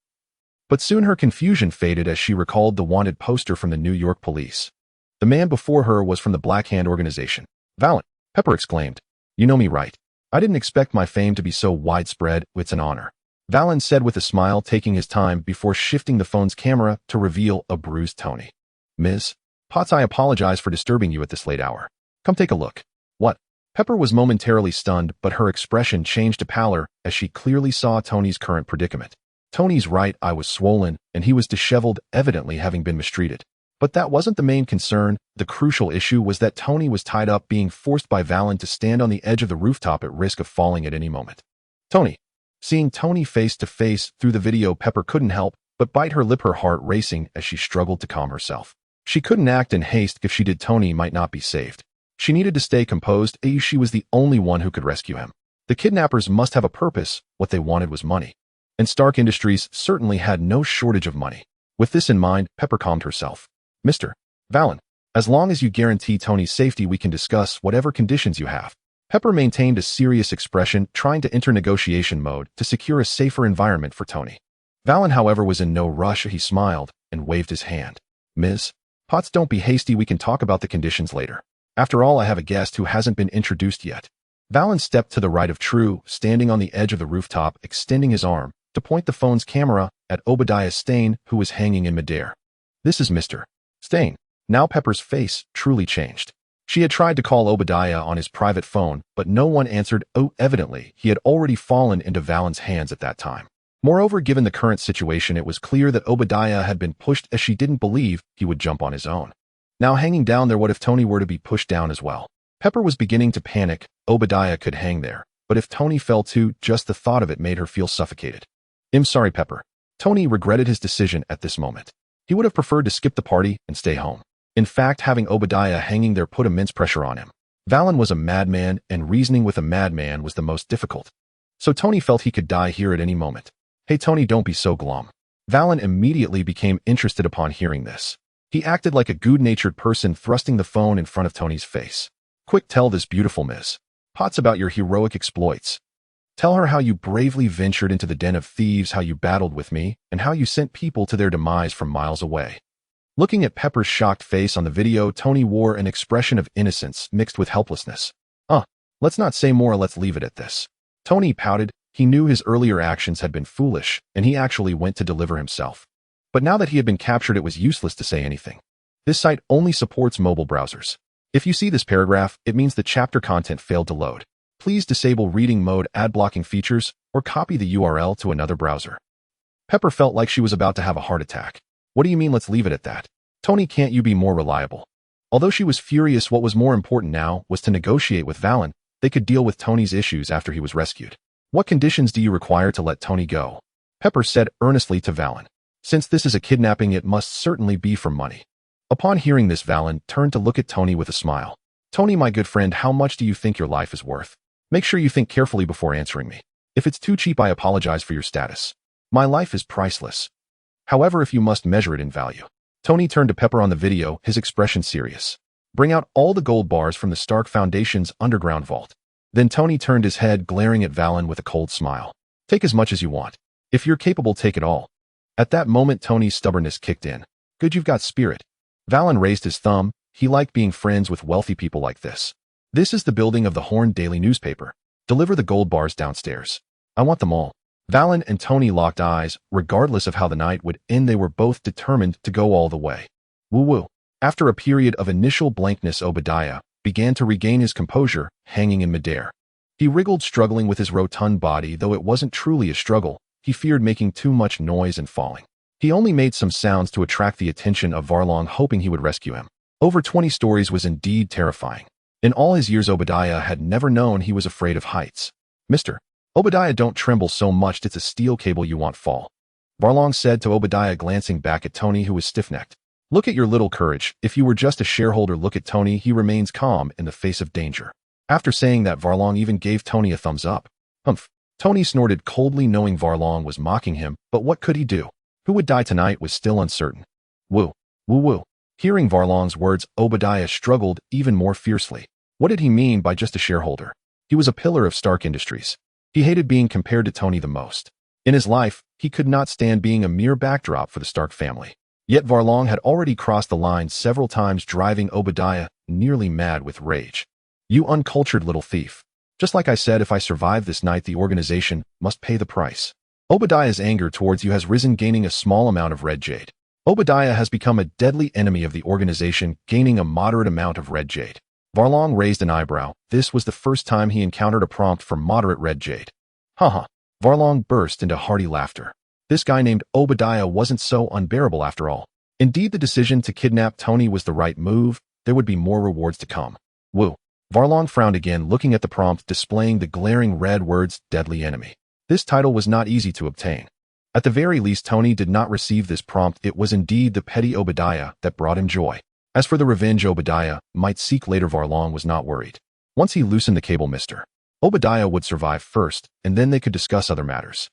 But soon her confusion faded as she recalled the wanted poster from the New York police. The man before her was from the Black Hand organization. Valon, Pepper exclaimed. You know me, right? I didn't expect my fame to be so widespread. It's an honor, Valon said with a smile, taking his time before shifting the phone's camera to reveal a bruised Tony. Ms. Potts, I apologize for disturbing you at this late hour. Come take a look. What? Pepper was momentarily stunned, but her expression changed to pallor as she clearly saw Tony's current predicament. Tony's right eye was swollen, and he was disheveled, evidently having been mistreated. But that wasn't the main concern. The crucial issue was that Tony was tied up, being forced by Valon to stand on the edge of the rooftop at risk of falling at any moment. Tony. Seeing Tony face to face through the video, Pepper couldn't help but bite her lip, her heart racing as she struggled to calm herself. She couldn't act in haste. If she did, Tony might not be saved. She needed to stay composed. She was the only one who could rescue him. The kidnappers must have a purpose. What they wanted was money. And Stark Industries certainly had no shortage of money. With this in mind, Pepper calmed herself. Mr. Valon, as long as you guarantee Tony's safety, we can discuss whatever conditions you have. Pepper maintained a serious expression, trying to enter negotiation mode to secure a safer environment for Tony. Valon, however, was in no rush. He smiled and waved his hand. Ms. Potts, don't be hasty. We can talk about the conditions later. After all, I have a guest who hasn't been introduced yet. Valon stepped to the right of True, standing on the edge of the rooftop, extending his arm to point the phone's camera at Obadiah Stane, who was hanging in midair. This is Mr. Stane. Now Pepper's face truly changed. She had tried to call Obadiah on his private phone, but no one answered. Evidently, he had already fallen into Valon's hands at that time. Moreover, given the current situation, it was clear that Obadiah had been pushed, as she didn't believe he would jump on his own. Now hanging down there, what if Tony were to be pushed down as well? Pepper was beginning to panic. Obadiah could hang there, but if Tony fell too, just the thought of it made her feel suffocated. I'm sorry, Pepper. Tony regretted his decision at this moment. He would have preferred to skip the party and stay home. In fact, having Obadiah hanging there put immense pressure on him. Valon was a madman, and reasoning with a madman was the most difficult. So Tony felt he could die here at any moment. Hey Tony, don't be so glum. Valon immediately became interested upon hearing this. He acted like a good-natured person, thrusting the phone in front of Tony's face. Quick, tell this beautiful Ms. Potts about your heroic exploits. Tell her how you bravely ventured into the den of thieves, how you battled with me, and how you sent people to their demise from miles away. Looking at Pepper's shocked face on the video, Tony wore an expression of innocence mixed with helplessness. Let's not say more, let's leave it at this. Tony pouted. He knew his earlier actions had been foolish, and he actually went to deliver himself. But now that he had been captured, it was useless to say anything. This site only supports mobile browsers. If you see this paragraph, it means the chapter content failed to load. Please disable reading mode ad blocking features or copy the URL to another browser. Pepper felt like she was about to have a heart attack. What do you mean, let's leave it at that? Tony, can't you be more reliable? Although she was furious, what was more important now was to negotiate with Valon. They could deal with Tony's issues after he was rescued. What conditions do you require to let Tony go? Pepper said earnestly to Valon. Since this is a kidnapping, it must certainly be for money. Upon hearing this, Valon turned to look at Tony with a smile. Tony, my good friend, how much do you think your life is worth? Make sure you think carefully before answering me. If it's too cheap, I apologize for your status. My life is priceless. However, if you must measure it in value. Tony turned to Pepper on the video, his expression serious. Bring out all the gold bars from the Stark Foundation's underground vault. Then Tony turned his head, glaring at Valon with a cold smile. Take as much as you want. If you're capable, take it all. At that moment, Tony's stubbornness kicked in. Good, you've got spirit. Valon raised his thumb. He liked being friends with wealthy people like this. This is the building of the Horn Daily newspaper. Deliver the gold bars downstairs. I want them all. Valon and Tony locked eyes. Regardless of how the night would end, they were both determined to go all the way. Woo-woo. After a period of initial blankness, Obadiah began to regain his composure, hanging in midair. He wriggled, struggling with his rotund body, though it wasn't truly a struggle. He feared making too much noise and falling. He only made some sounds to attract the attention of Varlong, hoping he would rescue him. Over 20 stories was indeed terrifying. In all his years, Obadiah had never known he was afraid of heights. Mr. Obadiah, don't tremble so much, it's a steel cable you want fall. Varlong said to Obadiah, glancing back at Tony, who was stiff-necked. Look at your little courage. If you were just a shareholder, look at Tony, he remains calm in the face of danger. After saying that, Varlong even gave Tony a thumbs up. Humph. Tony snorted coldly, knowing Varlong was mocking him, but what could he do? Who would die tonight was still uncertain. Woo. Woo-woo. Hearing Varlong's words, Obadiah struggled even more fiercely. What did he mean by just a shareholder? He was a pillar of Stark Industries. He hated being compared to Tony the most. In his life, he could not stand being a mere backdrop for the Stark family. Yet Varlong had already crossed the line several times, driving Obadiah nearly mad with rage. You uncultured little thief. Just like I said, if I survive this night, the organization must pay the price. Obadiah's anger towards you has risen, gaining a small amount of red jade. Obadiah has become a deadly enemy of the organization, gaining a moderate amount of red jade. Varlong raised an eyebrow. This was the first time he encountered a prompt for moderate red jade. Haha. Varlong burst into hearty laughter. This guy named Obadiah wasn't so unbearable after all. Indeed, the decision to kidnap Tony was the right move. There would be more rewards to come. Woo. Varlong frowned again, looking at the prompt displaying the glaring red words, deadly enemy. This title was not easy to obtain. At the very least, Tony did not receive this prompt. It was indeed the petty Obadiah that brought him joy. As for the revenge Obadiah might seek later, Varlong was not worried. Once he loosened the cable, Mr. Obadiah would survive first, and then they could discuss other matters.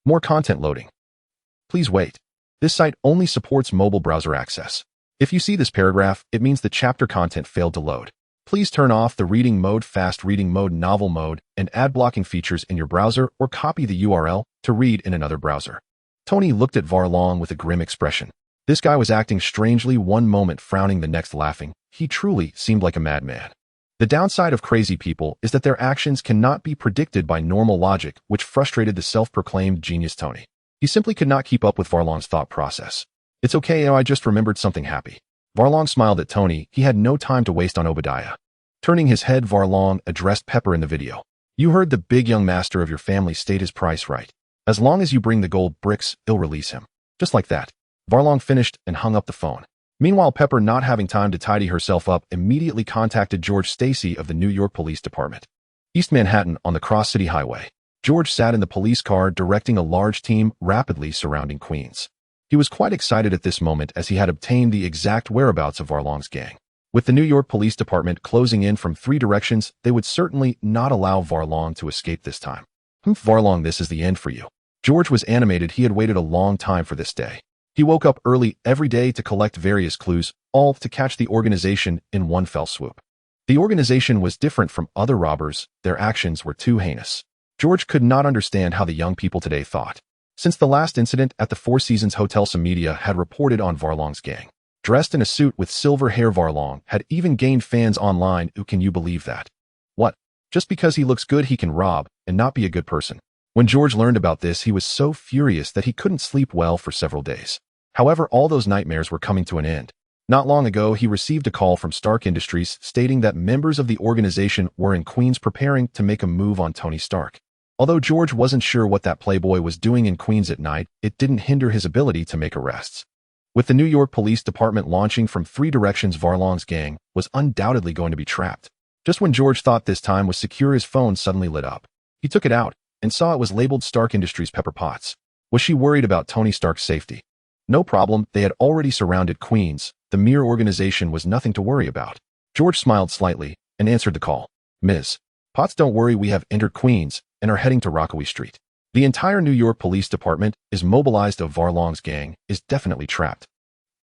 More content loading. Please wait. This site only supports mobile browser access. If you see this paragraph, it means the chapter content failed to load. Please turn off the reading mode, fast reading mode, novel mode, and ad blocking features in your browser, or copy the URL to read in another browser. Tony looked at Varlong with a grim expression. This guy was acting strangely, one moment frowning, the next laughing. He truly seemed like a madman. The downside of crazy people is that their actions cannot be predicted by normal logic, which frustrated the self-proclaimed genius Tony. He simply could not keep up with Varlong's thought process. It's okay, I just remembered something happy. Varlong smiled at Tony. He had no time to waste on Obadiah. Turning his head, Varlong addressed Pepper in the video. You heard the big young master of your family state his price right. As long as you bring the gold bricks, he'll release him. Just like that. Varlong finished and hung up the phone. Meanwhile, Pepper, not having time to tidy herself up, immediately contacted George Stacy of the New York Police Department. East Manhattan, on the Cross City Highway. George sat in the police car directing a large team rapidly surrounding Queens. He was quite excited at this moment as he had obtained the exact whereabouts of Varlong's gang. With the New York Police Department closing in from 3 directions, they would certainly not allow Varlong to escape this time. Varlong, this is the end for you. George was animated. He had waited a long time for this day. He woke up early every day to collect various clues, all to catch the organization in one fell swoop. The organization was different from other robbers. Their actions were too heinous. George could not understand how the young people today thought. Since the last incident at the Four Seasons Hotel, some media had reported on Varlong's gang. Dressed in a suit with silver hair, Varlong had even gained fans online. Can you believe that? What? Just because he looks good he can rob and not be a good person. When George learned about this, he was so furious that he couldn't sleep well for several days. However, all those nightmares were coming to an end. Not long ago, he received a call from Stark Industries stating that members of the organization were in Queens preparing to make a move on Tony Stark. Although George wasn't sure what that playboy was doing in Queens at night, it didn't hinder his ability to make arrests. With the New York Police Department launching from 3 directions, Varlong's gang was undoubtedly going to be trapped. Just when George thought this time was secure, his phone suddenly lit up. He took it out and saw it was labeled Stark Industries Pepper Potts. Was she worried about Tony Stark's safety? No problem, they had already surrounded Queens. The mere organization was nothing to worry about. George smiled slightly and answered the call. Ms. Potts, don't worry, we have entered Queens and are heading to Rockaway Street. The entire New York Police Department is mobilized. Of Varlong's gang is definitely trapped.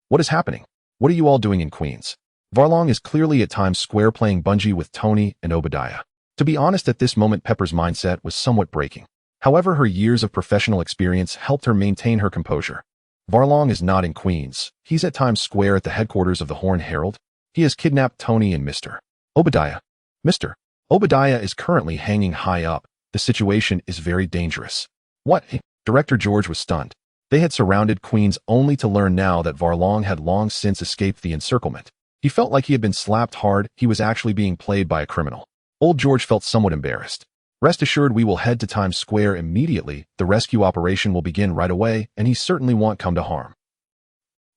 What is happening? What are you all doing in Queens? Varlong is clearly at Times Square playing bungee with Tony and Obadiah. To be honest, at this moment, Pepper's mindset was somewhat breaking. However, her years of professional experience helped her maintain her composure. Varlong is not in Queens. He's at Times Square at the headquarters of the Horn Herald. He has kidnapped Tony and Mr. Obadiah. Mr. Obadiah is currently hanging high up. The situation is very dangerous. What? Director George was stunned. They had surrounded Queens only to learn now that Varlong had long since escaped the encirclement. He felt like he had been slapped hard. He was actually being played by a criminal. Old George felt somewhat embarrassed. Rest assured, we will head to Times Square immediately. The rescue operation will begin right away, and he certainly won't come to harm.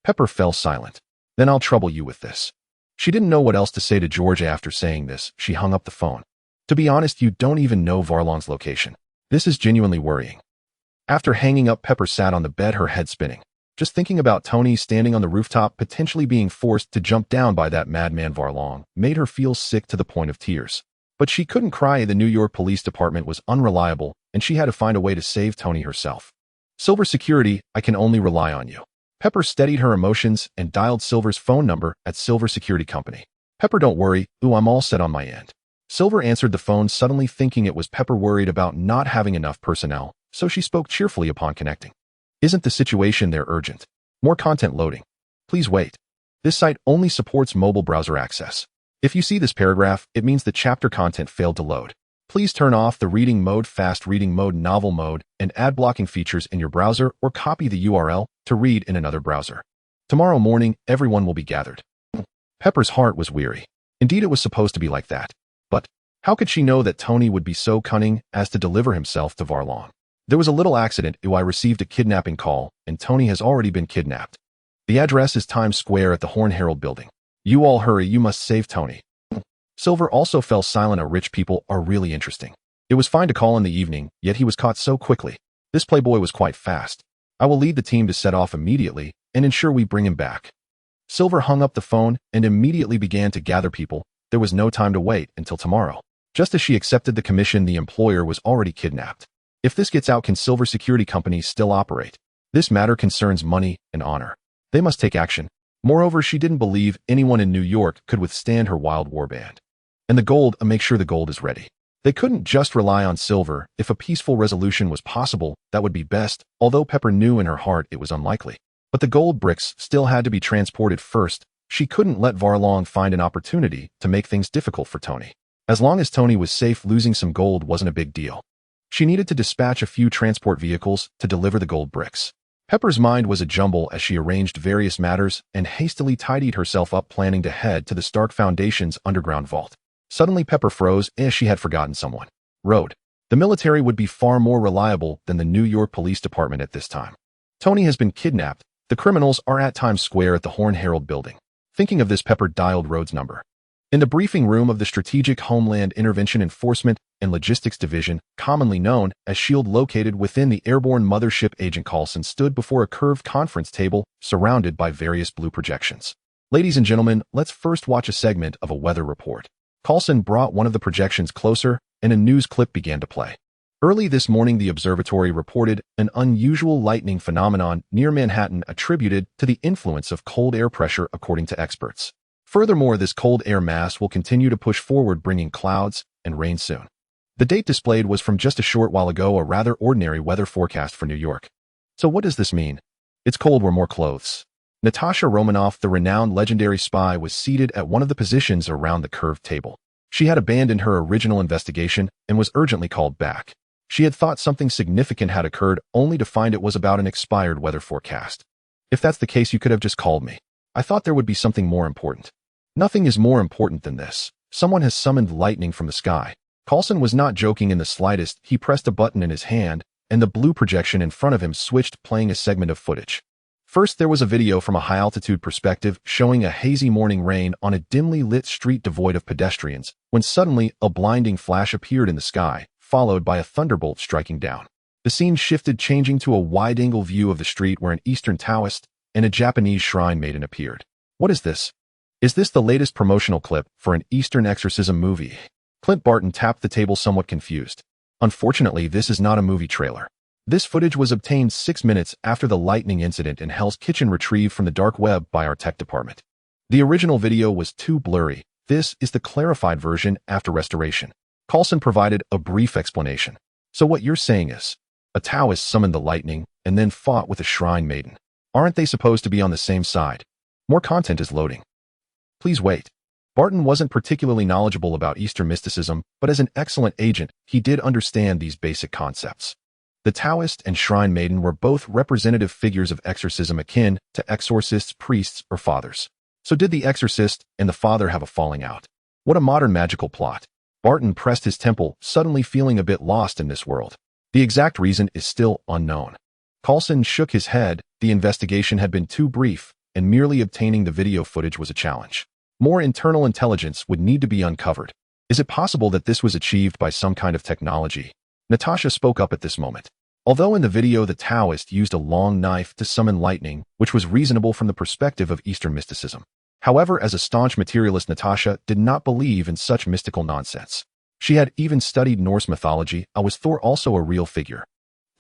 Pepper fell silent. Then I'll trouble you with this. She didn't know what else to say to George. After saying this, she hung up the phone. To be honest, you don't even know Varlong's location. This is genuinely worrying. After hanging up, Pepper sat on the bed, her head spinning. Just thinking about Tony standing on the rooftop, potentially being forced to jump down by that madman Varlong, made her feel sick to the point of tears. But she couldn't cry. The New York Police Department was unreliable, and she had to find a way to save Tony herself. Silver Security, I can only rely on you. Pepper steadied her emotions and dialed Silver's phone number at Silver Security Company. Pepper, don't worry. I'm all set on my end. Silver answered the phone, suddenly thinking it was Pepper, worried about not having enough personnel, so she spoke cheerfully upon connecting. Isn't the situation there urgent? More content loading. Please wait. This site only supports mobile browser access. If you see this paragraph, it means the chapter content failed to load. Please turn off the reading mode, fast reading mode, novel mode, and ad blocking features in your browser, or copy the URL to read in another browser. Tomorrow morning, everyone will be gathered. Pepper's heart was weary. Indeed, it was supposed to be like that. But how could she know that Tony would be so cunning as to deliver himself to Varlong? There was a little accident. I received a kidnapping call, and Tony has already been kidnapped. The address is Times Square at the Horn Herald building. You all hurry, you must save Tony. Silver also fell silent. Rich people are really interesting. It was fine to call in the evening, yet he was caught so quickly. This playboy was quite fast. I will lead the team to set off immediately and ensure we bring him back. Silver hung up the phone and immediately began to gather people. There was no time to wait until tomorrow. Just as she accepted the commission, the employer was already kidnapped. If this gets out, can Silver Security Company still operate? This matter concerns money and honor. They must take action. Moreover, she didn't believe anyone in New York could withstand her wild warband. And the gold, make sure the gold is ready. They couldn't just rely on Silver. If a peaceful resolution was possible, that would be best, although Pepper knew in her heart it was unlikely. But the gold bricks still had to be transported first. She couldn't let Varlong find an opportunity to make things difficult for Tony. As long as Tony was safe, losing some gold wasn't a big deal. She needed to dispatch a few transport vehicles to deliver the gold bricks. Pepper's mind was a jumble as she arranged various matters and hastily tidied herself up, planning to head to the Stark Foundation's underground vault. Suddenly Pepper froze as she had forgotten someone. Road. The military would be far more reliable than the New York Police Department at this time. Tony has been kidnapped. The criminals are at Times Square at the Horn Herald building. Thinking of this, Pepper dialed Rhodes' number. In the briefing room of the Strategic Homeland Intervention Enforcement and Logistics Division, commonly known as SHIELD, located within the airborne mothership, Agent Coulson stood before a curved conference table surrounded by various blue projections. Ladies and gentlemen, let's first watch a segment of a weather report. Coulson brought one of the projections closer, and a news clip began to play. Early this morning, the observatory reported an unusual lightning phenomenon near Manhattan attributed to the influence of cold air pressure, according to experts. Furthermore, this cold air mass will continue to push forward, bringing clouds and rain soon. The date displayed was from just a short while ago, a rather ordinary weather forecast for New York. So what does this mean? It's cold, wear more clothes. Natasha Romanoff, the renowned legendary spy, was seated at one of the positions around the curved table. She had abandoned her original investigation and was urgently called back. She had thought something significant had occurred, only to find it was about an expired weather forecast. If that's the case, you could have just called me. I thought there would be something more important. Nothing is more important than this. Someone has summoned lightning from the sky. Coulson was not joking in the slightest. He pressed a button in his hand, and the blue projection in front of him switched, playing a segment of footage. First, there was a video from a high-altitude perspective showing a hazy morning rain on a dimly lit street devoid of pedestrians, when suddenly a blinding flash appeared in the sky, followed by a thunderbolt striking down. The scene shifted, changing to a wide-angle view of the street where an Eastern Taoist and a Japanese shrine maiden appeared. What is this? Is this the latest promotional clip for an Eastern exorcism movie? Clint Barton tapped the table, somewhat confused. Unfortunately, this is not a movie trailer. This footage was obtained 6 minutes after the lightning incident in Hell's Kitchen, retrieved from the dark web by our tech department. The original video was too blurry. This is the clarified version after restoration. Coulson provided a brief explanation. So what you're saying is, a Taoist summoned the lightning and then fought with a shrine maiden. Aren't they supposed to be on the same side? More content is loading. Please wait. Barton wasn't particularly knowledgeable about Eastern mysticism, but as an excellent agent, he did understand these basic concepts. The Taoist and shrine maiden were both representative figures of exorcism, akin to exorcists, priests, or fathers. So did the exorcist and the father have a falling out? What a modern magical plot. Barton pressed his temple, suddenly feeling a bit lost in this world. The exact reason is still unknown. Coulson shook his head. The investigation had been too brief, and merely obtaining the video footage was a challenge. More internal intelligence would need to be uncovered. Is it possible that this was achieved by some kind of technology? Natasha spoke up at this moment. Although in the video the Taoist used a long knife to summon lightning, which was reasonable from the perspective of Eastern mysticism. However, as a staunch materialist, Natasha did not believe in such mystical nonsense. She had even studied Norse mythology. Was Thor also a real figure?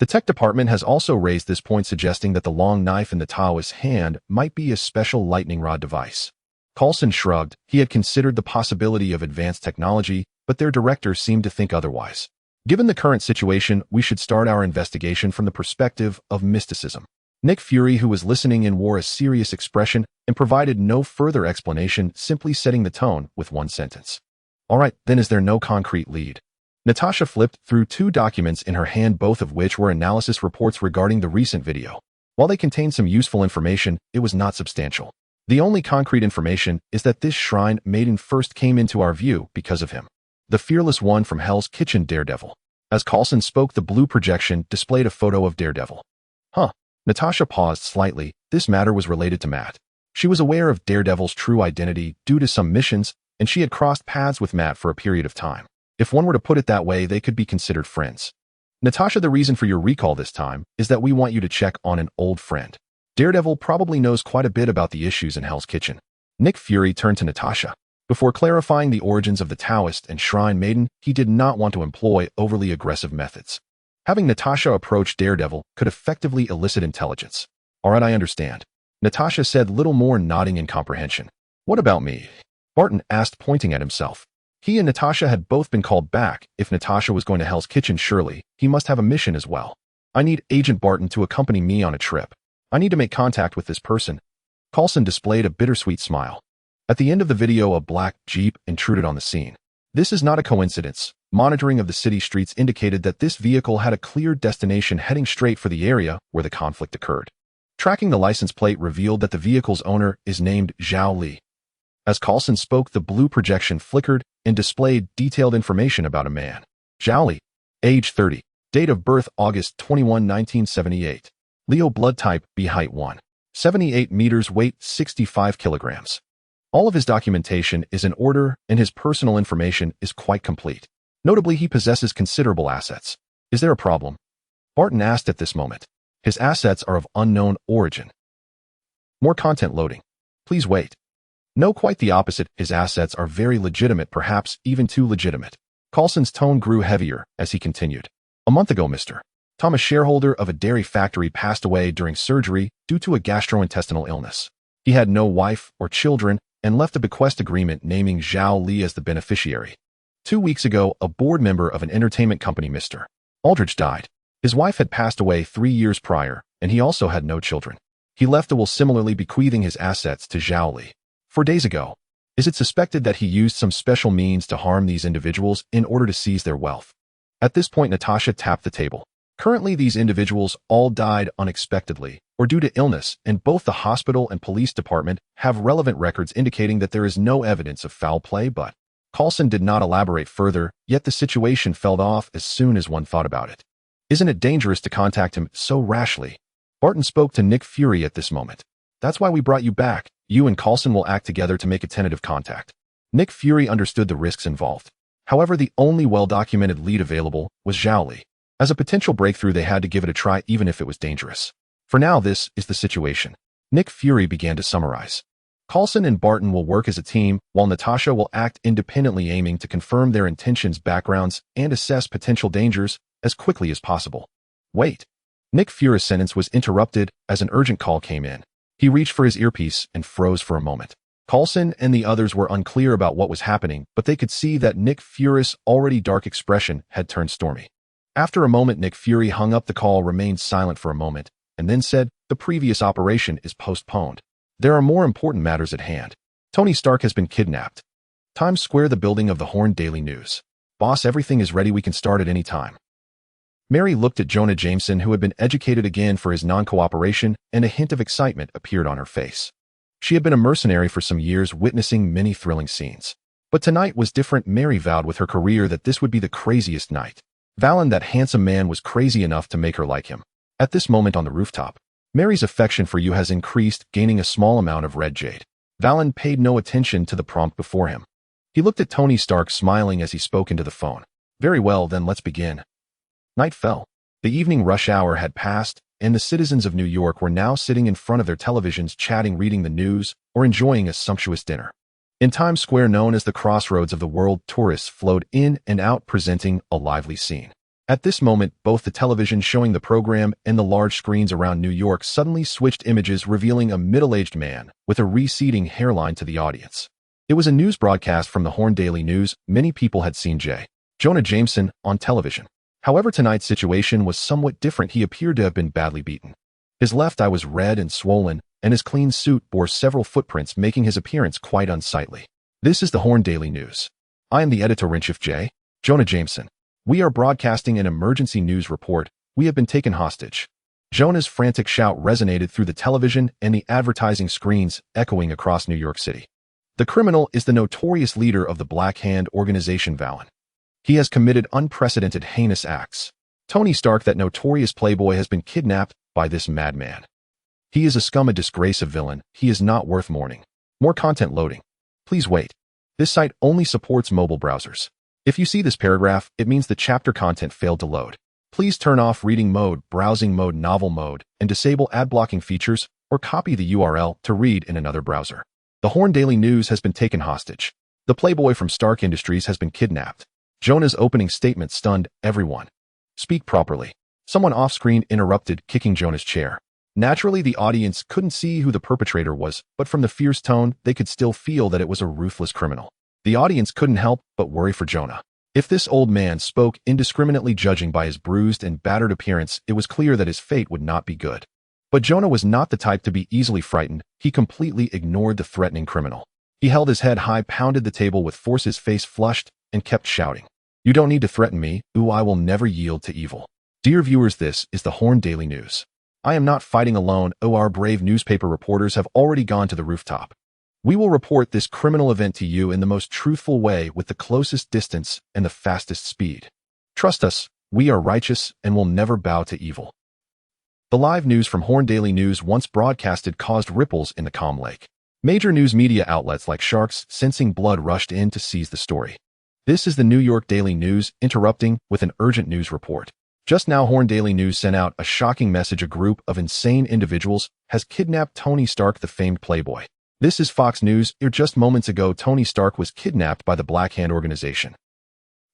The tech department has also raised this point, suggesting that the long knife in the Taoist's hand might be a special lightning rod device. Coulson shrugged. He had considered the possibility of advanced technology, but their director seemed to think otherwise. Given the current situation, we should start our investigation from the perspective of mysticism. Nick Fury, who was listening and wore a serious expression and provided no further explanation, simply setting the tone with one sentence. All right, then, is there no concrete lead? Natasha flipped through 2 documents in her hand, both of which were analysis reports regarding the recent video. While they contained some useful information, it was not substantial. The only concrete information is that this shrine maiden first came into our view because of him. The fearless one from Hell's Kitchen, Daredevil. As Coulson spoke, the blue projection displayed a photo of Daredevil. Huh. Natasha paused slightly. This matter was related to Matt. She was aware of Daredevil's true identity due to some missions, and she had crossed paths with Matt for a period of time. If one were to put it that way, they could be considered friends. Natasha, the reason for your recall this time is that we want you to check on an old friend. Daredevil probably knows quite a bit about the issues in Hell's Kitchen. Nick Fury turned to Natasha. Before clarifying the origins of the Taoist and shrine maiden, he did not want to employ overly aggressive methods. Having Natasha approach Daredevil could effectively elicit intelligence. All right, I understand. Natasha said, little more, nodding in comprehension. What about me? Barton asked, pointing at himself. He and Natasha had both been called back. If Natasha was going to Hell's Kitchen, surely he must have a mission as well. I need Agent Barton to accompany me on a trip. I need to make contact with this person. Coulson displayed a bittersweet smile. At the end of the video, a black Jeep intruded on the scene. This is not a coincidence. Monitoring of the city streets indicated that this vehicle had a clear destination, heading straight for the area where the conflict occurred. Tracking the license plate revealed that the vehicle's owner is named Zhao Li. As Coulson spoke, the blue projection flickered and displayed detailed information about a man. Zhao Li, age 30, date of birth August 21, 1978. Leo, blood type B, height 1. 78 meters, weight 65 kilograms. All of his documentation is in order and his personal information is quite complete. Notably, he possesses considerable assets. Is there a problem? Barton asked at this moment. His assets are of unknown origin. More content loading. Please wait. No, quite the opposite. His assets are very legitimate, perhaps even too legitimate. Coulson's tone grew heavier as he continued. A month ago, Mr. Tom, a shareholder of a dairy factory, passed away during surgery due to a gastrointestinal illness. He had no wife or children and left a bequest agreement naming Zhao Li as the beneficiary. 2 weeks ago, a board member of an entertainment company, Mr. Aldridge, died. His wife had passed away 3 years prior, and he also had no children. He left a will similarly bequeathing his assets to Zhao Li. 4 days ago, is it suspected that he used some special means to harm these individuals in order to seize their wealth? At this point, Natasha tapped the table. Currently, these individuals all died unexpectedly or due to illness, and both the hospital and police department have relevant records indicating that there is no evidence of foul play, but Coulson did not elaborate further, yet the situation fell off as soon as one thought about it. Isn't it dangerous to contact him so rashly? Barton spoke to Nick Fury at this moment. That's why we brought you back. You and Coulson will act together to make a tentative contact. Nick Fury understood the risks involved. However, the only well-documented lead available was Zhao Li. As a potential breakthrough, they had to give it a try even if it was dangerous. For now, this is the situation. Nick Fury began to summarize. Coulson and Barton will work as a team, while Natasha will act independently, aiming to confirm their intentions, backgrounds, and assess potential dangers as quickly as possible. Wait. Nick Fury's sentence was interrupted as an urgent call came in. He reached for his earpiece and froze for a moment. Coulson and the others were unclear about what was happening, but they could see that Nick Fury's already dark expression had turned stormy. After a moment, Nick Fury hung up the call, remained silent for a moment, and then said, "The previous operation is postponed. There are more important matters at hand. Tony Stark has been kidnapped. Times Square, the building of the Horn Daily News. Boss, everything is ready. We can start at any time." Mary looked at Jonah Jameson, who had been educated again for his non-cooperation, and a hint of excitement appeared on her face. She had been a mercenary for some years, witnessing many thrilling scenes. But tonight was different. Mary vowed with her career that this would be the craziest night. Valon, that handsome man, was crazy enough to make her like him. At this moment on the rooftop, Mary's affection for you has increased, gaining a small amount of red jade. Valon paid no attention to the prompt before him. He looked at Tony Stark, smiling as he spoke into the phone. Very well, then let's begin. Night fell. The evening rush hour had passed, and the citizens of New York were now sitting in front of their televisions, chatting, reading the news, or enjoying a sumptuous dinner. In Times Square, known as the crossroads of the world, tourists flowed in and out, presenting a lively scene. At this moment, both the television showing the program and the large screens around New York suddenly switched images, revealing a middle-aged man with a receding hairline to the audience. It was a news broadcast from the Horn Daily News. Many people had seen Jonah Jameson on television. However, tonight's situation was somewhat different. He appeared to have been badly beaten. His left eye was red and swollen, and his clean suit bore several footprints, making his appearance quite unsightly. This is the Horn Daily News. I am the editor-in-chief, Jonah Jameson. We are broadcasting an emergency news report. We have been taken hostage. Jonah's frantic shout resonated through the television and the advertising screens, echoing across New York City. The criminal is the notorious leader of the Black Hand organization, Valon. He has committed unprecedented, heinous acts. Tony Stark, that notorious playboy, has been kidnapped by this madman. He is a scum, a disgrace, a villain. He is not worth mourning. More content loading. Please wait. This site only supports mobile browsers. If you see this paragraph, it means the chapter content failed to load. Please turn off reading mode, browsing mode, novel mode, and disable ad blocking features, or copy the URL to read in another browser. The Horn Daily News has been taken hostage. The playboy from Stark Industries has been kidnapped. Jonah's opening statement stunned everyone. Speak properly. Someone off-screen interrupted, kicking Jonah's chair. Naturally, the audience couldn't see who the perpetrator was, but from the fierce tone, they could still feel that it was a ruthless criminal. The audience couldn't help but worry for Jonah. If this old man spoke indiscriminately, judging by his bruised and battered appearance, it was clear that his fate would not be good. But Jonah was not the type to be easily frightened. He completely ignored the threatening criminal. He held his head high, pounded the table with force, his face flushed, and kept shouting, "You don't need to threaten me. Ooh, I will never yield to evil." Dear viewers, this is the Horn Daily News. I am not fighting alone. Oh, our brave newspaper reporters have already gone to the rooftop. We will report this criminal event to you in the most truthful way, with the closest distance and the fastest speed. Trust us, we are righteous and will never bow to evil. The live news from Horn Daily News once broadcasted caused ripples in the calm lake. Major news media outlets like sharks sensing blood rushed in to seize the story. This is the New York Daily News interrupting with an urgent news report. Just now, Horn Daily News sent out a shocking message. A group of insane individuals has kidnapped Tony Stark, the famed playboy. This is Fox News. Just moments ago, Tony Stark was kidnapped by the Black Hand organization.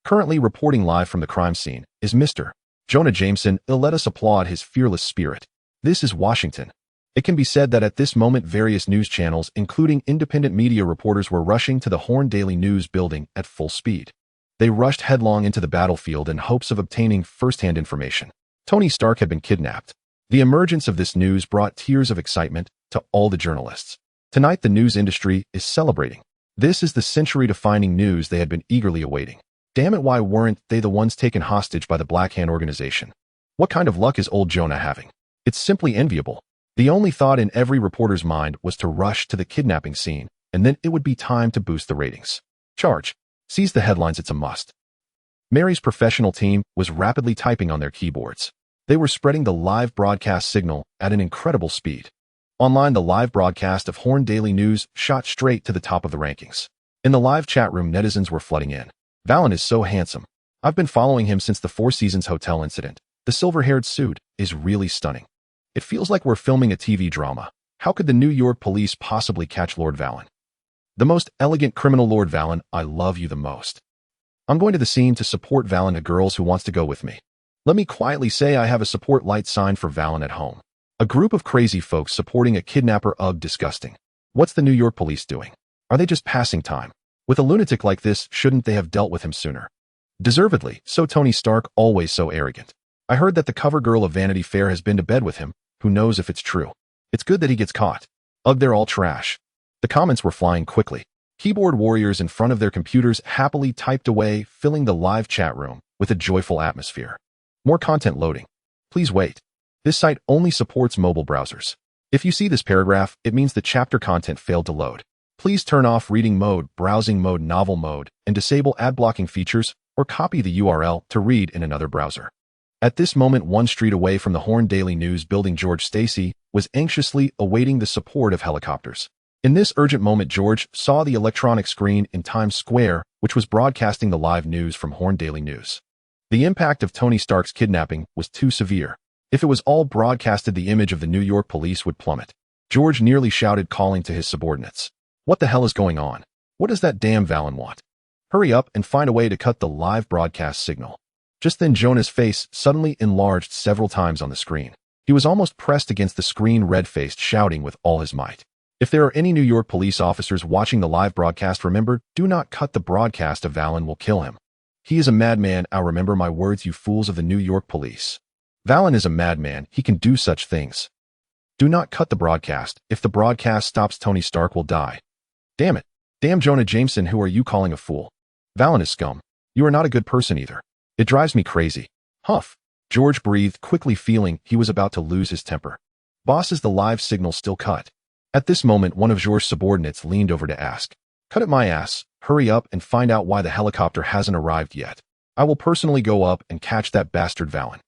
Currently reporting live from the crime scene is Mr. Jonah Jameson. Let us applaud his fearless spirit. This is Washington. It can be said that at this moment various news channels, including independent media reporters, were rushing to the Horn Daily News building at full speed. They rushed headlong into the battlefield in hopes of obtaining first-hand information. Tony Stark had been kidnapped. The emergence of this news brought tears of excitement to all the journalists. Tonight the news industry is celebrating. This is the century-defining news they had been eagerly awaiting. Damn it, why weren't they the ones taken hostage by the Black Hand organization? What kind of luck is old Jonah having? It's simply enviable. The only thought in every reporter's mind was to rush to the kidnapping scene, and then it would be time to boost the ratings. Charge. Seize the headlines, it's a must. Mary's professional team was rapidly typing on their keyboards. They were spreading the live broadcast signal at an incredible speed. Online, the live broadcast of Horn Daily News shot straight to the top of the rankings. In the live chat room, netizens were flooding in. Valon is so handsome. I've been following him since the Four Seasons Hotel incident. The silver-haired suit is really stunning. It feels like we're filming a TV drama. How could the New York police possibly catch Lord Valon? The most elegant criminal, Lord Valon, I love you the most. I'm going to the scene to support Valon. A girls who wants to go with me. Let me quietly say I have a support light sign for Valon at home. A group of crazy folks supporting a kidnapper. Ugh, disgusting. What's the New York police doing? Are they just passing time? With a lunatic like this, shouldn't they have dealt with him sooner? Deservedly, so Tony Stark, always so arrogant. I heard that the cover girl of Vanity Fair has been to bed with him. Who knows if it's true? It's good that he gets caught. Ugh, they're all trash. The comments were flying quickly. Keyboard warriors in front of their computers happily typed away, filling the live chat room with a joyful atmosphere. More content loading. Please wait. This site only supports mobile browsers. If you see this paragraph, it means the chapter content failed to load. Please turn off reading mode, browsing mode, novel mode, and disable ad blocking features, or copy the URL to read in another browser. At this moment, one street away from the Horn Daily News building, George Stacy was anxiously awaiting the support of helicopters. In this urgent moment, George saw the electronic screen in Times Square, which was broadcasting the live news from Horn Daily News. The impact of Tony Stark's kidnapping was too severe. If it was all broadcasted, the image of the New York police would plummet. George nearly shouted, calling to his subordinates. What the hell is going on? What does that damn Valon want? Hurry up and find a way to cut the live broadcast signal. Just then, Jonah's face suddenly enlarged several times on the screen. He was almost pressed against the screen, red-faced, shouting with all his might. If there are any New York police officers watching the live broadcast, remember, do not cut the broadcast. Of Valon will kill him. He is a madman. I'll remember my words, you fools of the New York police. Valon is a madman. He can do such things. Do not cut the broadcast. If the broadcast stops, Tony Stark will die. Damn it. Damn Jonah Jameson, who are you calling a fool? Valon is scum. You are not a good person either. It drives me crazy. Huff. George breathed quickly, feeling he was about to lose his temper. Boss, is the live signal still cut? At this moment, one of George's subordinates leaned over to ask. Cut it my ass. Hurry up and find out why the helicopter hasn't arrived yet. I will personally go up and catch that bastard Valon.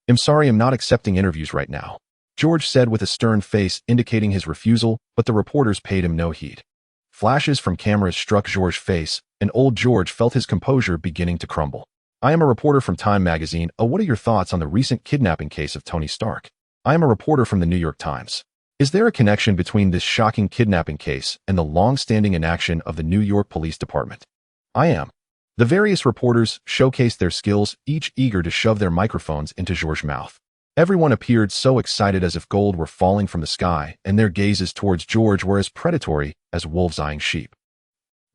I'm sorry, I'm not accepting interviews right now, George said with a stern face indicating his refusal, but the reporters paid him no heed. Flashes from cameras struck George's face, and old George felt his composure beginning to crumble. I am a reporter from Time magazine. What are your thoughts on the recent kidnapping case of Tony Stark? I am a reporter from the New York Times. Is there a connection between this shocking kidnapping case and the long-standing inaction of the New York Police Department? I am. The various reporters showcased their skills, each eager to shove their microphones into George's mouth. Everyone appeared so excited, as if gold were falling from the sky, and their gazes towards George were as predatory as wolves eyeing sheep.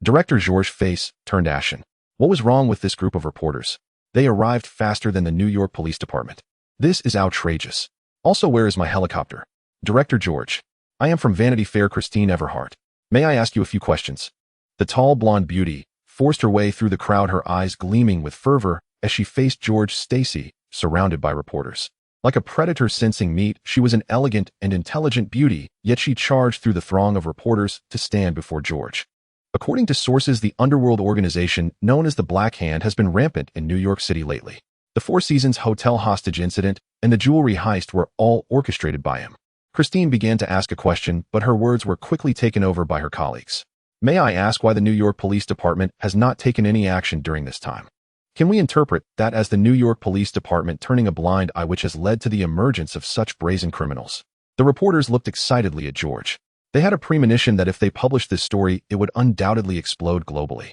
Director George's face turned ashen. What was wrong with this group of reporters? They arrived faster than the New York Police Department. This is outrageous. Also, where is my helicopter? Director George. I am from Vanity Fair, Christine Everhart. May I ask you a few questions? The tall blonde beauty forced her way through the crowd, her eyes gleaming with fervor as she faced George Stacy, surrounded by reporters. Like a predator sensing meat, she was an elegant and intelligent beauty, yet she charged through the throng of reporters to stand before George. According to sources, the underworld organization known as the Black Hand has been rampant in New York City lately. The Four Seasons hotel hostage incident and the jewelry heist were all orchestrated by him. Christine began to ask a question, but her words were quickly taken over by her colleagues. May I ask why the New York Police Department has not taken any action during this time? Can we interpret that as the New York Police Department turning a blind eye which has led to the emergence of such brazen criminals? The reporters looked excitedly at George. They had a premonition that if they published this story, it would undoubtedly explode globally.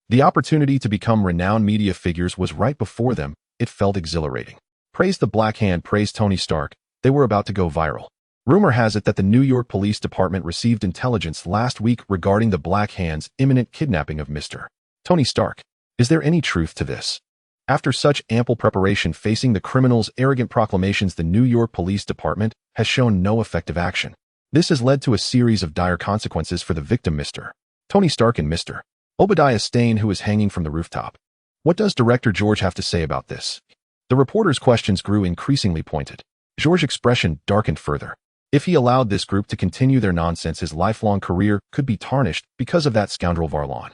The opportunity to become renowned media figures was right before them. It felt exhilarating. Praise the Black Hand, praise Tony Stark. They were about to go viral. Rumor has it that the New York Police Department received intelligence last week regarding the Black Hand's imminent kidnapping of Mr. Tony Stark. Is there any truth to this? After such ample preparation facing the criminals' arrogant proclamations, the New York Police Department has shown no effective action. This has led to a series of dire consequences for the victim, Mr. Tony Stark and Mr. Obadiah Stane, who is hanging from the rooftop. What does Director George have to say about this? The reporter's questions grew increasingly pointed. George's expression darkened further. If he allowed this group to continue their nonsense, his lifelong career could be tarnished because of that scoundrel Valon.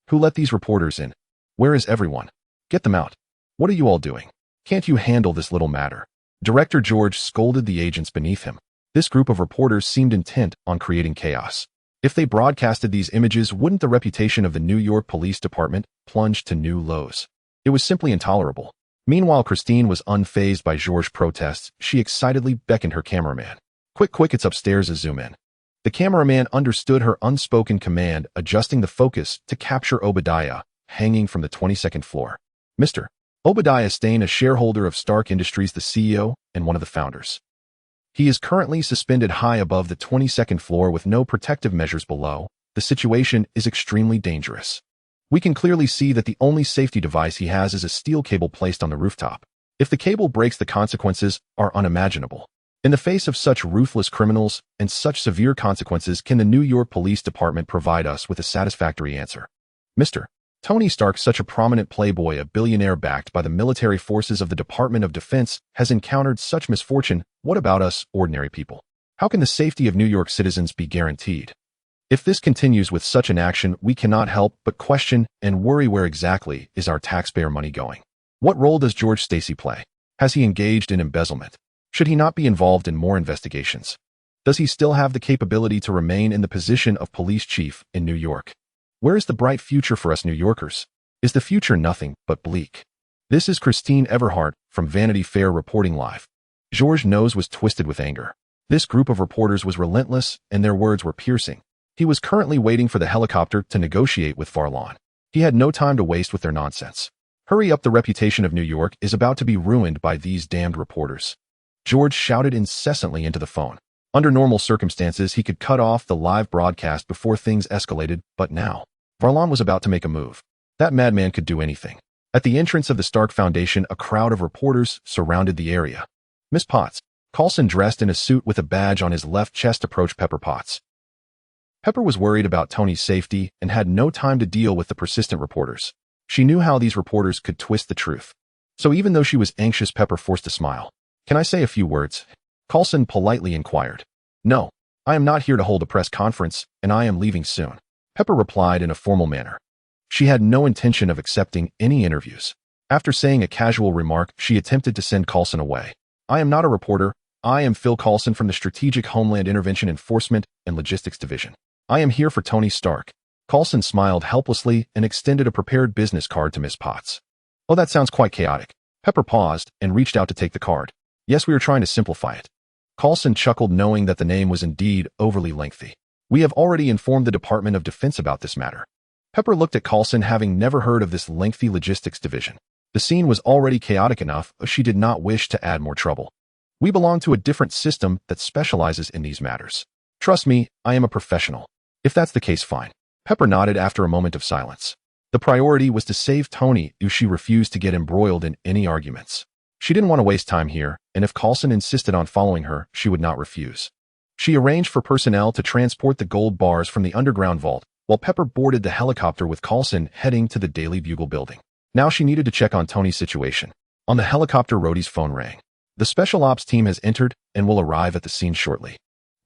Who let these reporters in? Where is everyone? Get them out. What are you all doing? Can't you handle this little matter? Director George scolded the agents beneath him. This group of reporters seemed intent on creating chaos. If they broadcasted these images, wouldn't the reputation of the New York Police Department plunge to new lows? It was simply intolerable. Meanwhile, Christine was unfazed by George's protests. She excitedly beckoned her cameraman. Quick, it's upstairs, zoom in. The cameraman understood her unspoken command, adjusting the focus to capture Obadiah, hanging from the 22nd floor. Mr. Obadiah Stane, a shareholder of Stark Industries, the CEO and one of the founders. He is currently suspended high above the 22nd floor with no protective measures below. The situation is extremely dangerous. We can clearly see that the only safety device he has is a steel cable placed on the rooftop. If the cable breaks, the consequences are unimaginable. In the face of such ruthless criminals and such severe consequences, can the New York Police Department provide us with a satisfactory answer? Mr. Tony Stark, such a prominent playboy, a billionaire backed by the military forces of the Department of Defense, has encountered such misfortune. What about us, ordinary people? How can the safety of New York citizens be guaranteed? If this continues with such an action, we cannot help but question and worry, where exactly is our taxpayer money going? What role does George Stacy play? Has he engaged in embezzlement? Should he not be involved in more investigations? Does he still have the capability to remain in the position of police chief in New York? Where is the bright future for us New Yorkers? Is the future nothing but bleak? This is Christine Everhart from Vanity Fair reporting live. George's nose was twisted with anger. This group of reporters was relentless, and their words were piercing. He was currently waiting for the helicopter to negotiate with Valon. He had no time to waste with their nonsense. Hurry up, the reputation of New York is about to be ruined by these damned reporters. George shouted incessantly into the phone. Under normal circumstances, he could cut off the live broadcast before things escalated, but now, Valon was about to make a move. That madman could do anything. At the entrance of the Stark Foundation, a crowd of reporters surrounded the area. Miss Potts. Coulson, dressed in a suit with a badge on his left chest, approached Pepper Potts. Pepper was worried about Tony's safety and had no time to deal with the persistent reporters. She knew how these reporters could twist the truth. So even though she was anxious, Pepper forced a smile. Can I say a few words? Coulson politely inquired. No, I am not here to hold a press conference, and I am leaving soon. Pepper replied in a formal manner. She had no intention of accepting any interviews. After saying a casual remark, she attempted to send Coulson away. I am not a reporter. I am Phil Coulson from the Strategic Homeland Intervention Enforcement and Logistics Division. I am here for Tony Stark. Coulson smiled helplessly and extended a prepared business card to Miss Potts. Oh, that sounds quite chaotic. Pepper paused and reached out to take the card. Yes, we are trying to simplify it. Coulson chuckled, knowing that the name was indeed overly lengthy. We have already informed the Department of Defense about this matter. Pepper looked at Coulson, having never heard of this lengthy logistics division. The scene was already chaotic enough, but she did not wish to add more trouble. We belong to a different system that specializes in these matters. Trust me, I am a professional. If that's the case, fine. Pepper nodded after a moment of silence. The priority was to save Tony, as she refused to get embroiled in any arguments. She didn't want to waste time here, and if Coulson insisted on following her, she would not refuse. She arranged for personnel to transport the gold bars from the underground vault, while Pepper boarded the helicopter with Coulson heading to the Daily Bugle building. Now she needed to check on Tony's situation. On the helicopter, Rhodey's phone rang. The special ops team has entered and will arrive at the scene shortly.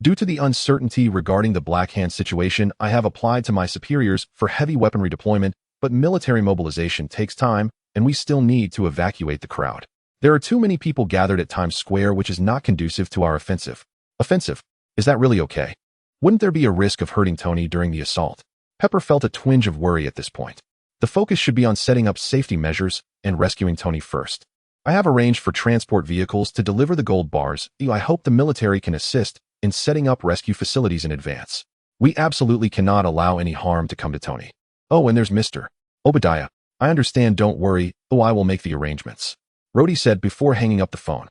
Due to the uncertainty regarding the Black Hand situation, I have applied to my superiors for heavy weaponry deployment, but military mobilization takes time, and we still need to evacuate the crowd. There are too many people gathered at Times Square, which is not conducive to our offensive. Offensive? Is that really okay? Wouldn't there be a risk of hurting Tony during the assault? Pepper felt a twinge of worry at this point. The focus should be on setting up safety measures and rescuing Tony first. I have arranged for transport vehicles to deliver the gold bars. I hope the military can assist in setting up rescue facilities in advance. We absolutely cannot allow any harm to come to Tony. Oh, and there's Mr. Obadiah. I understand, don't worry. Oh, I will make the arrangements. Rhodey said before hanging up the phone.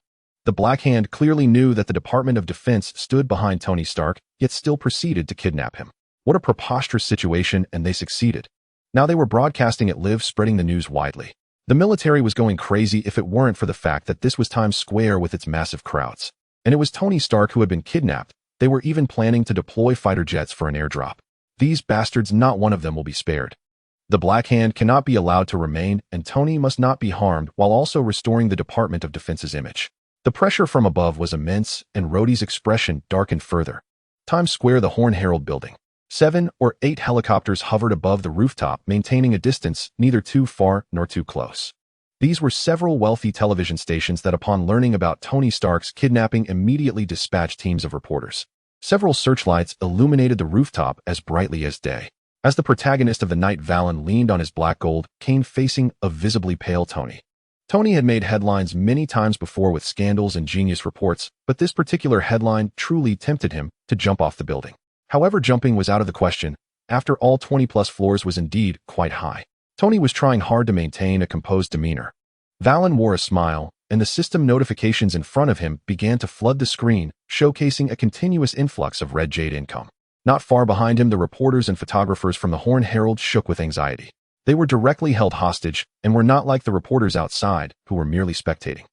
The Black Hand clearly knew that the Department of Defense stood behind Tony Stark, yet still proceeded to kidnap him. What a preposterous situation, and they succeeded. Now they were broadcasting it live, spreading the news widely. The military was going crazy if it weren't for the fact that this was Times Square with its massive crowds. And it was Tony Stark who had been kidnapped. They were even planning to deploy fighter jets for an airdrop. These bastards, not one of them will be spared. The Black Hand cannot be allowed to remain, and Tony must not be harmed while also restoring the Department of Defense's image. The pressure from above was immense, and Rhodey's expression darkened further. Times Square, the Horn Herald building. 7 or 8 helicopters hovered above the rooftop, maintaining a distance neither too far nor too close. These were several wealthy television stations that, upon learning about Tony Stark's kidnapping, immediately dispatched teams of reporters. Several searchlights illuminated the rooftop as brightly as day. As the protagonist of the Hand Valon leaned on his black gold cane facing a visibly pale Tony. Tony had made headlines many times before with scandals and genius reports, but this particular headline truly tempted him to jump off the building. However, jumping was out of the question. After all, 20+ floors was indeed quite high. Tony was trying hard to maintain a composed demeanor. Valon wore a smile, and the system notifications in front of him began to flood the screen, showcasing a continuous influx of red jade income. Not far behind him, the reporters and photographers from the Horn Herald shook with anxiety. They were directly held hostage and were not like the reporters outside, who were merely spectating.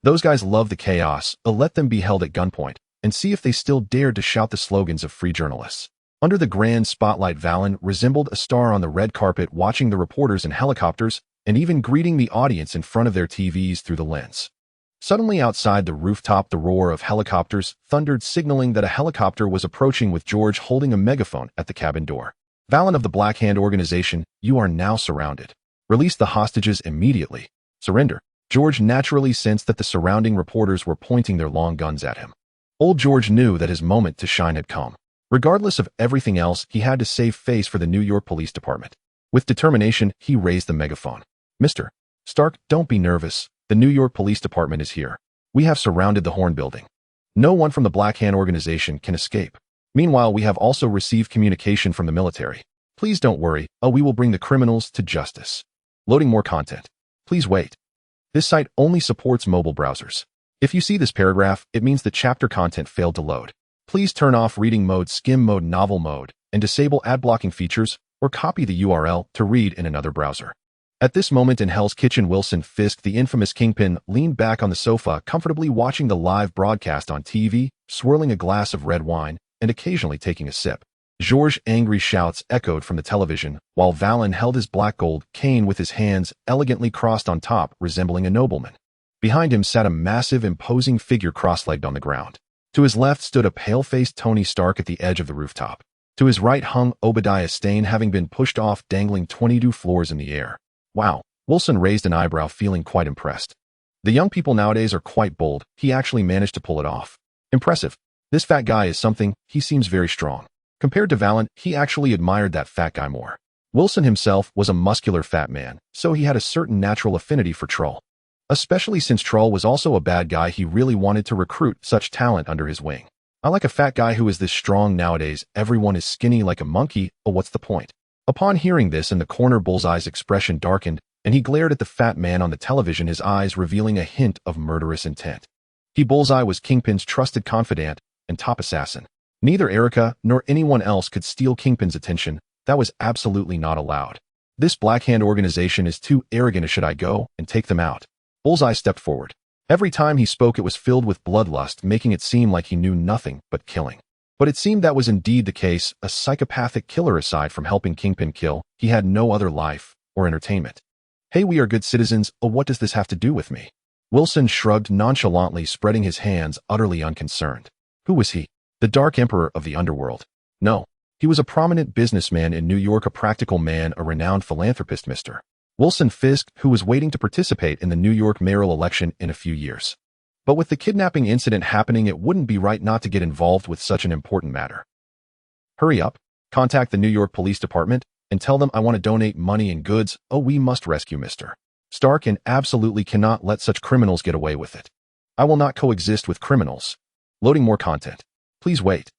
Those guys love the chaos. Let them be held at gunpoint and see if they still dared to shout the slogans of free journalists. Under the grand spotlight, Valon resembled a star on the red carpet, watching the reporters in helicopters and even greeting the audience in front of their TVs through the lens. Suddenly outside the rooftop, the roar of helicopters thundered, signaling that a helicopter was approaching with George holding a megaphone at the cabin door. Valon of the Black Hand organization, you are now surrounded. Release the hostages immediately. Surrender. George naturally sensed that the surrounding reporters were pointing their long guns at him. Old George knew that his moment to shine had come. Regardless of everything else, he had to save face for the New York Police Department. With determination, he raised the megaphone. Mr. Stark, don't be nervous. The New York Police Department is here. We have surrounded the Horn building. No one from the Black Hand organization can escape. Meanwhile, we have also received communication from the military. Please don't worry. We will bring the criminals to justice. Loading more content. Please wait. This site only supports mobile browsers. If you see this paragraph, it means the chapter content failed to load. Please turn off reading mode, skim mode, novel mode, and disable ad blocking features, or copy the URL to read in another browser. At this moment in Hell's Kitchen, Wilson Fisk, the infamous Kingpin, leaned back on the sofa, comfortably watching the live broadcast on TV, swirling a glass of red wine, and occasionally taking a sip. George's angry shouts echoed from the television, while Valon held his black gold cane with his hands elegantly crossed on top, resembling a nobleman. Behind him sat a massive, imposing figure cross-legged on the ground. To his left stood a pale-faced Tony Stark at the edge of the rooftop. To his right hung Obadiah Stane, having been pushed off, dangling 22 floors in the air. Wow. Wilson raised an eyebrow, feeling quite impressed. The young people nowadays are quite bold. He actually managed to pull it off. Impressive. This fat guy is something. He seems very strong. Compared to Valon, he actually admired that fat guy more. Wilson himself was a muscular fat man, so he had a certain natural affinity for Trull. Especially since Trull was also a bad guy, he really wanted to recruit such talent under his wing. I like a fat guy who is this strong nowadays. Everyone is skinny like a monkey. What's the point? Upon hearing this, in the corner, Bullseye's expression darkened, and he glared at the fat man on the television, his eyes revealing a hint of murderous intent. Bullseye was Kingpin's trusted confidant and top assassin. Neither Erica nor anyone else could steal Kingpin's attention. That was absolutely not allowed. This Black Hand organization is too arrogant. Should I go and take them out? Bullseye stepped forward. Every time he spoke, it was filled with bloodlust, making it seem like he knew nothing but killing. But it seemed that was indeed the case. A psychopathic killer, aside from helping Kingpin kill, he had no other life or entertainment. Hey, we are good citizens. What does this have to do with me? Wilson shrugged nonchalantly, spreading his hands, utterly unconcerned. Who was he? The Dark Emperor of the underworld? No. He was a prominent businessman in New York, a practical man, a renowned philanthropist, Mr. Wilson Fisk, who was waiting to participate in the New York mayoral election in a few years. But with the kidnapping incident happening, it wouldn't be right not to get involved with such an important matter. Hurry up, contact the New York Police Department, and tell them I want to donate money and goods. Oh, we must rescue Mr. Stark and absolutely cannot let such criminals get away with it. I will not coexist with criminals. Loading more content. Please wait.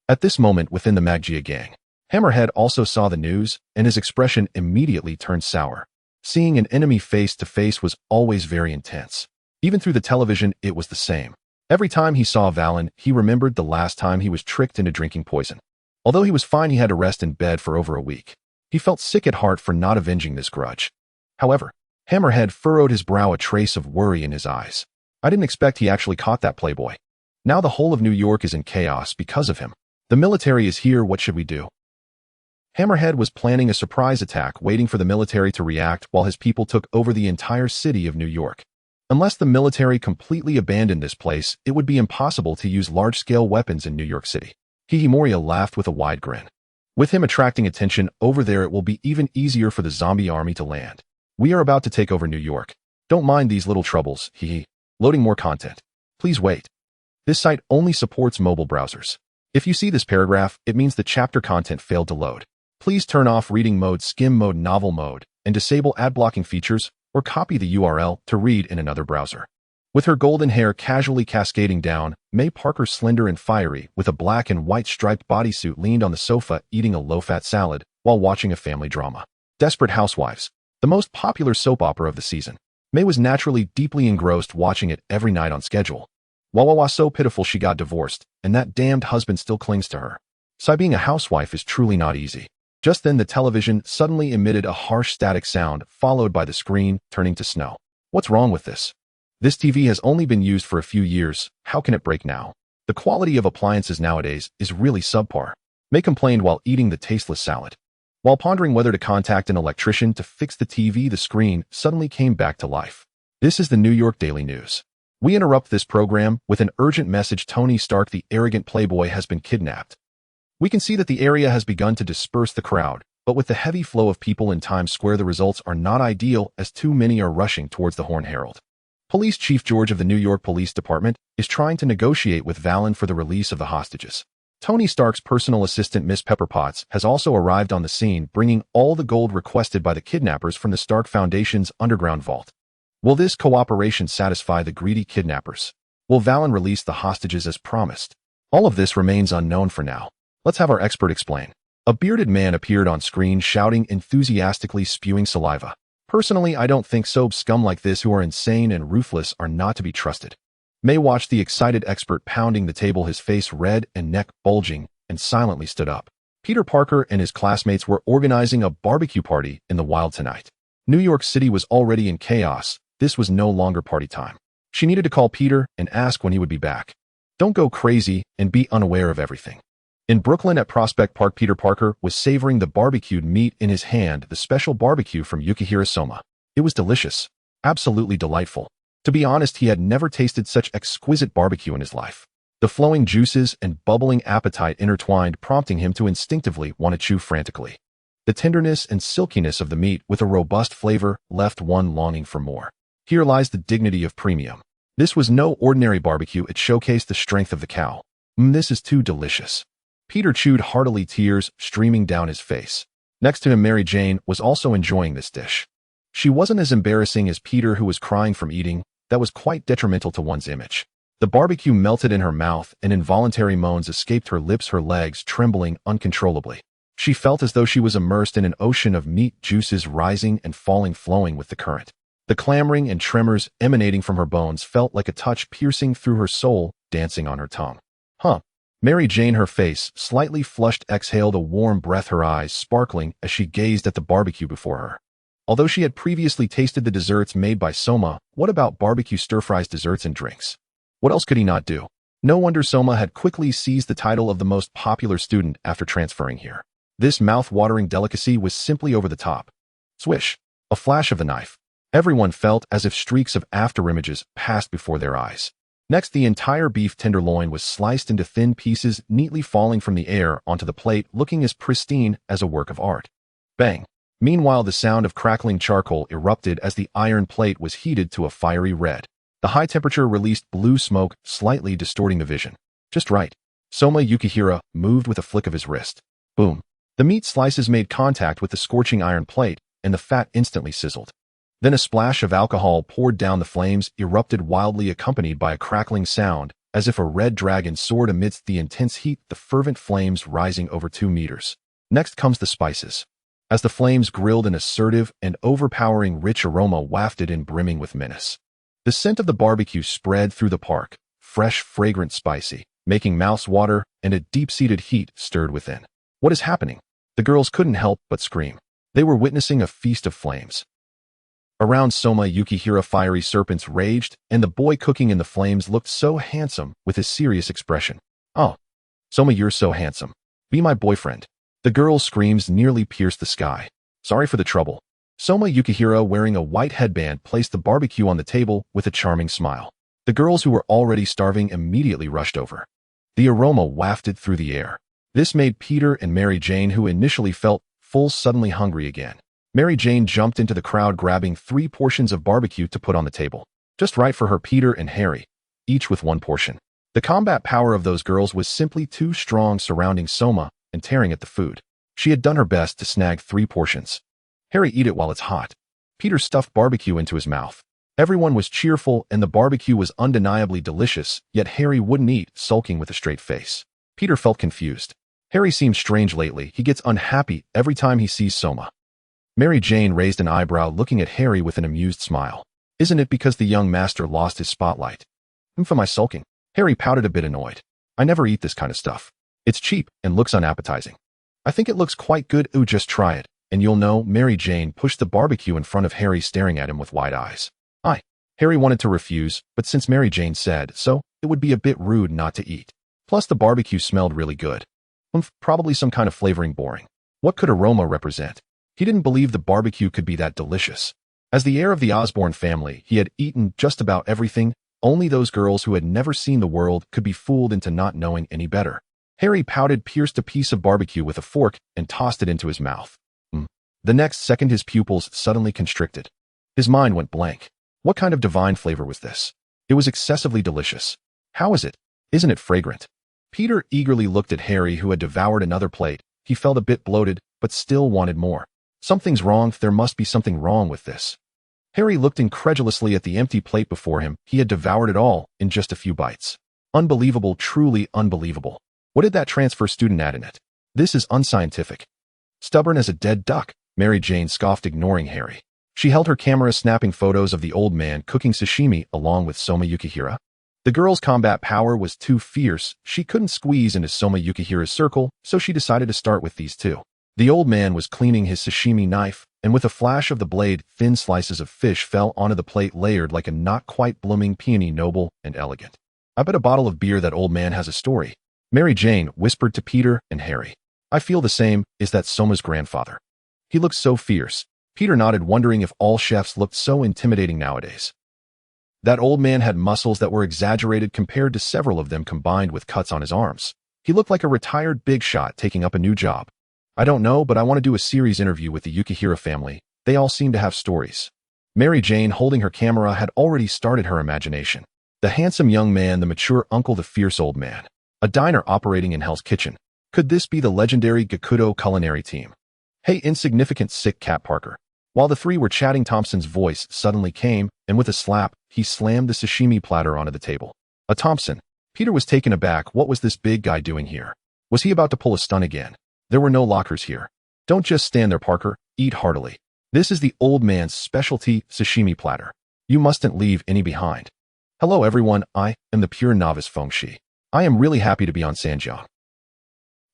At this moment within the Magia gang, Hammerhead also saw the news, and his expression immediately turned sour. Seeing an enemy face to face was always very intense. Even through the television, it was the same. Every time he saw Valon, he remembered the last time he was tricked into drinking poison. Although he was fine, he had to rest in bed for over a week. He felt sick at heart for not avenging this grudge. However, Hammerhead furrowed his brow, a trace of worry in his eyes. I didn't expect he actually caught that playboy. Now the whole of New York is in chaos because of him. The military is here. What should we do? Hammerhead was planning a surprise attack, waiting for the military to react while his people took over the entire city of New York. Unless the military completely abandoned this place, it would be impossible to use large-scale weapons in New York City. Hihimoriya laughed with a wide grin. With him attracting attention over there, it will be even easier for the zombie army to land. We are about to take over New York. Don't mind these little troubles, hehe. Loading more content. Please wait. This site only supports mobile browsers. If you see this paragraph, it means the chapter content failed to load. Please turn off reading mode, skim mode, novel mode, and disable ad blocking features, or copy the URL to read in another browser. With her golden hair casually cascading down, May Parker, slender and fiery, with a black and white striped bodysuit, leaned on the sofa eating a low-fat salad while watching a family drama. Desperate Housewives, the most popular soap opera of the season. May was naturally deeply engrossed watching it every night on schedule. Wawawa, so pitiful she got divorced, and that damned husband still clings to her. So being a housewife is truly not easy. Just then the television suddenly emitted a harsh static sound, followed by the screen turning to snow. What's wrong with this? This TV has only been used for a few years. How can it break now? The quality of appliances nowadays is really subpar. May complained while eating the tasteless salad. While pondering whether to contact an electrician to fix the TV, the screen suddenly came back to life. This is the New York Daily News. We interrupt this program with an urgent message. Tony Stark, the arrogant playboy, has been kidnapped. We can see that the area has begun to disperse the crowd, but with the heavy flow of people in Times Square, the results are not ideal as too many are rushing towards the Horn Herald. Police Chief George of the New York Police Department is trying to negotiate with Valon for the release of the hostages. Tony Stark's personal assistant, Miss Pepper Potts, has also arrived on the scene, bringing all the gold requested by the kidnappers from the Stark Foundation's underground vault. Will this cooperation satisfy the greedy kidnappers? Will Valon release the hostages as promised? All of this remains unknown for now. Let's have our expert explain. A bearded man appeared on screen, shouting enthusiastically, spewing saliva. Personally, I don't think so. Scum like this who are insane and ruthless are not to be trusted. May watched the excited expert pounding the table, his face red and neck bulging, and silently stood up. Peter Parker and his classmates were organizing a barbecue party in the wild tonight. New York City was already in chaos. This was no longer party time. She needed to call Peter and ask when he would be back. Don't go crazy and be unaware of everything. In Brooklyn at Prospect Park, Peter Parker was savoring the barbecued meat in his hand, the special barbecue from Yukihira Soma. It was delicious. Absolutely delightful. To be honest, he had never tasted such exquisite barbecue in his life. The flowing juices and bubbling appetite intertwined, prompting him to instinctively want to chew frantically. The tenderness and silkiness of the meat with a robust flavor left one longing for more. Here lies the dignity of premium. This was no ordinary barbecue. It showcased the strength of the cow. This is too delicious. Peter chewed heartily, tears streaming down his face. Next to him, Mary Jane was also enjoying this dish. She wasn't as embarrassing as Peter, who was crying from eating. That was quite detrimental to one's image. The barbecue melted in her mouth, and involuntary moans escaped her lips, her legs trembling uncontrollably. She felt as though she was immersed in an ocean of meat juices, rising and falling, flowing with the current. The clamoring and tremors emanating from her bones felt like a touch piercing through her soul, dancing on her tongue. Mary Jane, her face slightly flushed, exhaled a warm breath, her eyes sparkling as she gazed at the barbecue before her. Although she had previously tasted the desserts made by Soma, what about barbecue stir-fries, desserts, and drinks? What else could he not do? No wonder Soma had quickly seized the title of the most popular student after transferring here. This mouth-watering delicacy was simply over the top. Swish! A flash of the knife. Everyone felt as if streaks of afterimages passed before their eyes. Next, the entire beef tenderloin was sliced into thin pieces, neatly falling from the air onto the plate, looking as pristine as a work of art. Bang! Meanwhile, the sound of crackling charcoal erupted as the iron plate was heated to a fiery red. The high temperature released blue smoke, slightly distorting the vision. Just right. Soma Yukihira moved with a flick of his wrist. Boom. The meat slices made contact with the scorching iron plate, and the fat instantly sizzled. Then a splash of alcohol poured down the flames, erupted wildly, accompanied by a crackling sound, as if a red dragon soared amidst the intense heat, the fervent flames rising over 2 meters. Next comes the spices. As the flames grilled, an assertive and overpowering rich aroma wafted in, brimming with menace. The scent of the barbecue spread through the park, fresh, fragrant, spicy, making mouths water, and a deep-seated heat stirred within. What is happening? The girls couldn't help but scream. They were witnessing a feast of flames. Around Soma Yukihira, fiery serpents raged, and the boy cooking in the flames looked so handsome with his serious expression. Oh, Soma, you're so handsome. Be my boyfriend. The girls' screams nearly pierced the sky. Sorry for the trouble. Soma Yukihira, wearing a white headband, placed the barbecue on the table with a charming smile. The girls, who were already starving, immediately rushed over. The aroma wafted through the air. This made Peter and Mary Jane, who initially felt full, suddenly hungry again. Mary Jane jumped into the crowd, grabbing 3 portions of barbecue to put on the table. Just right for her, Peter and Harry, each with 1 portion. The combat power of those girls was simply too strong, surrounding Soma and tearing at the food. She had done her best to snag 3 portions. Harry, eat it while it's hot. Peter stuffed barbecue into his mouth. Everyone was cheerful and the barbecue was undeniably delicious, yet Harry wouldn't eat, sulking with a straight face. Peter felt confused. Harry seems strange lately. He gets unhappy every time he sees Soma. Mary Jane raised an eyebrow, looking at Harry with an amused smile. Isn't it because the young master lost his spotlight? For my sulking. Harry pouted, a bit annoyed. I never eat this kind of stuff. It's cheap and looks unappetizing. I think it looks quite good. Ooh, just try it, and you'll know. Mary Jane pushed the barbecue in front of Harry, staring at him with wide eyes. Harry wanted to refuse, but since Mary Jane said so, it would be a bit rude not to eat. Plus, the barbecue smelled really good. Probably some kind of flavoring. Boring. What could aroma represent? He didn't believe the barbecue could be that delicious. As the heir of the Osborne family, he had eaten just about everything. Only those girls who had never seen the world could be fooled into not knowing any better. Harry pouted, pierced a piece of barbecue with a fork, and tossed it into his mouth. The next second, his pupils suddenly constricted. His mind went blank. What kind of divine flavor was this? It was excessively delicious. How is it? Isn't it fragrant? Peter eagerly looked at Harry, who had devoured another plate. He felt a bit bloated, but still wanted more. Something's wrong. There must be something wrong with this. Harry looked incredulously at the empty plate before him. He had devoured it all in just a few bites. Unbelievable, truly unbelievable. What did that transfer student add in it? This is unscientific. Stubborn as a dead duck, Mary Jane scoffed, ignoring Harry. She held her camera, snapping photos of the old man cooking sashimi along with Soma Yukihira. The girl's combat power was too fierce. She couldn't squeeze into Soma Yukihira's circle, so she decided to start with these 2. The old man was cleaning his sashimi knife, and with a flash of the blade, thin slices of fish fell onto the plate, layered like a not quite blooming peony, noble and elegant. I bet a bottle of beer that old man has a story. Mary Jane whispered to Peter and Harry. I feel the same. Is that Soma's grandfather? He looks so fierce. Peter nodded, wondering if all chefs looked so intimidating nowadays. That old man had muscles that were exaggerated compared to several of them, combined with cuts on his arms. He looked like a retired big shot taking up a new job. I don't know, but I want to do a series interview with the Yukihira family. They all seem to have stories. Mary Jane, holding her camera, had already started her imagination. The handsome young man, the mature uncle, the fierce old man. A diner operating in Hell's Kitchen. Could this be the legendary Gakudo culinary team? Hey, insignificant sick cat Parker. While the 3 were chatting, Thompson's voice suddenly came, and with a slap, he slammed the sashimi platter onto the table. A Thompson. Peter was taken aback. What was this big guy doing here? Was he about to pull a stunt again? There were no lockers here. Don't just stand there, Parker. Eat heartily. This is the old man's specialty, sashimi platter. You mustn't leave any behind. Hello everyone, I am the pure novice Feng Shi. I am really happy to be on Sanjiang.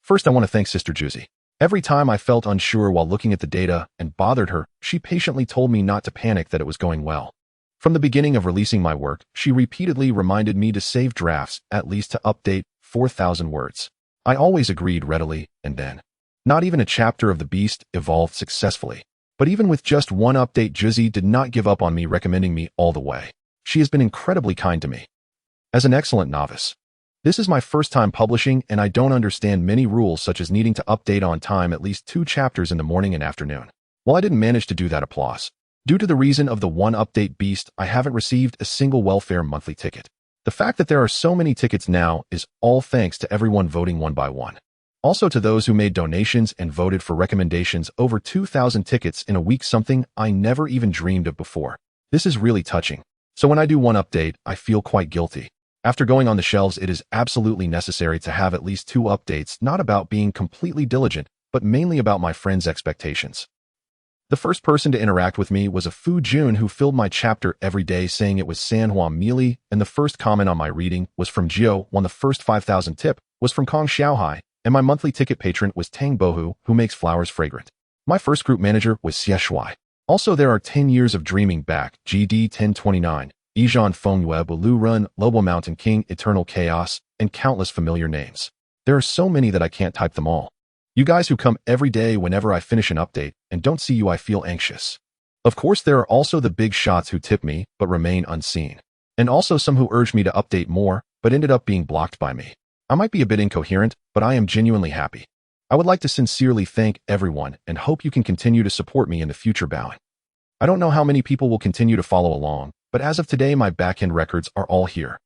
First, I want to thank Sister Juzi. Every time I felt unsure while looking at the data and bothered her, she patiently told me not to panic, that it was going well. From the beginning of releasing my work, she repeatedly reminded me to save drafts, at least to update 4,000 words. I always agreed readily, and then. Not even a chapter of The Beast evolved successfully. But even with just one update, Juzi did not give up on me, recommending me all the way. She has been incredibly kind to me. As an excellent novice. This is my first time publishing, and I don't understand many rules, such as needing to update on time at least 2 chapters in the morning and afternoon. Well, I didn't manage to do that applause. Due to the reason of the one update beast, I haven't received a single welfare monthly ticket. The fact that there are so many tickets now is all thanks to everyone voting one by one. Also to those who made donations and voted for recommendations, over 2,000 tickets in a week, something I never even dreamed of before. This is really touching. So when I do one update, I feel quite guilty. After going on the shelves, it is absolutely necessary to have at least 2 updates, not about being completely diligent, but mainly about my friends' expectations. The first person to interact with me was a Fu Jun who filled my chapter every day saying it was Sanhua Mealy, and the first comment on my reading was from Jio, when the first 5,000 tip was from Kong Xiaohai, and my monthly ticket patron was Tang Bohu, who makes flowers fragrant. My first group manager was Xie Shuai. Also, there are 10 years of dreaming back, GD 1029, Yijan Fengweb, Lu Run, Lobo Mountain King, Eternal Chaos, and countless familiar names. There are so many that I can't type them all. You guys who come every day whenever I finish an update and don't see you, I feel anxious. Of course, there are also the big shots who tip me but remain unseen. And also some who urged me to update more but ended up being blocked by me. I might be a bit incoherent, but I am genuinely happy. I would like to sincerely thank everyone and hope you can continue to support me in the future. Bowing. I don't know how many people will continue to follow along, but as of today my backend records are all here.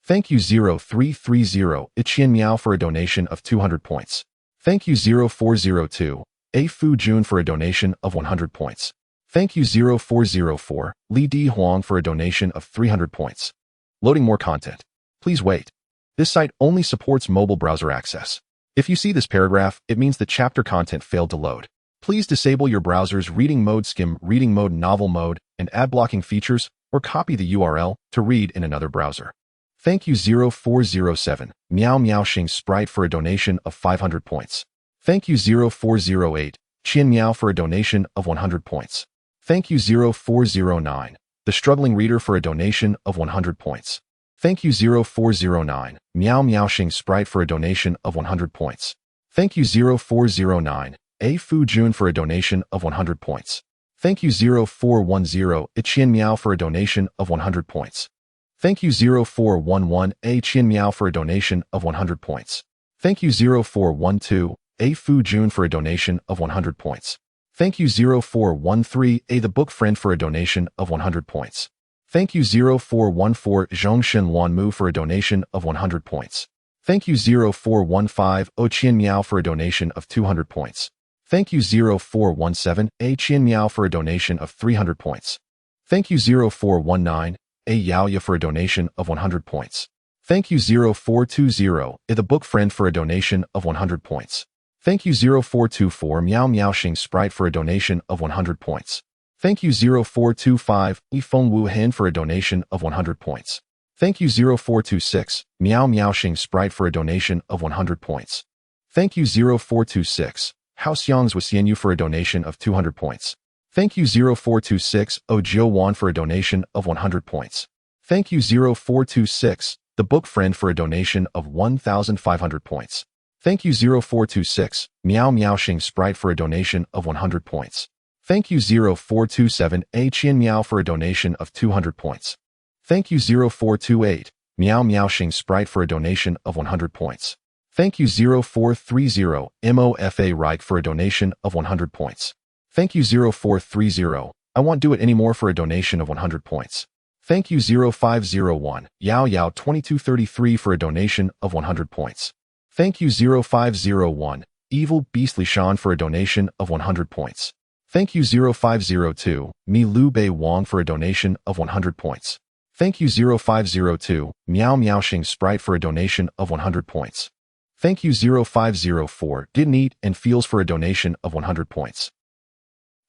Thank you 0330 Ichian Miao for a donation of 200 points. Thank you 0402 A Fu Jun for a donation of 100 points. Thank you 0404 Li Di Huang for a donation of 300 points. Loading more content. Please wait. This site only supports mobile browser access. If you see this paragraph, it means the chapter content failed to load. Please disable your browser's reading mode, skim reading mode, novel mode, and ad blocking features, or copy the URL to read in another browser. Thank you 0407 Miao Miao Xing Sprite for a donation of 500 points. Thank you 0408 Qian Miao for a donation of 100 points. Thank you 0409 The Struggling Reader for a donation of 100 points. Thank you 0409 Miao Miao Xing Sprite for a donation of 100 points. Thank you 0409 A Fu Jun for a donation of 100 points. Thank you 0410 Ichian Miao for a donation of 100 points. Thank you 0411 A Qian Miao for a donation of 100 points. Thank you 0412 A Fu Jun for a donation of 100 points. Thank you 0413 A The Book Friend for a donation of 100 points. Thank you 0414 Zhongshen Wanmu for a donation of 100 points. Thank you 0415 O Qian Miao for a donation of 200 points. Thank you 0417 A Qian Miao for a donation of 300 points. Thank you 0419 A Yaoya for a donation of 100 points. Thank you 0420 A The Book Friend for a donation of 100 points. Thank you 0424 Miao Miao Xing Sprite for a donation of 100 points. Thank you 0425 Yifeng Wu Hen for a donation of 100 points. Thank you 0426 Miao Miao Xing Sprite for a donation of 100 points. Thank you 0426 House Yang's Wasianyu for a donation of 200 points. Thank you 0426 O Jiu Wan for a donation of 100 points. Thank you 0426 The Book Friend for a donation of 1,500 points. Thank you 0426 Miao Miao Xing Sprite for a donation of 100 points. Thank you 0427 A Qian Miao for a donation of 200 points. Thank you 0428 Miao Miao Xing Sprite for a donation of 100 points. Thank you 0430 MOFA Reich for a donation of 100 points. Thank you 0430 I Won't Do It Anymore for a donation of 100 points. Thank you 0501 Yao Yao 2233 for a donation of 100 points. Thank you 0501 Evil Beastly Shan for a donation of 100 points. Thank you 0502 Mi Lu Bei Wang for a donation of 100 points. Thank you 0502 Miao Miao Xing Sprite for a donation of 100 points. Thank you 0504 Didn't Eat and Feels for a donation of 100 points.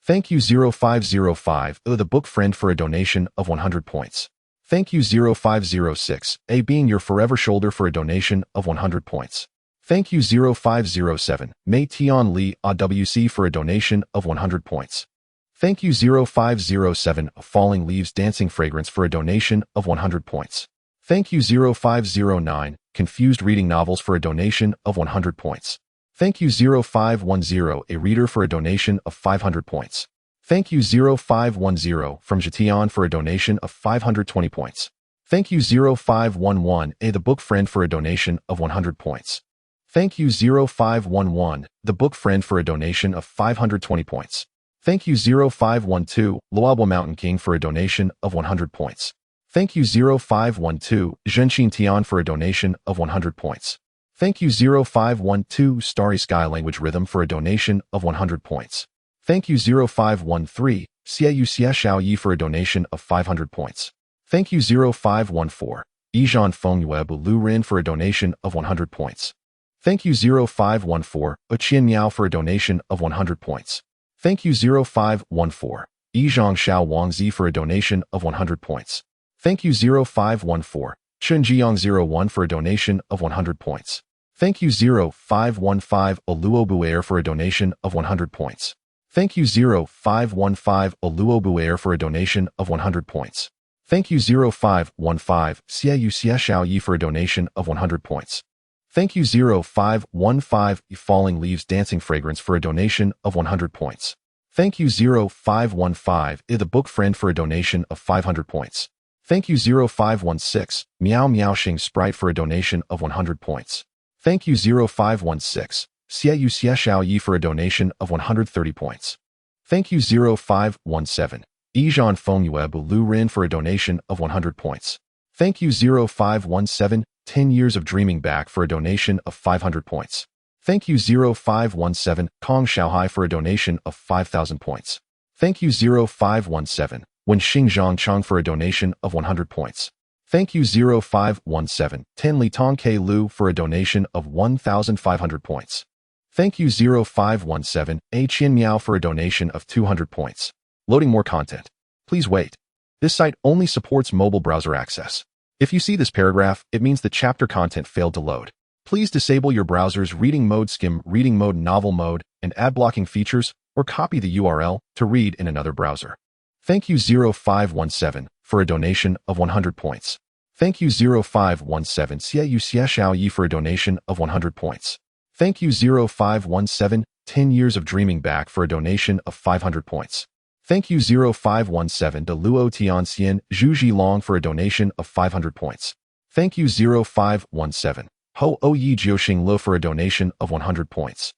Thank you 0505 The Book Friend for a donation of 100 points. Thank you 0506 A Being Your Forever Shoulder for a donation of 100 points. Thank you 0507 Mei Tian Li AWC for a donation of 100 points. Thank you 0507 Falling Leaves Dancing Fragrance for a donation of 100 points. Thank you 0509 Confused Reading Novels for a donation of 100 points. Thank you 0510 A Reader for a donation of 500 points. Thank you 0510 from Jatian for a donation of 520 points. Thank you 0511 A The Book Friend for a donation of 100 points. Thank you 0511 The Book Friend for a donation of 520 points. Thank you 0512, Luobo Mountain King for a donation of 100 points. Thank you 0512, Zhenxin Tian for a donation of 100 points. Thank you 0512, Starry Sky Language Rhythm for a donation of 100 points. Thank you 0513, Xiaoyu Xia Xiaoyi for a donation of 500 points. Thank you 0514, Yizhan Fengyue Lu Rin for a donation of 100 points. Thank you 0514, Qian Miao for a donation of 100 points. Thank you 0514, Yizhang Xiao Wangzi for a donation of 100 points. Thank you 0514, Chen Jiang 01 for a donation of 100 points. Thank you 0515, Aluo Buair for a donation of 100 points. Thank you 0515, Aluo Buair for a donation of 100 points. Thank you 0515, Xiaoyu Xia Xiaoyi for a donation of 100 points. Thank you 0515, Falling Leaves Dancing Fragrance for a donation of 100 points. Thank you 0515, The Book Friend for a donation of 500 points. Thank you 0516, Miao Miao Xing Sprite for a donation of 100 points. Thank you 0516, Xiaoyu Xia Xiaoyi for a donation of 130 points. Thank you 0517, Yizhan Fengyue Lu Rin for a donation of 100 points. Thank you 0517, 10 Years of Dreaming Back for a donation of 500 points. Thank you 0517, Kong Xiaohai for a donation of 5,000 points. Thank you 0517, Wen Xingzhang Chang for a donation of 100 points. Thank you 0517, Ten Li Tong K Lu for a donation of 1,500 points. Thank you 0517, A Qian Miao for a donation of 200 points. Loading more content. Please wait. This site only supports mobile browser access. If you see this paragraph, it means the chapter content failed to load. Please disable your browser's reading mode, skim reading mode, novel mode, and ad blocking features, or copy the URL to read in another browser. Thank you 0517 for a donation of 100 points. Thank you 0517 Xiaoyu Xia Xiaoyi for a donation of 100 points. Thank you 0517 10 Years of Dreaming Back for a donation of 500 points. Thank you 0517 De Luo Tianxian Zhu Long for a donation of 500 points. Thank you 0517 Ho Oyi Jiuxing Lu for a donation of 100 points.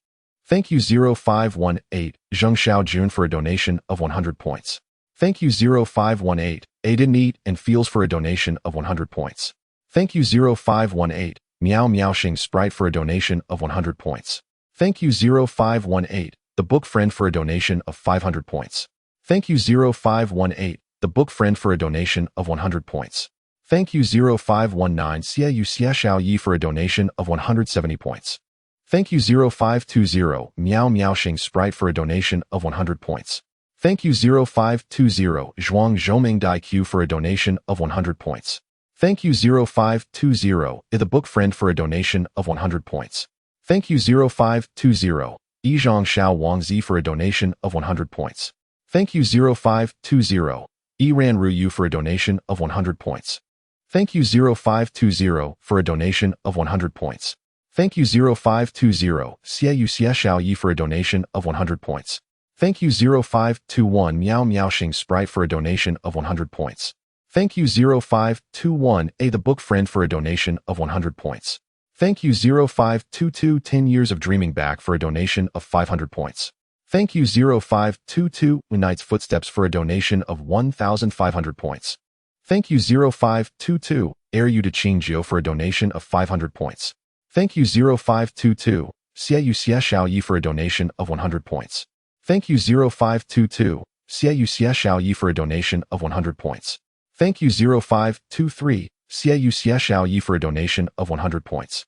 Thank you 0518 Zheng Xiao Jun for a donation of 100 points. Thank you 0518 Aiden Eat and Feels for a donation of 100 points. Thank you 0518 Miao Miao Xing Sprite for a donation of 100 points. Thank you 0518 The Book Friend for a donation of 500 points. Thank you 0518 The Book Friend for a donation of 100 points. Thank you 0519 Xiaoyu Xia Xiaoyi for a donation of 170 points. Thank you 0520 Miao Miao Xing Sprite for a donation of 100 points. Thank you 0520 Zhuang Zhoming Dai Q for a donation of 100 points. Thank you 0520 The Book Friend for a donation of 100 points. Thank you 0520 Yizhang Xiao Wangzi for a donation of 100 points. Thank you 0520 Iran Ruyu for a donation of 100 points. Thank you 0520 for a donation of 100 points. Thank you 0520 Xiaoyu Xia Xiaoyi for a donation of 100 points. Thank you 0521 Miao Miao Xing Sprite for a donation of 100 points. Thank you 0521 A The Book Friend for a donation of 100 points. Thank you 0522 10 Years of Dreaming Back for a donation of 500 points. Thank you 0522 Night's Footsteps for a donation of 1,500 points. Thank you 0522 Air Yu De Qingjio for a donation of 500 points. Thank you 0522 Xiaoyu Xia Xiaoyi for a donation of 100 points. Thank you 0522 Xiaoyu Xia Xiaoyi for a donation of 100 points. Thank you 0523 Xiaoyu Xia Xiaoyi for a donation of 100 points.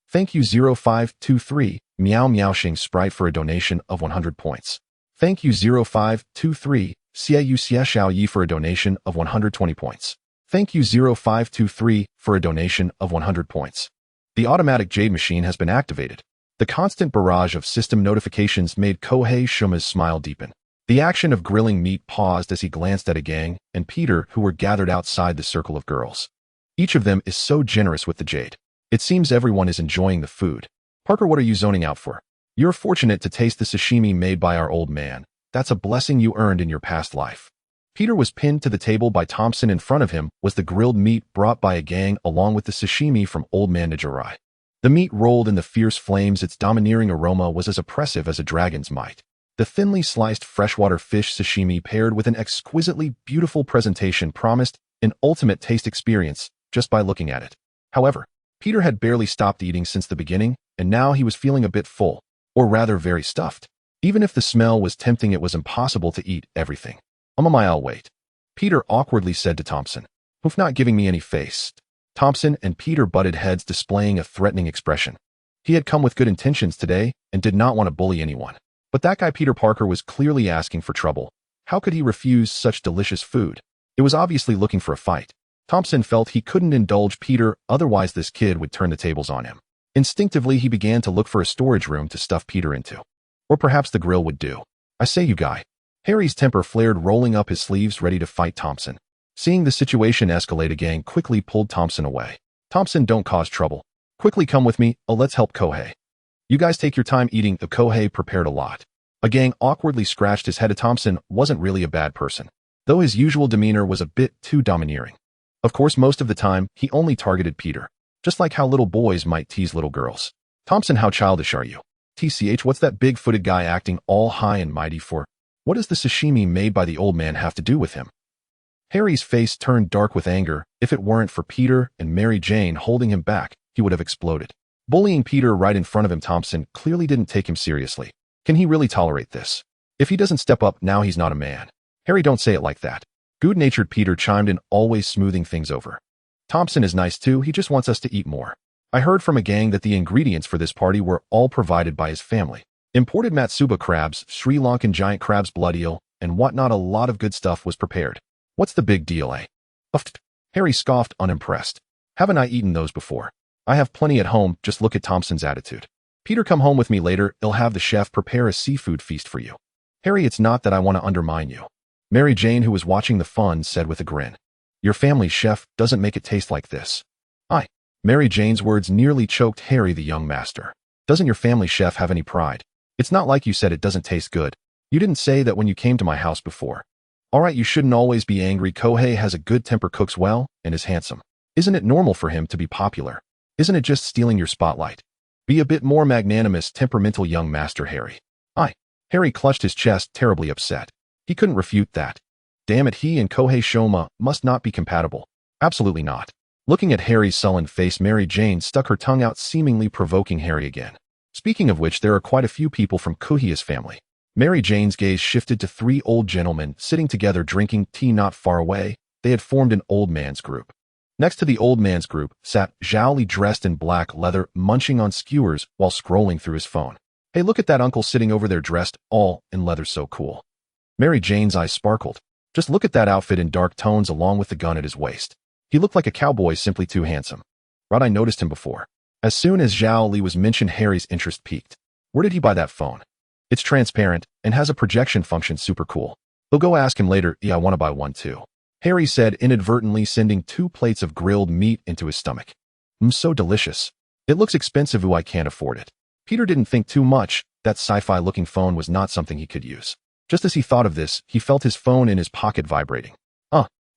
Thank you 0523 Miao Miao Xing Sprite for a donation of 100 points. Thank you 0523 Xiaoyu Xia Xiaoyi for a donation of 120 points. Thank you 0523 for a donation of 100 points. The automatic Jade machine has been activated. The constant barrage of system notifications made Kohei Shuma's smile deepen. The action of grilling meat paused as he glanced at a gang and Peter who were gathered outside the circle of girls. Each of them is so generous with the Jade. It seems everyone is enjoying the food. Parker, what are you zoning out for? You're fortunate to taste the sashimi made by our old man. That's a blessing you earned in your past life. Peter was pinned to the table by Thompson. In front of him was the grilled meat brought by a gang along with the sashimi from Old Man Nijirai. The meat rolled in the fierce flames. Its domineering aroma was as oppressive as a dragon's might. The thinly sliced freshwater fish sashimi paired with an exquisitely beautiful presentation promised an ultimate taste experience just by looking at it. However, Peter had barely stopped eating since the beginning, and now he was feeling a bit full, or rather very stuffed. Even if the smell was tempting, it was impossible to eat everything. I'll wait," Peter awkwardly said to Thompson, who's not giving me any face. Thompson and Peter butted heads, displaying a threatening expression. He had come with good intentions today and did not want to bully anyone. But that guy Peter Parker was clearly asking for trouble. How could he refuse such delicious food? It was obviously looking for a fight. Thompson felt he couldn't indulge Peter, otherwise this kid would turn the tables on him. Instinctively, he began to look for a storage room to stuff Peter into. Or perhaps the grill would do. "I say, you guy." Harry's temper flared, rolling up his sleeves ready to fight Thompson. Seeing the situation escalate, a gang quickly pulled Thompson away. "Thompson, don't cause trouble. Quickly come with me, let's help Kohei. You guys take your time eating." The Kohei prepared a lot. A gang awkwardly scratched his head. Thompson wasn't really a bad person, though his usual demeanor was a bit too domineering. Of course, most of the time, he only targeted Peter, just like how little boys might tease little girls. "Thompson, how childish are you? TCH, what's that big-footed guy acting all high and mighty for? What does the sashimi made by the old man have to do with him?" Harry's face turned dark with anger. If it weren't for Peter and Mary Jane holding him back, he would have exploded. Bullying Peter right in front of him, Thompson clearly didn't take him seriously. Can he really tolerate this? If he doesn't step up now, he's not a man. "Harry, don't say it like that." Good-natured Peter chimed in, always smoothing things over. "Thompson is nice too, he just wants us to eat more. I heard from a gang that the ingredients for this party were all provided by his family. Imported Matsuba crabs, Sri Lankan giant crabs, blood eel, and whatnot. A lot of good stuff was prepared. What's the big deal, eh?" "Uffed." Harry scoffed, unimpressed. "Haven't I eaten those before? I have plenty at home." Just look at Thompson's attitude. "Peter, come home with me later. I'll have the chef prepare a seafood feast for you." "Harry, it's not that I want to undermine you," Mary Jane, who was watching the fun, said with a grin. "Your family's chef doesn't make it taste like this." Mary Jane's words nearly choked Harry, the young master. "Doesn't your family chef have any pride? It's not like you said it doesn't taste good. You didn't say that when you came to my house before." "All right, you shouldn't always be angry. Kohei has a good temper, cooks well, and is handsome. Isn't it normal for him to be popular? Isn't it just stealing your spotlight? Be a bit more magnanimous, temperamental young master, Harry." Harry clutched his chest, terribly upset. He couldn't refute that. Damn it, he and Kohei Shoma must not be compatible. Absolutely not. Looking at Harry's sullen face, Mary Jane stuck her tongue out, seemingly provoking Harry again. "Speaking of which, there are quite a few people from Kuhia's family." Mary Jane's gaze shifted to three old gentlemen sitting together drinking tea not far away. They had formed an old man's group. Next to the old man's group sat Zhao Li, dressed in black leather, munching on skewers while scrolling through his phone. "Hey, look at that uncle sitting over there dressed all in leather, so cool." Mary Jane's eyes sparkled. "Just look at that outfit in dark tones along with the gun at his waist. He looked like a cowboy, simply too handsome. Right, I noticed him before." As soon as Zhao Li was mentioned, Harry's interest peaked. "Where did he buy that phone? It's transparent and has a projection function, super cool. We'll go ask him later." "Yeah, I want to buy one too," Harry said, inadvertently sending 2 plates of grilled meat into his stomach. So delicious. It looks expensive. I can't afford it." Peter didn't think too much. That sci-fi looking phone was not something he could use. Just as he thought of this, he felt his phone in his pocket vibrating.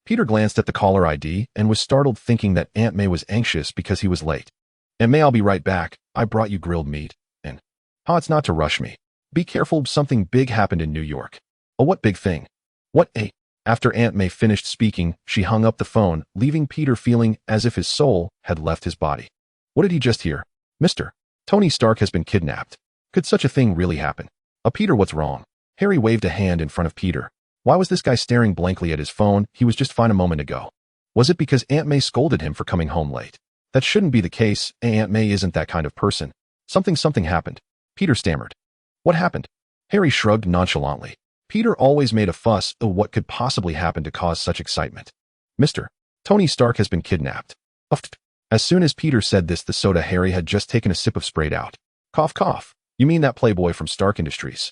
Peter glanced at the caller ID and was startled, thinking that Aunt May was anxious because he was late. "Aunt May, I'll be right back. I brought you grilled meat." And, "It's not to rush me. Be careful, something big happened in New York." "Oh, what big thing?" "What, After Aunt May finished speaking, she hung up the phone, leaving Peter feeling as if his soul had left his body. What did he just hear? "Mr. Tony Stark has been kidnapped." Could such a thing really happen? Peter, what's wrong?" Harry waved a hand in front of Peter. Why was this guy staring blankly at his phone? He was just fine a moment ago. Was it because Aunt May scolded him for coming home late? That shouldn't be the case. Aunt May isn't that kind of person. Something happened. Peter stammered. "What happened?" Harry shrugged nonchalantly. Peter always made a fuss of what could possibly happen to cause such excitement. "Mr. Tony Stark has been kidnapped." As soon as Peter said this, the soda Harry had just taken a sip of sprayed out. Cough, cough. "You mean that playboy from Stark Industries?"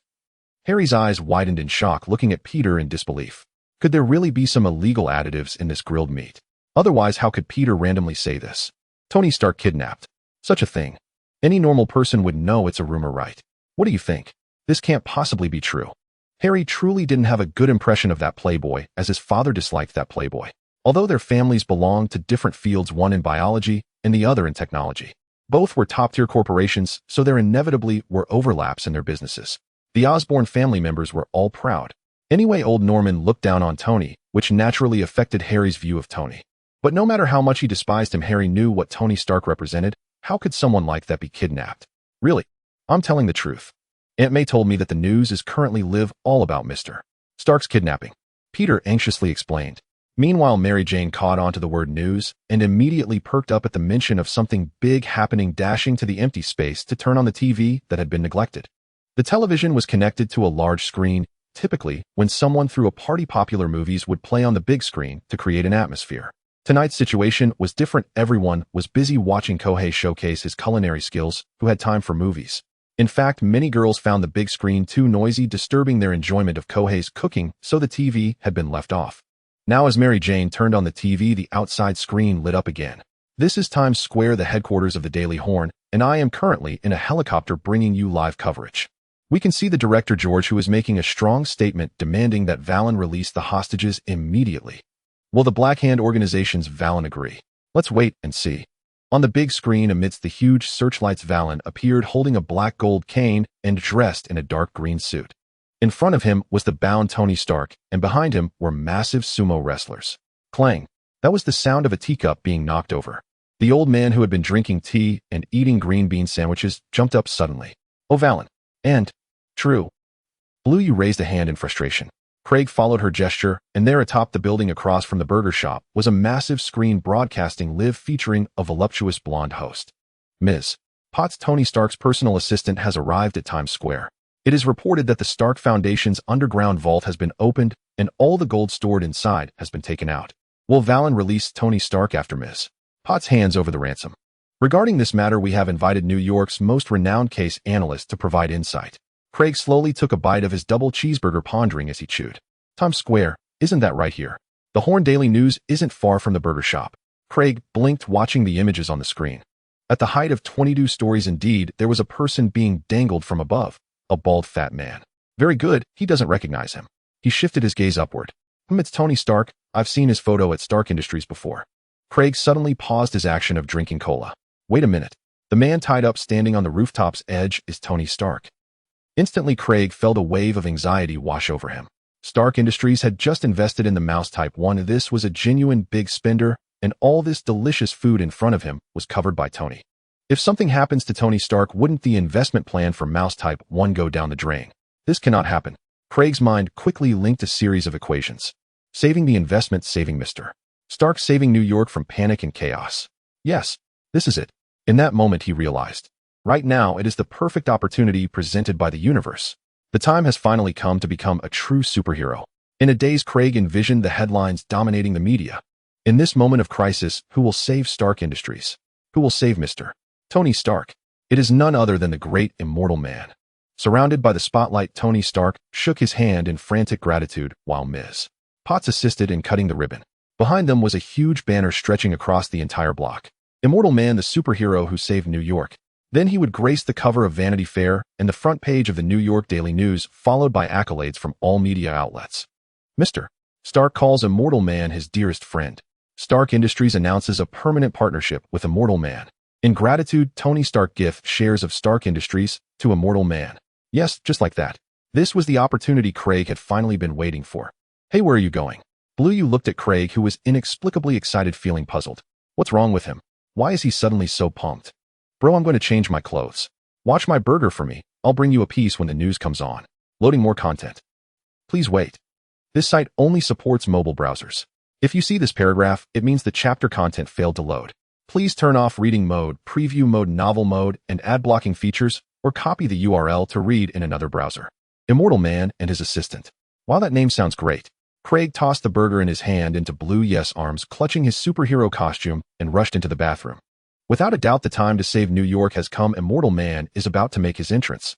Harry's eyes widened in shock, looking at Peter in disbelief. Could there really be some illegal additives in this grilled meat? Otherwise, how could Peter randomly say this? Tony Stark kidnapped. Such a thing. Any normal person would know it's a rumor, right? What do you think? This can't possibly be true. Harry truly didn't have a good impression of that playboy, as his father disliked that playboy. Although their families belonged to different fields, one in biology and the other in technology. Both were top-tier corporations, so there inevitably were overlaps in their businesses. The Osborne family members were all proud. Anyway, old Norman looked down on Tony, which naturally affected Harry's view of Tony. But no matter how much he despised him, Harry knew what Tony Stark represented. How could someone like that be kidnapped? Really? I'm telling the truth. Aunt May told me that the news is currently all about Mr. Stark's kidnapping. Peter anxiously explained. Meanwhile, Mary Jane caught on to the word news and immediately perked up at the mention of something big happening, dashing to the empty space to turn on the TV that had been neglected. The television was connected to a large screen. Typically, when someone threw a party, popular movies would play on the big screen to create an atmosphere. Tonight's situation was different. Everyone was busy watching Kohei showcase his culinary skills. Who had time for movies? In fact, many girls found the big screen too noisy, disturbing their enjoyment of Kohei's cooking, so the TV had been left off. Now as Mary Jane turned on the TV, the outside screen lit up again. This is Times Square, the headquarters of the Daily Horn, and I am currently in a helicopter bringing you live coverage. We can see the director George, who is making a strong statement demanding that Valon release the hostages immediately. Will the Black Hand organization's Valon agree? Let's wait and see. On the big screen, amidst the huge searchlights, Valon appeared holding a black gold cane and dressed in a dark green suit. In front of him was the bound Tony Stark, and behind him were massive sumo wrestlers. Clang! That was the sound of a teacup being knocked over. The old man, who had been drinking tea and eating green bean sandwiches, jumped up suddenly. Oh, Valon. And, true. Blue Yu raised a hand in frustration. Craig followed her gesture, and there atop the building across from the burger shop was a massive screen broadcasting live, featuring a voluptuous blonde host. Ms. Potts, Tony Stark's personal assistant, has arrived at Times Square. It is reported that the Stark Foundation's underground vault has been opened, and all the gold stored inside has been taken out. Will Valon release Tony Stark after Ms. Potts hands over the ransom? Regarding this matter, we have invited New York's most renowned case analyst to provide insight. Craig slowly took a bite of his double cheeseburger, pondering as he chewed. Times Square, isn't that right here? The Horn Daily News isn't far from the burger shop. Craig blinked, watching the images on the screen. At the height of 22 stories indeed, there was a person being dangled from above. A bald fat man. Very good, he doesn't recognize him. He shifted his gaze upward. It's Tony Stark. I've seen his photo at Stark Industries before. Craig suddenly paused his action of drinking cola. Wait a minute. The man tied up standing on the rooftop's edge is Tony Stark. Instantly, Craig felt a wave of anxiety wash over him. Stark Industries had just invested in the Mouse Type 1. This was a genuine big spender, and all this delicious food in front of him was covered by Tony. If something happens to Tony Stark, wouldn't the investment plan for Mouse Type 1 go down the drain? This cannot happen. Craig's mind quickly linked a series of equations. Saving the investment, saving Mr. Stark, saving New York from panic and chaos. Yes, this is it. In that moment, he realized. Right now, it is the perfect opportunity presented by the universe. The time has finally come to become a true superhero. In a daze, Craig envisioned the headlines dominating the media. In this moment of crisis, who will save Stark Industries? Who will save Mr. Tony Stark? It is none other than the great immortal man. Surrounded by the spotlight, Tony Stark shook his hand in frantic gratitude while Ms. Potts assisted in cutting the ribbon. Behind them was a huge banner stretching across the entire block. Immortal Man, the superhero who saved New York. Then he would grace the cover of Vanity Fair and the front page of the New York Daily News, followed by accolades from all media outlets. Mr. Stark calls Immortal Man his dearest friend. Stark Industries announces a permanent partnership with Immortal Man. In gratitude, Tony Stark gift shares of Stark Industries to Immortal Man. Yes, just like that. This was the opportunity Craig had finally been waiting for. Hey, where are you going? Blue Yu looked at Craig, who was inexplicably excited, feeling puzzled. What's wrong with him? Why is he suddenly so pumped? Bro, I'm going to change my clothes. Watch my burger for me. I'll bring you a piece when the news comes on. Loading more content. Please wait. This site only supports mobile browsers. If you see this paragraph, it means the chapter content failed to load. Please turn off reading mode, preview mode, novel mode, and ad blocking features, or copy the URL to read in another browser. Immortal Man and his assistant. While that name sounds great, Craig tossed the burger in his hand into Blue Yu's arms, clutching his superhero costume, and rushed into the bathroom. Without a doubt, the time to save New York has come. Immortal Man is about to make his entrance.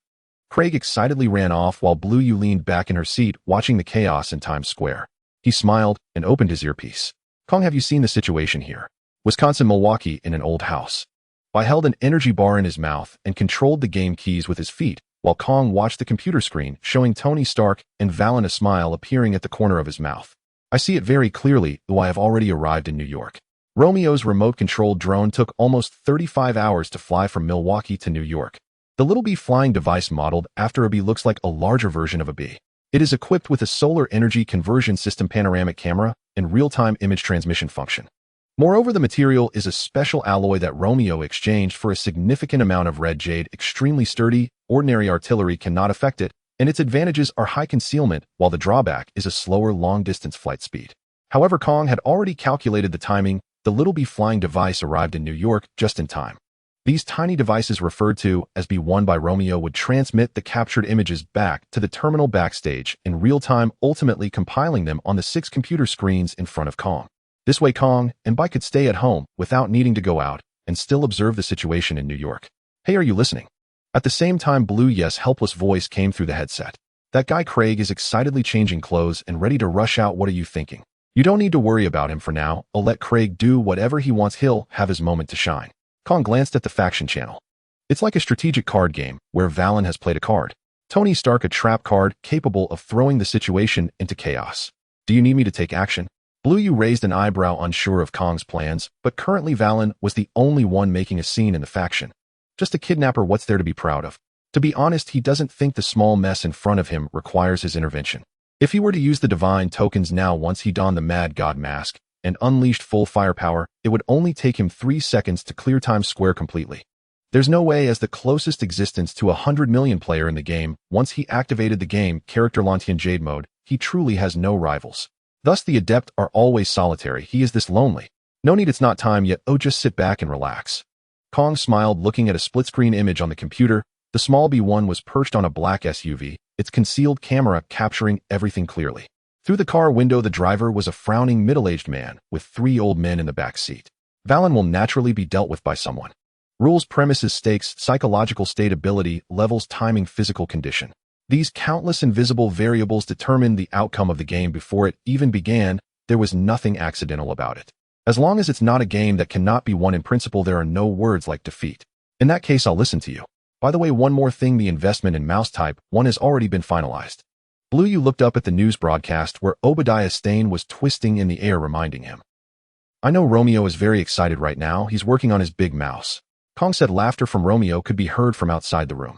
Craig excitedly ran off while Blue Yu leaned back in her seat, watching the chaos in Times Square. He smiled and opened his earpiece. Kong, have you seen the situation here? Wisconsin, Milwaukee, in an old house. I held an energy bar in his mouth and controlled the game keys with his feet, while Kong watched the computer screen, showing Tony Stark and Valon, a smile appearing at the corner of his mouth. I see it very clearly, though I have already arrived in New York. Romeo's remote-controlled drone took almost 35 hours to fly from Milwaukee to New York. The little bee flying device modeled after a bee looks like a larger version of a bee. It is equipped with a solar energy conversion system, panoramic camera, and real-time image transmission function. Moreover, the material is a special alloy that Romeo exchanged for a significant amount of red jade, extremely sturdy, ordinary artillery cannot affect it, and its advantages are high concealment, while the drawback is a slower long-distance flight speed. However, Kong had already calculated the timing. The little bee flying device arrived in New York just in time. These tiny devices, referred to as B1 by Romeo, would transmit the captured images back to the terminal backstage in real time, ultimately compiling them on the 6 computer screens in front of Kong. This way, Kong and Bai could stay at home without needing to go out and still observe the situation in New York. "Hey, are you listening?" At the same time, Blue Yes' helpless voice came through the headset. "That guy Craig is excitedly changing clothes and ready to rush out. What are you thinking? You don't need to worry about him for now. I'll let Craig do whatever he wants. He'll have his moment to shine." Kong glanced at the faction channel. It's like a strategic card game where Valon has played a card. Tony Stark, a trap card capable of throwing the situation into chaos. "Do you need me to take action?" Blue Yu raised an eyebrow, unsure of Kong's plans, but currently Valon was the only one making a scene in the faction. Just a kidnapper, what's there to be proud of? To be honest, he doesn't think the small mess in front of him requires his intervention. If he were to use the divine tokens now, once he donned the Mad God mask and unleashed full firepower, it would only take him 3 seconds to clear Times Square completely. There's no way, as the closest existence to 100 million player in the game, once he activated the game character Lantian Jade mode, he truly has no rivals. Thus, the adept are always solitary. He is this lonely. No need, it's not time yet. Oh, just sit back and relax. Kong smiled, looking at a split-screen image on the computer. The small B1 was perched on a black SUV, its concealed camera capturing everything clearly. Through the car window, the driver was a frowning middle-aged man with 3 old men in the back seat. Valon will naturally be dealt with by someone. Rules, premises, stakes, psychological state, ability, levels, timing, physical condition. These countless invisible variables determined the outcome of the game before it even began. There was nothing accidental about it. As long as it's not a game that cannot be won in principle, there are no words like defeat. In that case, I'll listen to you. By the way, one more thing, the investment in Mouse Type 1 has already been finalized. Blue Yu looked up at the news broadcast where Obadiah Stane was twisting in the air, reminding him. "I know Romeo is very excited right now. He's working on his big mouse." Kong said. Laughter from Romeo could be heard from outside the room.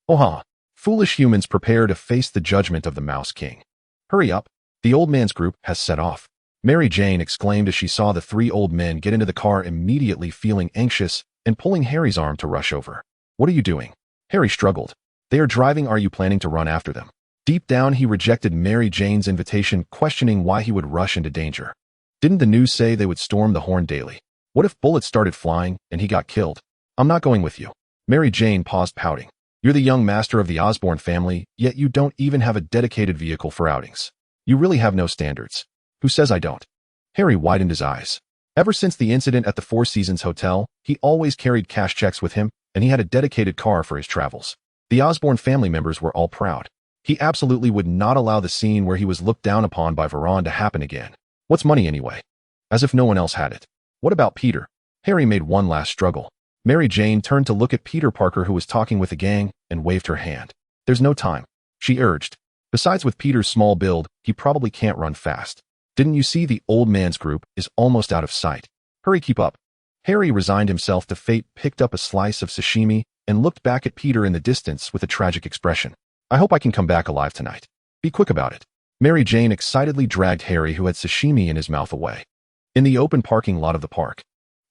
"Oh, foolish humans, prepare to face the judgment of the Mouse King. Hurry up. The old man's group has set off." Mary Jane exclaimed as she saw the 3 old men get into the car, immediately feeling anxious and pulling Harry's arm to rush over. "What are you doing?" Harry struggled. "They are driving. Are you planning to run after them?" Deep down, he rejected Mary Jane's invitation, questioning why he would rush into danger. Didn't the news say they would storm the Horn daily? What if bullets started flying and he got killed? "I'm not going with you." Mary Jane paused, pouting. "You're the young master of the Osborne family, yet you don't even have a dedicated vehicle for outings. You really have no standards." "Who says I don't?" Harry widened his eyes. Ever since the incident at the Four Seasons Hotel, he always carried cash checks with him, and he had a dedicated car for his travels. The Osborne family members were all proud. He absolutely would not allow the scene where he was looked down upon by Veron to happen again. What's money anyway? As if no one else had it. What about Peter? Harry made one last struggle. Mary Jane turned to look at Peter Parker, who was talking with the gang, and waved her hand. "There's no time," she urged. "Besides, with Peter's small build, he probably can't run fast. Didn't you see the old man's group is almost out of sight? Hurry, keep up." Harry resigned himself to fate, picked up a slice of sashimi, and looked back at Peter in the distance with a tragic expression. "I hope I can come back alive tonight. Be quick about it." Mary Jane excitedly dragged Harry, who had sashimi in his mouth, away. In the open parking lot of the park.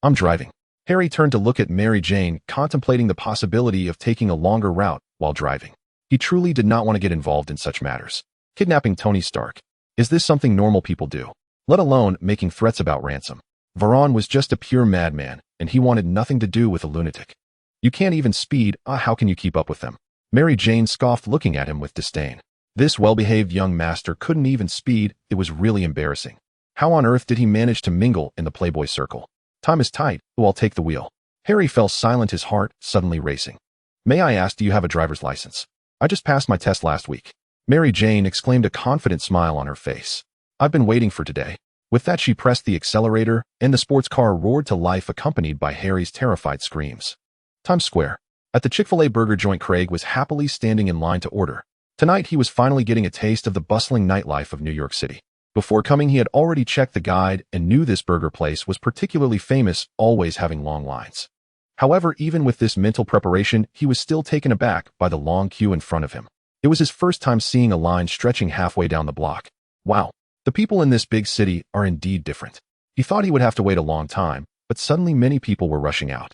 "I'm driving." Harry turned to look at Mary Jane, contemplating the possibility of taking a longer route while driving. He truly did not want to get involved in such matters. Kidnapping Tony Stark. Is this something normal people do? Let alone making threats about ransom. Veron was just a pure madman, and he wanted nothing to do with a lunatic. "You can't even speed. How can you keep up with them?" Mary Jane scoffed, looking at him with disdain. This well-behaved young master couldn't even speed. It was really embarrassing. How on earth did he manage to mingle in the playboy circle? "Time is tight. I'll take the wheel." Harry fell silent, his heart suddenly racing. "May I ask, do you have a driver's license?" "I just passed my test last week." Mary Jane exclaimed, a confident smile on her face. "I've been waiting for today." With that, she pressed the accelerator, and the sports car roared to life, accompanied by Harry's terrified screams. Times Square. At the Chick-fil-A burger joint, Craig was happily standing in line to order. Tonight, he was finally getting a taste of the bustling nightlife of New York City. Before coming, he had already checked the guide and knew this burger place was particularly famous, always having long lines. However, even with this mental preparation, he was still taken aback by the long queue in front of him. It was his first time seeing a line stretching halfway down the block. Wow, the people in this big city are indeed different. He thought he would have to wait a long time, but suddenly many people were rushing out.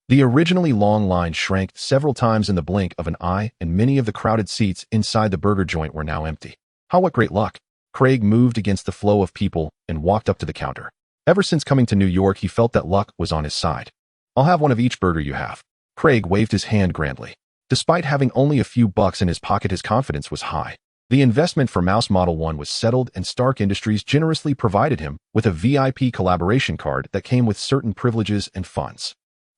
The originally long line shrank several times in the blink of an eye, and many of the crowded seats inside the burger joint were now empty. What great luck! Craig moved against the flow of people and walked up to the counter. Ever since coming to New York, he felt that luck was on his side. I'll have one of each burger you have. Craig waved his hand grandly. Despite having only a few bucks in his pocket, his confidence was high. The investment for Mouse Model 1 was settled, and Stark Industries generously provided him with a VIP collaboration card that came with certain privileges and funds.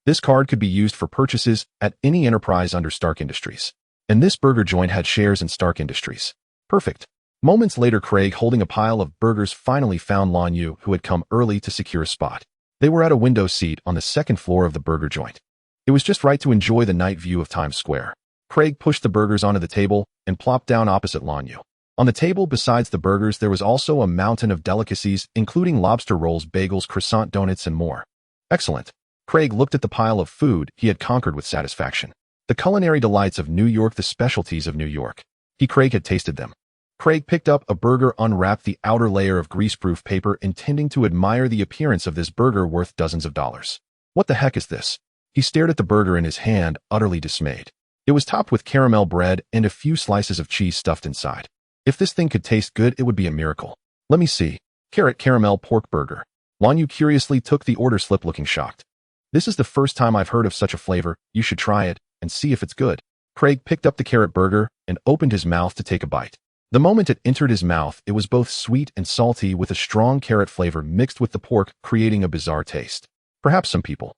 This card could be used for purchases at any enterprise under Stark Industries. And this burger joint had shares in Stark Industries. Perfect. Moments later, Craig, holding a pile of burgers, finally found Lan Yu, who had come early to secure a spot. They were at a window seat on the second floor of the burger joint. It was just right to enjoy the night view of Times Square. Craig pushed the burgers onto the table and plopped down opposite Lan Yu. On the table, besides the burgers, there was also a mountain of delicacies, including lobster rolls, bagels, croissant donuts, and more. Excellent. Craig looked at the pile of food he had conquered with satisfaction. The culinary delights of New York, the specialties of New York. Craig had tasted them. Craig picked up a burger, unwrapped the outer layer of greaseproof paper, intending to admire the appearance of this burger worth dozens of dollars. What the heck is this? He stared at the burger in his hand, utterly dismayed. It was topped with caramel bread and a few slices of cheese stuffed inside. If this thing could taste good, it would be a miracle. Let me see. Carrot caramel pork burger. Lan Yu curiously took the order slip, looking shocked. This is the first time I've heard of such a flavor. You should try it and see if it's good. Craig picked up the carrot burger and opened his mouth to take a bite. The moment it entered his mouth, it was both sweet and salty, with a strong carrot flavor mixed with the pork, creating a bizarre taste. Perhaps some people.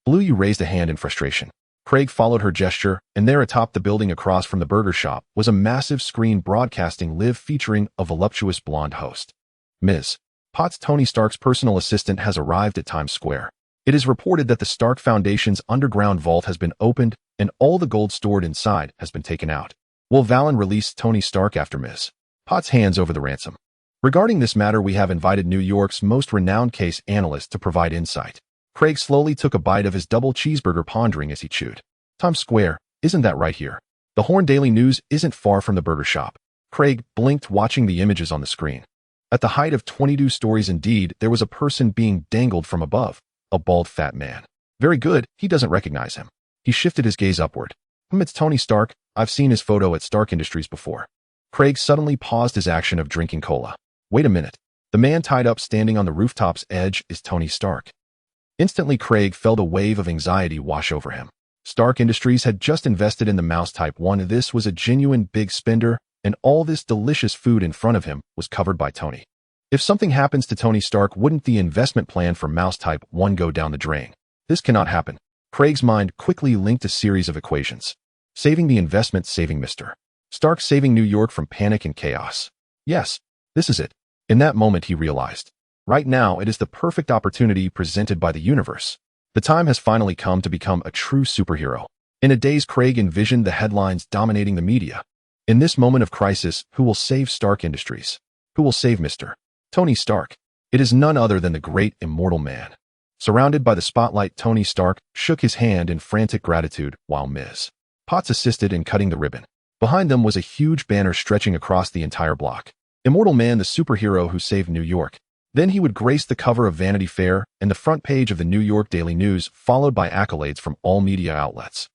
Blue Yu raised a hand in frustration. Craig followed her gesture, and there atop the building across from the burger shop was a massive screen broadcasting live, featuring a voluptuous blonde host. Ms. Potts, Tony Stark's personal assistant, has arrived at Times Square. It is reported that the Stark Foundation's underground vault has been opened, and all the gold stored inside has been taken out. Will Valon release Tony Stark after Ms. Potts hands over the ransom? Regarding this matter, we have invited New York's most renowned case analyst to provide insight. Craig slowly took a bite of his double cheeseburger, pondering as he chewed. Times Square, isn't that right here? The Horn Daily News isn't far from the burger shop. Craig blinked, watching the images on the screen. At the height of 22 stories indeed, there was a person being dangled from above. A bald, fat man. Very good, he doesn't recognize him. He shifted his gaze upward. It's Tony Stark. I've seen his photo at Stark Industries before. Craig suddenly paused his action of drinking cola. Wait a minute. The man tied up standing on the rooftop's edge is Tony Stark. Instantly, Craig felt a wave of anxiety wash over him. Stark Industries had just invested in the Mouse Type 1. This was a genuine big spender, and all this delicious food in front of him was covered by Tony. If something happens to Tony Stark, wouldn't the investment plan for Mouse Type 1 go down the drain? This cannot happen. Craig's mind quickly linked a series of equations. Saving the investment, saving Mr. Stark, saving New York from panic and chaos. Yes, this is it. In that moment, he realized. Right now, it is the perfect opportunity presented by the universe. The time has finally come to become a true superhero. In a daze, Craig envisioned the headlines dominating the media. In this moment of crisis, who will save Stark Industries? Who will save Mr. Tony Stark? It is none other than the great immortal man. Surrounded by the spotlight, Tony Stark shook his hand in frantic gratitude while Ms. Potts assisted in cutting the ribbon. Behind them was a huge banner stretching across the entire block. Immortal Man, the superhero who saved New York. Then he would grace the cover of Vanity Fair and the front page of the New York Daily News, followed by accolades from all media outlets.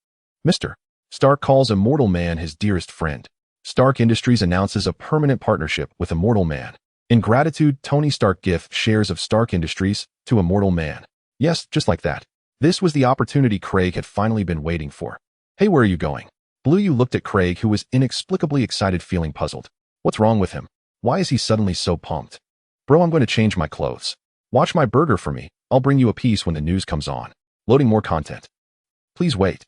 Mr. Stark calls Immortal Man his dearest friend. Stark Industries announces a permanent partnership with Immortal Man. In gratitude, Tony Stark gifts shares of Stark Industries to Immortal Man. Yes, just like that. This was the opportunity Craig had finally been waiting for. Hey, where are you going? Blue Yu looked at Craig, who was inexplicably excited, feeling puzzled. What's wrong with him? Why is he suddenly so pumped? Bro, I'm going to change my clothes. Watch my burger for me. I'll bring you a piece when the news comes on. Loading more content. Please wait.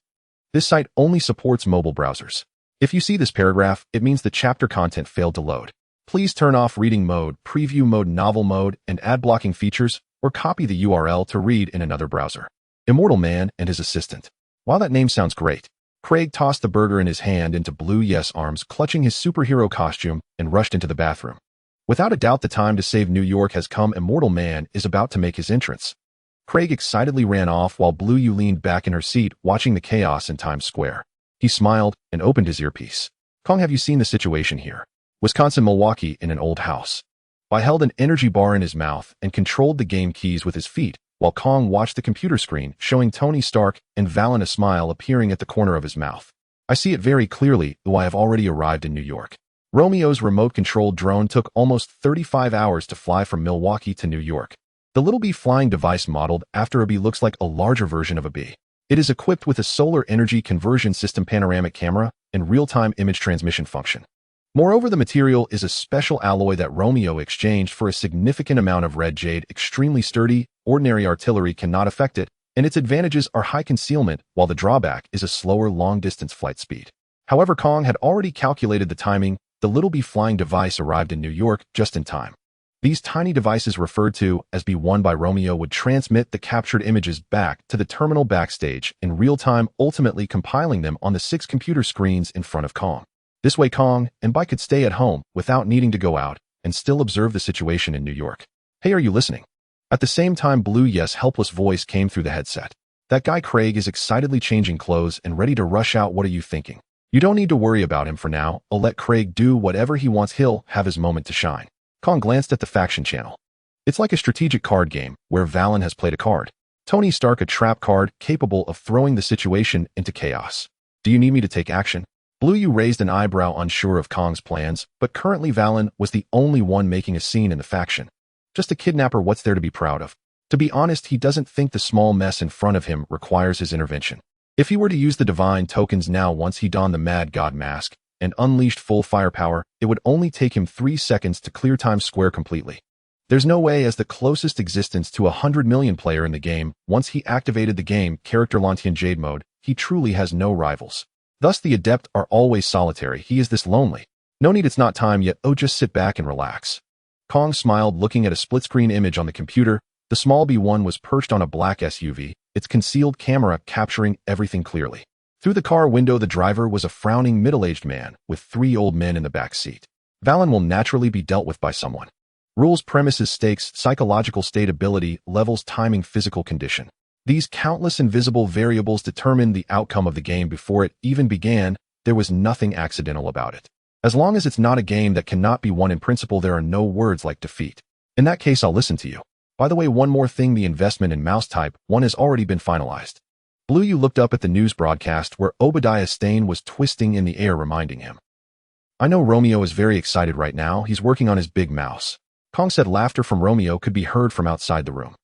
This site only supports mobile browsers. If you see this paragraph, it means the chapter content failed to load. Please turn off reading mode, preview mode, novel mode, and ad blocking features, or copy the URL to read in another browser. Immortal Man and his assistant. While that name sounds great, Craig tossed the burger in his hand into Blue Yu's arms, clutching his superhero costume, and rushed into the bathroom. Without a doubt, the time to save New York has come. Immortal Man is about to make his entrance. Craig excitedly ran off while Blue Yu leaned back in her seat watching the chaos in Times Square. He smiled and opened his earpiece. Kong, have you seen the situation here? Wisconsin, Milwaukee, in an old house. I held an energy bar in his mouth and controlled the game keys with his feet, while Kong watched the computer screen showing Tony Stark and Valon, a smile appearing at the corner of his mouth. I see it very clearly, though I have already arrived in New York. Romeo's remote-controlled drone took almost 35 hours to fly from Milwaukee to New York. The little bee flying device modeled after a bee looks like a larger version of a bee. It is equipped with a solar energy conversion system, panoramic camera, and real-time image transmission function. Moreover, the material is a special alloy that Romeo exchanged for a significant amount of red jade, extremely sturdy, ordinary artillery cannot affect it, and its advantages are high concealment, while the drawback is a slower long-distance flight speed. However, Kong had already calculated the timing. The little bee flying device arrived in New York just in time. These tiny devices, referred to as B1 by Romeo, would transmit the captured images back to the terminal backstage in real time, ultimately compiling them on the 6 computer screens in front of Kong. This way, Kong and Bai could stay at home without needing to go out and still observe the situation in New York. Hey, are you listening? At the same time, Blue Yes' helpless voice came through the headset. That guy Craig is excitedly changing clothes and ready to rush out. What are you thinking? You don't need to worry about him for now. I'll let Craig do whatever he wants. He'll have his moment to shine. Kong glanced at the faction channel. It's like a strategic card game where Valon has played a card. Tony Stark, a trap card capable of throwing the situation into chaos. Do you need me to take action? Blue Yu raised an eyebrow, unsure of Kong's plans, but currently Valon was the only one making a scene in the faction. Just a kidnapper, what's there to be proud of? To be honest, he doesn't think the small mess in front of him requires his intervention. If he were to use the divine tokens now, once he donned the Mad God mask and unleashed full firepower, it would only take him 3 seconds to clear Times Square completely. There's no way, as the closest existence to 100 million player in the game, once he activated the game character Lantian Jade mode, he truly has no rivals. Thus the adept are always solitary. He is this lonely. No need, it's not time yet. Oh, just sit back and relax. Kong smiled, looking at a split-screen image on the computer. The small B1 was perched on a black SUV, its concealed camera capturing everything clearly. Through the car window, the driver was a frowning middle-aged man with 3 old men in the back seat. Valon will naturally be dealt with by someone. Rules, premises, stakes, psychological state, ability, levels, timing, physical condition. These countless invisible variables determined the outcome of the game before it even began. There was nothing accidental about it. As long as it's not a game that cannot be won in principle, there are no words like defeat. In that case, I'll listen to you. By the way, one more thing, the investment in mouse type 1 has already been finalized. Blue Yu looked up at the news broadcast where Obadiah Stane was twisting in the air, reminding him. I know Romeo is very excited right now. He's working on his big mouse. Kong said. Laughter from Romeo could be heard from outside the room.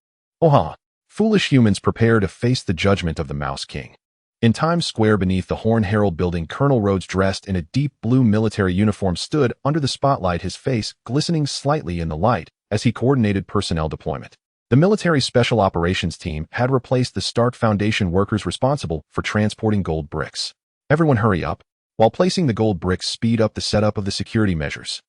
Oh, foolish humans, prepare to face the judgment of the Mouse King. In Times Square, beneath the Horn Herald building, Colonel Rhodes, dressed in a deep blue military uniform, stood under the spotlight, his face glistening slightly in the light as he coordinated personnel deployment. The military special operations team had replaced the Stark Foundation workers responsible for transporting gold bricks. Everyone hurry up. While placing the gold bricks, speed up the setup of the security measures.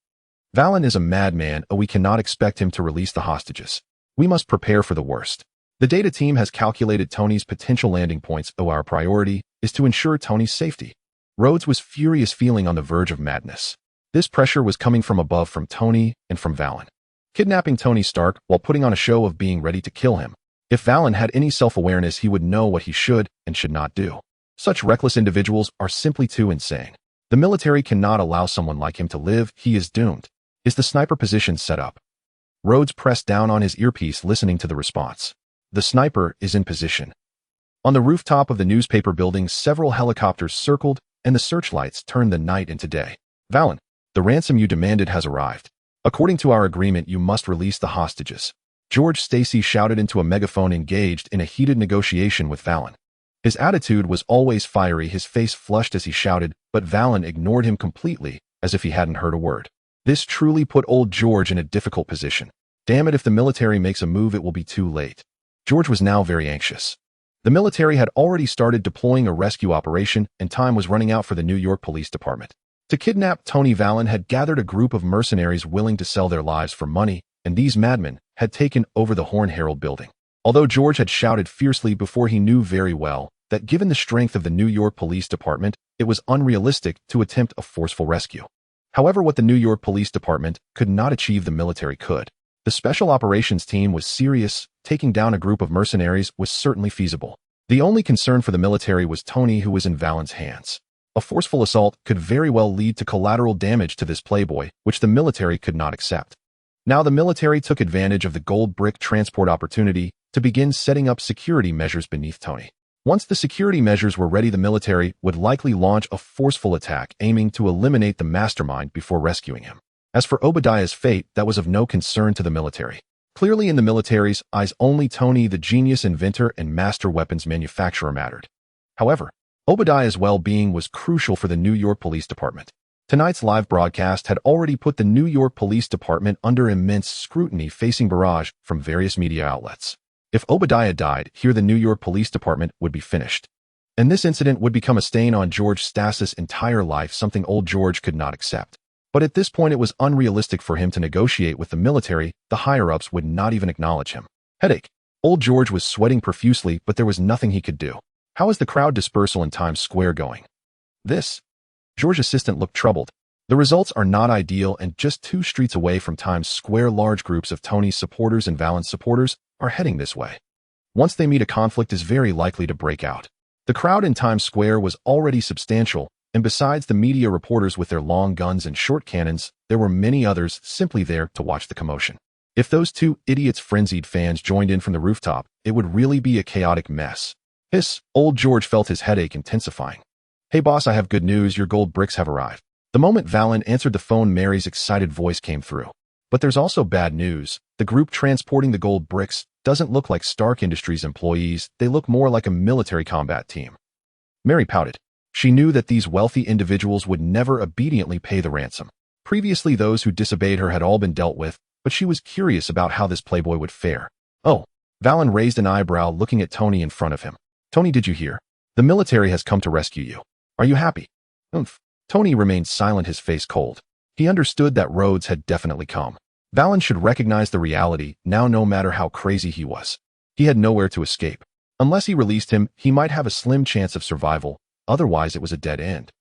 Valon is a madman. We cannot expect him to release the hostages. We must prepare for the worst. The data team has calculated Tony's potential landing points. Our priority is to ensure Tony's safety. Rhodes was furious, feeling on the verge of madness. This pressure was coming from above, from Tony and from Valon. Kidnapping Tony Stark while putting on a show of being ready to kill him. If Valon had any self-awareness, he would know what he should and should not do. Such reckless individuals are simply too insane. The military cannot allow someone like him to live. He is doomed. Is the sniper position set up? Rhodes pressed down on his earpiece, listening to the response. The sniper is in position. On the rooftop of the newspaper building, several helicopters circled, and the searchlights turned the night into day. Valon, the ransom you demanded has arrived. According to our agreement, you must release the hostages. George Stacy shouted into a megaphone, engaged in a heated negotiation with Valon. His attitude was always fiery, his face flushed as he shouted, but Valon ignored him completely, as if he hadn't heard a word. This truly put old George in a difficult position. Damn it, if the military makes a move, it will be too late. George was now very anxious. The military had already started deploying a rescue operation, and time was running out for the New York Police Department. To kidnap Tony, Valon had gathered a group of mercenaries willing to sell their lives for money, and these madmen had taken over the Horn Herald building. Although George had shouted fiercely before, he knew very well that given the strength of the New York Police Department, it was unrealistic to attempt a forceful rescue. However, what the New York Police Department could not achieve, the military could. The special operations team was serious. Taking down a group of mercenaries was certainly feasible. The only concern for the military was Tony, who was in Valon's hands. A forceful assault could very well lead to collateral damage to this playboy, which the military could not accept. Now the military took advantage of the gold brick transport opportunity to begin setting up security measures beneath Tony. Once the security measures were ready, the military would likely launch a forceful attack aiming to eliminate the mastermind before rescuing him. As for Obadiah's fate, that was of no concern to the military. Clearly in the military's eyes, only Tony, the genius inventor and master weapons manufacturer, mattered. However, Obadiah's well-being was crucial for the New York Police Department. Tonight's live broadcast had already put the New York Police Department under immense scrutiny, facing barrage from various media outlets. If Obadiah died here, the New York Police Department would be finished. And this incident would become a stain on George Stassis' entire life, something old George could not accept. But at this point, it was unrealistic for him to negotiate with the military. The higher-ups would not even acknowledge him. Headache. Old George was sweating profusely, but there was nothing he could do. How is the crowd dispersal in Times Square going? George's assistant looked troubled. The results are not ideal, and just 2 streets away from Times Square, large groups of Tony's supporters and Valon's supporters are heading this way. Once they meet, a conflict is very likely to break out. The crowd in Times Square was already substantial, and besides the media reporters with their long guns and short cannons, there were many others simply there to watch the commotion. If those 2 idiots, frenzied fans, joined in from the rooftop, it would really be a chaotic mess. Old George felt his headache intensifying. Hey boss, I have good news, your gold bricks have arrived. The moment Valon answered the phone, Mary's excited voice came through. But there's also bad news. The group transporting the gold bricks doesn't look like Stark Industries employees, they look more like a military combat team. Mary pouted. She knew that these wealthy individuals would never obediently pay the ransom. Previously, those who disobeyed her had all been dealt with, but she was curious about how this playboy would fare. Oh, Valon raised an eyebrow, looking at Tony in front of him. Tony, did you hear? The military has come to rescue you. Are you happy? Tony remained silent, his face cold. He understood that Rhodes had definitely come. Valon should recognize the reality now, no matter how crazy he was. He had nowhere to escape. Unless he released him, he might have a slim chance of survival. Otherwise, it was a dead end.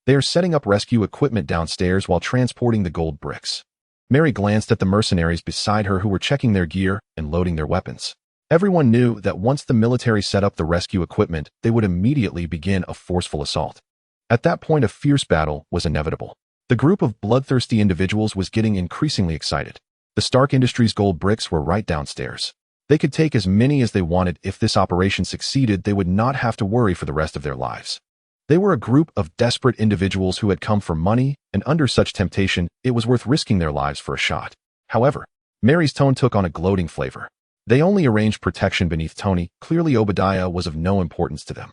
They are setting up rescue equipment downstairs while transporting the gold bricks. Mary glanced at the mercenaries beside her, who were checking their gear and loading their weapons. Everyone knew that once the military set up the rescue equipment, they would immediately begin a forceful assault. At that point, a fierce battle was inevitable. The group of bloodthirsty individuals was getting increasingly excited. The Stark Industries gold bricks were right downstairs. They could take as many as they wanted. If this operation succeeded, they would not have to worry for the rest of their lives. They were a group of desperate individuals who had come for money, and under such temptation, it was worth risking their lives for a shot. However, Mary's tone took on a gloating flavor. They only arranged protection beneath Tony. Clearly, Obadiah was of no importance to them.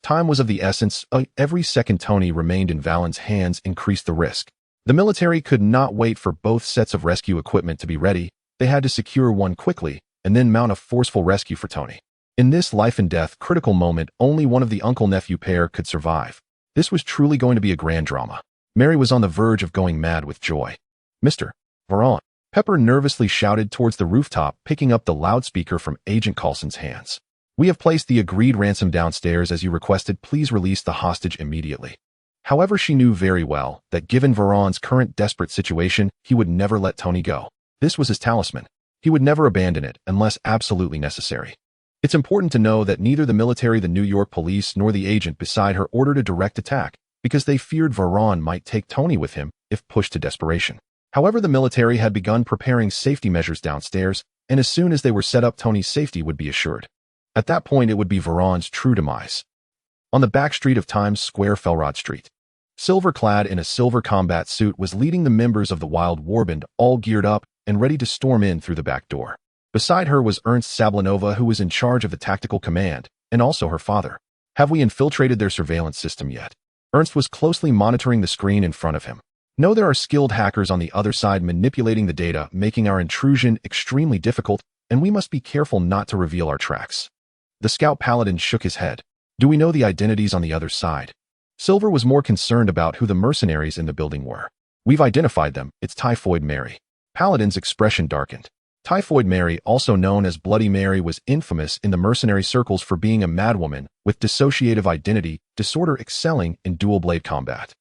Time was of the essence. Every second Tony remained in Valon's hands increased the risk. The military could not wait for both sets of rescue equipment to be ready. They had to secure one quickly, and then mount a forceful rescue for Tony. In this life-and-death critical moment, only one of the uncle-nephew pair could survive. This was truly going to be a grand drama. Mary was on the verge of going mad with joy. Mr. Valon, Pepper nervously shouted towards the rooftop, picking up the loudspeaker from Agent Coulson's hands. We have placed the agreed ransom downstairs as you requested. Please release the hostage immediately. However, she knew very well that given Valon's current desperate situation, he would never let Tony go. This was his talisman. He would never abandon it unless absolutely necessary. It's important to know that neither the military, the New York police, nor the agent beside her ordered a direct attack because they feared Valon might take Tony with him if pushed to desperation. However, the military had begun preparing safety measures downstairs, and as soon as they were set up, Tony's safety would be assured. At that point, it would be Valon's true demise. On the back street of Times Square, Felrod Street, silver-clad in a silver combat suit, was leading the members of the Wild Warband, all geared up and ready to storm in through the back door. Beside her was Ernst Sablinova, who was in charge of the tactical command, and also her father. Have we infiltrated their surveillance system yet? Ernst was closely monitoring the screen in front of him. No, there are skilled hackers on the other side manipulating the data, making our intrusion extremely difficult, and we must be careful not to reveal our tracks. The scout paladin shook his head. Do we know the identities on the other side? Silver was more concerned about who the mercenaries in the building were. We've identified them. It's Typhoid Mary. Paladin's expression darkened. Typhoid Mary, also known as Bloody Mary, was infamous in the mercenary circles for being a madwoman with dissociative identity disorder, excelling in dual blade combat.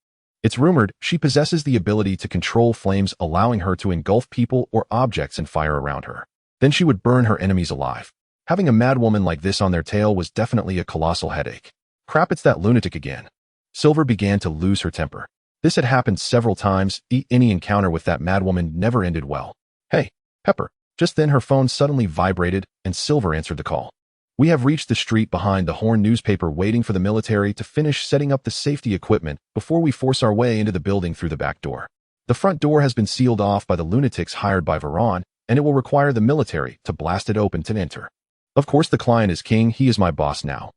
It's rumored she possesses the ability to control flames, allowing her to engulf people or objects in fire around her. Then she would burn her enemies alive. Having a madwoman like this on their tail was definitely a colossal headache. Crap, it's that lunatic again. Silver began to lose her temper. This had happened several times. Any encounter with that madwoman never ended well. Hey, Pepper. Just then her phone suddenly vibrated and Silver answered the call. We have reached the street behind the Horn newspaper, waiting for the military to finish setting up the safety equipment before we force our way into the building through the back door. The front door has been sealed off by the lunatics hired by Veron, and it will require the military to blast it open to enter. Of course, the client is king. He is my boss now.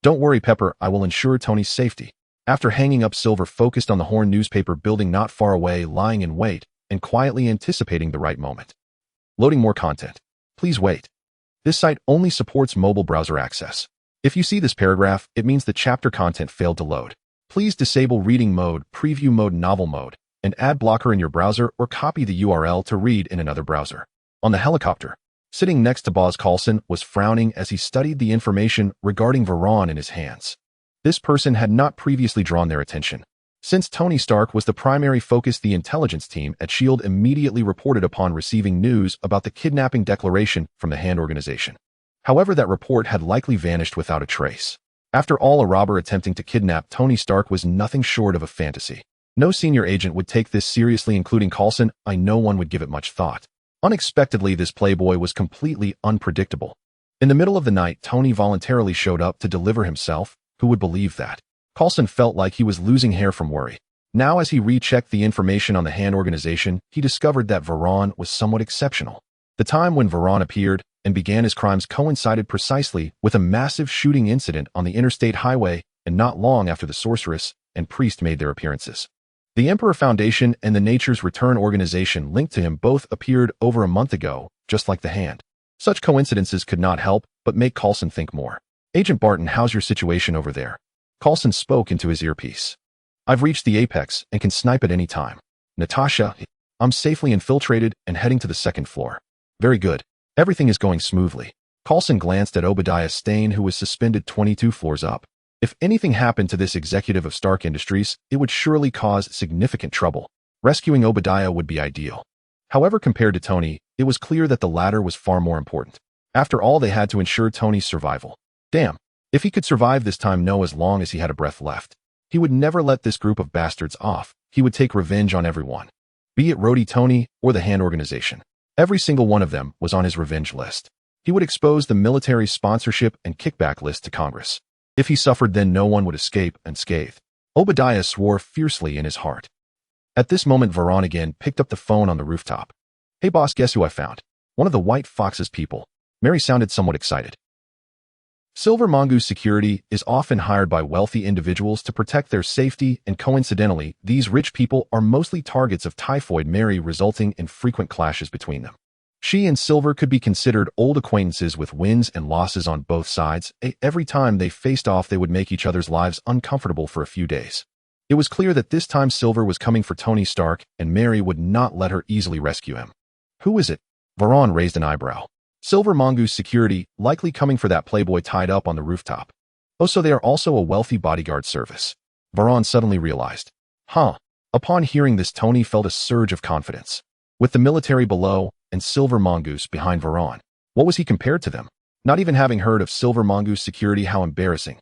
Don't worry, Pepper. I will ensure Tony's safety. After hanging up, Silver focused on the Horn newspaper building not far away, lying in wait and quietly anticipating the right moment. Loading more content. Please wait. This site only supports mobile browser access. If you see this paragraph, it means the chapter content failed to load. Please disable reading mode, preview mode, novel mode, and ad blocker in your browser, or copy the URL to read in another browser. On the helicopter, sitting next to Boz Carlson was frowning as he studied the information regarding Veron in his hands. This person had not previously drawn their attention. Since Tony Stark was the primary focus, the intelligence team at S.H.I.E.L.D. immediately reported upon receiving news about the kidnapping declaration from the Hand organization. However, that report had likely vanished without a trace. After all, a robber attempting to kidnap Tony Stark was nothing short of a fantasy. No senior agent would take this seriously, including Carlson. No one would give it much thought. Unexpectedly, this playboy was completely unpredictable. In the middle of the night, Tony voluntarily showed up to deliver himself. Who would believe that? Carlson felt like he was losing hair from worry. Now, as he rechecked the information on the Hand organization, he discovered that Veron was somewhat exceptional. The time when Veron appeared and began his crimes coincided precisely with a massive shooting incident on the interstate highway, and not long after the sorceress and priest made their appearances. The Emperor Foundation and the Nature's Return organization linked to him both appeared over a month ago, just like the Hand. Such coincidences could not help but make Carlson think more. Agent Barton, how's your situation over there? Carlson spoke into his earpiece. I've reached the apex and can snipe at any time. Natasha, I'm safely infiltrated and heading to the second floor. Very good. Everything is going smoothly. Carlson glanced at Obadiah Stane, who was suspended 22 floors up. If anything happened to this executive of Stark Industries, it would surely cause significant trouble. Rescuing Obadiah would be ideal. However, compared to Tony, it was clear that the latter was far more important. After all, they had to ensure Tony's survival. Damn. If he could survive this time, no, as long as he had a breath left. He would never let this group of bastards off. He would take revenge on everyone. Be it Rhodey Tony or the Hand organization. Every single one of them was on his revenge list. He would expose the military sponsorship and kickback list to Congress. If he suffered, then no one would escape unscathed. Obadiah swore fiercely in his heart. At this moment, Veron again picked up the phone on the rooftop. Hey boss, guess who I found? One of the White Fox's people. Mary sounded somewhat excited. Silver Mongoose Security is often hired by wealthy individuals to protect their safety, and coincidentally, these rich people are mostly targets of Typhoid Mary, resulting in frequent clashes between them. She and Silver could be considered old acquaintances with wins and losses on both sides. Every time they faced off, they would make each other's lives uncomfortable for a few days. It was clear that this time Silver was coming for Tony Stark, and Mary would not let her easily rescue him. Who is it? Veron raised an eyebrow. Silver Mongoose Security, likely coming for that playboy tied up on the rooftop. Oh, so they are also a wealthy bodyguard service. Veron suddenly realized. Huh. Upon hearing this, Tony felt a surge of confidence. With the military below and Silver Mongoose behind Veron, what was he compared to them? Not even having heard of Silver Mongoose Security, how embarrassing.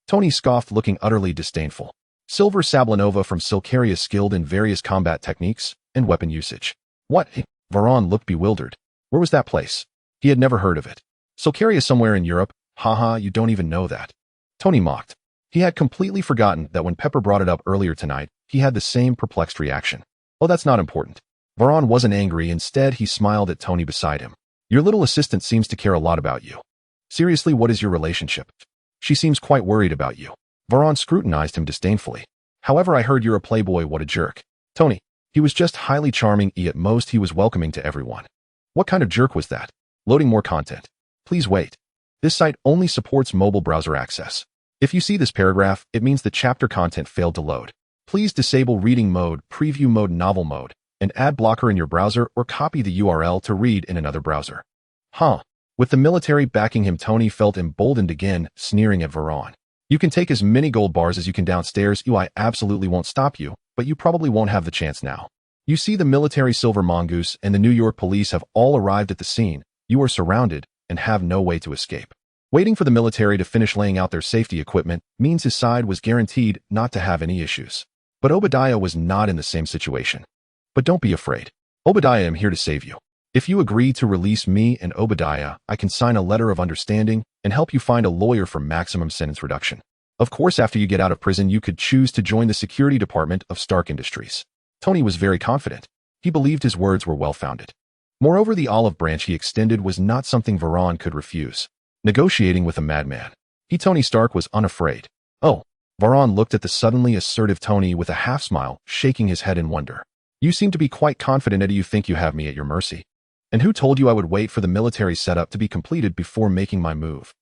Tony scoffed, looking utterly disdainful. Silver Sablinova from Silcaria, skilled in various combat techniques and weapon usage. What? Veron looked bewildered. Where was that place? He had never heard of it. Silcaria, somewhere in Europe. Haha, you don't even know that. Tony mocked. He had completely forgotten that when Pepper brought it up earlier tonight, he had the same perplexed reaction. Oh, that's not important. Veron wasn't angry. Instead, he smiled at Tony beside him. Your little assistant seems to care a lot about you. Seriously, what is your relationship? She seems quite worried about you. Veron scrutinized him disdainfully. However, I heard you're a playboy. What a jerk. Tony. He was just highly charming. At most, he was welcoming to everyone. What kind of jerk was that? Loading more content. Please wait. This site only supports mobile browser access. If you see this paragraph, it means the chapter content failed to load. Please disable reading mode, preview mode, novel mode, and ad blocker in your browser, or copy the URL to read in another browser. Huh. With the military backing him, Tony felt emboldened again, sneering at Veron. You can take as many gold bars as you can downstairs. I absolutely won't stop you, but but you probably won't have the chance now. You see, the military Silver Mongoose and the New York police have all arrived at the scene. You are surrounded and have no way to escape. Waiting for the military to finish laying out their safety equipment means his side was guaranteed not to have any issues. But Obadiah was not in the same situation. But don't be afraid. Obadiah, I'm here to save you. If you agree to release me and Obadiah, I can sign a letter of understanding and help you find a lawyer for maximum sentence reduction. Of course, after you get out of prison, you could choose to join the security department of Stark Industries. Tony was very confident. He believed his words were well-founded. Moreover, the olive branch he extended was not something Varon could refuse. Negotiating with a madman. Tony Stark was unafraid. Oh, Varon looked at the suddenly assertive Tony with a half-smile, shaking his head in wonder. You seem to be quite confident, Eddie. You think you have me at your mercy. And who told you I would wait for the military setup to be completed before making my move?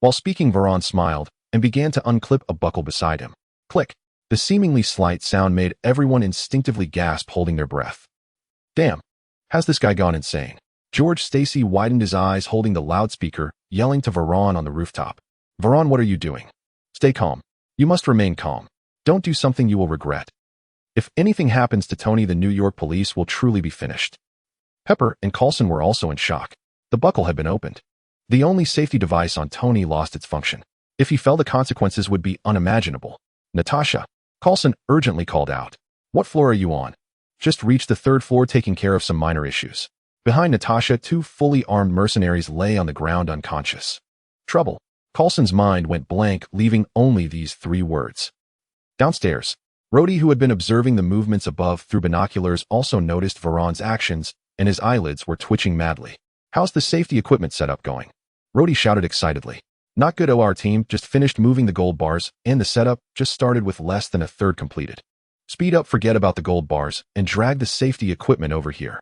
While speaking, Varon smiled and began to unclip a buckle beside him. Click. The seemingly slight sound made everyone instinctively gasp, holding their breath. Damn. Has this guy gone insane? George Stacy widened his eyes, holding the loudspeaker, yelling to Varon on the rooftop. Varon, what are you doing? Stay calm. You must remain calm. Don't do something you will regret. If anything happens to Tony, the New York police will truly be finished. Pepper and Coulson were also in shock. The buckle had been opened. The only safety device on Tony lost its function. If he fell, the consequences would be unimaginable. Natasha, Coulson urgently called out. What floor are you on? Just reached the 3rd floor, taking care of some minor issues. Behind Natasha, 2 fully armed mercenaries lay on the ground unconscious. Trouble. Coulson's mind went blank, leaving only these 3 words. Downstairs. Rhodey, who had been observing the movements above through binoculars, also noticed Varon's actions, and his eyelids were twitching madly. How's the safety equipment setup going? Rhodey shouted excitedly. Not good. Our team just finished moving the gold bars, and the setup just started with less than a third completed. Speed up, forget about the gold bars, and drag the safety equipment over here.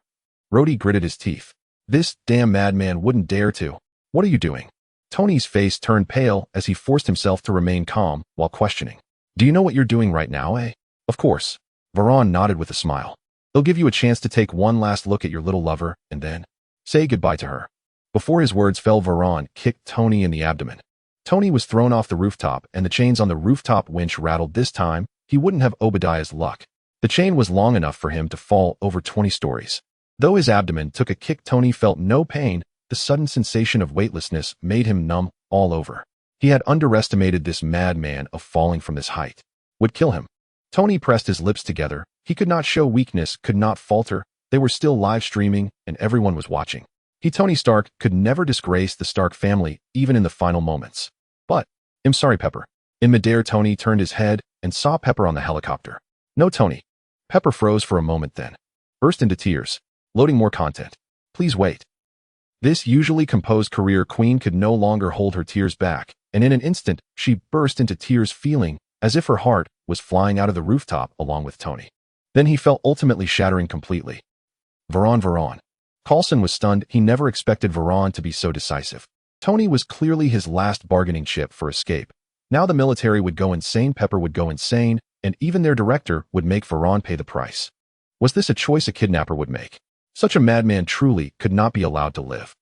Rhodey gritted his teeth. This damn madman wouldn't dare to. What are you doing? Tony's face turned pale as he forced himself to remain calm while questioning. Do you know what you're doing right now, eh? Of course. Varon nodded with a smile. They'll give you a chance to take one last look at your little lover, and then say goodbye to her. Before his words fell, Varon kicked Tony in the abdomen. Tony was thrown off the rooftop, and the chains on the rooftop winch rattled. This time, he wouldn't have Obadiah's luck. The chain was long enough for him to fall over 20 stories. Though his abdomen took a kick, Tony felt no pain. The sudden sensation of weightlessness made him numb all over. He had underestimated this madman of falling from this height. Would kill him. Tony pressed his lips together. He could not show weakness, could not falter. They were still live streaming, and everyone was watching. Tony Stark, could never disgrace the Stark family, even in the final moments. But, I'm sorry, Pepper. In midair, Tony turned his head and saw Pepper on the helicopter. No, Tony. Pepper froze for a moment, then burst into tears. Loading more content. Please wait. This usually composed career queen could no longer hold her tears back, and in an instant, she burst into tears, feeling as if her heart was flying out of the rooftop along with Tony. Then he fell, ultimately shattering completely. Varon. Coulson was stunned. He never expected Varon to be so decisive. Tony was clearly his last bargaining chip for escape. Now the military would go insane, Pepper would go insane, and even their director would make Varon pay the price. Was this a choice a kidnapper would make? Such a madman truly could not be allowed to live.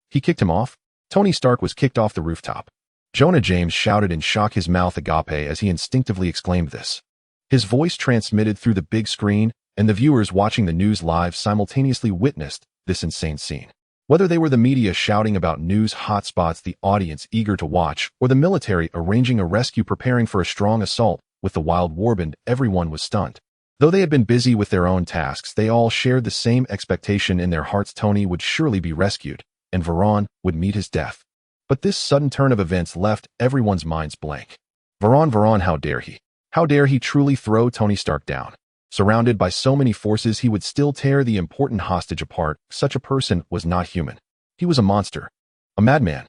He kicked him off. Tony Stark was kicked off the rooftop. Jonah James shouted in shock, his mouth agape as he instinctively exclaimed this. His voice transmitted through the big screen, and the viewers watching the news live simultaneously witnessed this insane scene. Whether they were the media shouting about news hotspots, the audience eager to watch, or the military arranging a rescue preparing for a strong assault with the wild warband, everyone was stunned. Though they had been busy with their own tasks, they all shared the same expectation in their hearts. Tony would surely be rescued, and Varon would meet his death. But this sudden turn of events left everyone's minds blank. Varon, how dare he? How dare he truly throw Tony Stark down? Surrounded by so many forces, he would still tear the important hostage apart. Such a person was not human. He was a monster. A madman.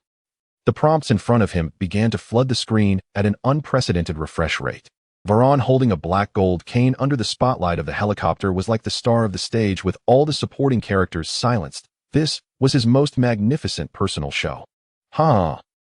The prompts in front of him began to flood the screen at an unprecedented refresh rate. Varon, holding a black gold cane under the spotlight of the helicopter, was like the star of the stage, with all the supporting characters silenced. This was his most magnificent personal show.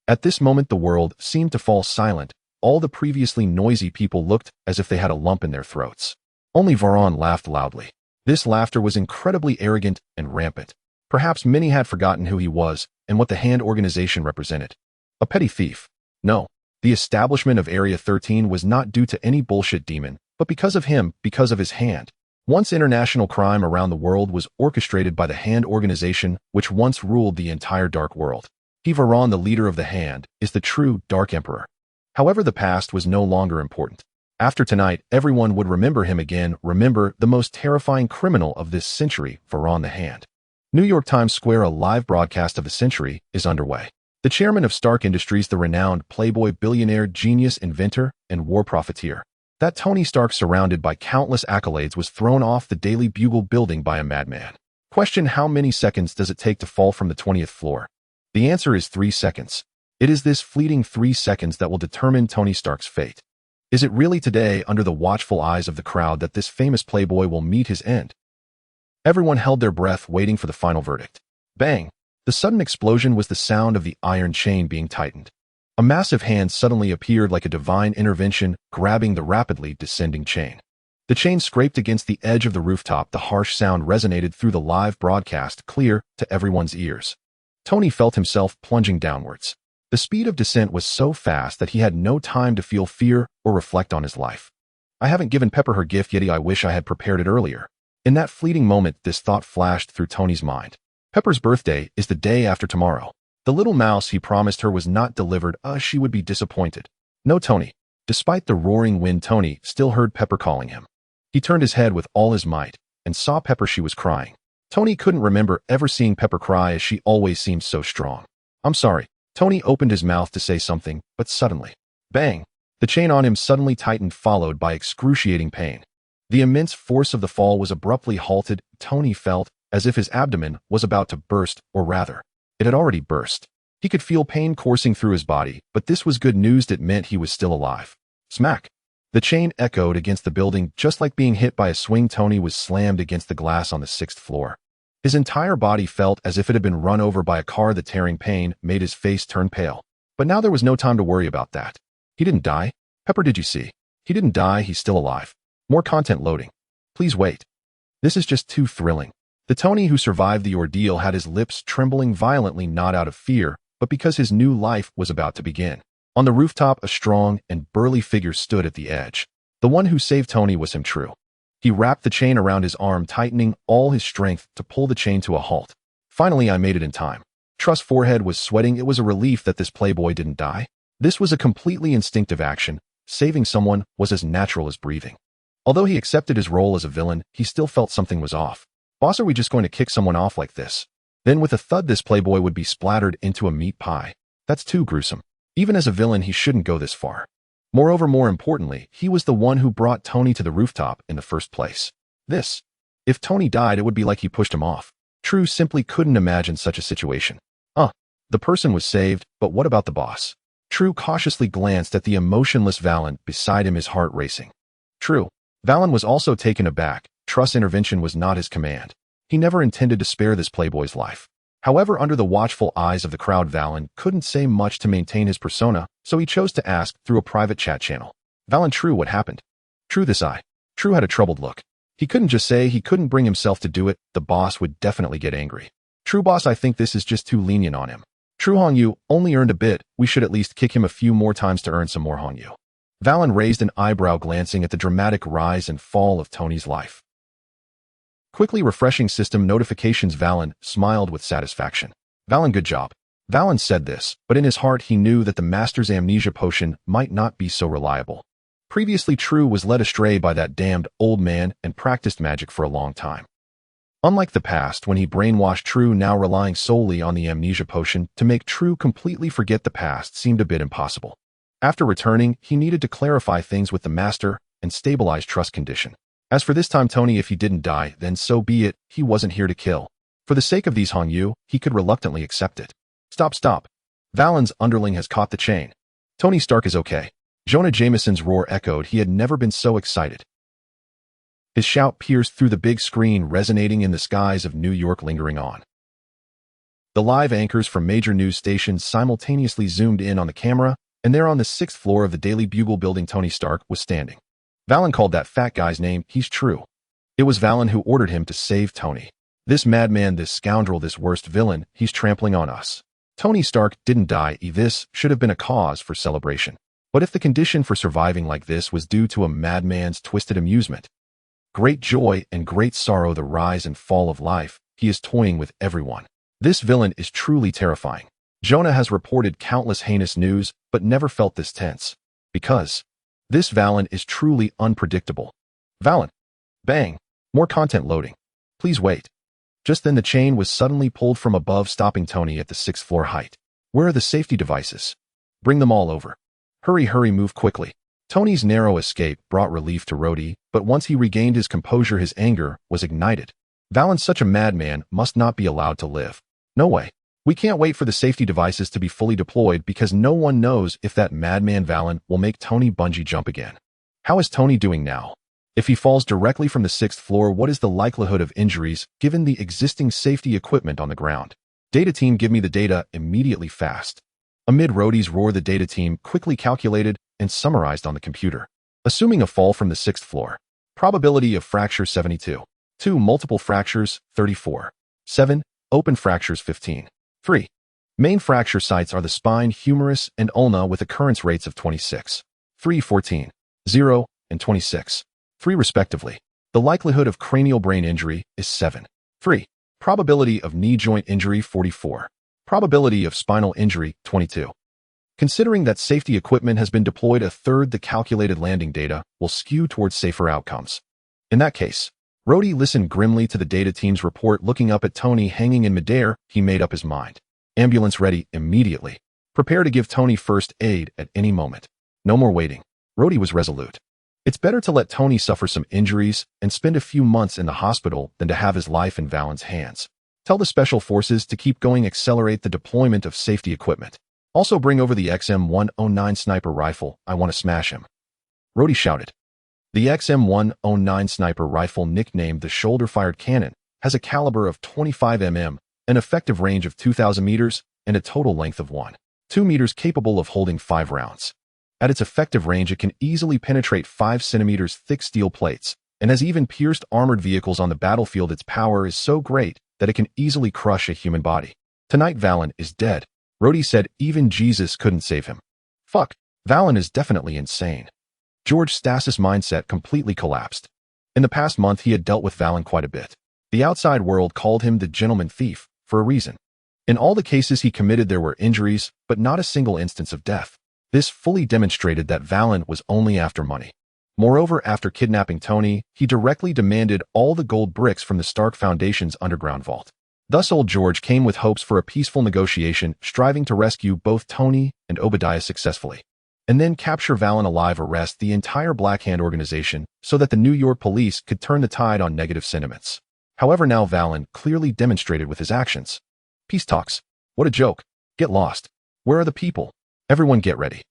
At this moment, the world seemed to fall silent. All the previously noisy people looked as if they had a lump in their throats. Only Varon laughed loudly. This laughter was incredibly arrogant and rampant. Perhaps many had forgotten who he was and what the Hand organization represented. A petty thief. No, the establishment of Area 13 was not due to any bullshit demon. But because of him, because of his hand. Once international crime around the world was orchestrated by the Hand organization, which once ruled the entire Dark World. Valon, the leader of the Hand, is the true Dark Emperor. However, the past was no longer important. After tonight, everyone would remember him again, remember the most terrifying criminal of this century, Valon the Hand. New York Times Square, a live broadcast of the century, is underway. The chairman of Stark Industries, the renowned playboy, billionaire, genius, inventor, and war profiteer. That Tony Stark, surrounded by countless accolades, was thrown off the Daily Bugle building by a madman. Question: how many seconds does it take to fall from the 20th floor? The answer is 3 seconds. It is this fleeting 3 seconds that will determine Tony Stark's fate. Is it really today, under the watchful eyes of the crowd, that this famous playboy will meet his end? Everyone held their breath, waiting for the final verdict. Bang! The sudden explosion was the sound of the iron chain being tightened. A massive hand suddenly appeared like a divine intervention, grabbing the rapidly descending chain. The chain scraped against the edge of the rooftop. The harsh sound resonated through the live broadcast, clear to everyone's ears. Tony felt himself plunging downwards. The speed of descent was so fast that he had no time to feel fear or reflect on his life. I haven't given Pepper her gift yet. I wish I had prepared it earlier. In that fleeting moment, this thought flashed through Tony's mind. Pepper's birthday is the day after tomorrow. The little mouse he promised her was not delivered. She would be disappointed. No, Tony. Despite the roaring wind, Tony still heard Pepper calling him. He turned his head with all his might and saw Pepper. She was crying. Tony couldn't remember ever seeing Pepper cry, as she always seemed so strong. I'm sorry. Tony opened his mouth to say something, but suddenly, bang! The chain on him suddenly tightened, followed by excruciating pain. The immense force of the fall was abruptly halted. Tony felt as if his abdomen was about to burst, or rather, it had already burst. He could feel pain coursing through his body, but this was good news. It meant he was still alive. Smack! The chain echoed against the building, just like being hit by a swing. Tony was slammed against the glass on the 6th floor. His entire body felt as if it had been run over by a car. The tearing pain made his face turn pale. But now there was no time to worry about that. He didn't die. Pepper, did you see? He didn't die. He's still alive. More content loading. Please wait. This is just too thrilling. The Tony who survived the ordeal had his lips trembling violently, not out of fear, but because his new life was about to begin. On the rooftop, a strong and burly figure stood at the edge. The one who saved Tony was him, True. He wrapped the chain around his arm, tightening all his strength to pull the chain to a halt. Finally, I made it in time. Truss' forehead was sweating. It was a relief that this playboy didn't die. This was a completely instinctive action. Saving someone was as natural as breathing. Although he accepted his role as a villain, he still felt something was off. Boss, are we just going to kick someone off like this? Then with a thud, this playboy would be splattered into a meat pie. That's too gruesome. Even as a villain, he shouldn't go this far. Moreover, more importantly, he was the one who brought Tony to the rooftop in the first place. If Tony died, it would be like he pushed him off. True simply couldn't imagine such a situation. The person was saved, but what about the boss? True cautiously glanced at the emotionless Valon beside him, his heart racing. True. Valon was also taken aback. Truss' intervention was not his command. He never intended to spare this playboy's life. However, under the watchful eyes of the crowd, Valon couldn't say much to maintain his persona, so he chose to ask through a private chat channel. Valon, True, what happened? True, this eye. True had a troubled look. He couldn't just say, he couldn't bring himself to do it. The boss would definitely get angry. True, boss, I think this is just too lenient on him. True, Hongyu only earned a bit. We should at least kick him a few more times to earn some more, Hongyu. Valon raised an eyebrow, glancing at the dramatic rise and fall of Tony's life. Quickly refreshing system notifications. Valon smiled with satisfaction. Valon, good job. Valon said this, but in his heart he knew that the master's amnesia potion might not be so reliable. Previously, True was led astray by that damned old man and practiced magic for a long time. Unlike the past, when he brainwashed True, now relying solely on the amnesia potion to make True completely forget the past seemed a bit impossible. After returning, he needed to clarify things with the master and stabilize Truss' condition. As for this time, Tony, if he didn't die, then so be it. He wasn't here to kill. For the sake of these Hongyu, he could reluctantly accept it. Stop. Valon's underling has caught the chain. Tony Stark is okay. Jonah Jameson's roar echoed. He had never been so excited. His shout pierced through the big screen, resonating in the skies of New York, lingering on. The live anchors from major news stations simultaneously zoomed in on the camera, and there on the 6th floor of the Daily Bugle building, Tony Stark was standing. Valon called that fat guy's name. He's True. It was Valon who ordered him to save Tony. This madman, this scoundrel, this worst villain, he's trampling on us. Tony Stark didn't die. This should have been a cause for celebration. But if the condition for surviving like this was due to a madman's twisted amusement, great joy and great sorrow, the rise and fall of life, he is toying with everyone. This villain is truly terrifying. Jonah has reported countless heinous news, but never felt this tense. Because this Valon is truly unpredictable. Valon. Bang. More content loading. Please wait. Just then the chain was suddenly pulled from above, stopping Tony at the 6th floor height. Where are the safety devices? Bring them all over. Hurry, hurry, move quickly. Tony's narrow escape brought relief to Rhodey, but once he regained his composure, his anger was ignited. Valon, such a madman, must not be allowed to live. No way. We can't wait for the safety devices to be fully deployed because no one knows if that madman Valon will make Tony bungee jump again. How is Tony doing now? If he falls directly from the 6th floor, what is the likelihood of injuries given the existing safety equipment on the ground? Data team, give me the data immediately, fast. Amid Rhodey's roar, the data team quickly calculated and summarized on the computer. Assuming a fall from the 6th floor. Probability of fracture 72. 2. Multiple fractures 34. 7. Open fractures 15. 3. Main fracture sites are the spine, humerus, and ulna with occurrence rates of 26, 3, 14, 0, and 26, 3 respectively. The likelihood of cranial brain injury is 7. 3. Probability of knee joint injury 44. Probability of spinal injury 22. Considering that safety equipment has been deployed a third, the calculated landing data will skew towards safer outcomes. In that case, Rhodey listened grimly to the data team's report. Looking up at Tony hanging in midair, he made up his mind. Ambulance ready immediately. Prepare to give Tony first aid at any moment. No more waiting. Rhodey was resolute. It's better to let Tony suffer some injuries and spend a few months in the hospital than to have his life in Valon's hands. Tell the special forces to keep going. Accelerate the deployment of safety equipment. Also bring over the XM-109 sniper rifle. I want to smash him. Rhodey shouted. The XM-109 sniper rifle, nicknamed the shoulder-fired cannon, has a caliber of 25 mm, an effective range of 2,000 meters, and a total length of 1.2 meters, capable of holding 5 rounds. At its effective range, it can easily penetrate 5 centimeters thick steel plates, and has even pierced armored vehicles on the battlefield. Its power is so great that it can easily crush a human body. Tonight Valon is dead. Rhodey said even Jesus couldn't save him. Fuck, Valon is definitely insane. George Stas's mindset completely collapsed. In the past month, he had dealt with Valon quite a bit. The outside world called him the gentleman thief, for a reason. In all the cases he committed, there were injuries, but not a single instance of death. This fully demonstrated that Valon was only after money. Moreover, after kidnapping Tony, he directly demanded all the gold bricks from the Stark Foundation's underground vault. Thus old George came with hopes for a peaceful negotiation, striving to rescue both Tony and Obadiah successfully, and then capture Valon alive, arrest the entire Black Hand organization so that the New York police could turn the tide on negative sentiments. However, now Valon clearly demonstrated with his actions. Peace talks. What a joke. Get lost. Where are the people? Everyone get ready.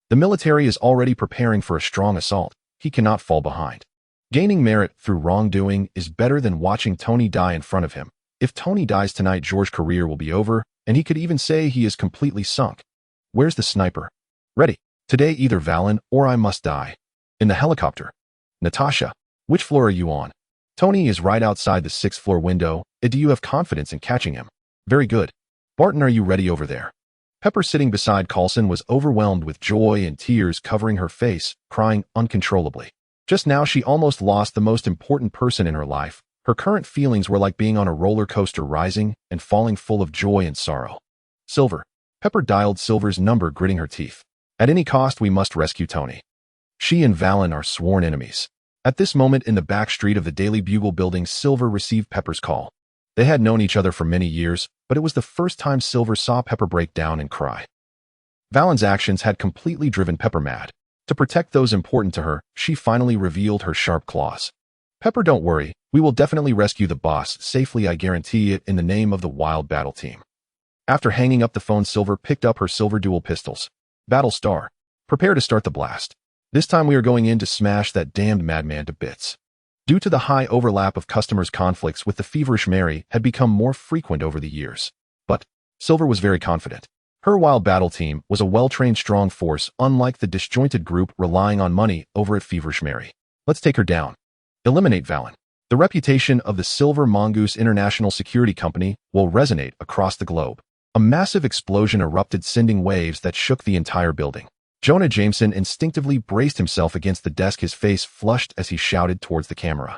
The military is already preparing for a strong assault. He cannot fall behind. Gaining merit through wrongdoing is better than watching Tony die in front of him. If Tony dies tonight, George's career will be over, and he could even say he is completely sunk. Where's the sniper? Ready. Today either Valon or I must die. In the helicopter. Natasha, which floor are you on? Tony is right outside the 6th floor window. Do you have confidence in catching him? Very good. Barton, are you ready over there? Pepper, sitting beside Coulson, was overwhelmed with joy and tears covering her face, crying uncontrollably. Just now she almost lost the most important person in her life. Her current feelings were like being on a roller coaster, rising and falling, full of joy and sorrow. Silver. Pepper dialed Silver's number, gritting her teeth. At any cost, we must rescue Tony. She and Valon are sworn enemies. At this moment, in the back street of the Daily Bugle building, Silver received Pepper's call. They had known each other for many years, but it was the first time Silver saw Pepper break down and cry. Valon's actions had completely driven Pepper mad. To protect those important to her, she finally revealed her sharp claws. Pepper, don't worry. We will definitely rescue the boss safely, I guarantee it, in the name of the Wild Battle Team. After hanging up the phone, Silver picked up her silver dual pistols. Battle Star. Prepare to start the blast. This time we are going in to smash that damned madman to bits. Due to the high overlap of customers, conflicts with the feverish Mary had become more frequent over the years. But Silver was very confident. Her Wild Battle Team was a well-trained, strong force, unlike the disjointed group relying on money over at Feverish Mary. Let's take her down. Eliminate Valon. The reputation of the Silver Mongoose International Security Company will resonate across the globe. A massive explosion erupted, sending waves that shook the entire building. Jonah Jameson instinctively braced himself against the desk, his face flushed as he shouted towards the camera.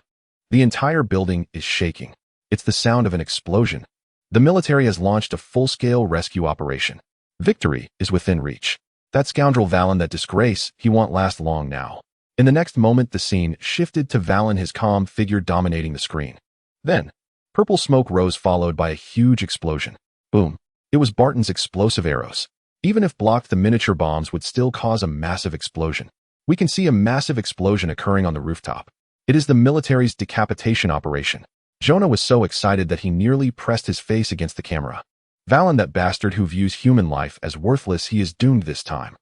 The entire building is shaking. It's the sound of an explosion. The military has launched a full-scale rescue operation. Victory is within reach. That scoundrel Valon, that disgrace, he won't last long now. In the next moment, the scene shifted to Valon, his calm figure dominating the screen. Then, purple smoke rose, followed by a huge explosion. Boom. It was Barton's explosive arrows. Even if blocked, the miniature bombs would still cause a massive explosion. We can see a massive explosion occurring on the rooftop. It is the military's decapitation operation. Jonah was so excited that he nearly pressed his face against the camera. Valon, that bastard who views human life as worthless, he is doomed this time.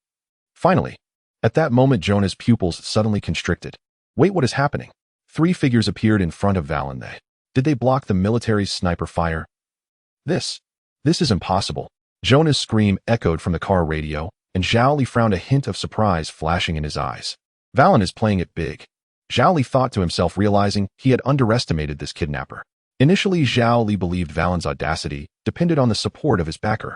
Finally, at that moment, Jonah's pupils suddenly constricted. Wait, what is happening? Three figures appeared in front of Valon. Did they block the military's sniper fire? This is impossible. Jonah's scream echoed from the car radio, and Zhao Li frowned, a hint of surprise flashing in his eyes. Valon is playing it big. Zhao Li thought to himself, realizing he had underestimated this kidnapper. Initially, Zhao Li believed Valon's audacity depended on the support of his backer.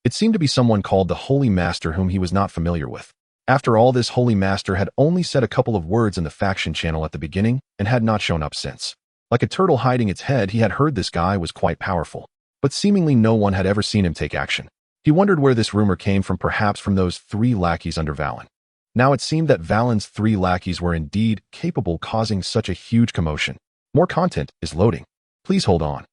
It seemed to be someone called the Holy Master, whom he was not familiar with. After all, this Holy Master had only said a couple of words in the faction channel at the beginning and had not shown up since. Like a turtle hiding its head, he had heard this guy was quite powerful, but seemingly no one had ever seen him take action. He wondered where this rumor came from, perhaps from those three lackeys under Valon. Now it seemed that Valon's three lackeys were indeed capable of causing such a huge commotion. More content is loading. Please hold on.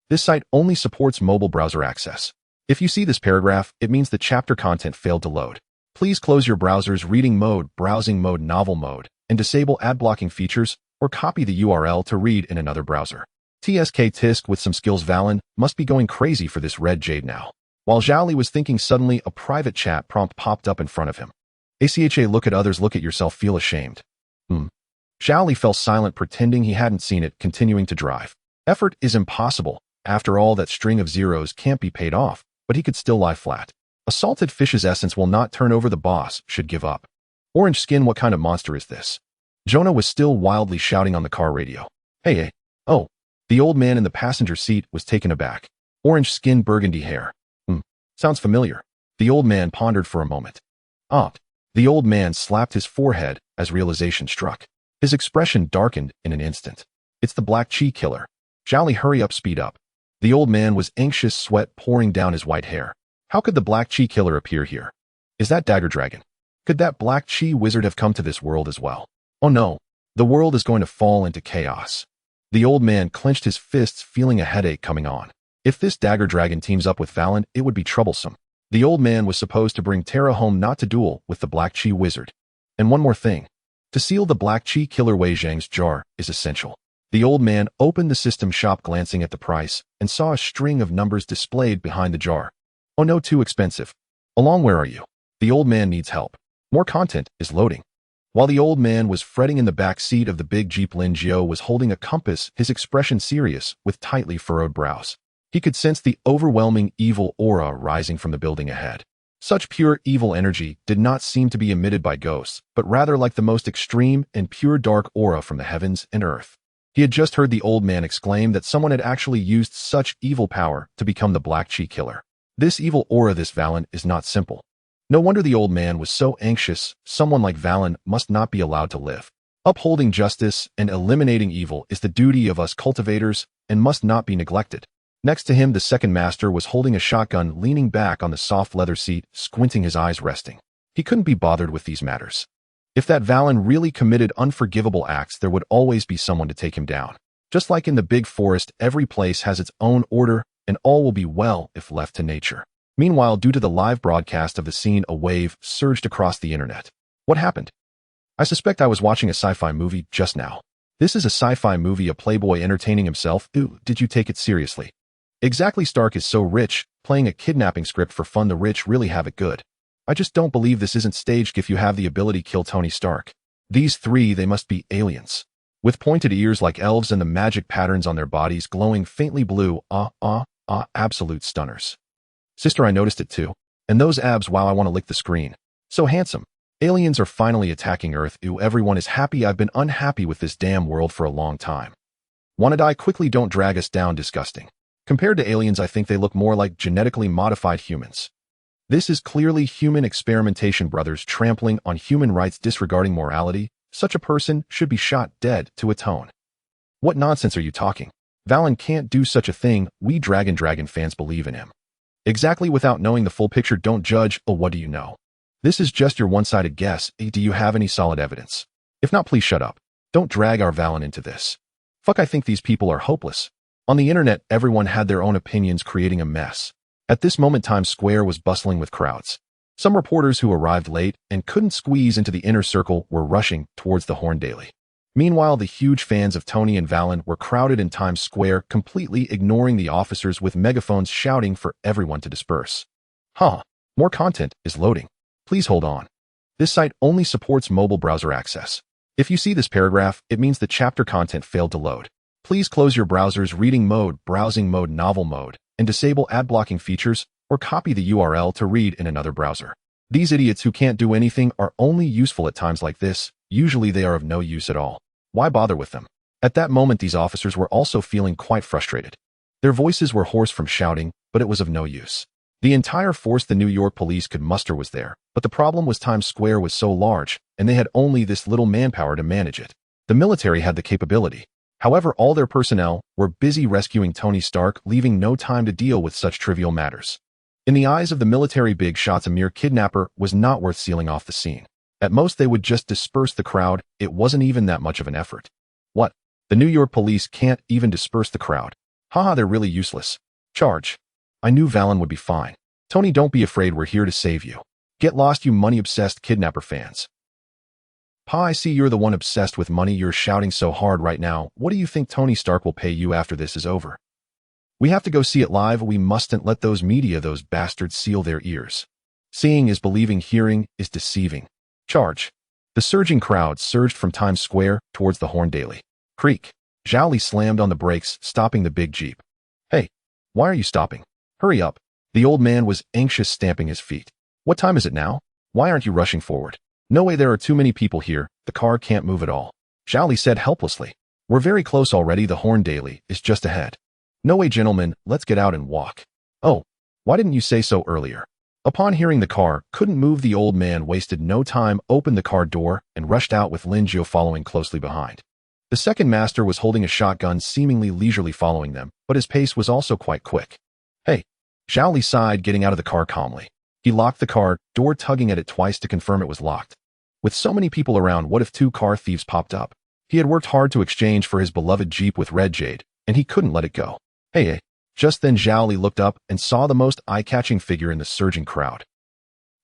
This site only supports mobile browser access. If you see this paragraph, it means the chapter content failed to load. Please close your browser's reading mode, browsing mode, novel mode, and disable ad blocking features, or copy the URL to read in another browser. TSK Tisk with some skills. Valon must be going crazy for this red jade now. While Zhao Li was thinking, suddenly a private chat prompt popped up in front of him. ACHA, look at others, look at yourself, feel ashamed. Zhao Li fell silent, pretending he hadn't seen it, continuing to drive. Effort is impossible. After all, that string of zeros can't be paid off, but he could still lie flat. A salted fish's essence will not turn over. The boss should give up. Orange skin, what kind of monster is this? Jonah was still wildly shouting on the car radio. Hey. Oh. The old man in the passenger seat was taken aback. Orange skin, burgundy hair. Sounds familiar. The old man pondered for a moment. The old man slapped his forehead as realization struck. His expression darkened in an instant. It's the Black Chi killer. Zhao Li, hurry up, speed up. The old man was anxious, sweat pouring down his white hair. How could the Black Chi killer appear here? Is that Dagger Dragon? Could that Black Chi wizard have come to this world as well? Oh no, the world is going to fall into chaos. The old man clenched his fists, feeling a headache coming on. If this Dagger Dragon teams up with Valon, it would be troublesome. The old man was supposed to bring Terra home, not to duel with the Black Chi wizard. And one more thing. To seal the Black Chi killer, Wei Zhang's jar is essential. The old man opened the system shop, glancing at the price, and saw a string of numbers displayed behind the jar. Oh no, too expensive. Along, where are you? The old man needs help. More content is loading. While the old man was fretting in the back seat of the big Jeep, Lin Jiao was holding a compass, his expression serious, with tightly furrowed brows. He could sense the overwhelming evil aura rising from the building ahead. Such pure evil energy did not seem to be emitted by ghosts, but rather like the most extreme and pure dark aura from the heavens and earth. He had just heard the old man exclaim that someone had actually used such evil power to become the Black Chi killer. This evil aura, this Valon, is not simple. No wonder the old man was so anxious. Someone like Valon must not be allowed to live. Upholding justice and eliminating evil is the duty of us cultivators and must not be neglected. Next to him, the second master was holding a shotgun, leaning back on the soft leather seat, squinting, his eyes resting. He couldn't be bothered with these matters. If that Valon really committed unforgivable acts, there would always be someone to take him down. Just like in the big forest, every place has its own order, and all will be well if left to nature. Meanwhile, due to the live broadcast of the scene, a wave surged across the internet. What happened? I suspect I was watching a sci-fi movie just now. This is a sci-fi movie, a playboy entertaining himself. Ooh, did you take it seriously? Exactly, Stark is so rich, playing a kidnapping script for fun. The rich really have it good. I just don't believe this isn't staged. If you have the ability, kill Tony Stark. These three, they must be aliens. With pointed ears like elves and the magic patterns on their bodies glowing faintly blue. Absolute stunners. Sister, I noticed it too. And those abs, wow, I want to lick the screen. So handsome. Aliens are finally attacking Earth. Ew, everyone is happy. I've been unhappy with this damn world for a long time. Wanna die? Quickly, don't drag us down. Disgusting. Compared to aliens, I think they look more like genetically modified humans. This is clearly human experimentation, brothers, trampling on human rights, disregarding morality. Such a person should be shot dead to atone. What nonsense are you talking? Valon can't do such a thing. We Dragon fans believe in him. Exactly, without knowing the full picture, don't judge. Oh, what do you know? This is just your one-sided guess. Do you have any solid evidence? If not, please shut up. Don't drag our Valon into this. Fuck, I think these people are hopeless. On the internet, everyone had their own opinions, creating a mess. At this moment, Times Square was bustling with crowds. Some reporters who arrived late and couldn't squeeze into the inner circle were rushing towards the Horn Daily. Meanwhile, the huge fans of Tony and Valon were crowded in Times Square, completely ignoring the officers with megaphones shouting for everyone to disperse. More content is loading. Please hold on. This site only supports mobile browser access. If you see this paragraph, it means the chapter content failed to load. Please close your browser's reading mode, browsing mode, novel mode, and disable ad blocking features, or copy the URL to read in another browser. These idiots who can't do anything are only useful at times like this. Usually they are of no use at all. Why bother with them? At that moment, these officers were also feeling quite frustrated. Their voices were hoarse from shouting, but it was of no use. The entire force the New York police could muster was there, but the problem was Times Square was so large, and they had only this little manpower to manage it. The military had the capability. However, all their personnel were busy rescuing Tony Stark, leaving no time to deal with such trivial matters. In the eyes of the military big shots, a mere kidnapper was not worth sealing off the scene. At most, they would just disperse the crowd. It wasn't even that much of an effort. What? The New York police can't even disperse the crowd. Haha, they're really useless. Charge. I knew Valon would be fine. Tony, don't be afraid, we're here to save you. Get lost, you money-obsessed kidnapper fans. Pa, I see you're the one obsessed with money. You're shouting so hard right now. What do you think Tony Stark will pay you after this is over? We have to go see it live. We mustn't let those media, those bastards, seal their ears. Seeing is believing, hearing is deceiving. Charge. The surging crowd surged from Times Square towards the Horn Daily. Creak. Zhao Li slammed on the brakes, stopping the big jeep. Hey, why are you stopping? Hurry up. The old man was anxious, stamping his feet. What time is it now? Why aren't you rushing forward? No way, there are too many people here. The car can't move at all. Zhao Li said helplessly. We're very close already. The Horn Daily is just ahead. No way, gentlemen, let's get out and walk. Oh, why didn't you say so earlier? Upon hearing the car couldn't move, the old man wasted no time, opened the car door, and rushed out with Lin Jiao following closely behind. The second master was holding a shotgun, seemingly leisurely following them, but his pace was also quite quick. Hey, Zhao Li sighed, getting out of the car calmly. He locked the car door, tugging at it twice to confirm it was locked. With so many people around, what if two car thieves popped up? He had worked hard to exchange for his beloved Jeep with Red Jade, and he couldn't let it go. Hey. Just then Zhao Li looked up and saw the most eye-catching figure in the surging crowd.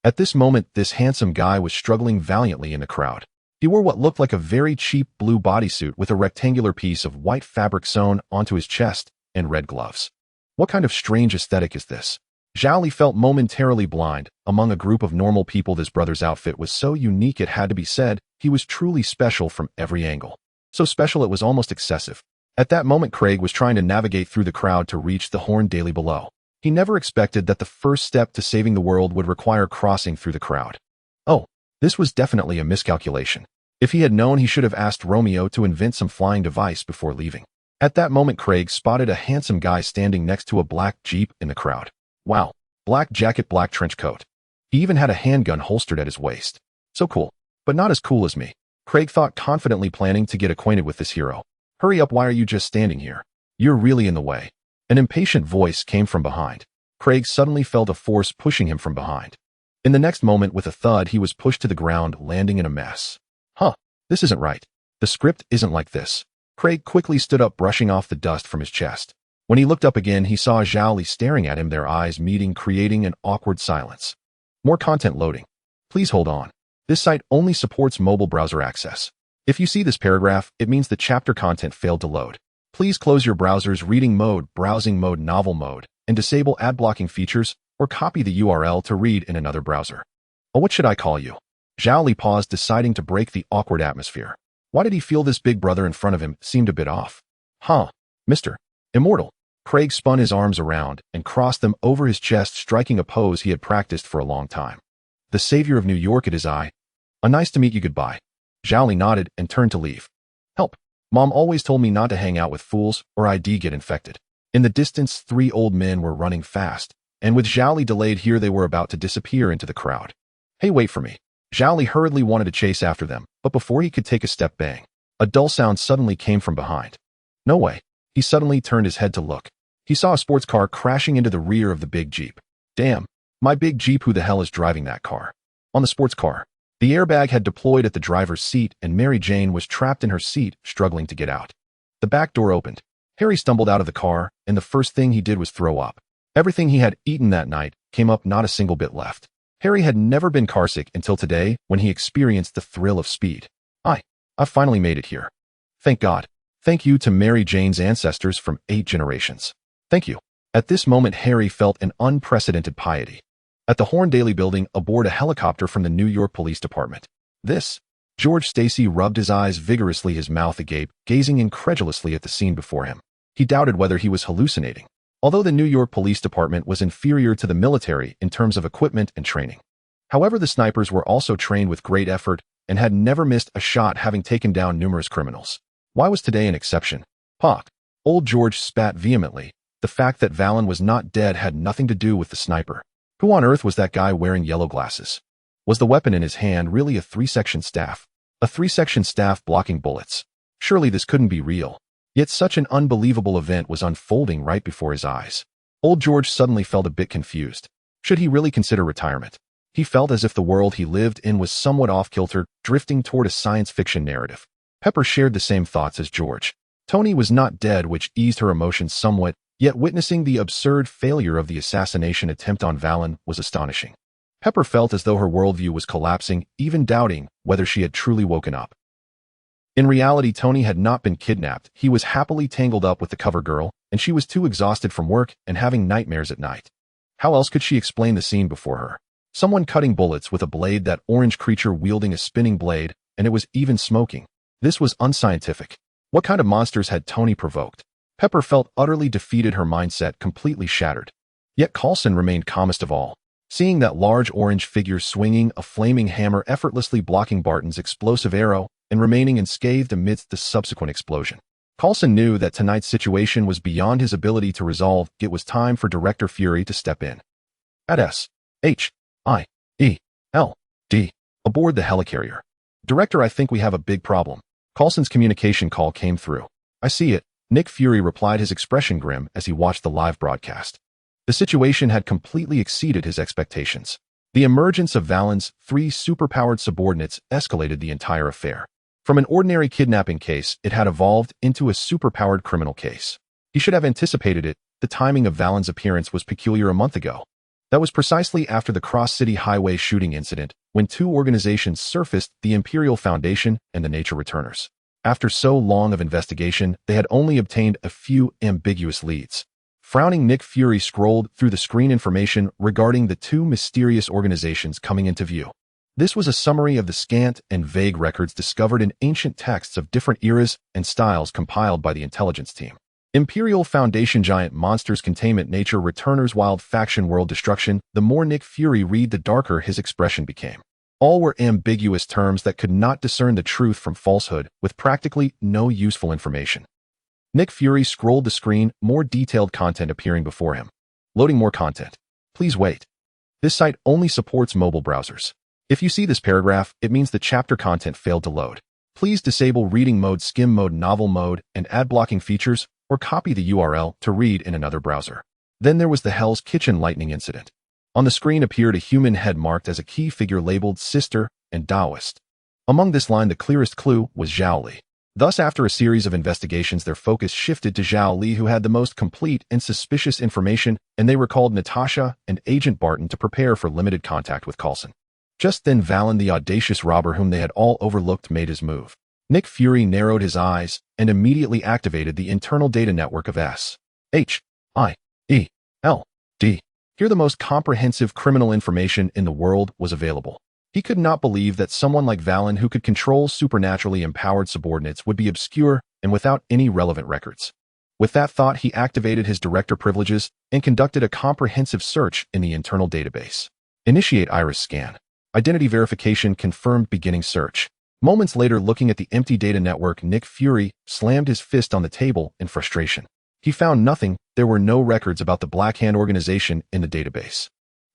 At this moment, this handsome guy was struggling valiantly in the crowd. He wore what looked like a very cheap blue bodysuit with a rectangular piece of white fabric sewn onto his chest and red gloves. What kind of strange aesthetic is this? Zhao Li felt momentarily blind. Among a group of normal people, this brother's outfit was so unique it had to be said. He was truly special from every angle. So special it was almost excessive. At that moment, Craig was trying to navigate through the crowd to reach the Horn Daily below. He never expected that the first step to saving the world would require crossing through the crowd. Oh, this was definitely a miscalculation. If he had known, he should have asked Romeo to invent some flying device before leaving. At that moment, Craig spotted a handsome guy standing next to a black Jeep in the crowd. Wow, black jacket, black trench coat. He even had a handgun holstered at his waist. So cool, but not as cool as me. Craig thought, confidently planning to get acquainted with this hero. Hurry up, why are you just standing here? You're really in the way. An impatient voice came from behind. Craig suddenly felt a force pushing him from behind. In the next moment, with a thud, he was pushed to the ground, landing in a mess. This isn't right. The script isn't like this. Craig quickly stood up, brushing off the dust from his chest. When he looked up again, he saw Zhao Li staring at him, their eyes meeting, creating an awkward silence. More content loading. Please hold on. This site only supports mobile browser access. If you see this paragraph, it means the chapter content failed to load. Please close your browser's reading mode, browsing mode, novel mode, and disable ad blocking features, or copy the URL to read in another browser. Oh, what should I call you? Zhao Li paused, deciding to break the awkward atmosphere. Why did he feel this big brother in front of him seemed a bit off? Mr. Immortal. Craig spun his arms around and crossed them over his chest, striking a pose he had practiced for a long time. The savior of New York, it is I. Nice to meet you, goodbye. Zhao Li nodded and turned to leave. Help. Mom always told me not to hang out with fools or I'd get infected. In the distance, three old men were running fast. and with Zhao Li delayed here they were about to disappear into the crowd. Hey, wait for me. Zhao Li hurriedly wanted to chase after them, but before he could take a step, bang. A dull sound suddenly came from behind. No way. He suddenly turned his head to look. He saw a sports car crashing into the rear of the big Jeep. Damn. My big Jeep, who the hell is driving that car? On the sports car, the airbag had deployed at the driver's seat and Mary Jane was trapped in her seat, struggling to get out. The back door opened. Harry stumbled out of the car, and the first thing he did was throw up. Everything he had eaten that night came up, not a single bit left. Harry had never been carsick until today when he experienced the thrill of speed. I finally made it here. Thank God. Thank you to Mary Jane's ancestors from 8 generations. Thank you. At this moment, Harry felt an unprecedented piety. At the Horn-Daly building, aboard a helicopter from the New York Police Department. George Stacy rubbed his eyes vigorously, his mouth agape, gazing incredulously at the scene before him. He doubted whether he was hallucinating. Although the New York Police Department was inferior to the military in terms of equipment and training. However, the snipers were also trained with great effort and had never missed a shot, having taken down numerous criminals. Why was today an exception? Pock. Old George spat vehemently. The fact that Valon was not dead had nothing to do with the sniper. Who on earth was that guy wearing yellow glasses? Was the weapon in his hand really a 3-section staff? A 3-section staff blocking bullets? Surely this couldn't be real. Yet such an unbelievable event was unfolding right before his eyes. Old George suddenly felt a bit confused. Should he really consider retirement? He felt as if the world he lived in was somewhat off-kilter, drifting toward a science fiction narrative. Pepper shared the same thoughts as George. Tony was not dead, which eased her emotions somewhat, yet witnessing the absurd failure of the assassination attempt on Valon was astonishing. Pepper felt as though her worldview was collapsing, even doubting whether she had truly woken up. In reality, Tony had not been kidnapped. He was happily tangled up with the cover girl, and she was too exhausted from work and having nightmares at night. How else could she explain the scene before her? Someone cutting bullets with a blade, that orange creature wielding a spinning blade, and it was even smoking. This was unscientific. What kind of monsters had Tony provoked? Pepper felt utterly defeated, her mindset completely shattered. Yet Coulson remained calmest of all. Seeing that large orange figure swinging a flaming hammer, effortlessly blocking Barton's explosive arrow and remaining unscathed amidst the subsequent explosion. Coulson knew that tonight's situation was beyond his ability to resolve. It was time for Director Fury to step in. At S.H.I.E.L.D. aboard the helicarrier. Director, I think we have a big problem. Coulson's communication call came through. I see it, Nick Fury replied, his expression grim as he watched the live broadcast. The situation had completely exceeded his expectations. The emergence of Valon's 3 superpowered subordinates escalated the entire affair. From an ordinary kidnapping case, it had evolved into a superpowered criminal case. He should have anticipated it. The timing of Valon's appearance was peculiar a month ago. That was precisely after the Cross-City Highway shooting incident, when 2 organizations surfaced, the Imperial Foundation and the Nature Returners. After so long of investigation, they had only obtained a few ambiguous leads. Frowning, Nick Fury scrolled through the screen information regarding the 2 mysterious organizations coming into view. This was a summary of the scant and vague records discovered in ancient texts of different eras and styles compiled by the intelligence team. Imperial Foundation, giant monsters, containment, nature returners, wild faction, world destruction. The more Nick Fury read, the darker his expression became. All were ambiguous terms that could not discern the truth from falsehood, with practically no useful information. Nick Fury scrolled the screen, more detailed content appearing before him. Loading more content. Please wait. This site only supports mobile browsers. If you see this paragraph, it means the chapter content failed to load. Please disable reading mode, skim mode, novel mode, and ad blocking features, or copy the URL to read in another browser. Then there was the Hell's Kitchen lightning incident. On the screen appeared a human head marked as a key figure labeled Sister and Taoist. Among this line, the clearest clue was Zhao Li. Thus, after a series of investigations, their focus shifted to Zhao Li, who had the most complete and suspicious information, and they recalled Natasha and Agent Barton to prepare for limited contact with Coulson. Just then, Valon, the audacious robber whom they had all overlooked, made his move. Nick Fury narrowed his eyes and immediately activated the internal data network of S.H.I.E.L.D. Here, the most comprehensive criminal information in the world was available. He could not believe that someone like Valon, who could control supernaturally empowered subordinates, would be obscure and without any relevant records. With that thought, he activated his director privileges and conducted a comprehensive search in the internal database. Initiate iris scan. Identity verification confirmed, beginning search. Moments later, looking at the empty data network, Nick Fury slammed his fist on the table in frustration. He found nothing. There were no records about the Black Hand organization in the database.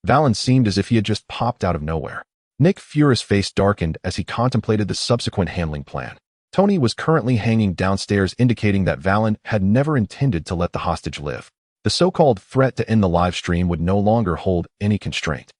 Valon seemed as if he had just popped out of nowhere. Nick Fury's face darkened as he contemplated the subsequent handling plan. Tony was currently hanging downstairs, indicating that Valon had never intended to let the hostage live. The so-called threat to end the live stream would no longer hold any constraint.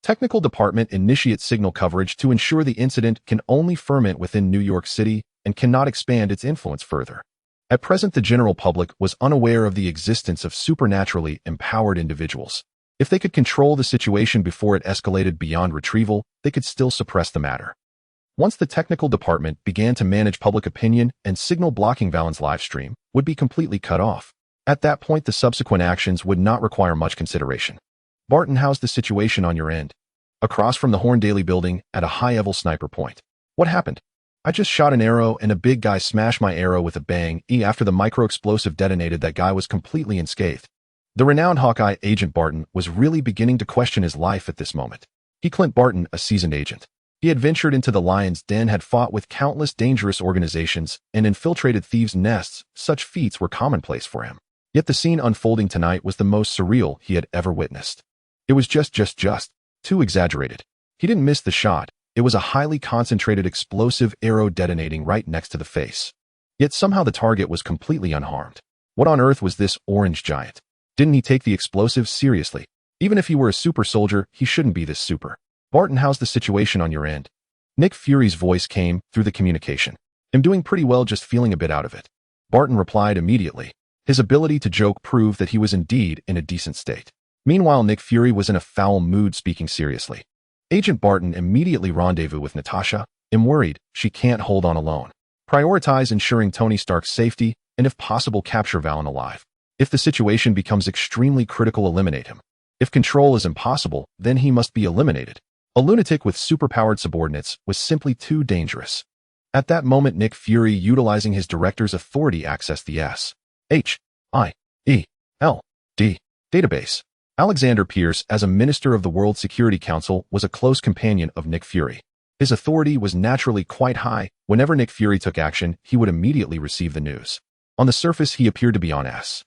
Technical department initiates signal coverage to ensure the incident can only ferment within New York City and cannot expand its influence further. At present, the general public was unaware of the existence of supernaturally empowered individuals. If they could control the situation before it escalated beyond retrieval, they could still suppress the matter. Once the technical department began to manage public opinion and signal blocking Valon's live stream would be completely cut off. At that point, the subsequent actions would not require much consideration. Barton, how's the situation on your end? Across from the Horn Daily building at a high-level sniper point. What happened? I just shot an arrow and a big guy smashed my arrow with a bang. After the micro-explosive detonated, that guy was completely unscathed. The renowned Hawkeye agent Barton was really beginning to question his life at this moment. Clint Barton, a seasoned agent. He had ventured into the lion's den, had fought with countless dangerous organizations, and infiltrated thieves' nests. Such feats were commonplace for him. Yet the scene unfolding tonight was the most surreal he had ever witnessed. It was just too exaggerated. He didn't miss the shot. It was a highly concentrated explosive arrow detonating right next to the face. Yet somehow the target was completely unharmed. What on earth was this orange giant? Didn't he take the explosive seriously? Even if he were a super soldier, he shouldn't be this super. Barton, how's the situation on your end? Nick Fury's voice came through the communication. I'm doing pretty well, just feeling a bit out of it. Barton replied immediately. His ability to joke proved that he was indeed in a decent state. Meanwhile, Nick Fury was in a foul mood, speaking seriously. Agent Barton immediately rendezvoused with Natasha. I'm worried she can't hold on alone. Prioritize ensuring Tony Stark's safety and, if possible, capture Valon alive. If the situation becomes extremely critical, eliminate him. If control is impossible, then he must be eliminated. A lunatic with superpowered subordinates was simply too dangerous. At that moment, Nick Fury, utilizing his director's authority, accessed the S.H.I.E.L.D. database. Alexander Pierce, as a minister of the World Security Council, was a close companion of Nick Fury. His authority was naturally quite high. Whenever Nick Fury took action, he would immediately receive the news. On the surface, he appeared to be on S.H.I.E.L.D.'s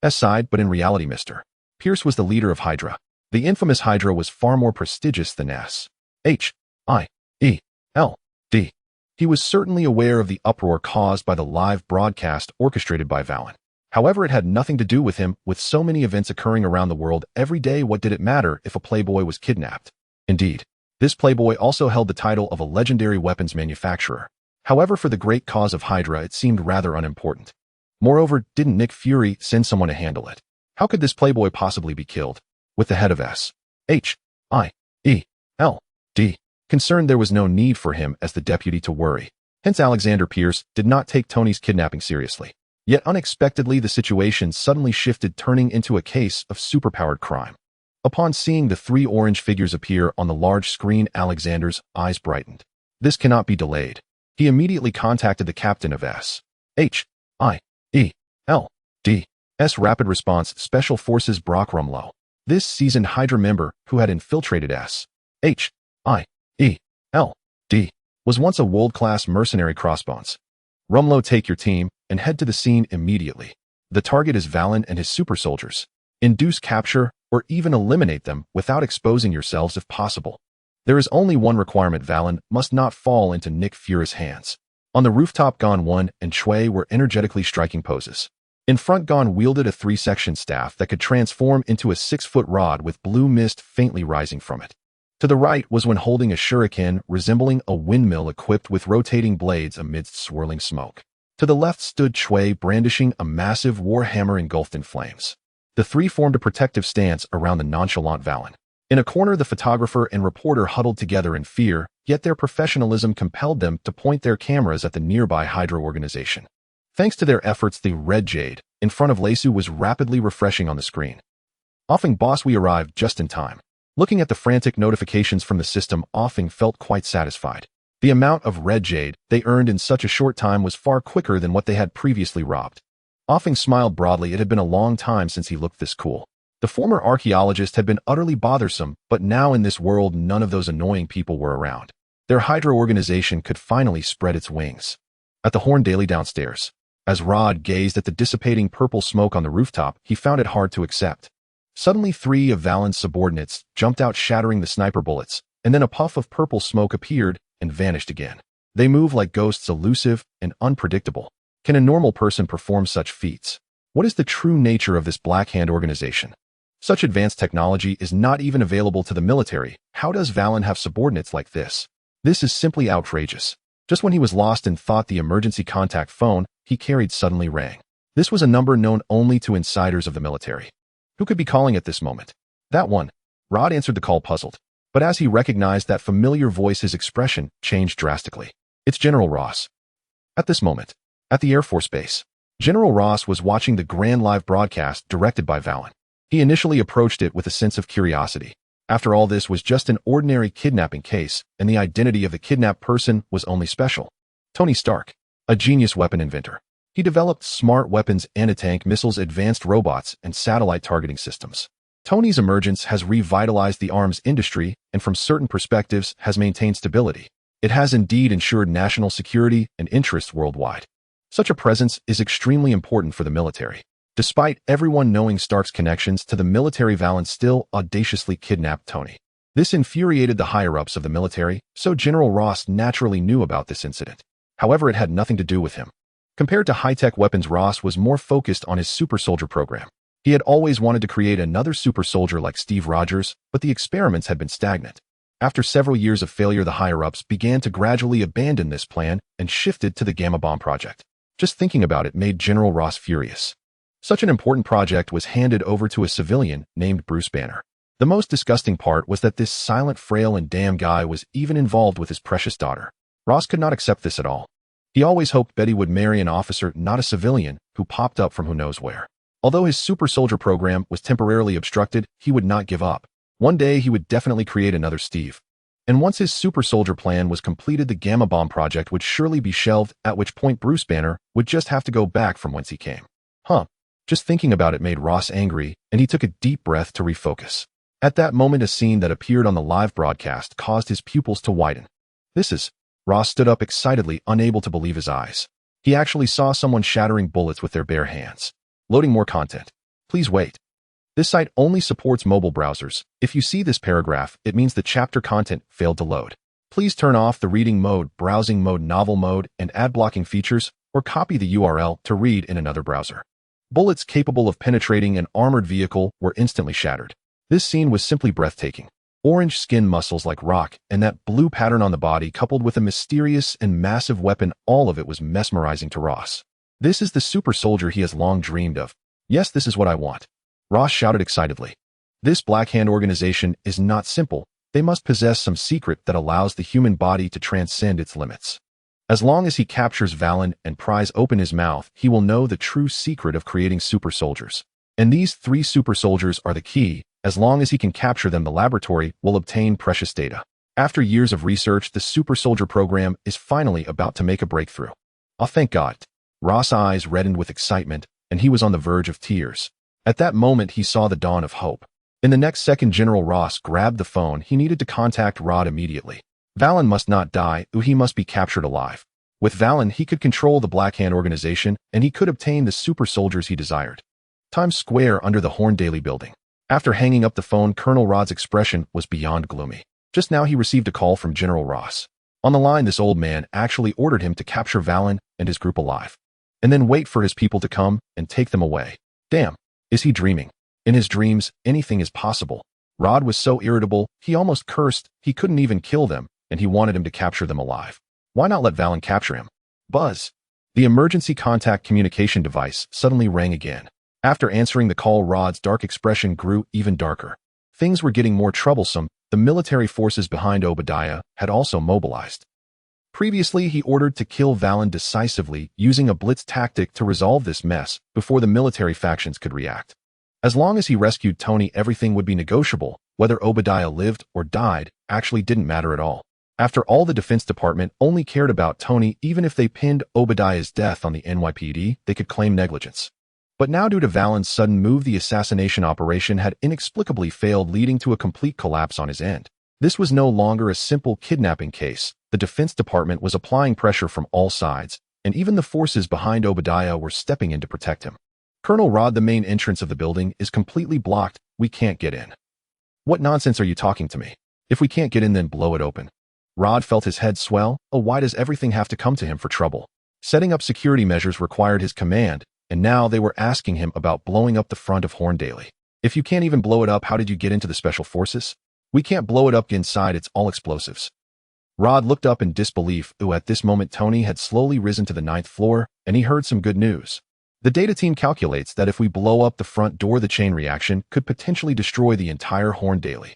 side, but in reality, Mr. Pierce was the leader of Hydra. The infamous Hydra was far more prestigious than S.H.I.E.L.D. He was certainly aware of the uproar caused by the live broadcast orchestrated by Valon. However, it had nothing to do with him. With so many events occurring around the world every day, what did it matter if a playboy was kidnapped? Indeed, this playboy also held the title of a legendary weapons manufacturer. However, for the great cause of Hydra, it seemed rather unimportant. Moreover, didn't Nick Fury send someone to handle it? How could this playboy possibly be killed? With the head of S.H.I.E.L.D. concerned, there was no need for him as the deputy to worry. Hence, Alexander Pierce did not take Tony's kidnapping seriously. Yet unexpectedly, the situation suddenly shifted, turning into a case of superpowered crime. Upon seeing the three orange figures appear on the large screen, Alexander's eyes brightened. This cannot be delayed. He immediately contacted the captain of S.H.I.E.L.D.'s Rapid Response Special Forces, Brock Rumlow. This seasoned Hydra member, who had infiltrated S.H.I.E.L.D., was once a world-class mercenary. Crossbones. Rumlow, take your team and head to the scene immediately. The target is Valon and his super soldiers. Induce, capture, or even eliminate them without exposing yourselves if possible. There is only one requirement: Valon must not fall into Nick Fury's hands. On the rooftop, Gon 1 and Shui were energetically striking poses. In front, Gon wielded a 3-section staff that could transform into a 6-foot rod with blue mist faintly rising from it. To the right was one holding a shuriken resembling a windmill equipped with rotating blades amidst swirling smoke. To the left stood Shui, brandishing a massive warhammer engulfed in flames. The three formed a protective stance around the nonchalant Valon. In a corner, the photographer and reporter huddled together in fear, yet their professionalism compelled them to point their cameras at the nearby Hydra organization. Thanks to their efforts, the red jade in front of Lesu was rapidly refreshing on the screen. Offing, boss, we arrived just in time. Looking at the frantic notifications from the system, Offing felt quite satisfied. The amount of red jade they earned in such a short time was far quicker than what they had previously robbed. Offing smiled broadly. It had been a long time since he looked this cool. The former archaeologist had been utterly bothersome, but now in this world none of those annoying people were around. Their Hydra organization could finally spread its wings. at the Horn Daily downstairs. As Rod gazed at the dissipating purple smoke on the rooftop, he found it hard to accept. Suddenly 3 of Valon's subordinates jumped out, shattering the sniper bullets, and then a puff of purple smoke appeared and vanished again. They move like ghosts, elusive and unpredictable. Can a normal person perform such feats? What is the true nature of this Black Hand organization? Such advanced technology is not even available to the military. How does Valon have subordinates like this? This is simply outrageous. Just when he was lost in thought, the emergency contact phone he carried suddenly rang. This was a number known only to insiders of the military. Who could be calling at this moment? That one. Rod answered the call, puzzled. But as he recognized that familiar voice, his expression changed drastically. It's General Ross. At this moment, at the Air Force Base, General Ross was watching the grand live broadcast directed by Valon. He initially approached it with a sense of curiosity. After all, this was just an ordinary kidnapping case, and the identity of the kidnapped person was only special. Tony Stark, a genius weapon inventor. He developed smart weapons, anti-tank missiles, advanced robots, and satellite targeting systems. Tony's emergence has revitalized the arms industry and from certain perspectives has maintained stability. It has indeed ensured national security and interests worldwide. Such a presence is extremely important for the military. Despite everyone knowing Stark's connections to the military, Valon still audaciously kidnapped Tony. This infuriated the higher-ups of the military, so General Ross naturally knew about this incident. However, it had nothing to do with him. Compared to high-tech weapons, Ross was more focused on his super soldier program. He had always wanted to create another super soldier like Steve Rogers, but the experiments had been stagnant. After several years of failure, the higher-ups began to gradually abandon this plan and shifted to the Gamma Bomb project. Just thinking about it made General Ross furious. Such an important project was handed over to a civilian named Bruce Banner. The most disgusting part was that this silent, frail, and damn guy was even involved with his precious daughter. Ross could not accept this at all. He always hoped Betty would marry an officer, not a civilian, who popped up from who knows where. Although his super soldier program was temporarily obstructed, he would not give up. One day he would definitely create another Steve. And once his super soldier plan was completed, the Gamma Bomb project would surely be shelved, at which point Bruce Banner would just have to go back from whence he came. Just thinking about it made Ross angry, and he took a deep breath to refocus. At that moment, a scene that appeared on the live broadcast caused his pupils to widen. Ross stood up excitedly, unable to believe his eyes. He actually saw someone shattering bullets with their bare hands. Loading more content. Please wait. This site only supports mobile browsers. If you see this paragraph, it means the chapter content failed to load. Please turn off the reading mode, browsing mode, novel mode, and ad blocking features, or copy the URL to read in another browser. Bullets capable of penetrating an armored vehicle were instantly shattered. This scene was simply breathtaking. Orange skin, muscles like rock, and that blue pattern on the body coupled with a mysterious and massive weapon, all of it was mesmerizing to Ross. This is the super soldier he has long dreamed of. Yes, this is what I want. Ross shouted excitedly. This Black Hand organization is not simple. They must possess some secret that allows the human body to transcend its limits. As long as he captures Valon and pries open his mouth, he will know the true secret of creating super soldiers. And these 3 super soldiers are the key. As long as he can capture them, the laboratory will obtain precious data. After years of research, the super soldier program is finally about to make a breakthrough. Oh, thank God. Ross' eyes reddened with excitement, and he was on the verge of tears. At that moment, he saw the dawn of hope. In the next second, General Ross grabbed the phone. He needed to contact Rod immediately. Valon must not die, he must be captured alive. With Valon, he could control the Black Hand organization, and he could obtain the super soldiers he desired. Times Square, under the Horn Daily building. After hanging up the phone, Colonel Rod's expression was beyond gloomy. Just now he received a call from General Ross. On the line, this old man actually ordered him to capture Valon and his group alive, and then wait for his people to come and take them away. Damn, is he dreaming? In his dreams, anything is possible. Rod was so irritable, he almost cursed. He couldn't even kill them, and he wanted him to capture them alive. Why not let Valon capture him? Buzz. The emergency contact communication device suddenly rang again. After answering the call, Rod's dark expression grew even darker. Things were getting more troublesome. The military forces behind Obadiah had also mobilized. Previously, he ordered to kill Valon decisively, using a blitz tactic to resolve this mess before the military factions could react. As long as he rescued Tony, everything would be negotiable. Whether Obadiah lived or died actually didn't matter at all. After all, the Defense Department only cared about Tony. Even if they pinned Obadiah's death on the NYPD, they could claim negligence. But now, due to Valon's sudden move, the assassination operation had inexplicably failed, leading to a complete collapse on his end. This was no longer a simple kidnapping case. The Defense Department was applying pressure from all sides, and even the forces behind Obadiah were stepping in to protect him. Colonel Rod, the main entrance of the building is completely blocked. We can't get in. What nonsense are you talking to me? If we can't get in, then blow it open. Rod felt his head swell. Oh, why does everything have to come to him for trouble? Setting up security measures required his command, and now they were asking him about blowing up the front of Horndale. If you can't even blow it up, how did you get into the special forces? We can't blow it up inside, it's all explosives. Rod looked up in disbelief. At this moment, Tony had slowly risen to the 9th floor, and he heard some good news. The data team calculates that if we blow up the front door, the chain reaction could potentially destroy the entire Horndale.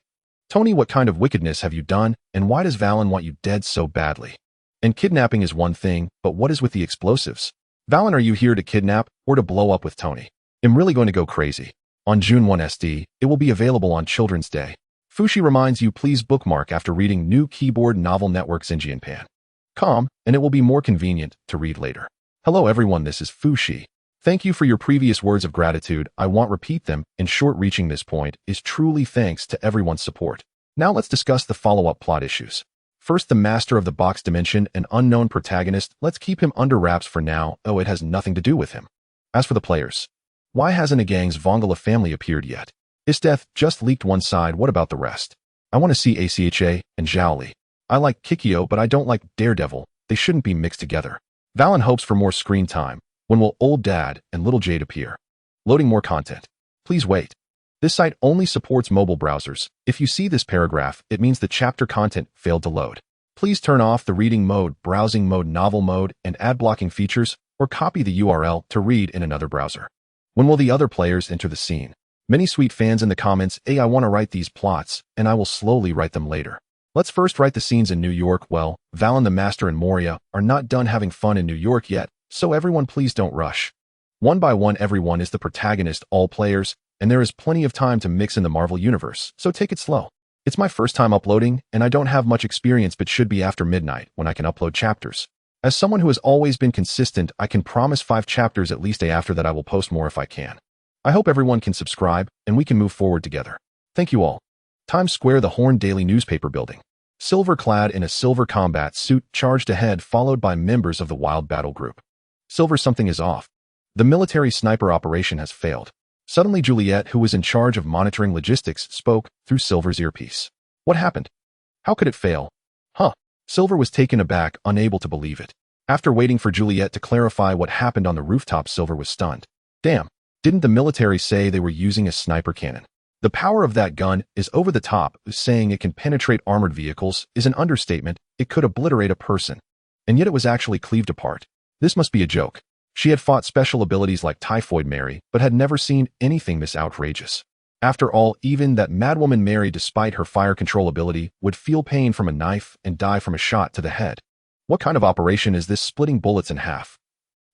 Tony, what kind of wickedness have you done, and why does Valon want you dead so badly? And kidnapping is one thing, but what is with the explosives? Valon, are you here to kidnap or to blow up with Tony? I'm really going to go crazy. On June 1 SD, it will be available on Children's Day. Fushi reminds you, please bookmark after reading new keyboard novel networks in Japan.com, and it will be more convenient to read later. Hello everyone, this is Fushi. Thank you for your previous words of gratitude. I won't repeat them. In short, reaching this point is truly thanks to everyone's support. Now let's discuss the follow-up plot issues. First, the master of the box dimension, an unknown protagonist. Let's keep him under wraps for now. It has nothing to do with him. As for the players, why hasn't a gang's Vongala family appeared yet? Isdeath just leaked one side. What about the rest? I want to see ACHA and Zhaoli. I like Kikyo, but I don't like Daredevil. They shouldn't be mixed together. Valon hopes for more screen time. When will Old Dad and Little Jade appear? Loading more content. Please wait. This site only supports mobile browsers. If you see this paragraph, it means the chapter content failed to load. Please turn off the reading mode, browsing mode, novel mode, and ad blocking features, or copy the URL to read in another browser. When will the other players enter the scene? Many sweet fans in the comments, I want to write these plots, and I will slowly write them later. Let's first write the scenes in New York. Well, Valon the Master and Moria are not done having fun in New York yet, so everyone please don't rush. One by one, everyone is the protagonist, all players, and there is plenty of time to mix in the Marvel Universe, so take it slow. It's my first time uploading, and I don't have much experience, but should be after midnight when I can upload chapters. As someone who has always been consistent, I can promise 5 chapters at least. After that I will post more if I can. I hope everyone can subscribe, and we can move forward together. Thank you all. Times Square, the Horndale newspaper building. Silver clad in a silver combat suit charged ahead, followed by members of the Wild Battle Group. Silver, something is off. The military sniper operation has failed. Suddenly Juliet, who was in charge of monitoring logistics, spoke through Silver's earpiece. What happened? How could it fail? Silver was taken aback, unable to believe it. After waiting for Juliet to clarify what happened on the rooftop, Silver was stunned. Damn, didn't the military say they were using a sniper cannon? The power of that gun is over the top. Saying it can penetrate armored vehicles is an understatement. It could obliterate a person. And yet it was actually cleaved apart. This must be a joke. She had fought special abilities like Typhoid Mary, but had never seen anything this outrageous. After all, even that madwoman Mary, despite her fire control ability, would feel pain from a knife and die from a shot to the head. What kind of operation is this, splitting bullets in half?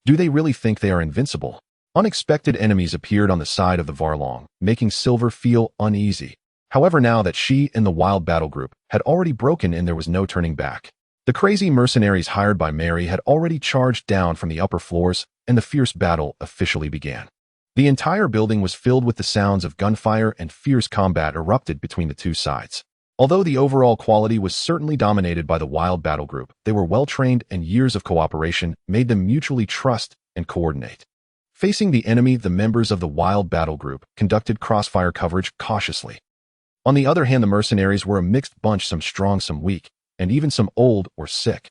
Do they really think they are invincible? Unexpected enemies appeared on the side of the Valon, making Silver feel uneasy. However, now that she and the Wild Battle Group had already broken in, there was no turning back. The crazy mercenaries hired by Mary had already charged down from the upper floors, and the fierce battle officially began. The entire building was filled with the sounds of gunfire, and fierce combat erupted between the two sides. Although the overall quality was certainly dominated by the Wild Battle Group, they were well-trained, and years of cooperation made them mutually trust and coordinate. Facing the enemy, the members of the Wild Battle Group conducted crossfire coverage cautiously. On the other hand, the mercenaries were a mixed bunch, some strong, some weak, and even some old or sick.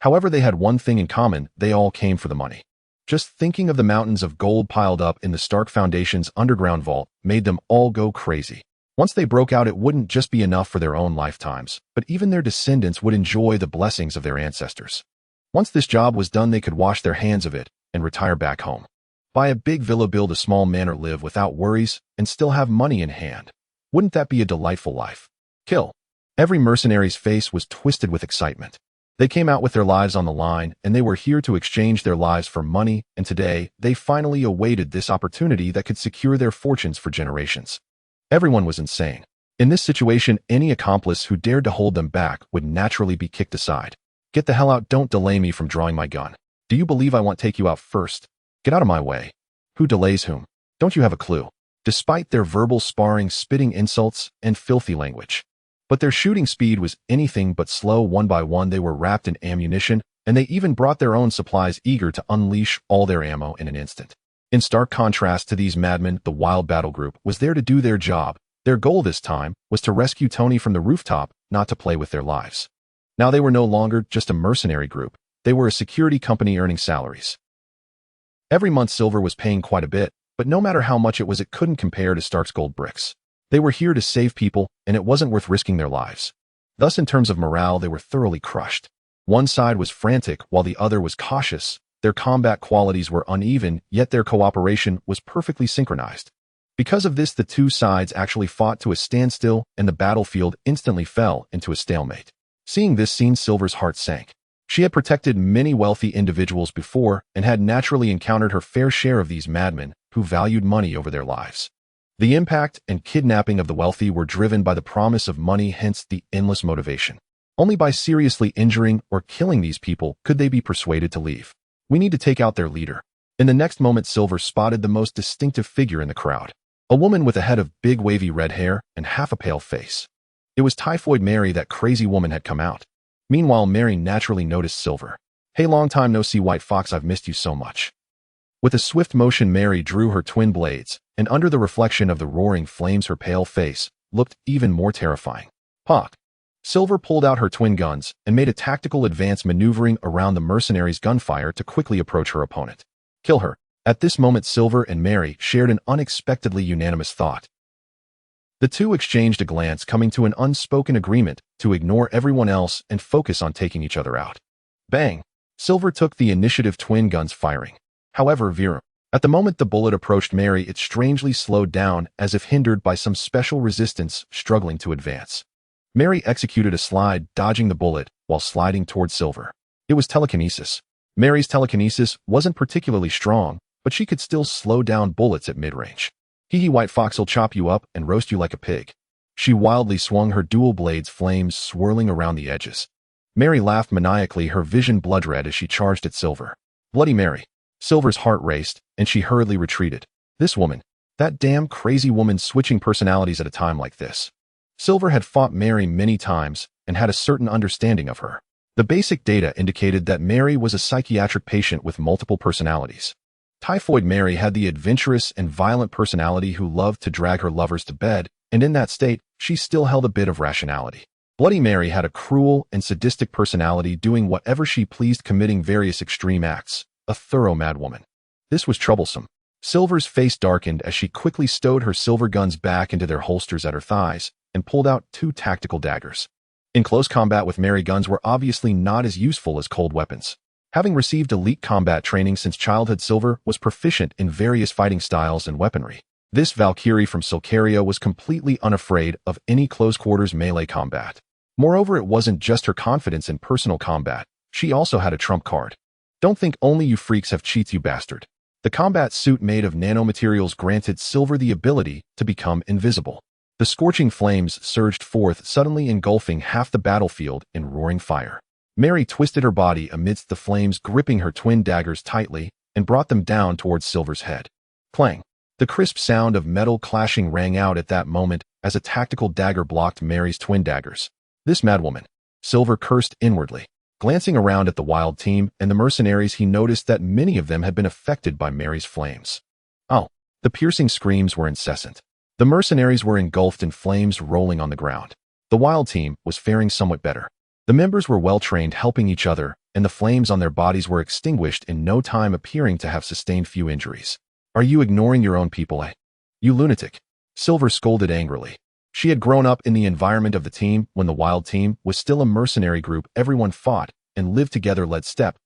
However, they had one thing in common: they all came for the money. Just thinking of the mountains of gold piled up in the Stark Foundation's underground vault made them all go crazy. Once they broke out, it wouldn't just be enough for their own lifetimes, but even their descendants would enjoy the blessings of their ancestors. Once this job was done, they could wash their hands of it and retire back home. Buy a big villa, build a small manor, live without worries, and still have money in hand. Wouldn't that be a delightful life? Kill. Every mercenary's face was twisted with excitement. They came out with their lives on the line, and they were here to exchange their lives for money, and today, they finally awaited this opportunity that could secure their fortunes for generations. Everyone was insane. In this situation, any accomplice who dared to hold them back would naturally be kicked aside. Get the hell out, don't delay me from drawing my gun. Do you believe I won't take you out first? Get out of my way. Who delays whom? Don't you have a clue? Despite their verbal sparring, spitting insults, and filthy language. But their shooting speed was anything but slow. One by one, they were wrapped in ammunition, and they even brought their own supplies, eager to unleash all their ammo in an instant. In stark contrast to these madmen, the Wild Battle Group was there to do their job. Their goal this time was to rescue Tony from the rooftop, not to play with their lives. Now they were no longer just a mercenary group. They were a security company earning salaries. Every month Silver was paying quite a bit, but no matter how much it was, it couldn't compare to Stark's gold bricks. They were here to save people, and it wasn't worth risking their lives. Thus, in terms of morale, they were thoroughly crushed. One side was frantic, while the other was cautious. Their combat qualities were uneven, yet their cooperation was perfectly synchronized. Because of this, the two sides actually fought to a standstill, and the battlefield instantly fell into a stalemate. Seeing this scene, Silver's heart sank. She had protected many wealthy individuals before and had naturally encountered her fair share of these madmen who valued money over their lives. The impact and kidnapping of the wealthy were driven by the promise of money, hence the endless motivation. Only by seriously injuring or killing these people could they be persuaded to leave. We need to take out their leader. In the next moment, Silver spotted the most distinctive figure in the crowd. A woman with a head of big wavy red hair and half a pale face. It was Typhoid Mary. That crazy woman had come out. Meanwhile, Mary naturally noticed Silver. "Hey, long time no see, White Fox, I've missed you so much." With a swift motion, Mary drew her twin blades, and under the reflection of the roaring flames, her pale face looked even more terrifying. Pock! Silver pulled out her twin guns and made a tactical advance, maneuvering around the mercenaries' gunfire to quickly approach her opponent. Kill her. At this moment, Silver and Mary shared an unexpectedly unanimous thought. The two exchanged a glance, coming to an unspoken agreement to ignore everyone else and focus on taking each other out. Bang! Silver took the initiative, twin guns firing. However, at the moment the bullet approached Mary, it strangely slowed down, as if hindered by some special resistance, struggling to advance. Mary executed a slide, dodging the bullet while sliding towards Silver. It was telekinesis. Mary's telekinesis wasn't particularly strong, but she could still slow down bullets at mid-range. Hee, White Fox'll chop you up and roast you like a pig. She wildly swung her dual blades, flames swirling around the edges. Mary laughed maniacally, her vision blood red as she charged at Silver. Bloody Mary! Silver's heart raced, and she hurriedly retreated. This woman, that damn crazy woman, switching personalities at a time like this. Silver had fought Mary many times and had a certain understanding of her. The basic data indicated that Mary was a psychiatric patient with multiple personalities. Typhoid Mary had the adventurous and violent personality who loved to drag her lovers to bed, and in that state, she still held a bit of rationality. Bloody Mary had a cruel and sadistic personality, doing whatever she pleased, committing various extreme acts. A thorough madwoman. This was troublesome. Silver's face darkened as she quickly stowed her silver guns back into their holsters at her thighs and pulled out two tactical daggers. In close combat with Mary, guns were obviously not as useful as cold weapons. Having received elite combat training since childhood, Silver was proficient in various fighting styles and weaponry. This Valkyrie from Silcaria was completely unafraid of any close-quarters melee combat. Moreover, it wasn't just her confidence in personal combat. She also had a trump card. Don't think only you freaks have cheats, you bastard. The combat suit made of nanomaterials granted Silver the ability to become invisible. The scorching flames surged forth, suddenly engulfing half the battlefield in roaring fire. Mary twisted her body amidst the flames, gripping her twin daggers tightly, and brought them down towards Silver's head. Clang! The crisp sound of metal clashing rang out at that moment as a tactical dagger blocked Mary's twin daggers. This madwoman! Silver cursed inwardly. Glancing around at the wild team and the mercenaries, he noticed that many of them had been affected by Mary's flames. Oh! The piercing screams were incessant. The mercenaries were engulfed in flames, rolling on the ground. The wild team was faring somewhat better. The members were well-trained, helping each other, and the flames on their bodies were extinguished in no time, appearing to have sustained few injuries. Are you ignoring your own people, eh? You lunatic! Silver scolded angrily. She had grown up in the environment of the team when the wild team was still a mercenary group. Everyone fought and lived together, led step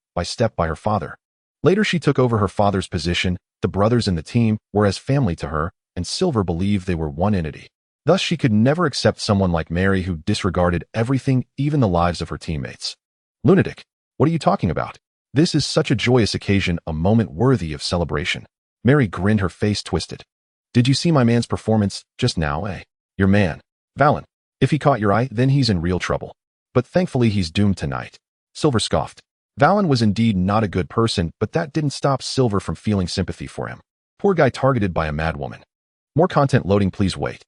by her father. Later she took over her father's position. The brothers in the team were as family to her, and Silver believed they were one entity. Thus she could never accept someone like Mary who disregarded everything, even the lives of her teammates. Lunatic! What are you talking about? This is such a joyous occasion, a moment worthy of celebration. Mary grinned, her face twisted. Did you see my man's performance just now, eh? Your man, Valon. If he caught your eye, then he's in real trouble. But thankfully he's doomed tonight. Silver scoffed. Valon was indeed not a good person, but that didn't stop Silver from feeling sympathy for him. Poor guy targeted by a madwoman. More content loading, please wait.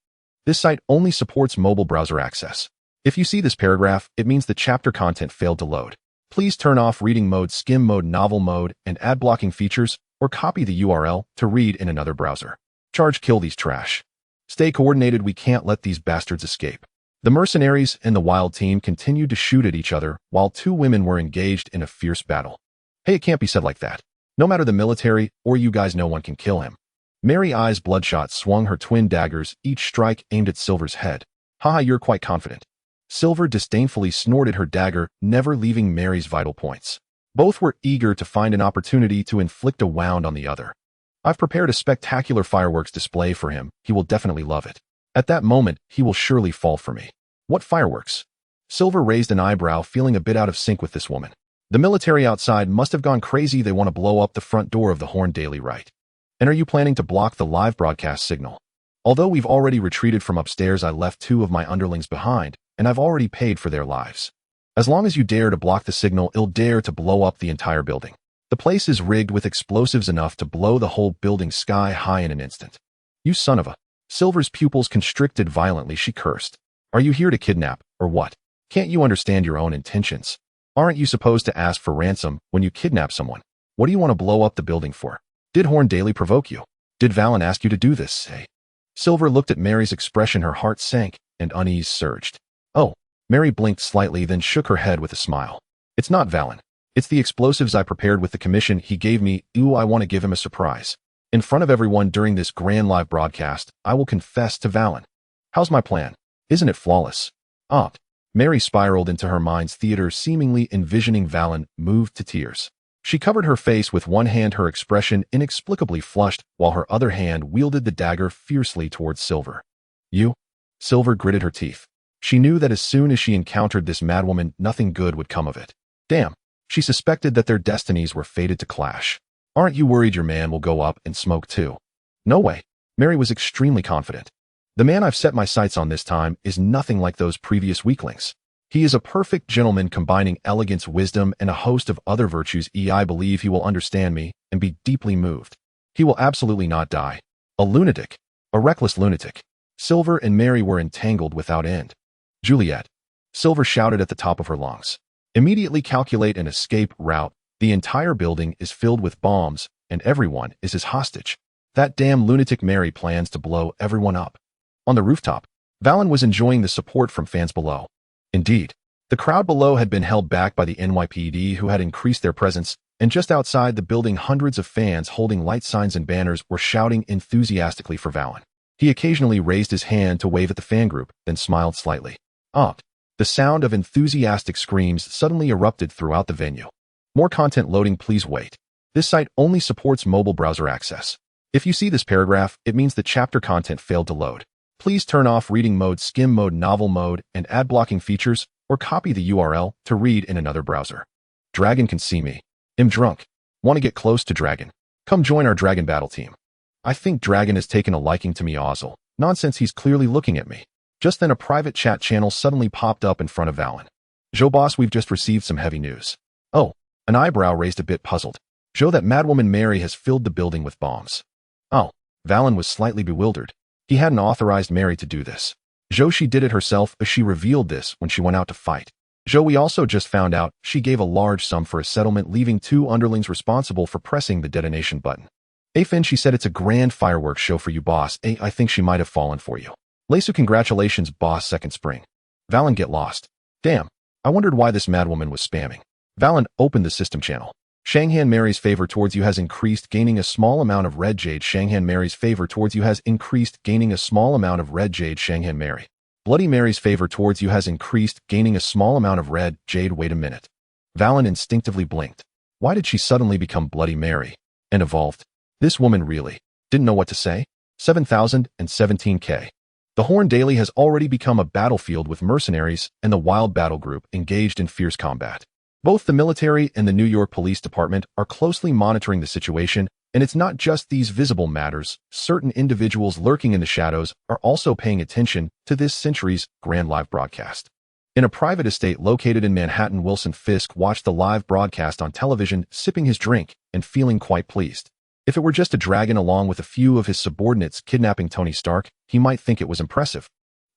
This site only supports mobile browser access. If you see this paragraph, it means the chapter content failed to load. Please turn off reading mode, skim mode, novel mode, and ad blocking features, or copy the URL to read in another browser. Charge kill these trash. Stay coordinated, we can't let these bastards escape. The mercenaries and the wild team continued to shoot at each other while two women were engaged in a fierce battle. Hey, it can't be said like that. No matter the military or you guys, no one can kill him. Mary Eyes Bloodshot swung her twin daggers, each strike aimed at Silver's head. Haha, you're quite confident. Silver disdainfully snorted her dagger, never leaving Mary's vital points. Both were eager to find an opportunity to inflict a wound on the other. I've prepared a spectacular fireworks display for him. He will definitely love it. At that moment, he will surely fall for me. What fireworks? Silver raised an eyebrow, feeling a bit out of sync with this woman. The military outside must have gone crazy. They want to blow up the front door of the Horn Daily, right? And are you planning to block the live broadcast signal? Although we've already retreated from upstairs, I left two of my underlings behind, and I've already paid for their lives. As long as you dare to block the signal, it'll dare to blow up the entire building. The place is rigged with explosives enough to blow the whole building sky high in an instant. You son of a... Silver's pupils constricted violently. She cursed. Are you here to kidnap, or what? Can't you understand your own intentions? Aren't you supposed to ask for ransom when you kidnap someone? What do you want to blow up the building for? Did Horn Daily provoke you? Did Valon ask you to do this, say? Silver looked at Mary's expression. Her heart sank, and unease surged. Oh. Mary blinked slightly, then shook her head with a smile. It's not Valon. It's the explosives I prepared with the commission he gave me. Ooh, I want to give him a surprise. In front of everyone during this grand live broadcast, I will confess to Valon. How's my plan? Isn't it flawless? Opt. Mary spiraled into her mind's theater, seemingly envisioning Valon, moved to tears. She covered her face with one hand, her expression inexplicably flushed, while her other hand wielded the dagger fiercely towards Silver. You? Silver gritted her teeth. She knew that as soon as she encountered this madwoman, nothing good would come of it. Damn. She suspected that their destinies were fated to clash. Aren't you worried your man will go up and smoke too? No way. Mary was extremely confident. The man I've set my sights on this time is nothing like those previous weaklings. He is a perfect gentleman combining elegance, wisdom, and a host of other virtues. I believe he will understand me and be deeply moved. He will absolutely not die. A lunatic. A reckless lunatic. Silver and Mary were entangled without end. Juliet. Silver shouted at the top of her lungs. Immediately calculate an escape route. The entire building is filled with bombs, and everyone is his hostage. That damn lunatic Mary plans to blow everyone up. On the rooftop, Valon was enjoying the support from fans below. Indeed, the crowd below had been held back by the NYPD, who had increased their presence, and just outside the building hundreds of fans holding light signs and banners were shouting enthusiastically for Valon. He occasionally raised his hand to wave at the fan group, then smiled slightly. The sound of enthusiastic screams suddenly erupted throughout the venue. More content loading, please wait. This site only supports mobile browser access. If you see this paragraph, it means the chapter content failed to load. Please turn off reading mode, skim mode, novel mode, and ad blocking features, or copy the URL to read in another browser. Dragon can see me. I'm drunk. Want to get close to Dragon? Come join our Dragon battle team. I think Dragon has taken a liking to me. Ozzel. Nonsense, he's clearly looking at me. Just then a private chat channel suddenly popped up in front of Valon. Joe boss, we've just received some heavy news. Oh, an eyebrow raised, a bit puzzled. Joe, that madwoman Mary has filled the building with bombs. Oh, Valon was slightly bewildered. He hadn't authorized Mary to do this. Joe, she did it herself, as she revealed this when she went out to fight. Joe, we also just found out she gave a large sum for a settlement, leaving two underlings responsible for pressing the detonation button. Finn, she said it's a grand fireworks show for you, boss. I think she might have fallen for you. Lesu, congratulations, boss, second spring. Valon, get lost. Damn, I wondered why this madwoman was spamming. Valon, opened the system channel. Shanghan, Mary's favor towards you has increased, gaining a small amount of red jade. Shanghan, Mary's favor towards you has increased, gaining a small amount of red jade. Shanghan, Mary. Bloody Mary's favor towards you has increased, gaining a small amount of red jade. Wait a minute. Valon instinctively blinked. Why did she suddenly become Bloody Mary? And evolved? This woman really didn't know what to say? 7,017K. The Horn Daily has already become a battlefield with mercenaries and the Wild Battle Group engaged in fierce combat. Both the military and the New York Police Department are closely monitoring the situation, and it's not just these visible matters. Certain individuals lurking in the shadows are also paying attention to this century's grand live broadcast. In a private estate located in Manhattan, Wilson Fisk watched the live broadcast on television, sipping his drink and feeling quite pleased. If it were just a dragon along with a few of his subordinates kidnapping Tony Stark, he might think it was impressive.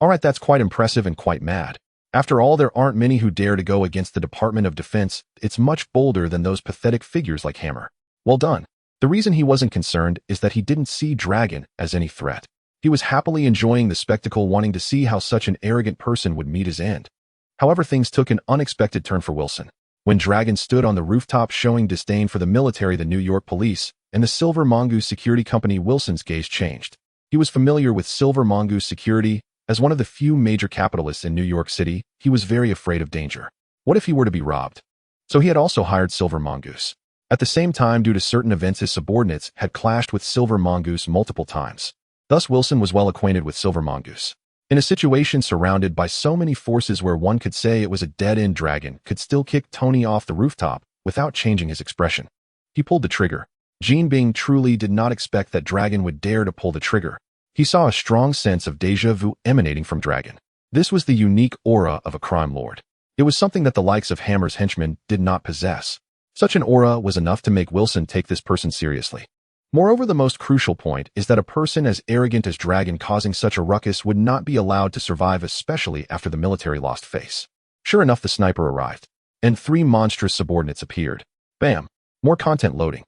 Alright, that's quite impressive and quite mad. After all, there aren't many who dare to go against the Department of Defense. It's much bolder than those pathetic figures like Hammer. Well done. The reason he wasn't concerned is that he didn't see Dragon as any threat. He was happily enjoying the spectacle, wanting to see how such an arrogant person would meet his end. However, things took an unexpected turn for Wilson. When Dragon stood on the rooftop showing disdain for the military, the New York police, and the Silver Mongoose Security Company, Wilson's gaze changed. He was familiar with Silver Mongoose Security. As one of the few major capitalists in New York City, he was very afraid of danger. What if he were to be robbed? So he had also hired Silver Mongoose. At the same time, due to certain events, his subordinates had clashed with Silver Mongoose multiple times. Thus, Wilson was well acquainted with Silver Mongoose. In a situation surrounded by so many forces where one could say it was a dead-end, Dragon could still kick Tony off the rooftop without changing his expression. He pulled the trigger. Jean Bing truly did not expect that Dragon would dare to pull the trigger. He saw a strong sense of déjà vu emanating from Dragon. This was the unique aura of a crime lord. It was something that the likes of Hammer's henchmen did not possess. Such an aura was enough to make Wilson take this person seriously. Moreover, the most crucial point is that a person as arrogant as Dragon causing such a ruckus would not be allowed to survive, especially after the military lost face. Sure enough, the sniper arrived, and 3 monstrous subordinates appeared. Bam! More content loading.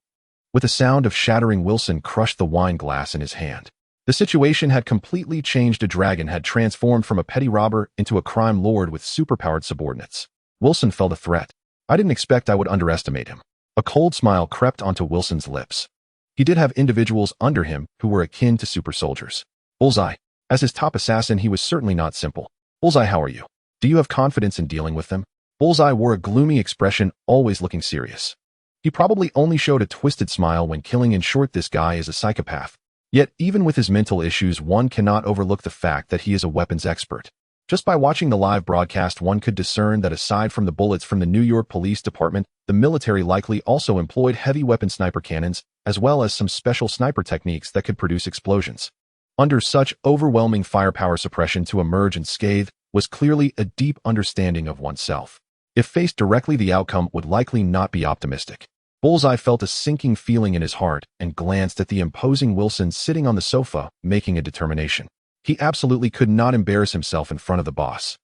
With a sound of shattering, Wilson crushed the wine glass in his hand. The situation had completely changed. A Dragon had transformed from a petty robber into a crime lord with superpowered subordinates. Wilson felt a threat. I didn't expect I would underestimate him. A cold smile crept onto Wilson's lips. He did have individuals under him who were akin to super soldiers. Bullseye. As his top assassin, he was certainly not simple. Bullseye, how are you? Do you have confidence in dealing with them? Bullseye wore a gloomy expression, always looking serious. He probably only showed a twisted smile when killing. In short, this guy is a psychopath. Yet, even with his mental issues, one cannot overlook the fact that he is a weapons expert. Just by watching the live broadcast, one could discern that aside from the bullets from the New York Police Department, the military likely also employed heavy weapon sniper cannons, as well as some special sniper techniques that could produce explosions. Under such overwhelming firepower, suppression to emerge unscathed was clearly a deep understanding of oneself. If faced directly, the outcome would likely not be optimistic. Bullseye felt a sinking feeling in his heart and glanced at the imposing Wilson sitting on the sofa, making a determination. He absolutely could not embarrass himself in front of the boss.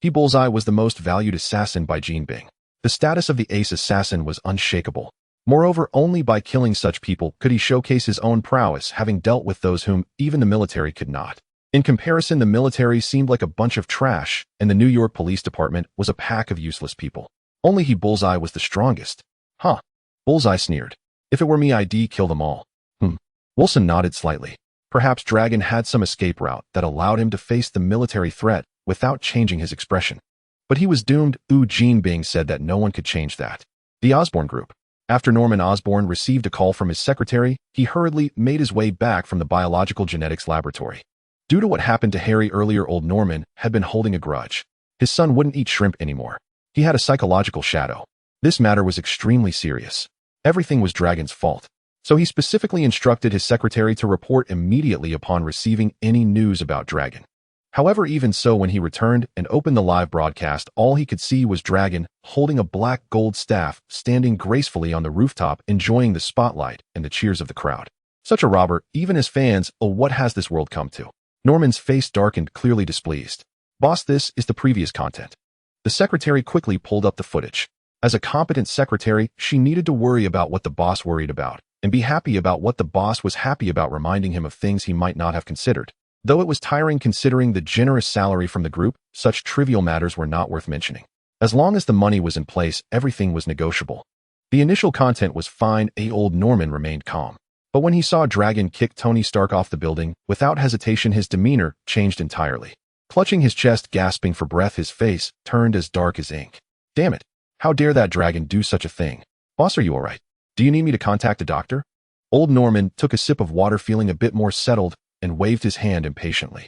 Bullseye was the most valued assassin by Jean Bing. The status of the ace assassin was unshakable. Moreover, only by killing such people could he showcase his own prowess, having dealt with those whom even the military could not. In comparison, the military seemed like a bunch of trash, and the New York Police Department was a pack of useless people. Only Bullseye was the strongest. Huh. Bullseye sneered. If it were me, I'd kill them all. Wilson nodded slightly. Perhaps Dragon had some escape route that allowed him to face the military threat without changing his expression. But he was doomed. Jean Bing said that no one could change that. The Osborne Group. After Norman Osborne received a call from his secretary, he hurriedly made his way back from the biological genetics laboratory. Due to what happened to Harry earlier, old Norman had been holding a grudge. His son wouldn't eat shrimp anymore. He had a psychological shadow. This matter was extremely serious. Everything was Dragon's fault. So he specifically instructed his secretary to report immediately upon receiving any news about Dragon. However, even so, when he returned and opened the live broadcast, all he could see was Dragon holding a black gold staff, standing gracefully on the rooftop, enjoying the spotlight and the cheers of the crowd. Such a robber, even as fans, what has this world come to? Norman's face darkened, clearly displeased. Boss, this is the previous content. The secretary quickly pulled up the footage. As a competent secretary, she needed to worry about what the boss worried about, and be happy about what the boss was happy about, reminding him of things he might not have considered. Though it was tiring considering the generous salary from the group, such trivial matters were not worth mentioning. As long as the money was in place, everything was negotiable. The initial content was fine. Old Norman remained calm. But when he saw Dragon kick Tony Stark off the building, without hesitation his demeanor changed entirely. Clutching his chest, gasping for breath, his face turned as dark as ink. Damn it. How dare that Dragon do such a thing? Boss, are you alright? Do you need me to contact a doctor? Old Norman took a sip of water, feeling a bit more settled, and waved his hand impatiently.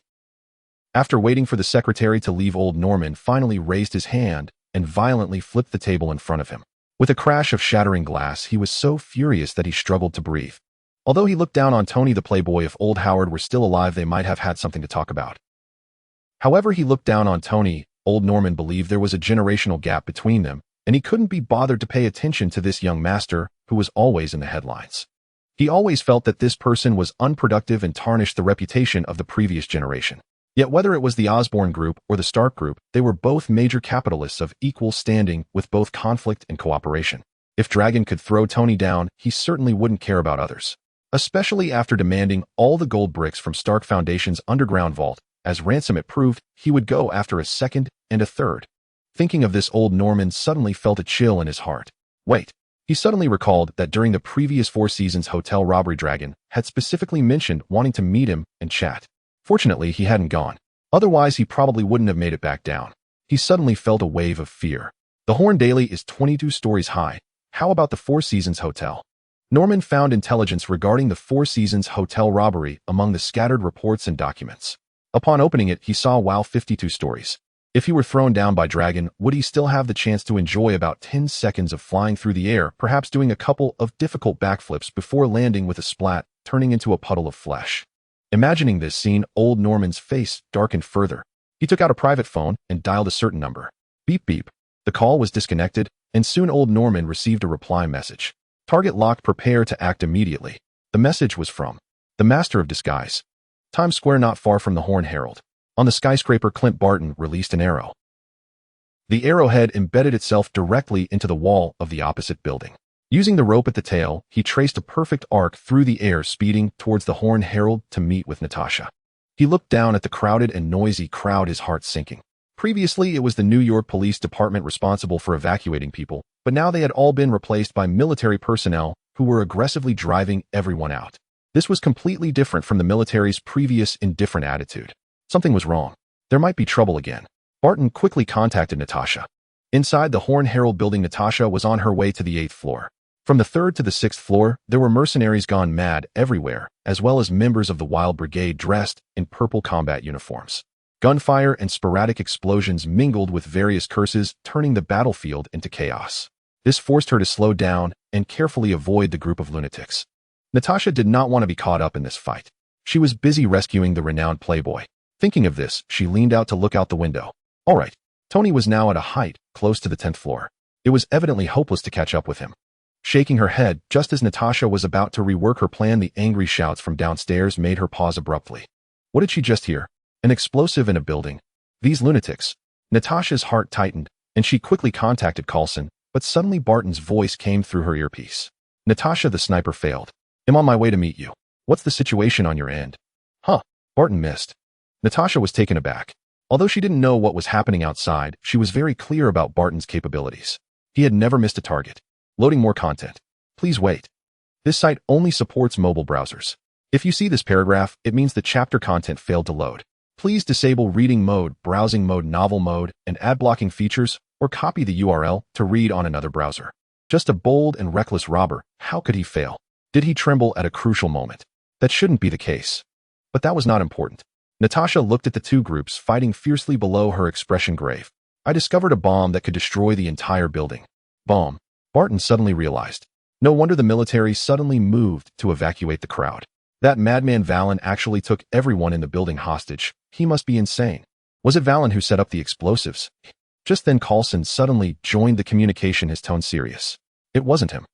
After waiting for the secretary to leave, old Norman finally raised his hand and violently flipped the table in front of him. With a crash of shattering glass, he was so furious that he struggled to breathe. Although he looked down on Tony the Playboy, if old Howard were still alive, they might have had something to talk about. However, he looked down on Tony. Old Norman believed there was a generational gap between them, and he couldn't be bothered to pay attention to this young master who was always in the headlines. He always felt that this person was unproductive and tarnished the reputation of the previous generation. Yet whether it was the Osborne Group or the Stark Group, they were both major capitalists of equal standing with both conflict and cooperation. If Dragon could throw Tony down, he certainly wouldn't care about others. Especially after demanding all the gold bricks from Stark Foundation's underground vault. As ransom it proved, he would go after a second and a third. Thinking of this, old Norman suddenly felt a chill in his heart. Wait. He suddenly recalled that during the previous Four Seasons hotel robbery, Dragon had specifically mentioned wanting to meet him and chat. Fortunately, he hadn't gone. Otherwise, he probably wouldn't have made it back down. He suddenly felt a wave of fear. The Horn Daily is 22 stories high. How about the Four Seasons Hotel? Norman found intelligence regarding the Four Seasons hotel robbery among the scattered reports and documents. Upon opening it, he saw wow 52 stories. If he were thrown down by Dragon, would he still have the chance to enjoy about 10 seconds of flying through the air, perhaps doing a couple of difficult backflips before landing with a splat, turning into a puddle of flesh? Imagining this scene, old Norman's face darkened further. He took out a private phone and dialed a certain number. Beep beep. The call was disconnected, and soon old Norman received a reply message. Target locked, prepare to act immediately. The message was from the Master of Disguise. Times Square, not far from the Horn Herald. On the skyscraper, Clint Barton released an arrow. The arrowhead embedded itself directly into the wall of the opposite building. Using the rope at the tail, he traced a perfect arc through the air, speeding towards the Horn Herald to meet with Natasha. He looked down at the crowded and noisy crowd, his heart sinking. Previously, it was the New York Police Department responsible for evacuating people, but now they had all been replaced by military personnel who were aggressively driving everyone out. This was completely different from the military's previous indifferent attitude. Something was wrong. There might be trouble again. Barton quickly contacted Natasha. Inside the Horn Herald building, Natasha was on her way to the 8th floor. From the 3rd to the 6th floor, there were mercenaries gone mad everywhere, as well as members of the Wild Brigade dressed in purple combat uniforms. Gunfire and sporadic explosions mingled with various curses, turning the battlefield into chaos. This forced her to slow down and carefully avoid the group of lunatics. Natasha did not want to be caught up in this fight. She was busy rescuing the renowned playboy. Thinking of this, she leaned out to look out the window. All right. Tony was now at a height close to the 10th floor. It was evidently hopeless to catch up with him. Shaking her head, just as Natasha was about to rework her plan, the angry shouts from downstairs made her pause abruptly. What did she just hear? An explosive in a building. These lunatics. Natasha's heart tightened, and she quickly contacted Coulson, but suddenly Barton's voice came through her earpiece. Natasha, the sniper failed. I'm on my way to meet you. What's the situation on your end? Huh. Barton missed. Natasha was taken aback. Although she didn't know what was happening outside, she was very clear about Barton's capabilities. He had never missed a target. Loading more content. Please wait. This site only supports mobile browsers. If you see this paragraph, it means the chapter content failed to load. Please disable reading mode, browsing mode, novel mode, and ad blocking features, or copy the URL to read on another browser. Just a bold and reckless robber. How could he fail? Did he tremble at a crucial moment? That shouldn't be the case. But that was not important. Natasha looked at the two groups fighting fiercely below, her expression grave. I discovered a bomb that could destroy the entire building. Bomb. Barton suddenly realized. No wonder the military suddenly moved to evacuate the crowd. That madman Valon actually took everyone in the building hostage. He must be insane. Was it Valon who set up the explosives? Just then Coulson suddenly joined the communication, his tone serious. It wasn't him.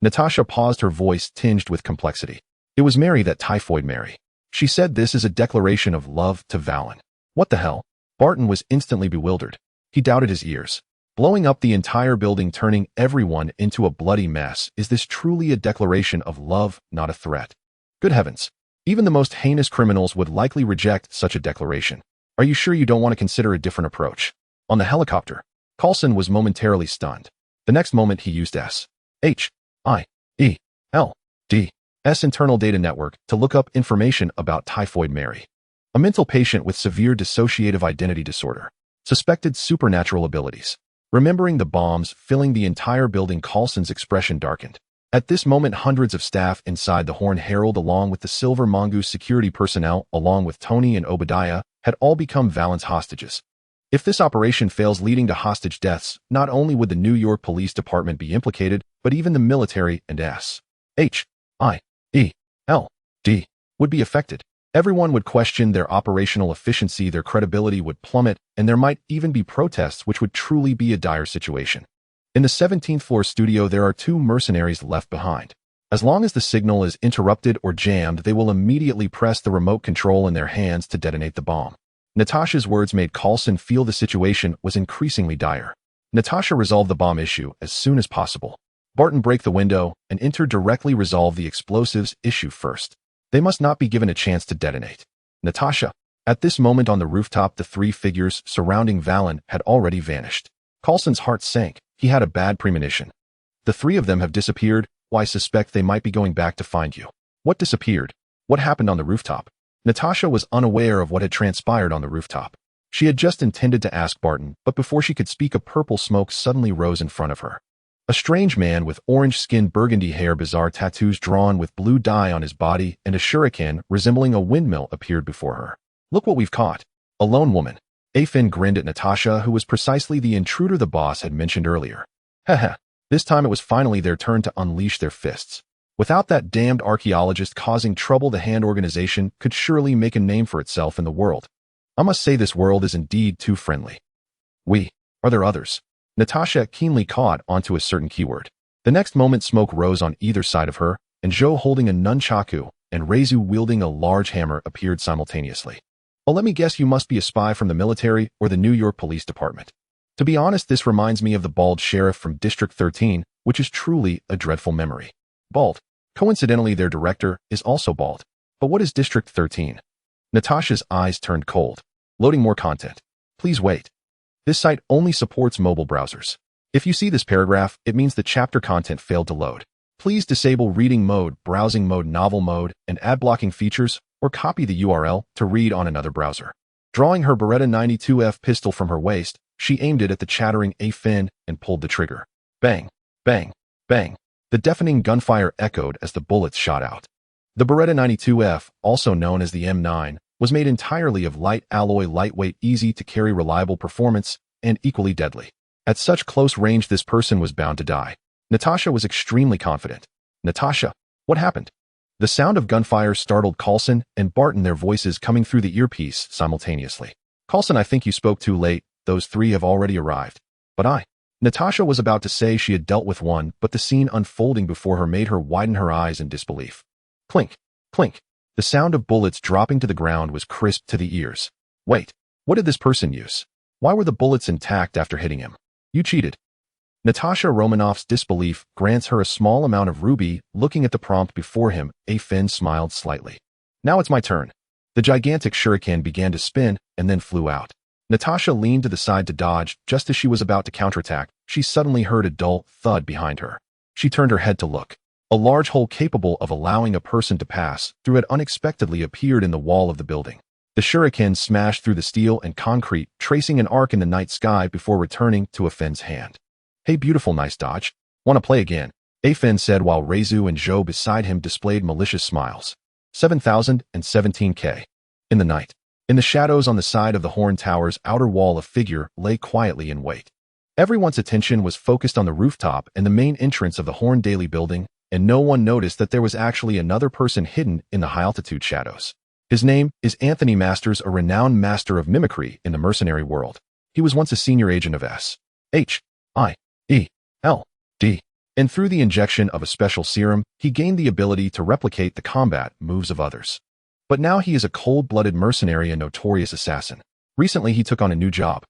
Natasha paused, her voice tinged with complexity. It was Mary, that typhoid Mary. She said this is a declaration of love to Valon. What the hell? Barton was instantly bewildered. He doubted his ears. Blowing up the entire building, turning everyone into a bloody mess. Is this truly a declaration of love, not a threat? Good heavens. Even the most heinous criminals would likely reject such a declaration. Are you sure you don't want to consider a different approach? On the helicopter, Coulson was momentarily stunned. The next moment he used HIELD's internal data network to look up information about typhoid Mary, a mental patient with severe dissociative identity disorder, suspected supernatural abilities. Remembering the bombs filling the entire building, Coulson's expression darkened. At this moment, hundreds of staff inside the Horn Herald, along with the Silver Mongoose security personnel, along with Tony and Obadiah, had all become Valon's hostages. If this operation fails, leading to hostage deaths, not only would the New York Police Department be implicated, but even the military and SHIELD would be affected. Everyone would question their operational efficiency, their credibility would plummet, and there might even be protests, which would truly be a dire situation. In the 17th floor studio, there are two mercenaries left behind. As long as the signal is interrupted or jammed, they will immediately press the remote control in their hands to detonate the bomb. Natasha's words made Coulson feel the situation was increasingly dire. Natasha resolved the bomb issue as soon as possible. Barton break the window and enter directly resolve the explosives issue first. They must not be given a chance to detonate. Natasha. At this moment on the rooftop, the three figures surrounding Valon had already vanished. Coulson's heart sank. He had a bad premonition. The three of them have disappeared. Why suspect they might be going back to find you? What disappeared? What happened on the rooftop? Natasha was unaware of what had transpired on the rooftop. She had just intended to ask Barton, but before she could speak, a purple smoke suddenly rose in front of her. A strange man with orange skin, burgundy hair, bizarre tattoos drawn with blue dye on his body, and a shuriken resembling a windmill appeared before her. Look what we've caught. A lone woman. Afin grinned at Natasha, who was precisely the intruder the boss had mentioned earlier. Haha, this time it was finally their turn to unleash their fists. Without that damned archaeologist causing trouble, the Hand organization could surely make a name for itself in the world. I must say this world is indeed too friendly. Are there others? Natasha keenly caught onto a certain keyword. The next moment smoke rose on either side of her, and Zhou holding a nunchaku and Reizu wielding a large hammer appeared simultaneously. Oh, let me guess, you must be a spy from the military or the New York Police Department. To be honest, this reminds me of the bald sheriff from District 13, which is truly a dreadful memory. Bald. Coincidentally, their director is also bald. But what is District 13? Natasha's eyes turned cold. Loading more content. Please wait. This site only supports mobile browsers. If you see this paragraph, it means the chapter content failed to load. Please disable reading mode, browsing mode, novel mode, and ad blocking features, or copy the URL to read on another browser. Drawing her Beretta 92F pistol from her waist, she aimed it at the chattering Afin and pulled the trigger. Bang, bang, bang. The deafening gunfire echoed as the bullets shot out. The Beretta 92F, also known as the M9, was made entirely of light alloy, lightweight, easy to carry, reliable performance, and equally deadly. At such close range, this person was bound to die. Natasha was extremely confident. Natasha, what happened? The sound of gunfire startled Coulson and Barton, their voices coming through the earpiece simultaneously. Coulson, I think you spoke too late. Those three have already arrived. But Natasha was about to say she had dealt with one, but the scene unfolding before her made her widen her eyes in disbelief. Clink, clink. The sound of bullets dropping to the ground was crisp to the ears. Wait, what did this person use? Why were the bullets intact after hitting him? You cheated. Natasha Romanoff's disbelief grants her a small amount of ruby. Looking at the prompt before him, Afin smiled slightly. Now it's my turn. The gigantic shuriken began to spin and then flew out. Natasha leaned to the side to dodge. Just as she was about to counterattack, she suddenly heard a dull thud behind her. She turned her head to look. A large hole capable of allowing a person to pass through it unexpectedly appeared in the wall of the building. The shuriken smashed through the steel and concrete, tracing an arc in the night sky before returning to Afin's hand. Hey, beautiful, nice dodge. Want to play again? Afin said while Reizu and Zhou beside him displayed malicious smiles. 7,017K. In the night. In the shadows on the side of the Horn Tower's outer wall, a figure lay quietly in wait. Everyone's attention was focused on the rooftop and the main entrance of the Horn Daily building, and no one noticed that there was actually another person hidden in the high-altitude shadows. His name is Anthony Masters, a renowned master of mimicry in the mercenary world. He was once a senior agent of S.H.I.E.L.D., and through the injection of a special serum, he gained the ability to replicate the combat moves of others. But now he is a cold-blooded mercenary and notorious assassin. Recently, he took on a new job.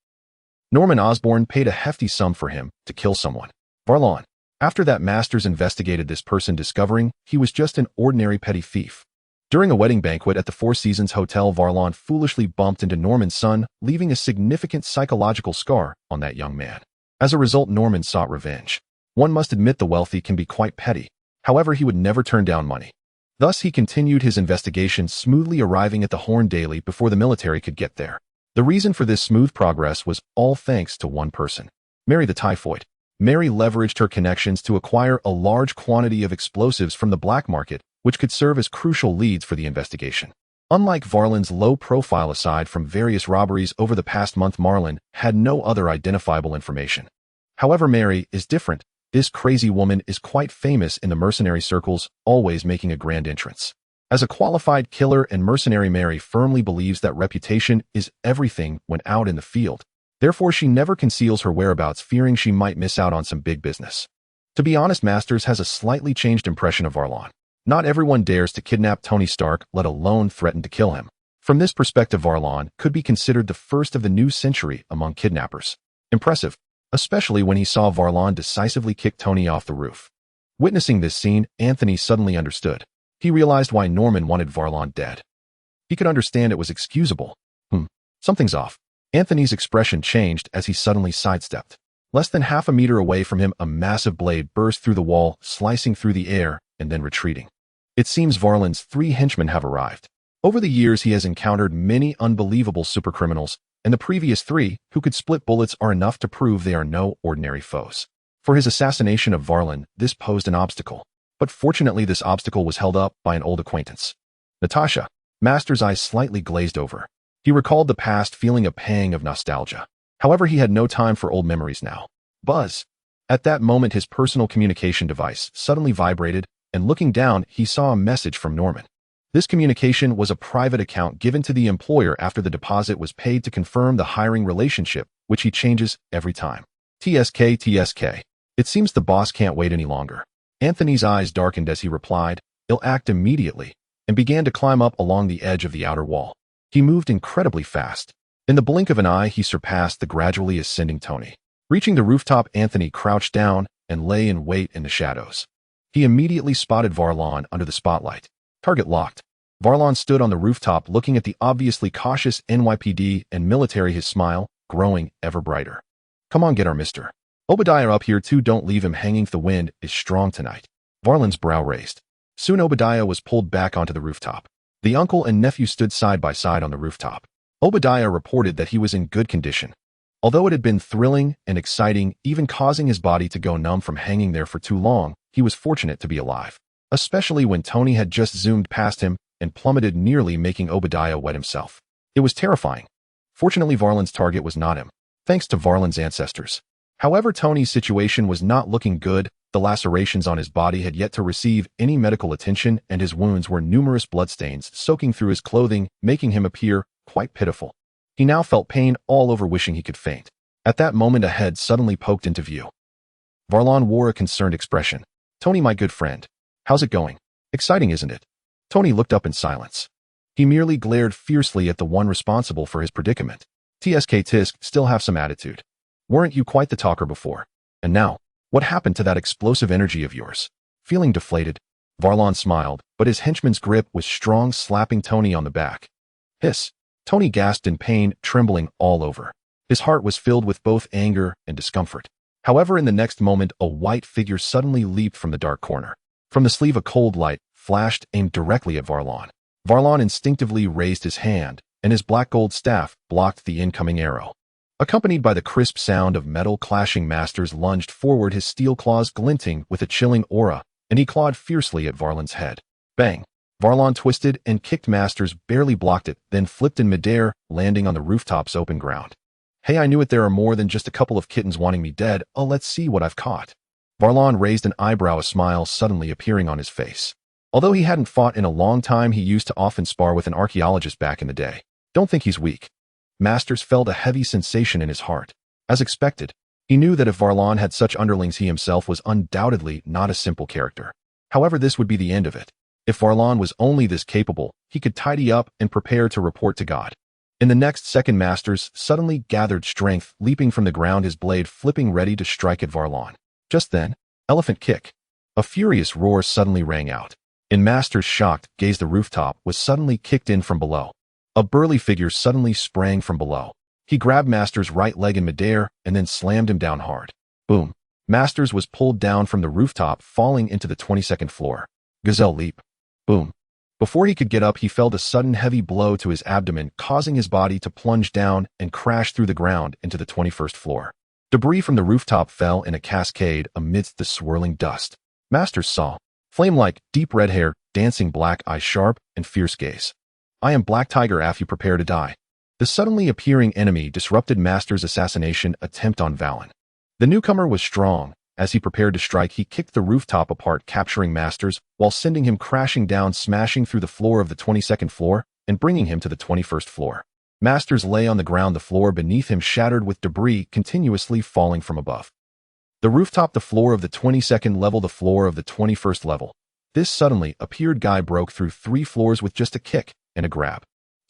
Norman Osborn paid a hefty sum for him to kill someone. Valon. After that, Masters investigated this person, discovering he was just an ordinary petty thief. During a wedding banquet at the Four Seasons Hotel, Valon foolishly bumped into Norman's son, leaving a significant psychological scar on that young man. As a result, Norman sought revenge. One must admit the wealthy can be quite petty. However, he would never turn down money. Thus, he continued his investigation, smoothly arriving at the Horn Daily before the military could get there. The reason for this smooth progress was all thanks to one person, Mary the Typhoid. Mary leveraged her connections to acquire a large quantity of explosives from the black market, which could serve as crucial leads for the investigation. Unlike Varlin's low profile, aside from various robberies over the past month, Marlin had no other identifiable information. However, Mary is different. This crazy woman is quite famous in the mercenary circles, always making a grand entrance. As a qualified killer and mercenary, Mary firmly believes that reputation is everything when out in the field. Therefore, she never conceals her whereabouts, fearing she might miss out on some big business. To be honest, Masters has a slightly changed impression of Varlon. Not everyone dares to kidnap Tony Stark, let alone threaten to kill him. From this perspective, Varlon could be considered the first of the new century among kidnappers. Impressive, especially when he saw Varlon decisively kick Tony off the roof. Witnessing this scene, Anthony suddenly understood. He realized why Norman wanted Varlon dead. He could understand it was excusable. Something's off. Anthony's expression changed as he suddenly sidestepped. Less than half a meter away from him, a massive blade burst through the wall, slicing through the air and then retreating. It seems Varlon's 3 henchmen have arrived. Over the years, he has encountered many unbelievable supercriminals, and the previous 3 who could split bullets are enough to prove they are no ordinary foes. For his assassination of Varlon, this posed an obstacle. But fortunately, this obstacle was held up by an old acquaintance. Natasha. Master's eyes slightly glazed over. He recalled the past, feeling a pang of nostalgia. However, he had no time for old memories now. Buzz. At that moment, his personal communication device suddenly vibrated, and looking down, he saw a message from Norman. This communication was a private account given to the employer after the deposit was paid to confirm the hiring relationship, which he changes every time. TSK. It seems the boss can't wait any longer. Anthony's eyes darkened as he replied, "I'll act immediately," and began to climb up along the edge of the outer wall. He moved incredibly fast. In the blink of an eye, he surpassed the gradually ascending Tony. Reaching the rooftop, Anthony crouched down and lay in wait in the shadows. He immediately spotted Varlon under the spotlight. Target locked. Varlon stood on the rooftop looking at the obviously cautious NYPD and military, his smile growing ever brighter. "Come on, get our mister. Obadiah up here too, don't leave him hanging. The wind is strong tonight." Varlon's brow raised. Soon Obadiah was pulled back onto the rooftop. The uncle and nephew stood side by side on the rooftop. Obadiah reported that he was in good condition. Although it had been thrilling and exciting, even causing his body to go numb from hanging there for too long, he was fortunate to be alive, especially when Tony had just zoomed past him and plummeted, nearly making Obadiah wet himself. It was terrifying. Fortunately, Varlon's target was not him, thanks to Varlon's ancestors. However, Tony's situation was not looking good. The lacerations on his body had yet to receive any medical attention, and his wounds were numerous bloodstains soaking through his clothing, making him appear quite pitiful. He now felt pain all over, wishing he could faint. At that moment, a head suddenly poked into view. Varlon wore a concerned expression. "Tony, my good friend. How's it going? Exciting, isn't it?" Tony looked up in silence. He merely glared fiercely at the one responsible for his predicament. Tisk, still have some attitude. Weren't you quite the talker before? And now, what happened to that explosive energy of yours? Feeling deflated, Varlon smiled, but his henchman's grip was strong, slapping Tony on the back. Hiss. Tony gasped in pain, trembling all over. His heart was filled with both anger and discomfort. However, in the next moment, a white figure suddenly leaped from the dark corner. From the sleeve, a cold light flashed, aimed directly at Varlon. Varlon instinctively raised his hand, and his black gold staff blocked the incoming arrow. Accompanied by the crisp sound of metal clashing, Masters lunged forward, his steel claws glinting with a chilling aura, and he clawed fiercely at Varlon's head. Bang! Varlon twisted and kicked. Masters barely blocked it, then flipped in midair, landing on the rooftop's open ground. Hey, I knew it. There are more than just a couple of kittens wanting me dead. Oh, let's see what I've caught. Varlon raised an eyebrow, a smile suddenly appearing on his face. Although he hadn't fought in a long time, he used to often spar with an archaeologist back in the day. Don't think he's weak. Masters felt a heavy sensation in his heart. As expected, he knew that if Varlon had such underlings, he himself was undoubtedly not a simple character. However, this would be the end of it. If Varlon was only this capable, he could tidy up and prepare to report to God. In the next second, Masters suddenly gathered strength, leaping from the ground, his blade flipping ready to strike at Varlon. Just then, elephant kick. A furious roar suddenly rang out. In Masters' shocked gaze, the rooftop was suddenly kicked in from below. A burly figure suddenly sprang from below. He grabbed Masters' right leg in midair and then slammed him down hard. Boom. Masters was pulled down from the rooftop, falling into the 22nd floor. Gazelle leap. Boom. Before he could get up, he felt a sudden heavy blow to his abdomen, causing his body to plunge down and crash through the ground into the 21st floor. Debris from the rooftop fell in a cascade amidst the swirling dust. Masters saw flame-like, deep red hair, dancing black eyes, sharp and fierce gaze. I am Black Tiger, if you prepare to die. The suddenly appearing enemy disrupted Masters' assassination attempt on Valon. The newcomer was strong. As he prepared to strike, he kicked the rooftop apart, capturing Masters while sending him crashing down, smashing through the floor of the 22nd floor and bringing him to the 21st floor. Masters lay on the ground, the floor beneath him shattered with debris continuously falling from above. The rooftop, the floor of the 22nd level, the floor of the 21st level. This suddenly appeared guy broke through 3 floors with just a kick and a grab.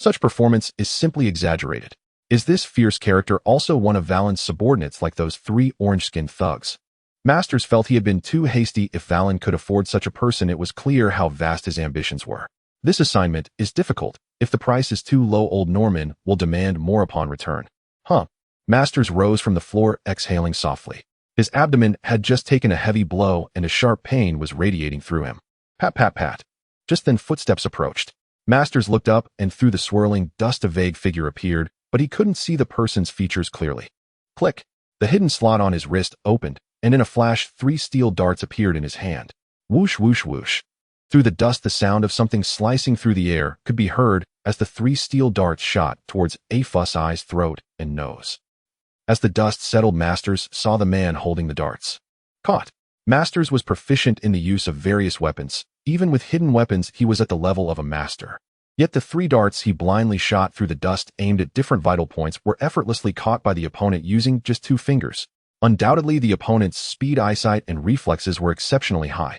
Such performance is simply exaggerated. Is this fierce character also one of Valon's subordinates like those 3 orange-skinned thugs? Masters felt he had been too hasty. If Valon could afford such a person, it was clear how vast his ambitions were. This assignment is difficult. If the price is too low, old Norman will demand more upon return. Masters rose from the floor, exhaling softly. His abdomen had just taken a heavy blow and a sharp pain was radiating through him. Pat, pat, pat. Just then footsteps approached. Masters looked up, and through the swirling dust a vague figure appeared, but he couldn't see the person's features clearly. Click. The hidden slot on his wrist opened, and in a flash 3 steel darts appeared in his hand. Whoosh, whoosh, whoosh. Through the dust, the sound of something slicing through the air could be heard as the 3 steel darts shot towards Afu's eyes, throat, and nose. As the dust settled, Masters saw the man holding the darts. Caught. Masters was proficient in the use of various weapons. Even with hidden weapons, he was at the level of a master. Yet the 3 darts he blindly shot through the dust, aimed at different vital points, were effortlessly caught by the opponent using just 2 fingers. Undoubtedly, the opponent's speed, eyesight, and reflexes were exceptionally high.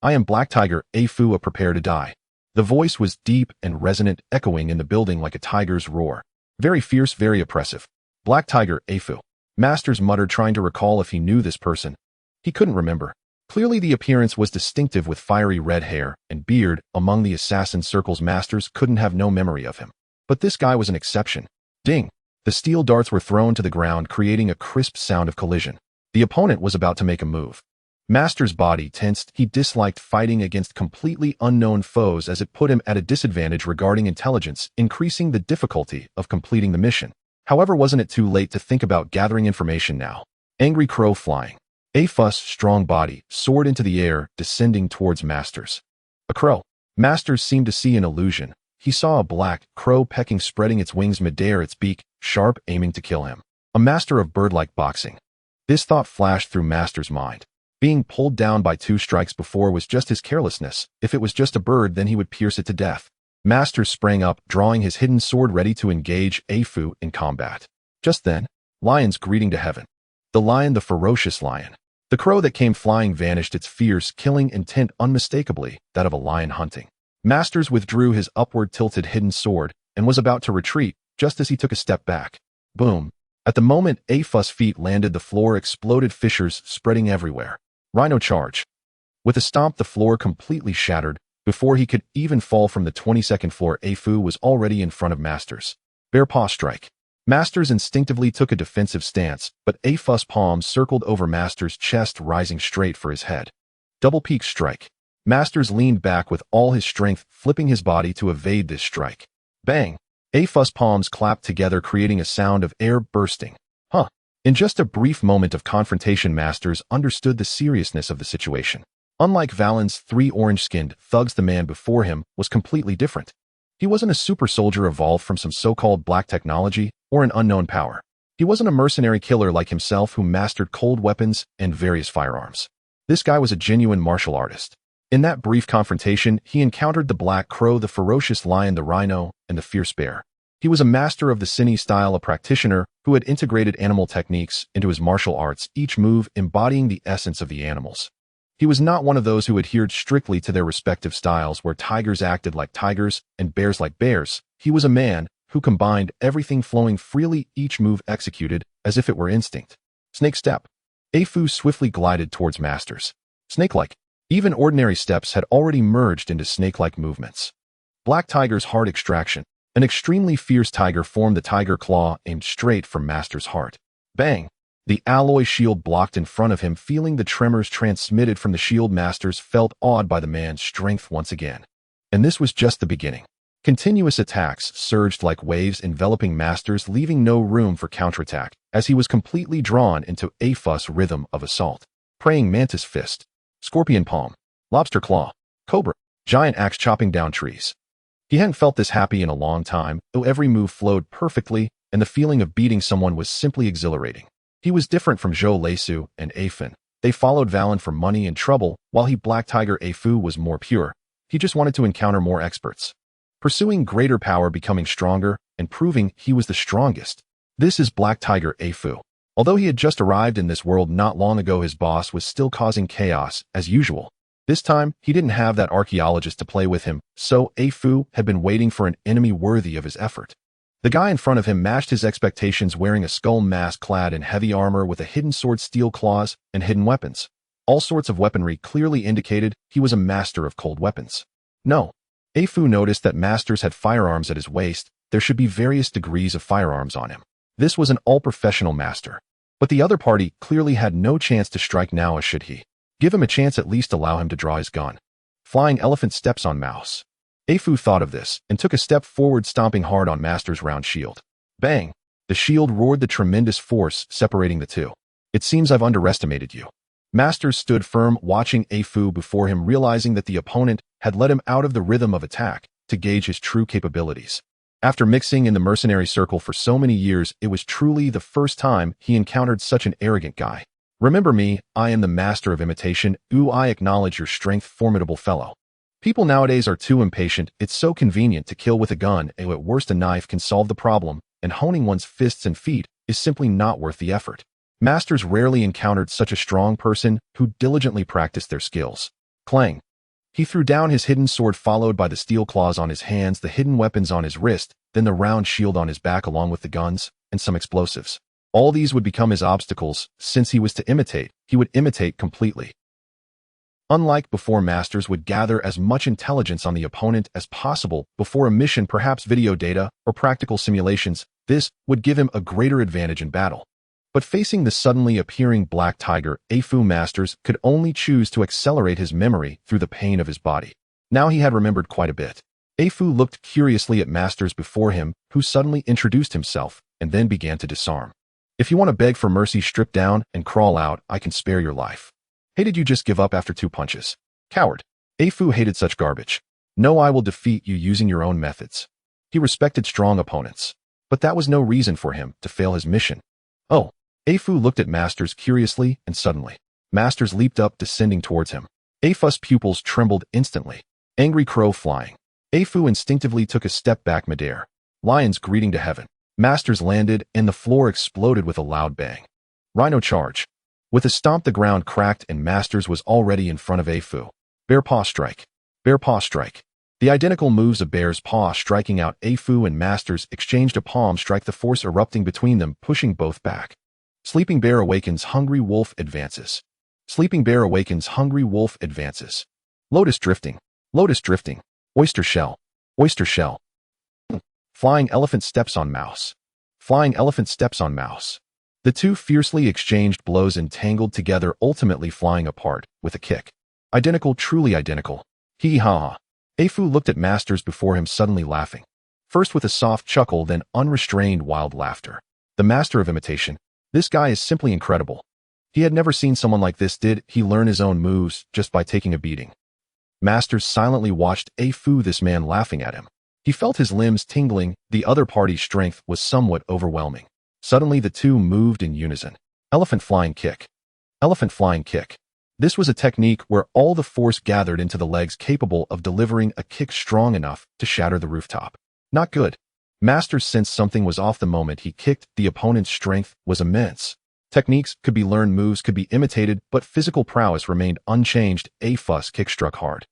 I am Black Tiger, Afu, prepare to die. The voice was deep and resonant, echoing in the building like a tiger's roar. Very fierce, very oppressive. Black Tiger, Afu. Masters muttered, trying to recall if he knew this person. He couldn't remember. Clearly the appearance was distinctive, with fiery red hair and beard. Among the assassin circles, Masters couldn't have no memory of him. But this guy was an exception. Ding! The steel darts were thrown to the ground, creating a crisp sound of collision. The opponent was about to make a move. Masters' body tensed. He disliked fighting against completely unknown foes, as it put him at a disadvantage regarding intelligence, increasing the difficulty of completing the mission. However, wasn't it too late to think about gathering information now? Angry crow flying. Afu's strong body soared into the air, descending towards Masters. A crow. Masters seemed to see an illusion. He saw a black crow pecking, spreading its wings midair, its beak sharp, aiming to kill him. A master of bird-like boxing. This thought flashed through Masters' mind. Being pulled down by 2 strikes before was just his carelessness. If it was just a bird, then he would pierce it to death. Masters sprang up, drawing his hidden sword, ready to engage Afu in combat. Just then, lions greeting to heaven. The lion, the ferocious lion. The crow that came flying vanished, its fierce, killing intent unmistakably that of a lion hunting. Masters withdrew his upward tilted hidden sword and was about to retreat, just as he took a step back. Boom. At the moment Afu's feet landed, the floor exploded, fissures spreading everywhere. Rhino charge. With a stomp, the floor completely shattered. Before he could even fall from the 22nd floor, Afu was already in front of Masters. Bear paw strike. Masters instinctively took a defensive stance, but Afu's palms circled over Masters' chest, rising straight for his head. Double peak strike. Masters leaned back with all his strength, flipping his body to evade this strike. Bang! Afu's palms clapped together, creating a sound of air bursting. In just a brief moment of confrontation, Masters understood the seriousness of the situation. Unlike Valon's 3 orange-skinned thugs, the man before him was completely different. He wasn't a super soldier evolved from some so-called black technology or an unknown power. He wasn't a mercenary killer like himself who mastered cold weapons and various firearms. This guy was a genuine martial artist. In that brief confrontation, he encountered the black crow, the ferocious lion, the rhino, and the fierce bear. He was a master of the cine style, a practitioner who had integrated animal techniques into his martial arts, each move embodying the essence of the animals. He was not one of those who adhered strictly to their respective styles, where tigers acted like tigers and bears like bears. He was a man who combined everything, flowing freely, each move executed as if it were instinct. Snake step. Afu swiftly glided towards Masters. Snake-like. Even ordinary steps had already merged into snake-like movements. Black Tiger's heart extraction. An extremely fierce tiger formed the tiger claw, aimed straight for Masters' heart. Bang! The alloy shield blocked in front of him. Feeling the tremors transmitted from the shield, Masters felt awed by the man's strength once again. And this was just the beginning. Continuous attacks surged like waves, enveloping Masters, leaving no room for counterattack, as he was completely drawn into Afu's rhythm of assault. Praying mantis fist. Scorpion palm. Lobster claw. Cobra. Giant axe chopping down trees. He hadn't felt this happy in a long time, though every move flowed perfectly, and the feeling of beating someone was simply exhilarating. He was different from Zhou Leisu and Afin. They followed Valon for money and trouble, while Black Tiger Afu was more pure. He just wanted to encounter more experts. Pursuing greater power, becoming stronger, and proving he was the strongest. This is Black Tiger Afu. Although he had just arrived in this world not long ago, his boss was still causing chaos, as usual. This time, he didn't have that archaeologist to play with him, so A-Fu had been waiting for an enemy worthy of his effort. The guy in front of him matched his expectations, wearing a skull mask clad in heavy armor with a hidden sword, steel claws, and hidden weapons. All sorts of weaponry clearly indicated he was a master of cold weapons. No. A-Fu noticed that masters had firearms at his waist. There should be various degrees of firearms on him. This was an all-professional master. But the other party clearly had no chance to strike now, as should he. Give him a chance, at least allow him to draw his gun. Flying elephant steps on mouse. A-Fu thought of this and took a step forward, stomping hard on Master's round shield. Bang! The shield roared, the tremendous force separating the two. It seems I've underestimated you. Masters stood firm, watching A-Fu before him, realizing that the opponent had let him out of the rhythm of attack to gauge his true capabilities. After mixing in the mercenary circle for so many years, it was truly the first time he encountered such an arrogant guy. Remember me, I am the master of imitation. Ooh, I acknowledge your strength, formidable fellow. People nowadays are too impatient. It's so convenient to kill with a gun, and at worst a knife can solve the problem, and honing one's fists and feet is simply not worth the effort. Masters rarely encountered such a strong person who diligently practiced their skills. Clang! He threw down his hidden sword, followed by the steel claws on his hands, the hidden weapons on his wrist, then the round shield on his back along with the guns and some explosives. All these would become his obstacles. Since he was to imitate, he would imitate completely. Unlike before, Masters would gather as much intelligence on the opponent as possible before a mission, perhaps video data or practical simulations. This would give him a greater advantage in battle. But facing the suddenly appearing Black Tiger, A-Fu Masters could only choose to accelerate his memory through the pain of his body. Now he had remembered quite a bit. A-Fu looked curiously at Masters before him, who suddenly introduced himself and then began to disarm. If you want to beg for mercy, strip down and crawl out. I can spare your life. Hey, did you just give up after 2 punches? Coward. A-Fu hated such garbage. No, I will defeat you using your own methods. He respected strong opponents. But that was no reason for him to fail his mission. Oh. A-Fu looked at Masters curiously, and suddenly, Masters leaped up, descending towards him. A-Fu's pupils trembled instantly. Angry crow flying. A-Fu instinctively took a step back midair. Lions greeting to heaven. Masters landed, and the floor exploded with a loud bang. Rhino charge. With a stomp, the ground cracked, and Masters was already in front of A-Fu. Bear paw strike. Bear paw strike. The identical moves of bear's paw striking out. A-Fu and Masters exchanged a palm strike, the force erupting between them, pushing both back. Sleeping bear awakens, hungry wolf advances. Sleeping bear awakens, hungry wolf advances. Lotus drifting. Lotus drifting. Oyster shell. Oyster shell. Flying elephant steps on mouse. Flying elephant steps on mouse. The two fiercely exchanged blows and tangled together, ultimately flying apart with a kick. Identical, truly identical. Hee ha. A-Fu looked at Masters before him, suddenly laughing. First with a soft chuckle, then unrestrained wild laughter. The master of imitation. This guy is simply incredible. He had never seen someone like this. Did he learn his own moves just by taking a beating? Masters silently watched A-Fu, this man laughing at him. He felt his limbs tingling. The other party's strength was somewhat overwhelming. Suddenly the two moved in unison. Elephant flying kick. Elephant flying kick. This was a technique where all the force gathered into the legs, capable of delivering a kick strong enough to shatter the rooftop. Not good. Masters sensed something was off the moment he kicked. The opponent's strength was immense. Techniques could be learned, moves could be imitated, but physical prowess remained unchanged. A-Fu's kick struck hard.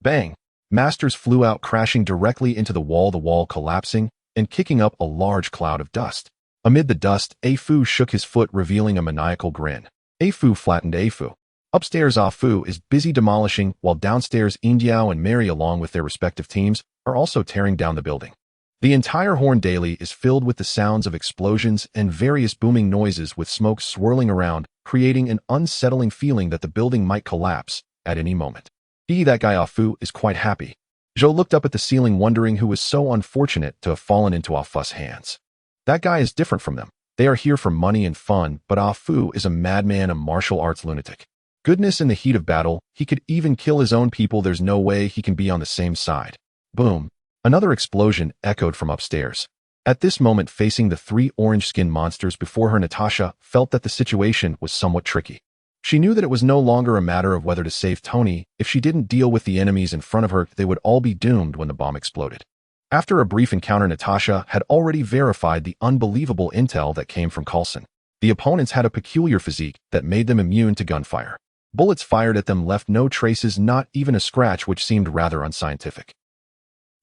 Bang! Masters flew out, crashing directly into the wall collapsing and kicking up a large cloud of dust. Amid the dust, A-Fu shook his foot, revealing a maniacal grin. A-Fu flattened A-Fu. Upstairs, A-Fu is busy demolishing, while downstairs Indiao and Mary, along with their respective teams, are also tearing down the building. The entire Horn Daily is filled with the sounds of explosions and various booming noises, with smoke swirling around, creating an unsettling feeling that the building might collapse at any moment. That guy A-Fu is quite happy. Zhou looked up at the ceiling, wondering who was so unfortunate to have fallen into A-Fu's hands. That guy is different from them. They are here for money and fun, but A-Fu is a madman, a martial arts lunatic. Goodness, in the heat of battle, he could even kill his own people. There's no way he can be on the same side. Boom. Another explosion echoed from upstairs. At this moment, facing the 3 orange-skinned monsters before her, Natasha felt that the situation was somewhat tricky. She knew that it was no longer a matter of whether to save Tony. If she didn't deal with the enemies in front of her, they would all be doomed when the bomb exploded. After a brief encounter, Natasha had already verified the unbelievable intel that came from Coulson. The opponents had a peculiar physique that made them immune to gunfire. Bullets fired at them left no traces, not even a scratch, which seemed rather unscientific.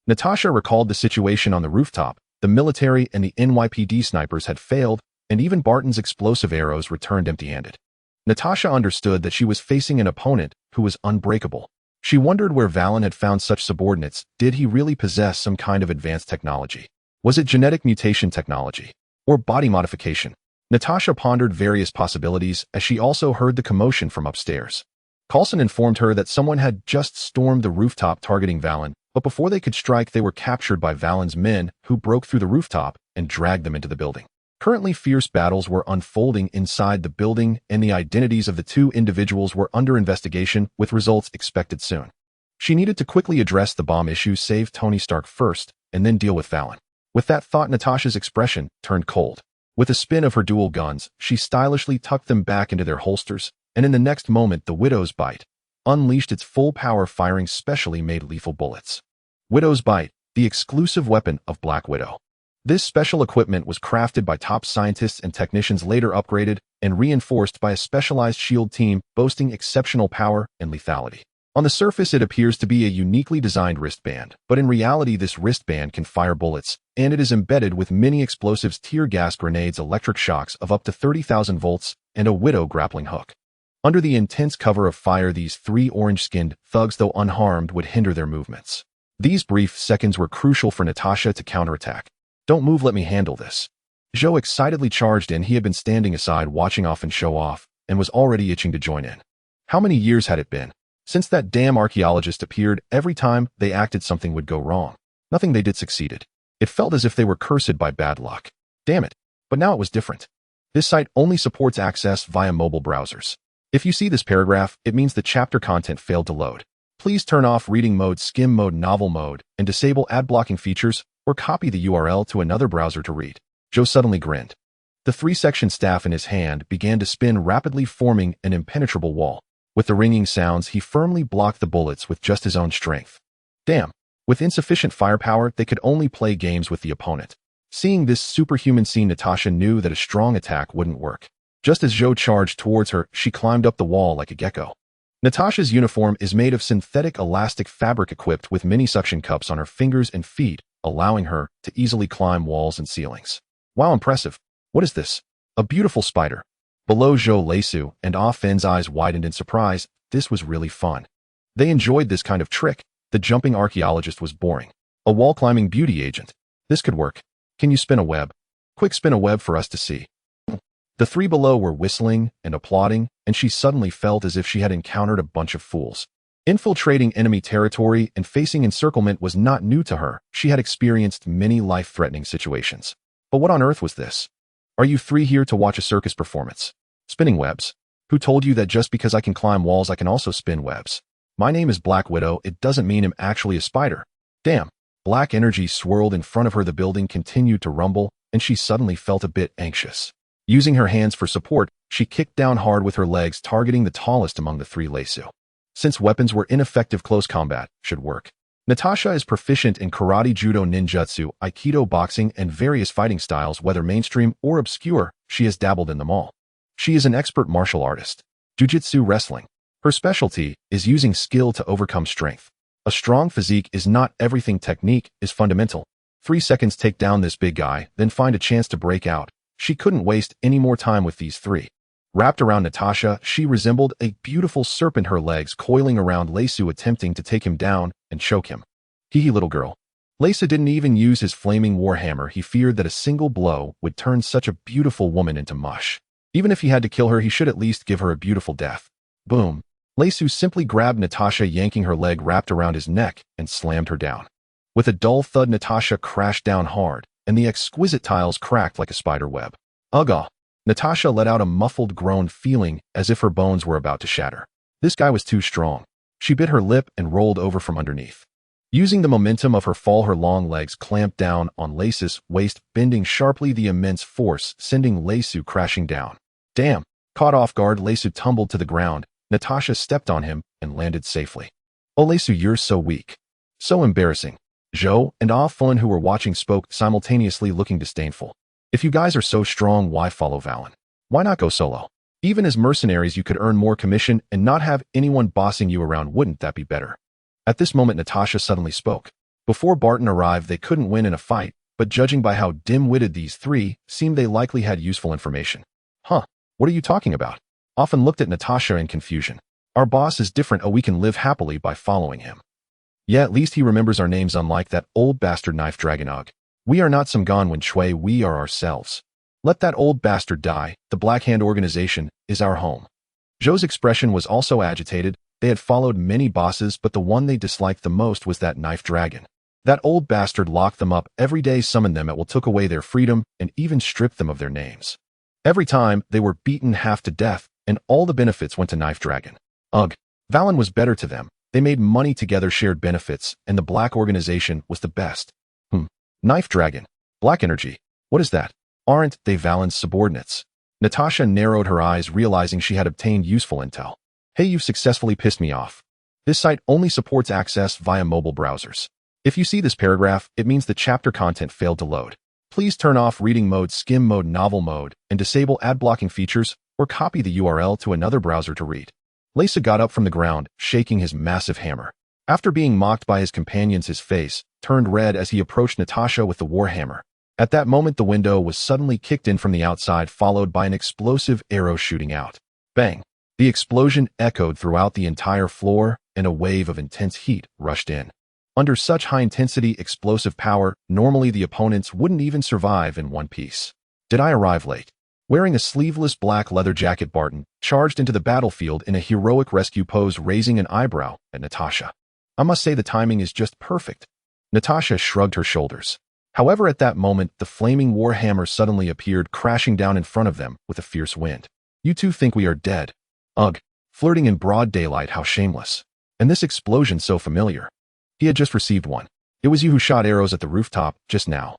Natasha recalled the situation on the rooftop. The military and the NYPD snipers had failed, and even Barton's explosive arrows returned empty-handed. Natasha understood that she was facing an opponent who was unbreakable. She wondered where Valon had found such subordinates. Did he really possess some kind of advanced technology? Was it genetic mutation technology? Or body modification? Natasha pondered various possibilities as she also heard the commotion from upstairs. Coulson informed her that someone had just stormed the rooftop targeting Valon, but before they could strike, they were captured by Valon's men, who broke through the rooftop and dragged them into the building. Currently, fierce battles were unfolding inside the building, and the identities of the two individuals were under investigation, with results expected soon. She needed to quickly address the bomb issue, save Tony Stark first, and then deal with Valon. With that thought, Natasha's expression turned cold. With a spin of her dual guns, she stylishly tucked them back into their holsters, and in the next moment, the Widow's Bite unleashed its full power, firing specially made lethal bullets. Widow's Bite, the exclusive weapon of Black Widow. This special equipment was crafted by top scientists and technicians, later upgraded and reinforced by a specialized shield team boasting exceptional power and lethality. On the surface, it appears to be a uniquely designed wristband, but in reality, this wristband can fire bullets, and it is embedded with many explosives, tear gas grenades, electric shocks of up to 30,000 volts, and a Widow grappling hook. Under the intense cover of fire, these three orange-skinned thugs, though unharmed, would hinder their movements. These brief seconds were crucial for Natasha to counterattack. "Don't move, let me handle this." Zhou excitedly charged in. He had been standing aside watching off and show off, and was already itching to join in. How many years had it been since that damn archaeologist appeared? Every time they acted, something would go wrong. Nothing they did succeeded. It felt as if they were cursed by bad luck. Damn it. But now it was different. This site only supports access via mobile browsers. If you see this paragraph, it means the chapter content failed to load. Please turn off reading mode, skim mode, novel mode, and disable ad blocking features, or copy the URL to another browser to read. Zhou suddenly grinned. The three-section staff in his hand began to spin rapidly, forming an impenetrable wall. With the ringing sounds, he firmly blocked the bullets with just his own strength. Damn. With insufficient firepower, they could only play games with the opponent. Seeing this superhuman scene, Natasha knew that a strong attack wouldn't work. Just as Zhou charged towards her, she climbed up the wall like a gecko. Natasha's uniform is made of synthetic elastic fabric equipped with mini suction cups on her fingers and feet, allowing her to easily climb walls and ceilings. Wow, impressive. What is this? A beautiful spider. Below Zhou, Leisu and Ah Fen's eyes widened in surprise. This was really fun. They enjoyed this kind of trick. The jumping archaeologist was boring. A wall-climbing beauty agent. This could work. Can you spin a web? Quick, spin a web for us to see. The three below were whistling and applauding, and she suddenly felt as if she had encountered a bunch of fools. Infiltrating enemy territory and facing encirclement was not new to her. She had experienced many life-threatening situations. But what on earth was this? Are you three here to watch a circus performance? Spinning webs? Who told you that just because I can climb walls, I can also spin webs? My name is Black Widow. It doesn't mean I'm actually a spider. Damn. Black energy swirled in front of her. The building continued to rumble, and she suddenly felt a bit anxious. Using her hands for support, she kicked down hard with her legs, targeting the tallest among the three Leisu. Since weapons were ineffective, close combat should work. Natasha is proficient in karate, judo, ninjutsu, aikido, boxing, and various fighting styles, whether mainstream or obscure. She has dabbled in them all. She is an expert martial artist. Jiu-jitsu, wrestling. Her specialty is using skill to overcome strength. A strong physique is not everything. Technique is fundamental. 3 seconds, take down this big guy, then find a chance to break out. She couldn't waste any more time with these three. Wrapped around Natasha, she resembled a beautiful serpent, her legs coiling around Leisu, attempting to take him down and choke him. Hee little girl. Leisu didn't even use his flaming warhammer. He feared that a single blow would turn such a beautiful woman into mush. Even if he had to kill her, he should at least give her a beautiful death. Boom. Leisu simply grabbed Natasha, yanking her leg wrapped around his neck, and slammed her down. With a dull thud, Natasha crashed down hard, and the exquisite tiles cracked like a spider web. Ugh! Natasha let out a muffled groan, feeling as if her bones were about to shatter. This guy was too strong. She bit her lip and rolled over from underneath. Using the momentum of her fall, her long legs clamped down on Leisu's waist, bending sharply, the immense force sending Leisu crashing down. Damn! Caught off guard, Leisu tumbled to the ground. Natasha stepped on him and landed safely. Oh, Leisu, you're so weak. So embarrassing. Zhou and Ah Fun, who were watching, spoke simultaneously, looking disdainful. If you guys are so strong, why follow Valon? Why not go solo? Even as mercenaries, you could earn more commission and not have anyone bossing you around. Wouldn't that be better? At this moment, Natasha suddenly spoke. Before Barton arrived, they couldn't win in a fight, but judging by how dim-witted these three seemed, they likely had useful information. Huh? What are you talking about? Often looked at Natasha in confusion. Our boss is different. Oh, we can live happily by following him. Yeah, at least he remembers our names, unlike that old bastard Knife Dragon. Ugh. We are not some Ganwen Shui, we are ourselves. Let that old bastard die. The Black Hand organization is our home. Zhou's expression was also agitated. They had followed many bosses, but the one they disliked the most was that Knife Dragon. That old bastard locked them up every day, summoned them at will, took away their freedom, and even stripped them of their names. Every time, they were beaten half to death, and all the benefits went to Knife Dragon. Ugh. Valon was better to them. They made money together, shared benefits, and the Black organization was the best. Knife Dragon. Black energy. What is that? Aren't they Valon's subordinates? Natasha narrowed her eyes, realizing she had obtained useful intel. Hey, you've successfully pissed me off. This site only supports access via mobile browsers. If you see this paragraph, it means the chapter content failed to load. Please turn off reading mode, skim mode, novel mode, and disable ad blocking features, or copy the URL to another browser to read. Lesa got up from the ground, shaking his massive hammer. After being mocked by his companions, his face turned red as he approached Natasha with the warhammer. At that moment, the window was suddenly kicked in from the outside, followed by an explosive arrow shooting out. Bang! The explosion echoed throughout the entire floor, and a wave of intense heat rushed in. Under such high-intensity explosive power, normally the opponents wouldn't even survive in one piece. Did I arrive late? Wearing a sleeveless black leather jacket, Barton charged into the battlefield in a heroic rescue pose, raising an eyebrow at Natasha. I must say the timing is just perfect. Natasha shrugged her shoulders. However, at that moment, the flaming warhammer suddenly appeared, crashing down in front of them with a fierce wind. You two think we are dead? Ugh. Flirting in broad daylight, how shameless. And this explosion so familiar. He had just received one. It was you who shot arrows at the rooftop just now.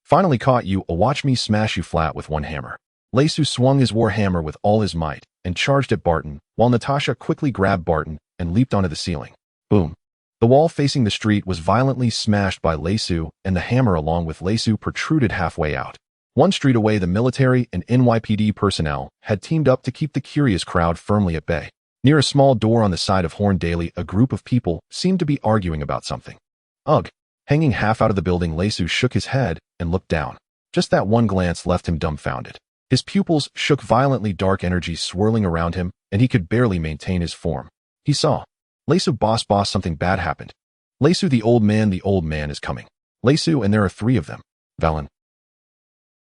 Finally caught you. Watch me smash you flat with one hammer. Lesu swung his warhammer with all his might and charged at Barton, while Natasha quickly grabbed Barton and leaped onto the ceiling. Boom. The wall facing the street was violently smashed by Lesu, and the hammer along with Lesu protruded halfway out. One street away, the military and NYPD personnel had teamed up to keep the curious crowd firmly at bay. Near a small door on the side of Horn Daily, a group of people seemed to be arguing about something. Ugh. Hanging half out of the building, Lesu shook his head and looked down. Just that one glance left him dumbfounded. His pupils shook violently, dark energy swirling around him, and he could barely maintain his form. He saw. Lesu, boss, something bad happened. Lesu, the old man is coming. Lesu, and there are three of them. Valon.